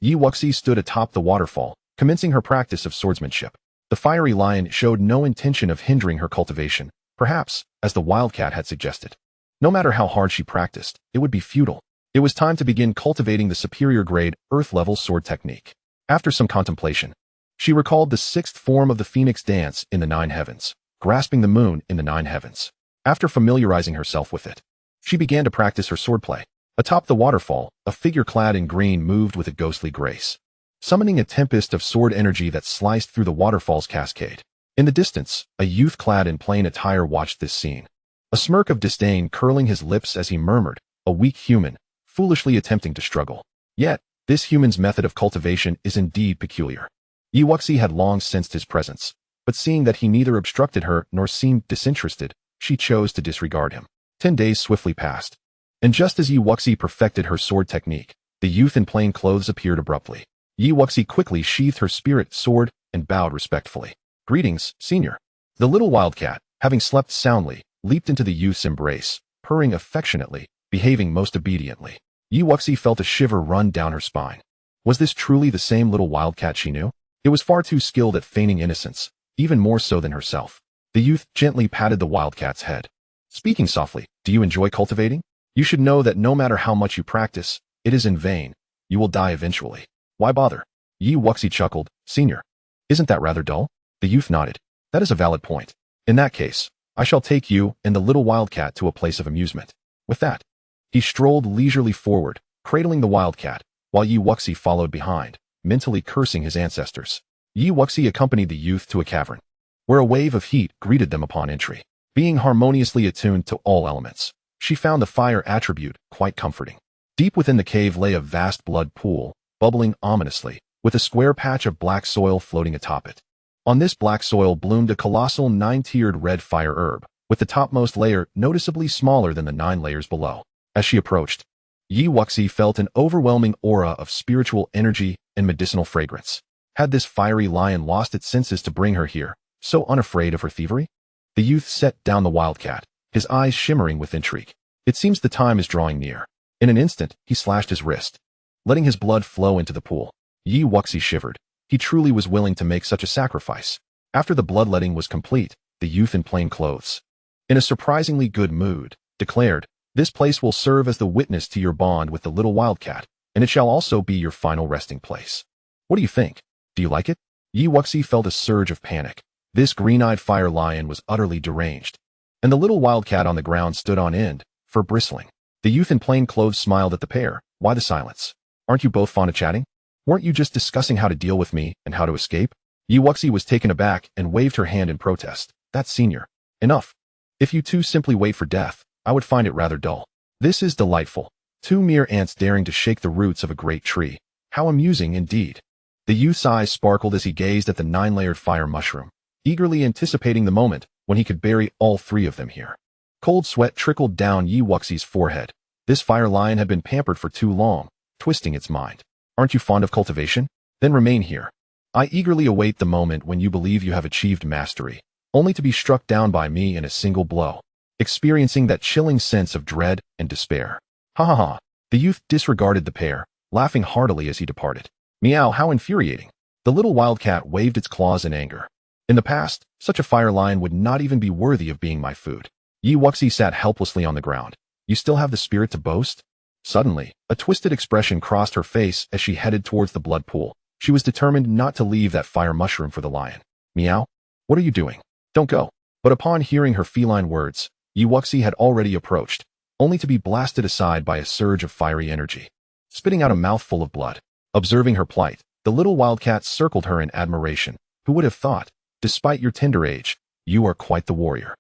Wuxi stood atop the waterfall, commencing her practice of swordsmanship. The fiery lion showed no intention of hindering her cultivation, perhaps, as the wildcat had suggested. No matter how hard she practiced, it would be futile. It was time to begin cultivating the superior grade, earth-level sword technique. After some contemplation, she recalled the sixth form of the phoenix dance in the 9 heavens, grasping the moon in the 9 heavens. After familiarizing herself with it, she began to practice her swordplay. Atop the waterfall, a figure clad in green moved with a ghostly grace, summoning a tempest of sword energy that sliced through the waterfall's cascade. In the distance, a youth clad in plain attire watched this scene, a smirk of disdain curling his lips as he murmured, a weak human, foolishly attempting to struggle. Yet, this human's method of cultivation is indeed peculiar. Wuxi had long sensed his presence, but seeing that he neither obstructed her nor seemed disinterested, she chose to disregard him. 10 days swiftly passed, and just as Wuxi perfected her sword technique, the youth in plain clothes appeared abruptly. Wuxi quickly sheathed her spirit sword and bowed respectfully. Greetings, senior. The little wildcat, having slept soundly, leaped into the youth's embrace, purring affectionately, behaving most obediently. Wuxi felt a shiver run down her spine. Was this truly the same little wildcat she knew? It was far too skilled at feigning innocence, even more so than herself. The youth gently patted the wildcat's head. Speaking softly, do you enjoy cultivating? You should know that no matter how much you practice, it is in vain. You will die eventually. Why bother? Wuxi chuckled. Senior, isn't that rather dull? The youth nodded. That is a valid point. In that case, I shall take you and the little wildcat to a place of amusement. With that, he strolled leisurely forward, cradling the wildcat, while Wuxi followed behind, mentally cursing his ancestors. Wuxi accompanied the youth to a cavern, where a wave of heat greeted them upon entry. Being harmoniously attuned to all elements, she found the fire attribute quite comforting. Deep within the cave lay a vast blood pool, bubbling ominously, with a square patch of black soil floating atop it. On this black soil bloomed a colossal 9-tiered red fire herb, with the topmost layer noticeably smaller than the 9 layers below. As she approached, Wuxi felt an overwhelming aura of spiritual energy and medicinal fragrance. Had this fiery lion lost its senses to bring her here, so unafraid of her thievery? The youth set down the wildcat, his eyes shimmering with intrigue. It seems the time is drawing near. In an instant, he slashed his wrist, letting his blood flow into the pool. Wuxi shivered. He truly was willing to make such a sacrifice. After the bloodletting was complete, the youth in plain clothes, in a surprisingly good mood, declared, "This place will serve as the witness to your bond with the little wildcat, and it shall also be your final resting place. What do you think? Do you like it?" Wuxi felt a surge of panic. This green-eyed fire lion was utterly deranged, and the little wildcat on the ground stood on end, fur bristling. The youth in plain clothes smiled at the pair. Why the silence? Aren't you both fond of chatting? Weren't you just discussing how to deal with me and how to escape? Wuxi was taken aback and waved her hand in protest. That's senior. Enough. If you two simply wait for death, I would find it rather dull. This is delightful. Two mere ants daring to shake the roots of a great tree. How amusing indeed. The youth's eyes sparkled as he gazed at the 9-layered fire mushroom, eagerly anticipating the moment when he could bury all 3 of them here. Cold sweat trickled down Yi Wuxi's forehead. This fire lion had been pampered for too long, twisting its mind. Aren't you fond of cultivation? Then remain here. I eagerly await the moment when you believe you have achieved mastery, only to be struck down by me in a single blow, experiencing that chilling sense of dread and despair. Ha ha ha. The youth disregarded the pair, laughing heartily as he departed. Meow, how infuriating. The little wildcat waved its claws in anger. In the past, such a fire lion would not even be worthy of being my food. Yi Wuxi sat helplessly on the ground. You still have the spirit to boast? Suddenly, a twisted expression crossed her face as she headed towards the blood pool. She was determined not to leave that fire mushroom for the lion. Meow? What are you doing? Don't go. But upon hearing her feline words, Yi Wuxi had already approached, only to be blasted aside by a surge of fiery energy. Spitting out a mouthful of blood. Observing her plight, the little wildcat circled her in admiration. Who would have thought, despite your tender age, you are quite the warrior.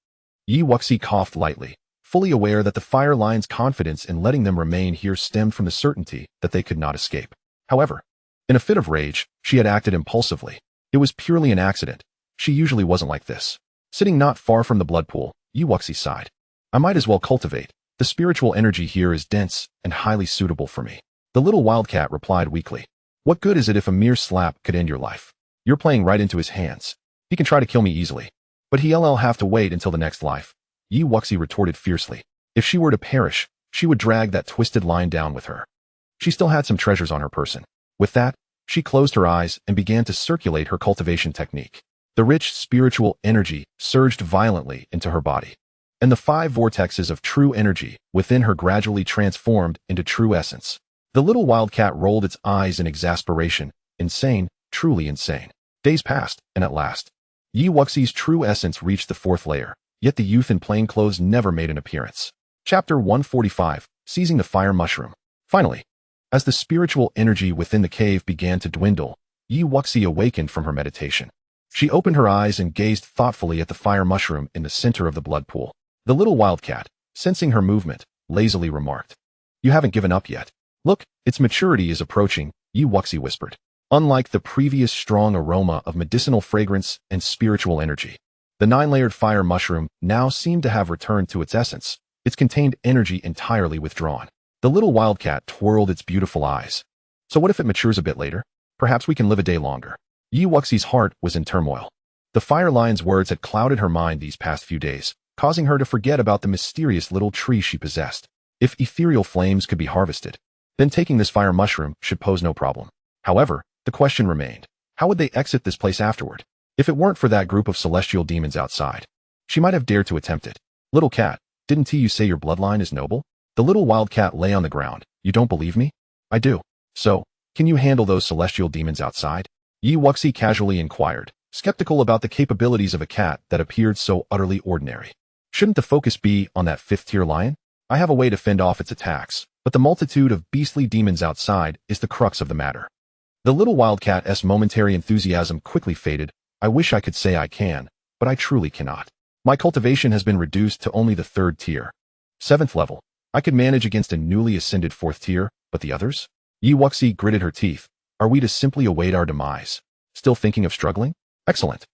Yi Wuxi coughed lightly, fully aware that the fire lion's confidence in letting them remain here stemmed from the certainty that they could not escape. However, in a fit of rage, she had acted impulsively. It was purely an accident. She usually wasn't like this. Sitting not far from the blood pool, Yi Wuxi sighed. I might as well cultivate. The spiritual energy here is dense and highly suitable for me. The little wildcat replied weakly. What good is it if a mere slap could end your life? You're playing right into his hands. He can try to kill me easily, but he'll have to wait until the next life. Yi Wuxi retorted fiercely. If she were to perish, she would drag that twisted lion down with her. She still had some treasures on her person. With that, she closed her eyes and began to circulate her cultivation technique. The rich spiritual energy surged violently into her body, and the 5 vortexes of true energy within her gradually transformed into true essence. The little wildcat rolled its eyes in exasperation. Insane, truly insane. Days passed, and at last, Yi Wuxi's true essence reached the 4th layer, yet the youth in plain clothes never made an appearance. Chapter 145, Seizing the Fire Mushroom. Finally, as the spiritual energy within the cave began to dwindle, Yi Wuxi awakened from her meditation. She opened her eyes and gazed thoughtfully at the fire mushroom in the center of the blood pool. The little wildcat, sensing her movement, lazily remarked, You haven't given up yet. Look, its maturity is approaching, Yi Wuxi whispered. Unlike the previous strong aroma of medicinal fragrance and spiritual energy, the 9-layered fire mushroom now seemed to have returned to its essence, its contained energy entirely withdrawn. The little wildcat twirled its beautiful eyes. So what if it matures a bit later? Perhaps we can live a day longer. Yi Wuxi's heart was in turmoil. The fire lion's words had clouded her mind these past few days, causing her to forget about the mysterious little tree she possessed. If ethereal flames could be harvested, then taking this fire mushroom should pose no problem. However, the question remained, how would they exit this place afterward? If it weren't for that group of celestial demons outside, she might have dared to attempt it. Little cat, didn't you say your bloodline is noble? The little wildcat lay on the ground. You don't believe me? I do. So, can you handle those celestial demons outside? Yi Wuxi casually inquired, skeptical about the capabilities of a cat that appeared so utterly ordinary. Shouldn't the focus be on that 5th-tier lion? I have a way to fend off its attacks, but the multitude of beastly demons outside is the crux of the matter. The little wildcat's momentary enthusiasm quickly faded. I wish I could say I can, but I truly cannot. My cultivation has been reduced to only the 3rd tier. 7th level. I could manage against a newly ascended 4th tier, but the others? Yi Wuxi gritted her teeth. Are we to simply await our demise? Still thinking of struggling? Excellent.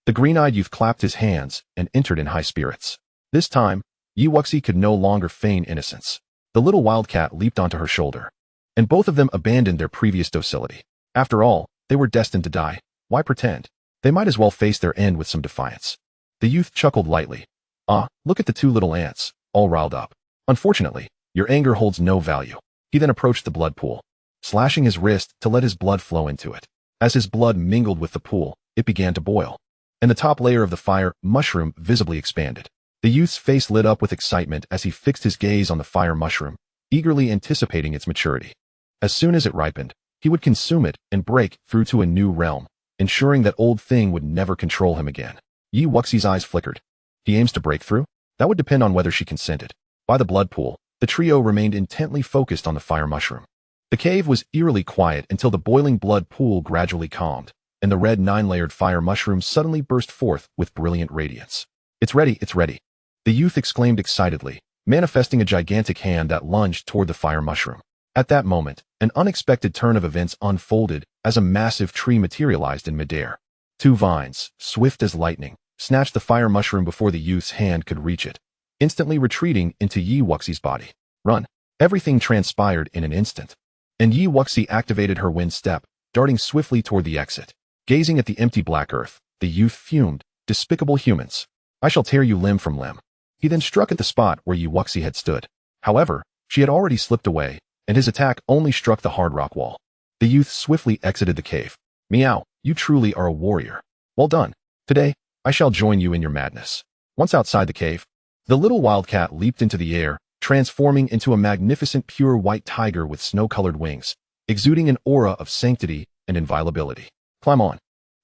The green-eyed youth clapped his hands and entered in high spirits. This time, Yi Wuxi could no longer feign innocence. The little wildcat leaped onto her shoulder, and both of them abandoned their previous docility. After all, they were destined to die. Why pretend? They might as well face their end with some defiance. The youth chuckled lightly. Ah, look at the 2 little ants, all riled up. Unfortunately, your anger holds no value. He then approached the blood pool, slashing his wrist to let his blood flow into it. As his blood mingled with the pool, it began to boil, and the top layer of the fire mushroom visibly expanded. The youth's face lit up with excitement as he fixed his gaze on the fire mushroom, eagerly anticipating its maturity. As soon as it ripened, he would consume it and break through to a new realm, ensuring that old thing would never control him again. Yi Wuxi's eyes flickered. He aims to break through? That would depend on whether she consented. By the blood pool, the trio remained intently focused on the fire mushroom. The cave was eerily quiet until the boiling blood pool gradually calmed, and the red 9-layered fire mushroom suddenly burst forth with brilliant radiance. It's ready, it's ready. The youth exclaimed excitedly, manifesting a gigantic hand that lunged toward the fire mushroom. At that moment, an unexpected turn of events unfolded as a massive tree materialized in midair. Two vines, swift as lightning, snatched the fire mushroom before the youth's hand could reach it, instantly retreating into Yi Wuxi's body. Run! Everything transpired in an instant, and Yi Wuxi activated her wind step, darting swiftly toward the exit. Gazing at the empty black earth, the youth fumed, "Despicable humans! I shall tear you limb from limb." He then struck at the spot where Yi Wuxi had stood. However, she had already slipped away, and his attack only struck the hard rock wall. The youth swiftly exited the cave. "Meow, you truly are a warrior. Well done. Today, I shall join you in your madness." Once outside the cave, the little wildcat leaped into the air, transforming into a magnificent pure white tiger with snow-colored wings, exuding an aura of sanctity and inviolability. "Climb on."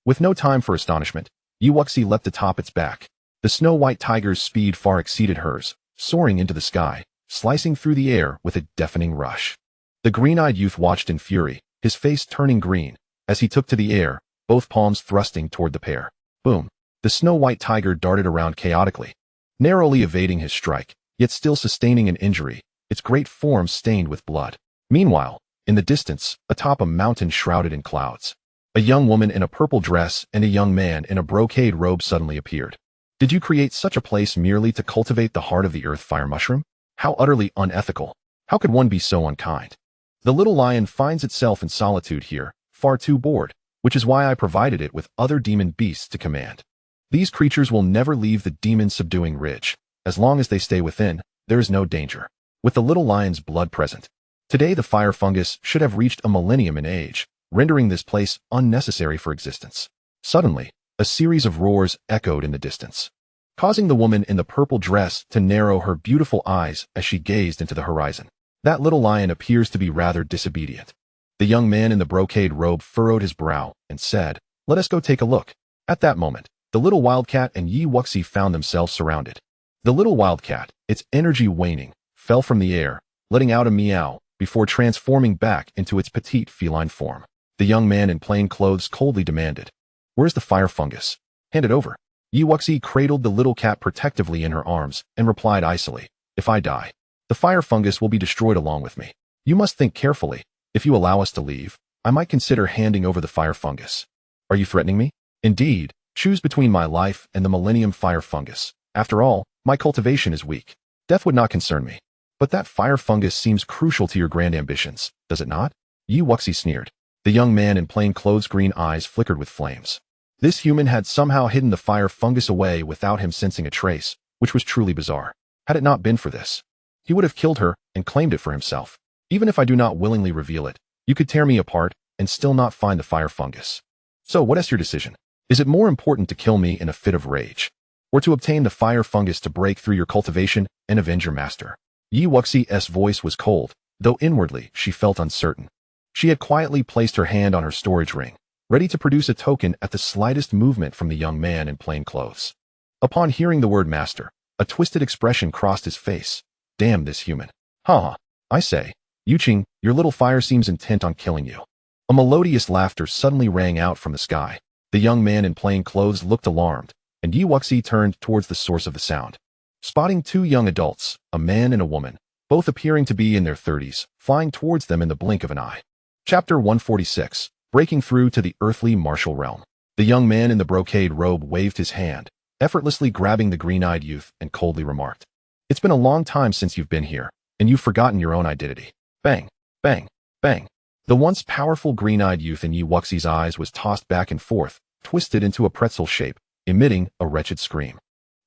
With no time for astonishment, Yi Wuxi leapt atop its back. The snow-white tiger's speed far exceeded hers, soaring into the sky, slicing through the air with a deafening rush. The green-eyed youth watched in fury, his face turning green, as he took to the air, both palms thrusting toward the pair. Boom! The snow-white tiger darted around chaotically, narrowly evading his strike, yet still sustaining an injury, its great form stained with blood. Meanwhile, in the distance, atop a mountain shrouded in clouds, a young woman in a purple dress and a young man in a brocade robe suddenly appeared. "Did you create such a place merely to cultivate the heart of the earth fire mushroom? How utterly unethical! How could one be so unkind? The little lion finds itself in solitude here, far too bored, which is why I provided it with other demon beasts to command. These creatures will never leave the demon-subduing ridge. As long as they stay within, there is no danger." With the little lion's blood present, today the fire fungus should have reached a millennium in age, rendering this place unnecessary for existence. Suddenly, a series of roars echoed in the distance, causing the woman in the purple dress to narrow her beautiful eyes as she gazed into the horizon. "That little lion appears to be rather disobedient." The young man in the brocade robe furrowed his brow and said, "Let us go take a look." At that moment, the little wildcat and Yi Wuxi found themselves surrounded. The little wildcat, its energy waning, fell from the air, letting out a meow before transforming back into its petite feline form. The young man in plain clothes coldly demanded, "Where's the fire fungus? Hand it over." Yi Wuxi cradled the little cat protectively in her arms and replied icily, "If I die, the fire fungus will be destroyed along with me. You must think carefully. If you allow us to leave, I might consider handing over the fire fungus." "Are you threatening me?" "Indeed. Choose between my life and the millennium fire fungus. After all, my cultivation is weak. Death would not concern me. But that fire fungus seems crucial to your grand ambitions, does it not?" Yi Wuxi sneered. The young man in plain clothes' green eyes flickered with flames. This human had somehow hidden the fire fungus away without him sensing a trace, which was truly bizarre. Had it not been for this, he would have killed her and claimed it for himself. "Even if I do not willingly reveal it, you could tear me apart and still not find the fire fungus. So what is your decision? Is it more important to kill me in a fit of rage, or to obtain the fire fungus to break through your cultivation and avenge your master?" Yi Wuxi's voice was cold, though inwardly she felt uncertain. She had quietly placed her hand on her storage ring, ready to produce a token at the slightest movement from the young man in plain clothes. Upon hearing the word master, a twisted expression crossed his face. "Damn this human. Ha! I say, Yuqing, your little fire seems intent on killing you." A melodious laughter suddenly rang out from the sky. The young man in plain clothes looked alarmed, and Yi Wuxi turned towards the source of the sound. Spotting two young adults, a man and a woman, both appearing to be in their 30s, flying towards them in the blink of an eye. Chapter 146, Breaking Through to the Earthly Martial Realm. The young man in the brocade robe waved his hand, effortlessly grabbing the green-eyed youth, and coldly remarked, "It's been a long time since you've been here, and you've forgotten your own identity." Bang, bang, bang. The once powerful green-eyed youth in Yi Wuxi's eyes was tossed back and forth, twisted into a pretzel shape, emitting a wretched scream.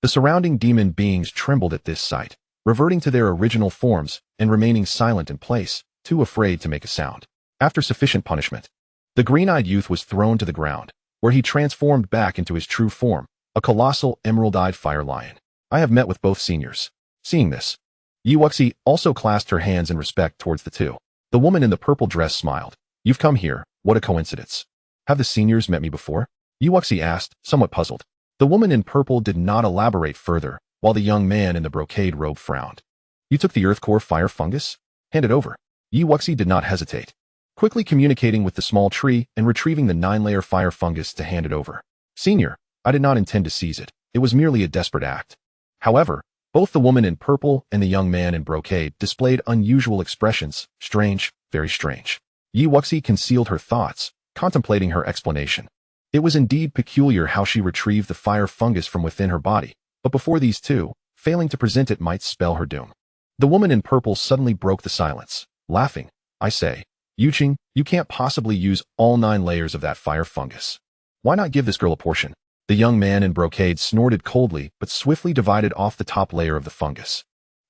The surrounding demon beings trembled at this sight, reverting to their original forms and remaining silent in place, too afraid to make a sound. After sufficient punishment, the green-eyed youth was thrown to the ground, where he transformed back into his true form, a colossal emerald-eyed fire lion. "I have met with both seniors." Seeing this, Yi Wuxi also clasped her hands in respect towards the two. The woman in the purple dress smiled. "You've come here, what a coincidence. Have the seniors met me before?" Yi Wuxi asked, somewhat puzzled. The woman in purple did not elaborate further, while the young man in the brocade robe frowned. "You took the earth core fire fungus? Hand it over." Yi Wuxi did not hesitate, quickly communicating with the small tree and retrieving the 9-layer fire fungus to hand it over. "Senior, I did not intend to seize it. It was merely a desperate act. However, Both the woman in purple and the young man in brocade displayed unusual expressions, strange, very strange. Yi Wuxi concealed her thoughts, contemplating her explanation. It was indeed peculiar how she retrieved the fire fungus from within her body, but before these two, failing to present it might spell her doom. The woman in purple suddenly broke the silence, laughing. I say, Yuqing, you can't possibly use all 9 layers of that fire fungus. Why not give this girl a portion? The young man in brocade snorted coldly but swiftly divided off the top layer of the fungus,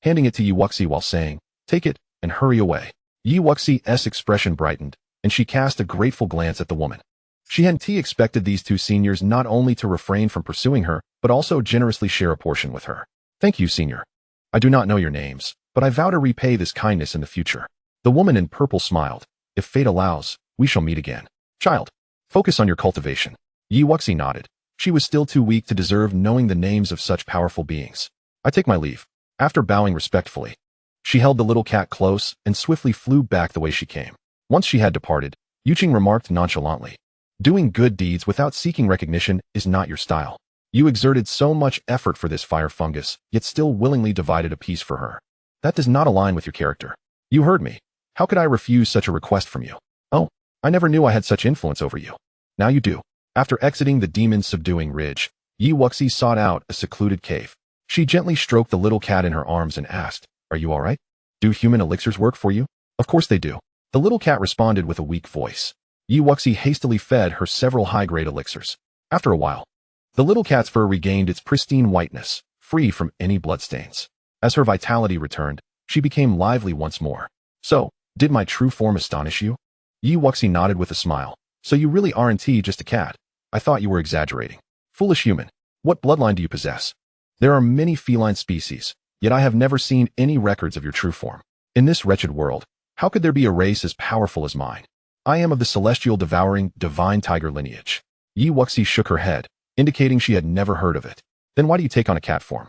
handing it to Yi Wuxi while saying, take it and hurry away. Yi Wuxi's expression brightened, and she cast a grateful glance at the woman. She hadn't expected these two seniors not only to refrain from pursuing her, but also generously share a portion with her. Thank you, senior. I do not know your names, but I vow to repay this kindness in the future. The woman in purple smiled. If fate allows, we shall meet again. Child, focus on your cultivation. Yi Wuxi nodded. She was still too weak to deserve knowing the names of such powerful beings. I take my leave. After bowing respectfully, she held the little cat close and swiftly flew back the way she came. Once she had departed, Yuqing remarked nonchalantly, doing good deeds without seeking recognition is not your style. You exerted so much effort for this fire fungus, yet still willingly divided a piece for her. That does not align with your character. You heard me. How could I refuse such a request from you? Oh, I never knew I had such influence over you. Now you do. After exiting the demon-subduing ridge, Yi Wuxi sought out a secluded cave. She gently stroked the little cat in her arms and asked, are you all right? Do human elixirs work for you? Of course they do. The little cat responded with a weak voice. Yi Wuxi hastily fed her several high-grade elixirs. After a while, the little cat's fur regained its pristine whiteness, free from any bloodstains. As her vitality returned, she became lively once more. So, did my true form astonish you? Yi Wuxi nodded with a smile. So you really aren't just a cat. I thought you were exaggerating. Foolish human. What bloodline do you possess? There are many feline species, yet I have never seen any records of your true form. In this wretched world, how could there be a race as powerful as mine? I am of the celestial devouring divine tiger lineage. Yi Wuxi shook her head, indicating she had never heard of it. Then why do you take on a cat form?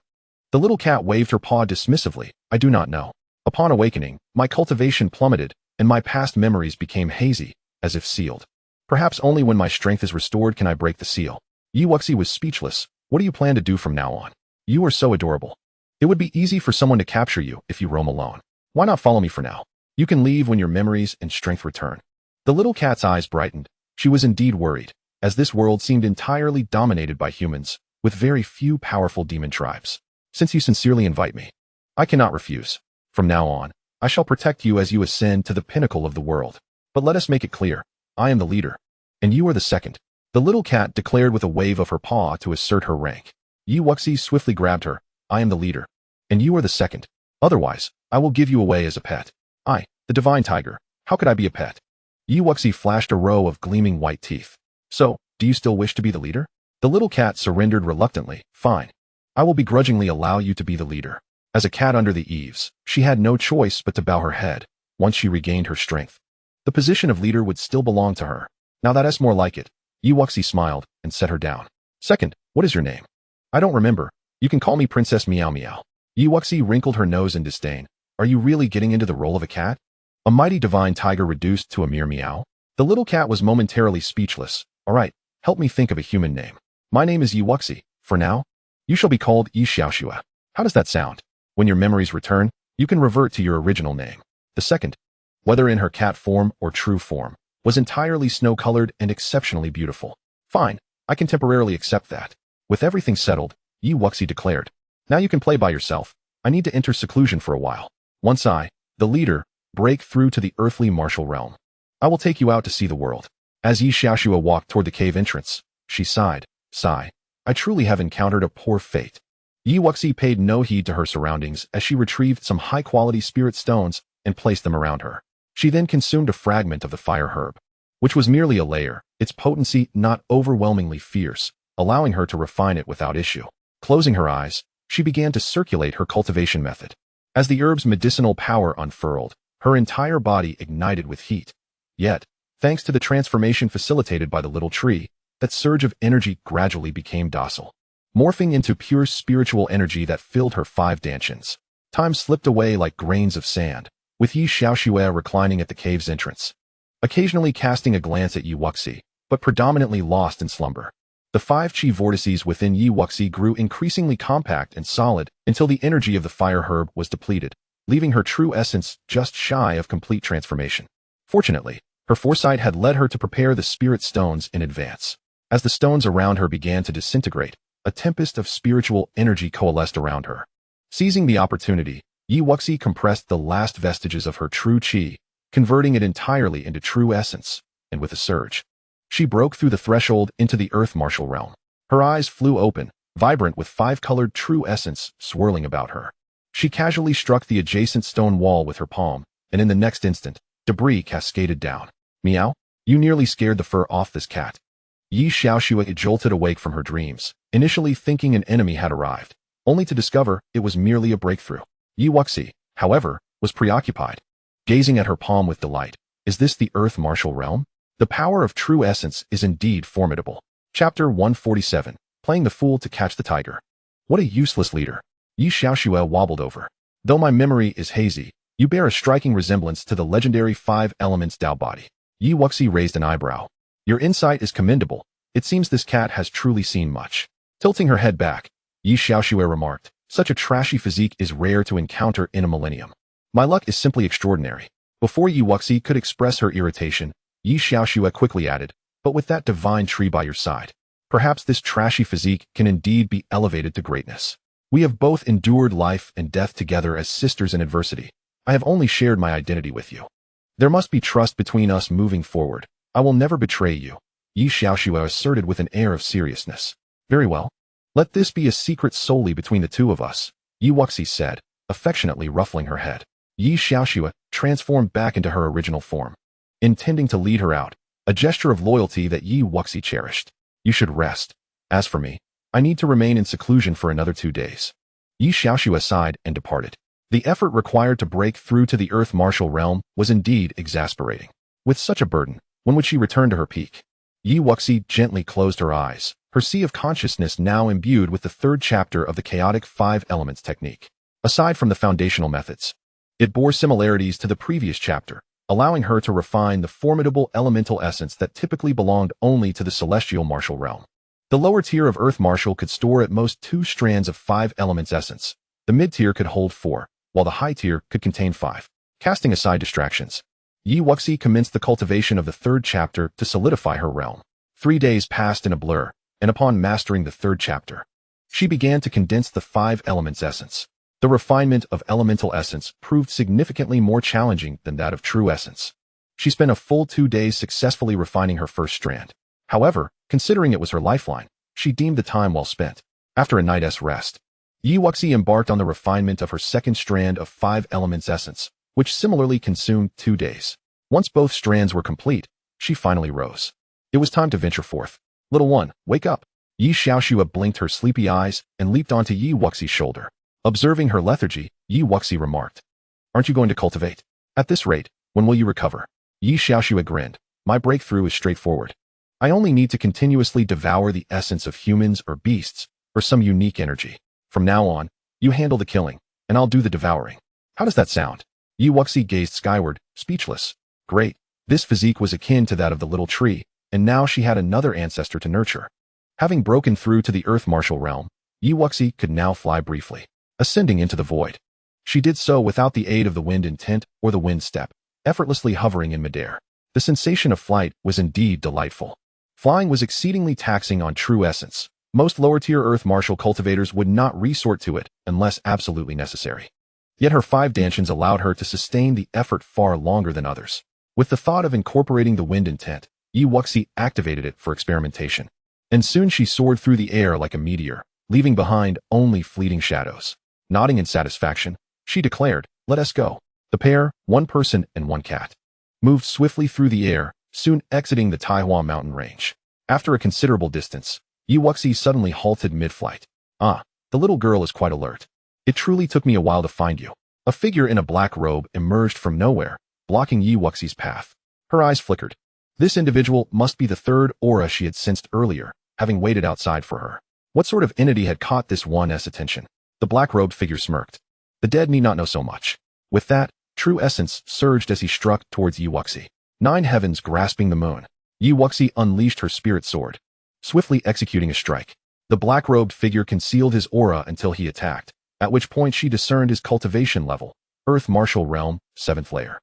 The little cat waved her paw dismissively. I do not know. Upon awakening, my cultivation plummeted, and my past memories became hazy, as if sealed. Perhaps only when my strength is restored can I break the seal. Yi Wuxi was speechless. What do you plan to do from now on? You are so adorable. It would be easy for someone to capture you if you roam alone. Why not follow me for now? You can leave when your memories and strength return. The little cat's eyes brightened. She was indeed worried, as this world seemed entirely dominated by humans, with very few powerful demon tribes. Since you sincerely invite me, I cannot refuse. From now on, I shall protect you as you ascend to the pinnacle of the world. But let us make it clear. I am the leader, and you are the second. The little cat declared with a wave of her paw to assert her rank. Yi Wuxi swiftly grabbed her. I am the leader, and you are the second. Otherwise, I will give you away as a pet. I, the divine tiger, how could I be a pet? Yi Wuxi flashed a row of gleaming white teeth. So, do you still wish to be the leader? The little cat surrendered reluctantly. Fine. I will begrudgingly allow you to be the leader. As a cat under the eaves, she had no choice but to bow her head, once she regained her strength. The position of leader would still belong to her. Now that is more like it. Yi Wuxi smiled and set her down. Second, what is your name? I don't remember. You can call me Princess Meow Meow. Yi Wuxi wrinkled her nose in disdain. Are you really getting into the role of a cat? A mighty divine tiger reduced to a mere meow? The little cat was momentarily speechless. All right, help me think of a human name. My name is Yi Wuxi. For now, you shall be called Yi Xiaoxua. How does that sound? When your memories return, you can revert to your original name. The second, whether in her cat form or true form, was entirely snow-colored and exceptionally beautiful. Fine, I can temporarily accept that. With everything settled, Yi Wuxi declared. Now you can play by yourself. I need to enter seclusion for a while. Once I, the leader, break through to the earthly martial realm, I will take you out to see the world. As Yi Xiaoxua walked toward the cave entrance, she sighed. Sigh. I truly have encountered a poor fate. Yi Wuxi paid no heed to her surroundings as she retrieved some high-quality spirit stones and placed them around her. She then consumed a fragment of the fire herb, which was merely a layer, its potency not overwhelmingly fierce, allowing her to refine it without issue. Closing her eyes, she began to circulate her cultivation method. As the herb's medicinal power unfurled, her entire body ignited with heat. Yet, thanks to the transformation facilitated by the little tree, that surge of energy gradually became docile, morphing into pure spiritual energy that filled her 5 Dantians. Time slipped away like grains of sand, with Yi Xiaoxua reclining at the cave's entrance, occasionally casting a glance at Yi Wuxi, but predominantly lost in slumber. The 5 chi vortices within Yi Wuxi grew increasingly compact and solid until the energy of the fire herb was depleted, leaving her true essence just shy of complete transformation. Fortunately, her foresight had led her to prepare the spirit stones in advance. As the stones around her began to disintegrate, a tempest of spiritual energy coalesced around her. Seizing the opportunity, Yi Wuxi compressed the last vestiges of her true qi, converting it entirely into true essence, and with a surge, she broke through the threshold into the earth martial realm. Her eyes flew open, vibrant with 5-colored true essence swirling about her. She casually struck the adjacent stone wall with her palm, and in the next instant, debris cascaded down. Meow, you nearly scared the fur off this cat. Yi Xiaoxua jolted awake from her dreams, initially thinking an enemy had arrived, only to discover it was merely a breakthrough. Yi Wuxi, however, was preoccupied, gazing at her palm with delight. Is this the earth martial realm? The power of true essence is indeed formidable. Chapter 147, Playing the Fool to Catch the Tiger. What a useless leader. Yi Xiaoxua wobbled over. Though my memory is hazy, you bear a striking resemblance to the legendary 5 elements Dao body. Yi Wuxi raised an eyebrow. Your insight is commendable. It seems this cat has truly seen much. Tilting her head back, Yi Xiaoxua remarked, such a trashy physique is rare to encounter in a millennium. My luck is simply extraordinary. Before Yi Wuxi could express her irritation, Yi Xiaoxua quickly added, but with that divine tree by your side, perhaps this trashy physique can indeed be elevated to greatness. We have both endured life and death together as sisters in adversity. I have only shared my identity with you. There must be trust between us moving forward. I will never betray you, Yi Xiaoxua asserted with an air of seriousness. Very well. Let this be a secret solely between the two of us, Yi Wuxi said, affectionately ruffling her head. Yi Xiaoxua transformed back into her original form, intending to lead her out, a gesture of loyalty that Yi Wuxi cherished. You should rest. As for me, I need to remain in seclusion for another 2 days. Yi Xiaoxua sighed and departed. The effort required to break through to the earth martial realm was indeed exasperating. With such a burden, when would she return to her peak? Yi Wuxi gently closed her eyes, her sea of consciousness now imbued with the 3rd chapter of the chaotic 5 elements technique. Aside from the foundational methods, it bore similarities to the previous chapter, allowing her to refine the formidable elemental essence that typically belonged only to the celestial martial realm. The lower tier of earth martial could store at most 2 strands of 5 elements essence. The mid-tier could hold 4, while the high tier could contain 5. Casting aside distractions, Yi Wuxi commenced the cultivation of the 3rd chapter to solidify her realm. 3 days passed in a blur, and upon mastering the 3rd chapter, she began to condense the 5 elements essence. The refinement of elemental essence proved significantly more challenging than that of true essence. She spent a full 2 days successfully refining her first strand. However, considering it was her lifeline, she deemed the time well spent. After a night's rest, Yi Wuxi embarked on the refinement of her second strand of 5 elements essence, which similarly consumed 2 days. Once both strands were complete, she finally rose. It was time to venture forth. Little one, wake up. Yi Xiaoxua blinked her sleepy eyes and leaped onto Yi Wuxi's shoulder. Observing her lethargy, Yi Wuxi remarked, aren't you going to cultivate? At this rate, when will you recover? Yi Xiaoxua grinned. My breakthrough is straightforward. I only need to continuously devour the essence of humans or beasts, or some unique energy. From now on, you handle the killing, and I'll do the devouring. How does that sound? Yi Wuxi gazed skyward, speechless. Great. This physique was akin to that of the little tree, and now she had another ancestor to nurture. Having broken through to the earth martial realm, Yi Wuxi could now fly briefly, ascending into the void. She did so without the aid of the wind intent or the wind step, effortlessly hovering in midair. The sensation of flight was indeed delightful. Flying was exceedingly taxing on true essence. Most lower-tier earth martial cultivators would not resort to it unless absolutely necessary. Yet her 5 Dantians allowed her to sustain the effort far longer than others. With the thought of incorporating the wind intent, Yi Wuxi activated it for experimentation. And soon she soared through the air like a meteor, leaving behind only fleeting shadows. Nodding in satisfaction, she declared, let us go. The pair, 1 person and 1 cat, moved swiftly through the air, soon exiting the Taihua mountain range. After a considerable distance, Yi Wuxi suddenly halted mid-flight. Ah, the little girl is quite alert. It truly took me a while to find you. A figure in a black robe emerged from nowhere, blocking Yi Wuxi's path. Her eyes flickered. This individual must be the 3rd aura she had sensed earlier, having waited outside for her. What sort of entity had caught this one's attention? The black-robed figure smirked. The dead need not know so much. With that, true essence surged as he struck towards Yi Wuxi. 9 heavens grasping the moon. Yi Wuxi unleashed her spirit sword. swiftly executing a strike. The black-robed figure concealed his aura until he attacked, at which point she discerned his cultivation level, Earth Martial Realm, 7th layer.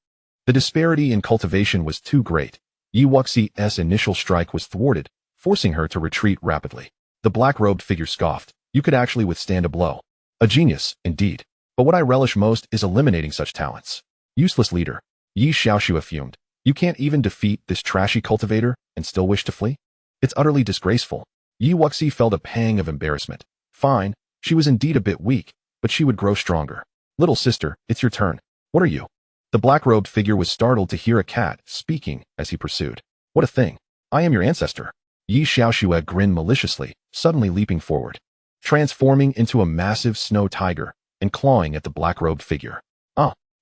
The disparity in cultivation was too great. Wuxi's initial strike was thwarted, forcing her to retreat rapidly. The black-robed figure scoffed. You could actually withstand a blow. A genius, indeed. But what I relish most is eliminating such talents. Useless leader. Yi Xiaoxua fumed. You can't even defeat this trashy cultivator and still wish to flee? It's utterly disgraceful. Yi Wuxi felt a pang of embarrassment. Fine, she was indeed a bit weak, but she would grow stronger. Little sister, it's your turn. What are you? The black-robed figure was startled to hear a cat speaking as he pursued. What a thing. I am your ancestor. Yi Xiaoxua grinned maliciously, suddenly leaping forward, transforming into a massive snow tiger and clawing at the black-robed figure.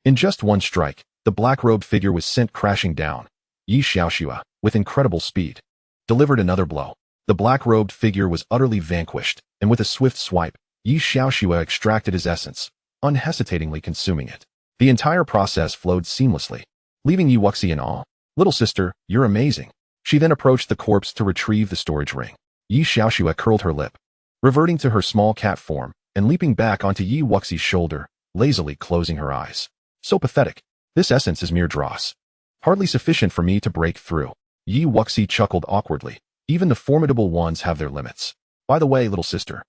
In just one strike, the black-robed figure was sent crashing down. Yi Xiaoxua, with incredible speed, delivered another blow. The black-robed figure was utterly vanquished, and with a swift swipe, Yi Xiaoxua extracted his essence, unhesitatingly consuming it. The entire process flowed seamlessly, leaving Yi Wuxi in awe. Little sister, you're amazing. She then approached the corpse to retrieve the storage ring. Yi Xiaoxua curled her lip, reverting to her small cat form, and leaping back onto Yi Wuxi's shoulder, lazily closing her eyes. So pathetic. This essence is mere dross. Hardly sufficient for me to break through. Yi Wuxi chuckled awkwardly. Even the formidable ones have their limits. By the way, little sister,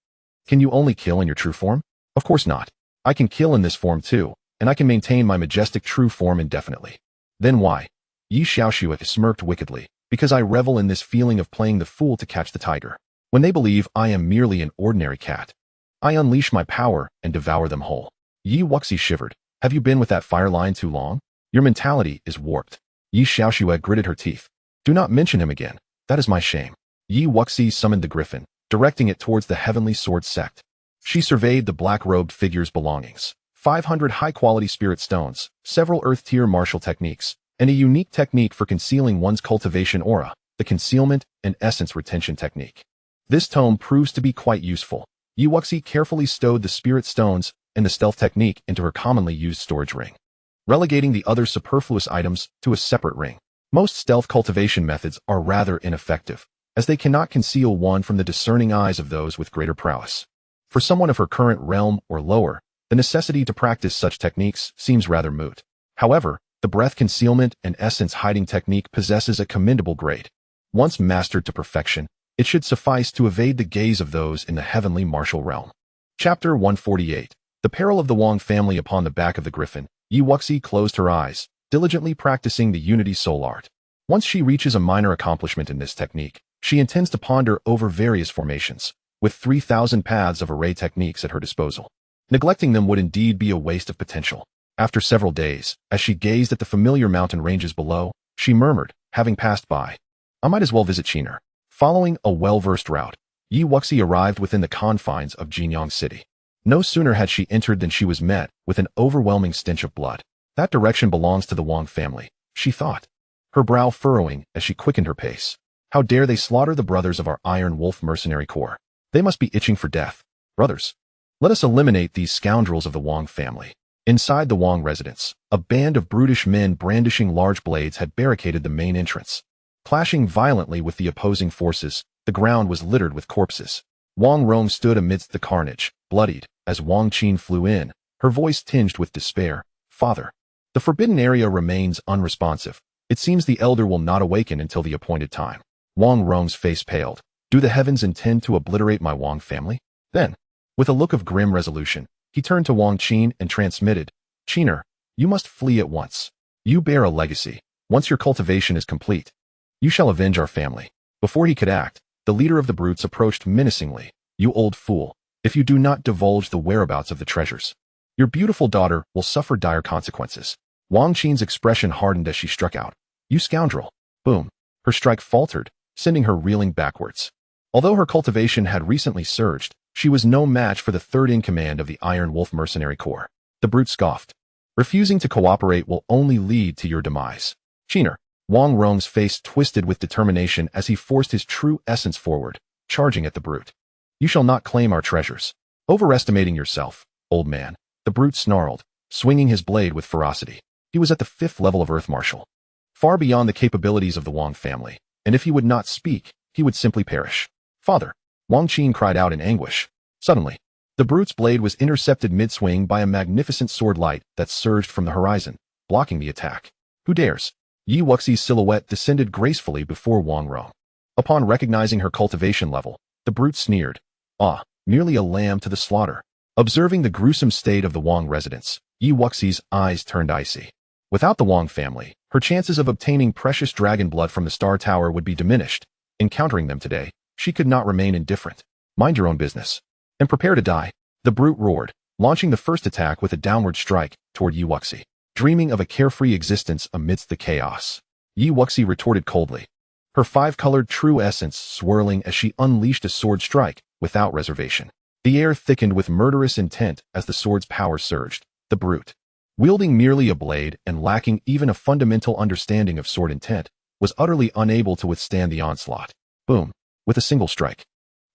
can you only kill in your true form? Of course not. I can kill in this form too, and I can maintain my majestic true form indefinitely. Then why? Yi Xiaoxua smirked wickedly. Because I revel in this feeling of playing the fool to catch the tiger. When they believe I am merely an ordinary cat, I unleash my power and devour them whole. Yi Wuxi shivered. Have you been with that fire line too long? Your mentality is warped. Yi Xiaoxua gritted her teeth. Do not mention him again. That is my shame. Yi Wuxi summoned the griffin, directing it towards the heavenly sword sect. She surveyed the black-robed figure's belongings. 500 high-quality spirit stones, several earth-tier martial techniques, and a unique technique for concealing one's cultivation aura, the concealment and essence retention technique. This tome proves to be quite useful. Yi Wuxi carefully stowed the spirit stones and the stealth technique into her commonly used storage ring, relegating the other superfluous items to a separate ring. Most stealth cultivation methods are rather ineffective, as they cannot conceal one from the discerning eyes of those with greater prowess. For someone of her current realm or lower, the necessity to practice such techniques seems rather moot. However, the breath concealment and essence hiding technique possesses a commendable grade. Once mastered to perfection, it should suffice to evade the gaze of those in the heavenly martial realm. Chapter 148. The Peril of the Wang Family. Upon the back of the griffin, Yi Wuxi closed her eyes, diligently practicing the Unity Soul Art. Once she reaches a minor accomplishment in this technique, she intends to ponder over various formations, with 3,000 paths of array techniques at her disposal. Neglecting them would indeed be a waste of potential. After several days, as she gazed at the familiar mountain ranges below, she murmured, having passed by, I might as well visit Chinar. Following a well-versed route, Yi Wuxi arrived within the confines of Jinyang City. No sooner had she entered than she was met with an overwhelming stench of blood. That direction belongs to the Wang family, she thought, her brow furrowing as she quickened her pace. How dare they slaughter the brothers of our Iron Wolf mercenary corps? They must be itching for death. Brothers, let us eliminate these scoundrels of the Wang family. Inside the Wang residence, a band of brutish men brandishing large blades had barricaded the main entrance. Clashing violently with the opposing forces, the ground was littered with corpses. Wang Rong stood amidst the carnage, bloodied, as Wang Qin flew in, her voice tinged with despair. Father, the forbidden area remains unresponsive. It seems the elder will not awaken until the appointed time. Wang Rong's face paled. Do the heavens intend to obliterate my Wang family? Then, with a look of grim resolution, he turned to Wang Qin and transmitted, Chinar, you must flee at once. You bear a legacy. Once your cultivation is complete, you shall avenge our family. Before he could act, the leader of the brutes approached menacingly. You old fool, if you do not divulge the whereabouts of the treasures, your beautiful daughter will suffer dire consequences. Wang Qin's expression hardened as she struck out. You scoundrel. Boom. Her strike faltered, sending her reeling backwards. Although her cultivation had recently surged, she was no match for the third-in-command of the Iron Wolf mercenary corps. The brute scoffed. Refusing to cooperate will only lead to your demise. Chinar. Wang Rong's face twisted with determination as he forced his true essence forward, charging at the brute. You shall not claim our treasures. Overestimating yourself, old man, the brute snarled, swinging his blade with ferocity. He was at the 5th level of Earth Martial, far beyond the capabilities of the Wang family, and if he would not speak, he would simply perish. "Father!" Wang Qin cried out in anguish. Suddenly, the brute's blade was intercepted mid-swing by a magnificent sword light that surged from the horizon, blocking the attack. "Who dares?" Yi Wuxi's silhouette descended gracefully before Wang Rong. Upon recognizing her cultivation level, the brute sneered. "Ah, merely a lamb to the slaughter." Observing the gruesome state of the Wang residence, Yi Wuxi's eyes turned icy. Without the Wang family, her chances of obtaining precious dragon blood from the Star Tower would be diminished. Encountering them today, she could not remain indifferent. "Mind your own business. And prepare to die," the brute roared, launching the first attack with a downward strike toward Yi Wuxi. Dreaming of a carefree existence amidst the chaos, Yi Wuxi retorted coldly, her five-colored true essence swirling as she unleashed a sword strike without reservation. The air thickened with murderous intent as the sword's power surged. The brute, wielding merely a blade and lacking even a fundamental understanding of sword intent, was utterly unable to withstand the onslaught. Boom! With a single strike,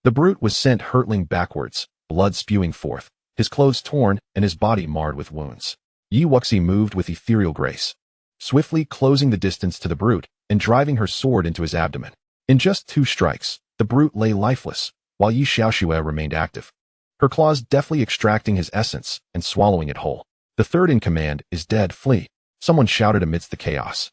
the brute was sent hurtling backwards, blood spewing forth, his clothes torn and his body marred with wounds. Yi Wuxi moved with ethereal grace, swiftly closing the distance to the brute and driving her sword into his abdomen. In just 2 strikes, the brute lay lifeless, while Yi Xiaoxue remained active, her claws deftly extracting his essence and swallowing it whole. "The third in command is dead, flee," someone shouted amidst the chaos,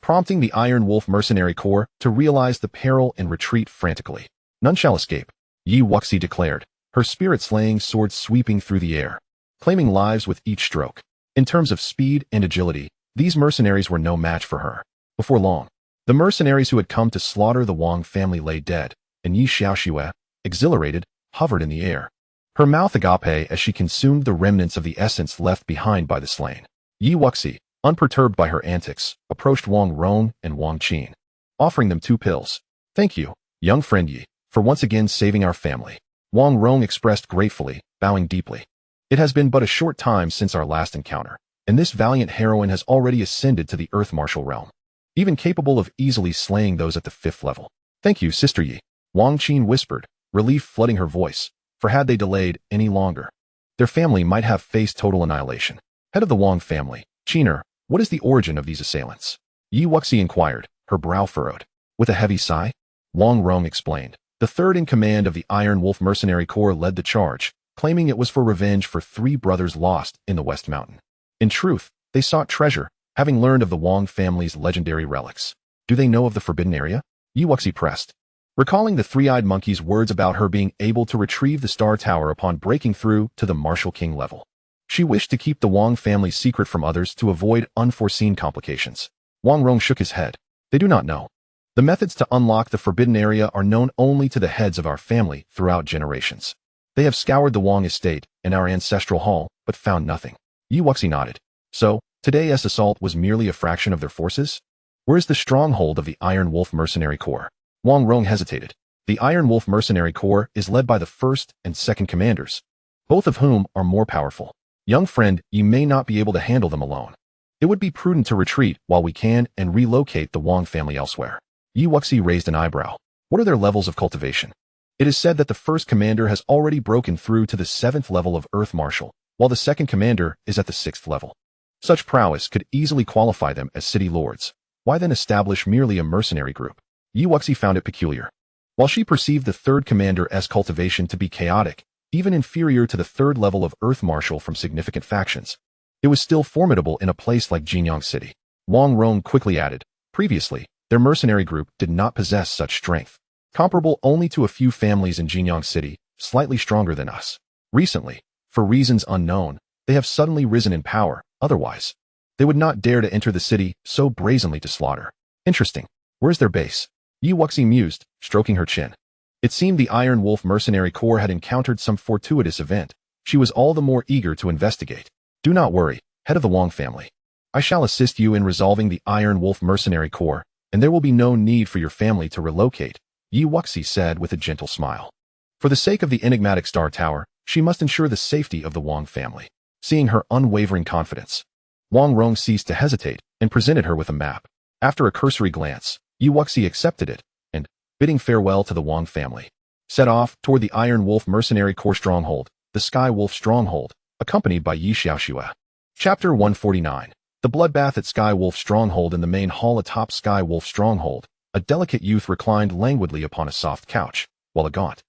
prompting the Iron Wolf mercenary corps to realize the peril and retreat frantically. "None shall escape," Yi Wuxi declared, her spirit-slaying sword sweeping through the air, claiming lives with each stroke. In terms of speed and agility, these mercenaries were no match for her. Before long, the mercenaries who had come to slaughter the Wang family lay dead, and Yi Xiaoxue, exhilarated, hovered in the air, her mouth agape as she consumed the remnants of the essence left behind by the slain. Yi Wuxi, unperturbed by her antics, approached Wang Rong and Wang Qin, offering them 2 pills. "Thank you, young friend Yi, for once again saving our family," Wang Rong expressed gratefully, bowing deeply. "It has been but a short time since our last encounter, and this valiant heroine has already ascended to the Earth Martial realm, even capable of easily slaying those at the 5th level." "Thank you, Sister Yi," Wang Qin whispered, relief flooding her voice, for had they delayed any longer, their family might have faced total annihilation. "Head of the Wang family, Qiner, what is the origin of these assailants?" Yi Wuxi inquired, her brow furrowed. With a heavy sigh, Wang Rong explained. "The third in command of the Iron Wolf Mercenary Corps led the charge, claiming it was for revenge for 3 brothers lost in the West Mountain. In truth, they sought treasure, having learned of the Wang family's legendary relics." "Do they know of the Forbidden Area?" Yi Wuxi pressed, recalling the 3-eyed monkey's words about her being able to retrieve the Star Tower upon breaking through to the Martial King level. She wished to keep the Wang family's secret from others to avoid unforeseen complications. Wang Rong shook his head. "They do not know. The methods to unlock the Forbidden Area are known only to the heads of our family throughout generations. They have scoured the Wang estate and our ancestral hall, but found nothing." Yi Wuxi nodded. "So, today's assault was merely a fraction of their forces? Where is the stronghold of the Iron Wolf Mercenary Corps?" Wang Rong hesitated. "The Iron Wolf Mercenary Corps is led by the 1st and 2nd commanders, both of whom are more powerful. Young friend, you may not be able to handle them alone. It would be prudent to retreat while we can and relocate the Wang family elsewhere." Yi Wuxi raised an eyebrow. "What are their levels of cultivation?" "It is said that the 1st commander has already broken through to the 7th level of Earth Martial, while the 2nd commander is at the 6th level. Such prowess could easily qualify them as city lords. Why then establish merely a mercenary group?" Yi Wuxi found it peculiar. While she perceived the 3rd commander's cultivation to be chaotic, even inferior to the 3rd level of Earth Martial from significant factions, it was still formidable in a place like Jinyang City. Wang Rong quickly added, "Previously, their mercenary group did not possess such strength, comparable only to a few families in Jinyang City, slightly stronger than us. Recently, for reasons unknown, they have suddenly risen in power, otherwise, they would not dare to enter the city so brazenly to slaughter." "Interesting. Where's their base?" Yi Wuxi mused, stroking her chin. It seemed the Iron Wolf Mercenary Corps had encountered some fortuitous event. She was all the more eager to investigate. "Do not worry, head of the Wang family. I shall assist you in resolving the Iron Wolf Mercenary Corps, and there will be no need for your family to relocate," Yi Wuxi said with a gentle smile. For the sake of the enigmatic Star Tower, she must ensure the safety of the Wang family. Seeing her unwavering confidence, Wang Rong ceased to hesitate and presented her with a map. After a cursory glance, Yi Wuxi accepted it, and, bidding farewell to the Wang family, set off toward the Iron Wolf Mercenary Corps stronghold, the Sky Wolf Stronghold, accompanied by Yi Xiaoxue. Chapter 149. The bloodbath at Sky Wolf Stronghold. In the main hall atop Sky Wolf Stronghold, a delicate youth reclined languidly upon a soft couch, while a gaunt,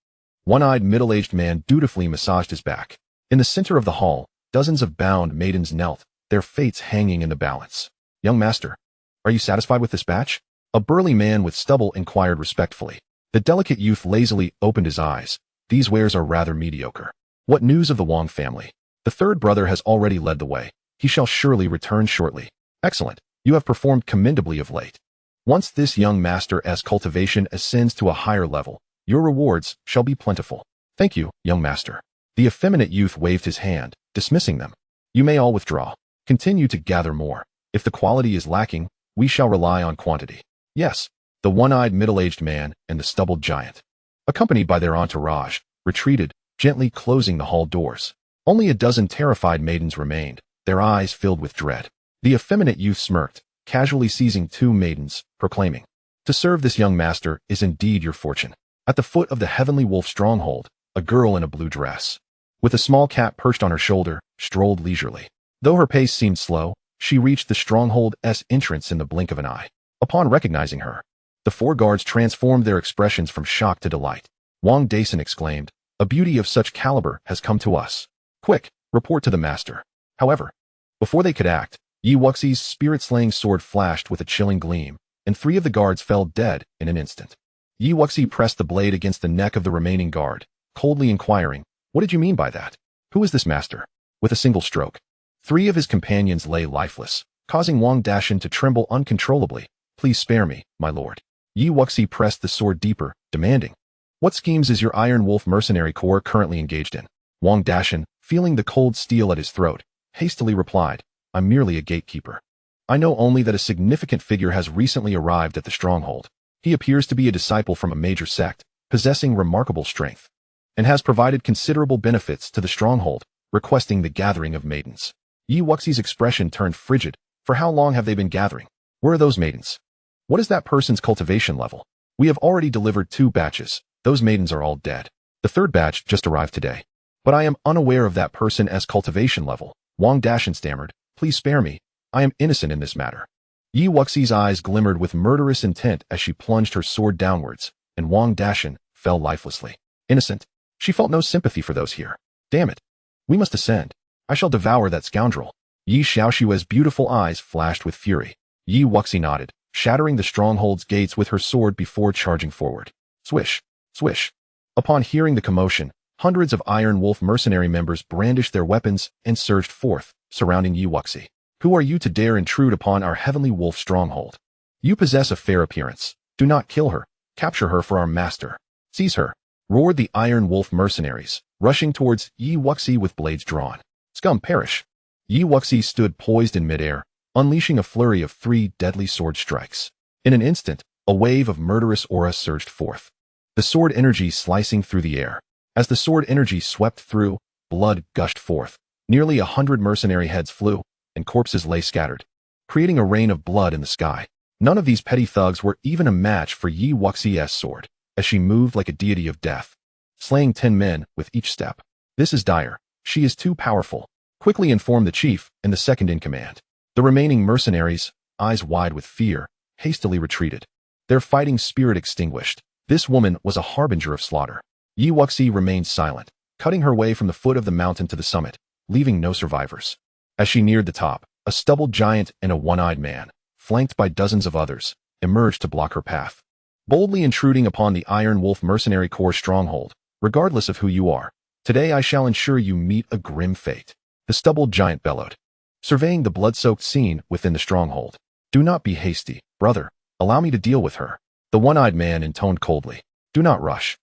one-eyed middle-aged man dutifully massaged his back. In the center of the hall, dozens of bound maidens knelt, their fates hanging in the balance. "Young master, are you satisfied with this batch?" A burly man with stubble inquired respectfully. The delicate youth lazily opened his eyes. "These wares are rather mediocre. What news of the Wang family? The third brother has already led the way. He shall surely return shortly." "Excellent. You have performed commendably of late. Once this young master's cultivation ascends to a higher level, your rewards shall be plentiful." "Thank you, young master." The effeminate youth waved his hand, dismissing them. "You may all withdraw. Continue to gather more. If the quality is lacking, we shall rely on quantity." "Yes." The one-eyed middle-aged man and the stubbled giant, accompanied by their entourage, retreated, gently closing the hall doors. Only a dozen terrified maidens remained, their eyes filled with dread. The effeminate youth smirked, casually seizing two maidens, proclaiming, "To serve this young master is indeed your fortune." At the foot of the Heavenly Wolf stronghold, a girl in a blue dress, with a small cat perched on her shoulder, strolled leisurely. Though her pace seemed slow, she reached the stronghold's entrance in the blink of an eye. Upon recognizing her, the four guards transformed their expressions from shock to delight. Wang Dason exclaimed, "A beauty of such caliber has come to us. Quick, report to the master." However, before they could act, Wuxi's spirit-slaying sword flashed with a chilling gleam, and three of the guards fell dead in an instant. Wuxi pressed the blade against the neck of the remaining guard, coldly inquiring, "What did you mean by that? Who is this master?" With a single stroke, three of his companions lay lifeless, causing Wang Dacian to tremble uncontrollably. "Please spare me, my lord." Wuxi pressed the sword deeper, demanding, "What schemes is your Iron Wolf mercenary corps currently engaged in?" Wang Dacian, feeling the cold steel at his throat, hastily replied, "I'm merely a gatekeeper. I know only that a significant figure has recently arrived at the stronghold. He appears to be a disciple from a major sect, possessing remarkable strength, and has provided considerable benefits to the stronghold, requesting the gathering of maidens." Wuxi's expression turned frigid. "For how long have they been gathering? Where are those maidens? What is that person's cultivation level? We have already delivered 2 batches. Those maidens are all dead. The third batch just arrived today. But I am unaware of that person's cultivation level." Wang Dacian stammered, "Please spare me. I am innocent in this matter." Wuxi's eyes glimmered with murderous intent as she plunged her sword downwards, and Wang Dacian fell lifelessly. Innocent? She felt no sympathy for those here. "Damn it. We must ascend. I shall devour that scoundrel." Yi Xiaoxue's beautiful eyes flashed with fury. Wuxi nodded, shattering the stronghold's gates with her sword before charging forward. Swish, swish. Upon hearing the commotion, hundreds of Iron Wolf mercenary members brandished their weapons and surged forth, surrounding Wuxi. "Who are you to dare intrude upon our Heavenly Wolf stronghold? You possess a fair appearance. Do not kill her. Capture her for our master. Seize her," roared the Iron Wolf mercenaries, rushing towards Wuxi with blades drawn. "Scum perish." Wuxi stood poised in midair, unleashing a flurry of 3 deadly sword strikes. In an instant, a wave of murderous aura surged forth, the sword energy slicing through the air. As the sword energy swept through, blood gushed forth. Nearly 100 mercenary heads flew, and corpses lay scattered, creating a rain of blood in the sky. None of these petty thugs were even a match for Wuxi's sword, as she moved like a deity of death, slaying 10 men with each step. "This is dire. She is too powerful. Quickly inform the chief and the second in command." The remaining mercenaries, eyes wide with fear, hastily retreated, their fighting spirit extinguished. This woman was a harbinger of slaughter. Wuxi remained silent, cutting her way from the foot of the mountain to the summit, leaving no survivors. As she neared the top, a stubbled giant and a one-eyed man, flanked by dozens of others, emerged to block her path. Boldly intruding upon the Iron Wolf mercenary corps stronghold, regardless of who you are, today I shall ensure you meet a grim fate. The stubbled giant bellowed, surveying the blood-soaked scene within the stronghold. "Do not be hasty, brother. Allow me to deal with her." The one-eyed man intoned coldly, "Do not rush.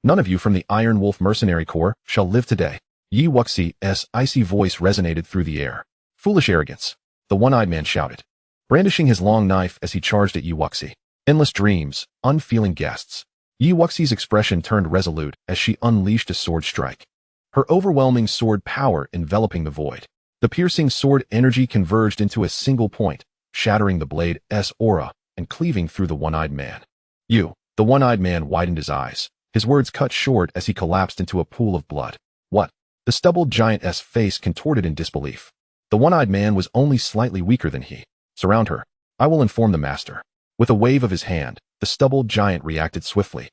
None of you from the Iron Wolf mercenary corps shall live today." Wuxi's icy voice resonated through the air. "Foolish arrogance," the one-eyed man shouted, brandishing his long knife as he charged at Wuxi. "Endless dreams, unfeeling guests." Wuxi's expression turned resolute as she unleashed a sword strike, her overwhelming sword power enveloping the void. The piercing sword energy converged into a single point, shattering the blade's aura and cleaving through the one-eyed man. The one-eyed man widened his eyes, his words cut short as he collapsed into a pool of blood. "What?" The stubbled giant's face contorted in disbelief. The one-eyed man was only slightly weaker than he. "Surround her. I will inform the master." With a wave of his hand, the stubbled giant reacted swiftly,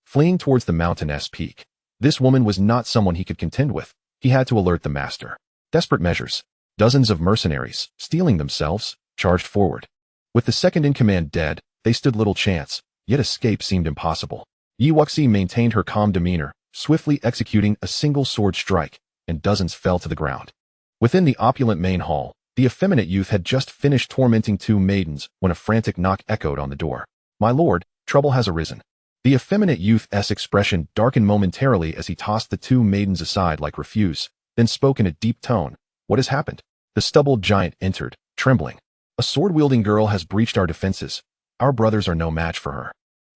fleeing towards the mountainous peak. This woman was not someone he could contend with. He had to alert the master. Desperate measures. Dozens of mercenaries, stealing themselves, charged forward. With the second-in-command dead, they stood little chance, yet escape seemed impossible. Wuxi maintained her calm demeanor, swiftly executing a single sword strike, and dozens fell to the ground. Within the opulent main hall, the effeminate youth had just finished tormenting two maidens when a frantic knock echoed on the door. "My lord, trouble has arisen." The effeminate youth's expression darkened momentarily as he tossed the two maidens aside like refuse, then spoke in a deep tone. "What has happened?" The stubbled giant entered, trembling. "A sword-wielding girl has breached our defenses. Our brothers are no match for her.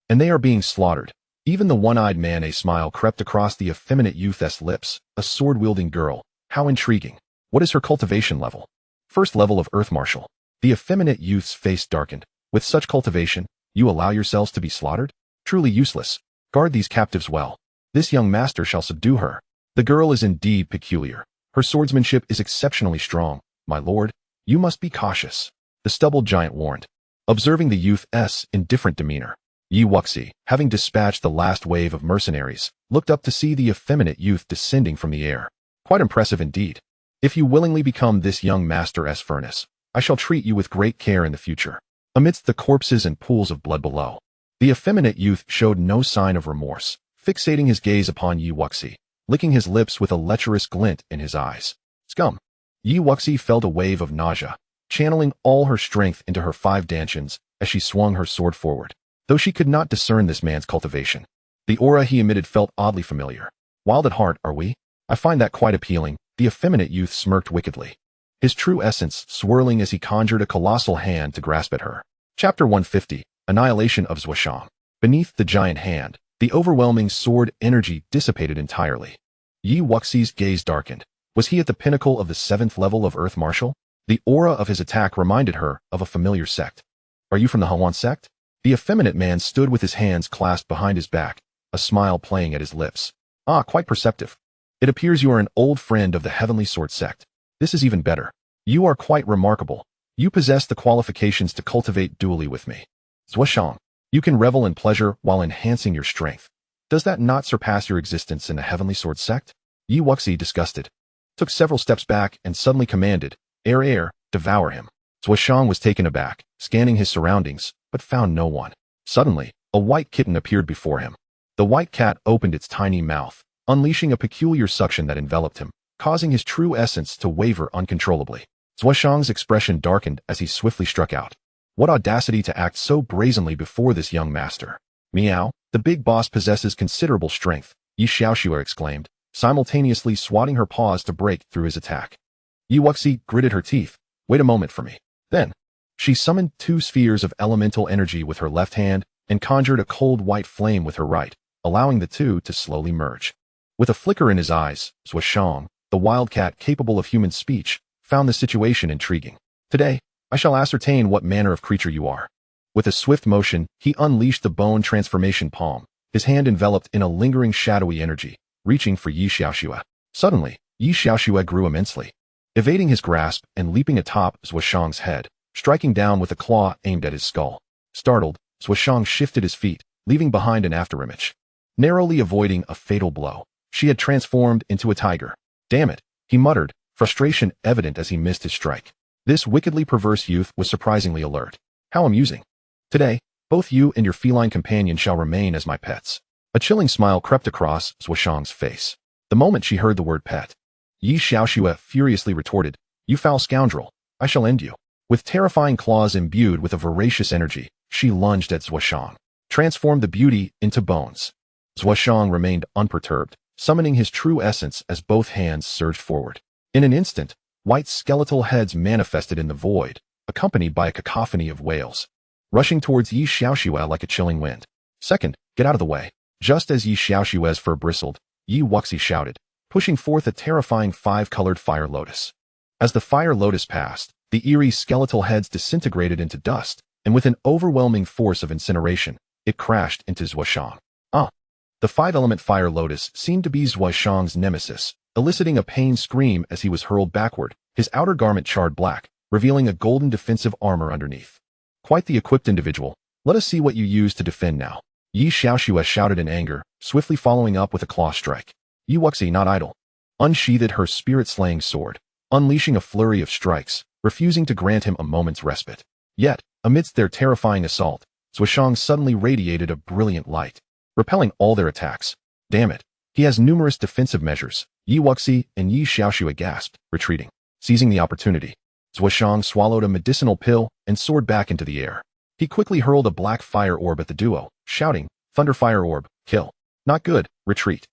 And they are being slaughtered." Even the one-eyed man, a smile crept across the effeminate youth's lips. "A sword-wielding girl. How intriguing. What is her cultivation level?" "First level of Earth Martial." The effeminate youth's face darkened. "With such cultivation, you allow yourselves to be slaughtered? Truly useless. Guard these captives well. This young master shall subdue her. The girl is indeed peculiar. Her swordsmanship is exceptionally strong. My lord, you must be cautious." The stubbled giant warned. Observing the youth's indifferent demeanor, Wuxi, having dispatched the last wave of mercenaries, looked up to see the effeminate youth descending from the air. "Quite impressive indeed. If you willingly become this young master's furnace, I shall treat you with great care in the future." Amidst the corpses and pools of blood below, the effeminate youth showed no sign of remorse, fixating his gaze upon Wuxi, licking his lips with a lecherous glint in his eyes. "Scum!" Wuxi felt a wave of nausea, channeling all her strength into her 5 Dantians as she swung her sword forward. Though she could not discern this man's cultivation, the aura he emitted felt oddly familiar. "Wild at heart, are we? I find that quite appealing." The effeminate youth smirked wickedly, his true essence swirling as he conjured a colossal hand to grasp at her. Chapter 150, Annihilation of Zhong Xiang. Beneath the giant hand, the overwhelming sword energy dissipated entirely. Wuxi's gaze darkened. Was he at the pinnacle of the 7th level of Earth Martial? The aura of his attack reminded her of a familiar sect. "Are you from the Huan sect?" The effeminate man stood with his hands clasped behind his back, a smile playing at his lips. "Ah, quite perceptive. It appears you are an old friend of the Heavenly Sword sect. This is even better. You are quite remarkable. You possess the qualifications to cultivate duelly with me. Zhong Xiang, you can revel in pleasure while enhancing your strength. Does that not surpass your existence in the Heavenly Sword sect?" Wuxi, disgusted, took several steps back and suddenly commanded, Air, devour him." Zhong Xiang was taken aback, scanning his surroundings, but found no one. Suddenly, a white kitten appeared before him. The white cat opened its tiny mouth, unleashing a peculiar suction that enveloped him, causing his true essence to waver uncontrollably. Zhong Xiang's expression darkened as he swiftly struck out. What audacity to act so brazenly before this young master. "Meow, the big boss possesses considerable strength," xianxiaaudiobooks exclaimed, simultaneously swatting her paws to break through his attack. Wuxi gritted her teeth. "Wait a moment for me." Then, she summoned 2 spheres of elemental energy with her left hand and conjured a cold white flame with her right, allowing the two to slowly merge. With a flicker in his eyes, Zhong Xiang, the wildcat capable of human speech, found the situation intriguing. "Today, I shall ascertain what manner of creature you are." With a swift motion, he unleashed the bone transformation palm, his hand enveloped in a lingering shadowy energy, reaching for xianxiaaudiobooks. Suddenly, xianxiaaudiobooks grew immensely, evading his grasp and leaping atop Zhong Xiang's head, striking down with a claw aimed at his skull. Startled, Zhong Xiang shifted his feet, leaving behind an afterimage. Narrowly avoiding a fatal blow, she had transformed into a tiger. "Damn it," he muttered, frustration evident as he missed his strike. This wickedly perverse youth was surprisingly alert. "How amusing. Today, both you and your feline companion shall remain as my pets." A chilling smile crept across Zhong Xiang's face the moment she heard the word pet. Xianxiaaudiobooks furiously retorted, "You foul scoundrel, I shall end you." With terrifying claws imbued with a voracious energy, she lunged at Zhong Xiang, transformed the beauty into bones. Zhong Xiang remained unperturbed, summoning his true essence as both hands surged forward. In an instant, white skeletal heads manifested in the void, accompanied by a cacophony of wails, rushing towards Xianxiaaudiobooks like a chilling wind. "Second, get out of the way." Just as Xianxiaaudiobooks' fur bristled, Wuxi shouted, pushing forth a terrifying 5-colored fire lotus. As the fire lotus passed, the eerie skeletal heads disintegrated into dust, and with an overwhelming force of incineration, it crashed into Zhong Xiang. The 5-element fire lotus seemed to be Zhong Xiang's nemesis, eliciting a pained scream as he was hurled backward, his outer garment charred black, revealing a golden defensive armor underneath. "Quite the equipped individual. Let us see what you use to defend now." Yi Xiaoxue shouted in anger, swiftly following up with a claw strike. Yi Wuxi, not idle, unsheathed her spirit-slaying sword, unleashing a flurry of strikes, refusing to grant him a moment's respite. Yet, amidst their terrifying assault, Zhong Xiang suddenly radiated a brilliant light, repelling all their attacks. Damn it, he has numerous defensive measures. Yi Wuxi and Yi Xiaoxue gasped, retreating. Seizing the opportunity, Zhong Xiang swallowed a medicinal pill and soared back into the air. He quickly hurled a black fire orb at the duo, shouting, "Thunder fire orb, kill. Not good, retreat."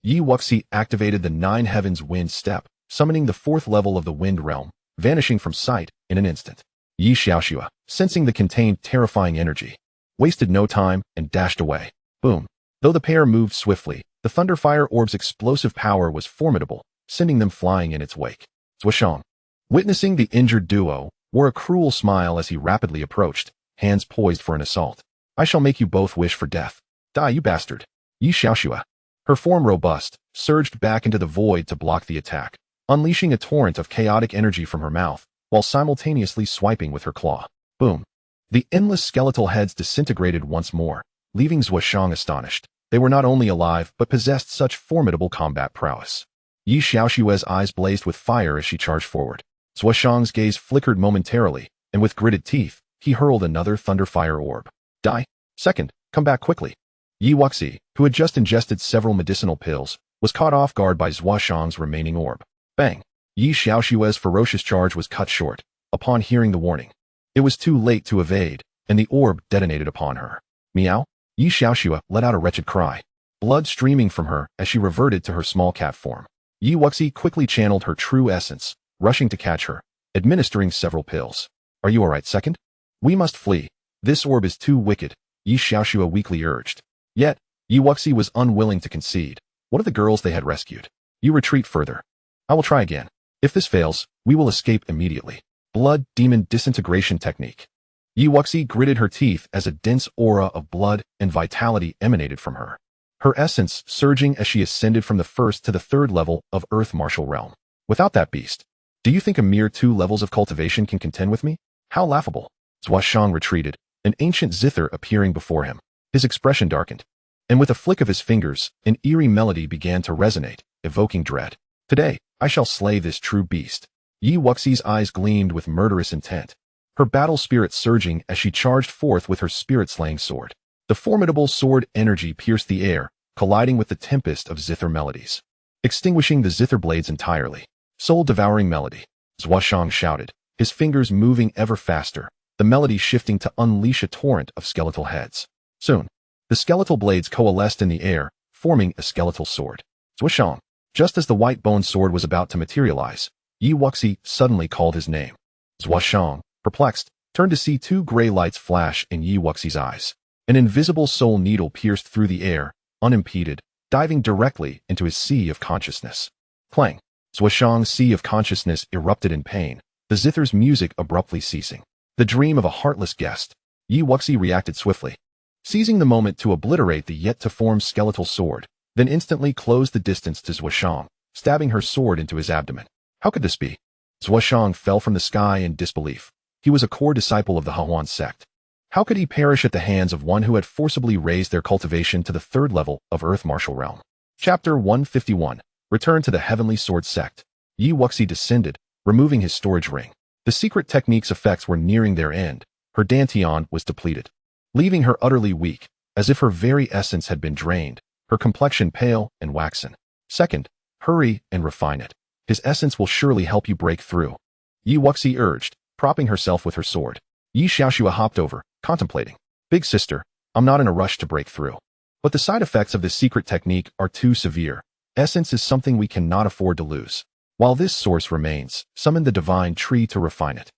Yi Wuxi activated the Nine Heavens Wind Step, summoning the 4th level of the Wind Realm, vanishing from sight in an instant. Yi Xiaoxue, sensing the contained terrifying energy, wasted no time and dashed away. Boom. Though the pair moved swiftly, the Thunder Fire Orb's explosive power was formidable, sending them flying in its wake. Zhong Xiang, witnessing the injured duo, wore a cruel smile as he rapidly approached, hands poised for an assault. "I shall make you both wish for death. Die, you bastard." Yi Xiaoxue, her form robust, surged back into the void to block the attack, unleashing a torrent of chaotic energy from her mouth, while simultaneously swiping with her claw. Boom. The endless skeletal heads disintegrated once more, leaving Zhong Xiang astonished. They were not only alive, but possessed such formidable combat prowess. Yi Xiaoxue's eyes blazed with fire as she charged forward. Zhong Xiang's gaze flickered momentarily, and with gritted teeth, he hurled another Thunder Fire Orb. "Die. Second, come back quickly." Yi Wuxi, who had just ingested several medicinal pills, was caught off guard by Zhong Xiang's remaining orb. Bang! Yi Xiaoxue's ferocious charge was cut short, upon hearing the warning. It was too late to evade, and the orb detonated upon her. Meow! Yi Xiaoxue let out a wretched cry, blood streaming from her as she reverted to her small cat form. Yi Wuxi quickly channeled her true essence, rushing to catch her, administering several pills. "Are you alright, second? We must flee. This orb is too wicked," Yi Xiaoxue weakly urged. Yet, Yi Wuxi was unwilling to concede. What of the girls they had rescued? "You retreat further. I will try again. If this fails, we will escape immediately." Blood Demon Disintegration Technique. Yi Wuxi gritted her teeth as a dense aura of blood and vitality emanated from her, her essence surging as she ascended from the 1st to the 3rd level of Earth Martial Realm. "Without that beast, do you think a mere 2 levels of cultivation can contend with me? How laughable." Zhong Xiang retreated, an ancient zither appearing before him. His expression darkened, and with a flick of his fingers, an eerie melody began to resonate, evoking dread. "Today, I shall slay this true beast." Yi Wuxi's eyes gleamed with murderous intent, her battle spirit surging as she charged forth with her spirit-slaying sword. The formidable sword energy pierced the air, colliding with the tempest of zither melodies, extinguishing the zither blades entirely. "Soul-devouring melody," Zhong Xiang shouted, his fingers moving ever faster, the melody shifting to unleash a torrent of skeletal heads. Soon, the skeletal blades coalesced in the air, forming a skeletal sword. Zhong Xiang, just as the white bone sword was about to materialize, Yi Wuxi suddenly called his name. Zhong Xiang, perplexed, turned to see 2 gray lights flash in Yi Wuxi's eyes. An invisible soul needle pierced through the air, unimpeded, diving directly into his sea of consciousness. Clang! Zhong Xiang's sea of consciousness erupted in pain, the zither's music abruptly ceasing. The dream of a heartless guest. Yi Wuxi reacted swiftly, seizing the moment to obliterate the yet-to-form skeletal sword, then instantly closed the distance to Zhong Xiang, stabbing her sword into his abdomen. How could this be? Zhong Xiang fell from the sky in disbelief. He was a core disciple of the Huan sect. How could he perish at the hands of one who had forcibly raised their cultivation to the 3rd level of Earth Martial Realm? Chapter 151. Return to the Heavenly Sword Sect. Yi Wuxi descended, removing his storage ring. The secret technique's effects were nearing their end. Her Dantian was depleted, leaving her utterly weak, as if her very essence had been drained, her complexion pale and waxen. "Second, hurry and refine it. His essence will surely help you break through," Yi Wuxi urged, propping herself with her sword. Yi Xiaoxue hopped over, contemplating. "Big sister, I'm not in a rush to break through. But the side effects of this secret technique are too severe. Essence is something we cannot afford to lose. While this source remains, summon the divine tree to refine it.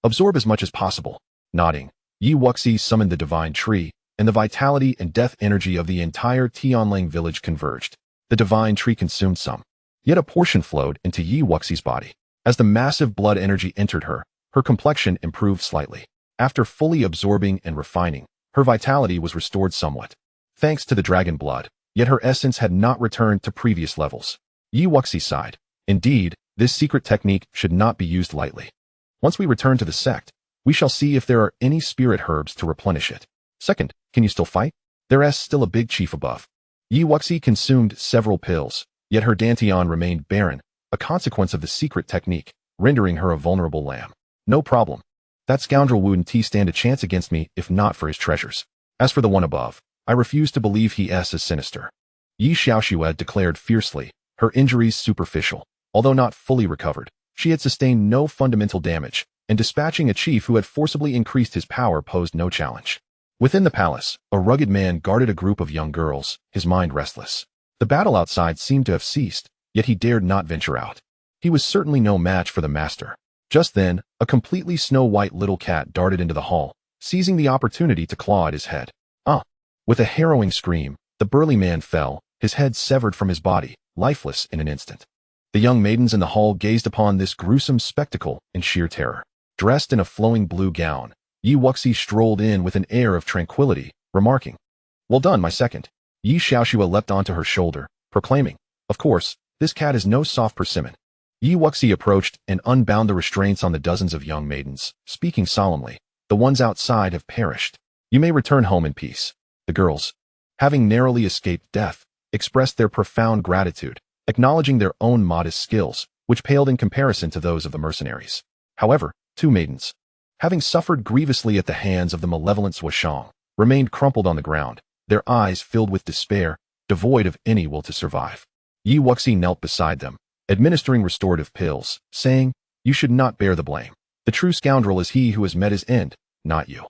Absorb as much as possible." Nodding, Yi Wuxi summoned the divine tree, and the vitality and death energy of the entire Tianfeng village converged. The divine tree consumed some, yet a portion flowed into Yi Wuxi's body. As the massive blood energy entered her, her complexion improved slightly. After fully absorbing and refining, her vitality was restored somewhat, thanks to the dragon blood, yet her essence had not returned to previous levels. Yi Wuxi sighed. Indeed, this secret technique should not be used lightly. Once we return to the sect, we shall see if there are any spirit herbs to replenish it. Second, can you still fight? There's still a big chief above. Yi Wuxi consumed several pills, yet her Dantian remained barren, a consequence of the secret technique, rendering her a vulnerable lamb. No problem. That scoundrel wouldn't stand a chance against me if not for his treasures. As for the one above, I refuse to believe he is as sinister. Yi Xiaoxue declared fiercely, her injuries superficial. Although not fully recovered, she had sustained no fundamental damage, and dispatching a chief who had forcibly increased his power posed no challenge. Within the palace, a rugged man guarded a group of young girls, his mind restless. The battle outside seemed to have ceased, yet he dared not venture out. He was certainly no match for the master. Just then, a completely snow-white little cat darted into the hall, seizing the opportunity to claw at his head. With a harrowing scream, the burly man fell, his head severed from his body, lifeless in an instant. The young maidens in the hall gazed upon this gruesome spectacle in sheer terror. Dressed in a flowing blue gown, Yi Wuxi strolled in with an air of tranquility, remarking, "Well done, my second." Yi Xiaoxue leapt onto her shoulder, proclaiming, "Of course, this cat is no soft persimmon." Yi Wuxi approached and unbound the restraints on the dozens of young maidens, speaking solemnly, "The ones outside have perished. You may return home in peace." The girls, having narrowly escaped death, expressed their profound gratitude, acknowledging their own modest skills, which paled in comparison to those of the mercenaries. However, 2 maidens, having suffered grievously at the hands of the malevolent Zhong Xiang, remained crumpled on the ground, their eyes filled with despair, devoid of any will to survive. Yi Wuxi knelt beside them, administering restorative pills, saying, "You should not bear the blame. The true scoundrel is he who has met his end, not you.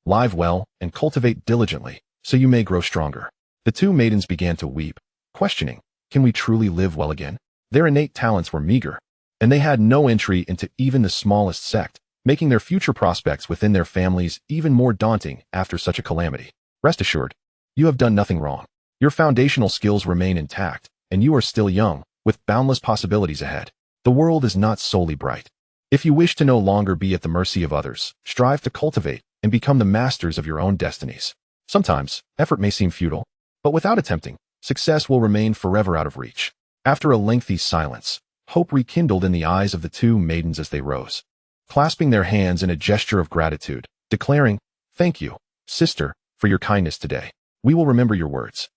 Live well and cultivate diligently, so you may grow stronger." The 2 maidens began to weep, questioning, can we truly live well again? Their innate talents were meager, and they had no entry into even the smallest sect, making their future prospects within their families even more daunting after such a calamity. Rest assured, you have done nothing wrong. Your foundational skills remain intact, and you are still young, with boundless possibilities ahead. The world is not solely bright. If you wish to no longer be at the mercy of others, strive to cultivate and become the masters of your own destinies. Sometimes, effort may seem futile, but without attempting, success will remain forever out of reach. After a lengthy silence, hope rekindled in the eyes of the 2 maidens as they rose, clasping their hands in a gesture of gratitude, declaring, "Thank you, sister, for your kindness today. We will remember your words."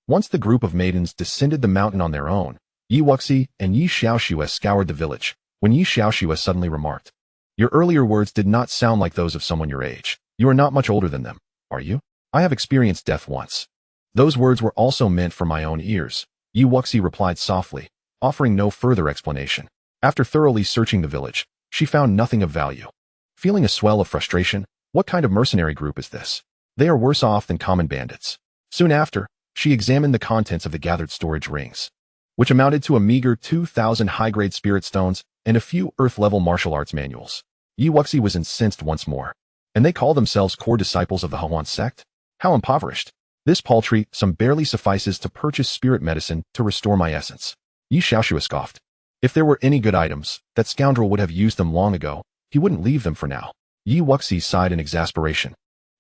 Once the group of maidens descended the mountain on their own, Yi Wuxi and Yi Xiaoxue scoured the village, when Yi Xiaoxue suddenly remarked, "Your earlier words did not sound like those of someone your age. You are not much older than them, are you?" "I have experienced death once." "Those words were also meant for my own ears," Yi Wuxi replied softly, offering no further explanation. After thoroughly searching the village, she found nothing of value. Feeling a swell of frustration, what kind of mercenary group is this? They are worse off than common bandits. Soon after, she examined the contents of the gathered storage rings, which amounted to a meager 2,000 high-grade spirit stones and a few earth-level martial arts manuals. Yi Wuxi was incensed once more. And they call themselves core disciples of the Huan sect? How impoverished. This paltry sum barely suffices to purchase spirit medicine to restore my essence. Yi Xiaoxue scoffed. If there were any good items, that scoundrel would have used them long ago. He wouldn't leave them for now. Yi Wuxi sighed in exasperation,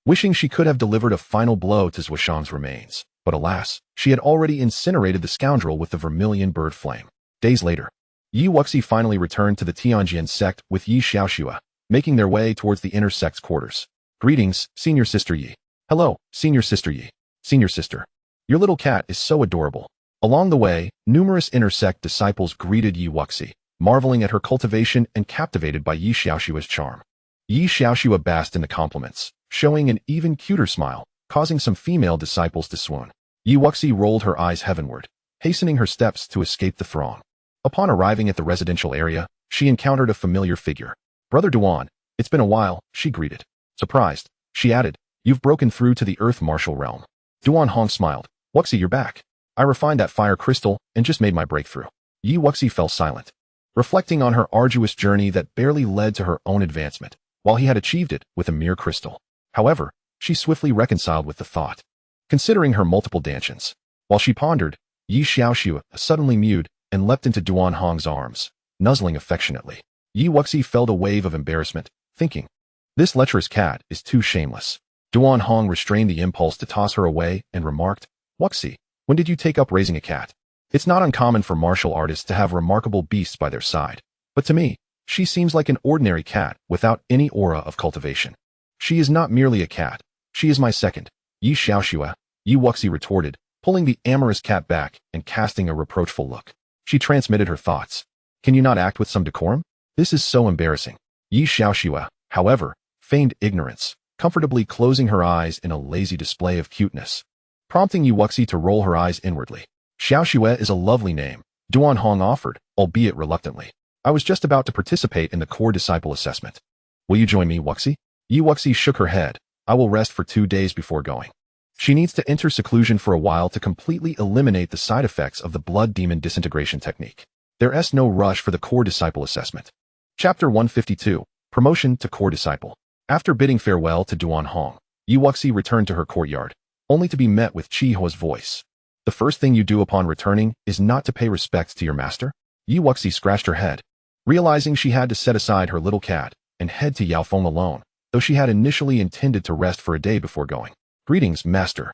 wishing she could have delivered a final blow to Zhong Xiang's remains. But alas, she had already incinerated the scoundrel with the vermilion bird flame. Days later, Yi Wuxi finally returned to the Tianjian sect with Yi Xiaoxue, making their way towards the inner sect's quarters. "Greetings, Senior Sister Yi." "Hello, Senior Sister Yi." "Senior Sister, your little cat is so adorable." Along the way, numerous inner sect disciples greeted Yi Wuxi, marveling at her cultivation and captivated by Yi Xiaoxue's charm. Yi Xiaoxue basked in the compliments, showing an even cuter smile, causing some female disciples to swoon. Yi Wuxi rolled her eyes heavenward, hastening her steps to escape the throng. Upon arriving at the residential area, she encountered a familiar figure. "Brother Duan, it's been a while," she greeted. Surprised, she added, "You've broken through to the earth martial realm." Duan Hong smiled. "Wuxi, you're back. I refined that fire crystal and just made my breakthrough." Yi Wuxi fell silent, reflecting on her arduous journey that barely led to her own advancement, while he had achieved it with a mere crystal. However, she swiftly reconciled with the thought, considering her multiple Dantians. While she pondered, Yi Xiaoxue suddenly mewed and leapt into Duan Hong's arms, nuzzling affectionately. Yi Wuxi felt a wave of embarrassment, thinking, this lecherous cat is too shameless. Duan Hong restrained the impulse to toss her away and remarked, "Wuxi, when did you take up raising a cat? It's not uncommon for martial artists to have remarkable beasts by their side, but to me, she seems like an ordinary cat without any aura of cultivation. She is not merely a cat, she is my second." Yi Xiaoxue, Yi Wuxi retorted, pulling the amorous cat back and casting a reproachful look. She transmitted her thoughts. Can you not act with some decorum? This is so embarrassing. Yi Xiaoxia, however, feigned ignorance, comfortably closing her eyes in a lazy display of cuteness, prompting Yi Wuxi to roll her eyes inwardly. Xiaoxia is a lovely name, Duan Hong offered, albeit reluctantly. I was just about to participate in the core disciple assessment. Will you join me, Wuxi? Yi Wuxi shook her head. I will rest for 2 days before going. She needs to enter seclusion for a while to completely eliminate the side effects of the blood demon disintegration technique. There's no rush for the core disciple assessment. Chapter 152, Promotion to Core Disciple. After bidding farewell to Duan Hong, Yi Wuxi returned to her courtyard, only to be met with Chihuo's voice. The first thing you do upon returning is not to pay respects to your master? Yi Wuxi scratched her head, realizing she had to set aside her little cat and head to Yaofeng alone, though she had initially intended to rest for a day before going. Greetings, master.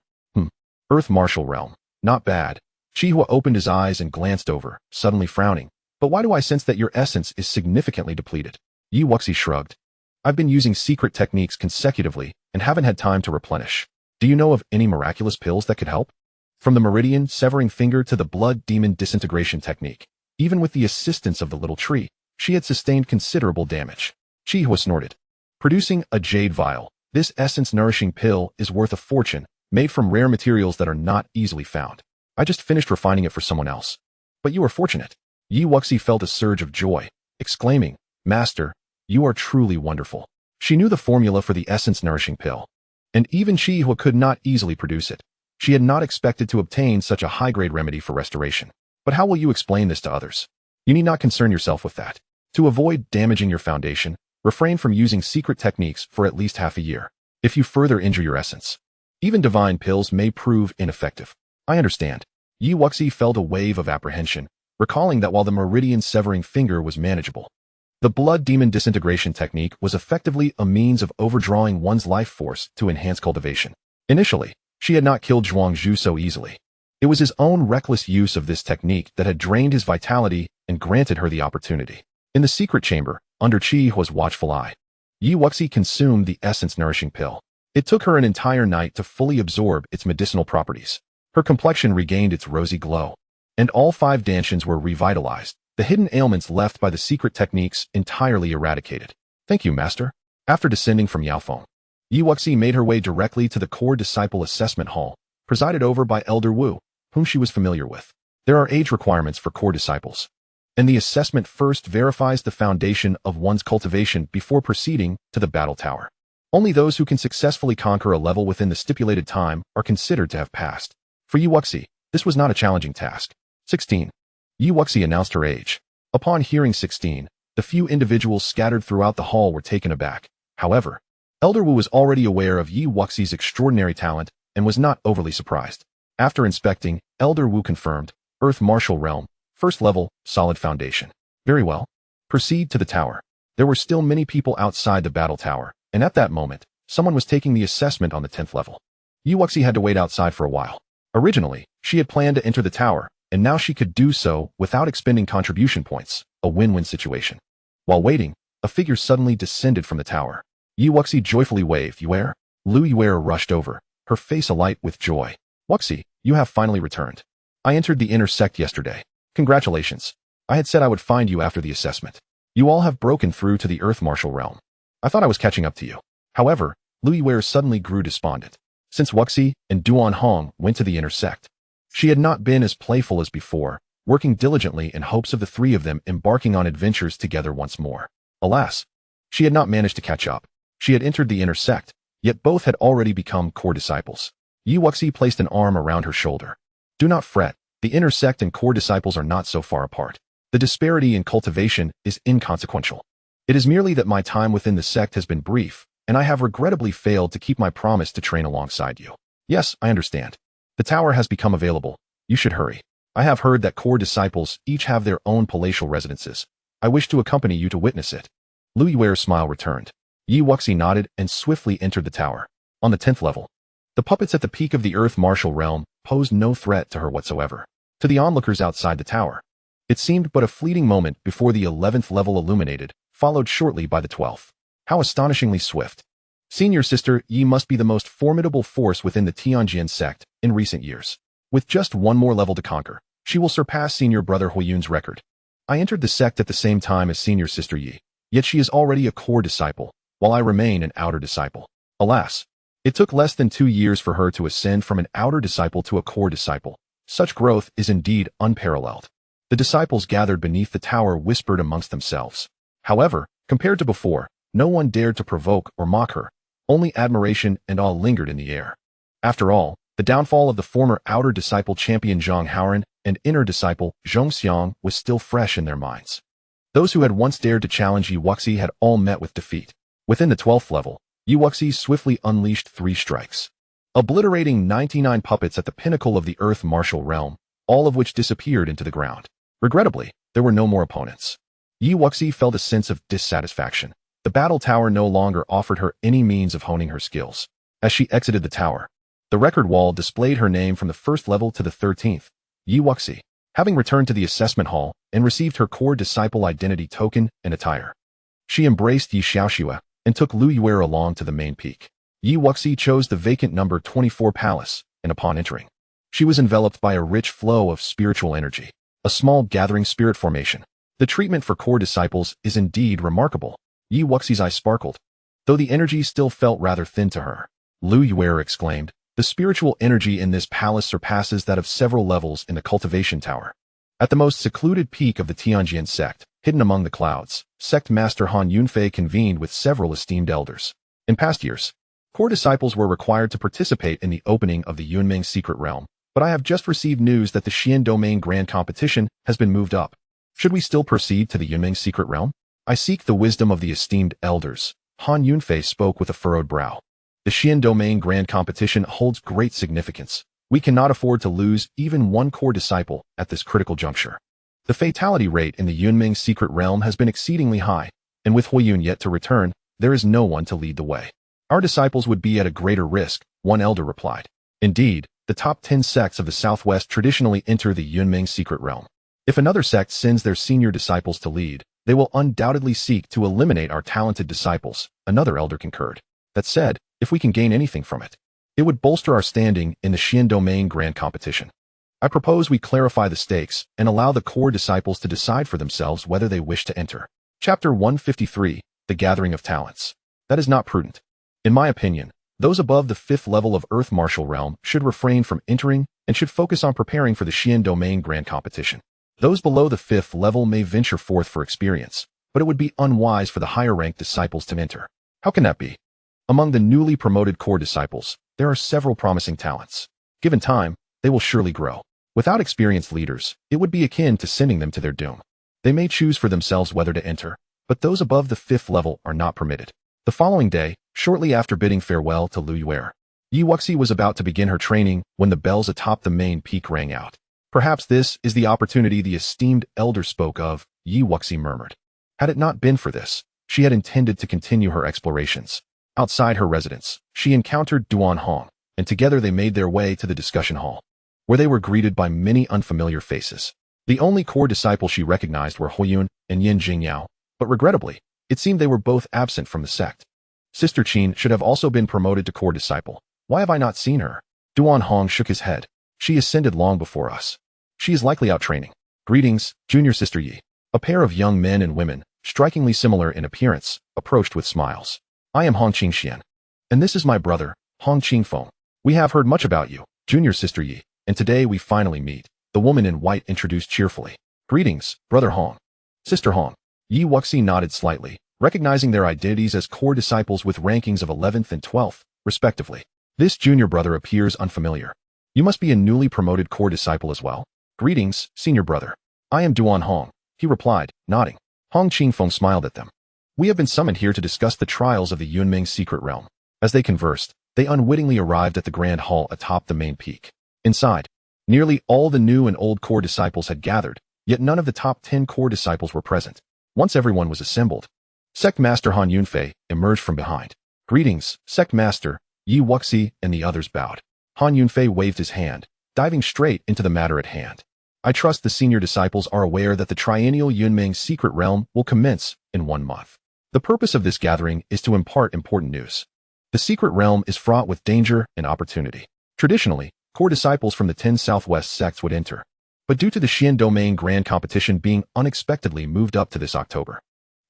Earth Martial Realm. Not bad. Chihuo opened his eyes and glanced over, suddenly frowning. But why do I sense that your essence is significantly depleted? Yi Wuxi shrugged. I've been using secret techniques consecutively and haven't had time to replenish. Do you know of any miraculous pills that could help? From the meridian severing finger to the blood demon disintegration technique, even with the assistance of the little tree, she had sustained considerable damage. Chihuo snorted. Producing a jade vial, this essence-nourishing pill is worth a fortune, made from rare materials that are not easily found. I just finished refining it for someone else. But you are fortunate. Yi Wuxi felt a surge of joy, exclaiming, Master, you are truly wonderful. She knew the formula for the essence-nourishing pill, and even Chihuo could not easily produce it. She had not expected to obtain such a high-grade remedy for restoration. But how will you explain this to others? You need not concern yourself with that. To avoid damaging your foundation, refrain from using secret techniques for at least half a year. If you further injure your essence, even divine pills may prove ineffective. I understand. Yi Wuxi felt a wave of apprehension, recalling that while the meridian severing finger was manageable, the blood demon disintegration technique was effectively a means of overdrawing one's life force to enhance cultivation. Initially, she had not killed Zhuang Zhu so easily. It was his own reckless use of this technique that had drained his vitality and granted her the opportunity. In the secret chamber, under Chihuo's watchful eye, Yi Wuxi consumed the essence-nourishing pill. It took her an entire night to fully absorb its medicinal properties. Her complexion regained its rosy glow, and all 5 Dantians were revitalized, the hidden ailments left by the secret techniques entirely eradicated. Thank you, Master. After descending from Yaofeng, Yi Wuxi made her way directly to the core disciple assessment hall, presided over by Elder Wu, whom she was familiar with. There are age requirements for core disciples, and the assessment first verifies the foundation of one's cultivation before proceeding to the battle tower. Only those who can successfully conquer a level within the stipulated time are considered to have passed. For Yi Wuxi, this was not a challenging task. 16. Yi Wuxi announced her age. Upon hearing 16, the few individuals scattered throughout the hall were taken aback. However, Elder Wu was already aware of Yi Wuxi's extraordinary talent and was not overly surprised. After inspecting, Elder Wu confirmed, Earth Martial Realm, first level, solid foundation. Very well. Proceed to the tower. There were still many people outside the battle tower, and at that moment, someone was taking the assessment on the 10th level. Yi Wuxi had to wait outside for a while. Originally, she had planned to enter the tower, and now she could do so without expending contribution points, a win-win situation. While waiting, a figure suddenly descended from the tower. Yi Wuxi joyfully waved. Yuer. Lu Yuer rushed over, her face alight with joy. Wuxi, you have finally returned. I entered the inner sect yesterday. Congratulations. I had said I would find you after the assessment. You all have broken through to the Earth Martial Realm. I thought I was catching up to you. However, Lu Yuer suddenly grew despondent. Since Wuxi and Duan Hong went to the inner sect, she had not been as playful as before, working diligently in hopes of the 3 of them embarking on adventures together once more. Alas, she had not managed to catch up. She had entered the inner sect, yet both had already become core disciples. Yi Wuxi placed an arm around her shoulder. Do not fret, the inner sect and core disciples are not so far apart. The disparity in cultivation is inconsequential. It is merely that my time within the sect has been brief, and I have regrettably failed to keep my promise to train alongside you. Yes, I understand. The tower has become available. You should hurry. I have heard that core disciples each have their own palatial residences. I wish to accompany you to witness it. Lu Yuer's smile returned. Yi Wuxi nodded and swiftly entered the tower. On the 10th level, the puppets at the peak of the Earth Martial Realm posed no threat to her whatsoever. To the onlookers outside the tower, it seemed but a fleeting moment before the 11th level illuminated, followed shortly by the 12th. How astonishingly swift. Senior sister Yi must be the most formidable force within the Tianjian sect in recent years. With just one more level to conquer, she will surpass senior brother Huiyun's record. I entered the sect at the same time as senior sister Yi, yet she is already a core disciple, while I remain an outer disciple. Alas, it took less than 2 years for her to ascend from an outer disciple to a core disciple. Such growth is indeed unparalleled. The disciples gathered beneath the tower whispered amongst themselves. However, compared to before, no one dared to provoke or mock her. Only admiration and awe lingered in the air. After all, the downfall of the former outer disciple champion Zhong Xiang and inner disciple Zhong Xiang was still fresh in their minds. Those who had once dared to challenge Wuxi had all met with defeat. Within the 12th level, Wuxi swiftly unleashed 3 strikes, obliterating 99 puppets at the pinnacle of the earth martial realm, all of which disappeared into the ground. Regrettably, there were no more opponents. Wuxi felt a sense of dissatisfaction. The battle tower no longer offered her any means of honing her skills. As she exited the tower, the record wall displayed her name from the 1st level to the 13th. Wuxi, having returned to the assessment hall and received her core disciple identity token and attire. She embraced Yi Xiaoxua and took Lu Yuer along to the main peak. Wuxi chose the vacant number 24 palace, and upon entering, she was enveloped by a rich flow of spiritual energy, a small gathering spirit formation. The treatment for core disciples is indeed remarkable. Wuxi's eyes sparkled, though the energy still felt rather thin to her. Lu Yuer exclaimed, "The spiritual energy in this palace surpasses that of several levels in the Cultivation Tower." At the most secluded peak of the Tianjian sect, hidden among the clouds, Sect Master Han Yunfei convened with several esteemed elders. In past years, core disciples were required to participate in the opening of the Yunming secret realm, but I have just received news that the Xian Domain Grand Competition has been moved up. Should we still proceed to the Yunming secret realm? I seek the wisdom of the esteemed elders. Han Yunfei spoke with a furrowed brow. The Xian Domain Grand Competition holds great significance. We cannot afford to lose even one core disciple at this critical juncture. The fatality rate in the Yunming secret realm has been exceedingly high, and with Huiyun yet to return, there is no one to lead the way. Our disciples would be at a greater risk, one elder replied. Indeed, the top 10 sects of the southwest traditionally enter the Yunming secret realm. If another sect sends their senior disciples to lead, they will undoubtedly seek to eliminate our talented disciples, another elder concurred. That said, if we can gain anything from it, it would bolster our standing in the Xian Domain Grand Competition. I propose we clarify the stakes and allow the core disciples to decide for themselves whether they wish to enter. Chapter 153, The Gathering of Talents. That is not prudent. In my opinion, those above the 5th level of Earth Martial Realm should refrain from entering and should focus on preparing for the Xian Domain Grand Competition. Those below the 5th level may venture forth for experience, but it would be unwise for the higher-ranked disciples to enter. How can that be? Among the newly promoted core disciples, there are several promising talents. Given time, they will surely grow. Without experienced leaders, it would be akin to sending them to their doom. They may choose for themselves whether to enter, but those above the 5th level are not permitted. The following day, shortly after bidding farewell to Lu Yuer, Wuxi was about to begin her training when the bells atop the main peak rang out. Perhaps this is the opportunity the esteemed elder spoke of, Wuxi murmured. Had it not been for this, she had intended to continue her explorations. Outside her residence, she encountered Duan Hong, and together they made their way to the discussion hall, where they were greeted by many unfamiliar faces. The only core disciples she recognized were Huiyun and Yin Jingyao, but regrettably, it seemed they were both absent from the sect. Sister Qin should have also been promoted to core disciple. Why have I not seen her? Duan Hong shook his head. She ascended long before us. She is likely out training. Greetings, Junior Sister Yi. A pair of young men and women, strikingly similar in appearance, approached with smiles. I am Hong Qingxian, and this is my brother, Hong Qingfeng. We have heard much about you, Junior Sister Yi, and today we finally meet. The woman in white introduced cheerfully. Greetings, Brother Hong. Sister Hong. Wuxi nodded slightly, recognizing their identities as core disciples with rankings of 11th and 12th, respectively. This junior brother appears unfamiliar. You must be a newly promoted core disciple as well. Greetings, senior brother. I am Duan Hong, he replied, nodding. Hong Qingfeng smiled at them. We have been summoned here to discuss the trials of the Yunming secret realm. As they conversed, they unwittingly arrived at the grand hall atop the main peak. Inside, nearly all the new and old core disciples had gathered, yet none of the top 10 core disciples were present. Once everyone was assembled, Sect Master Han Yunfei emerged from behind. Greetings, Sect Master. Wuxi and the others bowed. Han Yunfei waved his hand, diving straight into the matter at hand. I trust the senior disciples are aware that the triennial Yunming secret realm will commence in 1 month. The purpose of this gathering is to impart important news. The secret realm is fraught with danger and opportunity. Traditionally, core disciples from the 10 Southwest sects would enter. But due to the Xian Domain Grand Competition being unexpectedly moved up to this October,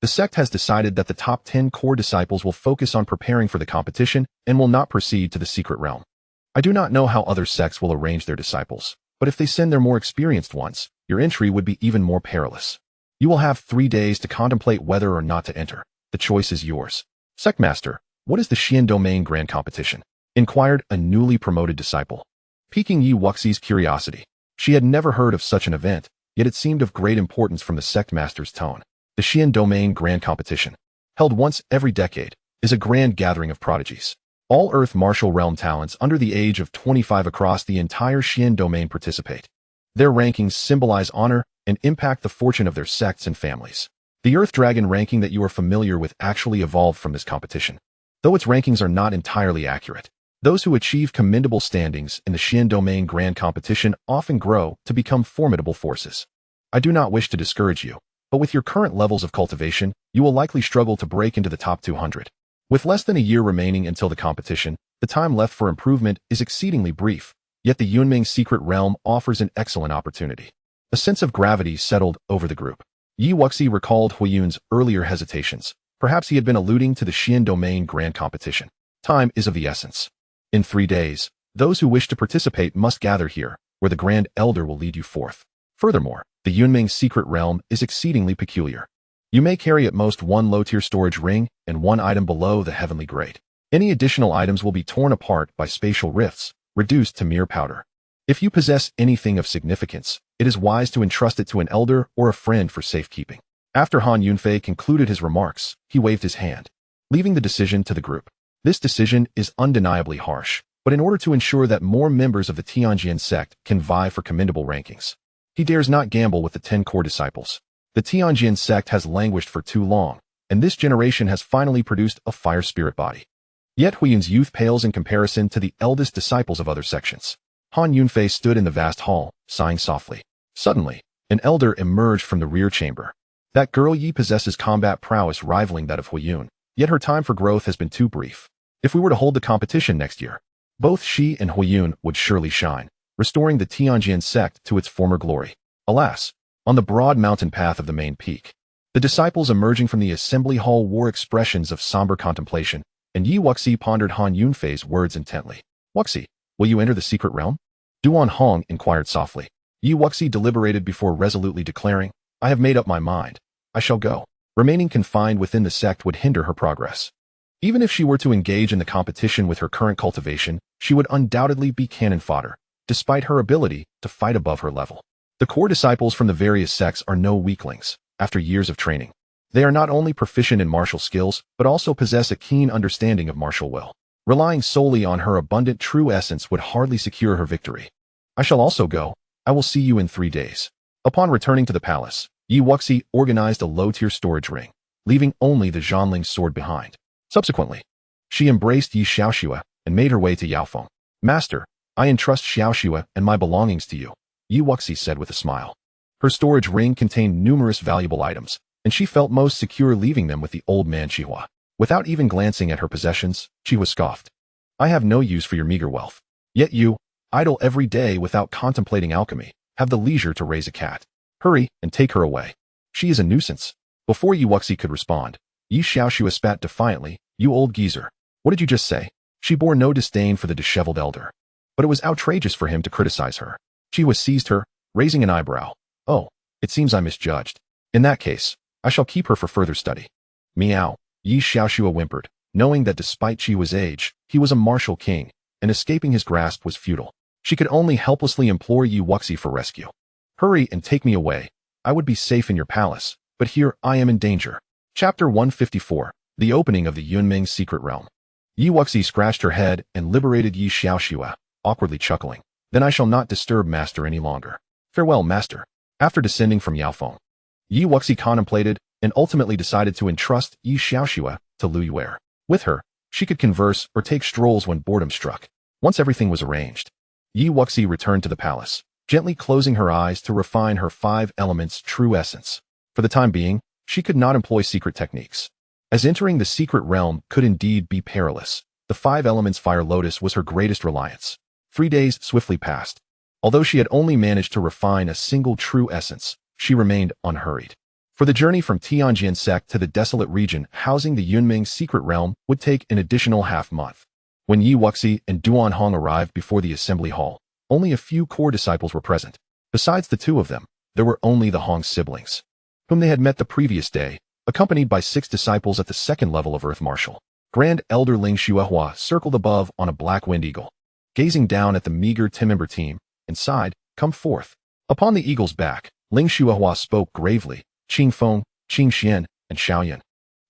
the sect has decided that the top 10 core disciples will focus on preparing for the competition and will not proceed to the secret realm. I do not know how other sects will arrange their disciples, but if they send their more experienced ones, your entry would be even more perilous. You will have 3 days to contemplate whether or not to enter. The choice is yours. Sectmaster, what is the Xian Domain Grand Competition? Inquired a newly promoted disciple, piquing Yi Wuxi's curiosity. She had never heard of such an event, yet it seemed of great importance from the sectmaster's tone. The Xian Domain Grand Competition, held once every decade, is a grand gathering of prodigies. All Earth martial realm talents under the age of 25 across the entire Xian Domain participate. Their rankings symbolize honor and impact the fortune of their sects and families. The Earth Dragon ranking that you are familiar with actually evolved from this competition, though its rankings are not entirely accurate. Those who achieve commendable standings in the Xian Domain Grand Competition often grow to become formidable forces. I do not wish to discourage you, but with your current levels of cultivation, you will likely struggle to break into the top 200. With less than a year remaining until the competition, the time left for improvement is exceedingly brief, yet the Yunming Secret Realm offers an excellent opportunity. A sense of gravity settled over the group. Yi Wuxi recalled Huiyun's earlier hesitations. Perhaps he had been alluding to the Xian Domain Grand Competition. Time is of the essence. In 3 days, those who wish to participate must gather here, where the Grand Elder will lead you forth. Furthermore, the Yunming Secret Realm is exceedingly peculiar. You may carry at most 1 low-tier storage ring and 1 item below the Heavenly Grade. Any additional items will be torn apart by spatial rifts, reduced to mere powder. If you possess anything of significance, it is wise to entrust it to an elder or a friend for safekeeping. After Han Yunfei concluded his remarks, he waved his hand, leaving the decision to the group. This decision is undeniably harsh, but in order to ensure that more members of the Tianjian sect can vie for commendable rankings, he dares not gamble with the 10 core disciples. The Tianjian sect has languished for too long, and this generation has finally produced a fire spirit body. Yet Huiyun's youth pales in comparison to the eldest disciples of other sections. Han Yunfei stood in the vast hall, sighing softly. Suddenly, an elder emerged from the rear chamber. That girl Yi possesses combat prowess rivaling that of Huiyun, yet her time for growth has been too brief. If we were to hold the competition next year, both she and Huiyun would surely shine, restoring the Tianjian sect to its former glory. Alas, on the broad mountain path of the main peak, the disciples emerging from the assembly hall wore expressions of somber contemplation, and Yi Wuxi pondered Han Yunfei's words intently. Wuxi, will you enter the secret realm? Duan Hong inquired softly. Yi Wuxi deliberated before resolutely declaring, I have made up my mind. I shall go. Remaining confined within the sect would hinder her progress. Even if she were to engage in the competition with her current cultivation, she would undoubtedly be cannon fodder, despite her ability to fight above her level. The core disciples from the various sects are no weaklings. After years of training, they are not only proficient in martial skills, but also possess a keen understanding of martial will. Relying solely on her abundant true essence would hardly secure her victory. I shall also go. I will see you in 3 days. Upon returning to the palace, Yi Wuxi organized a low-tier storage ring, leaving only the Zhanling sword behind. Subsequently, she embraced Yi Xiaoxua and made her way to Yaofeng. Master, I entrust Xiaoxua and my belongings to you, Yi Wuxi said with a smile. Her storage ring contained numerous valuable items, and she felt most secure leaving them with the old man Chihuo. Without even glancing at her possessions, Chihuo scoffed. I have no use for your meager wealth. Yet you, idle every day without contemplating alchemy, have the leisure to raise a cat. Hurry and take her away. She is a nuisance. Before Yi Wuxi could respond, Yi Xiaoxua spat defiantly, you old geezer. What did you just say? She bore no disdain for the disheveled elder, but it was outrageous for him to criticize her. Chihuo seized her, raising an eyebrow. Oh, it seems I misjudged. In that case, I shall keep her for further study. Meow, Yi Xiaoxua whimpered, knowing that despite Chihuo's age, he was a martial king, and escaping his grasp was futile. She could only helplessly implore Yi Wuxi for rescue. Hurry and take me away. I would be safe in your palace, but here I am in danger. Chapter 154, The Opening of the Yunming Secret Realm. Yi Wuxi scratched her head and liberated Yi Xiaoxua, awkwardly chuckling. Then I shall not disturb master any longer. Farewell, master. After descending from Yaofeng, Yi Wuxi contemplated and ultimately decided to entrust Yi Xiaoxua to Lu Yuer. With her, she could converse or take strolls when boredom struck. Once everything was arranged, Yi Wuxi returned to the palace, gently closing her eyes to refine her 5 elements' true essence. For the time being, she could not employ secret techniques, as entering the secret realm could indeed be perilous. The five elements fire lotus was her greatest reliance. 3 days swiftly passed. Although she had only managed to refine a single true essence, she remained unhurried. For the journey from Tianjin sect to the desolate region housing the Yunming secret realm would take an additional half-month. When Yi Wuxi and Duan Hong arrived before the assembly hall, only a few core disciples were present. Besides the two of them, there were only the Hong siblings, whom they had met the previous day, accompanied by 6 disciples at the second level of Earth Marshal. Grand Elder Ling Xuehua circled above on a black wind eagle. Gazing down at the meager Timimber team, and sighed, "Come forth." Upon the eagle's back, Ling Xuehua spoke gravely, "Qingfeng, Qingxian, and Xiaoyan.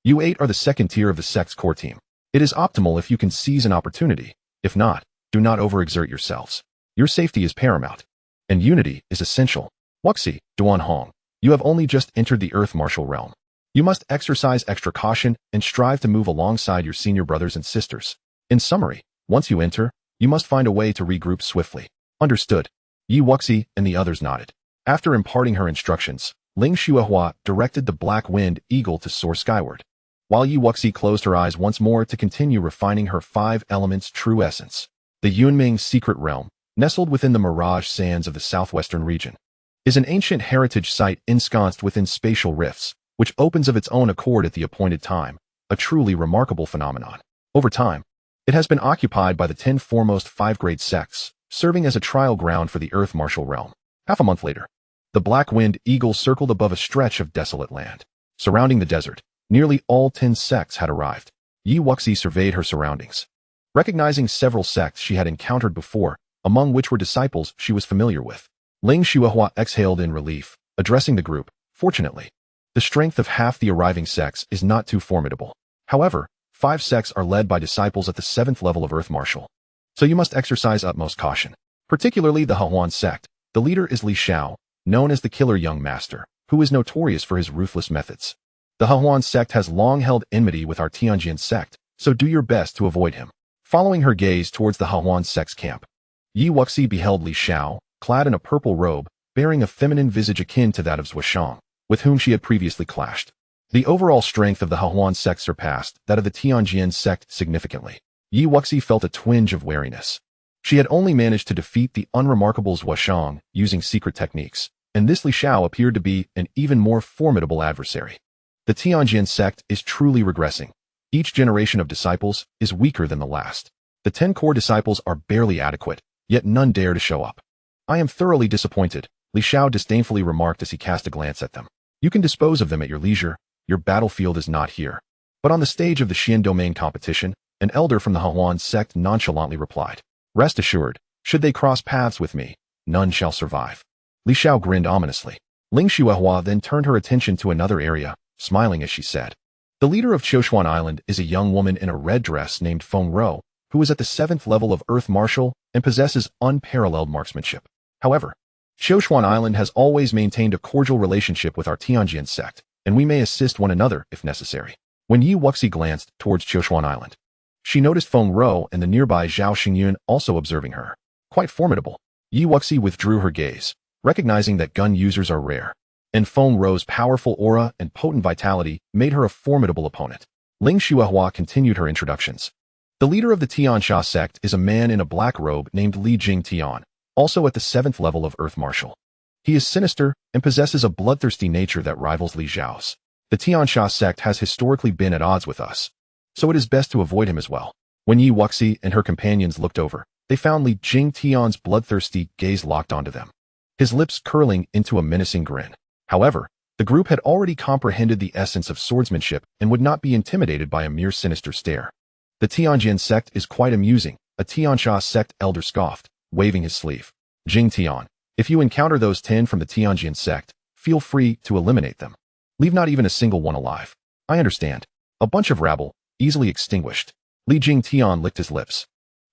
You 8 are the second tier of the sect's core team. It is optimal if you can seize an opportunity. If not, do not overexert yourselves. Your safety is paramount, and unity is essential. Wuxi, Duan Hong, you have only just entered the Earth Martial realm. You must exercise extra caution and strive to move alongside your senior brothers and sisters. In summary, once you enter, you must find a way to regroup swiftly." Understood. Yi Wuxi and the others nodded. After imparting her instructions, Ling Xuehua directed the black wind eagle to soar skyward, while Yi Wuxi closed her eyes once more to continue refining her 5 elements' true essence. The Yunming secret realm, nestled within the mirage sands of the southwestern region, is an ancient heritage site ensconced within spatial rifts, which opens of its own accord at the appointed time, a truly remarkable phenomenon. Over time, it has been occupied by the 10 foremost 5-grade sects, serving as a trial ground for the Earth Martial realm. Half a month later, the black wind eagle circled above a stretch of desolate land. Surrounding the desert, nearly all 10 sects had arrived. Yi Wuxi surveyed her surroundings. Recognizing several sects she had encountered before, among which were disciples she was familiar with, Ling Xuehua exhaled in relief, addressing the group. Fortunately, the strength of half the arriving sects is not too formidable. However, 5 sects are led by disciples at the 7th level of Earth Martial, so you must exercise utmost caution. Particularly the Hehuan sect. The leader is Li Xiao, known as the Killer Young Master, who is notorious for his ruthless methods. The Hehuan sect has long held enmity with our Tianjin sect, so do your best to avoid him. Following her gaze towards the Hehuan sect's camp, Yi Wuxi beheld Li Xiao, clad in a purple robe, bearing a feminine visage akin to that of Zhong Xiang, with whom she had previously clashed. The overall strength of the Hehuan sect surpassed that of the Tianjin sect significantly. Yi Wuxi felt a twinge of wariness. She had only managed to defeat the unremarkable Zhong Xiang using secret techniques, and this Li Xiao appeared to be an even more formidable adversary. The Tianjin sect is truly regressing. Each generation of disciples is weaker than the last. The 10 core disciples are barely adequate, yet none dare to show up. "I am thoroughly disappointed," Li Xiao disdainfully remarked as he cast a glance at them. "You can dispose of them at your leisure. Your battlefield is not here." But on the stage of the Xian domain competition, an elder from the Hehuan sect nonchalantly replied, "Rest assured, should they cross paths with me, none shall survive." Li Xiao grinned ominously. Ling Xuehua then turned her attention to another area, smiling as she said, "The leader of Qiushuan Island is a young woman in a red dress named Feng Ro, who is at the 7th level of Earth Martial and possesses unparalleled marksmanship. However, Qiushuan Island has always maintained a cordial relationship with our Tianjin sect, and we may assist one another if necessary." When Yi Wuxi glanced towards Qiushuan Island, she noticed Feng Ro and the nearby Zhao Xingyun also observing her. Quite formidable. Yi Wuxi withdrew her gaze, recognizing that gun users are rare, and Feng Ro's powerful aura and potent vitality made her a formidable opponent. Ling Xuehua continued her introductions. The leader of the Tianxia sect is a man in a black robe named Li Jingtian, also at the 7th level of Earth Martial. He is sinister and possesses a bloodthirsty nature that rivals Li Zhao's. The Tianxia sect has historically been at odds with us, so it is best to avoid him as well. When Yi Wuxi and her companions looked over, they found Li Jingtian's bloodthirsty gaze locked onto them, his lips curling into a menacing grin. However, the group had already comprehended the essence of swordsmanship and would not be intimidated by a mere sinister stare. "The Tianjin sect is quite amusing," a Tianxia sect elder scoffed, waving his sleeve. "Jingtian, if you encounter those 10 from the Tianjin sect, feel free to eliminate them. Leave not even a single one alive." "I understand. A bunch of rabble, easily extinguished." Li Jingtian licked his lips.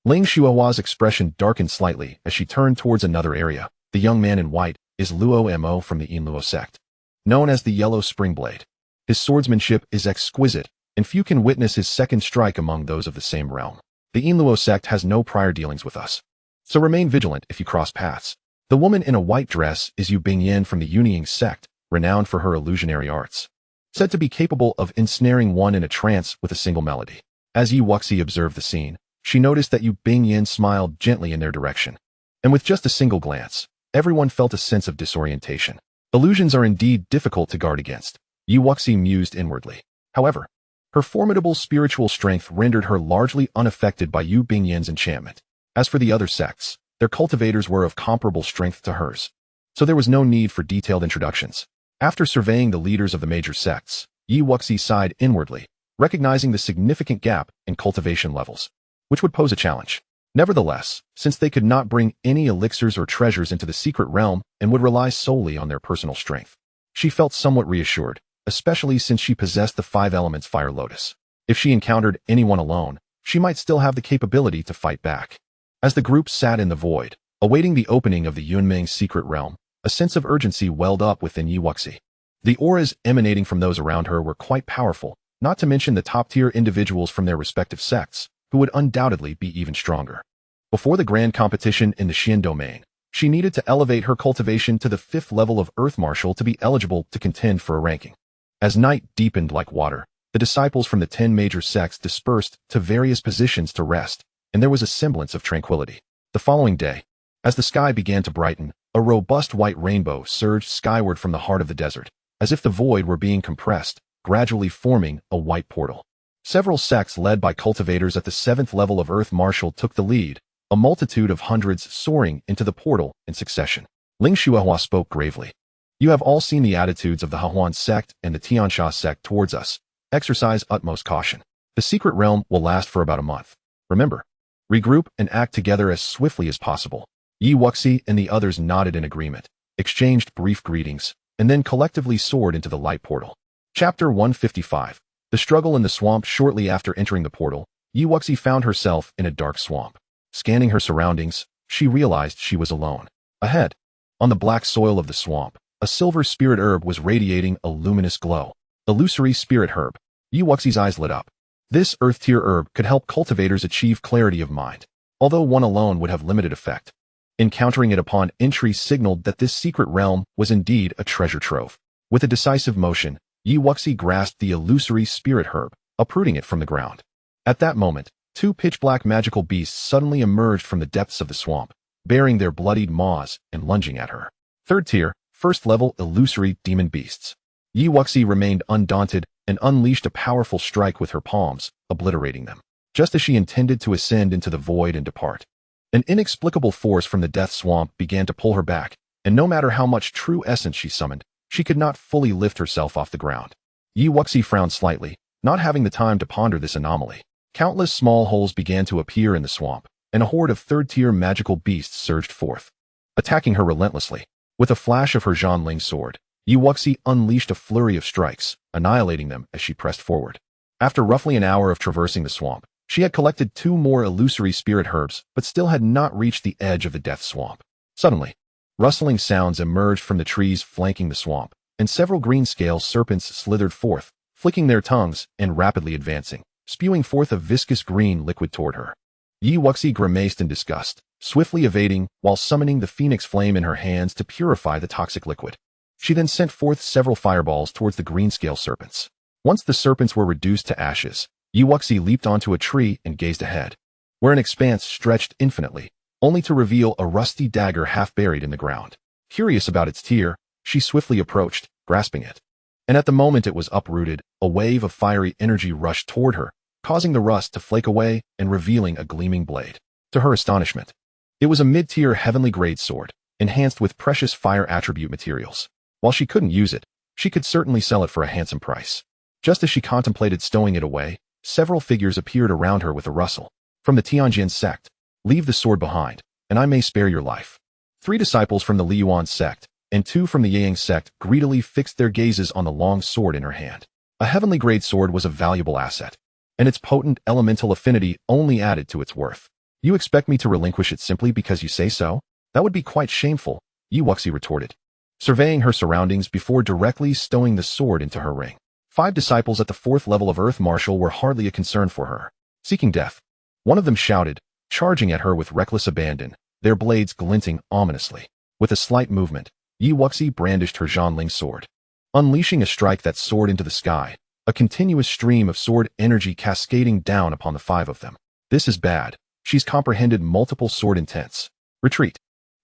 Ling Xuehua's expression darkened slightly as she turned towards another area. The young man in white is Luo Mo from the Yinluo sect, known as the Yellow Spring Blade. His swordsmanship is exquisite, and few can witness his second strike among those of the same realm. The Yinluo sect has no prior dealings with us, so remain vigilant if you cross paths. The woman in a white dress is Yu Bingyan from the Yunying sect, renowned for her illusionary arts, said to be capable of ensnaring one in a trance with a single melody. As Yi Wuxi observed the scene, she noticed that Yu Bingyan smiled gently in their direction. And with just a single glance, everyone felt a sense of disorientation. Illusions are indeed difficult to guard against, Yi Wuxi mused inwardly. However, her formidable spiritual strength rendered her largely unaffected by Yu Bingyan's enchantment. As for the other sects, their cultivators were of comparable strength to hers, so there was no need for detailed introductions. After surveying the leaders of the major sects, Yi Wuxi sighed inwardly, recognizing the significant gap in cultivation levels, which would pose a challenge. Nevertheless, since they could not bring any elixirs or treasures into the secret realm and would rely solely on their personal strength, she felt somewhat reassured, especially since she possessed the 5 elements Fire Lotus. If she encountered anyone alone, she might still have the capability to fight back. As the group sat in the void, awaiting the opening of the Yunmeng's secret realm, a sense of urgency welled up within Yi Wuxi. The auras emanating from those around her were quite powerful, not to mention the top-tier individuals from their respective sects, who would undoubtedly be even stronger. Before the grand competition in the Xian domain, she needed to elevate her cultivation to the 5th level of Earth Martial to be eligible to contend for a ranking. As night deepened like water, the disciples from the 10 major sects dispersed to various positions to rest, and there was a semblance of tranquility. The following day, as the sky began to brighten, a robust white rainbow surged skyward from the heart of the desert, as if the void were being compressed, gradually forming a white portal. Several sects led by cultivators at the 7th level of Earth Martial took the lead, a multitude of hundreds soaring into the portal in succession. Ling Xiuhua spoke gravely. You have all seen the attitudes of the Hahuan sect and the Tianxia sect towards us. Exercise utmost caution. The secret realm will last for about a month. Remember, regroup and act together as swiftly as possible. Yi Wuxi and the others nodded in agreement, exchanged brief greetings, and then collectively soared into the light portal. Chapter 155. The struggle in the swamp. Shortly after entering the portal, Yi Wuxi found herself in a dark swamp. Scanning her surroundings, she realized she was alone. Ahead, on the black soil of the swamp, a silver spirit herb was radiating a luminous glow. Illusory spirit herb. Yi Wuxi's eyes lit up. This earth-tier herb could help cultivators achieve clarity of mind, although one alone would have limited effect. Encountering it upon entry signaled that this secret realm was indeed a treasure trove. With a decisive motion, Yi Wuxi grasped the illusory spirit herb, uprooting it from the ground. At that moment, 2 pitch-black magical beasts suddenly emerged from the depths of the swamp, bearing their bloodied maws and lunging at her. 3rd tier, 1st level illusory demon beasts. Yi Wuxi remained undaunted and unleashed a powerful strike with her palms, obliterating them. Just as she intended to ascend into the void and depart, an inexplicable force from the death swamp began to pull her back, and no matter how much true essence she summoned, she could not fully lift herself off the ground. Yi Wuxi frowned slightly, not having the time to ponder this anomaly. Countless small holes began to appear in the swamp, and a horde of 3rd-tier magical beasts surged forth, attacking her relentlessly. With a flash of her Zhanling sword, Yi Wuxi unleashed a flurry of strikes, annihilating them as she pressed forward. After roughly an hour of traversing the swamp, she had collected 2 more illusory spirit herbs, but still had not reached the edge of the death swamp. Suddenly, rustling sounds emerged from the trees flanking the swamp, and several green-scale serpents slithered forth, flicking their tongues and rapidly advancing, spewing forth a viscous green liquid toward her. Yi Wuxi grimaced in disgust, swiftly evading while summoning the phoenix flame in her hands to purify the toxic liquid. She then sent forth several fireballs towards the green-scale serpents. Once the serpents were reduced to ashes, Yi Wuxi leaped onto a tree and gazed ahead, where an expanse stretched infinitely, only to reveal a rusty dagger half buried in the ground. Curious about its tier, she swiftly approached, grasping it. And at the moment it was uprooted, a wave of fiery energy rushed toward her, causing the rust to flake away and revealing a gleaming blade. To her astonishment, it was a mid-tier heavenly grade sword, enhanced with precious fire attribute materials. While she couldn't use it, she could certainly sell it for a handsome price. Just as she contemplated stowing it away, several figures appeared around her with a rustle. From the Tianjin sect, leave the sword behind, and I may spare your life. 3 disciples from the Liyuan sect, and 2 from the Yang sect greedily fixed their gazes on the long sword in her hand. A heavenly grade sword was a valuable asset, and its potent elemental affinity only added to its worth. You expect me to relinquish it simply because you say so? That would be quite shameful, Yi Wuxi retorted, surveying her surroundings before directly stowing the sword into her ring. 5 disciples at the 4th level of Earth Martial were hardly a concern for her. Seeking death, one of them shouted, charging at her with reckless abandon, their blades glinting ominously. With a slight movement, Yi Wuxi brandished her Zhanling sword. Unleashing a strike that soared into the sky, a continuous stream of sword energy cascading down upon the five of them. This is bad. She's comprehended multiple sword intents. Retreat.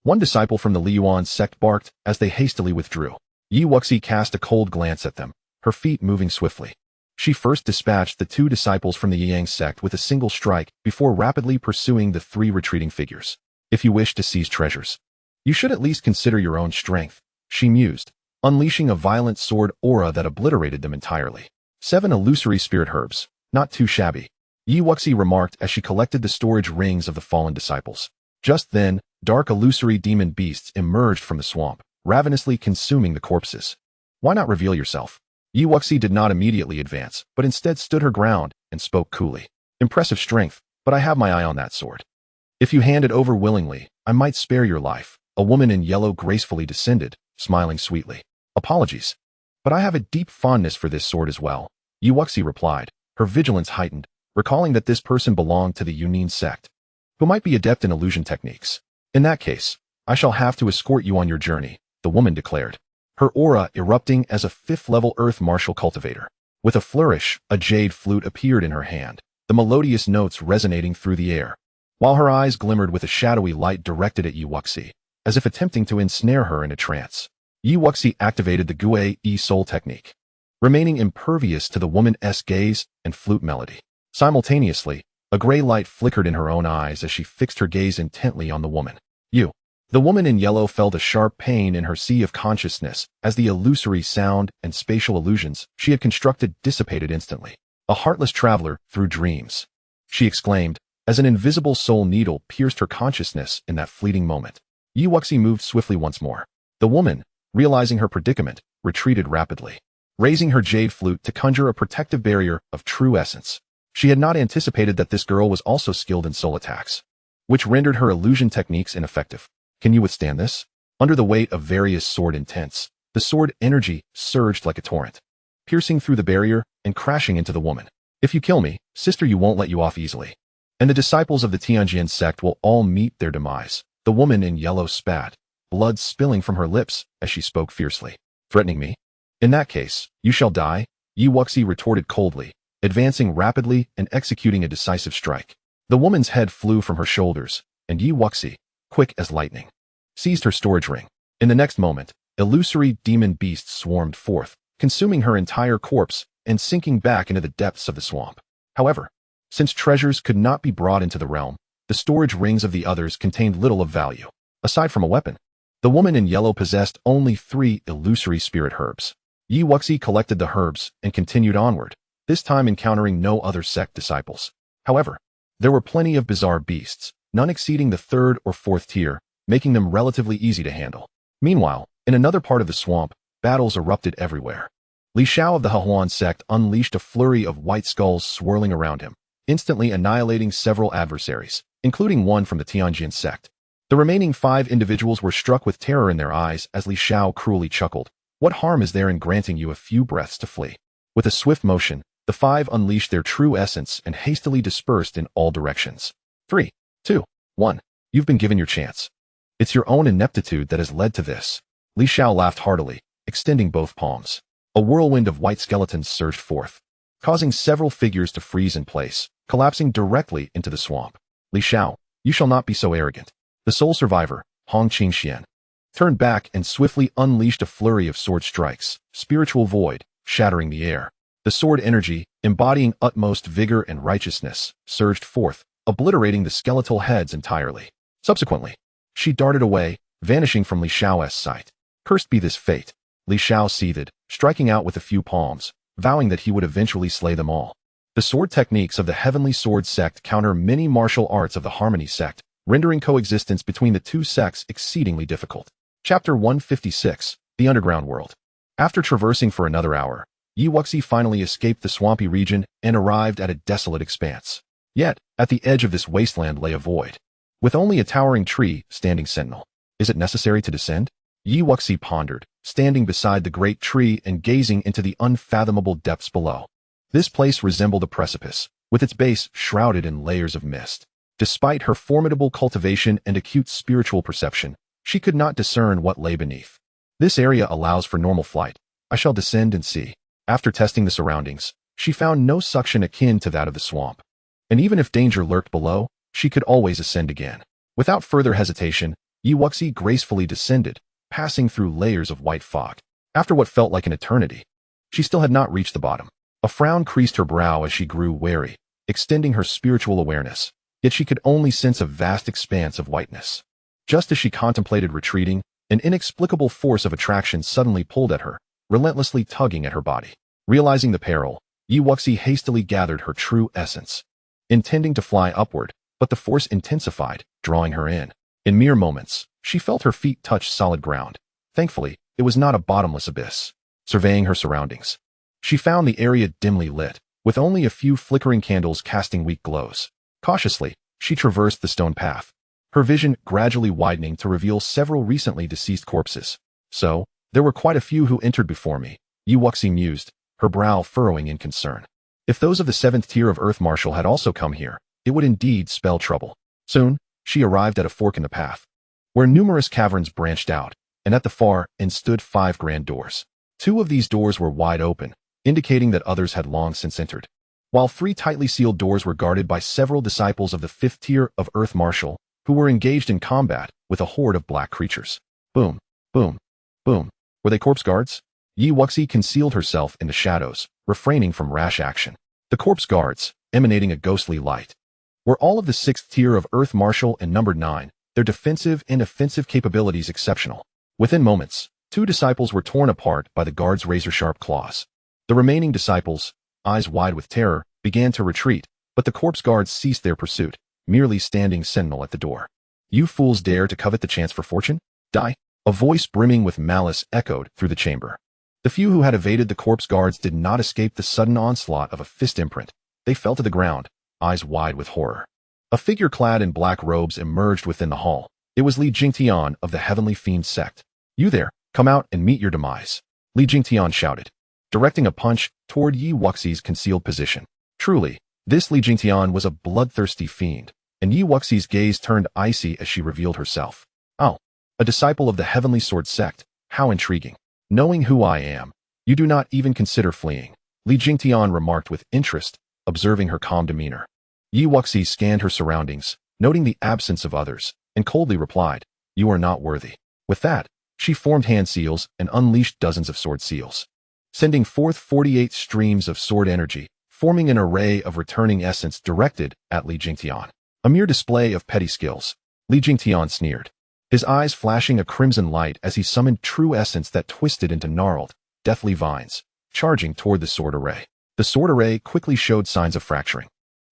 One disciple from the Liyuan sect barked as they hastily withdrew. Yi Wuxi cast a cold glance at them, her feet moving swiftly. She first dispatched the two disciples from the Yang sect with a single strike before rapidly pursuing the three retreating figures. If you wish to seize treasures, you should at least consider your own strength, she mused, unleashing a violent sword aura that obliterated them entirely. 7 illusory spirit herbs, not too shabby, Yi Wuxi remarked as she collected the storage rings of the fallen disciples. Just then, dark illusory demon beasts emerged from the swamp, ravenously consuming the corpses. Why not reveal yourself? Yi Wuxi did not immediately advance, but instead stood her ground and spoke coolly. Impressive strength, but I have my eye on that sword. If you hand it over willingly, I might spare your life. A woman in yellow gracefully descended, smiling sweetly. Apologies, but I have a deep fondness for this sword as well, Yi Wuxi replied, her vigilance heightened, recalling that this person belonged to the Yunin sect, who might be adept in illusion techniques. In that case, I shall have to escort you on your journey, the woman declared, her aura erupting as a 5th-level earth martial cultivator. With a flourish, a jade flute appeared in her hand, the melodious notes resonating through the air, while her eyes glimmered with a shadowy light directed at Yi Wuxi, as if attempting to ensnare her in a trance. Yi Wuxi activated the Gue Soul technique, remaining impervious to the woman's gaze and flute melody. Simultaneously, a gray light flickered in her own eyes as she fixed her gaze intently on the woman. You. The woman in yellow felt a sharp pain in her sea of consciousness as the illusory sound and spatial illusions she had constructed dissipated instantly. A heartless traveler through dreams, she exclaimed, as an invisible soul needle pierced her consciousness in that fleeting moment. Yi Wuxi moved swiftly once more. The woman, realizing her predicament, retreated rapidly, raising her jade flute to conjure a protective barrier of true essence. She had not anticipated that this girl was also skilled in soul attacks, which rendered her illusion techniques ineffective. Can you withstand this? Under the weight of various sword intents, the sword energy surged like a torrent, piercing through the barrier and crashing into the woman. If you kill me, sister, you won't let you off easily. And the disciples of the Tianjin sect will all meet their demise. The woman in yellow spat, blood spilling from her lips as she spoke fiercely. Threatening me? In that case, you shall die, Yi Wuxi retorted coldly, advancing rapidly and executing a decisive strike. The woman's head flew from her shoulders, and Yi Wuxi, quick as lightning, seized her storage ring. In the next moment, illusory demon beasts swarmed forth, consuming her entire corpse and sinking back into the depths of the swamp. However, since treasures could not be brought into the realm, the storage rings of the others contained little of value. Aside from a weapon, the woman in yellow possessed only 3 illusory spirit herbs. Yi Wuxi collected the herbs and continued onward, this time encountering no other sect disciples. However, there were plenty of bizarre beasts, none exceeding the 3rd or 4th tier, making them relatively easy to handle. Meanwhile, in another part of the swamp, battles erupted everywhere. Li Xiao of the Hehuan sect unleashed a flurry of white skulls swirling around him, instantly annihilating several adversaries, including one from the Tianjin sect. The remaining 5 individuals were struck with terror in their eyes as Li Xiao cruelly chuckled. What harm is there in granting you a few breaths to flee? With a swift motion, the 5 unleashed their true essence and hastily dispersed in all directions. 3, 2, 1. You've been given your chance. It's your own ineptitude that has led to this. Li Xiao laughed heartily, extending both palms. A whirlwind of white skeletons surged forth, causing several figures to freeze in place, collapsing directly into the swamp. Li Xiao, you shall not be so arrogant. The sole survivor, Hong Qingxian, turned back and swiftly unleashed a flurry of sword strikes, spiritual void, shattering the air. The sword energy, embodying utmost vigor and righteousness, surged forth, obliterating the skeletal heads entirely. Subsequently, she darted away, vanishing from Li Xiao's sight. Cursed be this fate, Li Xiao seethed, striking out with a few palms, vowing that he would eventually slay them all. The sword techniques of the Heavenly Sword sect counter many martial arts of the Harmony sect, rendering coexistence between the two sects exceedingly difficult. Chapter 156, The Underground World. After traversing for another hour, Yi Wuxi finally escaped the swampy region and arrived at a desolate expanse. Yet, at the edge of this wasteland lay a void, with only a towering tree standing sentinel. Is it necessary to descend? Yi Wuxi pondered, standing beside the great tree and gazing into the unfathomable depths below. This place resembled a precipice, with its base shrouded in layers of mist. Despite her formidable cultivation and acute spiritual perception, she could not discern what lay beneath. This area allows for normal flight. I shall descend and see. After testing the surroundings, she found no suction akin to that of the swamp. And even if danger lurked below, she could always ascend again. Without further hesitation, Wuxi gracefully descended, passing through layers of white fog. After what felt like an eternity, she still had not reached the bottom. A frown creased her brow as she grew wary, extending her spiritual awareness, yet she could only sense a vast expanse of whiteness. Just as she contemplated retreating, an inexplicable force of attraction suddenly pulled at her, relentlessly tugging at her body. Realizing the peril, Wuxi hastily gathered her true essence, intending to fly upward, but the force intensified, drawing her in. In mere moments, she felt her feet touch solid ground. Thankfully, it was not a bottomless abyss. Surveying her surroundings, she found the area dimly lit, with only a few flickering candles casting weak glows. Cautiously, she traversed the stone path, her vision gradually widening to reveal several recently deceased corpses. So, there were quite a few who entered before me, Wuxi mused, her brow furrowing in concern. If those of the 7th tier of Earth Marshal had also come here, it would indeed spell trouble. Soon, she arrived at a fork in the path, where numerous caverns branched out, and at the far end stood 5 grand doors. 2 of these doors were wide open, indicating that others had long since entered, while 3 tightly sealed doors were guarded by several disciples of the 5th tier of Earth Marshal, who were engaged in combat with a horde of black creatures. Boom, boom, boom. Were they corpse guards? Wuxi concealed herself in the shadows, refraining from rash action. The corpse guards, emanating a ghostly light, were all of the 6th tier of Earth Marshal and numbered 9, their defensive and offensive capabilities exceptional. Within moments, 2 disciples were torn apart by the guards' razor-sharp claws. The remaining disciples, eyes wide with terror, began to retreat, but the corpse guards ceased their pursuit, merely standing sentinel at the door. You fools dare to covet the chance for fortune? Die! A voice brimming with malice echoed through the chamber. The few who had evaded the corpse guards did not escape the sudden onslaught of a fist imprint. They fell to the ground, eyes wide with horror. A figure clad in black robes emerged within the hall. It was Li Jingtian of the Heavenly Fiend sect. You there, come out and meet your demise, Li Jingtian shouted, directing a punch toward Wuxi's concealed position. Truly, this Li Jingtian was a bloodthirsty fiend, and Wuxi's gaze turned icy as she revealed herself. Oh, a disciple of the Heavenly Sword sect, how intriguing. Knowing who I am, you do not even consider fleeing, Li Jingtian remarked with interest, observing her calm demeanor. Wuxi scanned her surroundings, noting the absence of others, and coldly replied, you are not worthy. With that, she formed hand seals and unleashed dozens of sword seals, sending forth 48 streams of sword energy, forming an array of returning essence directed at Li Jingtian. A mere display of petty skills, Li Jingtian sneered, his eyes flashing a crimson light as he summoned true essence that twisted into gnarled, deathly vines, charging toward the sword array. The sword array quickly showed signs of fracturing.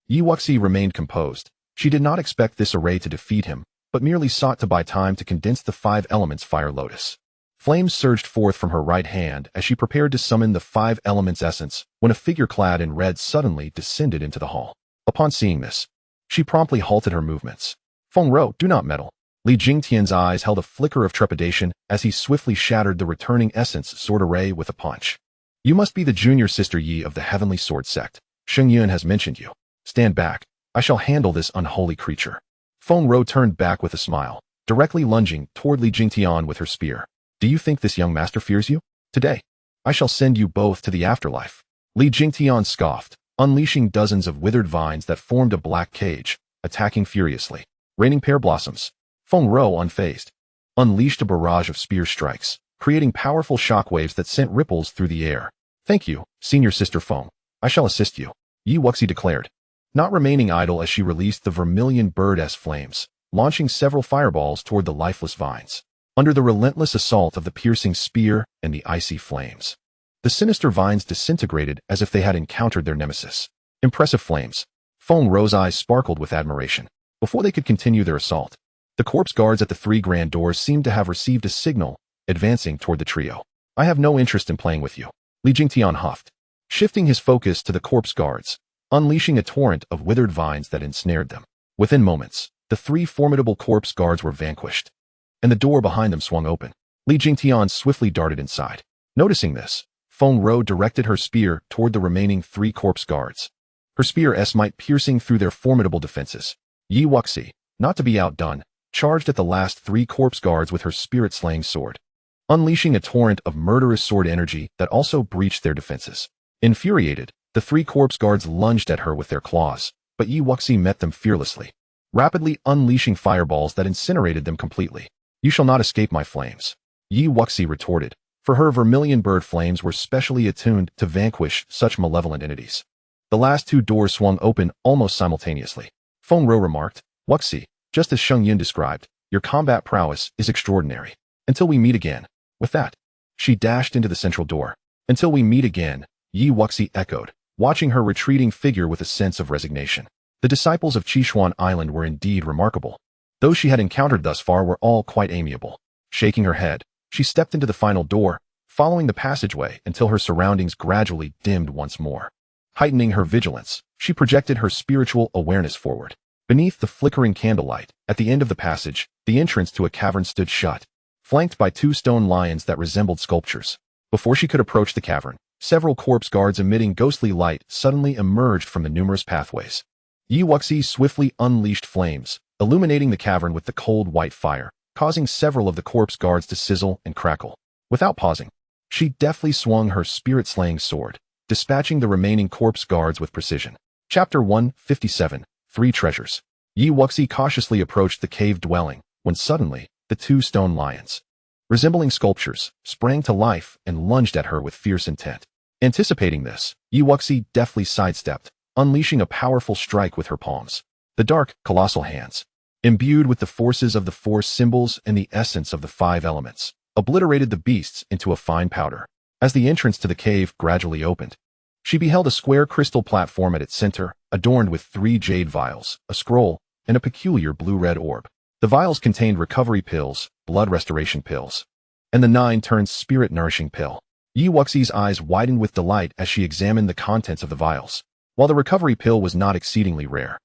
Wuxi remained composed. She did not expect this array to defeat him, but merely sought to buy time to condense the 5 elements Fire Lotus. Flames surged forth from her right hand as she prepared to summon the 5 elements essence when a figure clad in red suddenly descended into the hall. Upon seeing this, she promptly halted her movements. Feng Rou, do not meddle. Li Jingtian's eyes held a flicker of trepidation as he swiftly shattered the returning essence sword array with a punch. You must be the junior sister Yi of the Heavenly Sword sect. Sheng Yun has mentioned you. Stand back. I shall handle this unholy creature. Feng Rou turned back with a smile, directly lunging toward Li Jingtian with her spear. Do you think this young master fears you? Today, I shall send you both to the afterlife. Li Jingtian scoffed, unleashing dozens of withered vines that formed a black cage, attacking furiously. Raining pear blossoms. Feng Rou, unfazed, unleashed a barrage of spear strikes, creating powerful shockwaves that sent ripples through the air. Thank you, senior sister Feng. I shall assist you, Wuxi declared, not remaining idle as she released the vermilion bird-esque flames, launching several fireballs toward the lifeless vines. Under the relentless assault of the piercing spear and the icy flames, the sinister vines disintegrated as if they had encountered their nemesis. Impressive flames. Feng Rou's eyes sparkled with admiration. Before they could continue their assault, the corpse guards at the 3 grand doors seemed to have received a signal, advancing toward the trio. I have no interest in playing with you, Li Jingtian huffed, shifting his focus to the corpse guards, unleashing a torrent of withered vines that ensnared them. Within moments, the 3 formidable corpse guards were vanquished, and the door behind them swung open. Li Jingtian swiftly darted inside. Noticing this, Feng Rou directed her spear toward the remaining 3 corpse guards, her spear smite piercing through their formidable defenses. Wuxi, not to be outdone, charged at the last 3 corpse guards with her spirit-slaying sword. unleashing a torrent of murderous sword energy that also breached their defenses. Infuriated, the three corpse guards lunged at her with their claws, but Yi Wuxi met them fearlessly, rapidly unleashing fireballs that incinerated them completely. "You shall not escape my flames," Yi Wuxi retorted, for her vermilion bird flames were specially attuned to vanquish such malevolent entities. The last two doors swung open almost simultaneously. Feng Rou remarked, "Wuxi, just as Sheng Yun described, your combat prowess is extraordinary. Until we meet again." With that, she dashed into the central door. "Until we meet again," Yi Wuxi echoed, watching her retreating figure with a sense of resignation. The disciples of Qishuan Island were indeed remarkable. Those she had encountered thus far were all quite amiable. Shaking her head, she stepped into the final door, following the passageway until her surroundings gradually dimmed once more. Heightening her vigilance, she projected her spiritual awareness forward. Beneath the flickering candlelight, at the end of the passage, the entrance to a cavern stood shut, flanked by two stone lions that resembled sculptures. Before she could approach the cavern, several corpse guards emitting ghostly light suddenly emerged from the numerous pathways. Yi Wuxi swiftly unleashed flames, illuminating the cavern with the cold white fire, causing several of the corpse guards to sizzle and crackle. Without pausing, she deftly swung her spirit-slaying sword, dispatching the remaining corpse guards with precision. Chapter 157, Three Treasures. Yi Wuxi cautiously approached the cave dwelling, when suddenly, the two stone lions, resembling sculptures, sprang to life and lunged at her with fierce intent. Anticipating this, Yi Wuxi deftly sidestepped, unleashing a powerful strike with her palms. The dark, colossal hands, imbued with the forces of the four symbols and the essence of the five elements, obliterated the beasts into a fine powder. As the entrance to the cave gradually opened, she beheld a square crystal platform at its center, adorned with 3 jade vials, a scroll, and a peculiar blue-red orb. The vials contained recovery pills, blood restoration pills, and the 9 spirit-nourishing pill. Yi Wuxi's eyes widened with delight as she examined the contents of the vials. While the recovery pill was not exceedingly rare,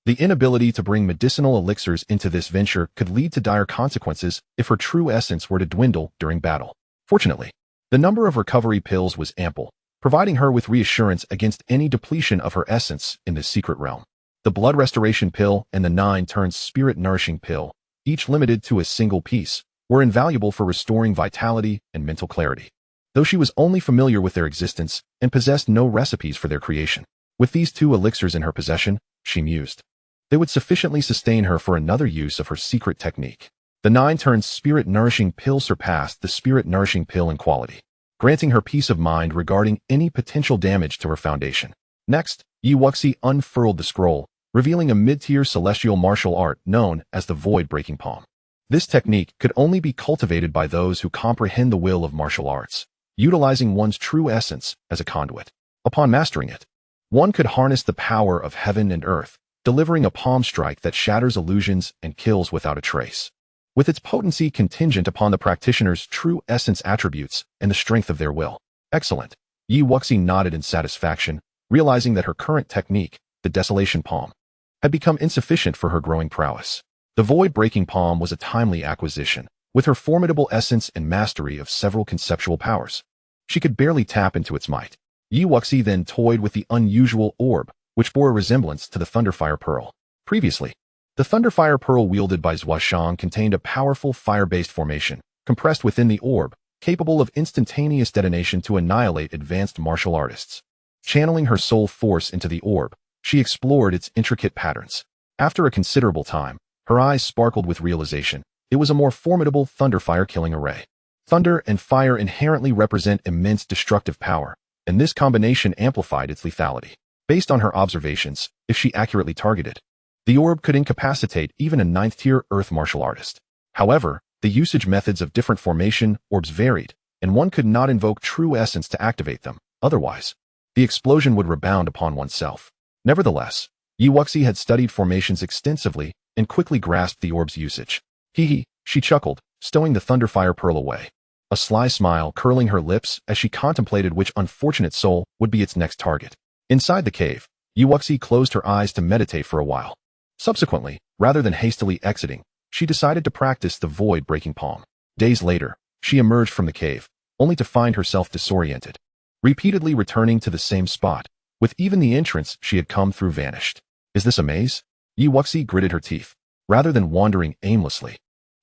the inability to bring medicinal elixirs into this venture could lead to dire consequences if her true essence were to dwindle during battle. Fortunately, the number of recovery pills was ample, providing her with reassurance against any depletion of her essence in this secret realm. The blood restoration pill and the 9 spirit-nourishing pill, each limited to a single piece, were invaluable for restoring vitality and mental clarity, though she was only familiar with their existence and possessed no recipes for their creation. With these 2 elixirs in her possession, she mused, they would sufficiently sustain her for another use of her secret technique. The 9 spirit-nourishing pill surpassed the spirit-nourishing pill in quality, granting her peace of mind regarding any potential damage to her foundation. Next, Yi Wuxi unfurled the scroll, revealing a mid-tier celestial martial art known as the void-breaking palm. This technique could only be cultivated by those who comprehend the will of martial arts, utilizing one's true essence as a conduit. Upon mastering it, one could harness the power of heaven and earth, delivering a palm strike that shatters illusions and kills without a trace. With its potency contingent upon the practitioner's true essence attributes and the strength of their will. Excellent. Yi Wuxi nodded in satisfaction, realizing that her current technique, the Desolation Palm, had become insufficient for her growing prowess. The void-breaking palm was a timely acquisition, with her formidable essence and mastery of several conceptual powers. She could barely tap into its might. Yi Wuxi then toyed with the unusual orb, which bore a resemblance to the Thunderfire Pearl. Previously, the Thunderfire Pearl wielded by Zhong Xiang contained a powerful fire-based formation, compressed within the orb, capable of instantaneous detonation to annihilate advanced martial artists. Channeling her soul force into the orb, she explored its intricate patterns. After a considerable time, her eyes sparkled with realization. It was a more formidable Thunderfire killing array. Thunder and fire inherently represent immense destructive power, and this combination amplified its lethality. Based on her observations, if she accurately targeted, the orb could incapacitate even a 9th-tier earth martial artist. However, the usage methods of different formation orbs varied, and one could not invoke true essence to activate them. Otherwise, the explosion would rebound upon oneself. Nevertheless, Yi Wuxi had studied formations extensively and quickly grasped the orb's usage. Hee, she chuckled, stowing the Thunderfire Pearl away, a sly smile curling her lips as she contemplated which unfortunate soul would be its next target. Inside the cave, Yi Wuxi closed her eyes to meditate for a while. Subsequently, rather than hastily exiting, she decided to practice the void-breaking palm. Days later, she emerged from the cave, only to find herself disoriented, repeatedly returning to the same spot, with even the entrance she had come through vanished. Is this a maze? Yi Wuxi gritted her teeth. Rather than wandering aimlessly,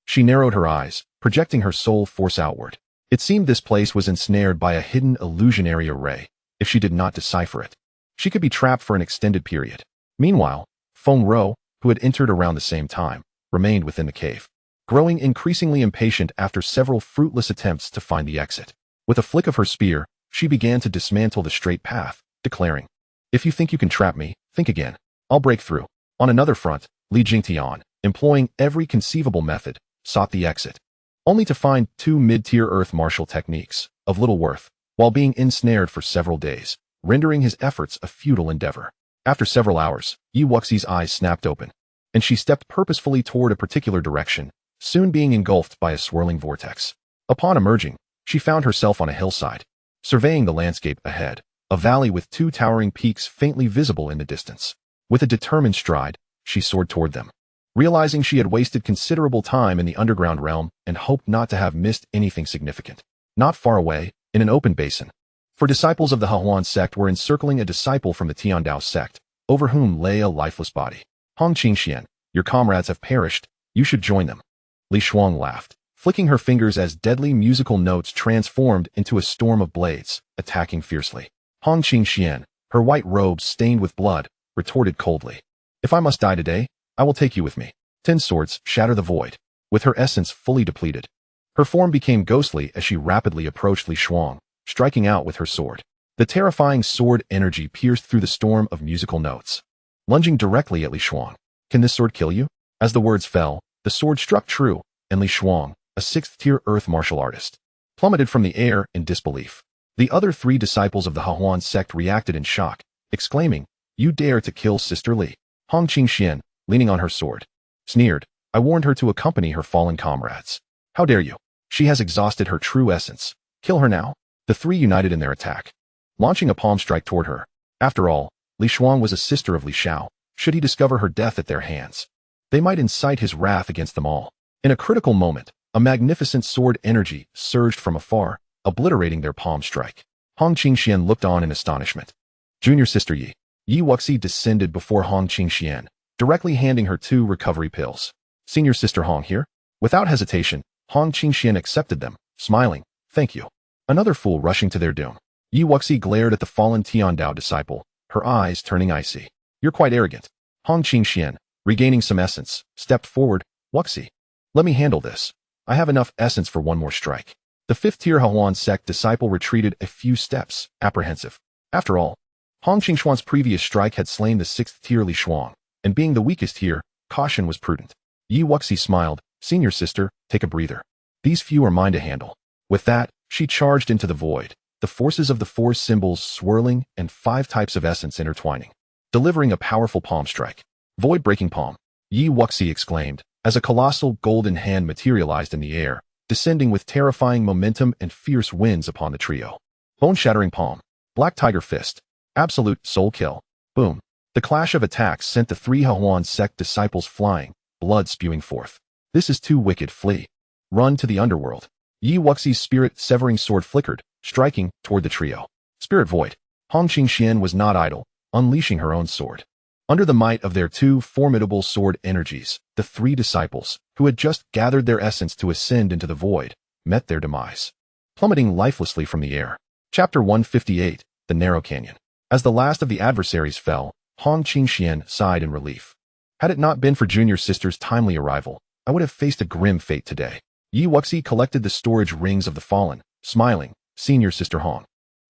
she narrowed her eyes, projecting her soul force outward. It seemed this place was ensnared by a hidden illusionary array. If she did not decipher it, she could be trapped for an extended period. Meanwhile, Feng Rou, who had entered around the same time, remained within the cave, growing increasingly impatient after several fruitless attempts to find the exit. With a flick of her spear, she began to dismantle the straight path, declaring, "If you think you can trap me, think again. I'll break through." On another front, Li Jingtian, employing every conceivable method, sought the exit, only to find two mid-tier earth martial techniques, of little worth, while being ensnared for several days, rendering his efforts a futile endeavor. After several hours, Yi Wuxi's eyes snapped open, and she stepped purposefully toward a particular direction, soon being engulfed by a swirling vortex. Upon emerging, she found herself on a hillside, surveying the landscape ahead, a valley with two towering peaks faintly visible in the distance. With a determined stride, she soared toward them, realizing she had wasted considerable time in the underground realm and hoped not to have missed anything significant. Not far away, in an open basin, four disciples of the Hehuan sect were encircling a disciple from the Tiandao sect, over whom lay a lifeless body. "Hong Qingxian, your comrades have perished. You should join them." Li Shuang laughed, flicking her fingers as deadly musical notes transformed into a storm of blades, attacking fiercely. Hong Qingxian, her white robes stained with blood, retorted coldly, "If I must die today, I will take you with me." 10 swords shatter the void. With her essence fully depleted, her form became ghostly as she rapidly approached Li Shuang, striking out with her sword. The terrifying sword energy pierced through the storm of musical notes, lunging directly at Li Shuang. "Can this sword kill you?" As the words fell, the sword struck true, and Li Shuang, a 6th-tier earth martial artist, plummeted from the air in disbelief. The other 3 disciples of the Hehuan sect reacted in shock, exclaiming, "You dare to kill Sister Li?" Hong Qingxian, leaning on her sword, sneered, "I warned her to accompany her fallen comrades. How dare you? She has exhausted her true essence. Kill her now." The 3 united in their attack, launching a palm strike toward her. After all, Li Shuang was a sister of Li Xiao. Should he discover her death at their hands, they might incite his wrath against them all. In a critical moment, a magnificent sword energy surged from afar, obliterating their palm strike. Hong Qingxian looked on in astonishment. "Junior sister Yi." Yi Wuxi descended before Hong Qingxian, directly handing her 2 recovery pills. "Senior sister Hong here?" Without hesitation, Hong Qingxian accepted them, smiling, "Thank you." Another fool rushing to their doom. Yi Wuxi glared at the fallen Tiandao disciple, her eyes turning icy. "You're quite arrogant." Hong Qingxian, regaining some essence, stepped forward. "Wuxi, let me handle this. I have enough essence for one more strike." The 5th-tier Hehuan sect disciple retreated a few steps, apprehensive. After all, Hong Qingxuan's previous strike had slain the 6th-tier Li Shuang, and being the weakest here, caution was prudent. Yi Wuxi smiled, "Senior sister, take a breather. These few are mine to handle." With that, she charged into the void, the forces of the 4 symbols swirling and 5 types of essence intertwining, delivering a powerful palm strike. "Void-breaking palm," Yi Wuxi exclaimed, as a colossal golden hand materialized in the air, descending with terrifying momentum and fierce winds upon the trio. "Bone-shattering palm," Black Tiger Fist, absolute soul kill. Boom. The clash of attacks sent the 3 Hehuan sect disciples flying, blood spewing forth. "This is too wicked, flee. Run to the underworld." Yi Wuxi's spirit-severing sword flickered, striking toward the trio. Spirit Void. Hong Qingxian was not idle, unleashing her own sword. Under the might of their 2 formidable sword energies, the 3 disciples, who had just gathered their essence to ascend into the void, met their demise, plummeting lifelessly from the air. Chapter 158, The Narrow Canyon. As the last of the adversaries fell, Hong Qingxian sighed in relief. "Had it not been for Junior Sister's timely arrival, I would have faced a grim fate today." Yi Wuxi collected the storage rings of the fallen, smiling, "Senior Sister Hong,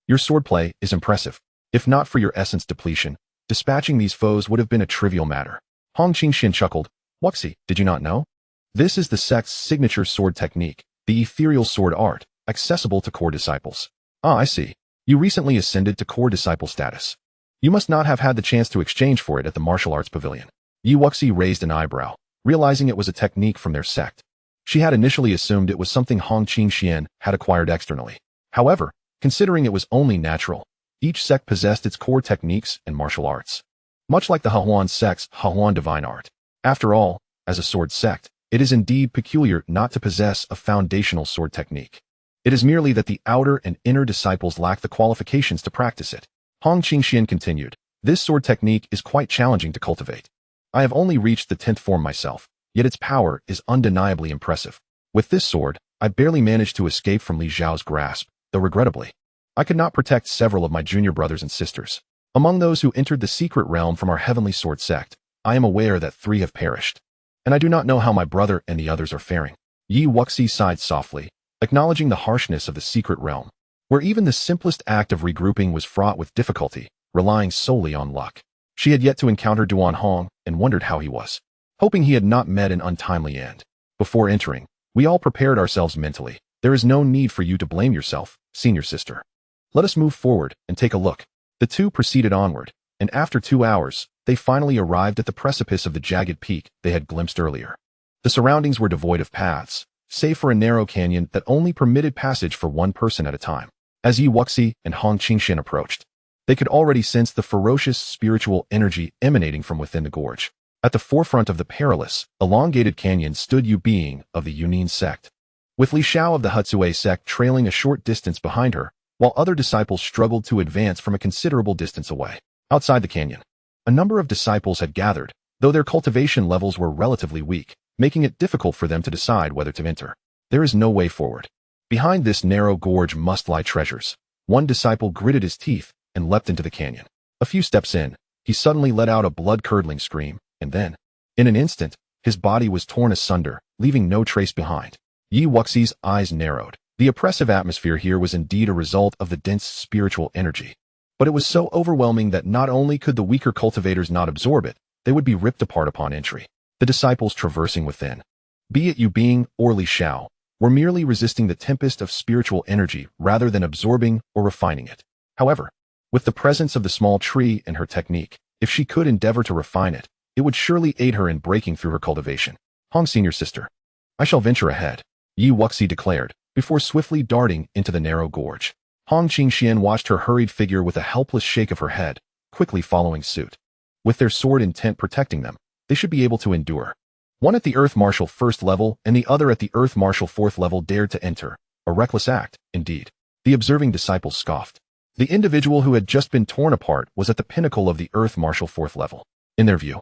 your swordplay is impressive. If not for your essence depletion, dispatching these foes would have been a trivial matter." Hong Qingxian chuckled, "Wuxi, did you not know? This is the sect's signature sword technique, the ethereal sword art, accessible to core disciples." "Ah, I see. You recently ascended to core disciple status. You must not have had the chance to exchange for it at the martial arts pavilion." Yi Wuxi raised an eyebrow, realizing it was a technique from their sect. She had initially assumed it was something Hong Qingxian had acquired externally. However, considering it was only natural, each sect possessed its core techniques and martial arts, much like the Hehuan sect's Hehuan divine art. After all, as a sword sect, it is indeed peculiar not to possess a foundational sword technique. It is merely that the outer and inner disciples lack the qualifications to practice it. Hong Qingxian continued, "This sword technique is quite challenging to cultivate. I have only reached the 10th form myself, yet its power is undeniably impressive. With this sword, I barely managed to escape from Li Zhao's grasp, though regrettably, I could not protect several of my junior brothers and sisters. Among those who entered the secret realm from our heavenly sword sect, I am aware that 3 have perished, and I do not know how my brother and the others are faring. Yi Wuxi sighed softly, acknowledging the harshness of the secret realm, where even the simplest act of regrouping was fraught with difficulty, relying solely on luck. She had yet to encounter Duan Hong and wondered how he was, hoping he had not met an untimely end. Before entering, we all prepared ourselves mentally. There is no need for you to blame yourself, senior sister. Let us move forward and take a look. The 2 proceeded onward, and after 2 hours, they finally arrived at the precipice of the jagged peak they had glimpsed earlier. The surroundings were devoid of paths, save for a narrow canyon that only permitted passage for 1 person at a time. As Yi Wuxi and Hong Qingshan approached, they could already sense the ferocious spiritual energy emanating from within the gorge. At the forefront of the perilous, elongated canyon stood Yu Being of the Yunin sect, with Li Xiao of the Hutsue sect trailing a short distance behind her, while other disciples struggled to advance from a considerable distance away. Outside the canyon, a number of disciples had gathered, though their cultivation levels were relatively weak, making it difficult for them to decide whether to enter. There is no way forward. Behind this narrow gorge must lie treasures. One disciple gritted his teeth and leapt into the canyon. A few steps in, he suddenly let out a blood-curdling scream, and then, in an instant, his body was torn asunder, leaving no trace behind. Yi Wuxi's eyes narrowed. The oppressive atmosphere here was indeed a result of the dense spiritual energy. But it was so overwhelming that not only could the weaker cultivators not absorb it, they would be ripped apart upon entry. The disciples traversing within, be it Yu Bing or Li Xiao, were merely resisting the tempest of spiritual energy rather than absorbing or refining it. However, with the presence of the small tree and her technique, if she could endeavor to refine it, it would surely aid her in breaking through her cultivation. Hong senior sister, I shall venture ahead, Yi Wuxi declared, before swiftly darting into the narrow gorge. Hong Qingshan watched her hurried figure with a helpless shake of her head, quickly following suit. With their sword intent protecting them, they should be able to endure. One at the Earth Martial 1st level and the other at the Earth Martial 4th level dared to enter. A reckless act, indeed. The observing disciples scoffed. The individual who had just been torn apart was at the pinnacle of the Earth Martial 4th level. In their view,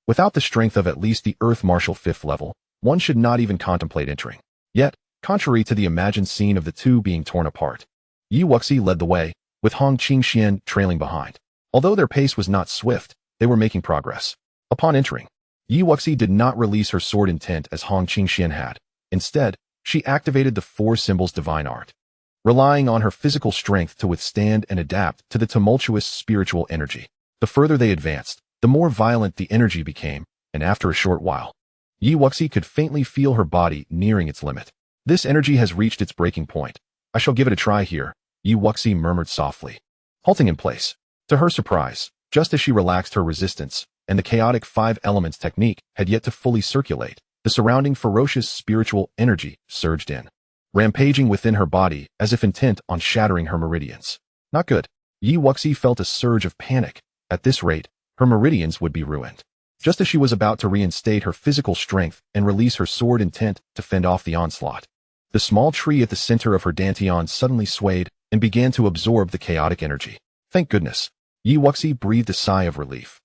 without the strength of at least the Earth Martial 5th level, one should not even contemplate entering. Yet, contrary to the imagined scene of the 2 being torn apart, Yi Wuxi led the way, with Hong Qingshan trailing behind. Although their pace was not swift, they were making progress. Upon entering, Yi Wuxi did not release her sword intent as Hong Qingshan had. Instead, she activated the 4 symbols divine art, relying on her physical strength to withstand and adapt to the tumultuous spiritual energy. The further they advanced, the more violent the energy became, and after a short while, Yi Wuxi could faintly feel her body nearing its limit. This energy has reached its breaking point. I shall give it a try here, Yi Wuxi murmured softly, halting in place. To her surprise, just as she relaxed her resistance, and the chaotic 5 elements technique had yet to fully circulate, the surrounding ferocious spiritual energy surged in, rampaging within her body as if intent on shattering her meridians. Not good. Yi Wuxi felt a surge of panic. At this rate, her meridians would be ruined. Just as she was about to reinstate her physical strength and release her sword intent to fend off the onslaught, the small tree at the center of her Dantian suddenly swayed and began to absorb the chaotic energy. Thank goodness. Yi Wuxi breathed a sigh of relief.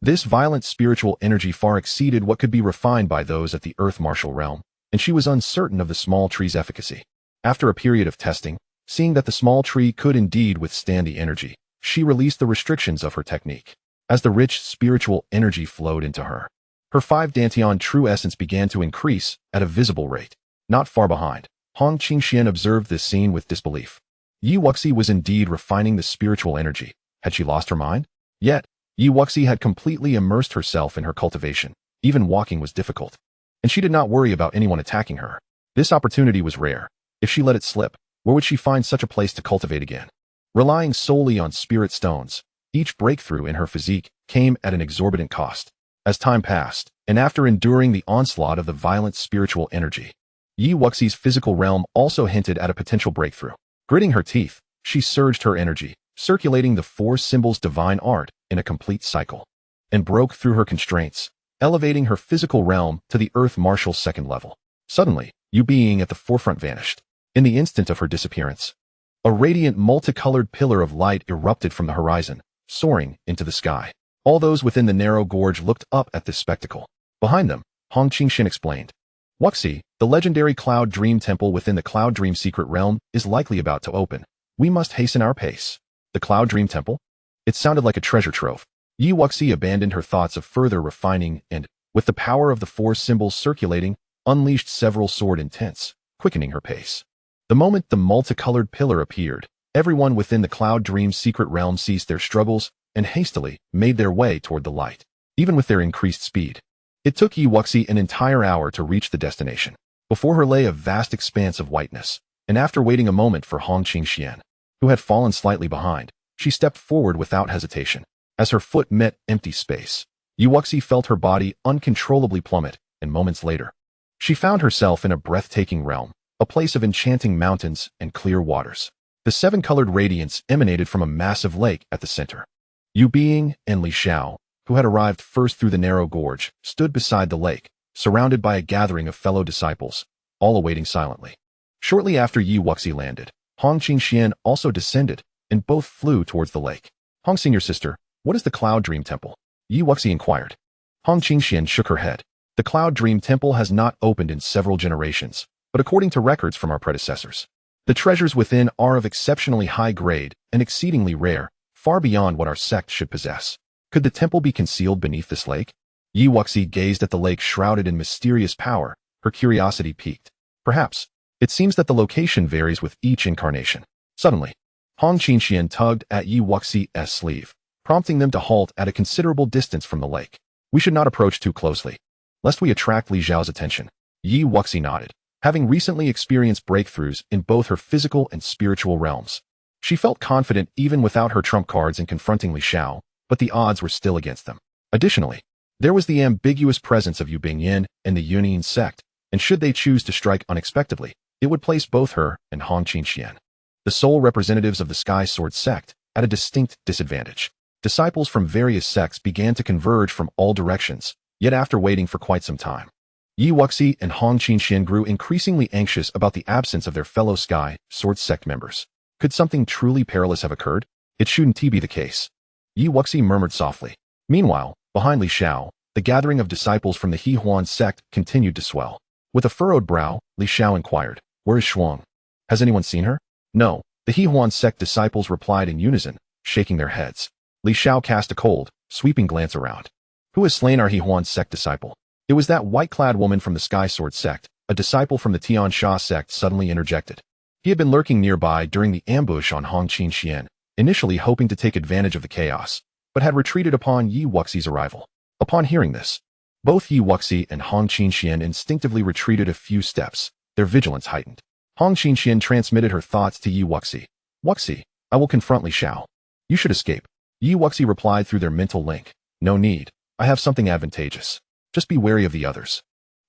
This violent spiritual energy far exceeded what could be refined by those at the Earth Martial realm, and she was uncertain of the small tree's efficacy. After a period of testing, seeing that the small tree could indeed withstand the energy, she released the restrictions of her technique. As the rich spiritual energy flowed into her, her 5 Dantian true essence began to increase at a visible rate. Not far behind, Hong Qingshan observed this scene with disbelief. Yi Wuxi was indeed refining the spiritual energy. Had she lost her mind? Yet, Yi Wuxi had completely immersed herself in her cultivation. Even walking was difficult, and she did not worry about anyone attacking her. This opportunity was rare. If she let it slip, where would she find such a place to cultivate again? Relying solely on spirit stones, each breakthrough in her physique came at an exorbitant cost. As time passed, and after enduring the onslaught of the violent spiritual energy, Yi Wuxi's physical realm also hinted at a potential breakthrough. Gritting her teeth, she surged her energy, circulating the 4 symbols divine art in a complete cycle, and broke through her constraints, elevating her physical realm to the Earth Martial 2nd level. Suddenly, Yu Being at the forefront vanished. In the instant of her disappearance, a radiant multicolored pillar of light erupted from the horizon, soaring into the sky. All those within the narrow gorge looked up at this spectacle. Behind them, Hong Qingshan explained, Wuxi, the legendary Cloud Dream Temple within the Cloud Dream Secret Realm, is likely about to open. We must hasten our pace. The Cloud Dream Temple? It sounded like a treasure trove. Yi Wuxi abandoned her thoughts of further refining and, with the power of the four symbols circulating, unleashed several sword intents, quickening her pace. The moment the multicolored pillar appeared, everyone within the Cloud Dream Secret Realm ceased their struggles and hastily made their way toward the light, even with their increased speed. It took Yi Wuxi an entire hour to reach the destination. Before her lay a vast expanse of whiteness, and after waiting a moment for Hong Qingxian, who had fallen slightly behind, she stepped forward without hesitation. As her foot met empty space, Yi Wuxi felt her body uncontrollably plummet, and moments later, she found herself in a breathtaking realm, a place of enchanting mountains and clear waters. The seven-colored radiance emanated from a massive lake at the center. Yu Bing and Li Xiao, who had arrived first through the narrow gorge, stood beside the lake, surrounded by a gathering of fellow disciples, all awaiting silently. Shortly after Yi Wuxi landed, Hong Qingxian also descended, and both flew towards the lake. Hong Senior Sister, what is the Cloud Dream Temple? Yi Wuxi inquired. Hong Qingxian shook her head. The Cloud Dream Temple has not opened in several generations, but according to records from our predecessors, the treasures within are of exceptionally high grade and exceedingly rare, far beyond what our sect should possess. Could the temple be concealed beneath this lake? Yi Wuxi gazed at the lake shrouded in mysterious power, her curiosity piqued. Perhaps. It seems that the location varies with each incarnation. Suddenly, Hong Qingxian tugged at Yi Wuxi's sleeve, prompting them to halt at a considerable distance from the lake. We should not approach too closely, lest we attract Li Xiao's attention. Yi Wuxi nodded. Having recently experienced breakthroughs in both her physical and spiritual realms, she felt confident even without her trump cards in confronting Li Xiao, but the odds were still against them. Additionally, there was the ambiguous presence of Yu Bingyin and the Yunyin sect, and should they choose to strike unexpectedly, it would place both her and Hong Qingxian, the sole representatives of the Sky Sword sect, at a distinct disadvantage. Disciples from various sects began to converge from all directions, yet after waiting for quite some time, Yi Wuxi and Hong Qingxian grew increasingly anxious about the absence of their fellow Sky Sword sect members. Could something truly perilous have occurred? It shouldn't be the case. Yi Wuxi murmured softly. Meanwhile, behind Li Xiao, the gathering of disciples from the He Huan sect continued to swell. With a furrowed brow, Li Xiao inquired, "Where is Shuang? Has anyone seen her?" "No," the He Huan sect disciples replied in unison, shaking their heads. Li Xiao cast a cold, sweeping glance around. "Who has slain our He Huan sect disciple?" It was that white-clad woman from the Sky Sword sect, a disciple from the Tianxia sect suddenly interjected. He had been lurking nearby during the ambush on Hong Qingxian, initially hoping to take advantage of the chaos, but had retreated upon Yi Wuxi's arrival. Upon hearing this, both Yi Wuxi and Hong Qingxian instinctively retreated a few steps, their vigilance heightened. Hong Qingxian transmitted her thoughts to Yi Wuxi. "Wuxi, I will confront Li Xiao. You should escape." Yi Wuxi replied through their mental link. "No need. I have something advantageous. Just be wary of the others."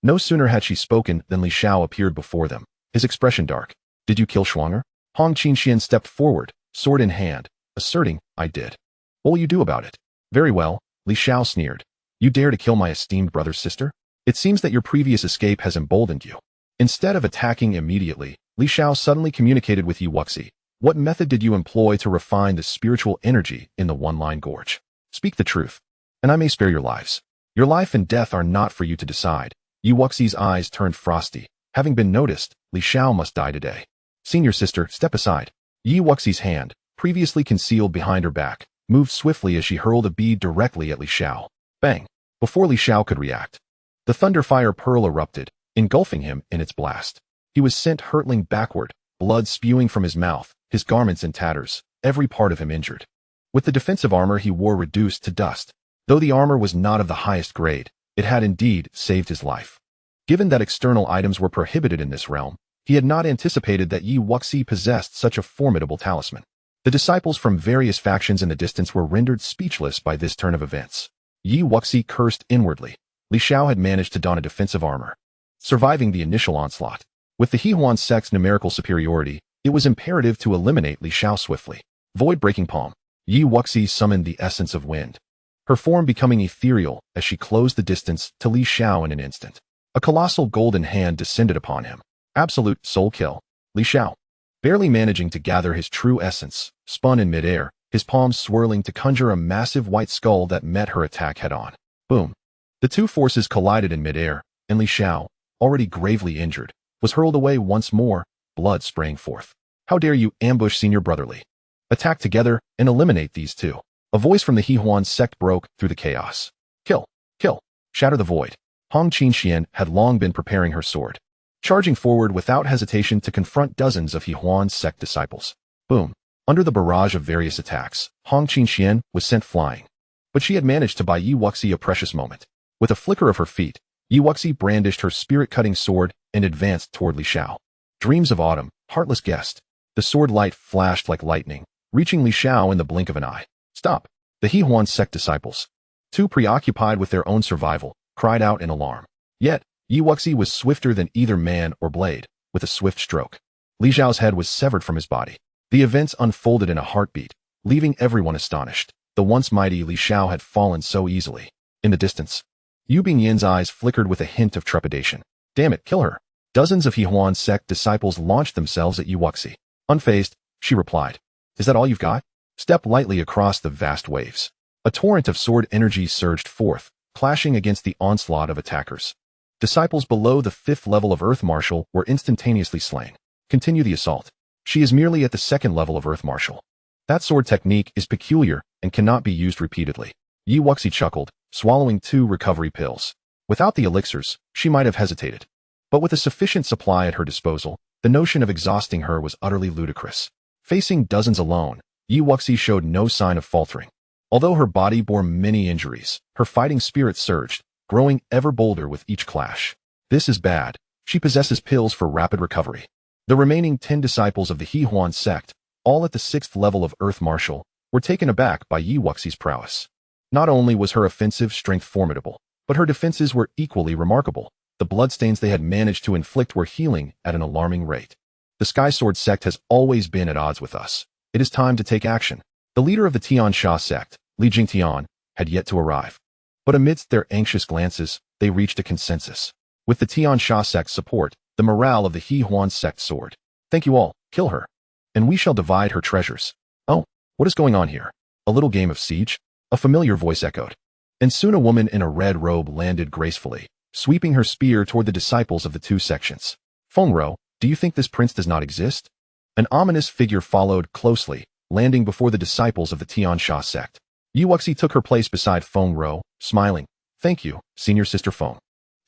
No sooner had she spoken than Li Xiao appeared before them, his expression dark. "Did you kill Shuanger?" Hong Qingxian stepped forward, sword in hand, asserting, "I did." "What will you do about it?" "Very well," Li Xiao sneered. "You dare to kill my esteemed brother's sister? It seems that your previous escape has emboldened you." Instead of attacking immediately, Li Xiao suddenly communicated with Yi Wuxi. "What method did you employ to refine the spiritual energy in the One-Line Gorge? Speak the truth, and I may spare your lives. Your life and death are not for you to decide." Yi Wuxi's eyes turned frosty. Having been noticed, Li Xiao must die today. "Senior Sister, step aside." Yi Wuxi's hand, previously concealed behind her back, moved swiftly as she hurled a bead directly at Li Xiao. Bang! Before Li Xiao could react, the thunderfire pearl erupted, engulfing him in its blast. He was sent hurtling backward, blood spewing from his mouth, his garments in tatters, every part of him injured. With the defensive armor he wore reduced to dust, though the armor was not of the highest grade, it had indeed saved his life. Given that external items were prohibited in this realm, he had not anticipated that Yi Wuxi possessed such a formidable talisman. The disciples from various factions in the distance were rendered speechless by this turn of events. Yi Wuxi cursed inwardly. Li Xiao had managed to don a defensive armor, surviving the initial onslaught. With the He Huan sect's numerical superiority, it was imperative to eliminate Li Xiao swiftly. Void-breaking palm. Yi Wuxi summoned the essence of wind, her form becoming ethereal as she closed the distance to Li Xiao in an instant. A colossal golden hand descended upon him. Absolute soul kill. Li Xiao, barely managing to gather his true essence, spun in midair, his palms swirling to conjure a massive white skull that met her attack head-on. Boom. The two forces collided in midair, and Li Xiao, already gravely injured, was hurled away once more, blood spraying forth. How dare you ambush Senior Brotherly? Attack together and eliminate these two. A voice from the Hehuan sect broke through the chaos. Kill! Kill! Shatter the void. Hong Qinxian had long been preparing her sword, charging forward without hesitation to confront dozens of Hehuan sect disciples. Boom! Under the barrage of various attacks, Hong Qinxian was sent flying. But she had managed to buy Yi Wuxi a precious moment. With a flicker of her feet, Yi Wuxi brandished her spirit-cutting sword and advanced toward Li Xiao. Dreams of autumn, heartless guest. The sword light flashed like lightning, reaching Li Xiao in the blink of an eye. Stop! The Hehuan sect disciples, too preoccupied with their own survival, cried out in alarm. Yet, Yi Wuxi was swifter than either man or blade. With a swift stroke, Li Xiao's head was severed from his body. The events unfolded in a heartbeat, leaving everyone astonished. The once mighty Li Xiao had fallen so easily. In the distance, Yu Bingyin's eyes flickered with a hint of trepidation. Damn it, kill her! Dozens of Hehuan sect disciples launched themselves at Yi Wuxi. Unfazed, she replied. Is that all you've got? Step lightly across the vast waves. A torrent of sword energy surged forth, clashing against the onslaught of attackers. Disciples below the 5th level of Earth Martial were instantaneously slain. Continue the assault. She is merely at the 2nd level of Earth Martial. That sword technique is peculiar and cannot be used repeatedly. Yi Wuxi chuckled, swallowing 2 recovery pills. Without the elixirs, she might have hesitated. But with a sufficient supply at her disposal, the notion of exhausting her was utterly ludicrous. Facing dozens alone, Yi Wuxi showed no sign of faltering. Although her body bore many injuries, her fighting spirit surged, growing ever bolder with each clash. This is bad. She possesses pills for rapid recovery. The remaining 10 disciples of the Hehuan sect, all at the 6th level of Earth Martial, were taken aback by Yi Wuxi's prowess. Not only was her offensive strength formidable, but her defenses were equally remarkable. The bloodstains they had managed to inflict were healing at an alarming rate. The Sky Sword sect has always been at odds with us. It is time to take action. The leader of the Tianxia sect, Li Jingtian, had yet to arrive. But amidst their anxious glances, they reached a consensus. With the Tianxia sect's support, the morale of the Hehuan sect soared. Thank you all, kill her, and we shall divide her treasures. Oh, what is going on here? A little game of siege? A familiar voice echoed. And soon a woman in a red robe landed gracefully, sweeping her spear toward the disciples of the 2 sections. Fengro, do you think this prince does not exist? An ominous figure followed closely, landing before the disciples of the Tianxia sect. Yi Wuxi took her place beside Fengro, smiling. Thank you, Senior Sister Feng.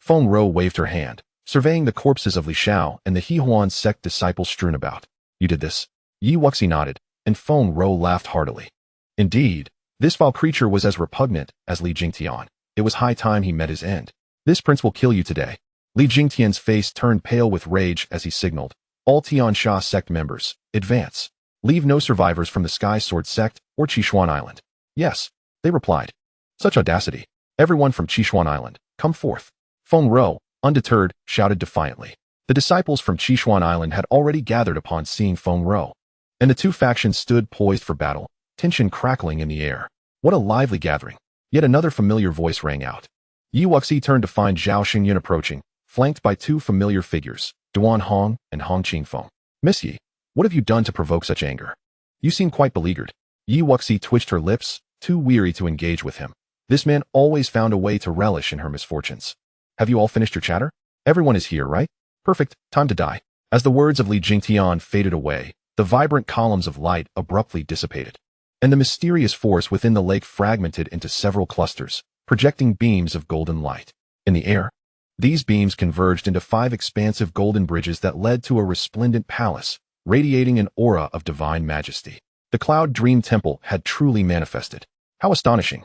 Fengro waved her hand, surveying the corpses of Li Xiao and the Hehuan sect disciples strewn about. You did this? Yi Wuxi nodded, and Fengro laughed heartily. Indeed, this foul creature was as repugnant as Li Jingtian. It was high time he met his end. This prince will kill you today. Li Jingtian's face turned pale with rage as he signaled. All Tianxia sect members, advance. Leave no survivors from the Sky Sword sect or Chihuo Island. Yes, they replied. Such audacity. Everyone from Chihuo Island, come forth. Fengro, undeterred, shouted defiantly. The disciples from Chihuo Island had already gathered upon seeing Fengro, and the 2 factions stood poised for battle, tension crackling in the air. What a lively gathering. Yet another familiar voice rang out. Yi Wuxi turned to find Zhao Xingyan approaching, flanked by 2 familiar figures, Duan Hong and Hong Qingfeng. Miss Yi, what have you done to provoke such anger? You seem quite beleaguered. Yi Wuxi twitched her lips, too weary to engage with him. This man always found a way to relish in her misfortunes. Have you all finished your chatter? Everyone is here, right? Perfect, time to die. As the words of Li Jingtian faded away, the vibrant columns of light abruptly dissipated, and the mysterious force within the lake fragmented into several clusters, projecting beams of golden light. In the air, these beams converged into 5 expansive golden bridges that led to a resplendent palace, radiating an aura of divine majesty. The Cloud Dream Temple had truly manifested. How astonishing!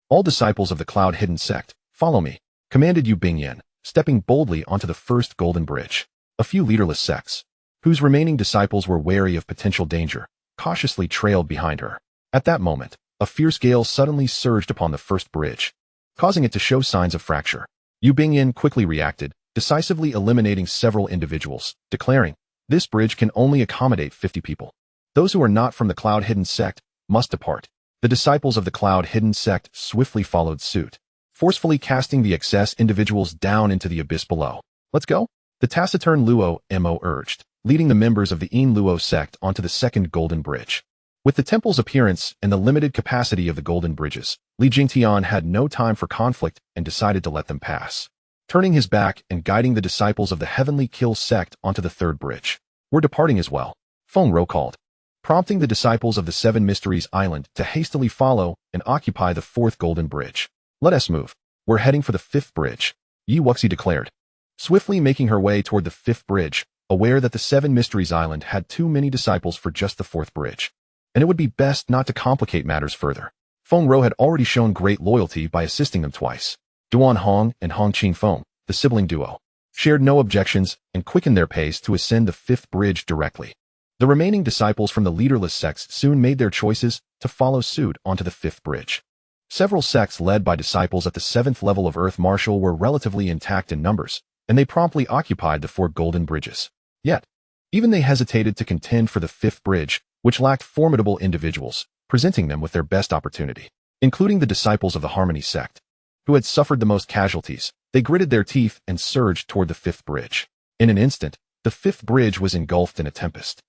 All disciples of the Cloud Hidden sect, follow me, commanded Yu Bingyan, stepping boldly onto the first golden bridge. A few leaderless sects, whose remaining disciples were wary of potential danger, cautiously trailed behind her. At that moment, a fierce gale suddenly surged upon the first bridge, causing it to show signs of fracture. Yu Bingyan quickly reacted, decisively eliminating several individuals, declaring, this bridge can only accommodate 50 people. Those who are not from the Cloud Hidden sect must depart. The disciples of the Cloud Hidden sect swiftly followed suit, forcefully casting the excess individuals down into the abyss below. Let's go? The taciturn Luo Mo urged, leading the members of the In Luo sect onto the second golden bridge. With the temple's appearance and the limited capacity of the golden bridges, Li Jingtian had no time for conflict and decided to let them pass. turning his back and guiding the disciples of the Heavenly Kill sect onto the third bridge. We're departing as well, Feng Rou called, prompting the disciples of the Seven Mysteries Island to hastily follow and occupy the fourth golden bridge. Let us move. We're heading for the fifth bridge, Yi Wuxi declared, swiftly making her way toward the fifth bridge, aware that the Seven Mysteries Island had too many disciples for just the fourth bridge, and it would be best not to complicate matters further. Feng Rou had already shown great loyalty by assisting them twice. Duan Hong and Hong Qingfeng, the sibling duo, shared no objections and quickened their pace to ascend the fifth bridge directly. The remaining disciples from the leaderless sects soon made their choices to follow suit onto the fifth bridge. Several sects led by disciples at the seventh level of Earth Martial were relatively intact in numbers, and they promptly occupied the four golden bridges. Yet, even they hesitated to contend for the fifth bridge, which lacked formidable individuals, presenting them with their best opportunity, including the disciples of the Harmony sect, who had suffered the most casualties. They gritted their teeth and surged toward the fifth bridge. In an instant, the fifth bridge was engulfed in a tempest,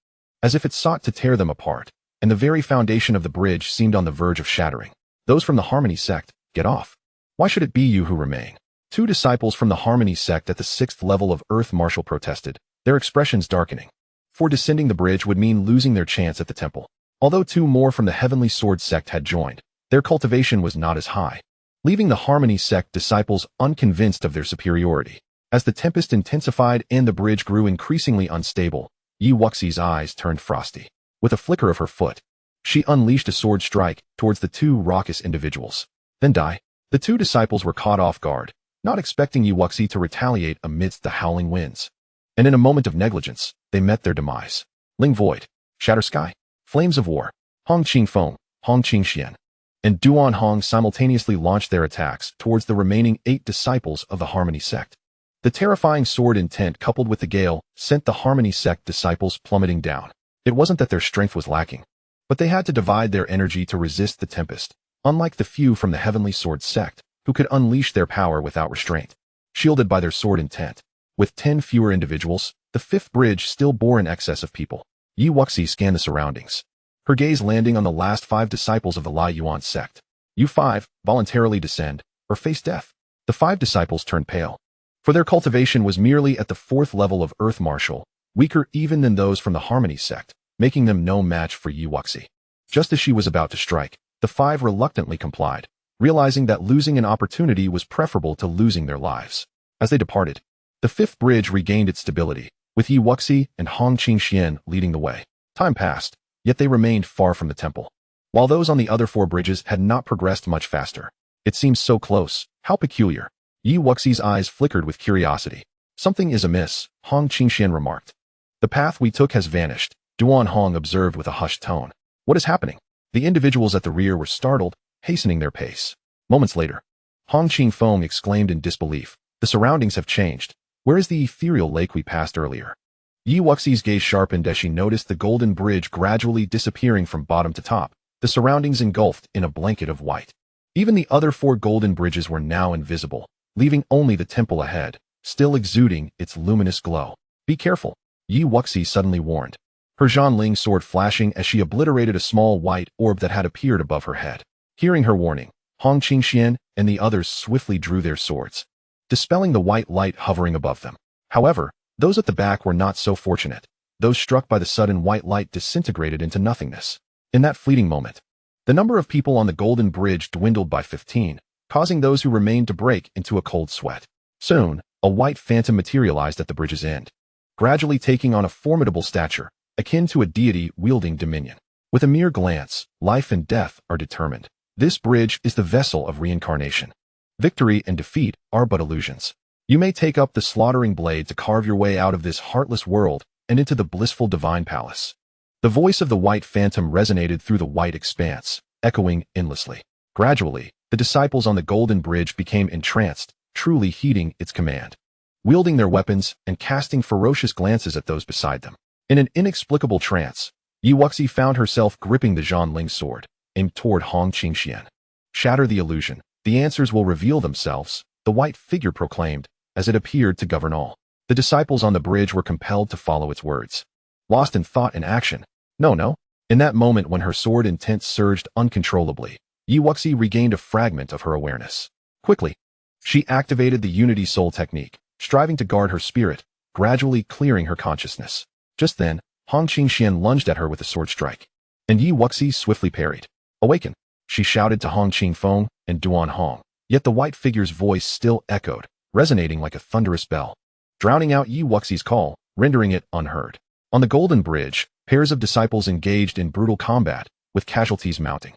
as if it sought to tear them apart, and the very foundation of the bridge seemed on the verge of shattering. Those from the Harmony sect, get off. Why should it be you who remain? Two disciples from the Harmony sect at the sixth level of Earth Martial protested, their expressions darkening. For descending the bridge would mean losing their chance at the temple. Although two more from the Heavenly Sword sect had joined, their cultivation was not as high, leaving the Harmony sect disciples unconvinced of their superiority. As the tempest intensified and the bridge grew increasingly unstable, Yi Wuxi's eyes turned frosty. With a flicker of her foot, she unleashed a sword strike towards the two raucous individuals. Then die. The two disciples were caught off guard, not expecting Yi Wuxi to retaliate amidst the howling winds. And in a moment of negligence, they met their demise. Ling Void, Shatter Sky, Flames of War, Hong Qingfeng, Hong Qingxian, and Duan Hong simultaneously launched their attacks towards the remaining 8 disciples of the Harmony sect. The terrifying sword intent coupled with the gale sent the Harmony sect disciples plummeting down. It wasn't that their strength was lacking, but they had to divide their energy to resist the tempest, unlike the few from the Heavenly Sword sect, who could unleash their power without restraint. Shielded by their sword intent, with 10 fewer individuals, the fifth bridge still bore an excess of people. Yi Wuxi scanned the surroundings, her gaze landing on the last 5 disciples of the Lai Yuan sect. You 5 voluntarily descend, or face death. The 5 disciples turned pale, for their cultivation was merely at the 4th level of Earth Martial, weaker even than those from the Harmony sect, making them no match for Yi Wuxi. Just as she was about to strike, the 5 reluctantly complied, realizing that losing an opportunity was preferable to losing their lives. As they departed, the fifth bridge regained its stability, with Yi Wuxi and Hong Qingxian leading the way. Time passed, yet they remained far from the temple, while those on the other 4 bridges had not progressed much faster. It seems so close. How peculiar. Yi Wuxi's eyes flickered with curiosity. Something is amiss, Hong Qingxian remarked. The path we took has vanished, Duan Hong observed with a hushed tone. What is happening? The individuals at the rear were startled, hastening their pace. Moments later, Hong Qingfeng exclaimed in disbelief. The surroundings have changed. Where is the ethereal lake we passed earlier? Yi Wuxi's gaze sharpened as she noticed the golden bridge gradually disappearing from bottom to top, the surroundings engulfed in a blanket of white. Even the other 4 golden bridges were now invisible, leaving only the temple ahead, still exuding its luminous glow. Be careful, Yi Wuxi suddenly warned, her Zhanling sword flashing as she obliterated a small white orb that had appeared above her head. Hearing her warning, Hong Qingxian and the others swiftly drew their swords, dispelling the white light hovering above them. However, those at the back were not so fortunate. Those struck by the sudden white light disintegrated into nothingness. In that fleeting moment, the number of people on the golden bridge dwindled by 15, causing those who remained to break into a cold sweat. Soon, a white phantom materialized at the bridge's end, gradually taking on a formidable stature, akin to a deity wielding dominion. With a mere glance, life and death are determined. This bridge is the vessel of reincarnation. Victory and defeat are but illusions. You may take up the slaughtering blade to carve your way out of this heartless world and into the blissful divine palace. The voice of the white phantom resonated through the white expanse, echoing endlessly. Gradually, the disciples on the golden bridge became entranced, truly heeding its command, wielding their weapons and casting ferocious glances at those beside them. In an inexplicable trance, Yi Wuxi found herself gripping the Zhanling sword, aimed toward Hong Qingxian. Shatter the illusion. The answers will reveal themselves, the white figure proclaimed, as it appeared to govern all. The disciples on the bridge were compelled to follow its words, lost in thought and action. No. In that moment when her sword intent surged uncontrollably, Yi Wuxi regained a fragment of her awareness. Quickly, She activated the Unity Soul technique, striving to guard her spirit, gradually clearing her consciousness. Just then, Hong Qingxian lunged at her with a sword strike, and Yi Wuxi swiftly parried. "Awaken!" she shouted to Hong Qingfeng and Duan Hong, yet the white figure's voice still echoed, resonating like a thunderous bell, drowning out Yi Wuxi's call, rendering it unheard. On the Golden Bridge, pairs of disciples engaged in brutal combat, with casualties mounting.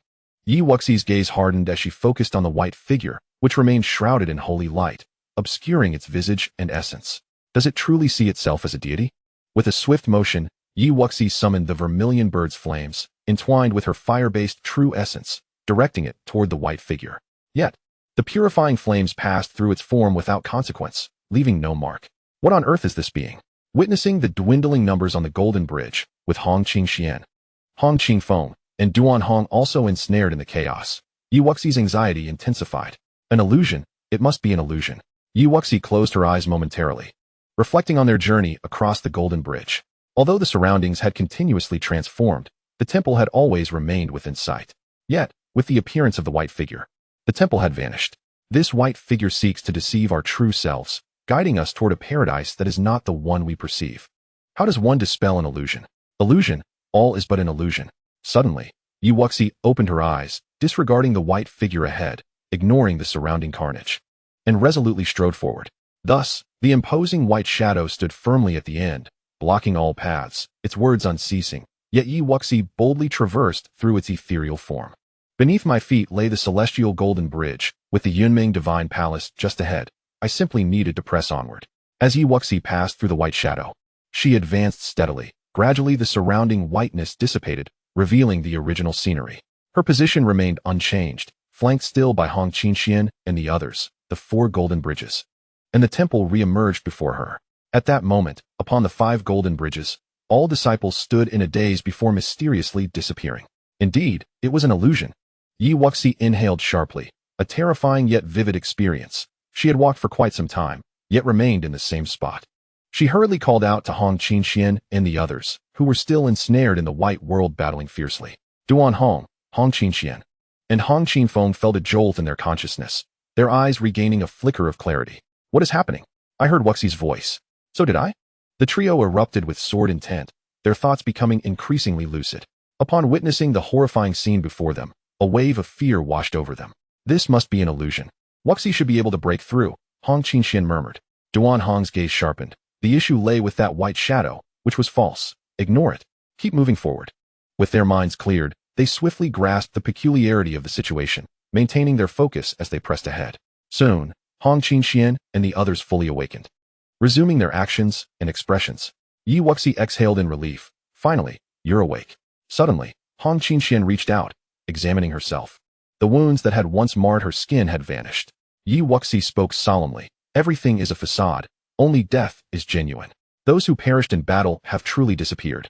Yi Wuxi's gaze hardened as she focused on the white figure, which remained shrouded in holy light, obscuring its visage and essence. Does it truly see itself as a deity? With a swift motion, Yi Wuxi summoned the vermilion bird's flames, entwined with her fire-based true essence, directing it toward the white figure. Yet, the purifying flames passed through its form without consequence, leaving no mark. What on earth is this being? Witnessing the dwindling numbers on the Golden Bridge, with Hong Qingxian, Hong Qingfeng, and Duan Hong also ensnared in the chaos, Yi Wuxi's anxiety intensified. An illusion? It must be an illusion. Yi Wuxi closed her eyes momentarily, reflecting on their journey across the Golden Bridge. Although the surroundings had continuously transformed, the temple had always remained within sight. Yet, with the appearance of the white figure, the temple had vanished. This white figure seeks to deceive our true selves, guiding us toward a paradise that is not the one we perceive. How does one dispel an illusion? Illusion, all is but an illusion. Suddenly, Yi Wuxi opened her eyes, disregarding the white figure ahead, ignoring the surrounding carnage, and resolutely strode forward. Thus, the imposing white shadow stood firmly at the end, blocking all paths, its words unceasing, yet Yi Wuxi boldly traversed through its ethereal form. Beneath my feet lay the celestial Golden Bridge, with the Yunming Divine Palace just ahead. I simply needed to press onward. As Yi Wuxi passed through the white shadow, she advanced steadily. Gradually the surrounding whiteness dissipated, revealing the original scenery. Her position remained unchanged, flanked still by Hong Qingxian and the others, the 4 golden bridges. And the temple re-emerged before her. At that moment, upon the 5 golden bridges, all disciples stood in a daze before mysteriously disappearing. Indeed, it was an illusion. Yi Wuxi inhaled sharply, a terrifying yet vivid experience. She had walked for quite some time, yet remained in the same spot. She hurriedly called out to Hong Qingxian and the others, who were still ensnared in the white world battling fiercely. Duan Hong, Hong Qingxian, and Hong Qingfeng felt a jolt in their consciousness, their eyes regaining a flicker of clarity. What is happening? I heard Wuxi's voice. So did I? The trio erupted with sword intent, their thoughts becoming increasingly lucid. Upon witnessing the horrifying scene before them, a wave of fear washed over them. This must be an illusion. Wuxi should be able to break through, Hong Qingxian murmured. Duan Hong's gaze sharpened. The issue lay with that white shadow, which was false. Ignore it. Keep moving forward. With their minds cleared, they swiftly grasped the peculiarity of the situation, maintaining their focus as they pressed ahead. Soon, Hong Qingxian and the others fully awakened, resuming their actions and expressions. Yi Wuxi exhaled in relief. Finally, you're awake. Suddenly, Hong Qingxian reached out, examining herself. The wounds that had once marred her skin had vanished. Yi Wuxi spoke solemnly. Everything is a facade. Only death is genuine. Those who perished in battle have truly disappeared.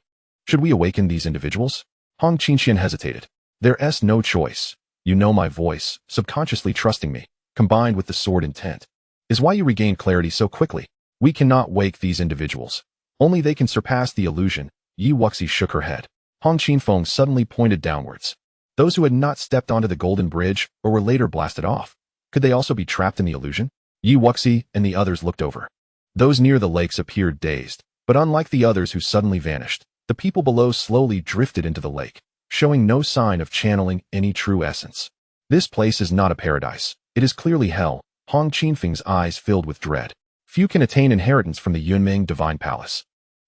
Should we awaken these individuals? Hong Qingxian hesitated. There's no choice. You know my voice, subconsciously trusting me, combined with the sword intent, is why you regained clarity so quickly. We cannot wake these individuals. Only they can surpass the illusion. Yi Wuxi shook her head. Hong Qingfeng suddenly pointed downwards. Those who had not stepped onto the Golden Bridge or were later blasted off, could they also be trapped in the illusion? Yi Wuxi and the others looked over. Those near the lakes appeared dazed, but unlike the others who suddenly vanished, the people below slowly drifted into the lake, showing no sign of channeling any true essence. This place is not a paradise. It is clearly hell. Hong Qingfeng's eyes filled with dread. Few can attain inheritance from the Yunming Divine Palace.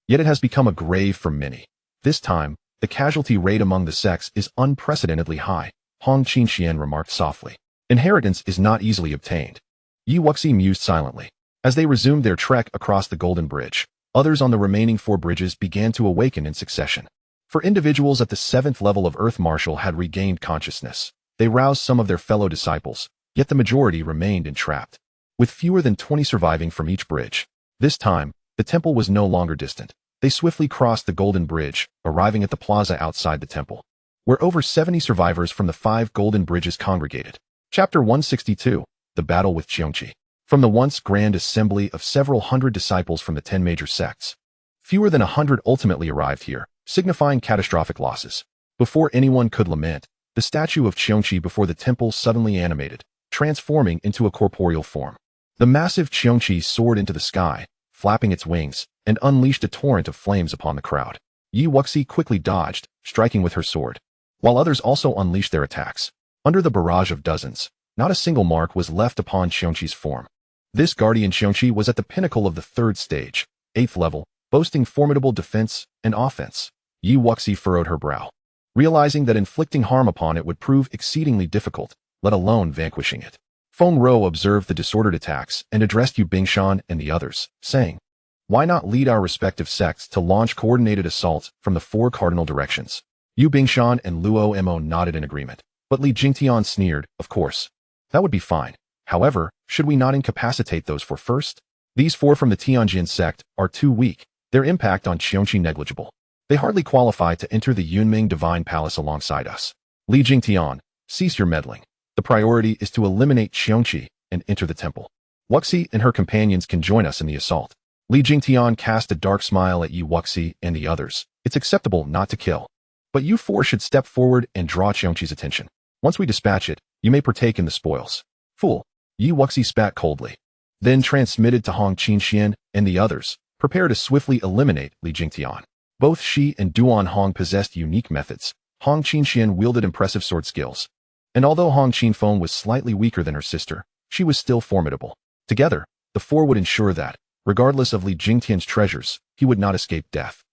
Yet it has become a grave for many. This time, the casualty rate among the sects is unprecedentedly high, Hong Qingxian remarked softly. Inheritance is not easily obtained. Yi Wuxi mused silently. As they resumed their trek across the Golden Bridge, others on the remaining 4 bridges began to awaken in succession. For individuals at the 7th level of Earth Martial had regained consciousness. They roused some of their fellow disciples, yet the majority remained entrapped, with fewer than 20 surviving from each bridge. This time, the temple was no longer distant. They swiftly crossed the Golden Bridge, arriving at the plaza outside the temple, where over 70 survivors from the 5 golden bridges congregated. Chapter 162, The Battle with Xiongqi. From the once grand assembly of several hundred disciples from the 10 major sects, fewer than 100 ultimately arrived here, signifying catastrophic losses. Before anyone could lament, the statue of Xiongqi before the temple suddenly animated, transforming into a corporeal form. The massive xianxia soared into the sky, flapping its wings, and unleashed a torrent of flames upon the crowd. Wuxi quickly dodged, striking with her sword, while others also unleashed their attacks. Under the barrage of dozens, not a single mark was left upon xianxia's form. This guardian xianxia was at the pinnacle of the third stage, 8th level, boasting formidable defense and offense. Wuxi furrowed her brow, realizing that inflicting harm upon it would prove exceedingly difficult, let alone vanquishing it. Feng Rou observed the disordered attacks and addressed Yu Bingshan and the others, saying, "Why not lead our respective sects to launch coordinated assaults from the 4 cardinal directions?" Yu Bingshan and Luo Mo nodded in agreement, but Li Jingtian sneered, "Of course. That would be fine. However, should we not incapacitate those 4 first? These 4 from the Tianjin sect are too weak, their impact on Xianxia negligible. They hardly qualify to enter the Yunming Divine Palace alongside us. Li Jingtian, cease your meddling. The priority is to eliminate Xianxia and enter the temple. Wuxi and her companions can join us in the assault." Li Jingtian cast a dark smile at Wuxi and the others. "It's acceptable not to kill. But you 4 should step forward and draw Xianxia's attention. Once we dispatch it, you may partake in the spoils." "Fool." Wuxi spat coldly, then transmitted to Hong Qinxian and the others, "Prepare to swiftly eliminate Li Jingtian." Both she and Duan Hong possessed unique methods. Hong Qinxian wielded impressive sword skills, and although Hong Qinfeng was slightly weaker than her sister, she was still formidable. Together, the 4 would ensure that, regardless of Li Jingtian's treasures, he would not escape death.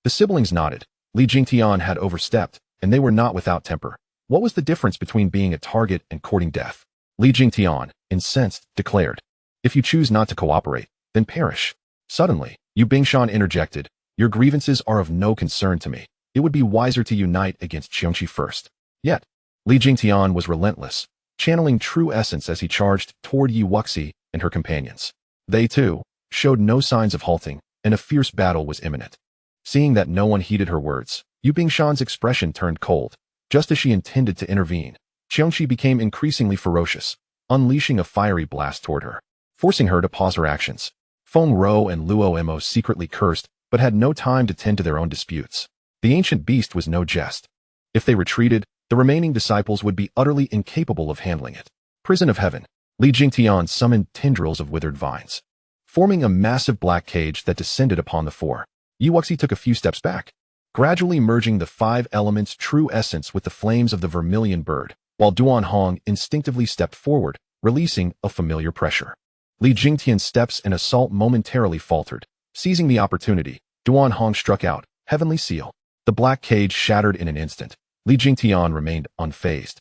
The siblings nodded. Li Jingtian had overstepped, and they were not without temper. What was the difference between being a target and courting death? Li Jingtian, incensed, declared, "If you choose not to cooperate, then perish." Suddenly, Yu Bingshan interjected, "Your grievances are of no concern to me. It would be wiser to unite against Xianxia first." Yet, Li Jingtian was relentless, channeling true essence as he charged toward Wuxi and her companions. They, too, showed no signs of halting, and a fierce battle was imminent. Seeing that no one heeded her words, Yu Bingshan's expression turned cold. Just as she intended to intervene, Xianxia became increasingly ferocious, unleashing a fiery blast toward her, forcing her to pause her actions. Feng Rou and Luo Mo secretly cursed, but had no time to tend to their own disputes. The ancient beast was no jest. If they retreated, the remaining disciples would be utterly incapable of handling it. Prison of Heaven. Li Jingtian summoned tendrils of withered vines, forming a massive black cage that descended upon the 4. Wuxi took a few steps back, gradually merging the 5 elements' true essence with the flames of the vermilion bird, while Duan Hong instinctively stepped forward, releasing a familiar pressure. Li Jingtian's steps and assault momentarily faltered. Seizing the opportunity, Duan Hong struck out, Heavenly Seal. The black cage shattered in an instant. Li Jingtian remained unfazed,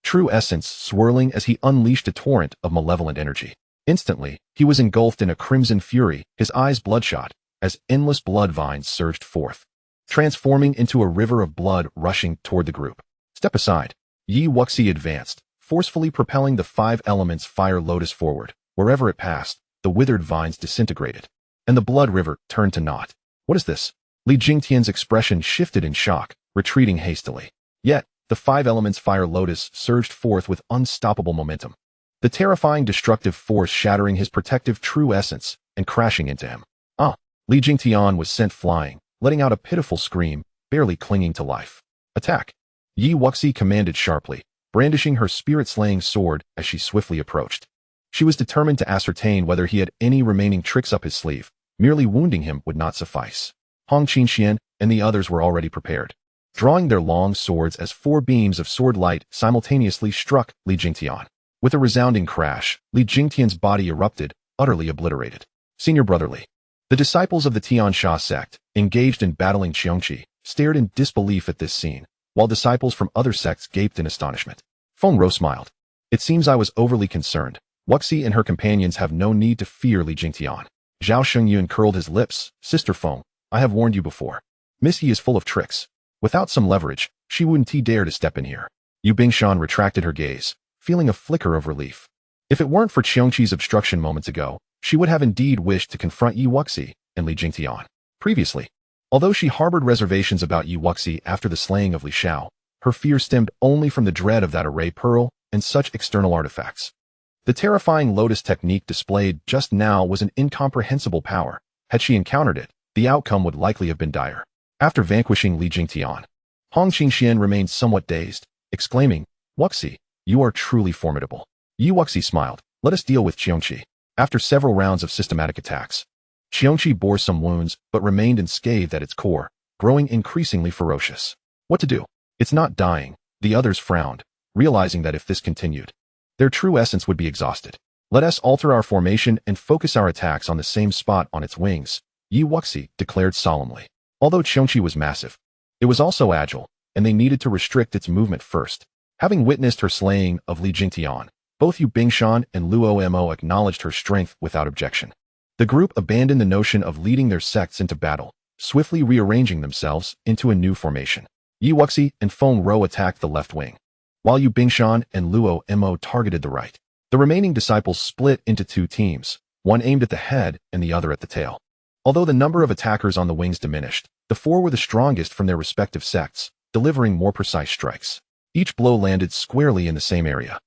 true essence swirling as he unleashed a torrent of malevolent energy. Instantly, he was engulfed in a crimson fury, his eyes bloodshot, as endless blood vines surged forth, transforming into a river of blood rushing toward the group. "Step aside." Wuxi advanced, forcefully propelling the 5 elements fire lotus forward. Wherever it passed, the withered vines disintegrated, and the blood river turned to naught. "What is this?" Li Jingtian's expression shifted in shock, retreating hastily. Yet, the 5 elements fire lotus surged forth with unstoppable momentum, the terrifying destructive force shattering his protective true essence and crashing into him. "Ah!" Li Jingtian was sent flying, letting out a pitiful scream, barely clinging to life. "Attack!" Wuxi commanded sharply, brandishing her spirit-slaying sword as she swiftly approached. She was determined to ascertain whether he had any remaining tricks up his sleeve. Merely wounding him would not suffice. Hong Qinxian and the others were already prepared, drawing their long swords as 4 beams of sword light simultaneously struck Li Jingtian. With a resounding crash, Li Jingtian's body erupted, utterly obliterated. Senior Brotherly. The disciples of the Tianxia sect, engaged in battling Xianxia, stared in disbelief at this scene, while disciples from other sects gaped in astonishment. Feng Rou smiled. "It seems I was overly concerned. Wuxi and her companions have no need to fear Li Jingtian." Zhao Shengyun curled his lips. "Sister Feng, I have warned you before. Miss Yi is full of tricks. Without some leverage, she wouldn't dare to step in here." Yu Bingshan retracted her gaze, feeling a flicker of relief. If it weren't for Xianxia's obstruction moments ago, she would have indeed wished to confront Wuxi and Li Jingtian. Previously, although she harbored reservations about Wuxi after the slaying of Li Xiao, her fear stemmed only from the dread of that array pearl and such external artifacts. The terrifying lotus technique displayed just now was an incomprehensible power. Had she encountered it, the outcome would likely have been dire. After vanquishing Li Jingtian, Hong Qinxian remained somewhat dazed, exclaiming, "Wuxi, you are truly formidable." Yi Wuxi smiled. Let us deal with Xiongqi. After several rounds of systematic attacks, Xiongqi bore some wounds but remained unscathed at its core, growing increasingly ferocious. What to do? It's not dying. The others frowned, realizing that if this continued, their true essence would be exhausted. Let us alter our formation and focus our attacks on the same spot on its wings, Yi Wuxi declared solemnly. Although Xiongqi was massive, it was also agile, and they needed to restrict its movement first. Having witnessed her slaying of Li Jingtian, both Yu Bingshan and Luo Mo acknowledged her strength without objection. The group abandoned the notion of leading their sects into battle, swiftly rearranging themselves into a new formation. Yi Wuxi and Feng Rou attacked the left wing, while Yu Bingshan and Luo Mo targeted the right. The remaining disciples split into two teams, one aimed at the head and the other at the tail. Although the number of attackers on the wings diminished, the four were the strongest from their respective sects, delivering more precise strikes. Each blow landed squarely in the same area,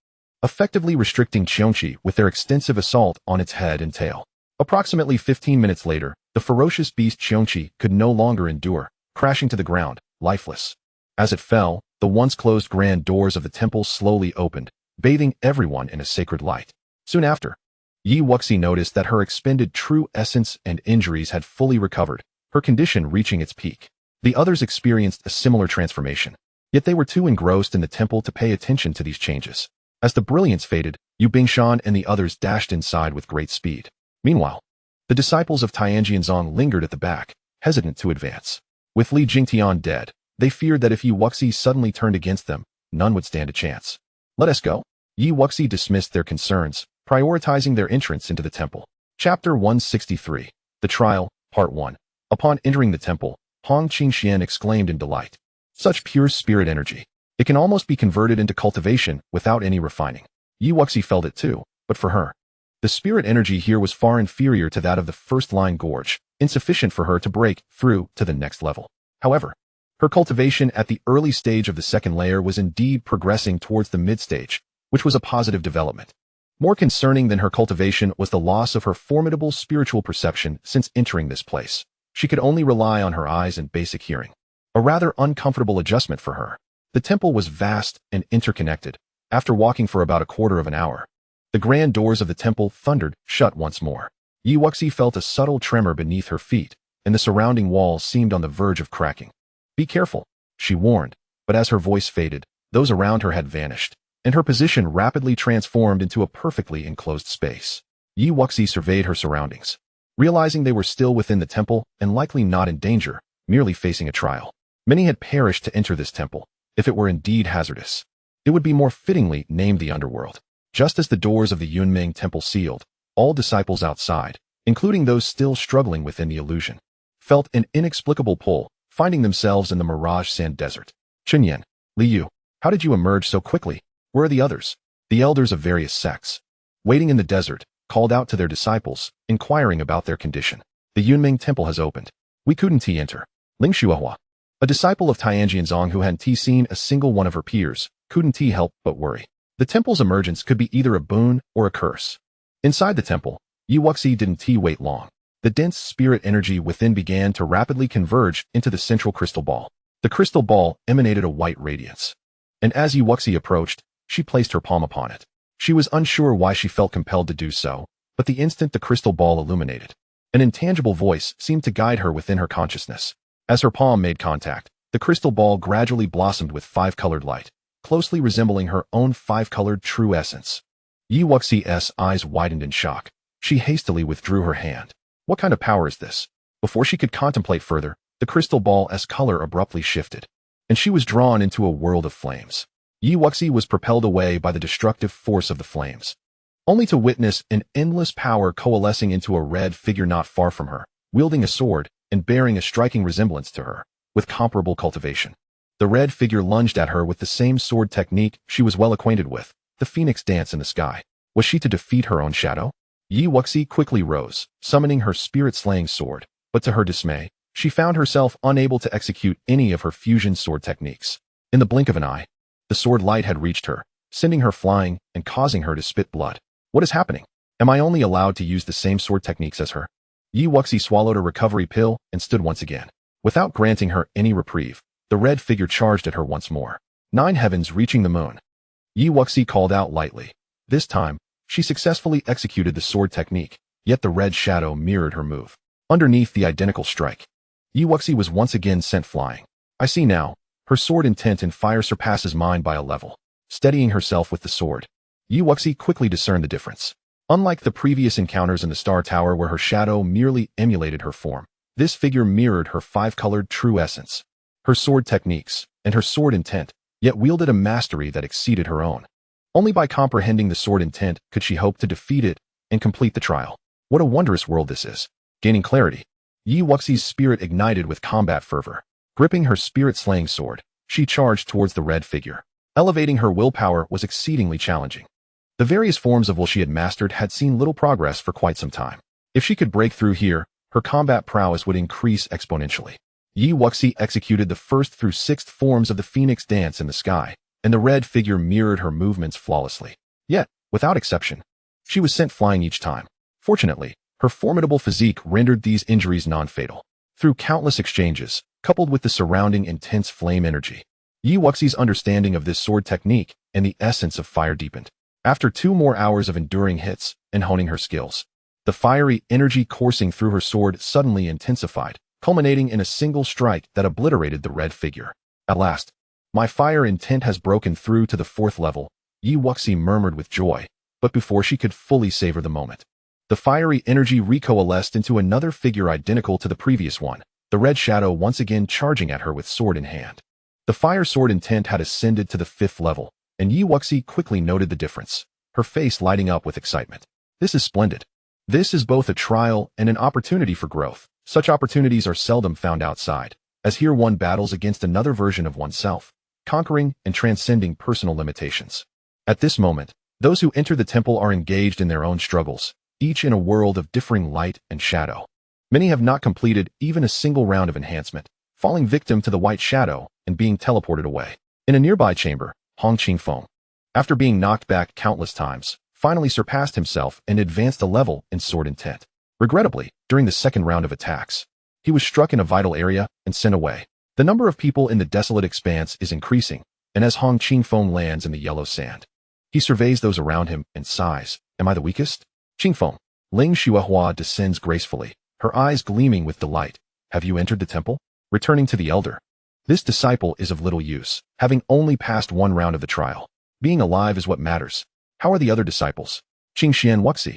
effectively restricting Xiongqi with their extensive assault on its head and tail. Approximately 15 minutes later, the ferocious beast Xiongqi could no longer endure, crashing to the ground, lifeless. As it fell, the once closed grand doors of the temple slowly opened, bathing everyone in a sacred light. Soon after, Yi Wuxi noticed that her expended true essence and injuries had fully recovered, her condition reaching its peak. The others experienced a similar transformation, yet they were too engrossed in the temple to pay attention to these changes. As the brilliance faded, Yu Bingshan and the others dashed inside with great speed. Meanwhile, the disciples of Tianjianzong lingered at the back, hesitant to advance. With Li Jingtian dead, they feared that if Yi Wuxi suddenly turned against them, none would stand a chance. Let us go. Yi Wuxi dismissed their concerns, prioritizing their entrance into the temple. Chapter 163. The Trial, Part 1. Upon entering the temple, Hong Qingxian exclaimed in delight. Such pure spirit energy. It can almost be converted into cultivation without any refining. Yi Wuxi felt it too, but for her, the spirit energy here was far inferior to that of the first-line gorge, insufficient for her to break through to the next level. However, her cultivation at the early stage of the second layer was indeed progressing towards the mid-stage, which was a positive development. More concerning than her cultivation was the loss of her formidable spiritual perception since entering this place. She could only rely on her eyes and basic hearing. A rather uncomfortable adjustment for her. The temple was vast and interconnected. After walking for about a quarter of an hour, the grand doors of the temple thundered shut once more. Yi Wuxi felt a subtle tremor beneath her feet, and the surrounding walls seemed on the verge of cracking. Be careful, she warned, but as her voice faded, those around her had vanished, and her position rapidly transformed into a perfectly enclosed space. Yi Wuxi surveyed her surroundings, realizing they were still within the temple and likely not in danger, merely facing a trial. Many had perished to enter this temple. If it were indeed hazardous, it would be more fittingly named the underworld. Just as the doors of the Yunming temple sealed, all disciples outside, including those still struggling within the illusion, felt an inexplicable pull, finding themselves in the mirage sand desert. Chunyan, Li Yu, how did you emerge so quickly? Where are the others? The elders of various sects, waiting in the desert, called out to their disciples, inquiring about their condition. The Yunming temple has opened. We couldn't enter. Ling Shuahua, a disciple of Tianjianzong who hadn't seen a single one of her peers, couldn't help but worry. The temple's emergence could be either a boon or a curse. Inside the temple, Yi Wuxi didn't wait long. The dense spirit energy within began to rapidly converge into the central crystal ball. The crystal ball emanated a white radiance, and as Yi Wuxi approached, she placed her palm upon it. She was unsure why she felt compelled to do so, but the instant the crystal ball illuminated, an intangible voice seemed to guide her within her consciousness. As her palm made contact, the crystal ball gradually blossomed with five-colored light, closely resembling her own five-colored true essence. Yi Wuxi's eyes widened in shock. She hastily withdrew her hand. What kind of power is this? Before she could contemplate further, the crystal ball's color abruptly shifted, and she was drawn into a world of flames. Yi Wuxi was propelled away by the destructive force of the flames, only to witness an endless power coalescing into a red figure not far from her, wielding a sword and bearing a striking resemblance to her, with comparable cultivation. The red figure lunged at her with the same sword technique she was well acquainted with, the phoenix dance in the sky. Was she to defeat her own shadow? Yi Wuxi quickly rose, summoning her spirit-slaying sword, but to her dismay, she found herself unable to execute any of her fusion sword techniques. In the blink of an eye, the sword light had reached her, sending her flying and causing her to spit blood. What is happening? Am I only allowed to use the same sword techniques as her? Yi Wuxi swallowed a recovery pill and stood once again. Without granting her any reprieve, the red figure charged at her once more. 9 heavens reaching the moon. Yi Wuxi called out lightly, This time, she successfully executed the sword technique, yet the red shadow mirrored her move. Underneath the identical strike, Wuxi was once again sent flying. I see now, her sword intent and fire surpasses mine by a level. Steadying herself with the sword, Wuxi quickly discerned the difference. Unlike the previous encounters in the Star Tower where her shadow merely emulated her form, this figure mirrored her five-colored true essence. Her sword techniques, and her sword intent, yet wielded a mastery that exceeded her own. Only by comprehending the sword intent could she hope to defeat it and complete the trial. What a wondrous world this is. Gaining clarity, Wuxi's spirit ignited with combat fervor. Gripping her spirit-slaying sword, she charged towards the red figure. Elevating her willpower was exceedingly challenging. The various forms of will she had mastered had seen little progress for quite some time. If she could break through here, her combat prowess would increase exponentially. Wuxi executed the 1st through 6th forms of the phoenix dance in the sky, and the red figure mirrored her movements flawlessly. Yet, without exception, she was sent flying each time. Fortunately, her formidable physique rendered these injuries non-fatal. Through countless exchanges, coupled with the surrounding intense flame energy, Wuxi's understanding of this sword technique and the essence of fire deepened. After 2 more hours of enduring hits and honing her skills, the fiery energy coursing through her sword suddenly intensified, culminating in a single strike that obliterated the red figure. At last, my fire intent has broken through to the 4th level, Wuxi murmured with joy, but before she could fully savor the moment, the fiery energy recoalesced into another figure identical to the previous one, the red shadow once again charging at her with sword in hand. The fire sword intent had ascended to the 5th level, and Wuxi quickly noted the difference, her face lighting up with excitement. This is splendid. This is both a trial and an opportunity for growth. Such opportunities are seldom found outside, as here one battles against another version of oneself, conquering and transcending personal limitations. At this moment, those who enter the temple are engaged in their own struggles, each in a world of differing light and shadow. Many have not completed even a single round of enhancement, falling victim to the white shadow and being teleported away. In a nearby chamber, Hong Qingfeng, after being knocked back countless times, finally surpassed himself and advanced a level in sword intent. Regrettably, during the 2nd round of attacks, he was struck in a vital area and sent away. The number of people in the desolate expanse is increasing, and as Hong Qingfeng lands in the yellow sand, he surveys those around him and sighs, "Am I the weakest?" Qingfeng, Ling Xiaohua descends gracefully, her eyes gleaming with delight. "Have you entered the temple?" Returning to the elder, "This disciple is of little use, having only passed 1 round of the trial. Being alive is what matters. How are the other disciples? Qingxian Wuxi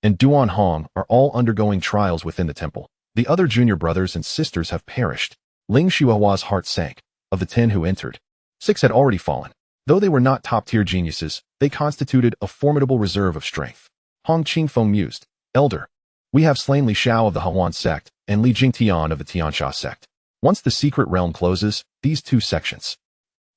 and Duan Hong are all undergoing trials within the temple. The other junior brothers and sisters have perished." Ling Xiaohua's heart sank. Of the 10 who entered, 6 had already fallen. Though they were not top-tier geniuses, they constituted a formidable reserve of strength. Hong Qingfeng mused, "Elder, we have slain Li Xiao of the Hawan sect and Li Jingtian of the Tianxia sect. Once the secret realm closes, these 2 sections."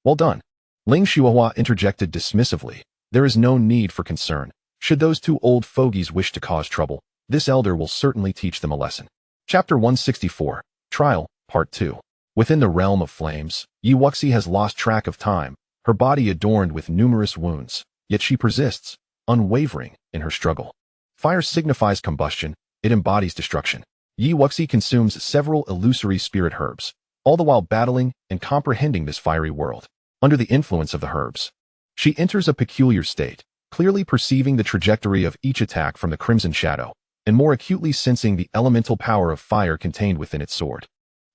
"Well done." Ling Xiaohua interjected dismissively. "There is no need for concern. Should those 2 old fogies wish to cause trouble, this elder will certainly teach them a lesson." Chapter 164, Trial, Part 2. Within the realm of flames, Wuxi has lost track of time, her body adorned with numerous wounds, yet she persists, unwavering, in her struggle. Fire signifies combustion, it embodies destruction. Wuxi consumes several illusory spirit herbs, all the while battling and comprehending this fiery world. Under the influence of the herbs, she enters a peculiar state, clearly perceiving the trajectory of each attack from the crimson shadow, and more acutely sensing the elemental power of fire contained within its sword.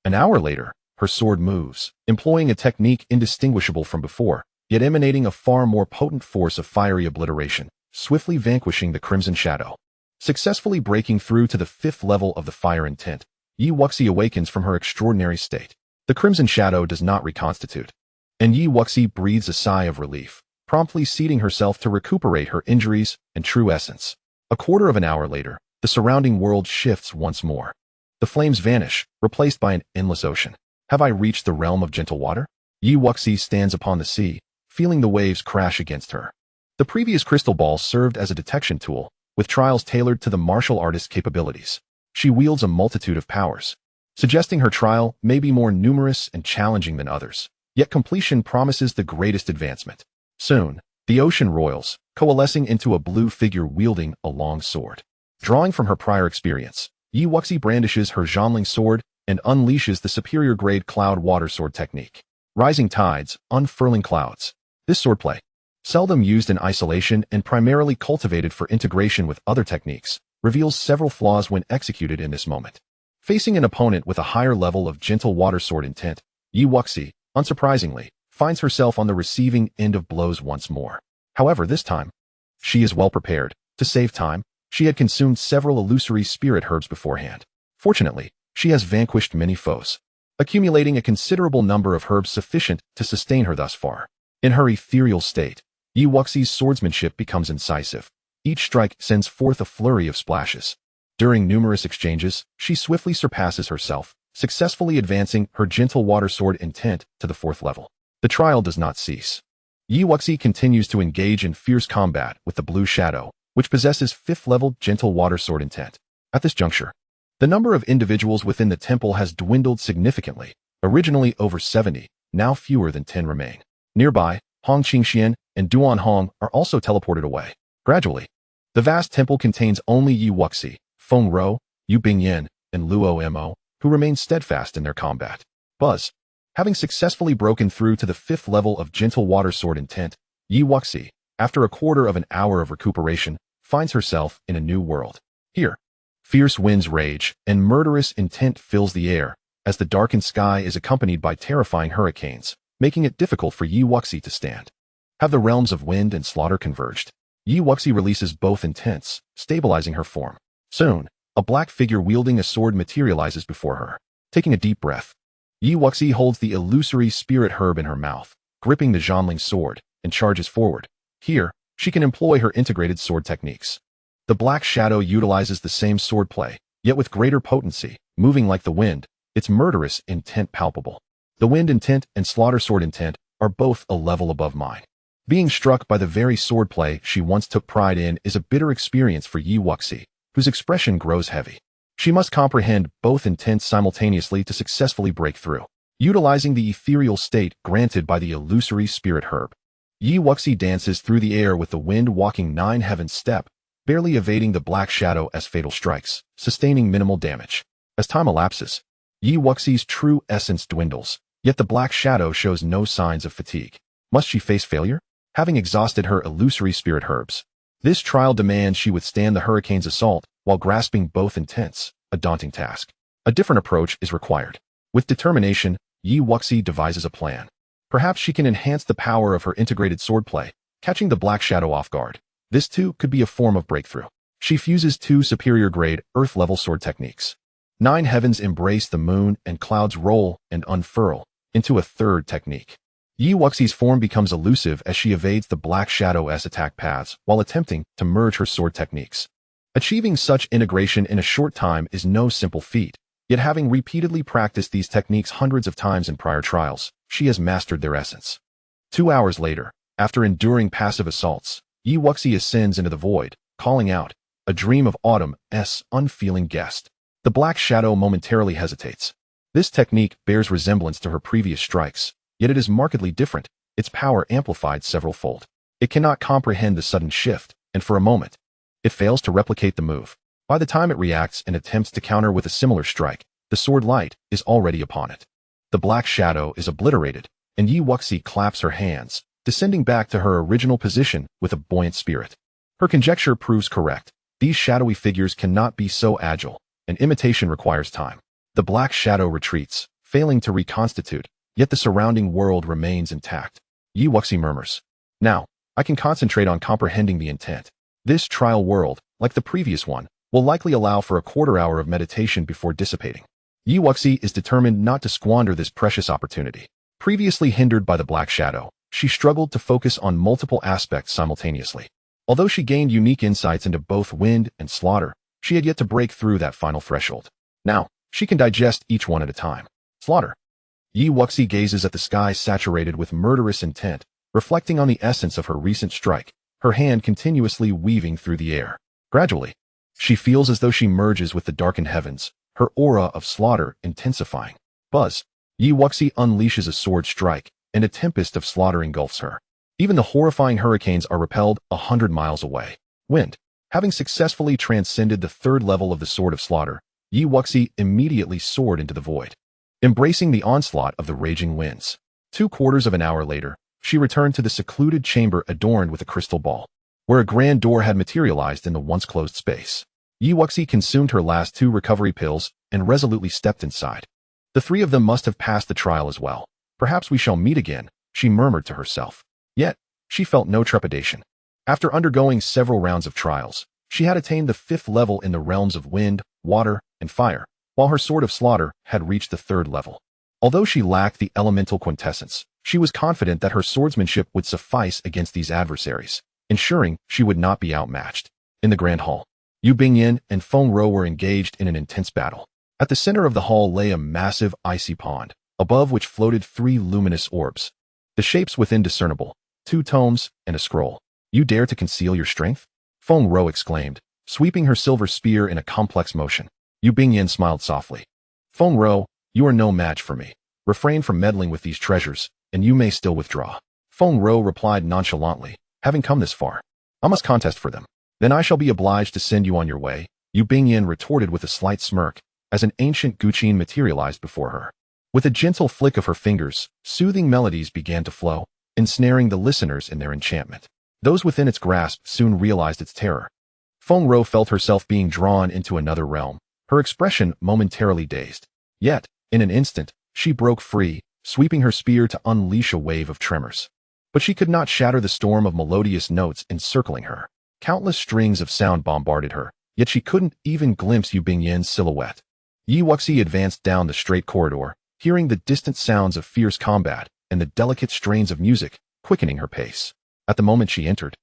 An hour later, her sword moves, employing a technique indistinguishable from before, yet emanating a far more potent force of fiery obliteration, swiftly vanquishing the crimson shadow. Successfully breaking through to the 5th level of the fire intent, Wuxi awakens from her extraordinary state. The crimson shadow does not reconstitute, and Wuxi breathes a sigh of relief, promptly seating herself to recuperate her injuries and true essence. A quarter of an hour later, the surrounding world shifts once more. The flames vanish, replaced by an endless ocean. Have I reached the realm of gentle water? Wuxi stands upon the sea, feeling the waves crash against her. The previous crystal ball served as a detection tool, with trials tailored to the martial artist's capabilities. She wields a multitude of powers, suggesting her trial may be more numerous and challenging than others, yet completion promises the greatest advancement. Soon, the ocean roils, coalescing into a blue figure wielding a long sword. Drawing from her prior experience, Wuxi brandishes her Zhongling sword and unleashes the superior grade cloud water sword technique. Rising tides, unfurling clouds. This swordplay seldom used in isolation and primarily cultivated for integration with other techniques, reveals several flaws when executed in this moment. Facing an opponent with a higher level of gentle water sword intent, Wuxi, unsurprisingly, finds herself on the receiving end of blows once more. However, this time, she is well prepared. To save time, she had consumed several illusory spirit herbs beforehand. Fortunately, she has vanquished many foes, accumulating a considerable number of herbs sufficient to sustain her thus far. In her ethereal state, Wuxi's swordsmanship becomes incisive. Each strike sends forth a flurry of splashes. During numerous exchanges, she swiftly surpasses herself, successfully advancing her gentle water sword intent to the 4th level. The trial does not cease. Wuxi continues to engage in fierce combat with the blue shadow, which possesses 5th level gentle water sword intent. At this juncture, the number of individuals within the temple has dwindled significantly, originally over 70, now fewer than 10 remain. Nearby, Hong Qingxian and Duan Hong are also teleported away. Gradually, the vast temple contains only Wuxi, Feng Rou, Yu Bingyan, and Luo Mo, who remain steadfast in their combat. Buzz, having successfully broken through to the 5th level of gentle water sword intent, Wuxi, after a quarter of an hour of recuperation, finds herself in a new world. Here, fierce winds rage, and murderous intent fills the air, as the darkened sky is accompanied by terrifying hurricanes, making it difficult for Wuxi to stand. Have the realms of wind and slaughter converged? Wuxi releases both intents, stabilizing her form. Soon, a black figure wielding a sword materializes before her. Taking a deep breath, Wuxi holds the illusory spirit herb in her mouth, gripping the Zhongling sword, and charges forward. Here, she can employ her integrated sword techniques. The black shadow utilizes the same swordplay, yet with greater potency, moving like the wind, its murderous intent palpable. The wind intent and slaughter sword intent are both a level above mine. Being struck by the very swordplay she once took pride in is a bitter experience for Wuxi, whose expression grows heavy. She must comprehend both intents simultaneously to successfully break through, utilizing the ethereal state granted by the illusory spirit herb. Wuxi dances through the air with the wind walking 9 heavens step, barely evading the black shadow as fatal strikes, sustaining minimal damage. As time elapses, Wuxi's true essence dwindles, yet the black shadow shows no signs of fatigue. Must she face failure? Having exhausted her illusory spirit herbs, this trial demands she withstand the hurricane's assault while grasping both intents, a daunting task. A different approach is required. With determination, Wuxi devises a plan. Perhaps she can enhance the power of her integrated swordplay, catching the black shadow off guard. This too could be a form of breakthrough. She fuses 2 superior-grade, earth-level sword techniques. 9 heavens embrace the moon and clouds roll and unfurl into a 3rd technique. Wuxi's form becomes elusive as she evades the black shadow's attack paths while attempting to merge her sword techniques. Achieving such integration in a short time is no simple feat, yet having repeatedly practiced these techniques hundreds of times in prior trials, she has mastered their essence. 2 hours later, after enduring passive assaults, Wuxi ascends into the void, calling out, "A dream of autumn's unfeeling guest." The black shadow momentarily hesitates. This technique bears resemblance to her previous strikes, yet it is markedly different, its power amplified several-fold. It cannot comprehend the sudden shift, and for a moment, it fails to replicate the move. By the time it reacts and attempts to counter with a similar strike, the sword light is already upon it. The black shadow is obliterated, and Wuxi claps her hands, descending back to her original position with a buoyant spirit. Her conjecture proves correct. These shadowy figures cannot be so agile, and imitation requires time. The black shadow retreats, failing to reconstitute, yet the surrounding world remains intact. Wuxi murmurs, "Now, I can concentrate on comprehending the intent. This trial world, like the previous one, will likely allow for a quarter hour of meditation before dissipating." Wuxi is determined not to squander this precious opportunity. Previously hindered by the black shadow, she struggled to focus on multiple aspects simultaneously. Although she gained unique insights into both wind and slaughter, she had yet to break through that final threshold. Now, she can digest each one at a time. Slaughter. Wuxi gazes at the sky saturated with murderous intent, reflecting on the essence of her recent strike, her hand continuously weaving through the air. Gradually, she feels as though she merges with the darkened heavens, her aura of slaughter intensifying. Buzz. Wuxi unleashes a sword strike, and a tempest of slaughter engulfs her. Even the horrifying hurricanes are repelled 100 miles away. Wind. Having successfully transcended the 3rd level of the Sword of Slaughter, Wuxi immediately soared into the void, embracing the onslaught of the raging winds. 2/4 of an hour later, she returned to the secluded chamber adorned with a crystal ball, where a grand door had materialized in the once closed space. Wuxi consumed her last 2 recovery pills and resolutely stepped inside. The 3 of them must have passed the trial as well. Perhaps we shall meet again, she murmured to herself. Yet, she felt no trepidation. After undergoing several rounds of trials, she had attained the 5th level in the realms of wind, water, and fire, while her sword of slaughter had reached the 3rd level. Although she lacked the elemental quintessence, she was confident that her swordsmanship would suffice against these adversaries, ensuring she would not be outmatched. In the Grand Hall, Yu Bingyan and Feng Rou were engaged in an intense battle. At the center of the hall lay a massive icy pond, above which floated 3 luminous orbs. The shapes within discernible, 2 tomes, and a scroll. You dare to conceal your strength? Feng Rou exclaimed, sweeping her silver spear in a complex motion. Yu Bingyan smiled softly. Feng Rou, you are no match for me. Refrain from meddling with these treasures, and you may still withdraw. Feng Rou replied nonchalantly, having come this far, I must contest for them. Then I shall be obliged to send you on your way, Yu Bingyan retorted with a slight smirk, as an ancient guqin materialized before her. With a gentle flick of her fingers, soothing melodies began to flow, ensnaring the listeners in their enchantment. Those within its grasp soon realized its terror. Feng Rou felt herself being drawn into another realm, her expression momentarily dazed. Yet, in an instant, she broke free, sweeping her spear to unleash a wave of tremors. But she could not shatter the storm of melodious notes encircling her. Countless strings of sound bombarded her, yet she couldn't even glimpse Yu Bingyan's silhouette. Wuxi advanced down the straight corridor, hearing the distant sounds of fierce combat and the delicate strains of music, quickening her pace. At the moment she entered,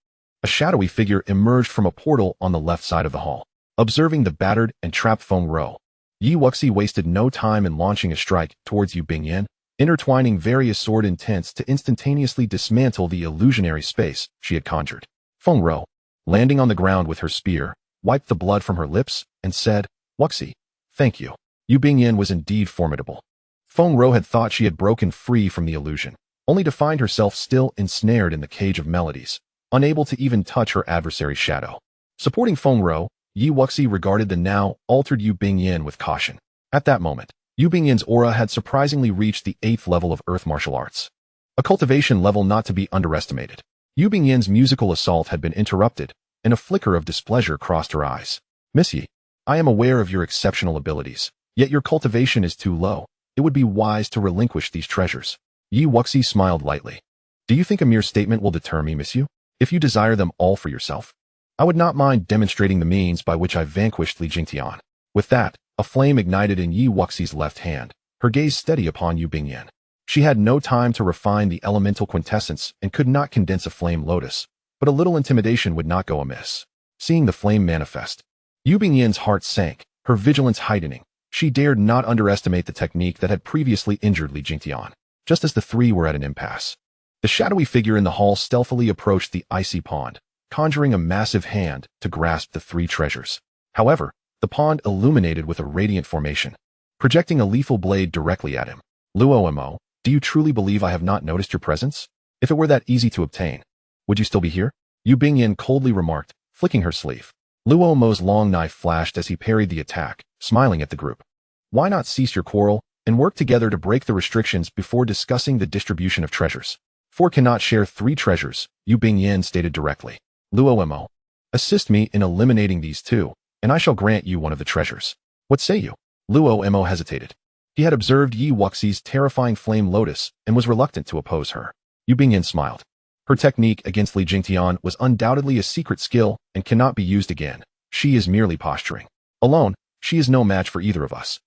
a shadowy figure emerged from a portal on the left side of the hall. Observing the battered and trapped Feng Rou, Wuxi wasted no time in launching a strike towards Yu Bingyan, intertwining various sword intents to instantaneously dismantle the illusionary space she had conjured. Feng Rou, landing on the ground with her spear, wiped the blood from her lips and said, Wuxi, thank you. Yu Bingyan was indeed formidable. Feng Rou had thought she had broken free from the illusion, only to find herself still ensnared in the cage of melodies, unable to even touch her adversary's shadow. Supporting Feng Rou, Wuxi regarded the now altered Yu Bingyan with caution. At that moment, Yu Bingyan's aura had surprisingly reached the 8th level of earth martial arts, a cultivation level not to be underestimated. Yu Bingyan's musical assault had been interrupted, and a flicker of displeasure crossed her eyes. Miss Yi, I am aware of your exceptional abilities, yet your cultivation is too low. It would be wise to relinquish these treasures. Wuxi smiled lightly. Do you think a mere statement will deter me, Miss Yu? If you desire them all for yourself, I would not mind demonstrating the means by which I vanquished Li Jingtian. With that, a flame ignited in Wuxi's left hand, her gaze steady upon Yu Bingyan. She had no time to refine the elemental quintessence and could not condense a flame lotus, but a little intimidation would not go amiss. Seeing the flame manifest, Yu Bingyan's heart sank, her vigilance heightening. She dared not underestimate the technique that had previously injured Li Jingtian. Just as the 3 were at an impasse, the shadowy figure in the hall stealthily approached the icy pond, conjuring a massive hand to grasp the 3 treasures. However, the pond illuminated with a radiant formation, projecting a lethal blade directly at him. Luo, do you truly believe I have not noticed your presence? If it were that easy to obtain, would you still be here? Yu Bingyan coldly remarked, flicking her sleeve. Luo's long knife flashed as he parried the attack, smiling at the group. Why not cease your quarrel and work together to break the restrictions before discussing the distribution of treasures? 4 cannot share 3 treasures, Yu Bingyan stated directly. Luo, assist me in eliminating these 2, and I shall grant you one of the treasures. What say you? Luo hesitated. He had observed Wuxi's terrifying flame lotus and was reluctant to oppose her. Yu Bingyan smiled. Her technique against Li Jingtian was undoubtedly a secret skill and cannot be used again. She is merely posturing. Alone, she is no match for either of us.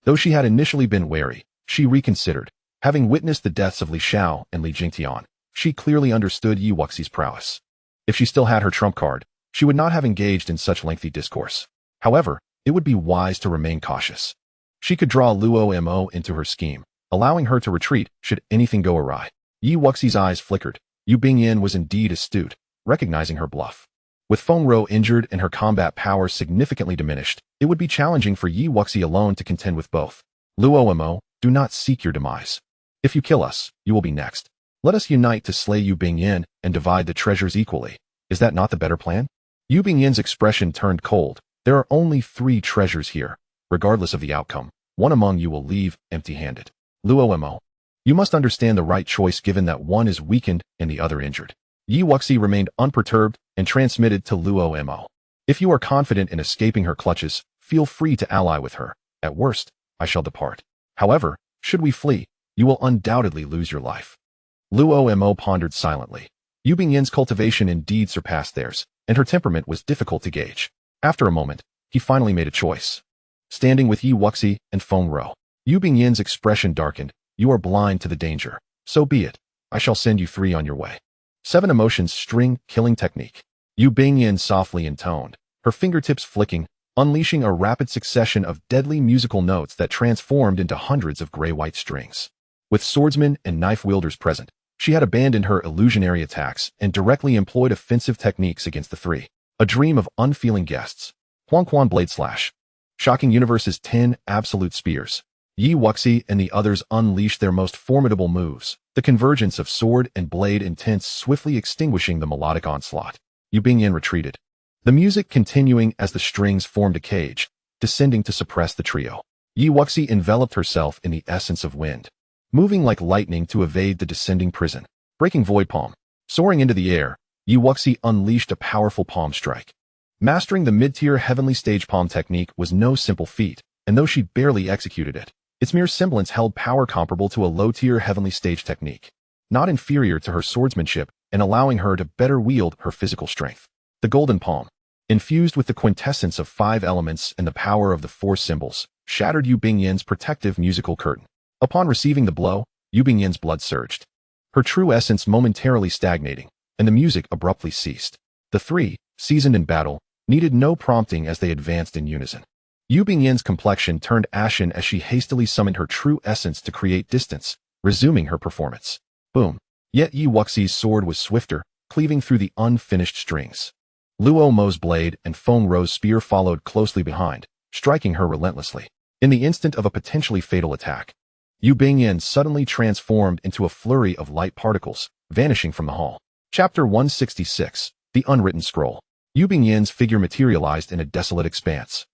Though she had initially been wary, she reconsidered. Having witnessed the deaths of Li Xiao and Li Jingtian, she clearly understood Wuxi's prowess. If she still had her trump card, she would not have engaged in such lengthy discourse. However, it would be wise to remain cautious. She could draw Luo into her scheme, allowing her to retreat should anything go awry. Wuxi's eyes flickered. Yu Bingyan was indeed astute, recognizing her bluff. With Feng Rou injured and her combat power significantly diminished, it would be challenging for Wuxi alone to contend with both. Luo, do not seek your demise. If you kill us, you will be next. Let us unite to slay Yu Bingyan and divide the treasures equally. Is that not the better plan? Yu Bingyan's expression turned cold. There are only 3 treasures here. Regardless of the outcome, one among you will leave empty-handed. Luo, You must understand the right choice given that one is weakened and the other injured. Yi Wuxi remained unperturbed and transmitted to Luo Mo. If you are confident in escaping her clutches, feel free to ally with her. At worst, I shall depart. However, should we flee, you will undoubtedly lose your life. Luo Mo pondered silently. Yu Bingyin's cultivation indeed surpassed theirs, and her temperament was difficult to gauge. After a moment, he finally made a choice. Standing with Yi Wuxi and Feng Rou, Yu Bingyin's expression darkened. You are blind to the danger. So be it. I shall send you 3 on your way. 7 emotions string killing technique. Yu Bingyin softly intoned, her fingertips flicking, unleashing a rapid succession of deadly musical notes that transformed into hundreds of gray-white strings. With swordsmen and knife-wielders present, she had abandoned her illusionary attacks and directly employed offensive techniques against the 3. A dream of unfeeling guests. Huangquan Blade Slash. Shocking Universe's 10 absolute spears. Yi Wuxi and the others unleashed their most formidable moves, the convergence of sword and blade intense swiftly extinguishing the melodic onslaught. Yu Bingyin retreated, the music continuing as the strings formed a cage, descending to suppress the trio. Yi Wuxi enveloped herself in the essence of wind, moving like lightning to evade the descending prison. Breaking void palm. Soaring into the air, Yi Wuxi unleashed a powerful palm strike. Mastering the mid-tier heavenly stage palm technique was no simple feat, and though she barely executed it, its mere semblance held power comparable to a low-tier heavenly stage technique, not inferior to her swordsmanship and allowing her to better wield her physical strength. The golden palm, infused with the quintessence of 5 elements and the power of the 4 symbols, shattered Yu Bingyin's protective musical curtain. Upon receiving the blow, Yu Bingyin's blood surged, her true essence momentarily stagnating, and the music abruptly ceased. The 3, seasoned in battle, needed no prompting as they advanced in unison. Yu Bingyin's complexion turned ashen as she hastily summoned her true essence to create distance, resuming her performance. Boom. Yet Yi Wuxi's sword was swifter, cleaving through the unfinished strings. Luo Mo's blade and Feng Rou's spear followed closely behind, striking her relentlessly. In the instant of a potentially fatal attack, Yu Bingyin suddenly transformed into a flurry of light particles, vanishing from the hall. Chapter 166, The Unwritten Scroll. Yu Bingyin's figure materialized in a desolate expanse.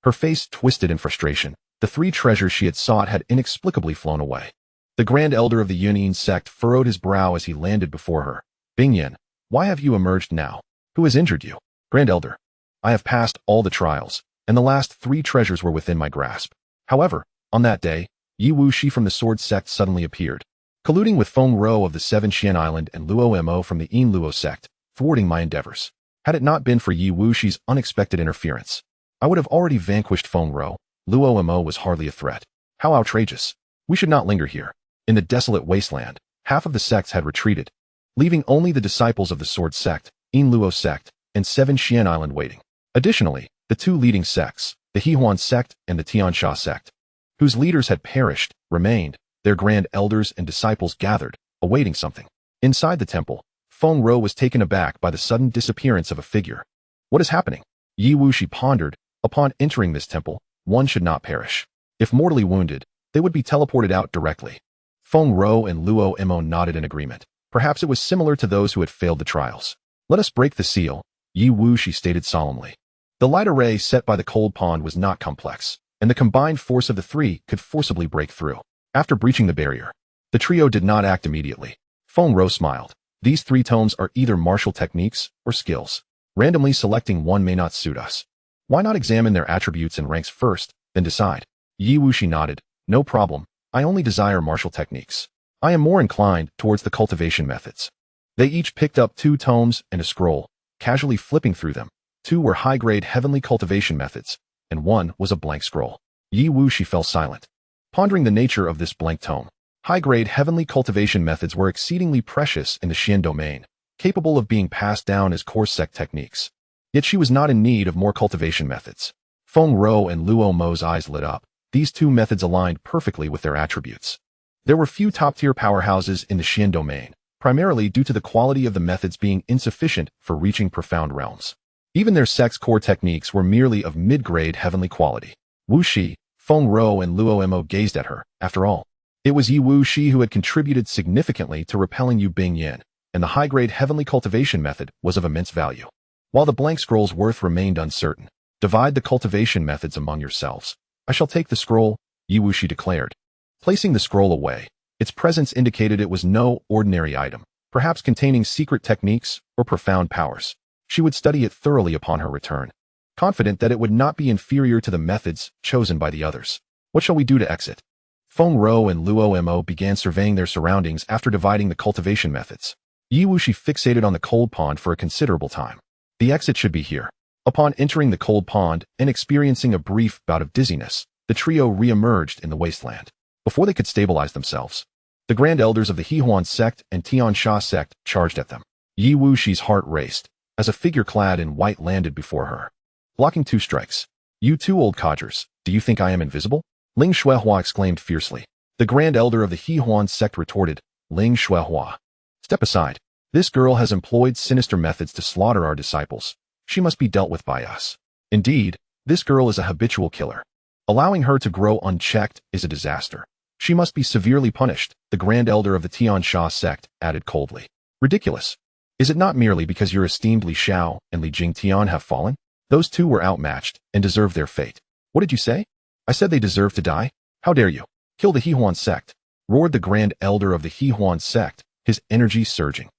Her face twisted in frustration. The 3 treasures she had sought had inexplicably flown away. The Grand Elder of the Yunyin sect furrowed his brow as he landed before her. Bingyin, why have you emerged now? Who has injured you? Grand Elder, I have passed all the trials, and the last 3 treasures were within my grasp. However, on that day, Yi Wuxi from the Sword sect suddenly appeared, colluding with Feng Rou of the 7 Xian Island and Luo Mo from the Yin Luo sect, thwarting my endeavors. Had it not been for Yi Wuxi's unexpected interference, I would have already vanquished Feng Rou. Luo Mo was hardly a threat. How outrageous. We should not linger here. In the desolate wasteland, half of the sects had retreated, leaving only the disciples of the Sword sect, Yin Luo sect, and 7 Xian Island waiting. Additionally, the 2 leading sects, the Hehuan sect and the Tianxia sect, whose leaders had perished, remained, their grand elders and disciples gathered, awaiting something. Inside the temple, Feng Rou was taken aback by the sudden disappearance of a figure. What is happening? Yi Wuxi pondered. Upon entering this temple, one should not perish. If mortally wounded, they would be teleported out directly. Feng Rou and Luo Mo nodded in agreement. Perhaps it was similar to those who had failed the trials. Let us break the seal, Yi Wuxi stated solemnly. The light array set by the cold pond was not complex, and the combined force of the 3 could forcibly break through. After breaching the barrier, the trio did not act immediately. Feng Rou smiled. These 3 tomes are either martial techniques or skills. Randomly selecting one may not suit us. Why not examine their attributes and ranks first, then decide? Yi Wuxi nodded. No problem. I only desire martial techniques. I am more inclined towards the cultivation methods. They each picked up 2 tomes and a scroll, casually flipping through them. 2 were high-grade heavenly cultivation methods, and 1 was a blank scroll. Yi Wuxi fell silent, pondering the nature of this blank tome. High-grade heavenly cultivation methods were exceedingly precious in the Xian domain, capable of being passed down as core sect techniques. Yet she was not in need of more cultivation methods. Feng Rou and Luo Mo's eyes lit up. These 2 methods aligned perfectly with their attributes. There were few top-tier powerhouses in the Xian domain, primarily due to the quality of the methods being insufficient for reaching profound realms. Even their sect's core techniques were merely of mid-grade heavenly quality. Wuxi, Feng Rou and Luo Mo gazed at her. After all, it was Yi Wuxi who had contributed significantly to repelling Yu Bingyin, and the high-grade heavenly cultivation method was of immense value. While the blank scroll's worth remained uncertain, divide the cultivation methods among yourselves. I shall take the scroll, Yi Wuxi declared. Placing the scroll away, Its presence indicated it was no ordinary item, perhaps containing secret techniques or profound powers. She would study it thoroughly upon her return, confident that it would not be inferior to the methods chosen by the others. What shall we do to exit? Feng Rou and Luo Mo began surveying their surroundings after dividing the cultivation methods. Yi Wuxi fixated on the cold pond for a considerable time. The exit should be here. Upon entering the cold pond and experiencing a brief bout of dizziness, the trio re-emerged in the wasteland. Before they could stabilize themselves, the Grand Elders of the Xihuan sect and Tianxia sect charged at them. Yi Wuxi's heart raced as a figure clad in white landed before her, blocking 2 strikes. You two old codgers, do you think I am invisible? Ling Shuihua exclaimed fiercely. The Grand Elder of the Xihuan sect retorted, Ling Shuihua, step aside. This girl has employed sinister methods to slaughter our disciples. She must be dealt with by us. Indeed, this girl is a habitual killer. Allowing her to grow unchecked is a disaster. She must be severely punished, the Grand Elder of the Tianxia sect added coldly. Ridiculous. Is it not merely because your esteemed Li Xiao and Li Jingtian have fallen? Those two were outmatched and deserve their fate. What did you say? I said they deserve to die? How dare you? Kill the Xihuan sect, roared the Grand Elder of the Xihuan sect, his energy surging.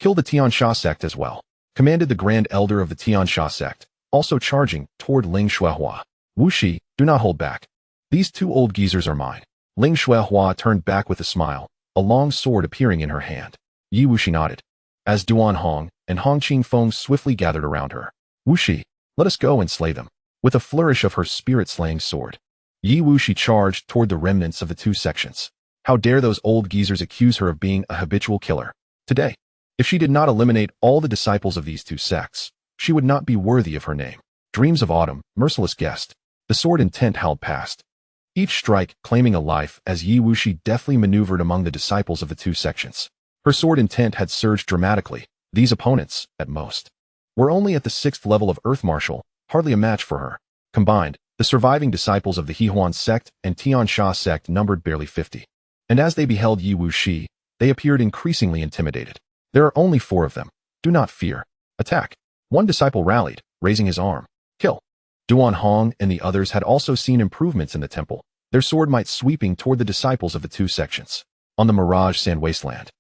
Kill the Tianxia sect as well, commanded the Grand Elder of the Tianxia sect, also charging toward Ling Shuihua. Wuxi, do not hold back. These 2 old geezers are mine. Ling Shuihua turned back with a smile, a long sword appearing in her hand. Yi Wuxi nodded, as Duan Hong and Hong Qingfeng swiftly gathered around her. Wuxi, let us go and slay them. With a flourish of her spirit-slaying sword, Yi Wuxi charged toward the remnants of the 2 sections. How dare those old geezers accuse her of being a habitual killer? Today, if she did not eliminate all the disciples of these 2 sects, she would not be worthy of her name. Dreams of autumn, merciless guest. The sword intent howled past, each strike claiming a life as Yi Wuxi deftly maneuvered among the disciples of the 2 sections. Her sword intent had surged dramatically. These opponents, at most, were only at the 6th level of Earth Martial, hardly a match for her. Combined, the surviving disciples of the Xihuan sect and Tianxia sect numbered barely 50. And as they beheld Yi Wuxi, they appeared increasingly intimidated. There are only 4 of them. Do not fear. Attack. One disciple rallied, raising his arm. Kill. Duan Hong and the others had also seen improvements in the temple, their sword might sweeping toward the disciples of the 2 sections. On the Mirage Sand Wasteland,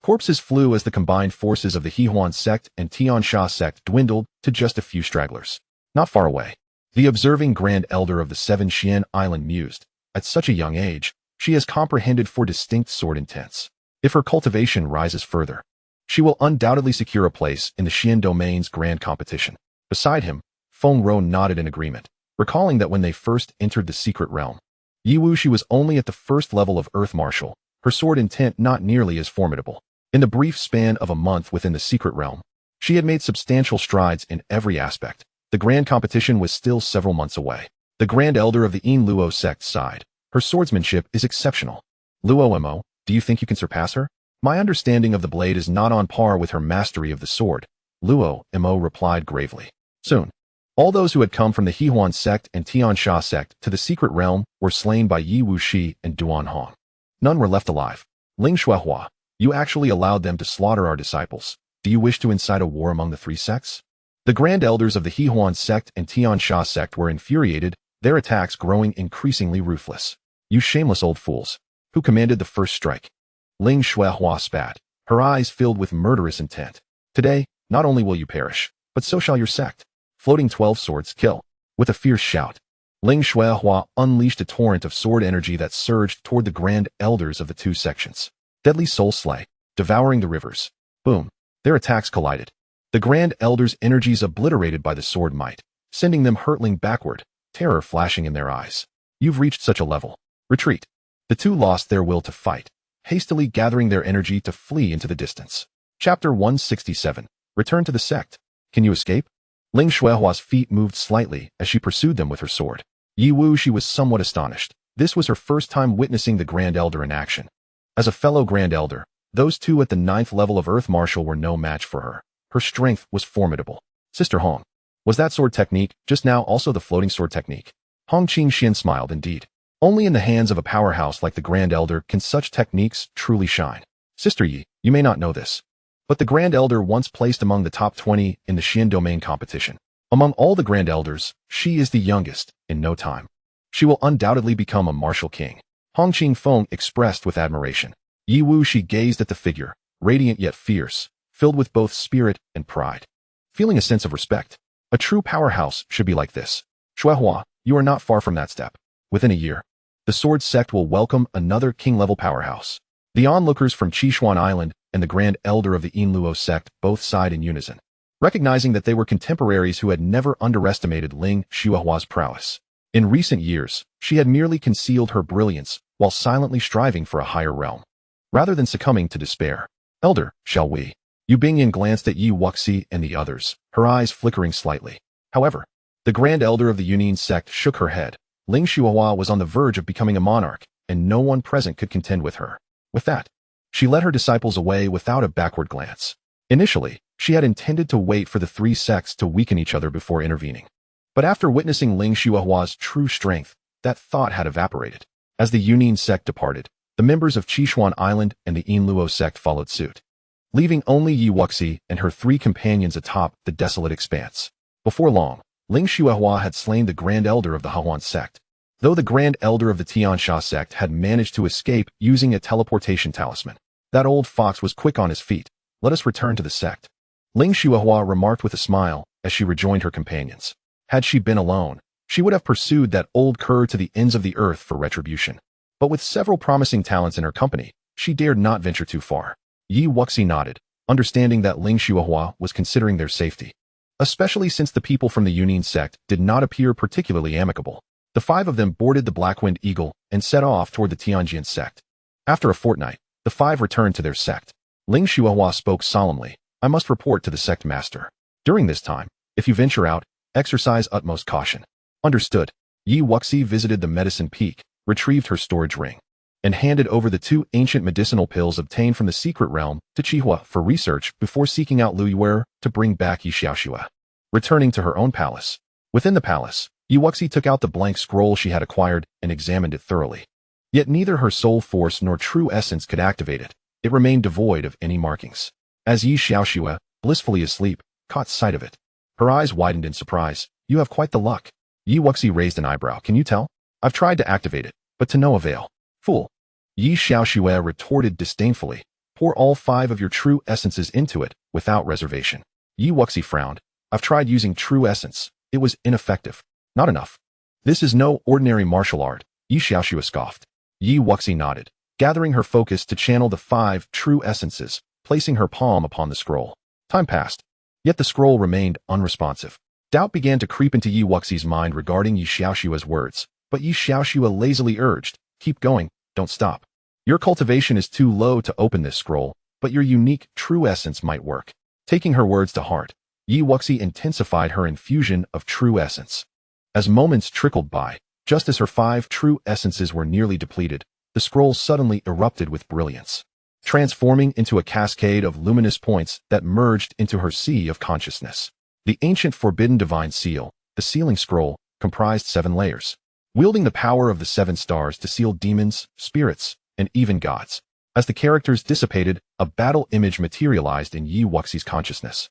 corpses flew as the combined forces of the Xihuan sect and Tianxia sect dwindled to just a few stragglers. Not far away, the observing Grand Elder of the 7 Xian Island mused, at such a young age, she has comprehended 4 distinct sword intents. If her cultivation rises further, she will undoubtedly secure a place in the Xian domain's grand competition. Beside him, Feng Rou nodded in agreement, recalling that when they first entered the secret realm, Yi Wuxi was only at the 1st level of Earth Martial, her sword intent not nearly as formidable. In the brief span of a month within the secret realm, she had made substantial strides in every aspect. The grand competition was still several months away. The Grand Elder of the Yin Luo sect sighed. Her swordsmanship is exceptional. Luo Mo, do you think you can surpass her? My understanding of the blade is not on par with her mastery of the sword, Luo Mo replied gravely. Soon, all those who had come from the Xihuan sect and Tianxia sect to the secret realm were slain by Yi Wuxi and Duan Hong. None were left alive. Ling Shuihua, you actually allowed them to slaughter our disciples. Do you wish to incite a war among the 3 sects? The Grand Elders of the Xihuan sect and Tianxia sect were infuriated, their attacks growing increasingly ruthless. You shameless old fools. Who commanded the first strike? Ling Shuihua spat, her eyes filled with murderous intent. Today, not only will you perish, but so shall your sect. Floating 12 swords, kill. With a fierce shout, Ling Shuihua unleashed a torrent of sword energy that surged toward the Grand Elders of the 2 sections. Deadly soul slay, devouring the rivers. Boom. Their attacks collided. The Grand Elders' energies obliterated by the sword might, sending them hurtling backward, terror flashing in their eyes. You've reached such a level. Retreat. The 2 lost their will to fight, hastily gathering their energy to flee into the distance. Chapter 167. Return to the sect. Can you escape? Ling Shuihua's feet moved slightly as she pursued them with her sword. Yi Wuxi was somewhat astonished. This was her first time witnessing the Grand Elder in action. As a fellow Grand Elder, those 2 at the 9th level of Earth Martial were no match for her. Her strength was formidable. Sister Hong, was that sword technique just now also the floating sword technique? Hong Qingxian smiled indeed. Only in the hands of a powerhouse like the Grand Elder can such techniques truly shine. Sister Yi, you may not know this, but the Grand Elder once placed among the top 20 in the Xian domain competition. Among all the Grand Elders, she is the youngest. In no time, she will undoubtedly become a martial king. Hong Qingfeng expressed with admiration. Yi Wuxi gazed at the figure, radiant yet fierce, filled with both spirit and pride. Feeling a sense of respect. A true powerhouse should be like this. Chihuo, you are not far from that step. Within a year, the Sword Sect will welcome another king-level powerhouse. The onlookers from Qishuan Island and the Grand Elder of the Yinluo sect both sighed in unison, recognizing that they were contemporaries who had never underestimated Ling Xiaohua's prowess. In recent years, she had merely concealed her brilliance while silently striving for a higher realm. Rather than succumbing to despair, Elder, shall we? Yu Bingyan glanced at Yi Wuxi and the others, her eyes flickering slightly. However, the Grand Elder of the Yunin sect shook her head. Ling Xiaohua was on the verge of becoming a monarch, and no one present could contend with her. With that, she led her disciples away without a backward glance. Initially, she had intended to wait for the three sects to weaken each other before intervening. But after witnessing Ling Xiaohua's true strength, that thought had evaporated. As the Yunin sect departed, the members of Qishuan Island and the Yinluo sect followed suit, leaving only Yi Wuxi and her three companions atop the desolate expanse. Before long, Ling Xiaohua had slain the Grand Elder of the Hahuan sect, though the Grand Elder of the Tianxia sect had managed to escape using a teleportation talisman. That old fox was quick on his feet. Let us return to the sect. Ling Xiaohua remarked with a smile as she rejoined her companions. Had she been alone, she would have pursued that old cur to the ends of the earth for retribution. But with several promising talents in her company, she dared not venture too far. Yi Wuxi nodded, understanding that Ling Xiaohua was considering their safety, especially since the people from the Yunin sect did not appear particularly amicable. The five of them boarded the Black-Winged Eagle and set off toward the Tianjian sect. After a fortnight, the five returned to their sect. Ling Xiaohua spoke solemnly. I must report to the sect master. During this time, if you venture out, exercise utmost caution. Understood. Yi Wuxi visited the medicine peak, retrieved her storage ring, and handed over the 2 ancient medicinal pills obtained from the secret realm to Chihuo for research before seeking out Lu Yuer to bring back Yi Xiaoxue. Returning to her own palace. Within the palace, Yi Wuxi took out the blank scroll she had acquired and examined it thoroughly. Yet neither her soul force nor true essence could activate it. It remained devoid of any markings. As Yi Xiaoxue, blissfully asleep, caught sight of it, her eyes widened in surprise. You have quite the luck. Yi Wuxi raised an eyebrow. Can you tell? I've tried to activate it, but to no avail. Fool. Yi Xiaoxue retorted disdainfully. Pour all 5 of your true essences into it, without reservation. Yi Wuxi frowned. I've tried using true essence. It was ineffective. Not enough. This is no ordinary martial art, Yi Xiaoxue scoffed. Yi Wuxi nodded, gathering her focus to channel the 5 true essences, placing her palm upon the scroll. Time passed, yet the scroll remained unresponsive. Doubt began to creep into Yi Wuxi's mind regarding Yi Xiaoxue's words, but Yi Xiaoxue lazily urged, keep going, don't stop. Your cultivation is too low to open this scroll, but your unique true essence might work. Taking her words to heart, Yi Wuxi intensified her infusion of true essence. As moments trickled by, just as her 5 true essences were nearly depleted, the scroll suddenly erupted with brilliance, transforming into a cascade of luminous points that merged into her sea of consciousness. The ancient forbidden divine seal, the sealing scroll, comprised 7 layers, wielding the power of the 7 stars to seal demons, spirits, and even gods. As the characters dissipated, a battle image materialized in Yi Wuxi's consciousness,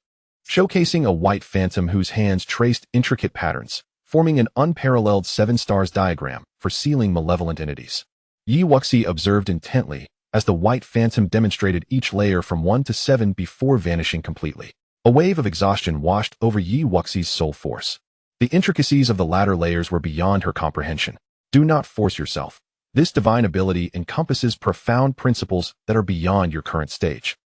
showcasing a white phantom whose hands traced intricate patterns, forming an unparalleled 7 stars diagram for sealing malevolent entities. Yi Wuxi observed intently as the white phantom demonstrated each layer from 1 to 7 before vanishing completely. A wave of exhaustion washed over Yi Wuxi's soul force. The intricacies of the latter layers were beyond her comprehension. Do not force yourself. This divine ability encompasses profound principles that are beyond your current stage.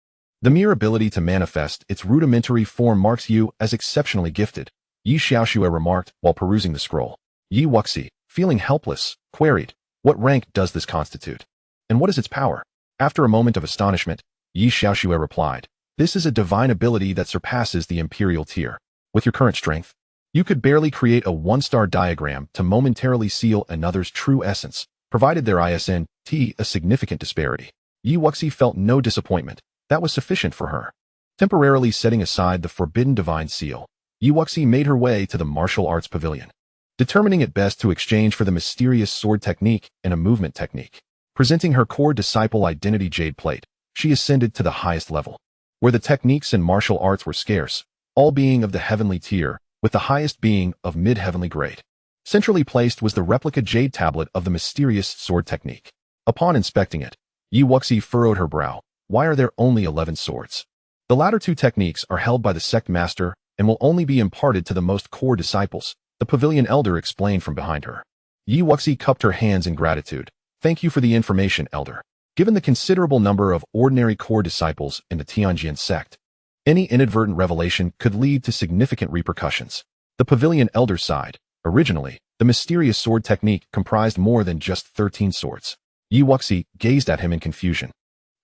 The mere ability to manifest its rudimentary form marks you as exceptionally gifted, Yi Xiaoxue remarked while perusing the scroll. Yi Wuxi, feeling helpless, queried, what rank does this constitute? And what is its power? After a moment of astonishment, Yi Xiaoxue replied, this is a divine ability that surpasses the imperial tier. With your current strength, you could barely create a 1-star diagram to momentarily seal another's true essence, provided their ISN T a significant disparity. Yi Wuxi felt no disappointment. That was sufficient for her. Temporarily setting aside the forbidden divine seal, Yi Wuxi made her way to the martial arts pavilion, determining it best to exchange for the mysterious sword technique and a movement technique. Presenting her core disciple identity jade plate, she ascended to the highest level, where the techniques and martial arts were scarce, all being of the heavenly tier, with the highest being of mid-heavenly grade. Centrally placed was the replica jade tablet of the mysterious sword technique. Upon inspecting it, Yi Wuxi furrowed her brow. Why are there only 11 swords? The latter two techniques are held by the sect master and will only be imparted to the most core disciples, the pavilion elder explained from behind her. Yi Wuxi cupped her hands in gratitude. Thank you for the information, elder. Given the considerable number of ordinary core disciples in the Tianjin sect, any inadvertent revelation could lead to significant repercussions. The pavilion elder sighed. Originally, the mysterious sword technique comprised more than just 13 swords. Yi Wuxi gazed at him in confusion.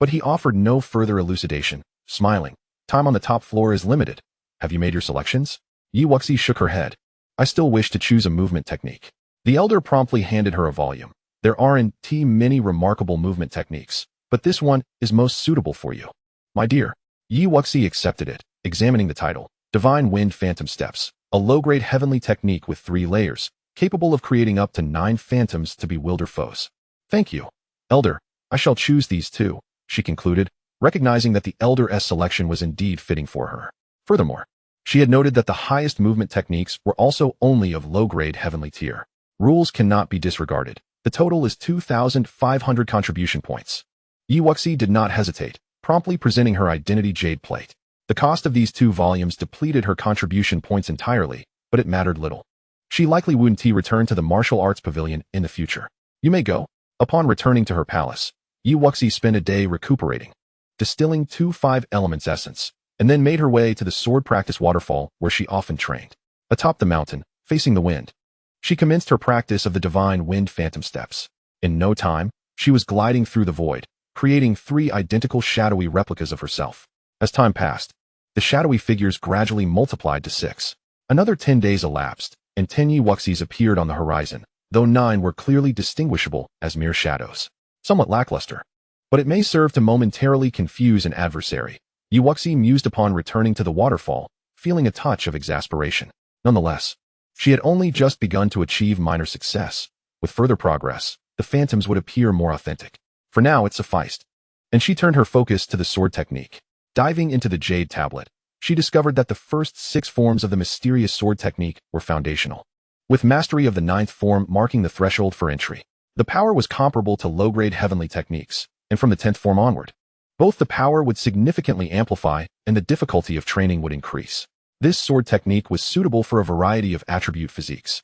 But he offered no further elucidation, smiling. Time on the top floor is limited. Have you made your selections? Yi Wuxi shook her head. I still wish to choose a movement technique. The elder promptly handed her a volume. There aren't many remarkable movement techniques, but this one is most suitable for you. My dear. Yi Wuxi accepted it, examining the title. Divine Wind Phantom Steps, a low-grade heavenly technique with 3 layers, capable of creating up to 9 phantoms to bewilder foes. Thank you. Elder, I shall choose these too, she concluded, recognizing that the elder's selection was indeed fitting for her. Furthermore, she had noted that the highest movement techniques were also only of low-grade heavenly tier. Rules cannot be disregarded. The total is 2,500 contribution points. Yi Wuxi did not hesitate, promptly presenting her identity jade plate. The cost of these 2 volumes depleted her contribution points entirely, but it mattered little. She likely wouldn't return to the martial arts pavilion in the future. You may go. Upon returning to her palace, Yi Wuxi spent a day recuperating, distilling 2 5-elements essence, and then made her way to the sword practice waterfall where she often trained. Atop the mountain, facing the wind, she commenced her practice of the divine wind phantom steps. In no time, she was gliding through the void, creating 3 identical shadowy replicas of herself. As time passed, the shadowy figures gradually multiplied to 6. Another 10 days elapsed, and 10 Yi Wuxis appeared on the horizon, though 9 were clearly distinguishable as mere shadows. Somewhat lackluster, but it may serve to momentarily confuse an adversary. Yi Wuxi mused upon returning to the waterfall, feeling a touch of exasperation. Nonetheless, she had only just begun to achieve minor success. With further progress, the phantoms would appear more authentic. For now, it sufficed, and she turned her focus to the sword technique. Diving into the jade tablet, she discovered that the first 6 forms of the mysterious sword technique were foundational, with mastery of the 9th form marking the threshold for entry. The power was comparable to low-grade heavenly techniques, and from the 10th form onward, both the power would significantly amplify and the difficulty of training would increase. This sword technique was suitable for a variety of attribute physiques,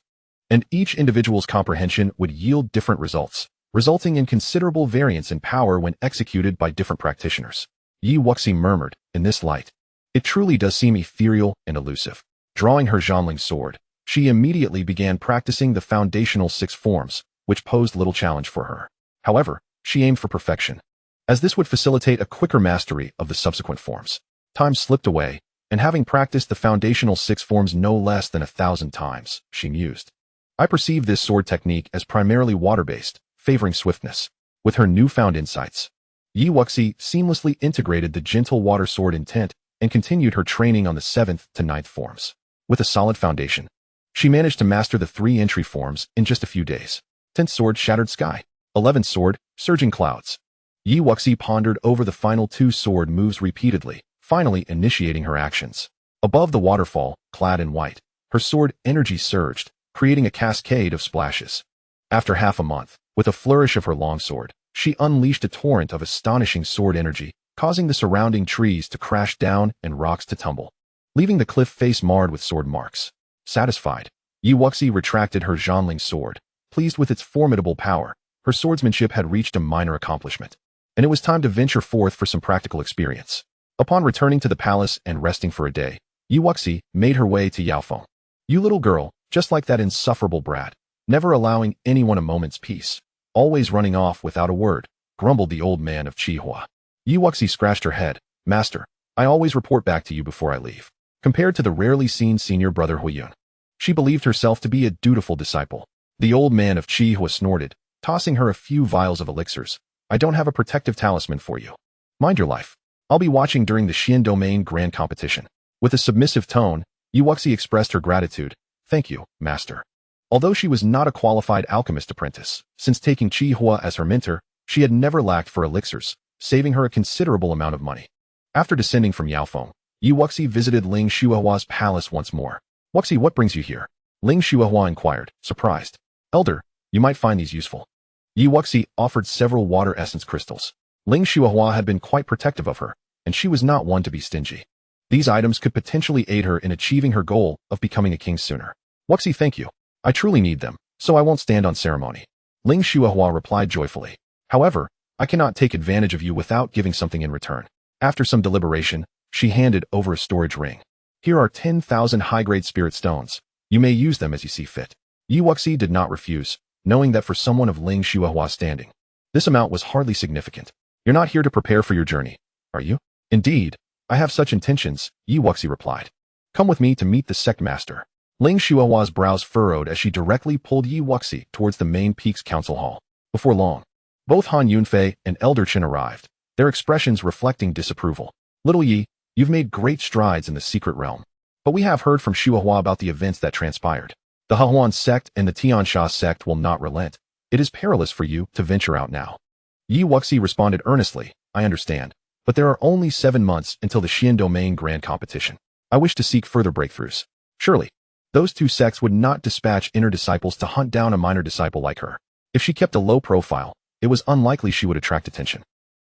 and each individual's comprehension would yield different results, resulting in considerable variance in power when executed by different practitioners. Yi Wuxi murmured, in this light, it truly does seem ethereal and elusive. Drawing her Zhongling sword, she immediately began practicing the foundational 6 forms, which posed little challenge for her. However, she aimed for perfection, as this would facilitate a quicker mastery of the subsequent forms. Time slipped away, and having practiced the foundational 6 forms no less than 1,000 times, she mused. I perceive this sword technique as primarily water-based, favoring swiftness. With her newfound insights, Yi Wuxi seamlessly integrated the gentle water sword intent and continued her training on the 7th to 9th forms. With a solid foundation, she managed to master the 3 entry forms in just a few days. 10th sword, Shattered Sky. 11th sword, Surging Clouds. Yi Wuxi pondered over the final 2 sword moves repeatedly, finally initiating her actions. Above the waterfall, clad in white, her sword energy surged, creating a cascade of splashes. After half a month, with a flourish of her longsword, she unleashed a torrent of astonishing sword energy, causing the surrounding trees to crash down and rocks to tumble, leaving the cliff face marred with sword marks. Satisfied, Yi Wuxi retracted her Zhongling sword. Pleased with its formidable power, her swordsmanship had reached a minor accomplishment, and it was time to venture forth for some practical experience. Upon returning to the palace and resting for a day, Yi Wuxi made her way to Yaofeng. You little girl, just like that insufferable brat, never allowing anyone a moment's peace, always running off without a word, grumbled the old man of Chihuo. Yi Wuxi scratched her head. Master, I always report back to you before I leave. Compared to the rarely seen senior brother Huiyun, she believed herself to be a dutiful disciple. The old man of Chihuo snorted, tossing her a few vials of elixirs. I don't have a protective talisman for you. Mind your life. I'll be watching during the Xian Domain Grand Competition. With a submissive tone, Yi Wuxi expressed her gratitude. Thank you, master. Although she was not a qualified alchemist apprentice, since taking Chihuo as her mentor, she had never lacked for elixirs, saving her a considerable amount of money. After descending from Yaofeng, Yi Wuxi visited Ling Shuohua's palace once more. Wuxi, what brings you here? Ling Shuohua inquired, surprised. Elder, you might find these useful. Yi Wuxi offered several water essence crystals. Ling Xiaohua had been quite protective of her, and she was not one to be stingy. These items could potentially aid her in achieving her goal of becoming a king sooner. Wuxi, thank you. I truly need them, so I won't stand on ceremony. Ling Xiaohua replied joyfully. However, I cannot take advantage of you without giving something in return. After some deliberation, she handed over a storage ring. Here are 10,000 high-grade spirit stones. You may use them as you see fit. Yi Wuxi did not refuse, knowing that for someone of Ling Xiaohua's standing, this amount was hardly significant. You're not here to prepare for your journey, are you? Indeed, I have such intentions, Yi Wuxi replied. Come with me to meet the sect master. Ling Xiaohua's brows furrowed as she directly pulled Yi Wuxi towards the main peak's council hall. Before long, both Han Yunfei and Elder Chen arrived, their expressions reflecting disapproval. Little Yi, you've made great strides in the secret realm. But we have heard from Chihuo about the events that transpired. The Hehuan sect and the Tianxia sect will not relent. It is perilous for you to venture out now. Yi Wuxi responded earnestly, I understand. But there are only 7 months until the Xian Domain Grand Competition. I wish to seek further breakthroughs. Surely, those two sects would not dispatch inner disciples to hunt down a minor disciple like her. If she kept a low profile, it was unlikely she would attract attention.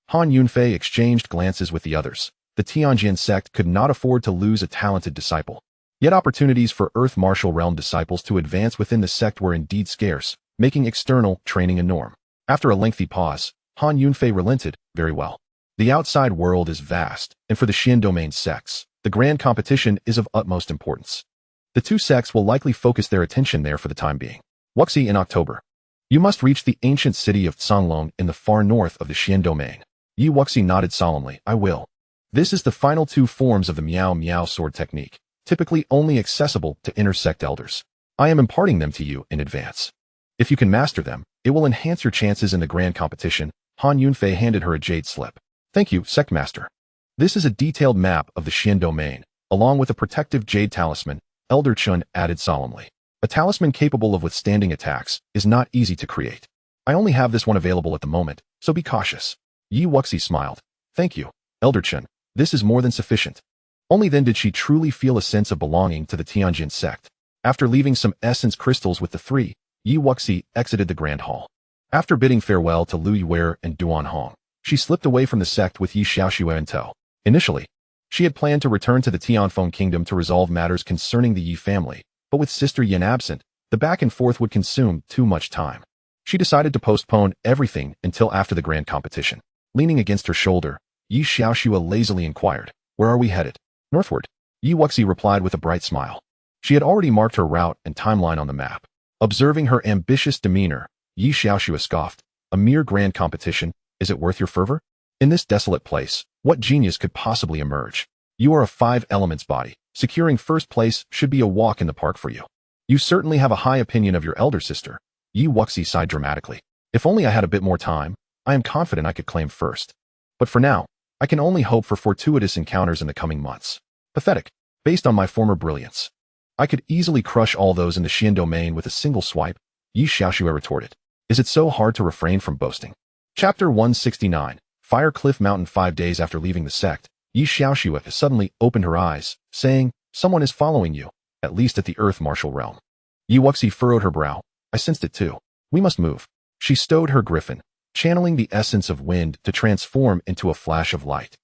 Han Yunfei exchanged glances with the others. The Tianjin sect could not afford to lose a talented disciple. Yet opportunities for Earth Martial Realm disciples to advance within the sect were indeed scarce, making external training a norm. After a lengthy pause, Han Yunfei relented, very well. The outside world is vast, and for the Xian Domain sects, the grand competition is of utmost importance. The two sects will likely focus their attention there for the time being. Wuxi in October. You must reach the ancient city of Canglong in the far north of the Xian Domain. Yi Wuxi nodded solemnly, I will. This is the final 2 forms of the Miao Miao sword technique, typically only accessible to inner sect elders. I am imparting them to you in advance. If you can master them, it will enhance your chances in the grand competition. Han Yunfei handed her a jade slip. Thank you, Sect Master. This is a detailed map of the Xian Domain, along with a protective jade talisman, Elder Chun added solemnly. A talisman capable of withstanding attacks is not easy to create. I only have this one available at the moment, so be cautious. Yi Wuxi smiled. Thank you, Elder Chun. This is more than sufficient. Only then did she truly feel a sense of belonging to the Tianjin sect. After leaving some essence crystals with the 3, Yi Wuxi exited the grand hall. After bidding farewell to Lu Yuer and Duan Hong, she slipped away from the sect with Yi Xiaoxue in tow. Initially, she had planned to return to the Tianfeng kingdom to resolve matters concerning the Yi family, but with Sister Yin absent, the back and forth would consume too much time. She decided to postpone everything until after the grand competition. Leaning against her shoulder, Yi Xiaoxue lazily inquired, Where are we headed? Northward. Yi Wuxi replied with a bright smile. She had already marked her route and timeline on the map. Observing her ambitious demeanor, Yi Xiaoxue scoffed, A mere grand competition, is it worth your fervor? In this desolate place, what genius could possibly emerge? You are a 5 elements body. Securing first place should be a walk in the park for you. You certainly have a high opinion of your elder sister. Yi Wuxi sighed dramatically. If only I had a bit more time, I am confident I could claim first. But for now, I can only hope for fortuitous encounters in the coming months. Pathetic. Based on my former brilliance, I could easily crush all those in the Xian Domain with a single swipe, Yi Xiaoxue retorted. Is it so hard to refrain from boasting? Chapter 169, Fire Cliff Mountain. 5 days after leaving the sect, Yi Xiaoxue suddenly opened her eyes, saying, Someone is following you, at least at the Earth Martial Realm. Yi Wuxi furrowed her brow. I sensed it too. We must move. She stowed her griffin, channeling the essence of wind to transform into a flash of light,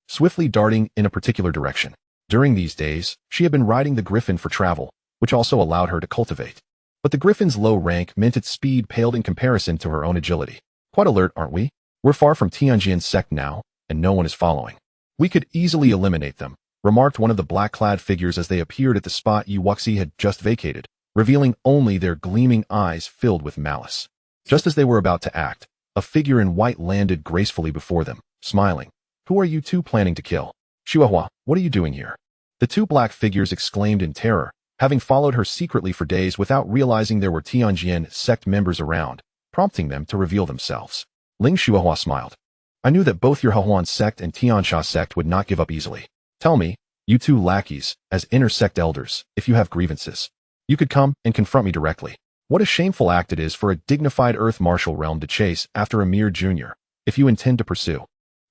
swiftly darting in a particular direction. During these days, she had been riding the griffin for travel, which also allowed her to cultivate. But the griffin's low rank meant its speed paled in comparison to her own agility. Quite alert, aren't we? We're far from Tianjin's sect now, and no one is following. We could easily eliminate them, remarked one of the black-clad figures as they appeared at the spot Yi Wuxi had just vacated, revealing only their gleaming eyes filled with malice. Just as they were about to act, a figure in white landed gracefully before them, smiling. Who are you two planning to kill? Chihuo, what are you doing here? The 2 black figures exclaimed in terror, having followed her secretly for days without realizing there were Tianjin sect members around, prompting them to reveal themselves. Ling Xiaohua smiled. I knew that both your Hehuan sect and Tianxia sect would not give up easily. Tell me, you 2 lackeys, as inner sect elders, if you have grievances. You could come and confront me directly. What a shameful act it is for a dignified Earth Martial Realm to chase after a mere junior. If you intend to pursue,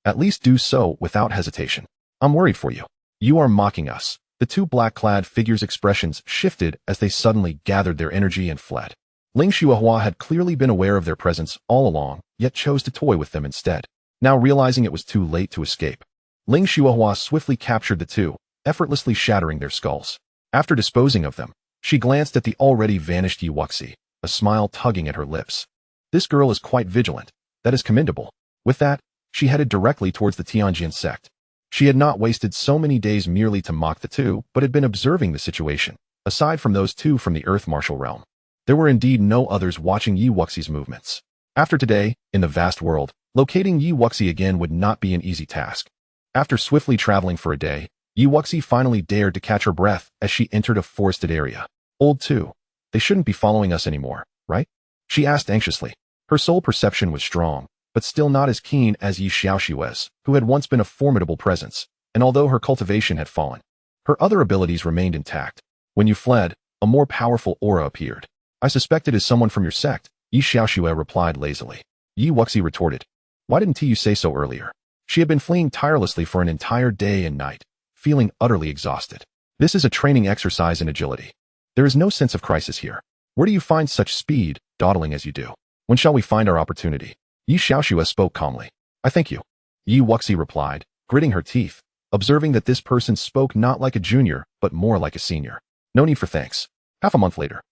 at least do so without hesitation. I'm worried for you. You are mocking us. The 2 black-clad figures' expressions shifted as they suddenly gathered their energy and fled. Ling Xiaohua had clearly been aware of their presence all along, yet chose to toy with them instead. Now realizing it was too late to escape, Ling Xiuohua swiftly captured the two, effortlessly shattering their skulls. After disposing of them, she glanced at the already vanished Wuxi, a smile tugging at her lips. This girl is quite vigilant. That is commendable. With that, she headed directly towards the Tianjin sect. She had not wasted so many days merely to mock the two, but had been observing the situation. Aside from those two from the Earth Martial realm, there were indeed no others watching Wuxi's movements. After today, in the vast world, locating Wuxi again would not be an easy task. After swiftly traveling for a day, Wuxi finally dared to catch her breath as she entered a forested area. Old two. They shouldn't be following us anymore, right? She asked anxiously. Her soul perception was strong, but still not as keen as Yi Xiaoxiu's, who had once been a formidable presence, and although her cultivation had fallen, her other abilities remained intact. When you fled, a more powerful aura appeared. I suspect it is someone from your sect, Yi Xiaoxiu replied lazily. Wuxi retorted. Why didn't you say so earlier? She had been fleeing tirelessly for an entire day and night, feeling utterly exhausted. This is a training exercise in agility. There is no sense of crisis here. Where do you find such speed, dawdling as you do? When shall we find our opportunity? Yi Xiaoxiu spoke calmly. I thank you. Wuxi replied, gritting her teeth, observing that this person spoke not like a junior, but more like a senior. No need for thanks. Half a month later.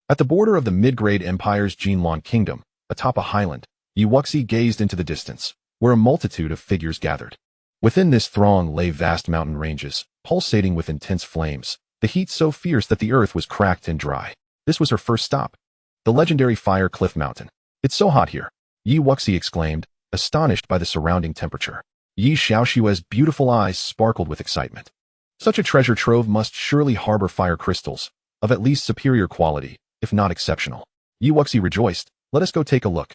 At the border of the mid-grade empire's Jinlan kingdom, atop a highland, Wuxi gazed into the distance, where a multitude of figures gathered. Within this throng lay vast mountain ranges, pulsating with intense flames, the heat so fierce that the earth was cracked and dry. This was her first stop. The legendary Fire Cliff Mountain. It's so hot here, Wuxi exclaimed, astonished by the surrounding temperature. Yi Xiaoxiu's beautiful eyes sparkled with excitement. Such a treasure trove must surely harbor fire crystals, of at least superior quality, if not exceptional. Wuxi rejoiced. Let us go take a look.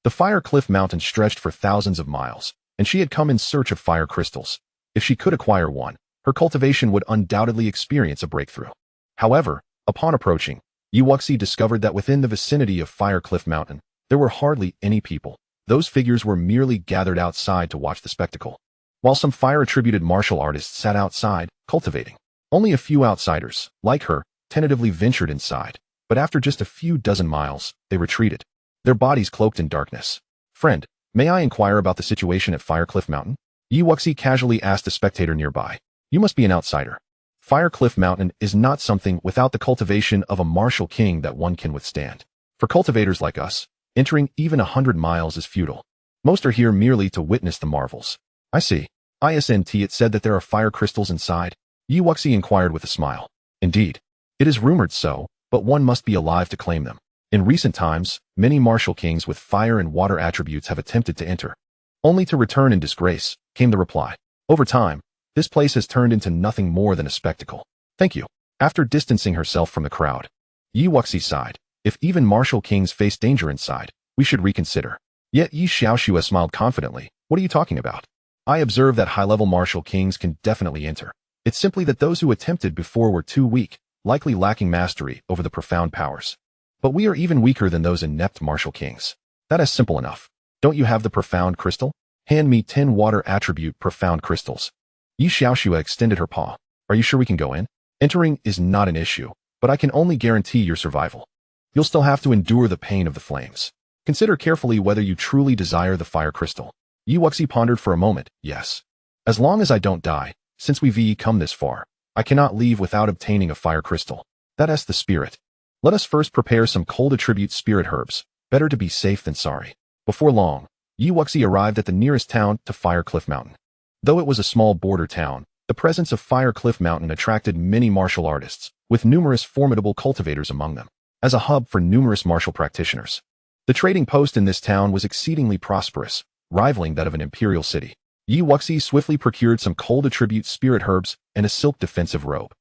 The Fire Cliff Mountain stretched for thousands of miles, and she had come in search of fire crystals. If she could acquire one, her cultivation would undoubtedly experience a breakthrough. However, upon approaching, Wuxi discovered that within the vicinity of Fire Cliff Mountain, there were hardly any people. Those figures were merely gathered outside to watch the spectacle, while some fire-attributed martial artists sat outside, cultivating. Only a few outsiders, like her, tentatively ventured inside, but after just a few dozen miles, they retreated, their bodies cloaked in darkness. Friend, may I inquire about the situation at Fire Cliff Mountain? Wuxi casually asked a spectator nearby. You must be an outsider. Fire Cliff Mountain is not something without the cultivation of a martial king that one can withstand. For cultivators like us, entering even 100 miles is futile. Most are here merely to witness the marvels. I see. It said that there are fire crystals inside? Wuxi inquired with a smile. Indeed. It is rumored so, but one must be alive to claim them. In recent times, many martial kings with fire and water attributes have attempted to enter, only to return in disgrace, came the reply. Over time, this place has turned into nothing more than a spectacle. Thank you. After distancing herself from the crowd, Wuxi sighed. If even martial kings face danger inside, we should reconsider. Yet Yi Xiaoxiu smiled confidently. What are you talking about? I observe that high-level martial kings can definitely enter. It's simply that those who attempted before were too weak, likely lacking mastery over the profound powers. But we are even weaker than those inept martial kings. That is simple enough. Don't you have the profound crystal? Hand me 10 water attribute profound crystals. Yi Xiaoxiu extended her paw. Are you sure we can go in? Entering is not an issue, but I can only guarantee your survival. You'll still have to endure the pain of the flames. Consider carefully whether you truly desire the fire crystal. Wuxi pondered for a moment. Yes. As long as I don't die, since we've come this far, I cannot leave without obtaining a fire crystal. That's the spirit. Let us first prepare some cold attribute spirit herbs. Better to be safe than sorry. Before long, Wuxi arrived at the nearest town to Fire Cliff Mountain. Though it was a small border town, the presence of Fire Cliff Mountain attracted many martial artists, with numerous formidable cultivators among them. As a hub for numerous martial practitioners, the trading post in this town was exceedingly prosperous, rivaling that of an imperial city. Wuxi swiftly procured some cold attribute spirit herbs and a silk defensive robe.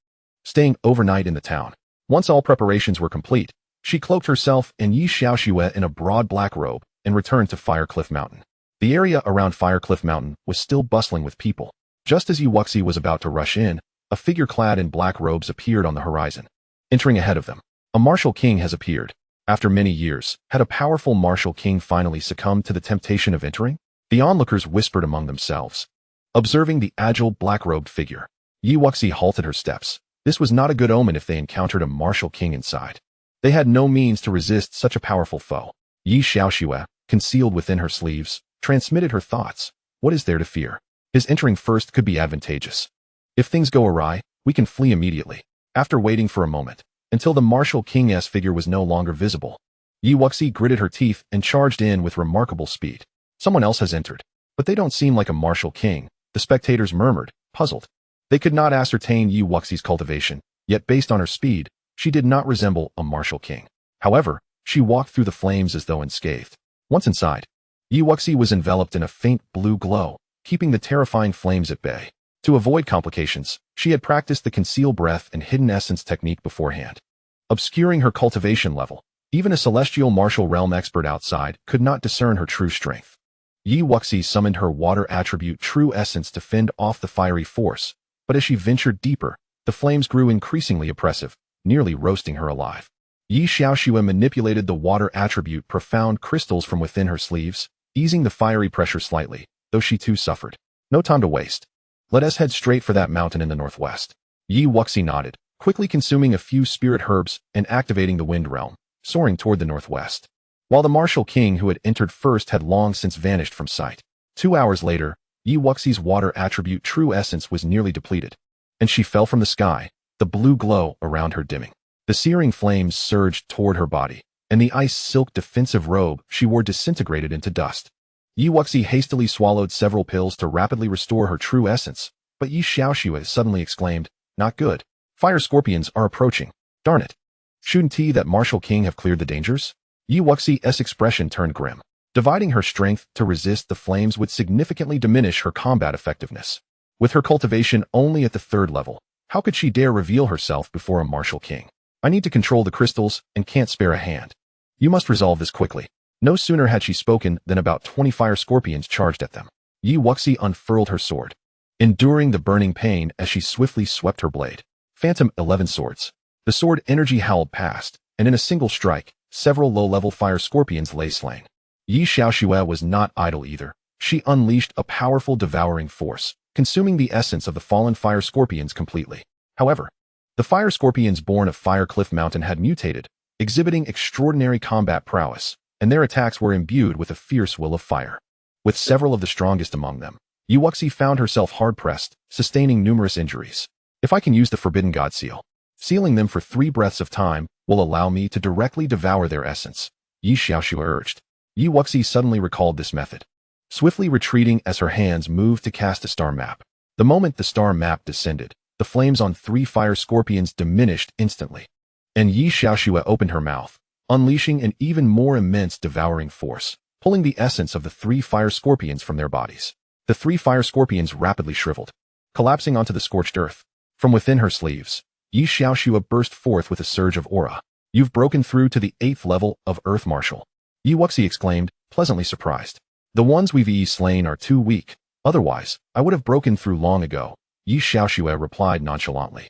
Staying overnight in the town, once all preparations were complete, she cloaked herself and Yi Xiaoxiu in a broad black robe and returned to Fire Cliff Mountain. The area around Fire Cliff Mountain was still bustling with people. Just as Wuxi was about to rush in, a figure clad in black robes appeared on the horizon. Entering ahead of them, a martial king has appeared. After many years, had a powerful martial king finally succumbed to the temptation of entering? The onlookers whispered among themselves. Observing the agile black-robed figure, Wuxi halted her steps. This was not a good omen if they encountered a martial king inside. They had no means to resist such a powerful foe. Yi Xiaoxiu, concealed within her sleeves, transmitted her thoughts. What is there to fear? His entering first could be advantageous. If things go awry, we can flee immediately. After waiting for a moment, until the martial king's figure was no longer visible, Wuxi gritted her teeth and charged in with remarkable speed. Someone else has entered, but they don't seem like a martial king, the spectators murmured, puzzled. They could not ascertain Wuxi's cultivation, yet based on her speed, she did not resemble a martial king. However, she walked through the flames as though unscathed. Once inside, Wuxi was enveloped in a faint blue glow, keeping the terrifying flames at bay. To avoid complications, she had practiced the conceal breath and hidden essence technique beforehand, obscuring her cultivation level. Even a celestial martial realm expert outside could not discern her true strength. Wuxi summoned her water attribute true essence to fend off the fiery force, but as she ventured deeper, the flames grew increasingly oppressive, nearly roasting her alive. Xianxiaaudiobooks manipulated the water attribute profound crystals from within her sleeves, easing the fiery pressure slightly, though she too suffered. No time to waste. Let us head straight for that mountain in the northwest. Wuxi nodded, quickly consuming a few spirit herbs and activating the wind realm, soaring toward the northwest. While the martial king who had entered first had long since vanished from sight. 2 hours later, Wuxi's water attribute true essence was nearly depleted, and she fell from the sky, the blue glow around her dimming. The searing flames surged toward her body, and the ice silk defensive robe she wore disintegrated into dust. Wuxi hastily swallowed several pills to rapidly restore her true essence, but Xianxiaaudiobooks suddenly exclaimed, "Not good. Fire scorpions are approaching. Darn it. Shouldn't that martial king have cleared the dangers?" Wuxi's expression turned grim. Dividing her strength to resist the flames would significantly diminish her combat effectiveness. With her cultivation only at the 3rd level, how could she dare reveal herself before a martial king? "I need to control the crystals and can't spare a hand. You must resolve this quickly." No sooner had she spoken than about 20 fire scorpions charged at them. Wuxi unfurled her sword, enduring the burning pain as she swiftly swept her blade. Phantom 11 swords. The sword energy howled past, and in a single strike, several low-level fire scorpions lay slain. Xianxiaaudiobooks was not idle either. She unleashed a powerful devouring force, consuming the essence of the fallen fire scorpions completely. However, the fire scorpions born of Fire Cliff Mountain had mutated, exhibiting extraordinary combat prowess, and their attacks were imbued with a fierce will of fire. With several of the strongest among them, Wuxi found herself hard-pressed, sustaining numerous injuries. "If I can use the Forbidden God Seal, sealing them for 3 breaths of time will allow me to directly devour their essence," Xianxiaaudiobooks urged. Wuxi suddenly recalled this method, swiftly retreating as her hands moved to cast a star map. The moment the star map descended, the flames on 3 fire scorpions diminished instantly, and Xianxiaaudiobooks opened her mouth, unleashing an even more immense devouring force, pulling the essence of the 3 fire scorpions from their bodies. The 3 fire scorpions rapidly shriveled, collapsing onto the scorched earth. From within her sleeves, Xianxiaaudiobooks burst forth with a surge of aura. "You've broken through to the 8th level of Earth Martial," Wuxi exclaimed, pleasantly surprised. "The ones we've slain are too weak. Otherwise, I would have broken through long ago," Xianxiaaudiobooks replied nonchalantly.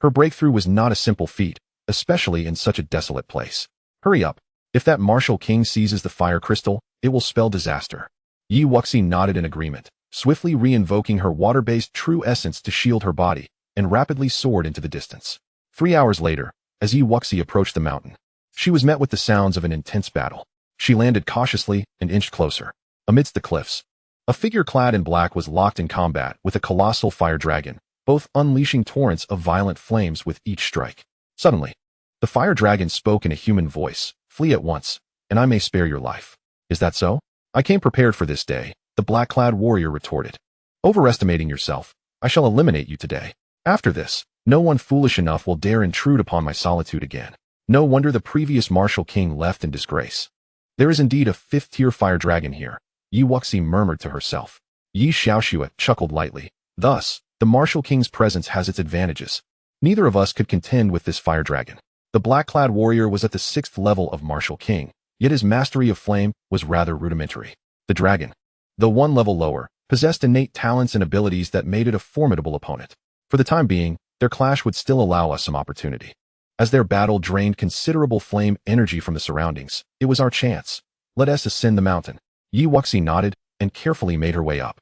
Her breakthrough was not a simple feat, especially in such a desolate place. "Hurry up. If that martial king seizes the fire crystal, it will spell disaster." Wuxi nodded in agreement, swiftly re-invoking her water-based true essence to shield her body, and rapidly soared into the distance. 3 hours later, as Wuxi approached the mountain, she was met with the sounds of an intense battle. She landed cautiously and inched closer. Amidst the cliffs, a figure clad in black was locked in combat with a colossal fire dragon, both unleashing torrents of violent flames with each strike. Suddenly, the fire dragon spoke in a human voice, "Flee at once, and I may spare your life." "Is that so?" "I came prepared for this day," the black-clad warrior retorted. "Overestimating yourself, I shall eliminate you today. After this, no one foolish enough will dare intrude upon my solitude again." No wonder the previous martial king left in disgrace. "There is indeed a 5th-tier fire dragon here," Wuxi murmured to herself. Xianxiaaudiobooks chuckled lightly. "Thus, the martial king's presence has its advantages. Neither of us could contend with this fire dragon." The black-clad warrior was at the 6th level of martial king, yet his mastery of flame was rather rudimentary. The dragon, though 1 level lower, possessed innate talents and abilities that made it a formidable opponent. For the time being, their clash would still allow us some opportunity. As their battle drained considerable flame energy from the surroundings, it was our chance. "Let us ascend the mountain." Wuxi nodded and carefully made her way up,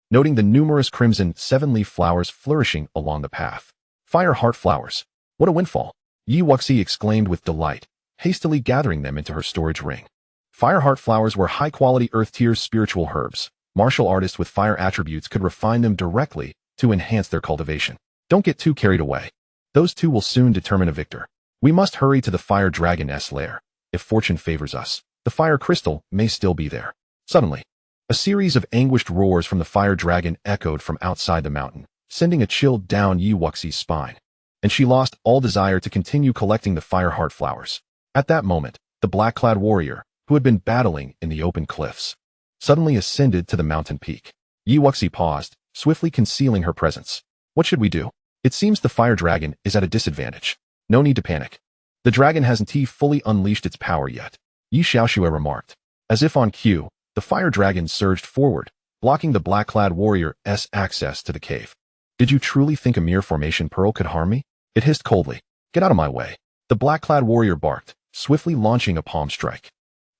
noting the numerous crimson 7-leaf flowers flourishing along the path. "Fire heart flowers. What a windfall!" Wuxi exclaimed with delight, hastily gathering them into her storage ring. Fireheart flowers were high-quality Earth-tier spiritual herbs, Martial artists with fire attributes could refine them directly to enhance their cultivation. Don't get too carried away. Those two will soon determine a victor. We must hurry to the fire dragon's lair. If fortune favors us, the fire crystal may still be there. Suddenly, a series of anguished roars from the fire dragon echoed from outside the mountain, sending a chill down Wuxi's spine. And she lost all desire to continue collecting the fire heart flowers. At that moment, the black-clad warrior, who had been battling in the open cliffs, suddenly ascended to the mountain peak. Wuxi paused, swiftly concealing her presence. What should we do? It seems the fire dragon is at a disadvantage. No need to panic. The dragon hasn't fully unleashed its power yet, Xianxia remarked. As if on cue, the fire dragon surged forward, blocking the black-clad warrior's access to the cave. Did you truly think a mere formation pearl could harm me? It hissed coldly. Get out of my way. The black-clad warrior barked, swiftly launching a palm strike.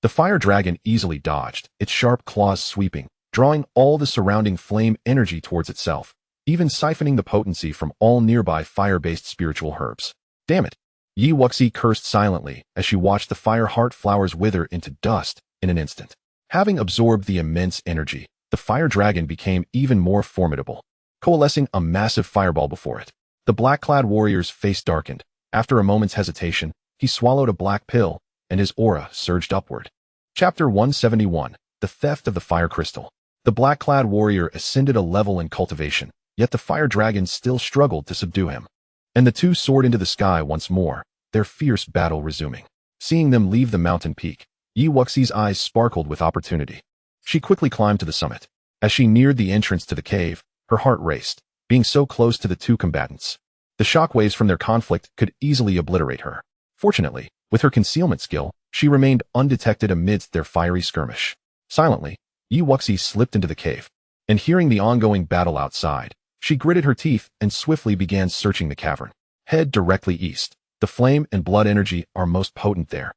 The fire dragon easily dodged, its sharp claws sweeping, drawing all the surrounding flame energy towards itself, even siphoning the potency from all nearby fire-based spiritual herbs. Damn it! Wuxi cursed silently as she watched the fire heart flowers wither into dust in an instant. Having absorbed the immense energy, the fire dragon became even more formidable, coalescing a massive fireball before it. The black-clad warrior's face darkened. After a moment's hesitation, he swallowed a black pill, and his aura surged upward. Chapter 171, The Theft of the Fire Crystal. The black-clad warrior ascended a level in cultivation, yet the fire dragon still struggled to subdue him. And the two soared into the sky once more, their fierce battle resuming. Seeing them leave the mountain peak, Wuxi's eyes sparkled with opportunity. She quickly climbed to the summit. As she neared the entrance to the cave, her heart raced, being so close to the two combatants. The shockwaves from their conflict could easily obliterate her. Fortunately, with her concealment skill, she remained undetected amidst their fiery skirmish. Silently, Wuxi slipped into the cave, and hearing the ongoing battle outside, she gritted her teeth and swiftly began searching the cavern. Head directly east. The flame and blood energy are most potent there,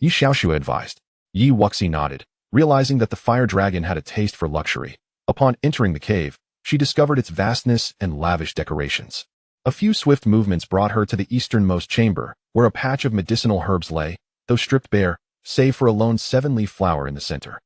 Xianxia advised. Wuxi nodded, realizing that the fire dragon had a taste for luxury. Upon entering the cave, she discovered its vastness and lavish decorations. A few swift movements brought her to the easternmost chamber, where a patch of medicinal herbs lay, though stripped bare, save for a lone 7-leaf flower in the center.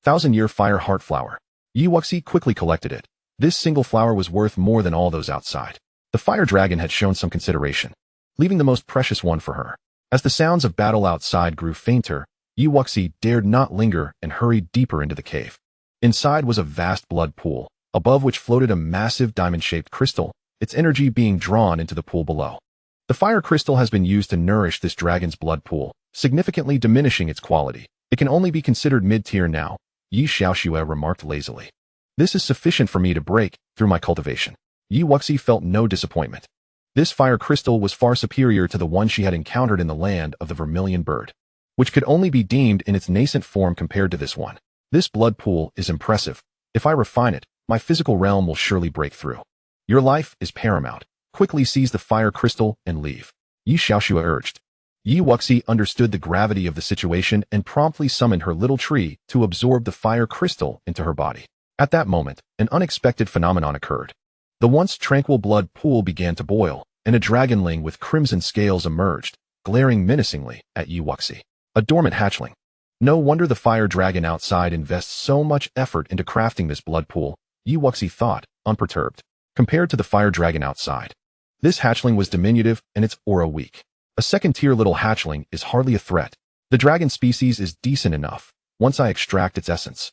1,000-year fire heart flower. Wuxi quickly collected it. This single flower was worth more than all those outside. The fire dragon had shown some consideration, leaving the most precious one for her. As the sounds of battle outside grew fainter, Wuxi dared not linger and hurried deeper into the cave. Inside was a vast blood pool, above which floated a massive diamond-shaped crystal, its energy being drawn into the pool below. The fire crystal has been used to nourish this dragon's blood pool, significantly diminishing its quality. It can only be considered mid-tier now, Xianxia remarked lazily. This is sufficient for me to break through my cultivation. Wuxi felt no disappointment. This fire crystal was far superior to the one she had encountered in the land of the vermilion bird, which could only be deemed in its nascent form compared to this one. This blood pool is impressive. If I refine it, my physical realm will surely break through. Your life is paramount. Quickly seize the fire crystal and leave, Xianxia urged. Wuxi understood the gravity of the situation and promptly summoned her little tree to absorb the fire crystal into her body. At that moment, an unexpected phenomenon occurred. The once tranquil blood pool began to boil, and a dragonling with crimson scales emerged, glaring menacingly at Wuxi. A dormant hatchling. No wonder the fire dragon outside invests so much effort into crafting this blood pool, Wuxi thought, unperturbed. Compared to the fire dragon outside, this hatchling was diminutive and its aura weak. A second-tier little hatchling is hardly a threat. The dragon species is decent enough, once I extract its essence.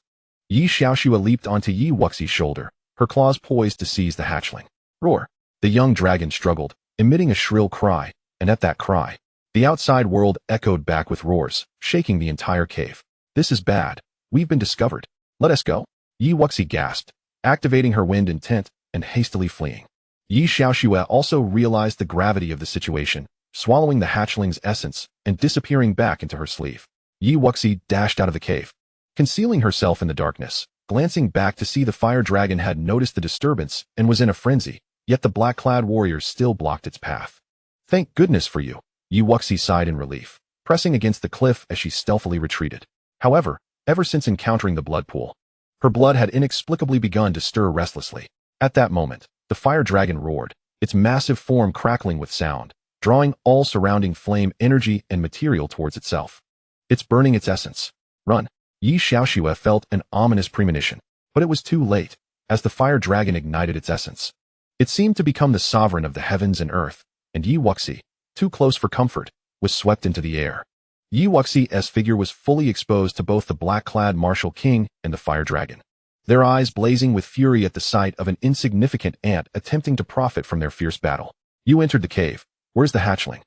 Xianxia leaped onto Wuxi's shoulder, her claws poised to seize the hatchling. Roar! The young dragon struggled, emitting a shrill cry, and at that cry, the outside world echoed back with roars, shaking the entire cave. This is bad. We've been discovered. Let us go. Wuxi gasped, activating her wind intent and hastily fleeing. Xianxia also realized the gravity of the situation, swallowing the hatchling's essence and disappearing back into her sleeve. Wuxi dashed out of the cave, concealing herself in the darkness, glancing back to see the fire dragon had noticed the disturbance and was in a frenzy, yet the black-clad warrior still blocked its path. Thank goodness for you, Wuxi sighed in relief, pressing against the cliff as she stealthily retreated. However, ever since encountering the blood pool, her blood had inexplicably begun to stir restlessly. At that moment, the fire dragon roared, its massive form crackling with sound, drawing all surrounding flame energy and material towards itself. It's burning its essence. Run. Xianxia felt an ominous premonition. But it was too late, as the fire dragon ignited its essence. It seemed to become the sovereign of the heavens and earth, and Yi Wuxi, too close for comfort, was swept into the air. Yi Wuxi's figure was fully exposed to both the black-clad martial king and the fire dragon, their eyes blazing with fury at the sight of an insignificant ant attempting to profit from their fierce battle. You entered the cave. Where's the hatchling?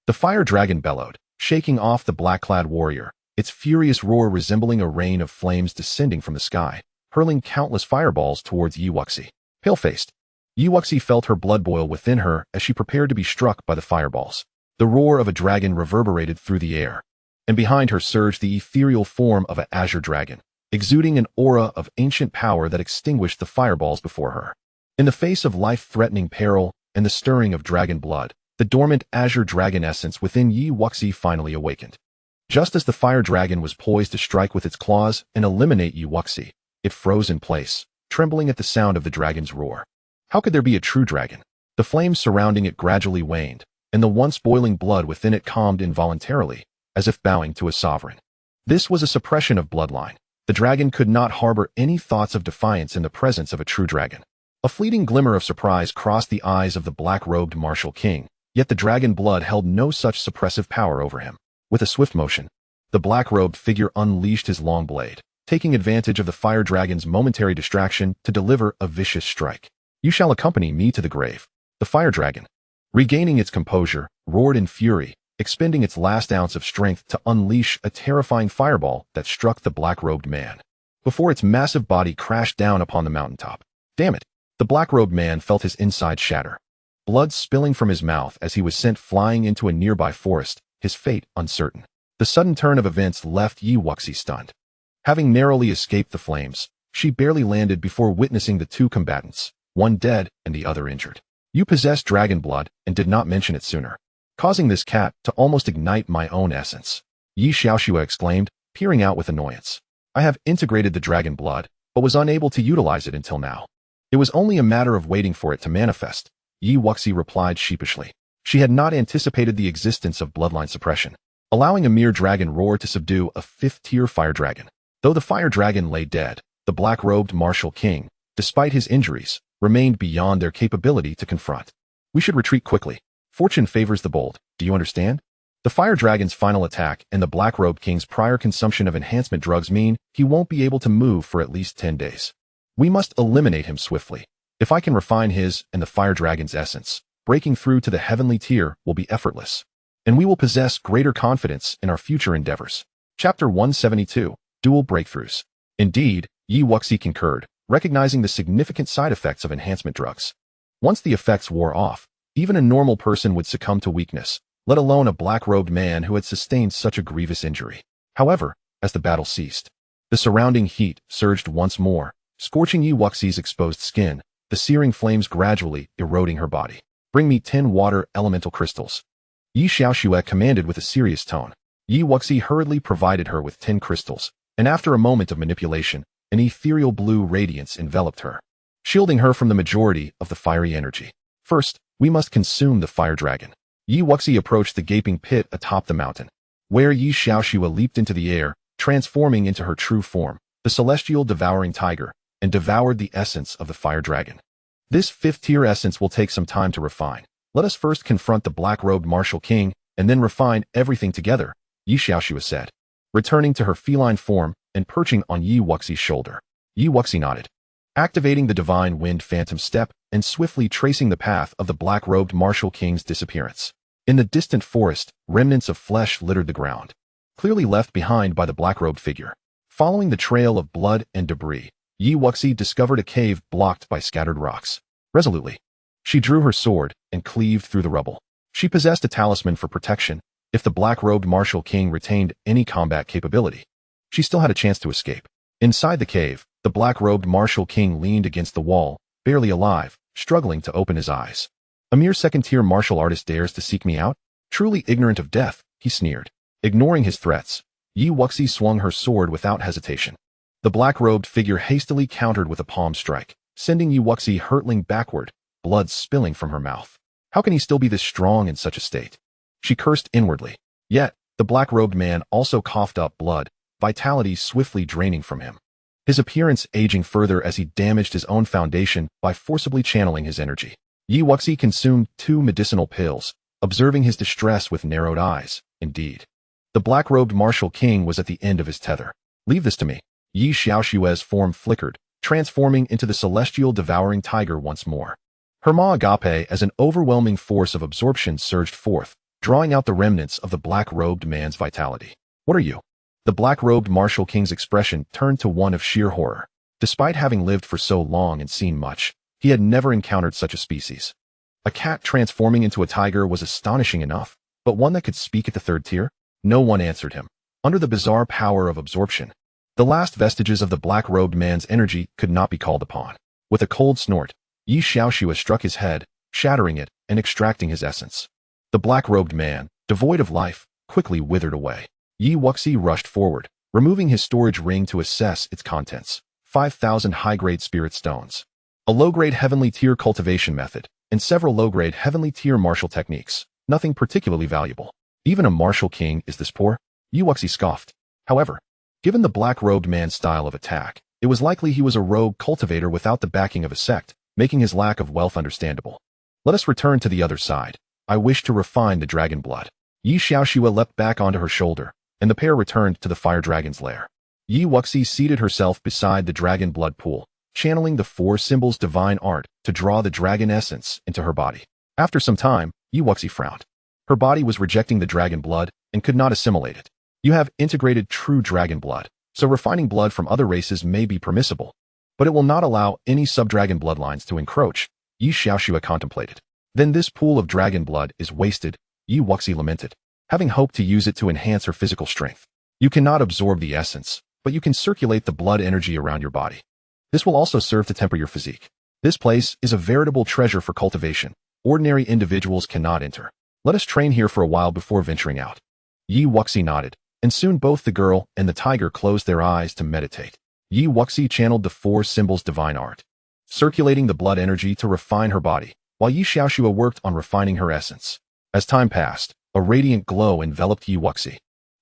The fire dragon bellowed, shaking off the black-clad warrior, its furious roar resembling a rain of flames descending from the sky, hurling countless fireballs towards Yi Wuxi. Pale-faced, Yi Wuxi felt her blood boil within her as she prepared to be struck by the fireballs. The roar of a dragon reverberated through the air, and behind her surged the ethereal form of an azure dragon, exuding an aura of ancient power that extinguished the fireballs before her. In the face of life-threatening peril and the stirring of dragon blood, the dormant azure dragon essence within Yi Wuxi finally awakened. Just as the fire dragon was poised to strike with its claws and eliminate Yi Wuxi, it froze in place, trembling at the sound of the dragon's roar. How could there be a true dragon? The flames surrounding it gradually waned, and the once boiling blood within it calmed involuntarily, as if bowing to a sovereign. This was a suppression of bloodline. The dragon could not harbor any thoughts of defiance in the presence of a true dragon. A fleeting glimmer of surprise crossed the eyes of the black-robed martial king, yet the dragon blood held no such suppressive power over him. With a swift motion, the black-robed figure unleashed his long blade, taking advantage of the fire dragon's momentary distraction to deliver a vicious strike. You shall accompany me to the grave. The fire dragon, regaining its composure, roared in fury, expending its last ounce of strength to unleash a terrifying fireball that struck the black-robed man, before its massive body crashed down upon the mountaintop. Damn it! The black-robed man felt his inside shatter, blood spilling from his mouth as he was sent flying into a nearby forest, his fate uncertain. The sudden turn of events left Yi Wuxi stunned. Having narrowly escaped the flames, she barely landed before witnessing the two combatants, one dead and the other injured. You possess dragon blood and did not mention it sooner, causing this cat to almost ignite my own essence. Yi Xiaoxue exclaimed, peering out with annoyance. I have integrated the dragon blood, but was unable to utilize it until now. It was only a matter of waiting for it to manifest, Yi Wuxi replied sheepishly. She had not anticipated the existence of bloodline suppression, allowing a mere dragon roar to subdue a fifth-tier fire dragon. Though the fire dragon lay dead, the black-robed martial king, despite his injuries, remained beyond their capability to confront. We should retreat quickly. Fortune favors the bold, do you understand? The fire dragon's final attack and the black-robed king's prior consumption of enhancement drugs mean he won't be able to move for at least 10 days. We must eliminate him swiftly. If I can refine his and the fire dragon's essence, breaking through to the heavenly tier will be effortless, and we will possess greater confidence in our future endeavors. Chapter 172, Dual Breakthroughs. Indeed, Yi Wuxi concurred, recognizing the significant side effects of enhancement drugs. Once the effects wore off, even a normal person would succumb to weakness, let alone a black-robed man who had sustained such a grievous injury. However, as the battle ceased, the surrounding heat surged once more, scorching Yi Wuxi's exposed skin, the searing flames gradually eroding her body. Bring me 10 water elemental crystals. Yi Xiaoxue commanded with a serious tone. Yi Wuxi hurriedly provided her with 10 crystals, and after a moment of manipulation, an ethereal blue radiance enveloped her, shielding her from the majority of the fiery energy. First, we must consume the fire dragon. Yi Wuxi approached the gaping pit atop the mountain, where Yi Xiaoxue leaped into the air, transforming into her true form, the celestial devouring tiger, and devoured the essence of the fire dragon. This fifth-tier essence will take some time to refine. Let us first confront the black-robed martial king, and then refine everything together, Yi Xiaoxue said, returning to her feline form and perching on Yi Wuxi's shoulder. Yi Wuxi nodded, activating the divine wind phantom step and swiftly tracing the path of the black-robed martial king's disappearance. In the distant forest, remnants of flesh littered the ground, clearly left behind by the black-robed figure. Following the trail of blood and debris, Yi Wuxi discovered a cave blocked by scattered rocks. Resolutely, she drew her sword and cleaved through the rubble. She possessed a talisman for protection. If the black-robed martial king retained any combat capability, she still had a chance to escape. Inside the cave, the black-robed martial king leaned against the wall, barely alive, struggling to open his eyes. A mere second-tier martial artist dares to seek me out? Truly ignorant of death, he sneered. Ignoring his threats, Yi Wuxi swung her sword without hesitation. The black-robed figure hastily countered with a palm strike, sending Yi Wuxi hurtling backward, blood spilling from her mouth. How can he still be this strong in such a state? She cursed inwardly. Yet, the black-robed man also coughed up blood, vitality swiftly draining from him. his appearance aging further as he damaged his own foundation by forcibly channeling his energy. Wuxi consumed 2 medicinal pills, observing his distress with narrowed eyes. Indeed, the black-robed martial king was at the end of his tether. "Leave this to me." Yi Xiaoshue's form flickered, transforming into the celestial devouring tiger once more. Her ma agape as an overwhelming force of absorption surged forth, drawing out the remnants of the black-robed man's vitality. "What are you?" The black-robed martial king's expression turned to one of sheer horror. Despite having lived for so long and seen much, he had never encountered such a species. A cat transforming into a tiger was astonishing enough, but one that could speak at the 3rd tier? No one answered him. Under the bizarre power of absorption, the last vestiges of the black-robed man's energy could not be called upon. With a cold snort, Yi Xiaoxue struck his head, shattering it and extracting his essence. The black-robed man, devoid of life, quickly withered away. Yi Wuxi rushed forward, removing his storage ring to assess its contents. 5,000 high-grade spirit stones, a low-grade heavenly tier cultivation method, and several low-grade heavenly tier martial techniques. Nothing particularly valuable. Even a martial king is this poor? Yi Wuxi scoffed. However, given the black-robed man's style of attack, it was likely he was a rogue cultivator without the backing of a sect, making his lack of wealth understandable. Let us return to the other side. I wish to refine the dragon blood. Yi Xiaoxue leapt back onto her shoulder, and the pair returned to the fire dragon's lair. Yi Wuxi seated herself beside the dragon blood pool, channeling the 4 symbols divine art to draw the dragon essence into her body. After some time, Yi Wuxi frowned. Her body was rejecting the dragon blood and could not assimilate it. You have integrated true dragon blood, so refining blood from other races may be permissible, but it will not allow any sub-dragon bloodlines to encroach, Yi Xiaoxue contemplated. Then this pool of dragon blood is wasted, Yi Wuxi lamented, having hoped to use it to enhance her physical strength. You cannot absorb the essence, but you can circulate the blood energy around your body. This will also serve to temper your physique. This place is a veritable treasure for cultivation. Ordinary individuals cannot enter. Let us train here for a while before venturing out. Yi Wuxi nodded, and soon both the girl and the tiger closed their eyes to meditate. Yi Wuxi channeled the 4 symbols divine art, circulating the blood energy to refine her body, while Yi Xiaoxue worked on refining her essence. As time passed, a radiant glow enveloped Yi Wuxi,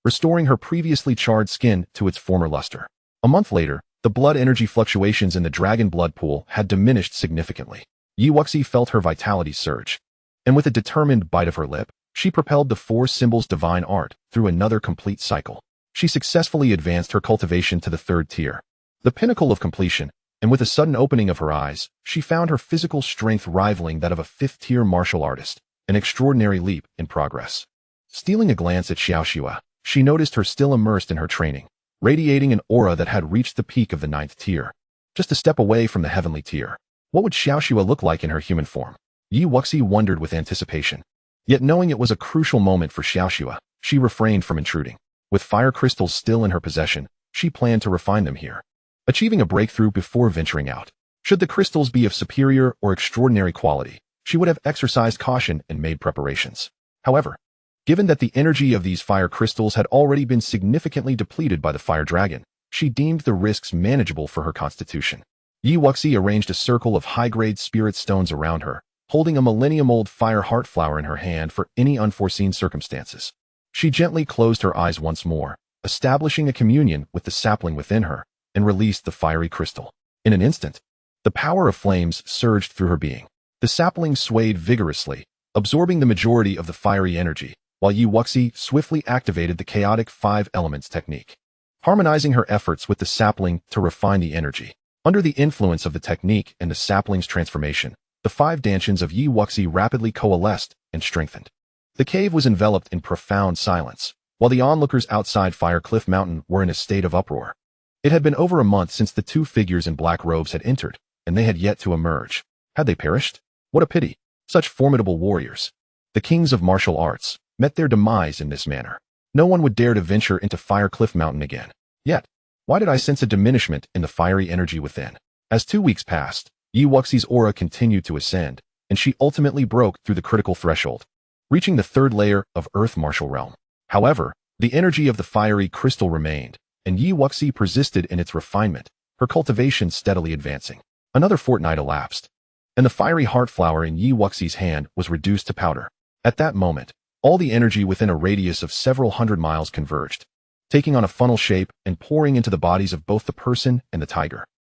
restoring her previously charred skin to its former luster. A month later, the blood energy fluctuations in the dragon blood pool had diminished significantly. Yi Wuxi felt her vitality surge, and with a determined bite of her lip, she propelled the 4 symbols divine art through another complete cycle. She successfully advanced her cultivation to the 3rd tier, the pinnacle of completion, and with a sudden opening of her eyes, she found her physical strength rivaling that of a 5th tier martial artist, an extraordinary leap in progress. Stealing a glance at Xiaoxue, she noticed her still immersed in her training, radiating an aura that had reached the peak of the 9th tier, just a step away from the heavenly tier. What would Xiaoxue look like in her human form? Yi Wuxi wondered with anticipation. Yet knowing it was a crucial moment for Xiaoxue, she refrained from intruding. With fire crystals still in her possession, she planned to refine them here, achieving a breakthrough before venturing out. Should the crystals be of superior or extraordinary quality, she would have exercised caution and made preparations. However, given that the energy of these fire crystals had already been significantly depleted by the fire dragon, she deemed the risks manageable for her constitution. Yi Wuxi arranged a circle of high-grade spirit stones around her, holding a millennium-old fire heart flower in her hand for any unforeseen circumstances. She gently closed her eyes once more, establishing a communion with the sapling within her, and released the fiery crystal. In an instant, the power of flames surged through her being. The sapling swayed vigorously, absorbing the majority of the fiery energy, while Yi Wuxi swiftly activated the chaotic 5 elements technique, harmonizing her efforts with the sapling to refine the energy. Under the influence of the technique and the sapling's transformation, the 5 Dantians of Yi Wuxi rapidly coalesced and strengthened. The cave was enveloped in profound silence, while the onlookers outside Fire Cliff Mountain were in a state of uproar. It had been over a month since the 2 figures in black robes had entered, and they had yet to emerge. Had they perished? What a pity. Such formidable warriors, the kings of martial arts, met their demise in this manner. No one would dare to venture into Fire Cliff Mountain again. Yet, why did I sense a diminishment in the fiery energy within? As 2 weeks passed, Yi Wuxi's aura continued to ascend, and she ultimately broke through the critical threshold, reaching the 3rd layer of Earth Martial Realm. However, the energy of the fiery crystal remained, and Yi Wuxi persisted in its refinement, her cultivation steadily advancing. Another fortnight elapsed, and the fiery heart flower in Yi Wuxi's hand was reduced to powder. At that moment, all the energy within a radius of several hundred miles converged. taking on a funnel shape and pouring into the bodies of both the person and the tiger.